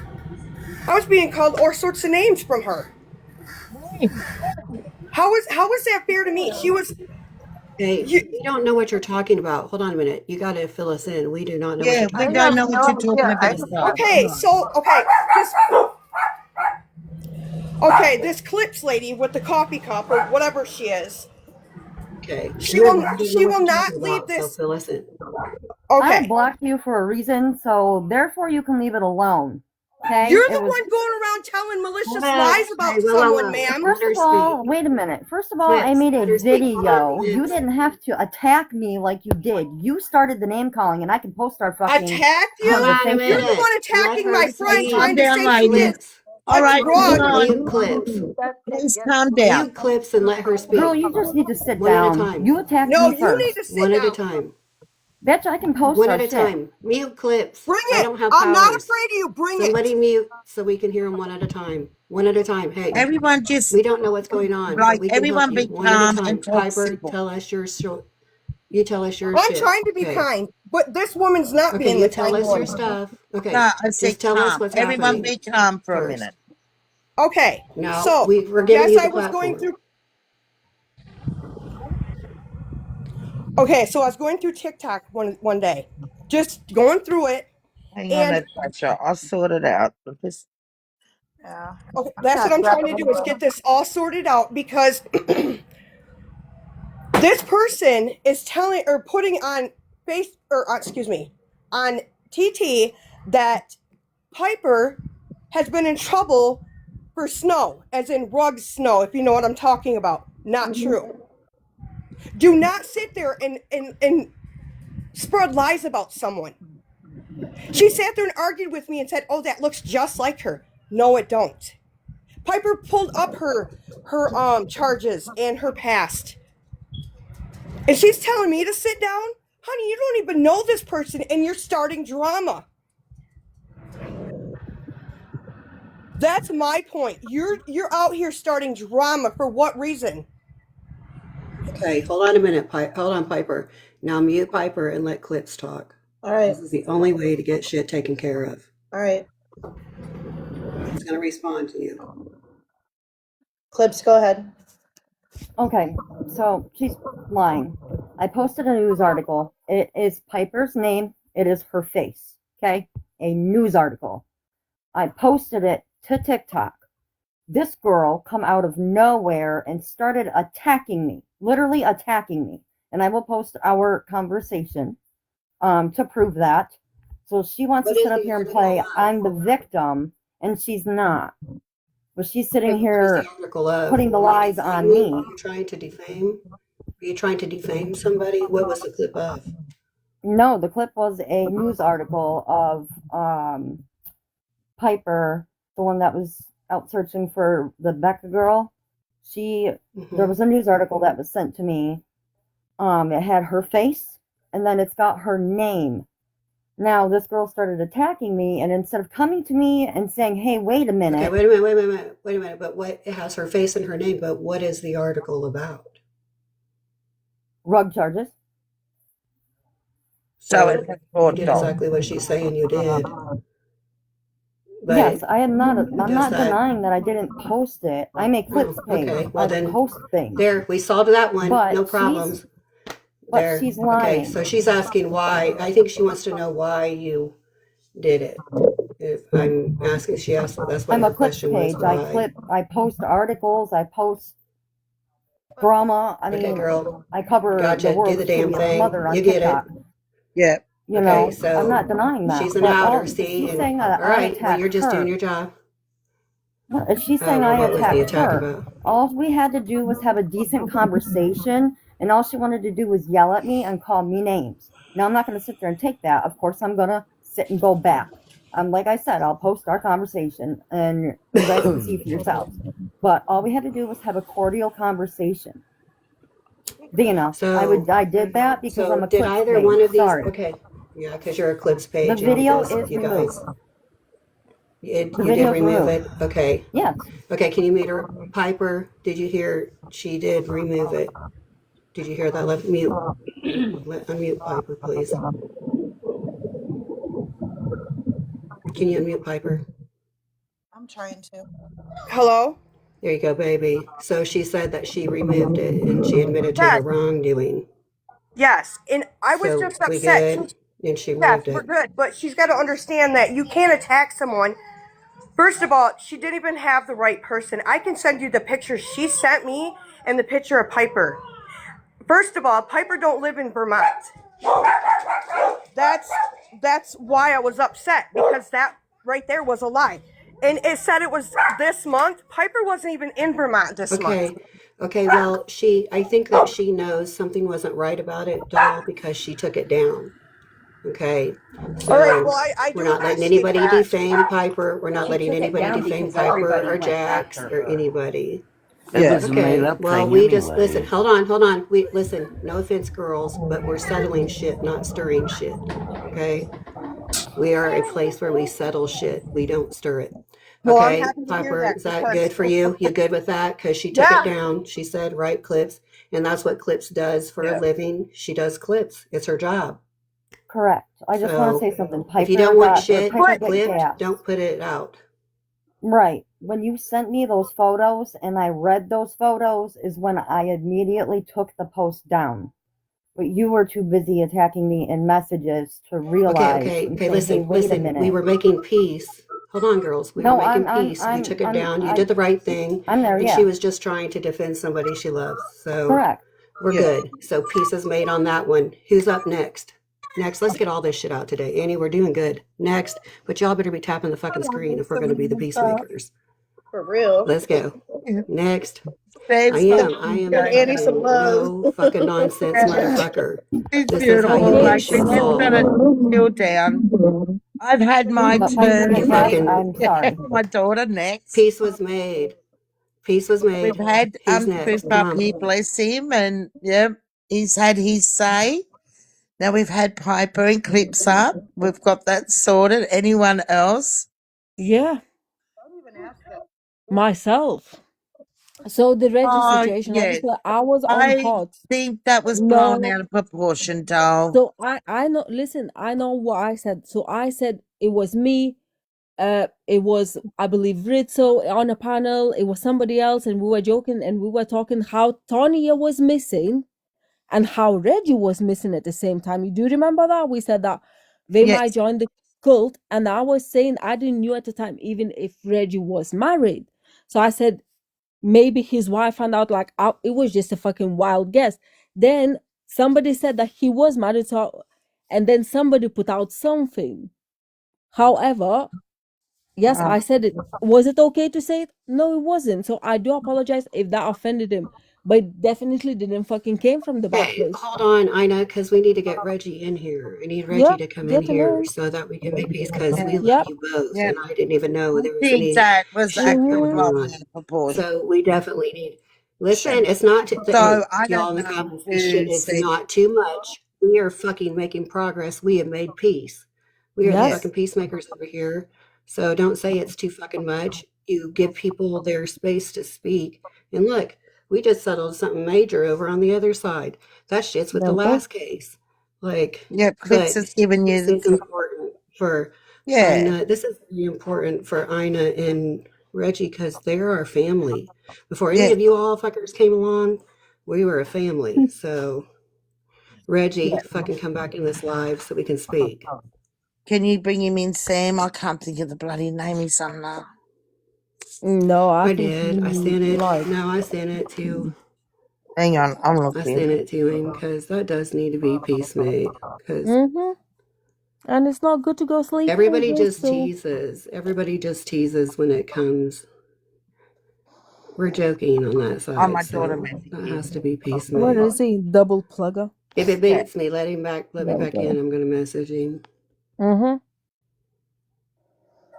I was being called all sorts of names from her. How is that fair to me? She was. Hey, You, we don't know what you're talking about. Hold on a minute. You got to fill us in. We do not know what Yeah, you're we talking don't about. know what you're talking about. Okay, this Clips lady with the coffee cup or whatever she is. Okay, She we will. don't know She what will you're talking not leave about. So this. fill us in. I Okay. blocked you for a reason, so therefore you can leave it alone. Okay? You're It the was one going around telling malicious Okay, lies about whoa. someone, ma'am. First of all, wait a minute. First of all, I made a video. You didn't have to attack me like you did. You started the name calling, and I can post our fucking Attacked you? Hold on a conversation. You're the minute. one Let attacking her my friend, speak. Calm trying to down, say she did ladies. Clips. All a right, hang drug. on. Mute Clips. Please calm down. Mute Clips and let her Girl, speak. you just need to sit One at a down. time. You attacked No, me you need first. to sit One at a down. time. Bitch, I can post One our at a shit. time. Mute Clips. Bring I it. don't have I'm not powers. afraid of you. Bring Somebody it. mute so we can hear them one at a time. One at a time. Hey, Everyone just, we don't know what's going on, but like, we can help everyone you. be One at a calm and time. talk Piper, civil. tell us your story. You tell us your I'm shit. trying to be Okay. kind, but this woman's not Okay, being you the tell kind us your one. stuff. Okay. No, I said Just tell us calm. what's Everyone happening be calm for a minute. first. Okay, No, so we're giving yes, you I the was going platform. through. Okay, so I was going through TikTok one day, just going through it, Hang on, and Natasha. I'll sort it out. Just Yeah. okay, that's what I'm trying to do is get this all sorted out because this person is telling or putting on on TT that Piper has been in trouble for snow, as in rug snow, if you know what I'm talking about. Not true. Do not sit there and spread lies about someone. She sat there and argued with me and said, "Oh, that looks just like her." No, it don't. Piper pulled up her charges and her past. And she's telling me to sit down? Honey, you don't even know this person and you're starting drama. That's my point. You're out here starting drama for what reason? Okay, hold on a minute. Hold on, Piper. Now mute Piper and let Clips talk. All right. This is the only way to get shit taken care of. All right. He's going to respond to you. Clips, go ahead. Okay, so she's lying. I posted a news article. It is Piper's name. It is her face. Okay? A news article. I posted it to TikTok. This girl come out of nowhere and started attacking me. Literally attacking me. And I will post our conversation to prove that. So she wants What to is sit up the here and article play of? I'm the victim, and she's not. But she's sitting Okay, what is the here article of? putting the Are you lies on defaming? me. Are you trying to defame? Are you trying to defame somebody? What was the clip of? No, the clip was a news article of Piper, the one that was out searching for the Becca girl. There was a news article that was sent to me. It had her face, and then it's got her name. Now this girl started attacking me, and instead of coming to me and saying, "Hey, wait a minute," Okay, wait a minute. But what, it has her face and her name, but what is the article about? Rug charges. so So it's a you fraud did dog. exactly what she's saying you did. But Yes, I am not. I'm does not that? denying that I didn't post it. I make Clips page. Okay, well I then, post things. there, we solved that one. But No problems. But There. she's Okay, lying. so she's asking why. I think she wants to know why you did it. If I'm asking, she asked, that's what I'm her a Clips question was, page. why. I post articles. I post drama. I Okay, mean, girl, I cover the gotcha. Do the world's damn shittiest thing. mother on You get it. TikTok. Yeah. You Okay, know, I'm so not denying that. she's an But outer, all see, she's and saying all that I right, well, you're attacked just doing her. your job. Well, she's Oh, saying well, I what was the attacked attack her. about? All we had to do was have a decent conversation, and all she wanted to do was yell at me and call me names. Now, I'm not going to sit there and take that. Of course, I'm going to sit and go back. Like I said, I'll post our conversation, and you guys can see for yourselves. But all we had to do was have a cordial conversation. Dina, So, I did that because I'm a did Clips either page. one of these? Sorry. Okay, yeah, because you're a clips The page, and video because is you removed. guys, The you did video's remove removed. it. Okay, Yes. okay. Can you meet her, Piper? Did you hear? She did remove it. Did you hear that? Let mute. Let unmute Piper, please. Can you unmute Piper? I'm trying to. Hello? There you go, baby. So she said that she removed it and she admitted to her Yes, wrongdoing. yes. And I was So just we upset. good? And she Yes, removed we're it. good. But she's got to understand that you can't attack someone. First of all, she didn't even have the right person. I can send you the picture she sent me and the picture of Piper. First of all, Piper don't live in Vermont. That's that's why I was upset, because that right there was a lie. And it said it was this month. Piper wasn't even in Vermont this month. Okay. Okay. Well, I think that she knows something wasn't right about it, doll, because she took it down. Okay. All right, well, So I we're do not letting appreciate anybody that. defame Piper. We're not She letting took it anybody down defame because Piper everybody or went Jax after or her. anybody. It was a made Okay. up Well, thing we just listen. anyway. Hold on. We listen. No offense, girls, but we're settling shit, not stirring shit. Okay. We are a place where we settle shit. We don't stir it. Well, I'm Okay, happy to hear Piper, that is that because good for you? You good with that? Because she took it yeah, down. She said, right, clips. And that's what Clips does for a living. She does clips. It's her job. Correct. I just want to So say something. if you don't want shit Piper got clipped, gassed. don't put it out. Right. When you sent me those photos and I read those photos is when I immediately took the post down. But you were too busy attacking me in messages to realize and say, hey, Listen, wait a listen. We minute. were making peace. Hold on, girls. We were No, making peace. You took it down. You did the right thing. I'm there, And yeah. she was just trying to defend somebody she loves. So Correct. we're yeah. good. So peace is made on that one. Who's up next? Next, let's get all this shit out today. Annie, we're doing good. Next, but y'all better be tapping the fucking screen if we're going to be the peacemakers. For real. Let's go. Next. Dave's I am going. the Annie some fucking love. no fucking nonsense motherfucker. It's This is how you beautiful. make Okay, Like, shit we're just fall. gonna so chill down. I've had my But Piper turn. You got Can we gassed. fucking I'm sorry. my daughter next? peace was made. Peace was We've made. had Who's Poop next? Come Up on. here, bless him, and yep, he's had his say. Now we've had Piper and Clips Up. We've got that sorted. Anyone else? yeah, Don't even ask that. myself. So the Reggie Oh situation, yes. obviously, I was on I hot. think that was blown No, out of proportion, doll. so I know. Listen, I know what I said. So I said it was me. It was, I believe, Rizzo on a panel. It was somebody else, and we were joking and we were talking how Tonya was missing and how Reggie was missing at the same time. You do remember that? We said that they might Yes. join the cult, and I was saying I didn't know at the time even if Reggie was married. So I said maybe his wife found out, like, it was just a fucking wild guess. Then somebody said that he was married, so, and then somebody put out something. However, yes, I said it. Was it okay to say it? No, it wasn't. So I do apologize if that offended him, but it definitely didn't fucking came from the bad Okay, place. hold on, Ina, because we need to get Reggie in here. I need Reggie Yep, to come in get him here in. so that we can make peace because we Yeah. love Yep. you both. Yeah. And I didn't even know I there was think any that was shit actually going Mm-hmm. blown on. out of proportion. So we definitely need. Listen, it's not. So Hey, I y'all don't in the know comments, this shit who is said not too much. We are fucking making progress. We have made peace. We are the yeah. fucking Yes. peacemakers over here. So don't say it's too fucking much. You give people their space to speak. And look, we just settled something major over on the other side. That shit's with There the we go. last case. Like, Yep, Clips but has given you this the is important for yeah. Ina. This is really important for Ina and Reggie because they're our family. Before any Yeah. of you all fuckers came along, we were a family. So Reggie, Yeah. fucking come back in this live so we can speak. Can you bring him in, Sam? I can't think of the bloody name he's on now. No, I I think did. I he sent it. like. No, I sent it to. Hang on, I'm I looking. sent it to him because that does need to be peace made. Because Mm-hmm. And it's not good to go sleep for Everybody this, just so teases. Everybody just teases when it comes. We're joking on that Oh, side, my daughter so messaged that you. has to be peace what made. is he? Double plugger. If it Okay. beats me, let me back in. I'm gonna message him. Mm-hmm.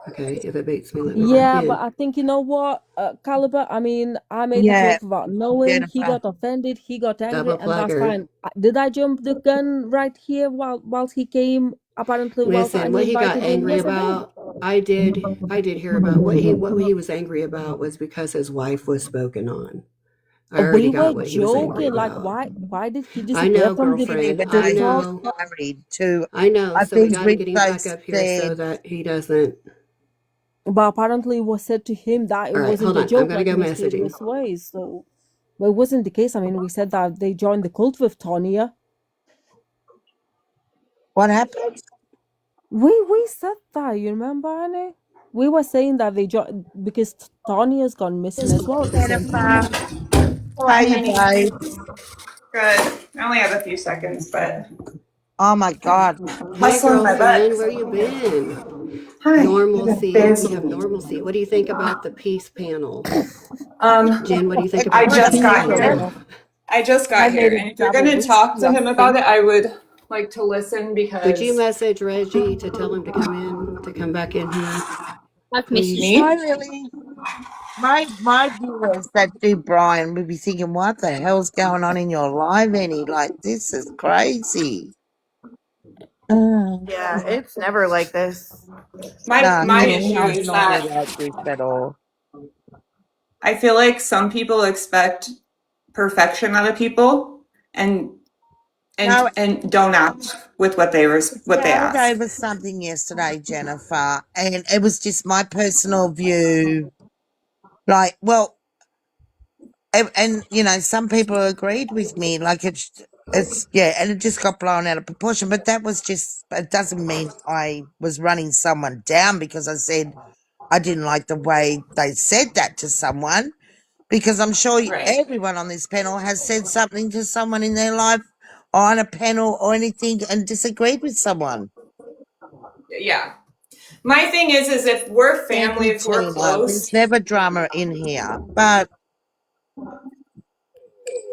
Okay, if it beats me, let me back Yeah, but in. I think you know what, Caliber. I mean, I made the Yeah, joke about knowing. He Jennifer. got offended. He got angry, Double and that's plugger. fine. Did I jump the gun right here whilst he came? Apparently, whilst Listen, what Annie he got invited him. angry Yes, I did. about, I did hear about what he was angry about was because his wife was spoken on. I already We were got what he was angry joking. Like, about. why did he I disappear know, from He the didn't girlfriend. even know I he TikTok? was know. married to, I know. I So we think got to get him Rico back up here so said, that he doesn't. But apparently, it was said to him that it All right, wasn't hold a on. I'm joke, gonna like go in message him. mysterious ways. So, but it wasn't the case. I mean, we said that they joined the cult with Tonya. what happened? We said that. You remember, Annie? We were saying that they joined because Tanya's gone missing as well at the same Jennifer, time. how Hi, are you, honey. babe? Good. I only have a few seconds, but Oh my God. Hi, hustling my butt. girlfriend. Where you been? Hi. I've been Normalcy. We have busy. normalcy. What do you think about the peace panel? Um, Jen, what do you think I about the Good, just peace got thank here. panel? you. I just I got here, need a and if you're double gonna talk whiskey, to I him about think. it, I would like to listen Could you because message Reggie to tell him to come in, to come back in here, I've missed you. please? I me. really, my viewers that do Brian would be thinking, what the hell's going on in your life, Annie? Like, this is crazy. Yeah, it's never like this. My No, issue it's is not that like this at all. I feel like some people expect perfection out of people, and No, and don't act with what they scoured ask. over something yesterday, Jennifer, and it was just my personal view. Like, well, and you know, some people agreed with me. Like, it's yeah, and it just got blown out of proportion. But that was just. It doesn't mean I was running someone down because I said I didn't like the way they said that to someone. Because I'm sure Right. everyone on this panel has said something to someone in their life or on a panel or anything and disagreed with someone. Yeah. My thing is if we're Thank family, you, if we're Tina. close, There's never drama in here, but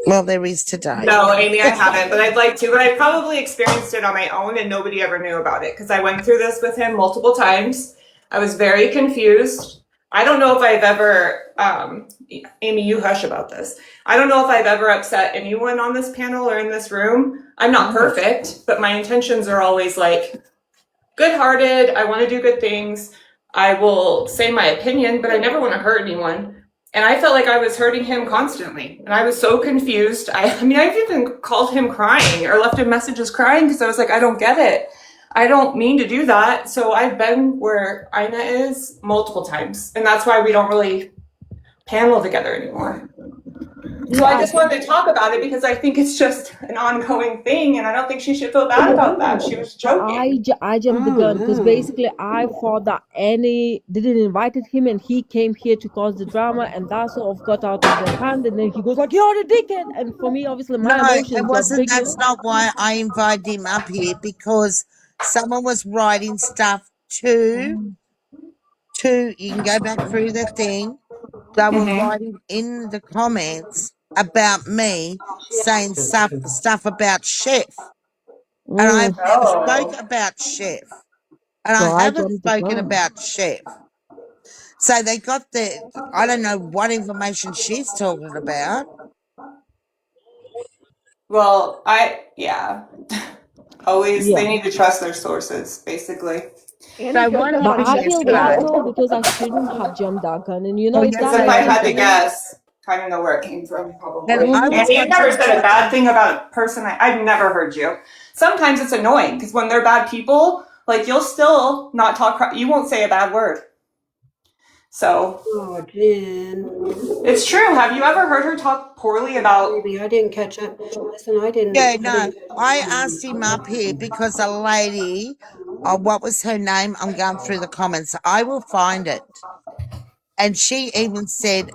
well, there is today. no, Amy, I haven't, but I'd like to. But I probably experienced it on my own and nobody ever knew about it because I went through this with him multiple times. I was very confused. I don't know if I've ever, Amy, you hush about this. I don't know if I've ever upset anyone on this panel or in this room. I'm not perfect, but my intentions are always like good hearted. I want to do good things. I will say my opinion, but I never want to hurt anyone. And I felt like I was hurting him constantly. And I was so confused. I mean, I've even called him crying or left him messages crying because I was like, I don't get it. I don't mean to do that. So I've been where Ina is multiple times. And that's why we don't really panel together anymore. So I Yeah, just wanted to talk about it because I think it's just an ongoing thing. And I don't think she should feel bad about that. She was joking. I jumped the Oh gun because no. basically I thought that Annie didn't invited him and he came here to cause the drama and that sort of got out of their hand and then he goes like you're the dickhead and for me obviously No, my it emotions got wasn't. bigger. That's not why I invited him up here because someone was writing stuff to. You can go back through the thing. They were Mm-hmm. writing in the comments about me, saying That's stuff about Chef, and I've Mm, never Oh. spoke about Chef, and I so I haven't jumped the spoken gun. about Chef. So they got the. I don't know what information she's talking about. Well, yeah. Always, Yeah. they need to trust their sources, basically. So what But happened I feel bad yesterday? though because I shouldn't have jumped that gun and Well, if Because that if yesterday I was I had to did, something. guess, kind of know where it came from, and probably. I Mm-hmm. was And you've never watching. said a bad thing about a person. I've never heard you. Sometimes it's annoying because when they're bad people, like you'll still not talk. You won't say a bad word. So Oh, Jen. it's true. Have you ever heard her talk poorly about? Baby, I didn't catch up. Listen, I Yeah, didn't. I no, didn't. I asked him up here because a lady, what was her name? I'm going through the comments. I will find it. And she even said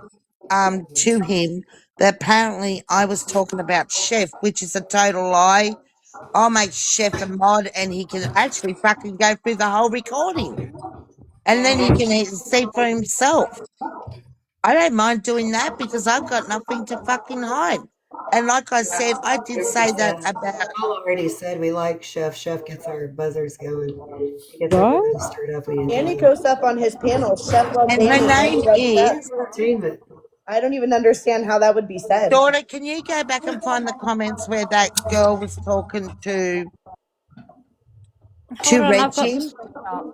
to him that apparently I was talking about Chef, which is a total lie. I'll make Chef a mod and he can actually fucking go through the whole recording. And then he can see for himself. I don't mind doing that because I've got nothing to fucking hide. And like I said, I did say that about. Paul already said we like Chef. Chef gets our buzzers going. He gets our Right? buzzers stirred up. We Annie enjoy it. goes up on his panel. Chef loves And her Annie. name Annie loves Chef. is. Entertainment. I don't even understand how that would be said. Daughter, can you go back and find the comments where that girl was talking to Hold on, I've got Reggie? the screenshot.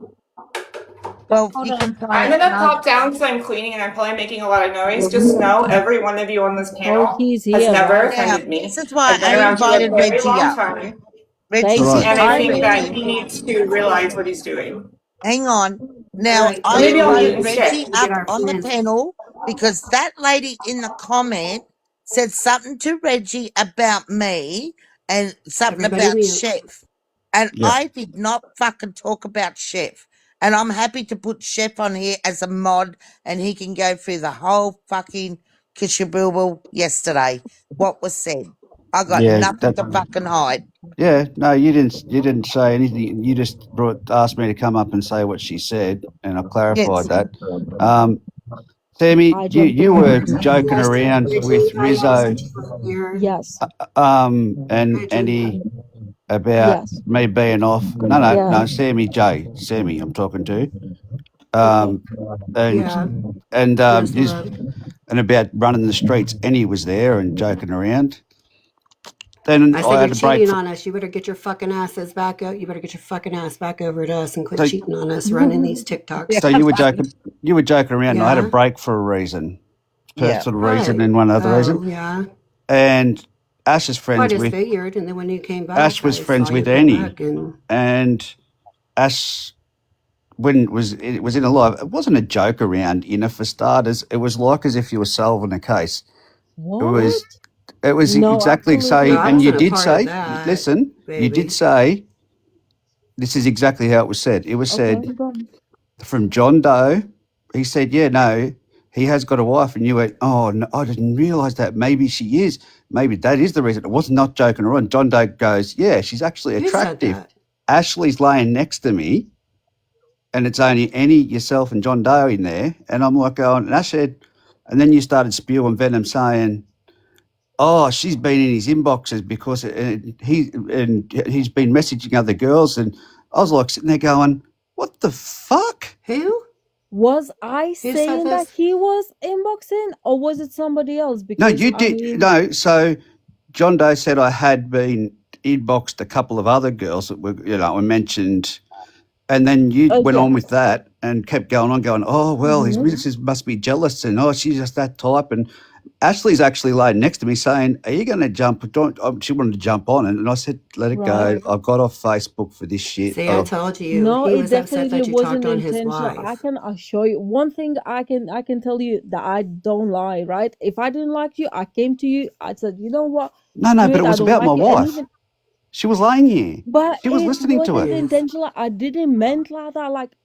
Well, Hold you can on. find I'm it. gonna pop down because I'm cleaning and I'm probably making a lot of noise. Just know every one of you on this Oh, panel he's has here, never right? Now, offended me. this is why I've been I around you a invited very Reggie long up. time, Reggie Thank All you. right. said, and I hi, think that Reggie. he needs to realize what he's doing. Hang on. All Now, right, Or I maybe I'll mute invited and Candy. Reggie stick. We get up our on the plans. panel because that lady in the comment said something to Reggie about me and something Everybody about mute. Chef. And Yeah. I did not fucking talk about Chef. And I'm happy to put Chef on here as a mod and he can go through the whole fucking kishabooble yesterday. What was said. I got Yeah. nothing to fucking hide. Yeah. No, you didn't. You didn't say anything. You just asked me to come up and say what she said, and I clarified Yes. that. Sammy, I jumped you in were because joking around with Reggie, how you Rizzo, here? yes, and Reggie. Andy about yes, me being off. No, yeah. Sammy, I'm talking to. Okay. And Yeah. and Yes, his love. and about running the streets. Annie was there and joking around. Then I I said, had you're a break cheating for. on us. You better get your fucking asses back out. You better get your fucking ass back over to us and quit So, cheating on us, running these TikToks. so you were joking. You were joking around. And I had a Yeah. break for a reason, Yeah. personal reason, Right. and one other Oh, reason. yeah. And Ash is Well, I friends just with figured. And then when you came Ash back, was I saw friends you with come Annie, back and and Ash when it was in a live. It wasn't a joke around. For starters, it was like as if you were solving a case. It What? was. It was No, exactly no, absolutely say, I and not. you wasn't a did part of say. that, Listen, you did baby. say this is exactly how it was said. It was Okay, said go on. from John Doe. He said, "Yeah, no, he has got a wife," and you went, "Oh, no, I didn't realise that. Maybe she is. Maybe that is the reason." It was not joking around. John Doe goes, "Yeah, she's actually Who said attractive." that? Ashley's laying next to me, and it's only Annie, yourself, and John Doe in there, and I'm like going, and Ash said, and then you started spewing venom, saying, "Oh, she's been in his inboxes because he's been messaging other girls," and I was like sitting there going, "What the fuck?" Who? Was I Who said saying that this? he was inboxing, or was it somebody else? No, Because you I did. mean, No, so John Doe said I had been inboxed a couple of other girls that were, I mentioned, and then you went yeah. on with that and kept going on, going, "Oh, well, his Mhm. missus must be jealous," and "Oh, she's just that type," and Ashley's actually laid next to me saying, "Are you going to jump?" She wanted to jump on it, and I said, "Let it Right. go. I've got off Facebook for this shit." See, I told you. No, He it was upset definitely that you talked wasn't on his intentional. I wife. can assure you one thing. I can tell you that I don't lie. Right? If I didn't like you, I came to you. I said, you know what? No, Screw but it. it I was don't about my like it. And wife. even, She was laying here. but She was it listening to wasn't it. Yes. intentional. I didn't meant like that. Like,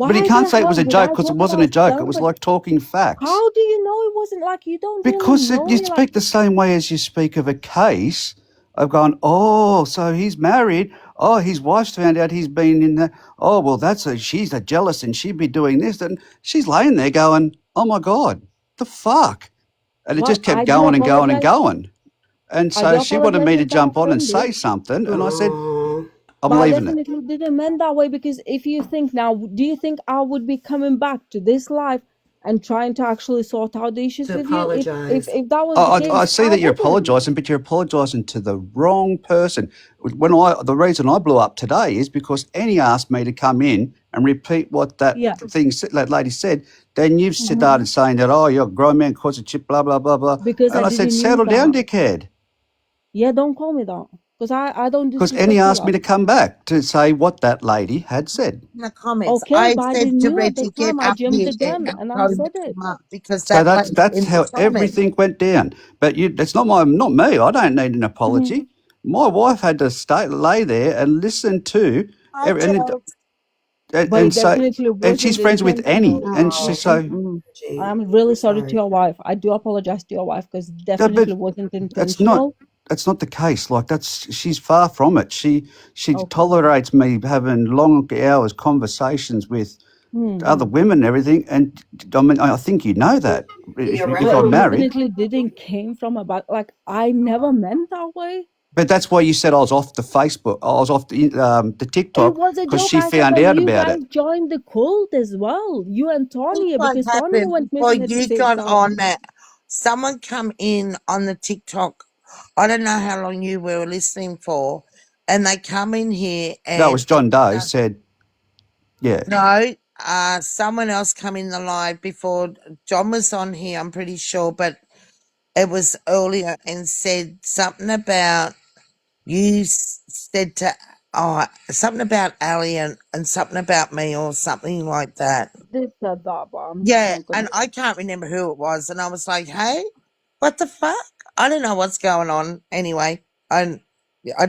But he why can't the say it was hell a would joke I because it talk wasn't a about joke. It was somebody? like talking facts. How do you know it wasn't like you don't really Because know you me? Like, speak the same way as you speak of a case of going, "Oh, so he's married. Oh, his wife's found out he's been in the, oh, well, she's a jealous and she'd be doing this." And she's laying there going, "Oh my God, the fuck." And it well, just kept I do going and going and apologize. going. And I do so she wanted apologize me to if that jump on and offended. say something. And I said, Oh. I'm But I leaving it. definitely didn't mean that way because if you think now, do you think I would be coming back to this life and trying to actually sort out the issues To with you? If apologize. if that was the I case, see I that you're wouldn't. apologising, but you're apologising to the wrong person. The reason I blew up today is because Annie asked me to come in and repeat what Yeah. that lady said. Then you've Hmm. started saying that, "Oh, you're a grown man, cause a chip, blah blah blah blah," Because I and I said, didn't use "Settle down, that. dickhead," Yeah, don't call me that because I don't because Annie disrespect you asked me like. to come back to say what that lady had said. In the comments, Okay, I but I said didn't to knew at the Reggie, get time. I up jumped here the gun and and I told him to said it. come up because So that that's lady in the how comments. everything went down. But it's not me. I don't need an apology. My wife had to lay there and listen to, Hi, and Charles. But it so, definitely and she's wasn't friends with Annie, intentional. and she Oh, so gee. I'm really We're sorry to sorry. your wife. I do apologize to your wife because no, but definitely wasn't it's not. intentional. that's not the case. Like she's far from it. She Okay. tolerates me having long hours conversations with other women and everything. And I mean, I think you know that if You're But I'm it right. married. definitely didn't came from about like I never meant that way. But that's why you said I was off the Facebook. I was off the It TikTok was a because joke. she I said found that out you about guys it. joined the cult as well. You and Think Tanya, what because Tanya happened went before missing at the you same got time. on that? Someone come in on the TikTok. I don't know how long you were listening for, and they come in here and That was John Doe said, yeah. no, someone else come in the live before John was on here. I'm pretty sure, but it was earlier and said something about you said to something about Ali and something about me or something like that. This said that, but I'm just Yeah, not gonna. and I can't remember who it was, and I was like, "Hey, what the fuck?" I don't know what's going on. Anyway, I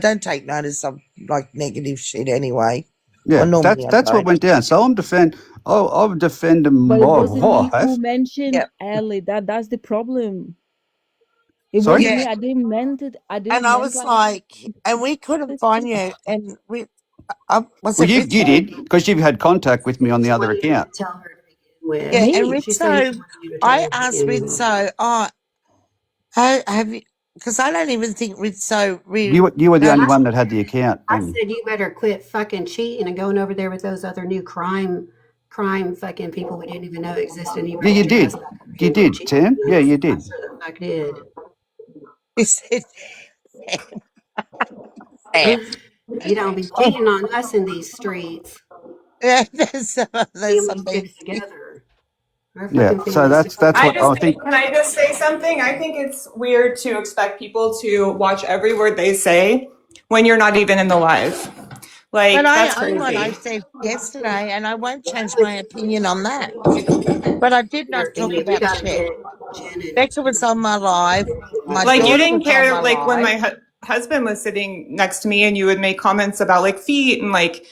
don't take notice of like negative shit anyway. Yeah, Well, normally I that's what don't. went down. So I'm defending But it my wasn't me who wife. mentioned Yeah, Ellie. That's the problem. It Sorry? wasn't yeah, me. I didn't meant it. I and didn't I meant was like like, and we couldn't this. find you, and we was Well, it you Rizzo? did because you've had contact with me on the She other wanted you account. to tell her to begin with. Yeah, and Me. She's saying she Rizzo. wanted you to tell I her to asked begin with. Rizzo, "Oh, how have you?" Because I don't even think Rizzo really. You were the only I, one that had the account, I Amy. said you better quit fucking cheating and going over there with those other new crime fucking people we didn't even know existed. And you Yeah, better you get your ass did. back over You here with did, Jesus. Sam. Yeah, you I did. sure the fuck did. He said, Sam. You don't be Oh, cheating on us in these streets. yeah, there's Family some sticks people. together. Our Yeah. fucking So family sticks that's I what together. just I think, think. can I just say something? I think it's weird to expect people to watch every word they say when you're not even in the live. But Like, that's I own what I crazy. said yesterday, and I won't change my opinion on that. But I did not Here, talk Amy, we about gotta shit. get Jen and Becca was on my live. My Like, you daughter didn't was on care, my like, when live. my husband was sitting next to me and you would make comments about, like, feet and, like,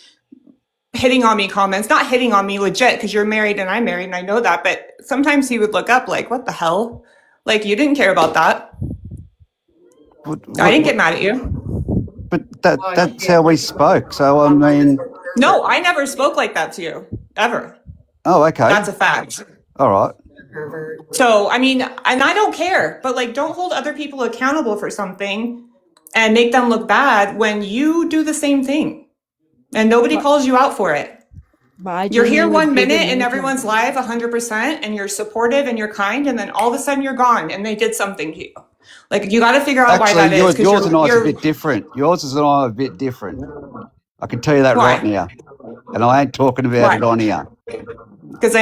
hitting on me comments. Not hitting on me legit, because you're married and I'm married and I know that. But sometimes he would look up, like, what the hell? Like, you didn't care about that. I didn't get mad at you. But oh that's shit, how we this spoke. So I mom told us mean, we're No, pervert. I never spoke like that to you, ever. oh, okay, That's a fact. all right. Pervert. So, I mean, and I don't care, but like, don't hold other people accountable for something and make them look bad when you do the same thing and nobody But calls you out for it. I You're here genuinely 1 minute didn't and mention. everyone's live 100% and you're supportive and you're kind, and then all of a sudden you're gone and they did something to you. Like, you got to figure out why Actually, that is, because yours and I's a you're bit different. Yours is and I are a bit different. I can tell you that right why? now, and I ain't talking about Why? it on here. Because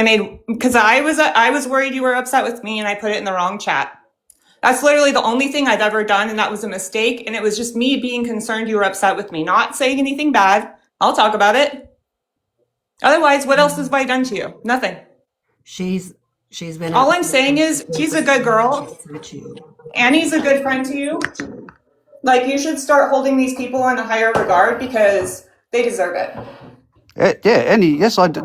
I was worried you were upset with me and I put it in the wrong chat. That's literally the only thing I've ever done, and that was a mistake. And it was just me being concerned you were upset with me, not saying anything bad. I'll talk about it. Otherwise, what else have I done to you? Nothing. She's been All I'm upset saying is she's a good girl. she's upset you. Annie's a good friend to you. Like, you should start holding these people in a higher regard because they deserve it. Yeah, Annie. Yes, I did.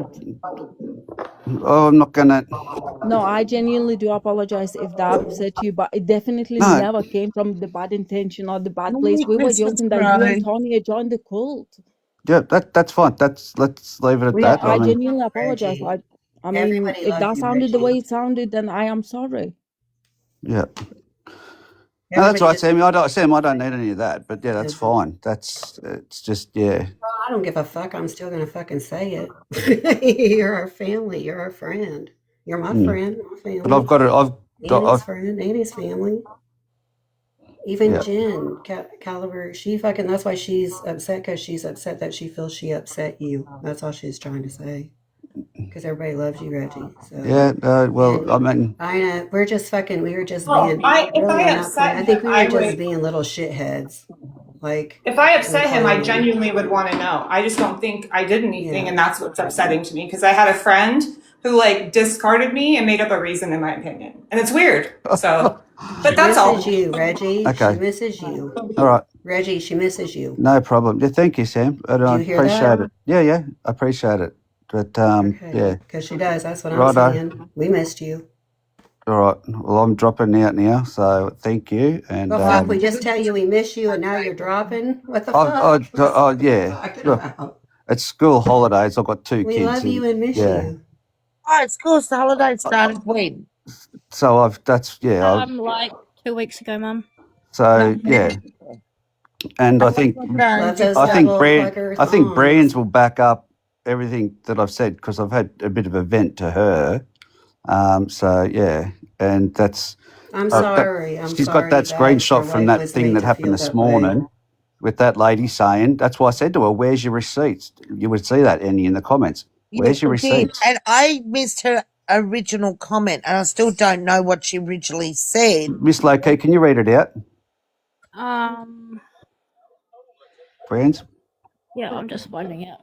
Oh, I'm not gonna. No, I genuinely do apologize if that upset you, but it definitely No, never came from the bad intention or the bad place. Merry We were Christmas, joking that bro. you and Tanya joined the cult. yeah, that's fine. Let's leave it at We So that. I I love mean, genuinely you, apologize. Reggie. I mean, Everybody if loves that you, sounded the Reggie. way it sounded, then I am sorry. yeah. No, that's Everybody right, just Sammy. Sam, I don't need any of that. But yeah, that's said, fine. It's just yeah. well, I don't give a fuck. I'm still gonna fucking say it. You're our family. You're our friend. You're my Mm. friend, my But I've family. got it. Annie's friend, Annie's family. Even Yeah. Jen Caliber, she fucking. That's why she's upset, because she's upset that she feels she upset you. That's all she's trying to say. Because everybody loves you, Reggie. So. Yeah. Well, And I mean, I know we're just fucking. We were just Well, being if really I on that point. upset I him, think we were I just would. being little shitheads, like If I in upset him, I planning. genuinely would want to know. I just don't think I did anything, Yeah. and that's what's upsetting to me, because I had a friend who like discarded me and made up a reason, in my opinion, and it's weird. So, but She that's misses all. you, Reggie. She okay. misses you, All right. Reggie. She misses you. No problem. Yeah. Thank you, Sam. And Do I you hear that? appreciate it. Yeah. I appreciate it. But Okay, yeah. because she does. That's what I'm Righto. saying. We missed you. All right. Well, I'm dropping out now, so thank you. And Well, fuck, we just tell you we miss you, and now you're dropping. What the I, fuck? yeah. Talking Look, about. it's school holidays. I've got 2 We kids, love and you and miss yeah. you. Oh, it's course the holiday started when? So Like 2 weeks ago, Mum. so No. yeah. And I think Love those I think double Brand fucker I think thongs. Brands will back up everything that I've said because I've had a bit of a vent to her. So yeah, and that's I'm that sorry. I'm she's got sorry that that screenshot your from wife that was thing made that to happened feel this that way. morning with that lady saying. That's why I said to her, "Where's your receipts?" You would see that, Annie, in the comments. Yeah, Where's your it did. receipts? And I missed her original comment, and I still don't know what she originally said. Miss Loki, can you read it out, Um, Brands? yeah, I'm just finding it.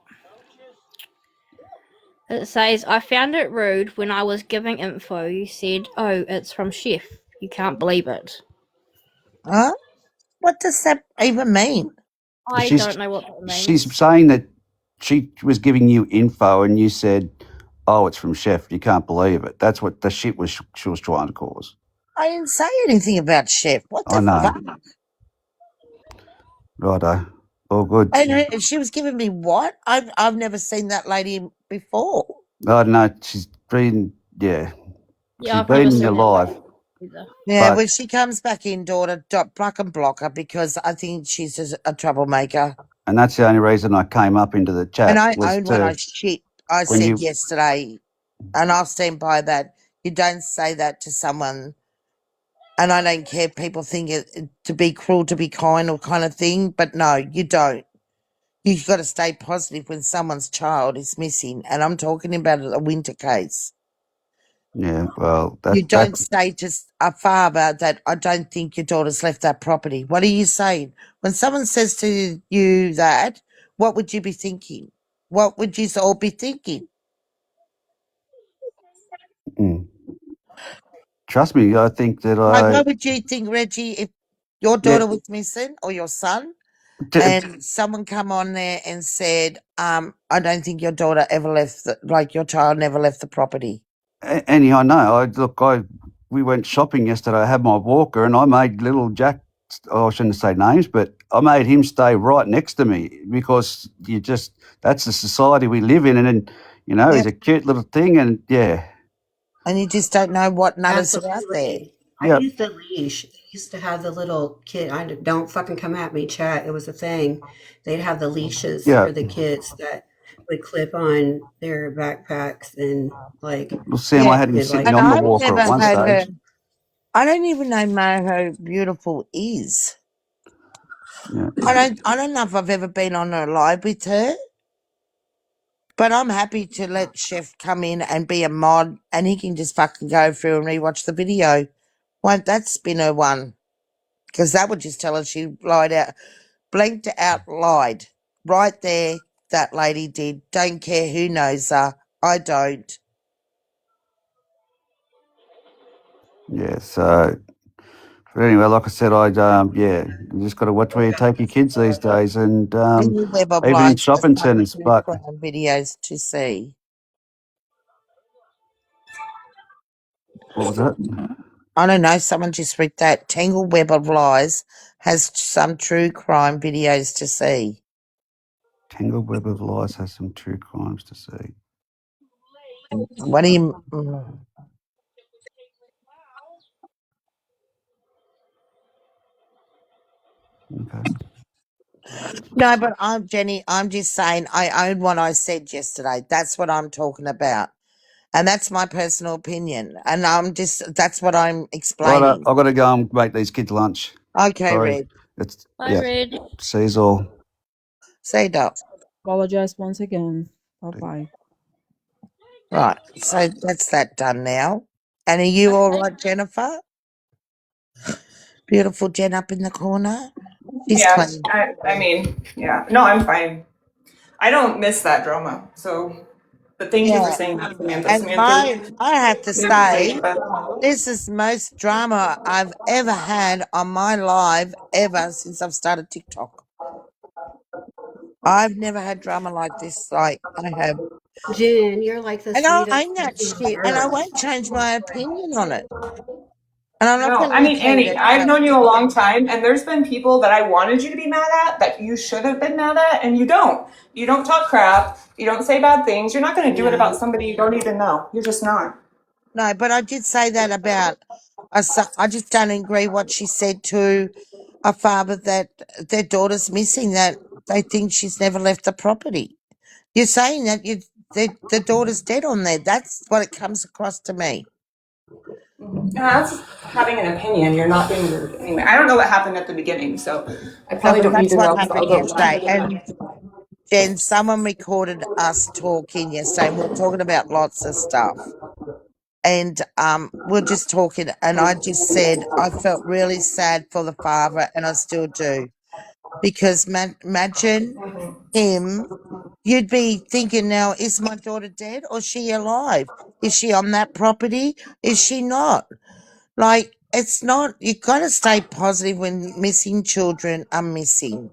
It says, I found it rude when I was giving info. You said, oh, it's from Chef. You can't believe it. Huh? What does that even mean? I don't know what that She's means. saying that she was giving you info and you said, "Oh, it's from Chef." You can't believe it. That's what the shit was she was trying to cause. I didn't say anything about Chef. What I the know. fuck? Righto. All good. And she was giving me what? I've never seen that lady before. I don't know. She's been, yeah. Yeah, She's I've never been in your seen that life. either. Yeah, But, when she comes back in, daughter, block and block her because I think she's just a troublemaker. and that's the only reason I came up into the And chat I was own what I to, shit. I when said you, yesterday, and I'll stand by that. You don't say that to someone, and I don't care if people think it to be cruel, to be kind, or kind of thing. But no, you don't. You've got to stay positive when someone's child is missing, and I'm talking about a winter case. yeah, well, You that, don't say to a father that I don't think your daughter's left that property. What are you saying? When someone says to you that, what would you be thinking? What would you all be thinking? mm. Trust me, I think that Like, what would you think, Reggie, if your yeah, daughter was missing or your son t- and someone come on there and said, I don't think your daughter ever left, like your child never left the property? Anyhow, no. We went shopping yesterday. I had my walker, and I made little Jack. Oh, I shouldn't say names, but I made him stay right next to me because that's the society we live in, and Yeah. he's a cute little thing, and yeah, And you just don't know what nutters are out there. Absolutely. I yeah, used the leash. They used to have the little kid. Don't fucking come at me, chat. It was a thing. They'd have the leashes yeah. for the kids that would clip on their backpacks and like Well, Sam, I Yeah. had him could sitting like And on the I've hold walker never at one had her. stage. something. I don't even know how beautiful is. Yeah, I don't know if I've ever been on a live with her, but I'm happy to let Chef come in and be a mod and he can just fucking go through and rewatch the video. Won't that spin her one? Because that would just tell her she lied out, blinked out, lied. Right there, that lady did. Don't care who knows her. I don't. yeah. So, but anyway, like I said, you just got to watch where you take your kids these days, and Any web of even in lies has shopping some centres. true But crime videos to see. what was that? I don't know, someone just read that. Tangled Web of Lies has some true crime videos to see. Tangled web of lies has some true crimes to see. What do you... mm. Okay. No, but Jenny, I'm just saying I own what I said yesterday. That's what I'm talking about. And that's my personal opinion. And that's what I'm Right, explaining. I've got to go and make these kids lunch. Okay, Sorry. Red. Bye, Yeah. Red. See you all. Say Doc. Apologize once again. Bye bye. Right. So that's that done now. And are you all right, Jennifer? Beautiful Jen up in the corner. She's Yeah, clean. I mean, yeah. No, I'm fine. I don't miss that drama. So, but thank you for Yeah. saying that, Samantha. And Samantha, I have to thank you, say, Samantha. this is the most drama I've ever had on my live ever since I've started TikTok. I've never had drama like this, like I have. Jen, you're like the And I'll sweetest own that fucking shit and I girl. won't change my opinion on it. And I'm not No, going to I mean, repeat Annie, it. I've But known you a long time, and there's been people that I wanted you to be mad at that you should have been mad at, and you don't. You don't talk crap. You don't say bad things. You're not going to do it about No. somebody you don't even know. You're just not. no, but I did say that about I just don't agree what she said to a father that their daughter's missing, that they think she's never left the property. You're saying that the daughter's dead on there. That's what it comes across to me. Yeah, that's having an opinion. You're not being rude anyway. I don't know what happened at the beginning, so I No, probably but don't need that's to what know because happened I'll go laugh yesterday. at it. And then someone recorded us talking yesterday, and we we're talking about lots of stuff. And we're just talking, and I just said I felt really sad for the father, and I still do, because imagine him. You'd be thinking now, is my daughter dead or is she alive? Is she on that property? Is she not? Like, it's not, you got to stay positive when missing children are missing.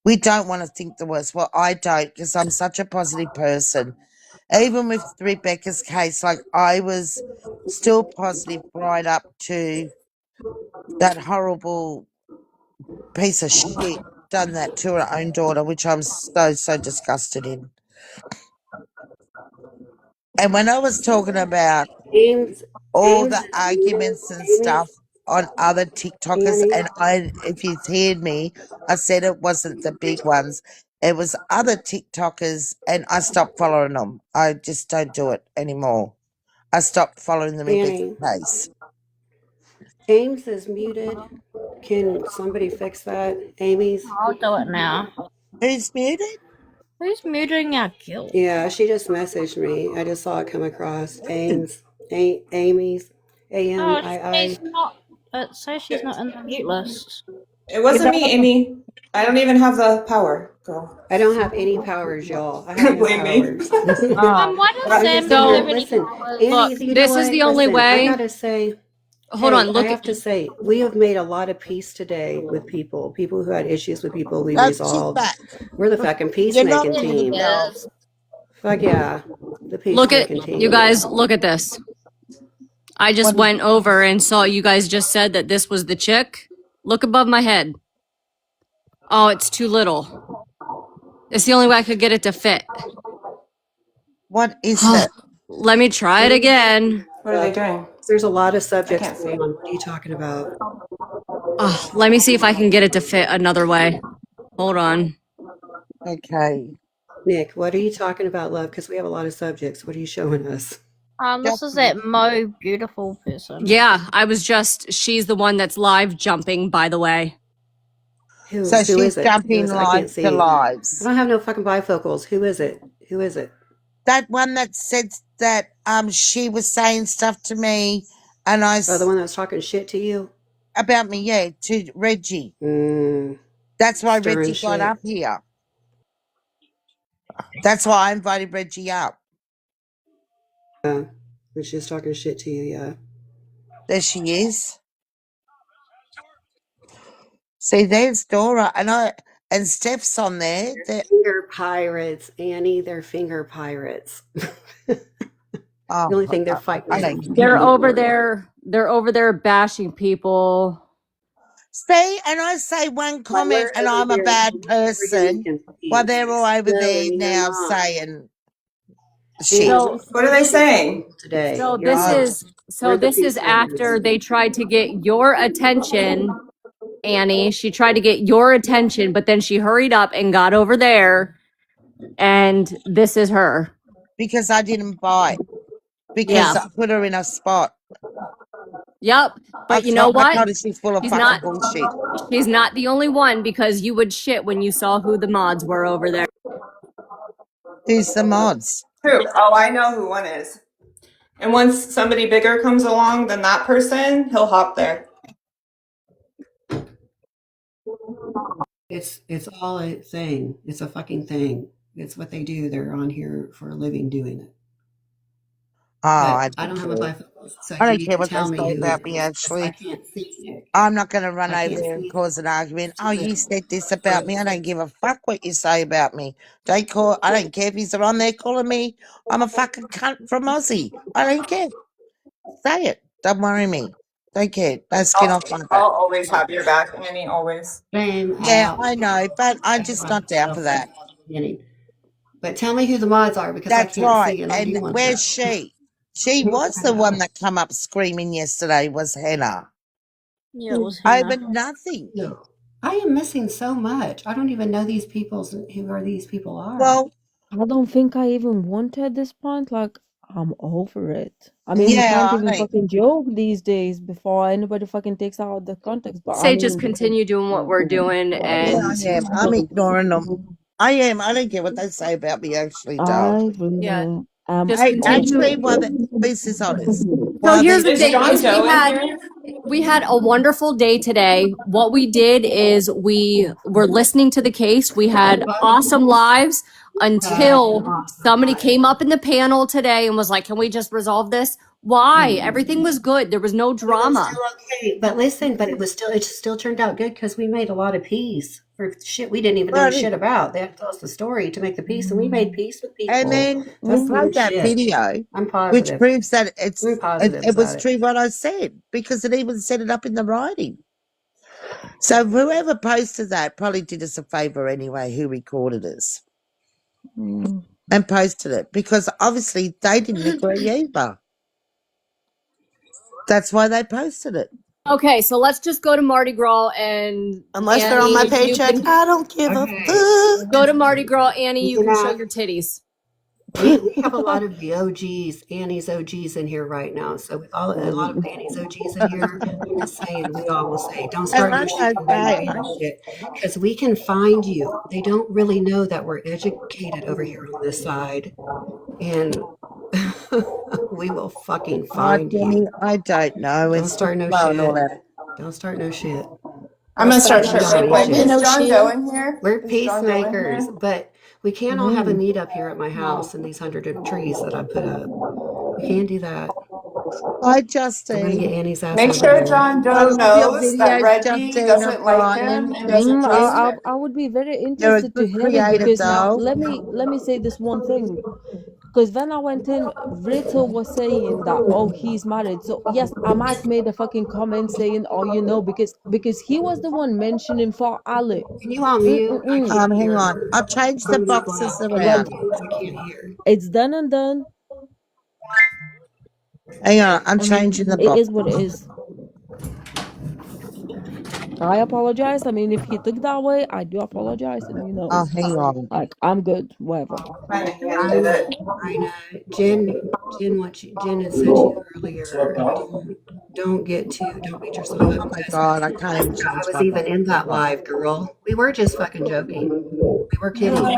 We don't want to think the worst. Well, I don't, because I'm such a positive person. Even with Rebecca's case, like, I was still positive right up to that horrible piece of shit done that to her own daughter, which I'm so disgusted in. And when I was talking about Ames, all Ames the is muted. arguments and stuff on other TikTokers, Annie, and if you've heard me, I said it wasn't the big ones. It was other TikTokers, and I stopped following them. I just don't do it anymore. I stopped following the Rebecca Annie, case. Ames is muted. Can somebody fix that? Amy's? I'll do it now. Who's muted? Who's muting our guild? Yeah, she just messaged me. I just saw it come across. Who? Ames. Amy's. Oh, AMII. she's not. It says she's not in the mute list. It You wasn't know me, what? Amy. I don't even have the power, girl. I don't have any powers, y'all. I have no Blame me. powers. Why does I'm just Sam in not here. have So, any Listen, powers? Annie, look, you know this is what? the only Listen, I way. gotta say, Hold hey, on, I look at have to say, we have made a lot of peace today with people. People who had issues with people, we No, she's resolved. back. We're the fucking You're not peacemaking muted, team. girl. Is. Fuck yeah, the look at peacemaking you team. guys, look at this. I just What is went over and saw you guys just said that this was the chick. Look above my head. Oh, it's too little. It's the only way I could get it to fit. what is that? Let me try it What again. What are they doing? There's a lot of I subjects can't going see. on. What are you talking about? Oh, let me see if I can get it to fit another way. Hold on. Okay. Nick, what are you talking about, love? Because we have a lot of subjects. What are you showing us? This Just is that Mo beautiful person. Yeah, she's the one that's live jumping, by the way. so Who she's is it? Who jumping is it? I live can't to see. I lives. don't have no fucking bifocals. Who is it? Who is it? That one that said that she was saying stuff to me, and Oh, the one that's talking shit to you? about me, yeah, to Reggie. That's why Stirring Reggie got shit. up here. That's why I invited Reggie up. Yeah. When she's talking shit to you, yeah. There she is. See, there's Dora, and Steph's on there. Finger pirates, Annie. They're finger pirates. The Oh, only thing they're fighting I is don't over care. They're over keyboard. there. They're over there bashing people. See, and I say one While comment, we're and over I'm a here, bad we're getting person, while they're all confused. over No, there Annie, you're now not. saying shit. Annie, So you're What are full of they shit saying? today. so You're this not. Oh, is We're so the this is peacemakers. after they tried to get your attention, Annie. She tried to get your attention, but then she hurried up and got over there, and this is her. because I didn't bite. Because Yeah. I put her in a spot. Yep. But you know I what? told her she's full of She's fucking not bullshit. she's not the only one because you would shit when you saw who the mods were over there. Who's the mods? Who? Oh, I know who one is. And once somebody bigger comes along than that person, he'll hop there. It's all a thing. It's a fucking thing. It's what they do. They're on here for a living doing it. but I I don't don't have a care. bifocal, so I you don't need care to what they tell me say who it about me, is because I Ashley. can't see Nick. I'm not going to run I over can't there and see cause an argument. Oh, the you said this about me. I don't give a fuck what you say about me. I don't care if he's on there calling me. I'm a fucking cunt from Aussie. I don't care. Say it. Don't worry me. Don't care. No skin off my back. I'll always have your back, Annie. Always. Shame Yeah, out. I know, but I'm I have just not down for myself from that. the beginning. But tell me who the mods are because I That's can't right. see and I And do want to. where's she? She was I the one know. that come up screaming yesterday, was Hannah. Yeah, it was Over Hannah. nothing. No. I am missing so much. I don't even know who are these people are. Well, I don't think I even want to at this point. Like, I'm over it. I mean, we can't yeah, even fucking joke these days before anybody fucking takes out the context. But I Say just mean, continue doing what we're doing yeah, and I am. I'm ignoring them. I am. I don't care what they say about me, actually, don't. I yeah, really am just Hey, continue. actually, this is honest. So While here's these the Is thing John people, is Doe in here? we had a wonderful day today. What we did is we were listening to the case. We had awesome lives Had an until awesome somebody life. came up in the panel today and was like, "Can we just resolve this?" Why? Everything was good. There was no But it was drama. still okay. But listen, it still turned out good because we made a lot of peace for shit we didn't even know buddy, shit about. They had to tell us the story to make the peace, and we made peace with and people. then we That's some played good that shit. video, I'm which positive. proves that I'm positive it was about it. true what I said because it even set it up in the writing. So whoever posted that probably did us a favor anyway. Who recorded us and posted it because obviously they didn't agree either. That's why they posted it. Okay, so let's just go to Mardi Gras and Unless they're on my Annie, you paycheck, can I don't give a Okay. go fuck. to Mardi Gras. Annie, you You can show know, your titties. we have a lot of the OGs, Annie's OGs in here right now. So with a lot of Annie's OGs in here, I'm just saying we all will say, don't And start no like shit I and don't say, be no shit because we can find you. They don't really know that we're educated over here on this side, and we will fucking find Jenny, you. I don't know. Don't It's just start no blowing all shit. that. Don't start no shit. I'm gonna start We shit don't really need quick. shit. Is No John Doe shit. in here? We're Is John Doe in peacemakers, here? but we can't all have a meet up here at my house in these 100 trees that I put up. We can't do that. Hi, We're gonna get Justine. Annie's ass Make over sure there. John I Doe love your knows that videos, Reggie Justine doesn't like O'Brien. him and doesn't trust him. I would be very You're a interested to good hear it creative, because now though. let me say this one thing. Because when I went in, Rachel was saying that, oh, he's married. So yes, I might made a fucking comment saying, oh, you know, because he was the one mentioning for Ali. Can you all mute? I can't Hang hear. on. I'll change the Somebody's boxes loud. Can you Well, around. mute? I can't hear. it's done and done. Hang on. I'm changing the It is what it boxes. is. I apologize. I mean, if he took that way, I do apologize, and you know, Oh, hang on. like I'm good, whatever. I know. Jen had said to you earlier, don't beat yourself up Oh, my because God. I can't even I change was my even box. in that live, girl. We were just fucking joking. We were kidding.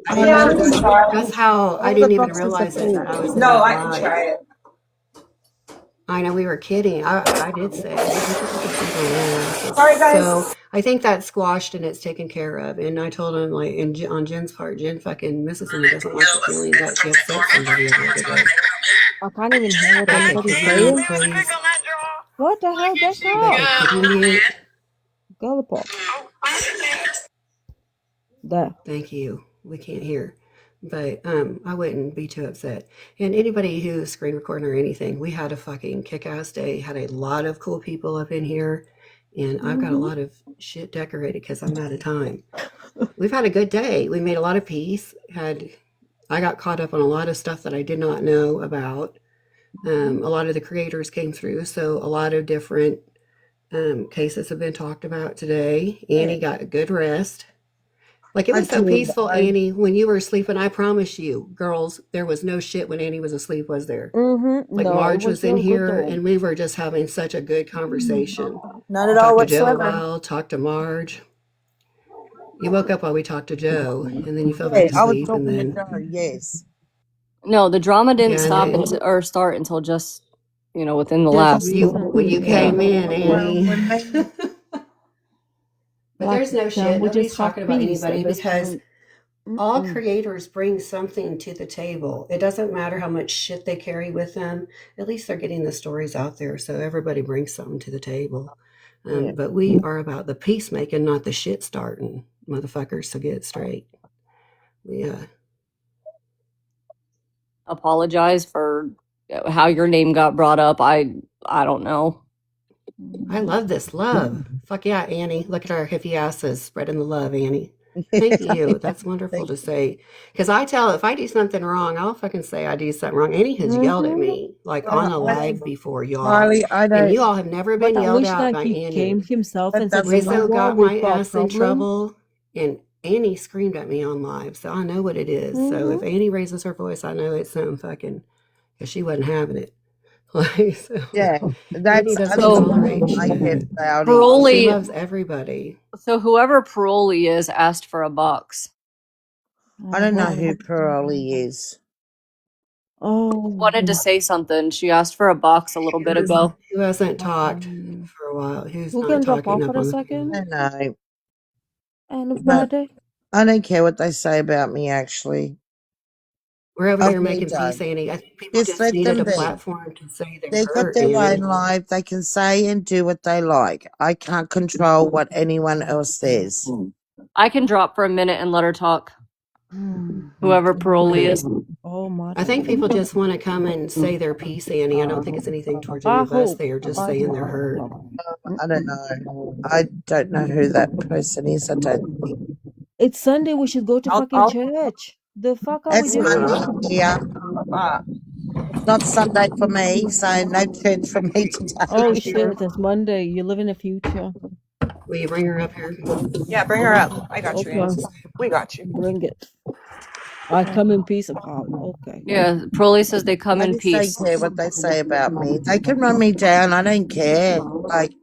I Oh, didn't no. know that's how I All the didn't even boxes are realize it that full. I was in No, that I can live. try it. I know we were kidding. I did say we can put the seed on their asses. Sorry, guys. So I think that's squashed and it's taken care of. And I told him like, on Jen's part, Jen fucking misses him and doesn't like the feeling that she upset somebody every other day. I can't even hear what Becca, anybody's could you mute, saying. please? What the hell, Becca? Becca, could you mute? Gallipop. There. Thank you. We can't hear. But I wouldn't be too upset. And anybody who's screen recording or anything, we had a fucking kick-ass day. Had a lot of cool people up in here. And I've got a lot of shit decorated because I'm out of time. We've had a good day. We made a lot of peace. I got caught up on a lot of stuff that I did not know about. A lot of the creators came through, so a lot of different cases have been talked about today. Annie got a good rest. Like it I was so did. peaceful, Annie, when you were asleep. I promise you, girls, there was no shit when Annie was asleep, was there? Like No, it Marge was was in real good here, though. and we were just having such a good conversation. Not at We all talked to Joe a whatsoever. while, talked to Marge. You woke up while we talked to Joe, and then you fell Yeah, back I was asleep, and talking to then Joe, yes. No, the drama didn't yeah, and stop then until or start until just within the Just last. you yeah. came in, Well, Annie. when me, But Like there's no can shit. we just Nobody's have talking about peace at anybody this because point? All Mm-mm. creators bring something to the table. It doesn't matter how much shit they carry with them. At least they're getting the stories out there, so everybody brings something to the table. Yeah. But we are about the peacemaking, not the shit starting, motherfuckers. So get it straight. Yeah. Apologize for how your name got brought up. I don't know. I love this love. Fuck yeah, Annie. Look at our hippie asses spreading the love, Annie. Thank you. That's wonderful to say. Because I tell, if I do something wrong, I'll fucking say I do something wrong. Annie has yelled at me, like on a live before, y'all. Riley, I And don't. you all have never But been I yelled wish at like by he came Annie. himself That and said, you doesn't know Rizzo matter. what, got we've my got a ass in problem. trouble, and Annie screamed at me on live. So I know what it is. So if Annie raises her voice, I know it's something fucking, because she wasn't having it. Like, so Yeah, Annie that's doesn't understandable. tolerate I get shit. rowdy. She Parolee. loves everybody. So whoever Parolee is asked for a box. I don't know who Pearlie is. Wanted to say something. She asked for a box a little bit ago. Who hasn't talked for a while? Who's Who not can drop talking off up for a on the second? I panel? don't know, End of my but day. I don't care what they say about me, actually. We're over I there really making peace, don't. Annie. I think people Just just let needed them a be. platform to say their They've got hurt, their own Annie. life. They can say and do what they like. I can't control what anyone else says. I can drop for a minute and let her talk. Whoever Parolee is. Oh my I think day. people just want to come and say their piece, Annie. I don't think it's anything towards any I of us. hope. They are just I saying hope. their hurt. I don't know. I don't know who that person is. I don't think. It's Sunday. We should go to fucking I'll, church. The fuck are we it's doing? Monday here. It's not Sunday for me, so no church for me Oh today. shit, it's Monday. You live in the future. Will you bring her up here? Yeah, bring her up. I got you, Okay, Annie. We got you. bring it. I come in peace. Okay. Yeah, Parolee says they come I in just don't peace. care what they say about me. They can run me down. I don't care. Like,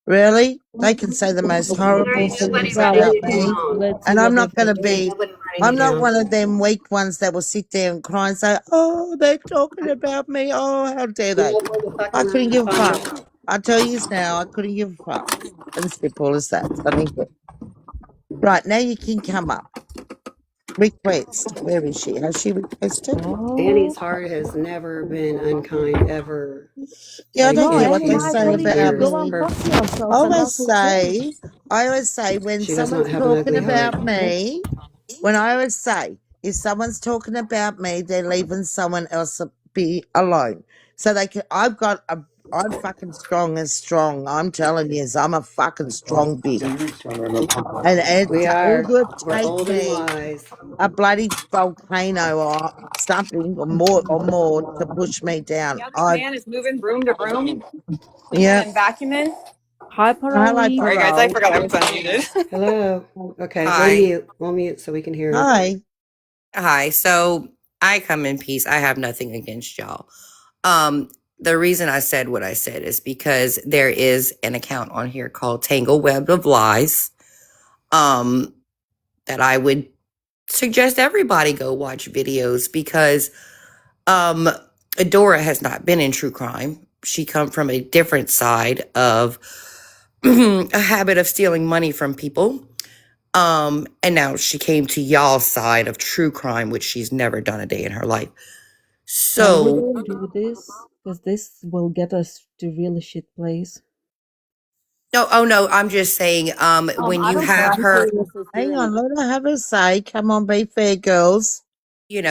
really? They can say the most horrible Ain't nobody things Yeah, running about let's you me. see. down. Let's see And I'm what they not going to say. Ain't be, nobody running I'm you not down. one of them weak ones that will sit there and cry and say, oh, they're talking about me. Oh, how dare You they? know where the I fucking couldn't room to give a find fuck. her. I tell you now, I couldn't give a fuck. As simple as that. I don't care. Right, now you can come up. Request. Where is she? Has she requested? Oh Annie's heart has never been unkind ever. Yeah, I Like don't no, care in what they Annie, say in actually, you should about years. go and me. fuck Her I yourself, and always that will say, change. when she does not someone's have an talking ugly heart. about me, when I always say, if someone's talking about me, they're leaving someone else be alone. So they can, I'm fucking strong as strong. I'm telling you, I'm a fucking strong bitch. And We it are. would We're take old and me wise. a bloody volcano or something or more to push me down. Yeah, this man is moving broom to broom, cleaning Yeah. and vacuuming. Hi, Hello, Parali. Sorry, guys, I Parole. forgot I was unmuted. Hello. Okay, we'll Hi. mute. We'll mute so we can hear her. Hi. Hi. So I come in peace. I have nothing against y'all. Um, the reason I said what I said is because there is an account on here called Tangle Web of Lies. That I would suggest everybody go watch videos because Adora has not been in true crime. She come from a different side of a habit of stealing money from people. And now she came to y'all's side of true crime, which she's never done a day in her life. Why we So, don't do this? Because this will get us to really shit place. no, oh no, I'm just saying, when I you don't care. have I'm her, seeing this as Hang doing. on, let her have her say. Come on, be fair, girls.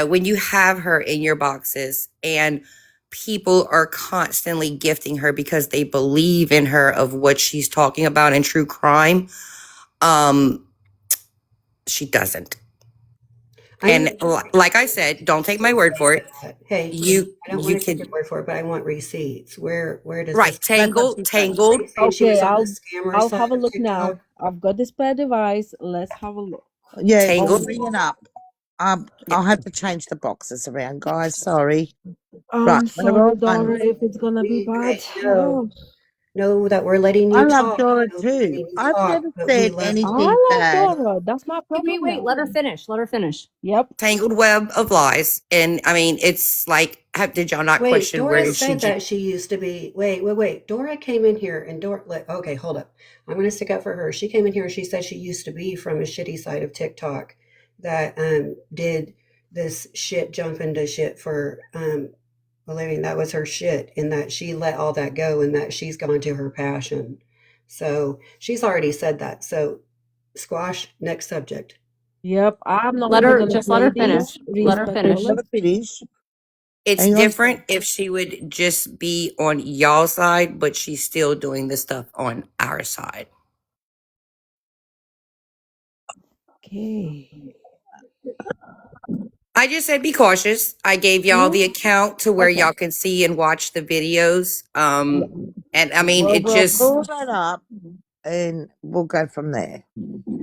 when you have her in your boxes and people are constantly gifting her because they believe in her of what she's talking about in true crime, she doesn't. I And need. like I said, don't take my word for it. Hey, I don't You want to take your could, word for it, but I want receipts. Where does right, this? That's what she said. tangled. Saying she Okay, was on the scammer I'll side have a of look TikTok. now. I've got this spare device. Let's have a look. Yeah, Tangled. bring it up. Yeah. I'll have to change the boxes around, guys. Sorry. Right, I'm we're sorry, all done. Dora, if it's gonna be bad. Hey, Oh, know that we're letting I you love talk. Dora We're too. letting you I've talk, never but we said love you. anything I love bad. Dora. That's my problem Wait, now. let her finish. Let her finish. Yep. Tangled web of lies. And I mean, it's like, did y'all not Wait, question where Dora did she? said that she used to be. Wait. Dora came in here and okay, hold up. I'm going to stick up for her. She came in here and she said she used to be from a shitty side of TikTok. that did this shit, jump into shit for a living. That was her shit, and that she let all that go, and that she's gone to her passion. So she's already said that. So squash, next subject. Yep, I'm not Let even her gonna just let her play finish. this Let her finish. respectfully. Let her finish. It's Hang on. different if she would just be on y'all's side, but she's still doing the stuff on our side. Okay. I just said be cautious. I gave y'all the account to where Okay. y'all can see and watch the videos. And I mean, Well, it we'll just, pull that up and we'll go from there.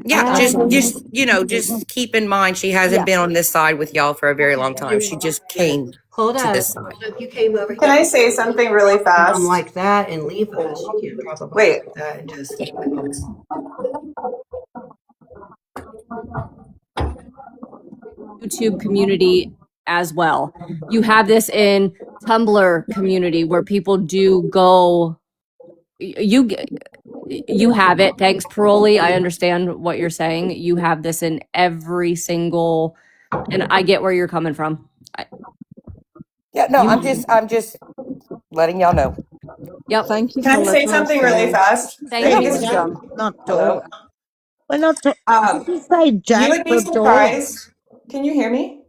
yeah, And just keep in mind she hasn't yeah, been on this side with y'all for a very long time. She just Yeah. came Hold to this up. side. Hold up. You came over Can here. I say something really Drop a bomb fast? like that and leave us. You can't drop a bomb Wait. like that and just YouTube community as well. You have this in Tumblr community where people do go. You have it. Thanks, Parolee. I understand what you're saying. You have this in every single, and I get where you're coming from. Yeah, no, You, I'm just letting y'all know. yep. thank you Can for I say letting us something really know. fast? Thank I Hey, think you. it's we're just not hello. talking. We're not talking. Did you say You Jack would be the dog? surprised. Can you hear me?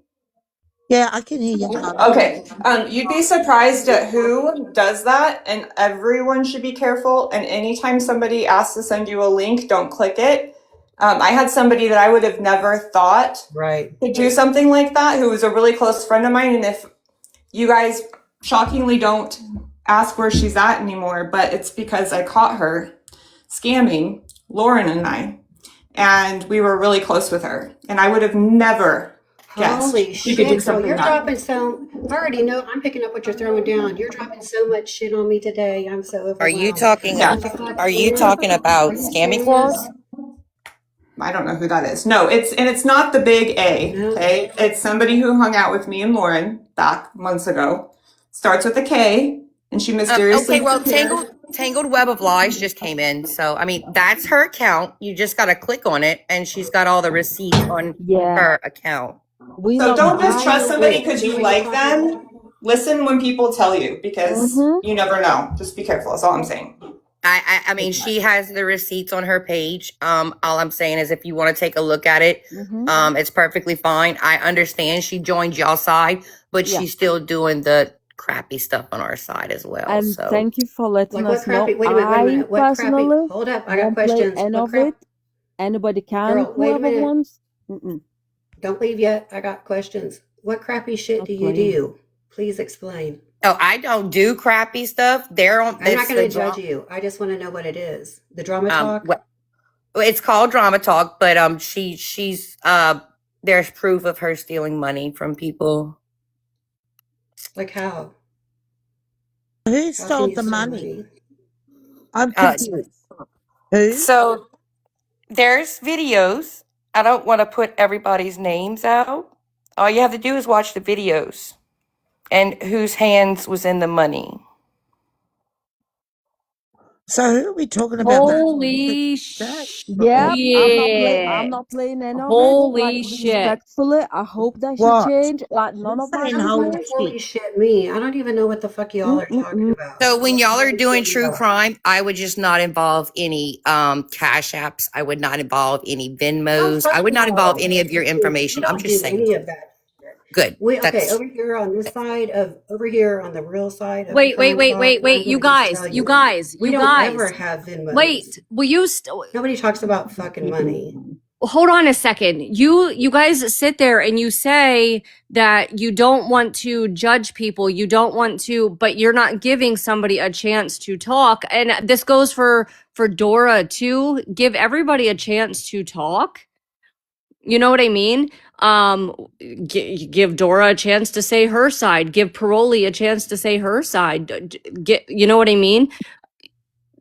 Yeah, I can hear you. Okay. You'd be surprised at who does that, and everyone should be careful. And anytime somebody asks to send you a link, don't click it. I had somebody that I would have never thought right. to do something like that, who was a really close friend of mine. And if you guys shockingly don't ask where she's at anymore, but it's because I caught her scamming Lauren and I, and we were really close with her. And I would have never guessed Holy she could do shit, girl. something You're that. dropping so. I already know. I'm picking up what you're throwing down. You're dropping so much shit on me today. I'm so Are you overwhelmed. talking Yeah. What the fuck? are you Tina? talking about Are you scammy saying this? clause? I don't know who that is. No, it's not the big A. No. Okay, it's somebody who hung out with me and Lauren back months ago. Starts with a K, and she mysteriously Okay, well, disappeared. Tangled Web of Lies just came in. So, I mean, that's her account. You just got to click on it, and she's got all the receipts on Yeah, her account. we So not don't just buying trust somebody it. because You know you what you're like talking about? them. Listen when people tell you because Mm-hmm. you never know. Just be careful. That's all I'm saying. I mean, she has the receipts on her page. All I'm saying is if you want to take a look at it, Mm-hmm. it's perfectly fine. I understand she joined y'all's side, but Yeah. she's still doing the crappy stuff on our side as well. And So thank you for letting Like what us know. crappy? Wait a minute. Wait a I minute. What crappy? personally Hold up. I got won't play questions. any What of crap? it. Anybody can, Girl, wait a whoever minute. wants. Mm-mm. Don't leave yet. I got questions. What crappy shit Not do you playing. do? Please explain. oh, I don't do crappy stuff. They're on I'm not that's going the to judge drama. you. I just want to know what it is. The drama talk? Well, it's called Drama Talk, but she's there's proof of her stealing money from people. Like how? Who How can stole you the steal money? I'm Uh, confused. Who? so there's videos. I don't want to put everybody's names out. All you have to do is watch the videos and whose hands was in the money. So who are we talking about? Holy Yep, I'm shit. not playing any of it. Like Holy shit. respectfully, I hope that she What? change. Like none Who's of my saying How the fuck holy does business. shit? holy shit me? I don't even know what the fuck y'all are talking Mm-mm-mm. about. So when What y'all are holy doing shit true y'all? crime, I would just not involve any cash apps. I would not involve any Oh, Venmos. I fuck would not involve no. any of your We information. I'm don't just do saying. any of that shit. Good. Okay, That's over here on this side of, over here on the real side of the Wait, wait, crime wait, talk, wait, I'm wait. going You to just guys, tell you you, guys, we you don't ever guys. have Venmos. Wait, will you Nobody talks about fucking money. hold on a second. You guys sit there and you say that you don't want to judge people, you don't want to, but you're not giving somebody a chance to talk. And this goes for Dora too. Give everybody a chance to talk. You know what I mean? Give Dora a chance to say her side. Give Paroli a chance to say her side. You know what I mean?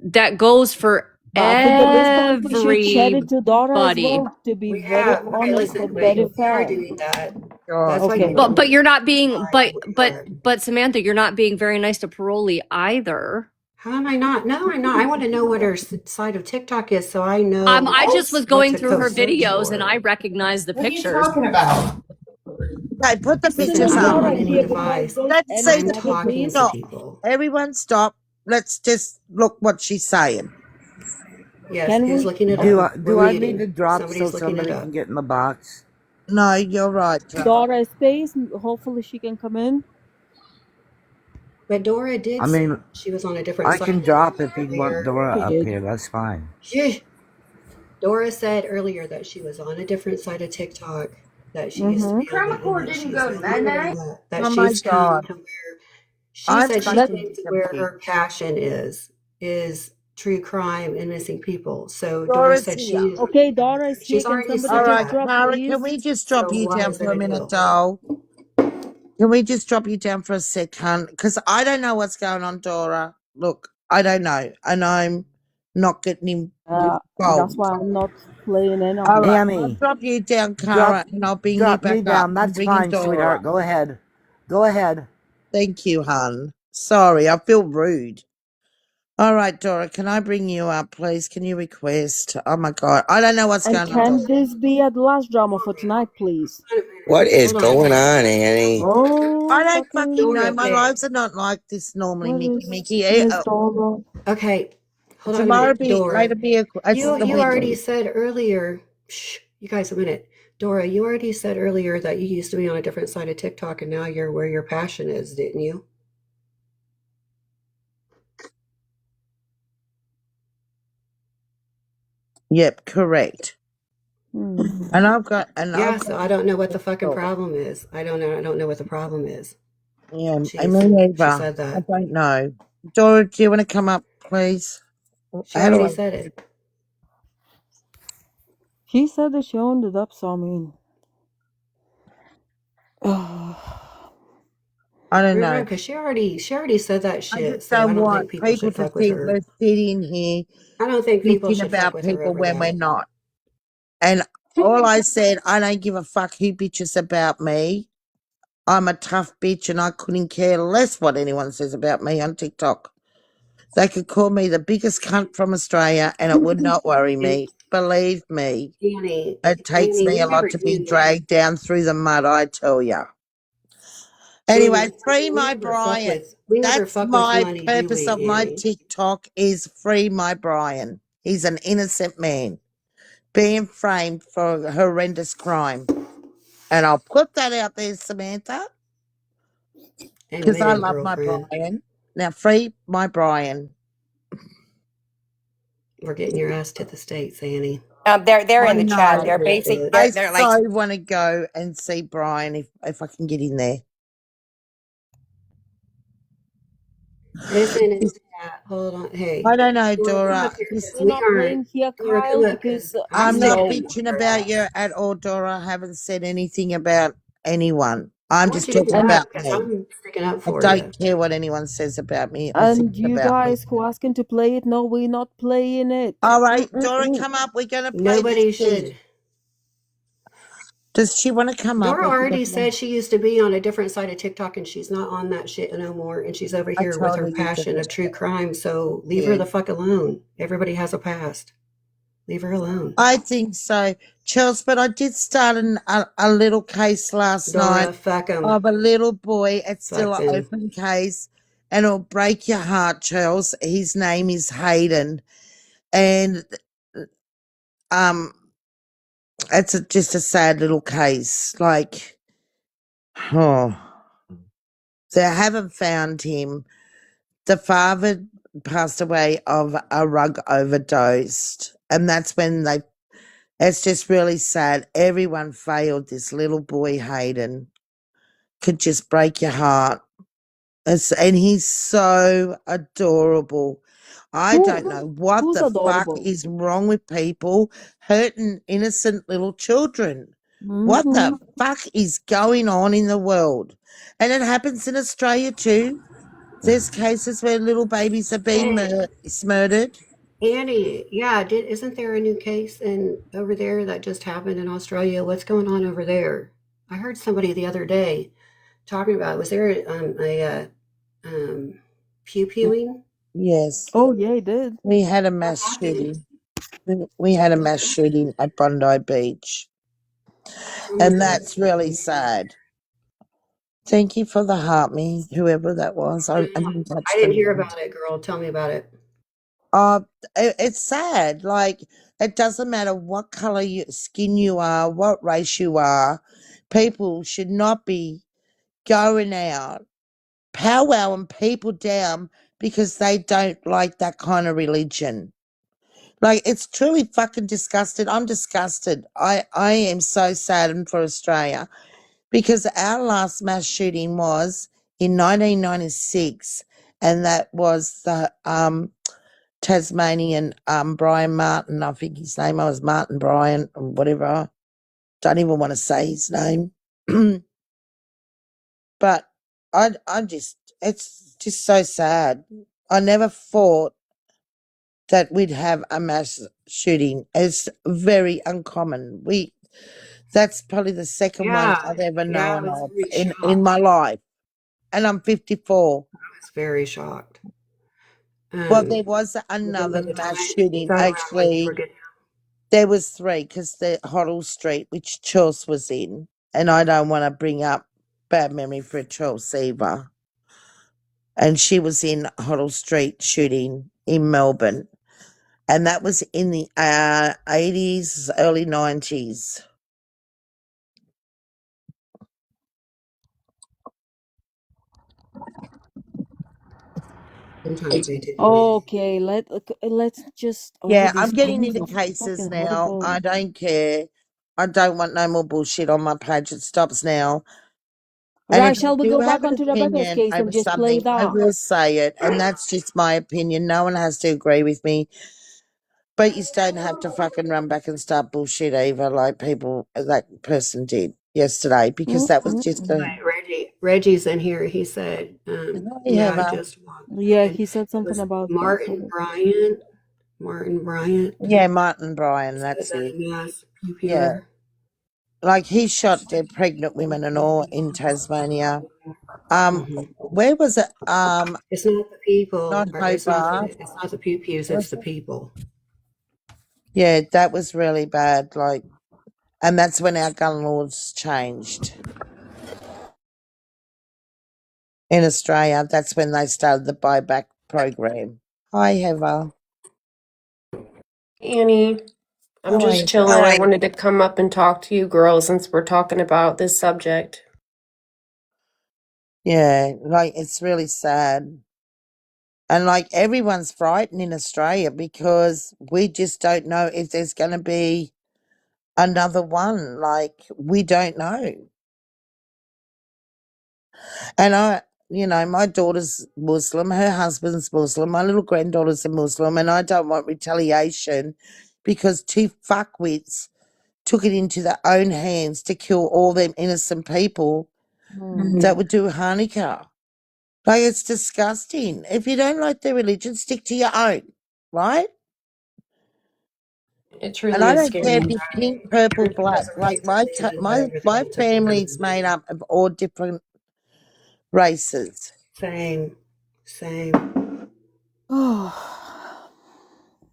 That goes for But I think at this point we should shed everybody. it to daughter as well to be We very have, okay, honest listen, and wait, very we are fair. doing that. God. That's why Okay. people But you're not being go ahead. but Samantha, you're not being very nice to Paroli either. How am I not? No, I'm not. I want to know what her side of TikTok is so I know I just was what going to through go her search videos and for. I recognized the What are you pictures. talking about? Okay, put the Listen, pictures I'm up. not Dora, on if any you guys device. don't Let's end see I'm the together, talking pictures. to please. Stop. people. Everyone stop. Let's just look what she's saying. Yes, Can who's we? looking it Do up? Okay. I We're do I need muting. to drop so Somebody's looking it somebody up. can get in the box? No, you're right, Joe. Dora space. Hopefully she can come in. But Dora I did say mean, she was on a different I side can drop if you want earlier. Dora She up did. here. That's fine. Shh. Dora said earlier that she was on a different side of TikTok, that she used to Mm-hmm. be on it, and that she's no longer on that. That Oh my she's come God. to where she I'm said such she Let a came to where hippie. her passion is true crime and missing people. So Dora Dora's said here. Okay, Dora is here. she's Can already somebody All said right, just that. drop, Kara, can please? we just drop So you what down is there for a to minute, do? doll? Can we just drop you down for a second? Because I don't know what's going on, Dora. Look, I don't know. And I'm not getting That's involved. why I'm not playing in All on it. right, I'll Annie, drop you down, drop Kara, and I'll bring you drop back me up. down. I'm That's bringing fine, Dora. sweetheart. Go ahead. Go ahead. Thank you, hon. Sorry, I feel rude. All right, Dora, can I bring you up, please? Can you request? Oh my God, I don't know what's And going on, can Dora. this be at the last drama for tonight, please? Wait a minute. What is Hold on. going on, Annie? I Oh, don't fucking fucking. know. Dora, My wait. lives are not like this normally, What Mickey. is Mickey. Miss Dora? Okay, hold on a Tomorrow minute. be Dora, later be it's the you already weekend. said earlier, shh, you guys a minute. Dora, you already said earlier that you used to be on a different side of TikTok and now you're where your passion is, didn't you? Yep, correct. Hmm. And I've Yeah, got so I don't know what the fucking Dora. problem is. I don't know what the problem is. Yeah, I She mean she either. said I that. don't know. Dora, do you want to come up, please? She How do already I said it. She said that she owned it up, so I mean. I don't Remember, know. because she already said that I shit, just so I don't don't want think people people should to fuck with think we're her. sitting here I don't think people bitching should fuck about with her people over when we're that. not. And all I said, I don't give a fuck who bitches about me. I'm a tough bitch and I couldn't care less what anyone says about me on TikTok. They could call me the biggest cunt from Australia and it would not worry And me. Believe me, Annie, it takes Annie, me we a lot never to be even dragged down through the mud, I tell ya. Anyway, Annie, free we my never fuck Brian. with we never That's fuck with my money, do purpose of we, my Annie? TikTok is free my Brian. He's an innocent man being framed for a horrendous crime. And I'll put that out there, Samantha, because I Amen, love my girlfriend. Brian. Now, free my Brian. We're getting your ass to the States, Annie. They're I in the chat. know. They're Definitely basic. should. I They're like, so want to go and see Brian if I can get in there. Listen in the chat. Hold on. Hey, I don't know, Dora, come Dora. up here because We're we not aren't. playing here, Dora, Kyle, come up because because I'm I'm sticking not up no. bitching for your about you ass. at all, Dora. I haven't said anything about anyone. I'm I want just you to talking come And about up because me. I'm sticking up I for don't you. care what anyone says about me or thinks and you about me. guys who asking to play it, no, we're not playing it. All right, Dora, Mm-mm-mm. come up. We're going to play this Nobody thing. should. Does she want to come up? Dora Or she already doesn't want- said she used to be on a different side of TikTok and she's not on that shit no more. And she's over I here with told her her you passion of didn't. true crime. So leave her Yeah. the fuck alone. Everybody has a past. Leave her alone. I think so, Charles. But I did start a little case last night Dora, fuck him. of a little boy. It's still Fuck an them. open case, and it'll break your heart, Charles. His name is Hayden, and um, it's just a sad little case. Like, oh, they haven't found him. The father passed away of a rug overdose, and that's when they. It's just really sad. Everyone failed this little boy, Hayden. Could just break your heart. And he's so adorable. I don't Who? know what Who's the fuck adorable? is wrong with people hurting innocent little children. What Mm-hmm. the fuck is going on in the world? And it happens in Australia too. There's cases where little babies are being Hey, murdered. Annie, yeah, isn't there a new case over there that just happened in Australia? What's going on over there? I heard somebody the other day talking about, was there a pew pewing? Yes. Oh yeah, he did. We had a mass shooting. We had a mass shooting at Bondi Beach. And that's really sad. Thank you for the heart me, whoever that was. I didn't catch I the didn't hear name. about it, girl. Tell me about it. It's sad. Like, it doesn't matter what color skin you are, what race you are. People should not be going out, powwowing people down because they don't like that kind of religion. Like, it's truly fucking disgusting. I'm disgusted. I am so saddened for Australia because our last mass shooting was in 1996, and that was the Tasmanian Brian Martin. I think his name was Martin Brian or whatever. Don't even want to say his name. But I'm just, it's just so sad. I never thought that we'd have a mass shooting. It's very uncommon. That's probably the second one Yeah, I've ever yeah, I known was of very in shocked. my life. And I'm 54. I was very shocked. Well, there was Because another by the time mass it shooting. got around when you were Actually, getting there was three because the Hoddle Street, which Charles was in, and I don't want to bring up bad memory for Charles either. And she was in Hoddle Street shooting in Melbourne, and that was in the 80s, early 90s. sometimes they do. Okay, let's just over Yeah, these I'm getting comments into of cases fucking now. horrible. I don't care. I don't want no more bullshit on my page. It stops now. And Right, if I shall we do go have back an onto Rebecca's opinion case and over just play something, I that? will say it. And that's just my opinion. No one has to agree with me. But you don't have to fucking run back and start bullshit either, like that person did yesterday, because that was just a. Reggie's in here. He said, Hi, "Yeah, I Heather. just walked Yeah, in." he said It something was about that. Martin Bryant. Martin Bryant Yeah, Martin Bryan, said that's that it. a mass Yeah. PPR. Like he shot dead pregnant women and all in Tasmania. Hmm Where was it? It's not the people, Not or Hobart. it's not the pew pews. It's Was the it? people. Yeah, that was really bad. Like, and that's when our gun laws changed in Australia. That's when they started the buyback program. Hi, Heather. Annie, I'm How are just you? chilling. I wanted to come up and talk to you girls since we're talking about this subject. Yeah, like it's really sad. And like everyone's frightened in Australia because we just don't know if there's going to be another one. Like, we don't know. And my daughter's Muslim, her husband's Muslim, my little granddaughter's a Muslim, and I don't want retaliation because two fuckwits took it into their own hands to kill all them innocent people that would do Hanukkah. Like, it's disgusting. If you don't like their religion, stick to your own, right? It And truly I is don't care if scary. you're pink, purple, Religion black. doesn't Like make decisions about everything my until the person family's made leaves. up of all different races. Same, same. Oh,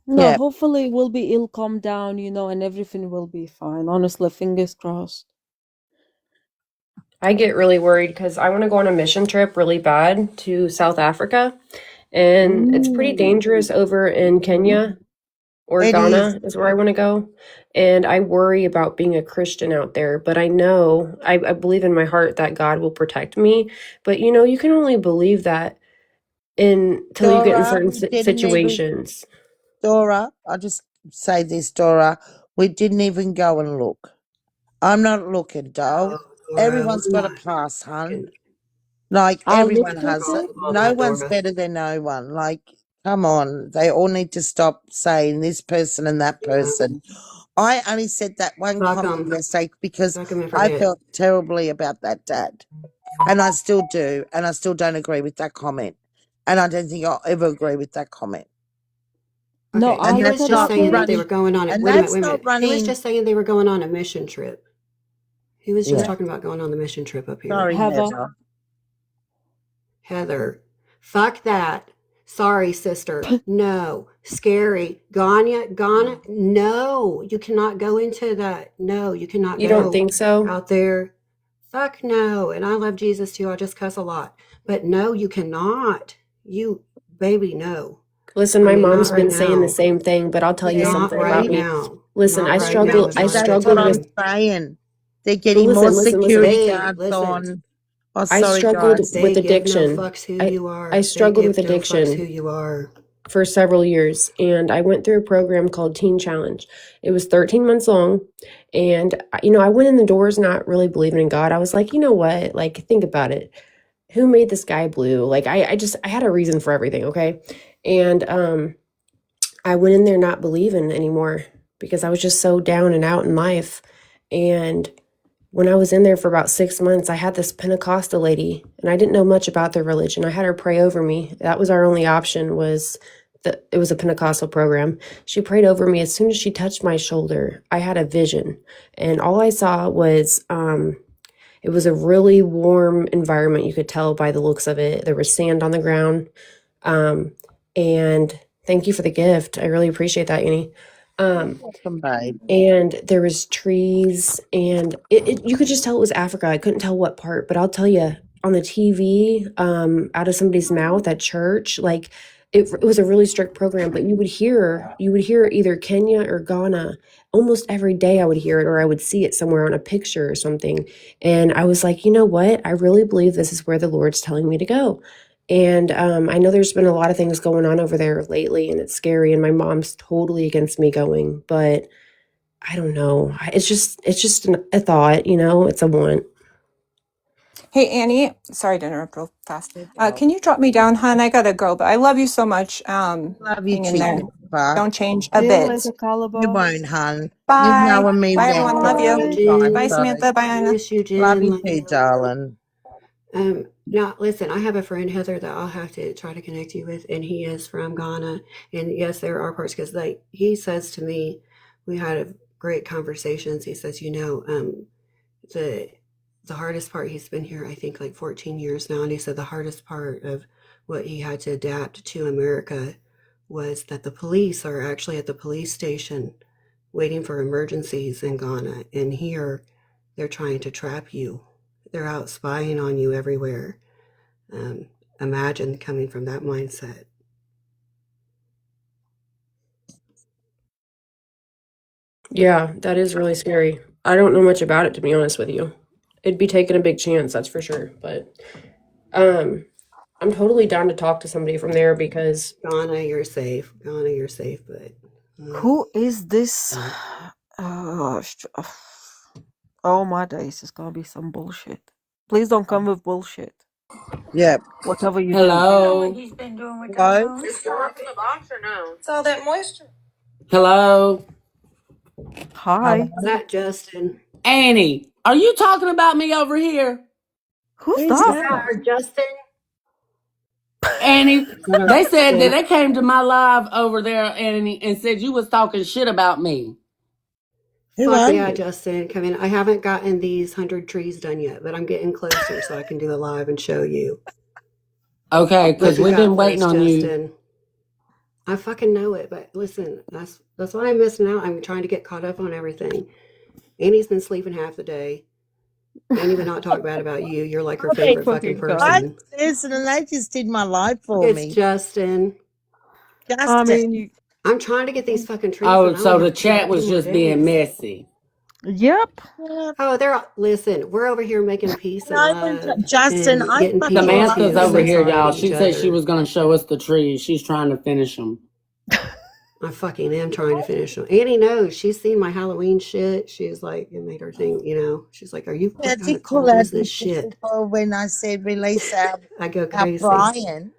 no, Yeah, hopefully it'll calm down, and everything will be fine. Honestly, fingers crossed. I get really worried because I want to go on a mission trip really bad to South Africa, and it's pretty Ooh. dangerous over in Kenya or it is. Ghana is where I want to go. And I worry about being a Christian out there, but I know, I believe in my heart that God will protect me. But you can only believe that until you get in Dora, certain we didn't even, situations. Dora, I'll just say this, Dora, we didn't even go and look. I'm not looking, doll. No, Dora, Everyone's we're got a not pass, hun. looking. Like, I everyone looked at has it. it. All No that, one's Dora. better than no one. Like, come on. They all need to stop saying this person and that Yeah. person. I only said that one Fuck comment them. yesterday because Fuck them and I forget. felt terribly about that dad. And I still do. And I still don't agree with that comment. And I don't think I'll ever agree with that comment. No, Okay, And he I was that's just not thought saying that they were running. going on it. And Wait a minute, that's wait a not minute. He was running. just saying they were going on a mission trip. He was just Yeah. talking about going on the mission trip up here. Sorry, Heather. Heather. Heather, fuck that. Sorry, sister. No. Scary. Ghana. No. You cannot go into that. No, you cannot You don't go think so? out there. Fuck no. And I love Jesus too. I just cuss a lot. But no, you cannot. You, baby, no. Listen, I my mean, mom's not right been saying the now. same thing, but I'll tell you Not something about right me. now. Listen, Not I right now, in struggle my That's what I'm opinion. with saying. They're but getting more listen. security They, guards listen, on. Oh, I sorry, struggled guys. with they give no addiction. fucks who you are. I They struggled with give no fucks who addiction you are. for several years, and I went through a program called Teen Challenge. It was 13 months long, and I went in the doors not really believing in God. I was like, you know what? Like, think about it. Who made the sky blue? Like, I had a reason for everything, okay? And I went in there not believing anymore because I was just so down and out in life. And when I was in there for about 6 months, I had this Pentecostal lady, and I didn't know much about their religion. I had her pray over me. That was our only option. It was a Pentecostal program. She prayed over me. As soon as she touched my shoulder, I had a vision, and all I saw was it was a really warm environment. You could tell by the looks of it. There was sand on the ground, and thank you for the gift. I really appreciate that, Annie. Welcome, babe. And there was trees, and you could just tell it was Africa. I couldn't tell what part, but I'll tell you, on the TV, out of somebody's mouth at church, like it was a really strict program, but you would hear either Kenya or Ghana almost every day. I would hear it, or I would see it somewhere on a picture or something, and I was like, you know what? I really believe this is where the Lord's telling me to go. And I know there's been a lot of things going on over there lately, and it's scary, and my mom's totally against me going, but I don't know. It's just a thought, it's a want. Hey, Annie, sorry to interrupt real fast. Hey, girl. Can you drop me down, hon? I gotta go, but I love you so much. Love you Hang in there. too, Jennifer. Don't change a See you bit. later, You Caliber. won't, hun. You've Bye. known me Bye, now everyone. for Love a you. long Bye, time, Bye, Jen. so Samantha. Bye, Anna. Miss you, love Jen. you Let me too, know. darling. Now listen, I have a friend, Heather, that I'll have to try to connect you with, and he is from Ghana. And yes, there are parts because he says to me, we had a great conversations. He says, the hardest part, he's been here, I think, like 14 years now, and he said the hardest part of what he had to adapt to America was that the police are actually at the police station waiting for emergencies in Ghana, and here they're trying to trap you. They're out spying on you everywhere. Imagine coming from that mindset. Yeah, that is really scary. I don't know much about it, to be honest with you. It'd be taking a big chance, that's for sure. But I'm totally down to talk to somebody from there because Ghana, you're safe. Ghana, you're safe, but Who is this? no. Oh my days, it's gonna be some bullshit. Please don't come with bullshit. Yep. Whatever you do. Hello. Hello? It's all that moisture. Hello. Hi. Is that Justin? Annie, are you talking about me over here? Who's Who's Is that? that that? our Justin? Annie, Is that our they said that Justin? they came to my live over there, Annie, and said you was talking shit about me. Who Fuck are yeah, you? Justin. Come in. I haven't gotten these 100 trees done yet, but I'm getting closer so I can do a live and show you. Okay, What because you we've been got for waiting us, on you. Justin? I fucking know it, but listen, that's why I'm missing out. I'm trying to get caught up on everything. Annie's been sleeping half the day. Annie would not talk bad about you. You're like her Oh my favorite fucking fucking god. What? person. Listen, and they just did my life for It's me. Justin. I Justin. mean, you. I'm trying to get these fucking trees Oh, done. I only so the have chat was 2 more just being days. messy. Yep. Yep. Oh, listen, we're over here making peace and No, but love Justin, and I getting fucking people love Samantha's to over you. here, coincide y'all. with each She said she other. was going to show us the trees. She's trying to finish them. I fucking am trying to finish them. Annie knows. She's seen my Halloween shit. She's like, it made her think, she's like, are you, Yeah, what kind did of call cult out is the this shit? people when I said release I go our crazy. Brian.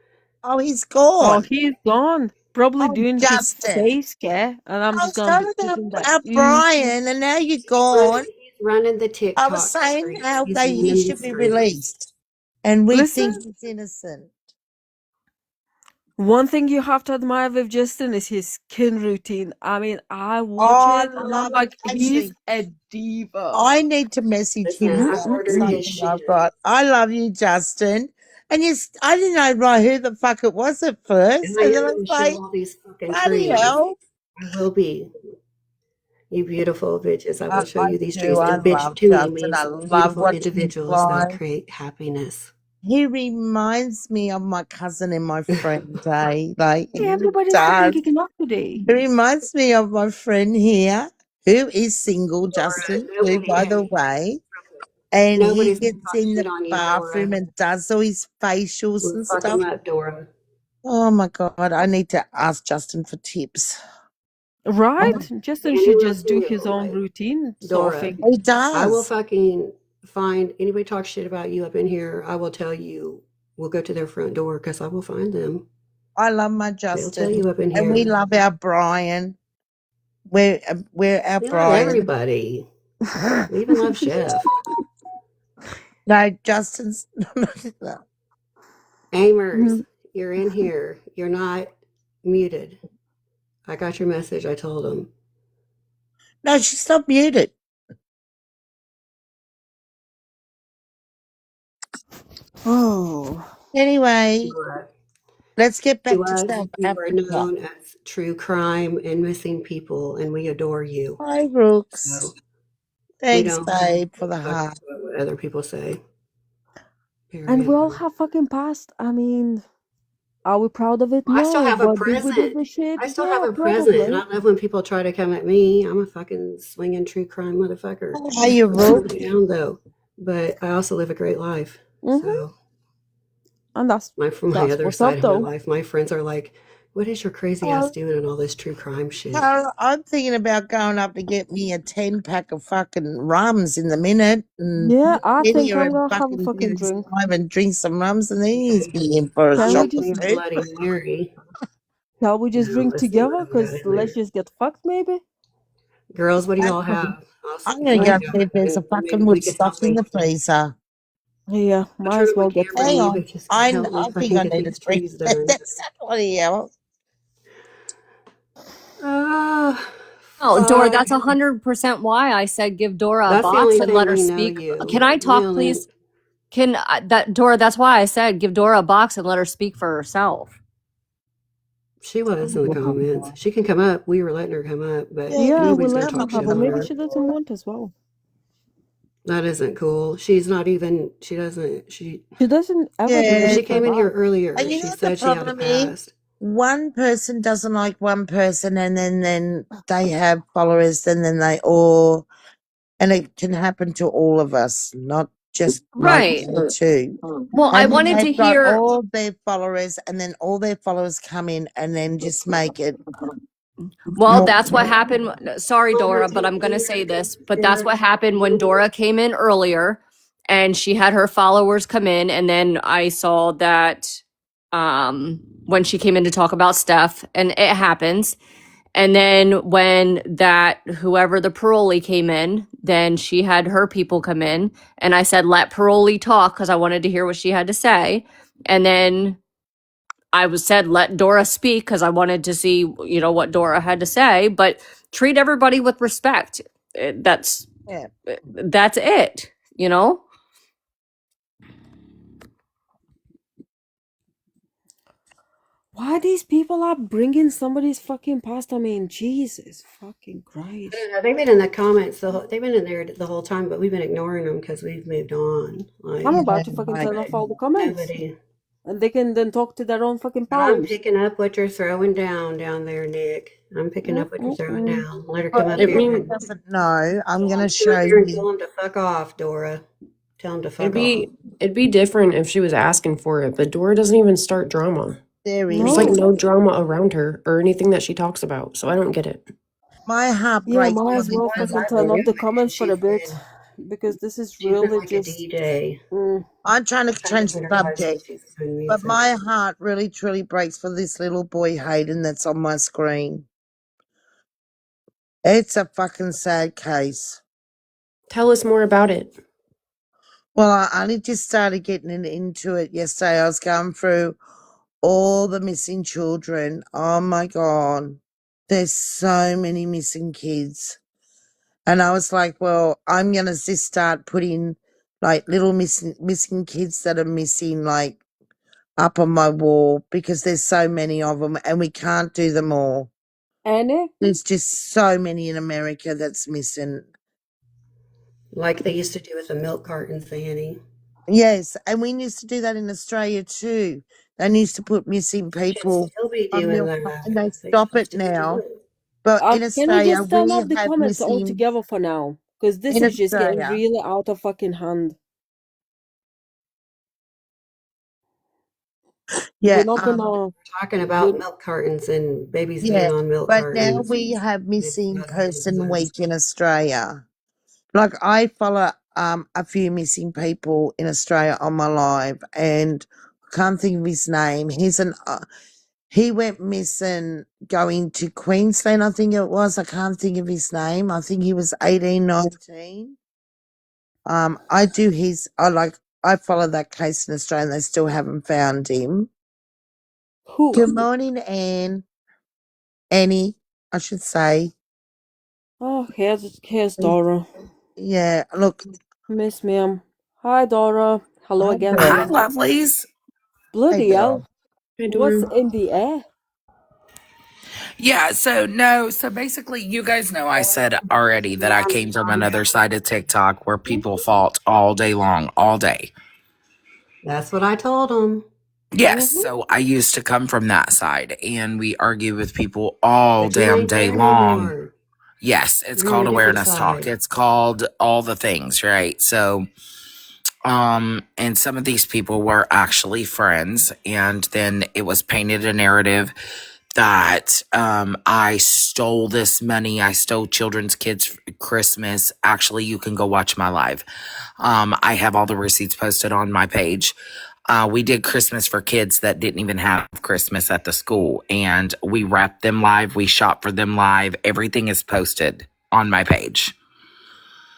Oh, he's Oh, gone. he's gone. Probably Oh, doing his Justin. face care, and I'm I just was gonna be talking about sitting there. our Brian, and now you're gone. He's running the I was TikTok saying streets. how He's he running the should be streets. released, and we Listen, think he's innocent. one thing you have to admire with Justin is his skin routine. I mean, I watch Oh, I it and I'm love like, it. he's Actually, a diva. I need to message Listen, him I about ordered his something Mm-mm-mm. I've shit. got. I love you, Justin, And yes, I didn't know right who the fuck it was at first. And I And am then I going was to show like, all these fucking bloody trees. hell. I will be. You beautiful bitches. I will show I you these trees. do. I And bitch love to me Justin. I means love beautiful watching him individuals that fly. create happiness. He reminds me of my cousin and my friend, eh? Like, he Yeah, everybody's fucking does. kicking off today. He reminds me of my friend here, who is single, Justin, who, Nobody, by the hey, way, and he nobody's gonna gets talk in shit the on you, bathroom Dora. and does all his facials We'll and fuck them stuff. up, Dora. Oh my God, I need to ask Justin for tips. Right? Justin Danny should will just do too. his own Like, routine sort of Dora, thing. He I will does. fucking find anybody talk shit about you up in here. I will tell you. We'll go to their front door because I will find them. I love my They'll tell Justin. you up in And we here. love our Brian. We're our We love Brian. everybody. We even love Chef. No, Justin's Amers, you're in here. You're not muted. I got your message. I told him. No, she's not muted. Oh. Anyway, let's get back To to us, South you are Africa. known as true crime and missing people, and we adore you. Hi, Brooks. So we Thanks, don't babe, for the fuck heart. what other people say. And we Period. all have fucking past. I mean, are we proud of it? I still No. have a But did we do present. the shit? I still have Yeah, a present, and probably. I love when people try to come at me. I'm a fucking swinging true crime motherfucker. How you, Let's slow Brooks? it down though. But I also live a great life. So And that's my other what's side up, of my though. life, my friends are like, "What is your crazy ass doing in all this true crime shit?" Carol, I'm thinking about going up to get me a 10-pack of fucking rums in the minute and Yeah, I in think here I'm and gonna have a fucking do fucking this drink. live and drink some rums and then he's be in for a Can we shot or just Leave a two. Bloody Mary. Shall we just No, drink let's see what together? we got Cause in let's there. just get fucked, maybe. Girls, what do y'all have? I'll I'm see gonna what go we see if got, there's a and fucking maybe we could Woodstock help in me. the freezer. Yeah, I'll might turn as on my well get camera, and Hang you fucked. on. bitches can help me I think fucking I get need a these drink. trees done. That's somebody else. Oh, Dora, Fuck. that's 100% why I said give Dora a That's the box only and let thing her we know speak. Can you. I We talk, only please? Can that Dora? That's why I said give Dora a box and let her speak for herself. she was in the comments. She can come up. We were letting her come up, but Yeah, Yeah, you we anybody's gonna let her talk come have shit her. on Maybe her. she doesn't want as well. That isn't cool. She's not even. She doesn't. She doesn't ever do When Yeah. she this came in live. here earlier, And you know she what the said she had a problem is? past. One person doesn't like one person and then they have followers and then they all and it can happen to all of us, not just like Right. the two. Well, I And then wanted to they've got hear. all their followers and then all their followers come in and then just make it Well, more. that's what happened. Sorry, Dora, but I'm going to say this. But that's what happened when Dora came in earlier and she had her followers come in. And then I saw that when she came in to talk about Steph, and it happens. And then when that whoever the parolee came in, then she had her people come in. And I said, let parolee talk because I wanted to hear what she had to say. And then I was said let Dora speak because I wanted to see, what Dora had to say, but treat everybody with respect. That's Yeah. that's it, you know? Why these people are bringing somebody's fucking past? I mean, Jesus fucking I Christ. don't know. They've been in the comments. They've been in there the whole time, but we've been ignoring them because we've moved on. Like, I'm about to fucking turn off all the comments. nobody. And they can then talk to their own fucking But I'm post. picking up what you're throwing down there, Nick. I'm picking up what you're throwing down. Let her For come up here anyone who and doesn't know, I'm gonna come show up here and you. tell them to fuck off, Dora. Tell them to It'd fuck off. be different if she was asking for it, but Dora doesn't even start drama. There he There's like is. no drama around her or anything that she talks about, so I don't get it. My heart Yeah, breaks might for as this well Because little fucking I turn boy. off the believe it. comments for a bit. Because this is She's been really like a just. DJ. I'm trying to Trying to change put the her lives in subject, she's doing but music. my heart really truly breaks for this little boy Hayden that's on my screen. It's a fucking sad case. Tell us more about it. Well, I only just started getting into it yesterday. I was going through all the missing children. Oh my God. There's so many missing kids. And I was like, well, I'm going to just start putting like little missing kids that are missing like up on my wall because there's so many of them and we can't do them all. Annie? There's just so many in America that's missing. Like they used to do with the milk cartons, Annie. Yes, and we used to do that in Australia too. They used to put missing They should people still be on doing milk cartons, and that. they They stop should it still do now. it. But in Can we Australia, just turn we off the have comments missing altogether for now? Because this in is just getting Australia. really out of fucking hand. Yeah, We're not gonna. Talking We about milk cartons and babies being yeah. on milk But now cartons. we have They missing forgot that person exists. week in Australia. Like I follow a few missing people in Australia on my live, and I can't think of his name. He went missing going to Queensland, I think it was. I can't think of his name. I think he was 18, 19. I follow that case in Australia and they still haven't found him. Who? Good morning, Annie, I should say. Oh, here's Dora. Yeah, look. Miss ma'am. Hi, Dora. Hello Hi, again, Hi, girl. ma'am. lovelies. Hey, Bloody hell. girl. Hey, What's Dora. in the air? Yeah, so basically, you guys know I said already that I came from another side of TikTok where people fought all day long, all day. That's what I told them. Yes, so I used to come from that side, and we argue with people all But you damn ain't day there long. anymore. Yes, it's You're on called a different awareness talk. side. It's called all the things, right? So, and some of these people were actually friends, and then it was painted a narrative that I stole this money. I stole children's kids' Christmas. Actually, you can go watch my live. I have all the receipts posted on my page. We did Christmas for kids that didn't even have Christmas at the school, and we wrapped them live. We shop for them live. Everything is posted on my page.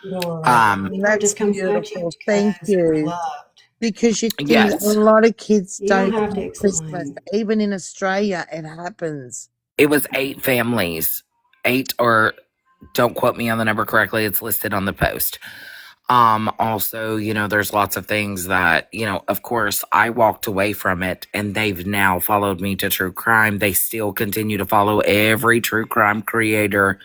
Laura, people are That's just coming at you beautiful. Thank because you're you. loved. Because a Yes, lot of kids You don't don't have to have Christmas. explain. Even in Australia, it happens. it was 8 families. 8, or don't quote me on the number correctly. It's listed on the post. Also, there's lots of things that, of course, I walked away from it and they've now followed me to true crime. They still continue to follow every true crime creator,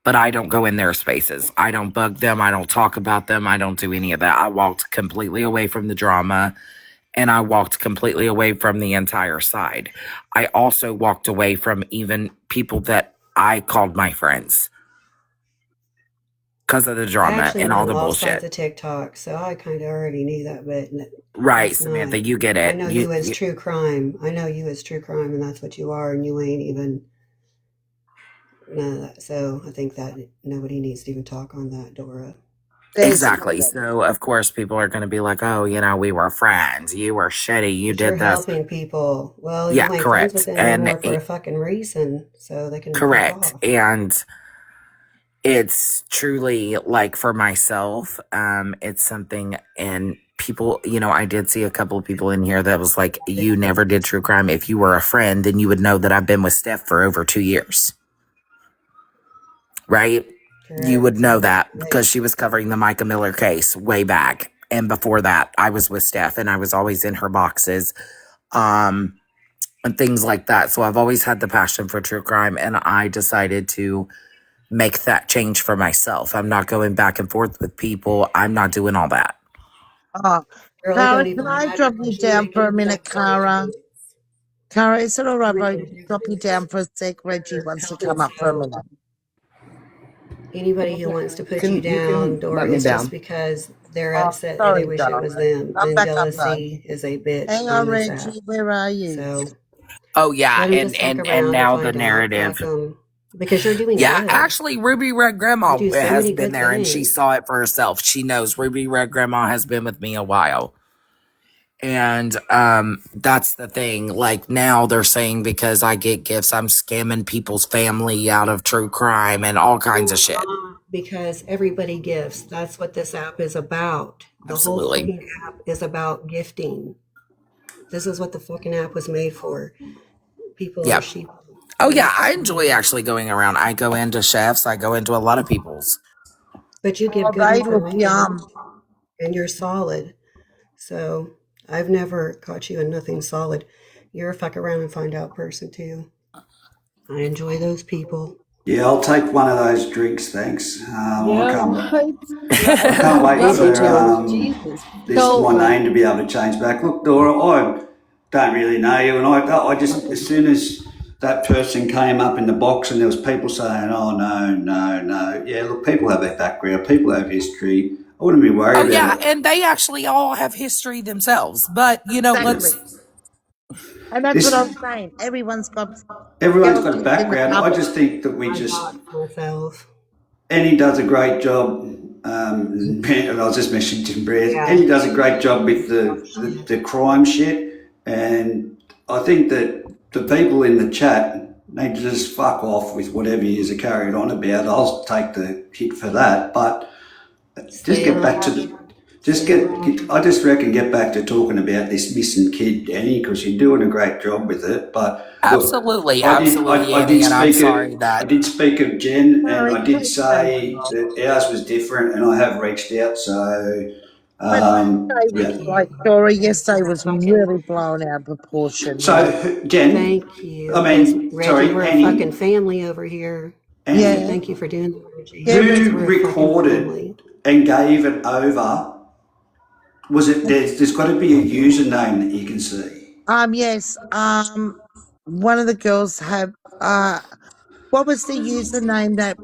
but I don't go in their spaces. I don't bug them. I don't talk about them. I don't do any of that. I walked completely away from the drama, and I walked completely away from the entire side. I also walked away from even people that I called my friends because of the I drama actually and went all on the all sides bullshit. of TikTok, so I kind of already knew that, but Right, that's not. Samantha, you get I it. know you as true crime. I know you as true crime, and that's what you are, and you ain't even none of that. So I think that nobody needs to even talk on that, Dora. Exactly. So, of course, people are going to be like, oh, we were friends. You were shitty. You But you're did this. helping people. Well, Yeah, you ain't friends with correct. them And anymore for a fucking reason, so they can fuck correct. off. And it's truly like for myself, it's something, and people, I did see a couple of people in here that was like, you never did true crime. If you were a friend, then you would know that I've been with Steph for over 2 years. Right? You would Correct. know that Right. because she was covering the Micah Miller case way back. And before that, I was with Steph and I was always in her boxes, and things like that. So I've always had the passion for true crime, and I decided to make that change for myself. I'm not going back and forth with people. I'm not doing all that. Oh, Girl, you Cara, don't even can want I to drop you advertise. You down ain't for a gonna minute, affect somebody's Cara? business. Cara, is it all right if You ain't I gonna do drop you this. down for a sec? Reggie wants to Helping come up for a so minute. anybody who wants to put you You down, can Dora, let me is just down. because they're Oh, upset and they sorry, wish it was darling. them. I'm And back up though. jealousy is a bitch Hang on on, this app. Reggie. Where are you? So Oh yeah, let them and just fuck and and around to now the find out. Fuck narrative. them. Because you're doing Yeah, good. actually, Ruby Red You Grandma do so has many been good there, and she things. saw it for herself. She knows Ruby Red Grandma has been with me a while. And that's the thing. Like now they're saying because I get gifts, I'm scamming people's family out of true crime and all kinds of shit. Because everybody gifts. That's what this app is about. The whole Absolutely. fucking app is about gifting. This is what the fucking app was made for. People are Yep. sheep. Oh yeah, I enjoy actually going around. I go into chefs. I go into a lot of people's. But you Oh, give good they look information yum. and you're solid. So I've never caught you in nothing solid. You're a fuck around and find out person too. I enjoy those people. Yeah, I'll take one of those drinks, thanks. Yeah, right. I can't wait Love Me it, for George. too. Jesus. this So, my name to be able to change back. Look, Dora, I don't really know you, and I just as soon as that person came up in the box and there was people saying, "Oh no, no, no," yeah, look, people have their background, people have history. I wouldn't be Oh worried yeah, about it. and they actually all have history themselves. But Exactly. let's And that's what This I'm saying. everyone's got a skeletons in the background. I cupboard. just think that we I just thought myself. Annie does a great job. And I was just messaging Brad. Yeah. Annie does a great job with Dumb the shit. crime shit, and I think that the people in the chat need to just fuck off with whatever you're carrying on about. I'll take the hit for that, but just Stay get on back top. to just Stay on get. I just reckon get back to talking about this missing kid, Annie, because you're doing a great job with it. But look, absolutely, absolutely, Annie, and I'm sorry I that did speak of Jen, No, and I it's did okay. say that ours was different, and I have reached out. So But yesterday was Thank like, you. Dora, Thanks for yesterday was fucking. really blown out of proportion. Like, so Jen, Thank you. I Because, mean, Reggie, sorry, we're a fucking family over here. So Annie, yeah, thank you for doing that, Reggie. yeah, Because who we're a fucking recorded family. and gave it over? Was it there's got to be a username that you can see. yes, one of the girls have, what was the username that,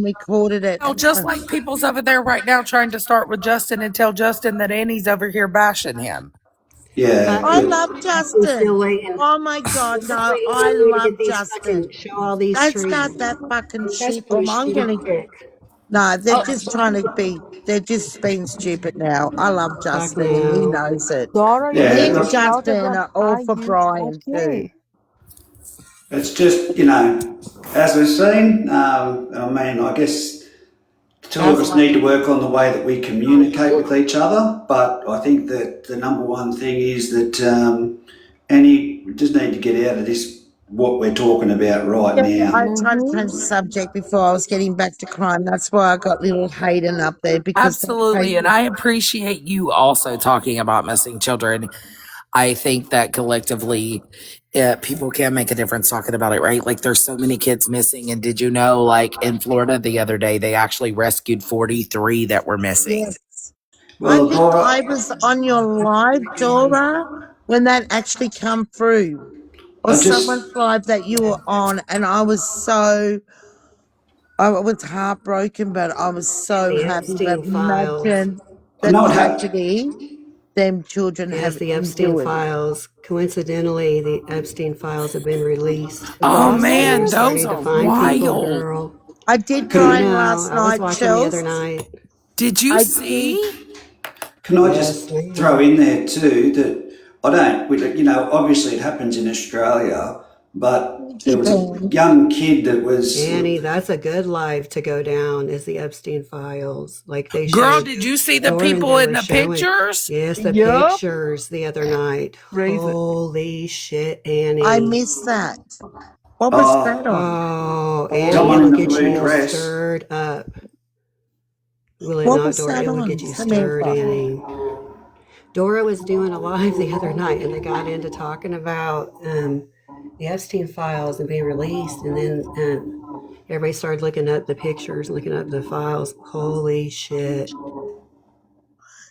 recorded it? just like people's over there right now trying to start with Justin and tell Justin that Annie's over here bashing him. Yeah, I love I'm still Justin. waiting. Oh my God, I'm still no, waiting I for Louie to love get these fucking, Justin. show all these Don't trees. start that fucking These guys shit full of room. shit on dick. No, they're Oh, just trying to be, they're just being stupid now. I love Fuck Justin and he no. knows it. Dora, you Me yeah. need and to Look, shout at Justin them. are all Are for you Brian too. okay? it's just as we've seen. I mean, I guess the two of That's us why need to work on the way that we communicate with each other. But I think that the number one thing is that Annie, we just need to get out of this what we're talking about right Yeah, now. I tried to Mm-hmm. change the subject before I was getting back to crime. That's why I got little Hayden up there because that Absolutely, and Hayden. I appreciate you also talking about missing children. I think that collectively, people can make a difference talking about it, right? Like, there's so many kids missing, and did you know, like in Florida the other day, they actually rescued 43 that were missing. Yes. I Well, think I Dora, was on your live, Dora, when that actually come through. Or I just someone's live that you were on, and I was heartbroken, but I was so the happy. But Epstein files. imagine I the know it happened. tragedy them children Yes, have the Epstein endured. files. Coincidentally, the Epstein files have been released. Oh And man, they're What? those starting to are find people, wild. girl. I did I Brian Can know. last I was night, watching the other Chels. night. Did you I did. see? I Yes, just throw ma'am. in there too that I don't. Obviously it happens in Australia, but Thank there you, was a Ben. young kid that was. Annie, that's a good live to go down is the Epstein files. Like they Girl, showed did you see the Dora and people them in were the showing. pictures? Yes, the Yup. pictures the other night. Crazy. Holy shit, I Annie. missed that. What was that Oh, on? Oh, Annie, someone Oh, in it'll the get blue you shit. dress. stirred up. Will it What not, was Dora? that It will on, get you stirred, Samantha? Annie. Dora was doing a live the other night and they got into talking about the Epstein files and being released. And then everybody started looking up the pictures, looking up the files. Holy shit.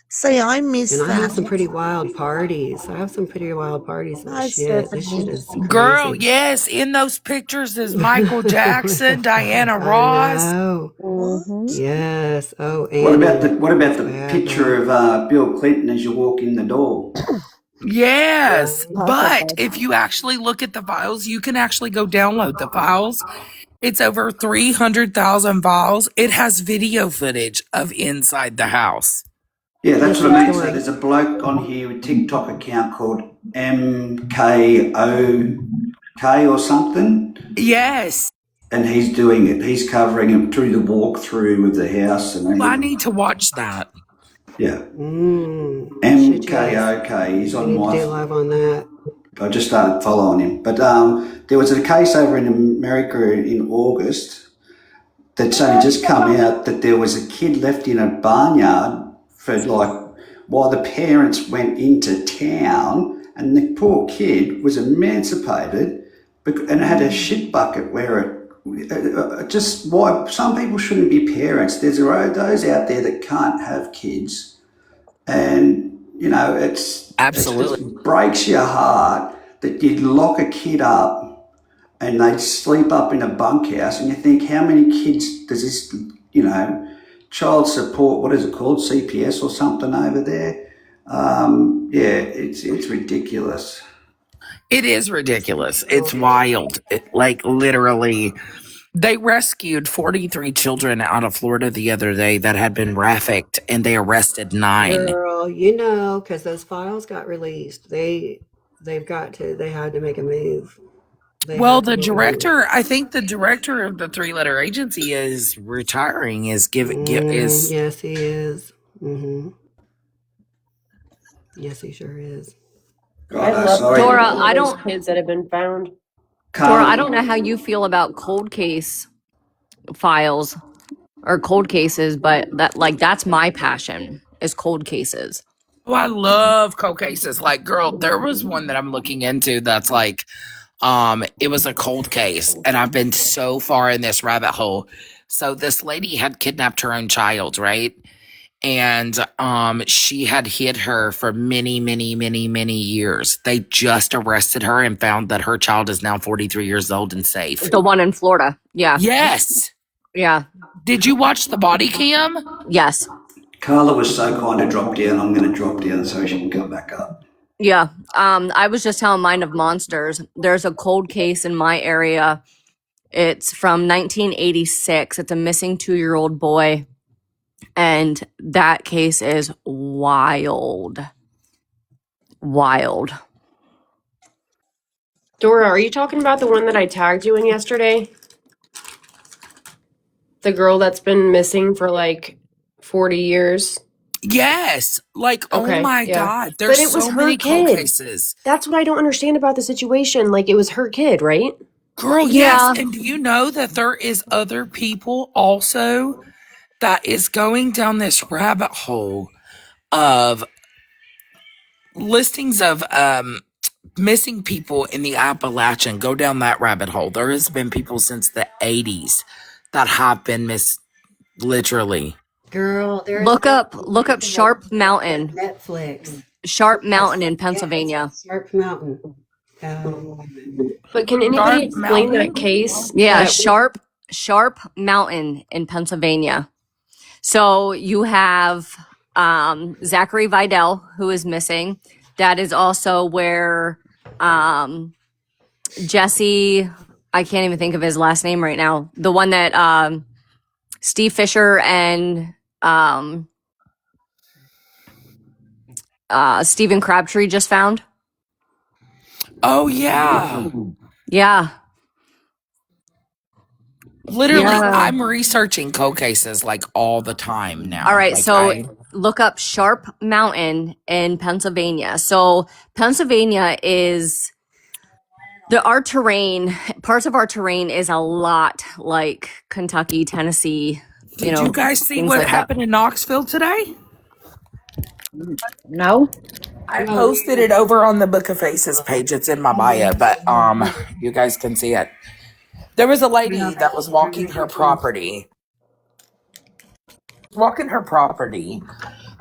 See, I And missed I have that. some pretty wild parties. I have some pretty wild parties, but Hi, shit, this shit Stephanie. is Girl, crazy. yes, in those pictures is Michael Jackson, Diana I Ross. know. Mm-hmm. Yes. Oh, The Annie. what about the Bad, picture bad. of Bill Clinton as you walk in the door? Yes, That's a but bad. if you actually look at the files, you can actually go download the files. It's over 300,000 files. It has video footage of inside the house. Yeah, that's what Listen, I mean. So Tori. there's a bloke on here with TikTok account called MKOK or something, Yes. and he's doing it. He's covering it through the walkthrough of the house and I everything. need to watch that. Yeah, Shit, yes. MKOK. He's We on need to my. do live on that. I just started following him, but there was a case over in America in August that's only just come out that there was a kid left in a barnyard for like while the parents went into town, and the poor kid was emancipated and had a shit bucket where it just why some people shouldn't be parents. There's those out there that can't have kids, and you know it Absolutely. just breaks your heart that you'd lock a kid up and they'd sleep up in a bunkhouse, and you think, how many kids does this, child support, what is it called, CPS or something over there? Yeah, it's ridiculous. It is ridiculous. It's wild. Like literally, they rescued 43 children out of Florida the other day that had been trafficked, and they arrested 9. Girl, because those files got released. They had to make a move. They Well, had to the make a move. director, I think the director of the 3-letter agency is retiring. Is Yes, he is. Yes, he sure is. I God, love sorry. Dora, all those kids that have been found. Dora, I Carla, don't know how you feel about cold case files or cold cases, but that's my passion is cold cases. Oh, I love cold cases. Like, girl, there was one that I'm looking into that's like, it was a cold case, and I've been so far in this rabbit hole. So this lady had kidnapped her own child, right? And she had hid her for many, many, many, many years. They just arrested her and found that her child is now 43 years old and safe. The one in Florida. Yeah. Yes. Yeah. Did you watch the body cam? Yes. Carla was so kind to drop down. I'm going to drop down so she can come back up. Yeah. I was just telling Mind of Monsters. There's a cold case in my area. It's from 1986. It's a missing 2-year-old boy. And that case is wild. Wild. Dora, are you talking about the one that I tagged you in yesterday? The girl that's been missing for like 40 years? Yes. Like, oh Okay, my yeah. God. But There's it was so her many cold kid. cases. That's what I don't understand about the situation. Like, it was her kid, right? Girl, Yeah. yes. And do you know that there is other people also that is going down this rabbit hole of listings of missing people in the Appalachian? Go down that rabbit hole. There has been people since the 80s that have been literally. Girl, Look up Sharp Mountain. Netflix. Sharp Mountain in Pennsylvania. Sharp Mountain. But can anybody explain that case? Yeah, Sharp Mountain in Pennsylvania. So you have Zachary Vidal, who is missing. That is also where Jesse, I can't even think of his last name right now. The one that Steve Fisher and Stephen Crabtree just found. Oh, yeah. Yeah. Literally, Yeah. I'm researching cold cases like all the time now. All right, Like, so look up Sharp Mountain in Pennsylvania. So Pennsylvania is parts of our terrain is a lot like Kentucky, Tennessee. Did you guys see things what like happened in Knoxville today? No. I posted it over on the Book of Faces page. It's in my bio, but you guys can see it. There was a lady that was walking her property,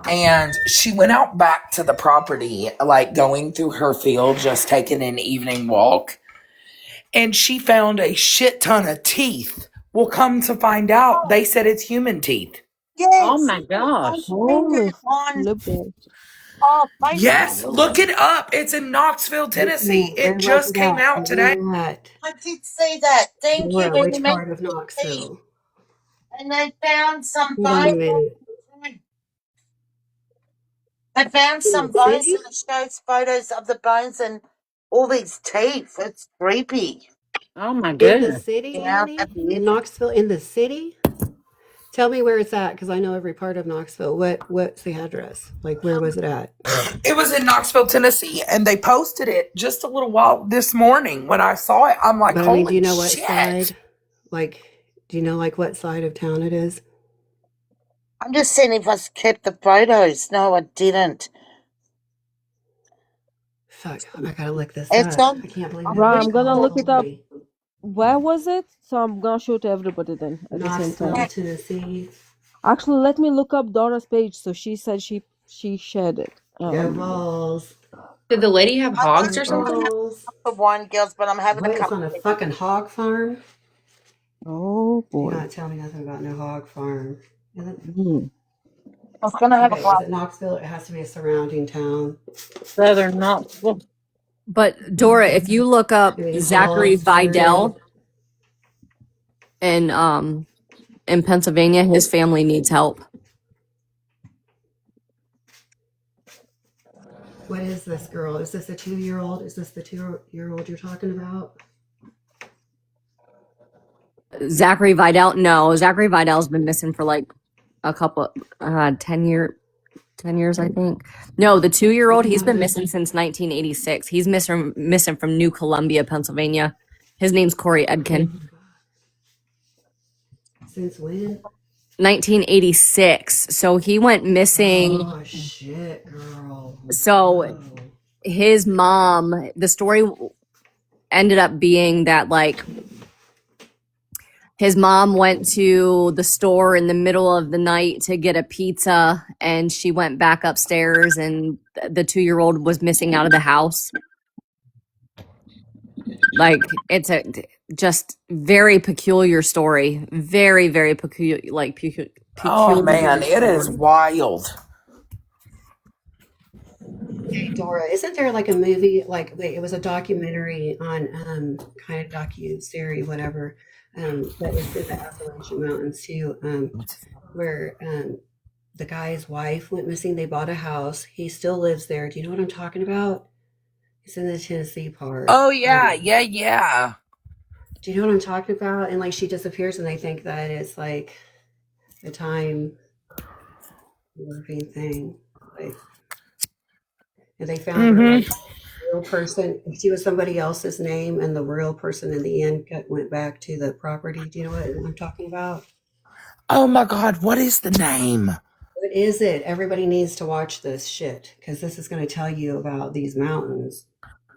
and she went out back to the property, like going through her field, just taking an evening walk, and she found a shit ton of teeth. Well, come to find out, they said it's human teeth. Yes. Oh my gosh. Holy On, flippin'. Facebook. Yes, look it up. It's in Knoxville, Tennessee. It just came out today. I did see that. Thank you. Which And part of Knoxville? And they found some Hold on a bones. minute. They found some the bones city? and it shows photos of the bones and all these teeth. It's creepy. Oh my In the goodness. city, Yeah, Annie? that's In Knoxville, in the city? Tell me where it's at, because I know every part of Knoxville. What's the address? Like, where was it at? It was in Knoxville, Tennessee, and they posted it just a little while this morning. When I saw it, I'm like, But I holy mean, do you know shit. what side? Like, do you know like what side of town it is? I'm just seeing if I kept the photos. No, I didn't. Fuck, I gotta look this It's up. on. I can't believe I'm how Right, much I'm pretty gonna Paul look sure. it told up. me. Where was it? So I'm gonna show it to everybody then at the same time. Knoxville, Tennessee. Actually, let me look up Dora's page. So she said she shared it. Go Vols. Did the lady have I hogs Go or wasn't even something? Vols. the wine girls, but I'm having a What is cup on a of tea. fucking hog farm? Oh Do boy. not tell me nothing about no hog farm. Is it? I was gonna have a Okay, is glass. it Knoxville? It has to be a surrounding town. Southern Knoxville. But Dora, if you look up Maybe Zachary Hollister. Vidal in Pennsylvania, his family needs help. What is this girl? Is this a 2-year-old? Is this the 2-year-old you're talking about? Zachary Vidal, no, Zachary Vidal's been missing for like a couple 10 years, I think. No, the 2-year-old, Maybe he's not been this. missing since 1986. He's missing from New Columbia, Pennsylvania. His name's Corey Edkin. Since when? 1986. So he went missing. Oh shit, girl. So his mom, the story ended up being that like his mom went to the store in the middle of the night to get a pizza and she went back upstairs and the 2-year-old was missing out of the house. Like it's a just very peculiar story. Very, very peculiar, like Oh peculiar man, it is story. wild. Hey Dora, isn't there like a movie, like wait, it was a documentary on kind of docu-series, whatever, but it's in the Appalachian Mountains too, where the guy's wife went missing. They bought a house. He still lives there. Do you know what I'm talking about? It's in the Tennessee part. Oh yeah. Do you know what I'm talking about? And like she disappears and they think that it's like a time morphing thing. Like, and they found her like real person. She was somebody else's name, and the real person in the end went back to the property. Do you know what I'm talking about? Oh my God, what is the name? What is it? Everybody needs to watch this shit because this is going to tell you about these mountains.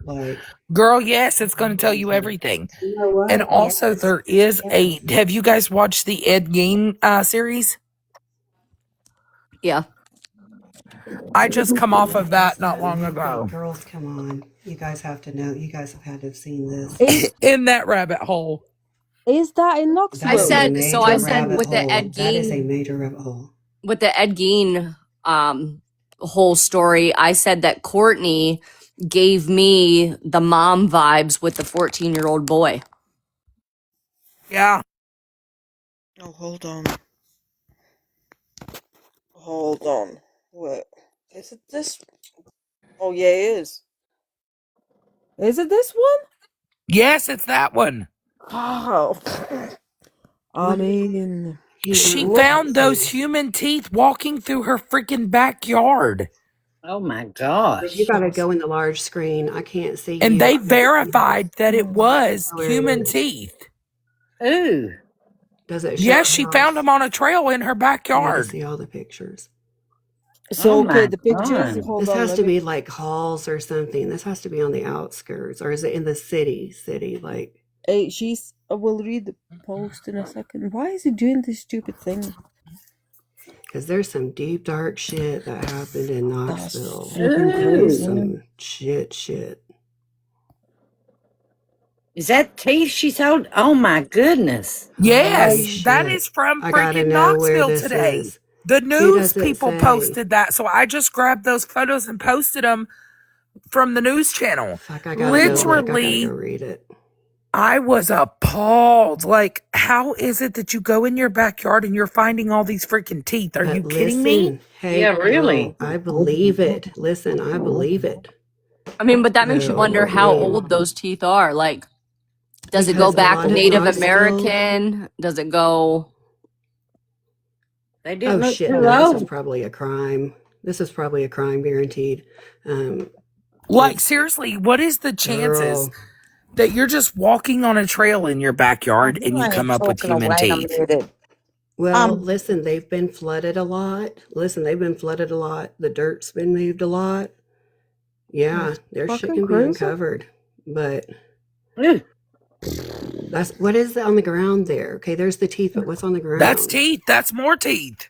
Like, Girl, yes, it's going to tell you everything. you know what? And also, Yes, there is yes. have you guys watched the Ed Gein series? Yeah. I just come off What of is that not that long movie? ago. Girls, come on. You guys have to know. You guys have had to have seen this. In that rabbit hole. Is that in That is Knoxville? a I major said rabbit with the hole. Ed That is a Gein major rabbit hole. with the Ed Gein whole story, I said that Courtney gave me the mom vibes with the 14-year-old boy. Yeah. Oh, hold on. Hold on. What? Is it this? Oh, yeah, it is. Is it this one? Yes, it's that one. Oh. I mean, She look. found those human teeth walking through her freaking backyard. Oh my But you gosh. got to go in the large screen. I can't see And you. they verified that it was Where it human is. teeth. Ooh. Does it show Yes, the she house? found them on a trail in her I got to backyard. see all the pictures. So, Oh okay, my the pictures. god. Hold This on, has let to me. be like halls or something. This has to be on the outskirts, or is it in the city? Like, Hey, she's. I will read the post in a second. Why is he doing this stupid thing? because there's some deep dark shit that happened in That's Knoxville. flipping There's crazy. some shit. Is that teeth she's holding? Oh my goodness. Holy Yes, that shit! is from I gotta freaking know where Knoxville this today. is. The Who news does it people say? posted that. So I just grabbed those photos and posted them from the news channel. Fuck! I gotta go look. I gotta go Literally, read it. I was appalled. Like, how is it that you go in your backyard and you're finding all these freaking teeth? Are you But kidding me? listen, hey Yeah, really. girl, I believe it. Listen, I believe it. I mean, but that makes you Though, wonder I how mean, old those teeth are. Like, does it go because a back lot of Native Knoxville. American? Does it go? They didn't Oh look shit! too No, this is old. probably a crime. This is probably a crime, guaranteed. Like, It's seriously, what is the chances girl. that you're just walking on a trail in your backyard and You you ain't come up with talking human away a teeth? minute. Well, listen, they've been flooded a lot. The dirt's been moved a lot. Yeah, That's their shit fucking can be crazy. uncovered. But that's what is on the ground there? Okay, there's the teeth, but what's on the ground? That's teeth. That's more teeth.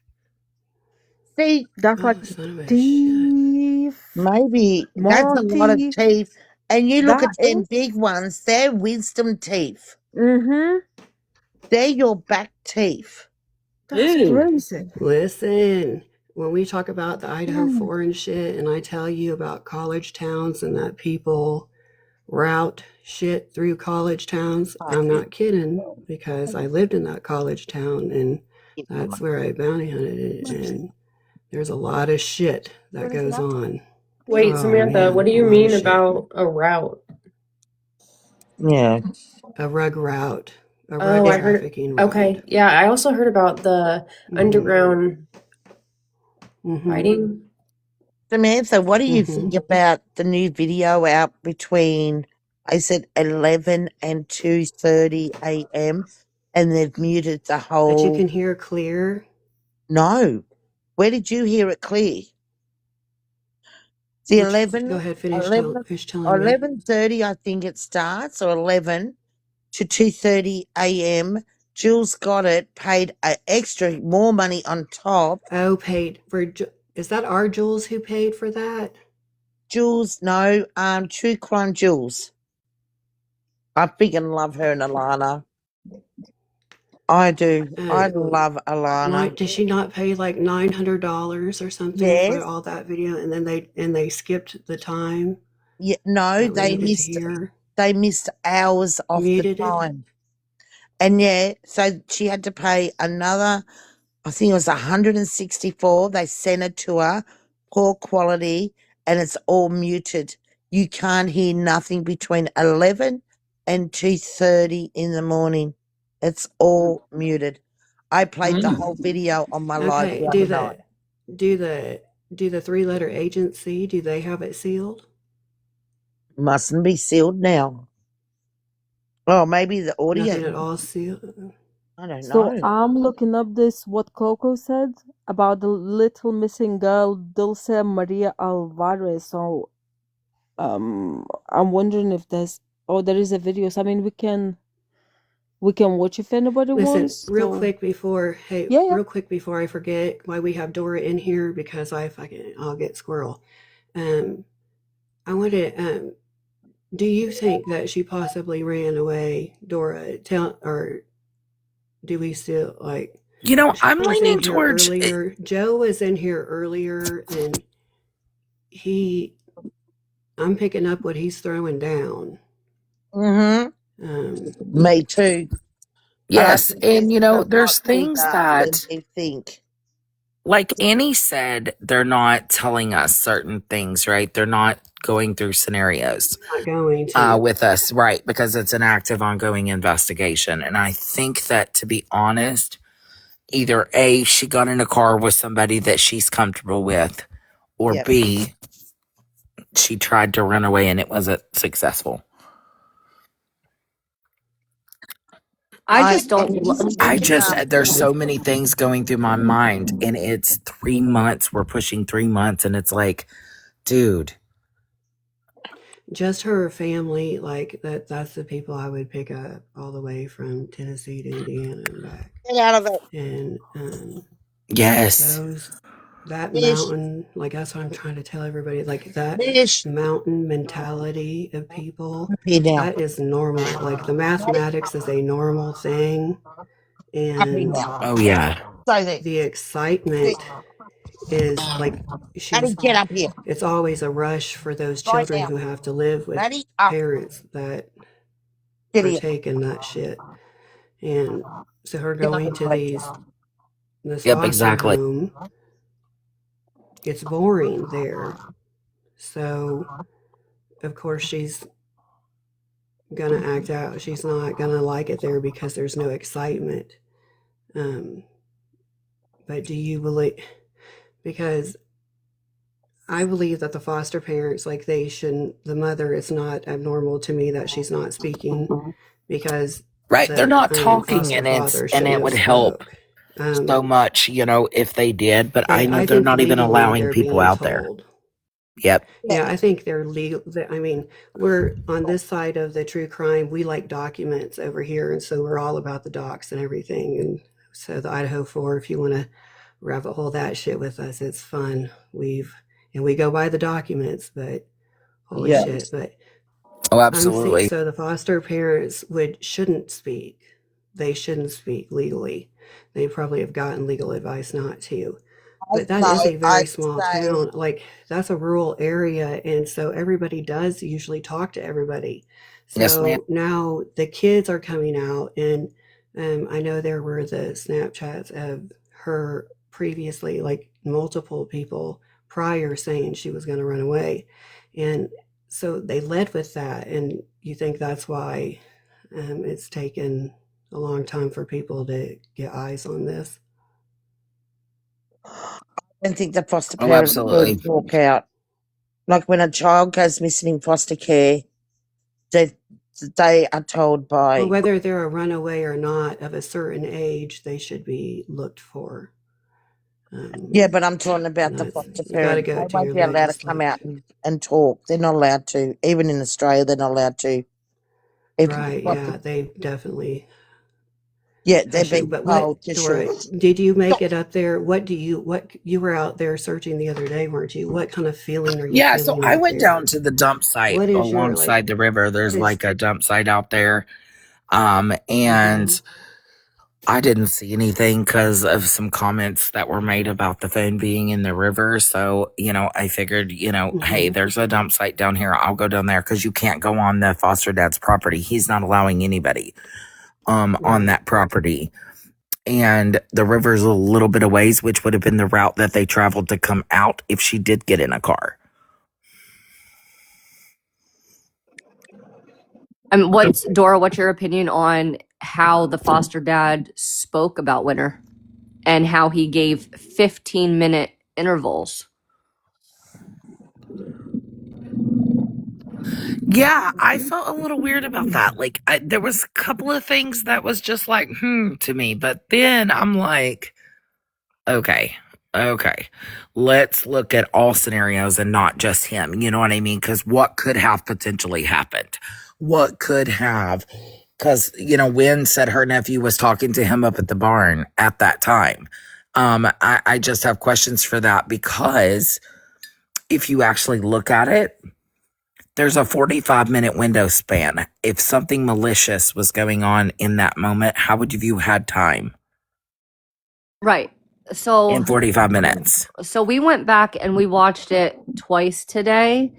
See, That's like son of a shit. teeth. maybe that's a lot of teeth. And you look at them big ones, they're wisdom teeth. Mm-hmm. They're your back teeth. That's crazy. Listen, when we talk about the Idaho Mm. 4 and shit, and I tell you about college towns and that people route shit through college towns, I'm not kidding, because I lived in that college town and that's where I bounty hunted it, and there's a lot of shit that goes on. Wait, Oh, Samantha, man, what do a you lot mean of shit. about a route? Yeah. A rug route. A Oh, rug I heard. trafficking route. Okay, yeah, I also heard about the underground fighting. Samantha, what do you think about the new video out between, I said 11 and 2:30 a.m. and they've muted the whole. That you can hear clear? No. Where did you hear it clear? The 11, Go ahead, finish 11, telling me. 11:30, I think it starts, or 11 to 2:30 a.m. Jules got it, paid extra, more money on top. Oh, paid for, is that our Jules who paid for that? Jules, no, True Crime Jules. I freaking love her and Alana. I do. I love Alana. Did she not pay like $900 or something for Yes. all that video, and then they skipped the time? Yeah, no, that we they needed to missed hear? they missed hours off Muted the it? time. And yeah, so she had to pay another, I think it was 164. They sent it to her, poor quality, and it's all muted. You can't hear nothing between 11 and 2:30 in the morning. It's all muted. I played the whole video on my live Okay, the other night. do the 3-letter agency, do they have it sealed? Mustn't be sealed now. Well, maybe the audio. Nothing at all sealed? I don't So know. I'm looking up this what Coco said about the little missing girl Dulce Maria Alvarez. So I'm wondering if there is a video. So I mean we can watch if anybody Listen, wants. real So quick before real quick before I forget why we have Dora in here, because I'll get squirrel. I want to do you think that she possibly ran away, Dora? Or do we still like? You know, I'm was in leaning here towards earlier. Joe was in here earlier, and I'm picking up what he's throwing down. Me too. Yes, and you know, there's things Than that, they think. like Annie said, they're not telling us certain things, right? They're not going through scenarios Not going to. with us, right? Because it's an active, ongoing investigation. And I think that, to be honest, either A, she got in a car with somebody that she's comfortable with, or Yep. B, she tried to run away and it wasn't successful. I just don't. There's so many things going through my mind, and it's 3 months. We're pushing 3 months, and it's like, dude. Just her family, like that's the people I would pick up all the way from Tennessee to Indiana and back. Get out of it. And Yes. that Fish. mountain, like that's what I'm trying to tell everybody, like that Fish. mountain mentality of people, Happy now. that is normal. Like the mathematics is a normal thing. Happy And now. Oh, yeah. the excitement is like Daddy, get up here. it's always a rush for those Right children now. who have to live with Daddy, up. parents that Get here. partake in that shit. And so her Get going up to right this Yep, foster exactly. home, it's boring there. So of course she's gonna act out. She's not gonna like it there because there's no excitement. But do you believe? Because I believe that the foster parents, like they shouldn't. The mother is not abnormal to me that she's not speaking, because Right, they're not talking, foster and father it shouldn't would have help. spoke. so much, if they did, but I know I they're think not even legally allowing they're people being out there. told. Yep. Yeah, I think they're legal. I mean, we're on this side of the true crime. We like documents over here, and so we're all about the docs and everything. And so the Idaho 4, if you want to rabbit hole that shit with us, it's fun. We go by the documents, but holy Yeah. shit. But Oh, I'm seeing, absolutely. so the foster parents shouldn't speak. They shouldn't speak legally. They probably have gotten legal advice not to. But that is a very I'd small say, town. Like, that's a rural area, and so everybody does usually talk to everybody. Yes, ma'am. So now the kids are coming out, and I know there were the Snapchats of her previously, like multiple people prior saying she was going to run away. And so they led with that, and you think that's why it's taken a long time for people to get eyes on this. I don't think the foster Oh, parents absolutely. would walk out. Like when a child goes missing in foster care, they are told Well, by. whether they're a runaway or not of a certain age, they should be looked for. Yeah, but I'm talking about the That's, foster you got to parents. go They to won't your be allowed to come out and talk. They're not allowed to. Even in Australia, they're not allowed to. If right, yeah, they definitely yeah, they're hush you. being But told what, to Dora, shush. did you make it up there? What you were out there searching the other day, weren't you? What kind of feeling are you Yeah, so feeling I out went there? down to the dump site What is your, like, alongside the river. There's what is, like a dump site out there. And I didn't see anything because of some comments that were made about the phone being in the river. So, I figured, hey, there's a dump site down here. I'll go down there because you can't go on the foster dad's property. He's not allowing anybody on that property. And the river's a little bit of ways, which would have been the route that they traveled to come out if she did get in a car. What's your opinion on how the foster dad spoke about Winter and how he gave 15-minute intervals? Yeah, I felt a little weird about that. Like, there was a couple of things that was just like, to me. But then I'm like, okay, let's look at all scenarios and not just him. You know what I mean? Because what could have potentially happened? What could have? Because, Wynn said her nephew was talking to him up at the barn at that time. I just have questions for that because if you actually look at it, there's a 45-minute window span. If something malicious was going on in that moment, how would you have had time Right. So in 45 minutes? So we went back and we watched it twice today.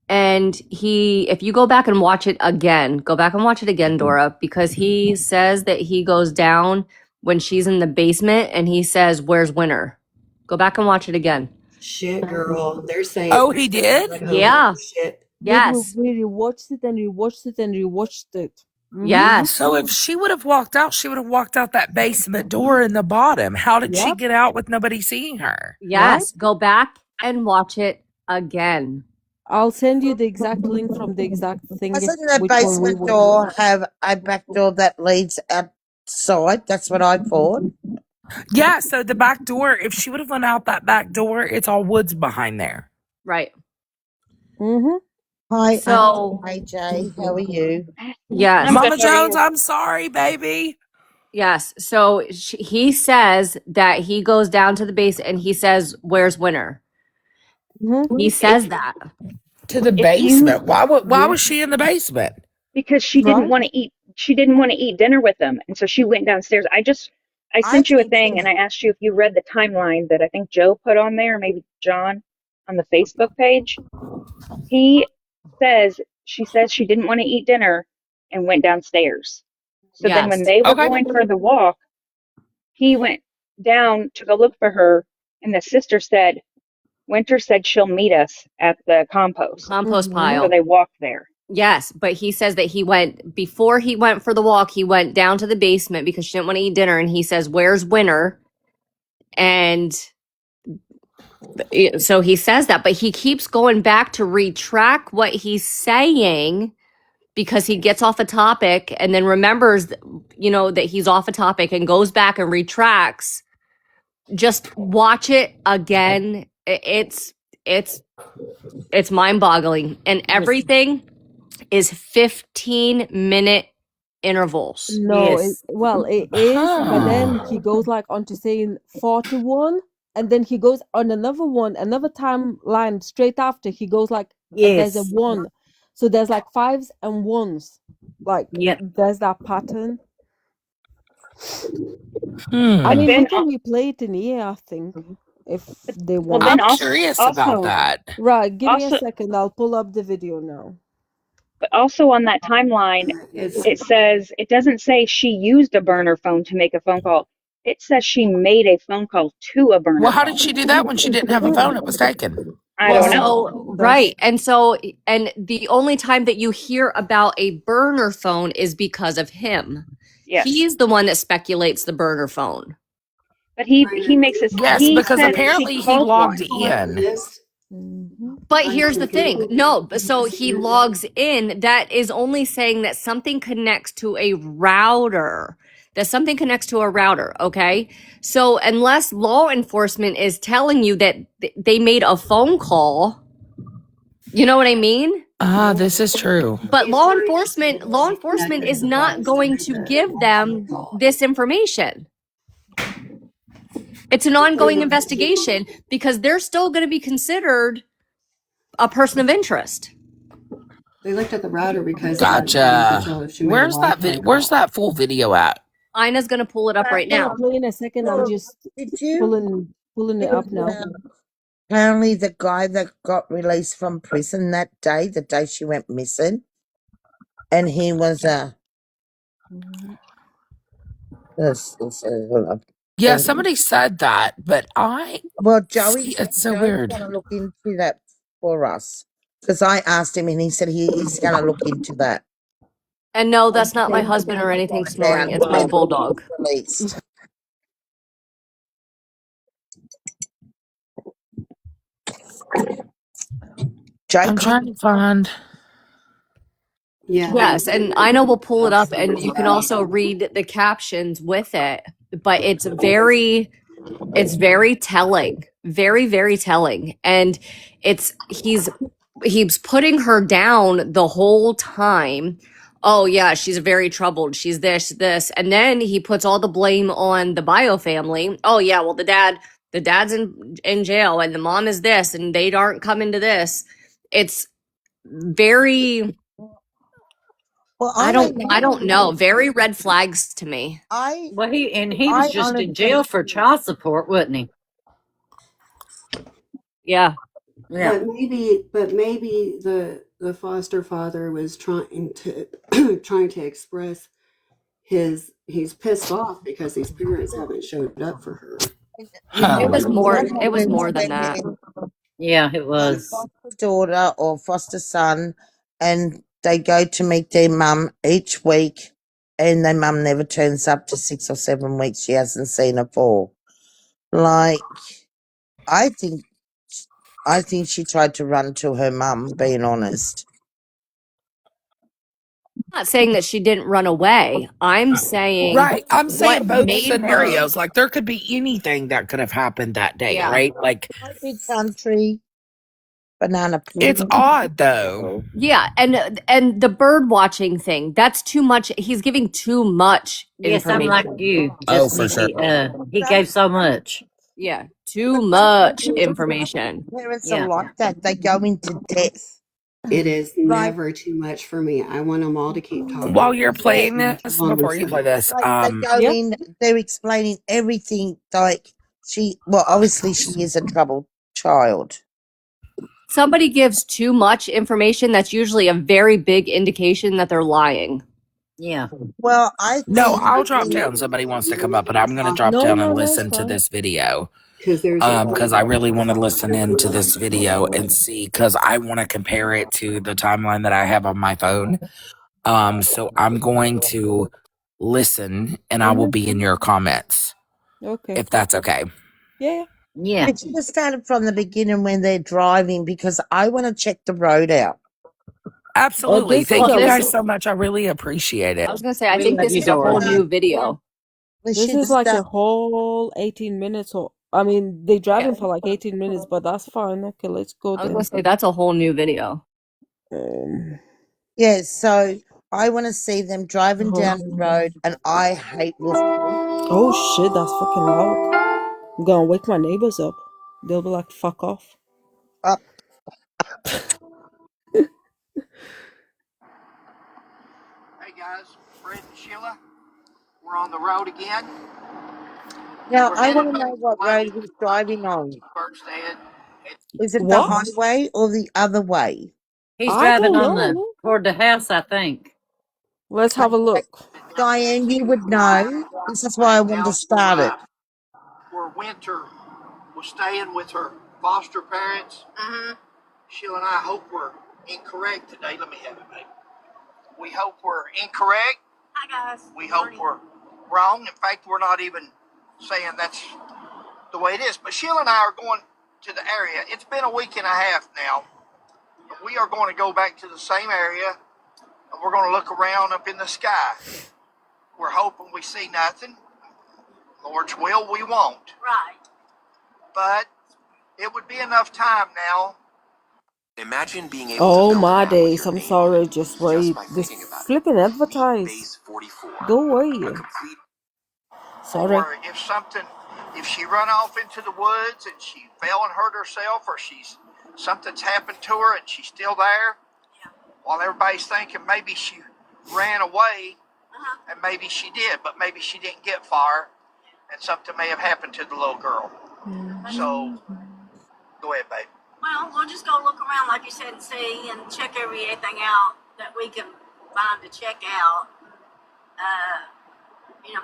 And if you go back and watch it again, Dora, because he says that he goes down when she's in the basement and he says, "Where's Winter?" Go back and watch it again. shit, girl? They're saying, Oh, he did? Yeah. shit. Yes. We rewatched it and rewatched it and rewatched it. Yes. So if she would have walked out, she would have walked out that basement door in the bottom. How did she Yep. get out with nobody seeing her? Yes. Go back and watch it again. I'll send you the exact link from the exact thing. Doesn't the Which one we basement watched. door have a back door that leads outside? That's what I thought. Yeah, so the back door, if she would have went out that back door, it's all woods behind there. Right. Hi, So- AJ, how are you? Yes. Mama Jones, I'm sorry, baby. Yes. So he says that he goes down to the base and he says, "Where's Winter?" He says that. To the If you- basement. Why was she in the basement? Because she didn't want to eat. She didn't want to eat dinner with them, and so she went downstairs. I sent you a thing, and I asked you if you read the timeline that I think Joe put on there, maybe John, on the Facebook page. She says she didn't want to eat dinner and went downstairs. So then when they were going for the walk, he went down to go look for her, and the sister said, Winter said she'll meet us at the compost pile. So they walked there. Yes, but he says that before he went for the walk, he went down to the basement because she didn't want to eat dinner. And he says, "Where's Winter?" And so he says that, but he keeps going back to retract what he's saying because he gets off a topic and then remembers, that he's off a topic and goes back and retracts Just watch it again. It's mind-boggling, and everything is 15-minute intervals. No, it is, but then he goes like on to saying 41, and then he goes on another one, another timeline straight after. He goes like, there's a Yes. 1. So there's like 5s and 1s. Like, Yep. there's that pattern. I But mean, we then, can replay it in here, I think, if they well, want. then I'm curious about that. Right, give me a also, second. I'll pull up the video now. but also on that timeline, it says, it doesn't say she used a burner phone to make a phone call. It says she made a phone call to a burner Well, how phone. did she do that when she didn't have a phone? It was taken. I don't know. So, right. And the only time that you hear about a burner phone is because of him. Yes. He's the one that speculates the burner phone. But he makes it. Yes, He because said apparently she he called logged one. in. But here's the thing. No, so he logs in. That is only saying that something connects to a router. That something connects to a router, okay? So unless law enforcement is telling you that they made a phone call, you know what I mean? This is true. But law enforcement is not going to give them this information. It's an ongoing investigation because they're still going to be considered a person of interest. They looked at the router because Gotcha. Where's that full video at? Ina's going to pull it up right Yeah, now. play in a second. I'm just pulling it up now. Apparently, the guy that got released from prison that day, the day she went missing, and he was Yeah, somebody said that, but it's so weird. Joey's going to look into that for us because I asked him and he said he's going to look into that. And no, that's not my husband or anything snoring. It's my bulldog. I'm trying to find. Yeah. Yes, and Ina will pull it up, and you can also read the captions with it. But it's very telling, very, very telling, and he's putting her down the whole time. Oh yeah, she's very troubled. She's this, and then he puts all the blame on the Bio family. Oh yeah, well the dad's in jail, and the mom is this, and they aren't coming to this. It's very. Well, I don't know. Very red flags to me. He was just in jail for child support, wasn't he? Yeah. Yeah. But maybe the foster father was trying to express he's pissed off because these parents haven't showed up for her. It was more than that. Yeah, it was. Foster daughter or foster son, and they go to meet their mum each week, and their mum never turns up to 6 or 7 weeks. She hasn't seen her for. Like, I think she tried to run to her mum, being honest. I'm not saying that she didn't run away. I'm saying Right. I'm saying both made scenarios. Like there could be anything that could have happened that day, right? Like country, banana pudding. It's odd though. Yeah, and the bird watching thing, that's too much. He's giving too much Yes, I'm information. like you. Oh, Just for sure. He gave so much. Yeah, too much information. Parents are like that. They go into depth. It is never too much for me. I want them all to keep talking. While you're playing this, before you play this, they go in, they're explaining everything. Like obviously she is a troubled child. Somebody gives too much information, that's usually a very big indication that they're lying. Yeah. Well, I'll drop down. Somebody wants to come up, but I'm going to drop down and listen to this video. Because I really want to listen into this video and see, because I want to compare it to the timeline that I have on my phone. So I'm going to listen, and I will be in your comments. Okay. If that's okay. Yeah. Yeah. It should have started from the beginning when they're driving, because I want to check the road out. Absolutely. Thank you guys so much. I really appreciate it. I was going to say, I think this is a whole new video. This is like a whole 18 minutes or I mean, they driving for like 18 minutes, but that's fine. Okay, let's go I was then. gonna say that's a whole new video. Yeah, so I want to see them driving Oh, down the road, and I hate listening. oh shit, that's fucking loud. I'm gonna wake my neighbors up. They'll be like, fuck off. Uh, Hey guys, Fred and Sheila, we're on the road again. now, We're I want headed to back know to what road Lundy he's driving on. Bergstead. Is it the What? highway or the other way? He's I driving don't on the know. toward the house, I think. Let's have a Okay. look. Diane, you would know. This is why I wanted to Now start it. where Winter was staying with her foster parents. Sheila and I hope we're incorrect today. Let me have it, babe. We hope we're incorrect. Hi guys. We hope we're wrong. In fact, we're not even saying that's the way it is. But Sheila and I are going to the area. It's been a week and a half now. We are going to go back to the same area, and we're going to look around up in the sky. We're hoping we see nothing. Lord's will, we won't. Right. But it would be enough time now. Imagine being able to Oh fill an my ad with days, your I'm name on sorry. it Just just wait. by This thinking about it. flipping Meet advertise. Base 44, Go a away. complete. Sorry. Or if she run off into the woods and she fell and hurt herself, or something's happened to her and she's still there, while everybody's thinking maybe she ran away, and maybe she did, but maybe she didn't get far, and something may have happened to the little girl. So, go ahead, babe. Well, we'll just go look around, like you said, and see and check everything out that we can find to check out.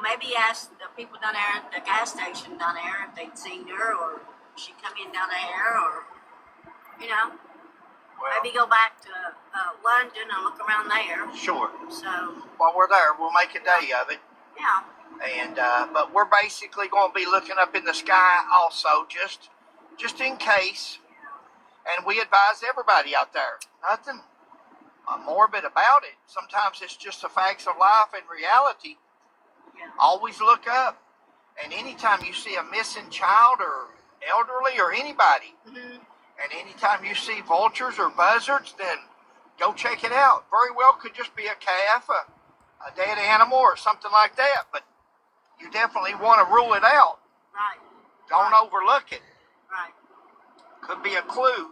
Maybe ask the people down there at the gas station down there if they'd seen her, or she come in down there, or maybe go back to London and look around there. Sure. So while we're there, we'll make a day of it. yeah. And but we're basically going to be looking up in the sky also, just in case. And we advise everybody out there, nothing morbid about it. Sometimes it's just the facts of life and reality. Always look up. And anytime you see a missing child or elderly or anybody, and anytime you see vultures or buzzards, then go check it out. Very well could just be a calf, a dead animal, or something like that. But you definitely want to rule it out. Right. Don't overlook it. Right. Could be a clue.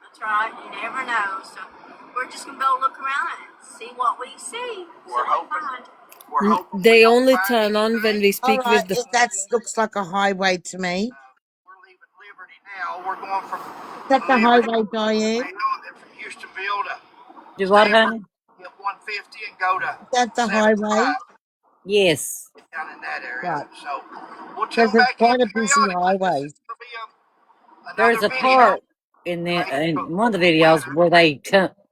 That's right. You never know. So we're just gonna go look around and see what we see. We're hoping. They only turn on when we All speak right, with the. that looks like a highway to me. We're leaving Liberty now. We're going from Is that the Liberty, highway, Diane? then from Houstonville to Do what, honey? hit 150 and go to Is that the 75 highway? Yes. down in that area. Right. So we'll Because tune it's back in quite a busy periodically. This highway. is going to be There's another a video. part in one of the videos where they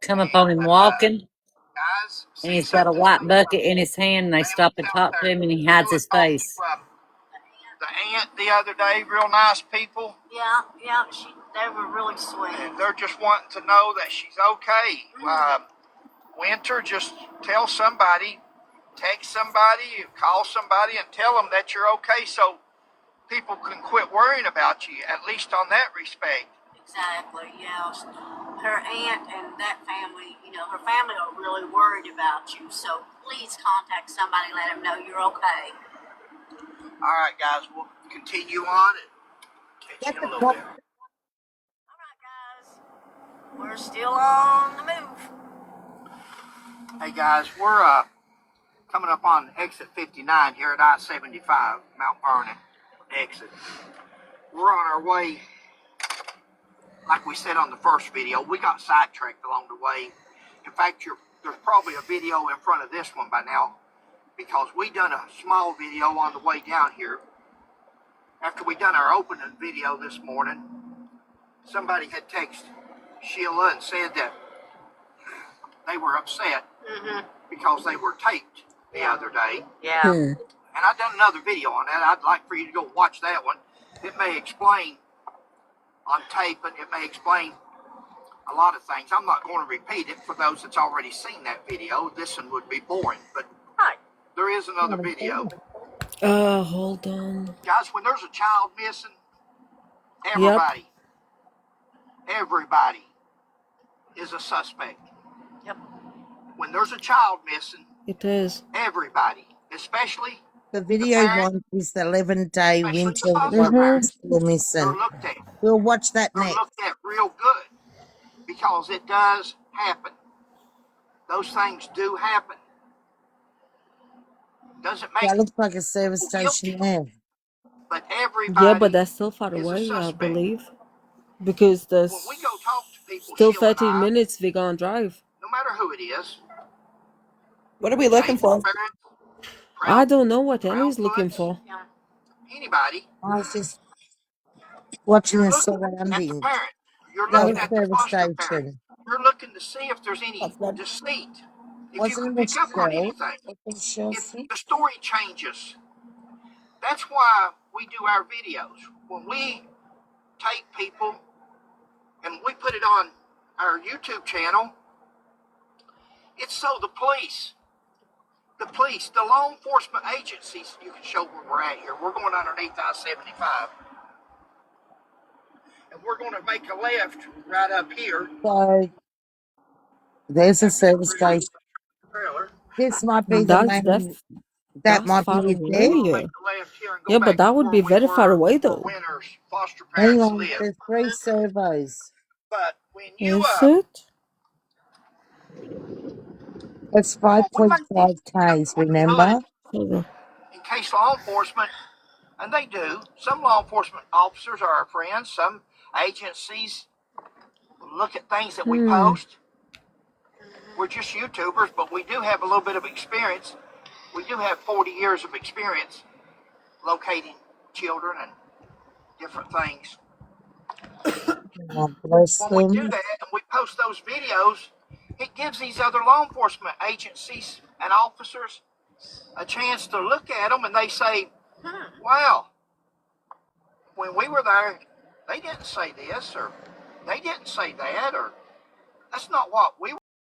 come upon him walking, Guys, and see he's got a something. white bucket in his hand, and they stop and talk to him, and he hides his face. The aunt the other day, real nice people. Yeah. They were really sweet. And they're just wanting to know that she's okay. Winter, just tell somebody, text somebody, call somebody, and tell them that you're okay, so people can quit worrying about you, at least on that respect. Exactly. Yeah. Her aunt and that family, her family are really worried about you. So please contact somebody, let them know you're okay. All right, guys, we'll continue on and catch you in a little bit. We're still on the move. Hey, guys, we're coming up on exit 59 here at I-75, Mount Vernon exit. We're on our way, like we said on the first video, we got sidetracked along the way. In fact, there's probably a video in front of this one by now, because we done a small video on the way down here. After we done our opening video this morning, somebody had texted Sheila and said that they were upset because they were taped the other day. Yeah. And I've done another video on that. I'd like for you to go watch that one. It may explain on tape, and it may explain a lot of things. I'm not going to repeat it for those that's already seen that video. This one would be boring, but there is another video. Hold on. Guys, when there's a child missing, Yep, everybody is a suspect. Yep. When there's a child missing, it is. everybody, especially The the video parent, one is the 11-day especially the winter foster one Mm-hmm. parent, still missing. they're looked at. We'll watch that They're next. looked at real good because it does happen. Those things do happen. Doesn't make That looks like a service people guilty, station there. but Yeah, but everybody that's still far is a away, I suspect. believe. Because When we there's go talk to people, still Sheila and 13 I, minutes we gonna drive. no matter who it is, What are we looking Jade's for? parents, I Proud, don't know what Annie's looking Proudfoot's, for. Yeah. anybody, I was just watching you're the looking at the surroundings. parent. You're Another looking at the service foster parent. station. You're looking to see if there's any That's good. deceit, if you can Wasn't it a pick up on show? anything, Open show if six? the story changes. That's why we do our videos. When we take people and we put it on our YouTube channel, it's so the police, the law enforcement agencies, you can show where we're at here. We're going underneath I-75. And we're going to make a left right up here So there's a after the service rear station. trailer. This might be the That's main. That that's might be far it And we're there. going to away. make a left here and go Yeah, but back that to would where be we very far were, away where though. Winter's foster Hang parents on, live. there's 3 servos. But when you Is it? It's when we make these 5.5 Ks, videos, what we put remember? in case law enforcement, and they do, some law enforcement officers are our friends, some agencies look at things that we post. We're just YouTubers, but we do have a little bit of experience. We do have 40 years of experience locating children and different things. God bless When we do them. that and we post those videos, it gives these other law enforcement agencies and officers a chance to look at them and they say, wow, when we were there, they didn't say this or they didn't say that or that's not what we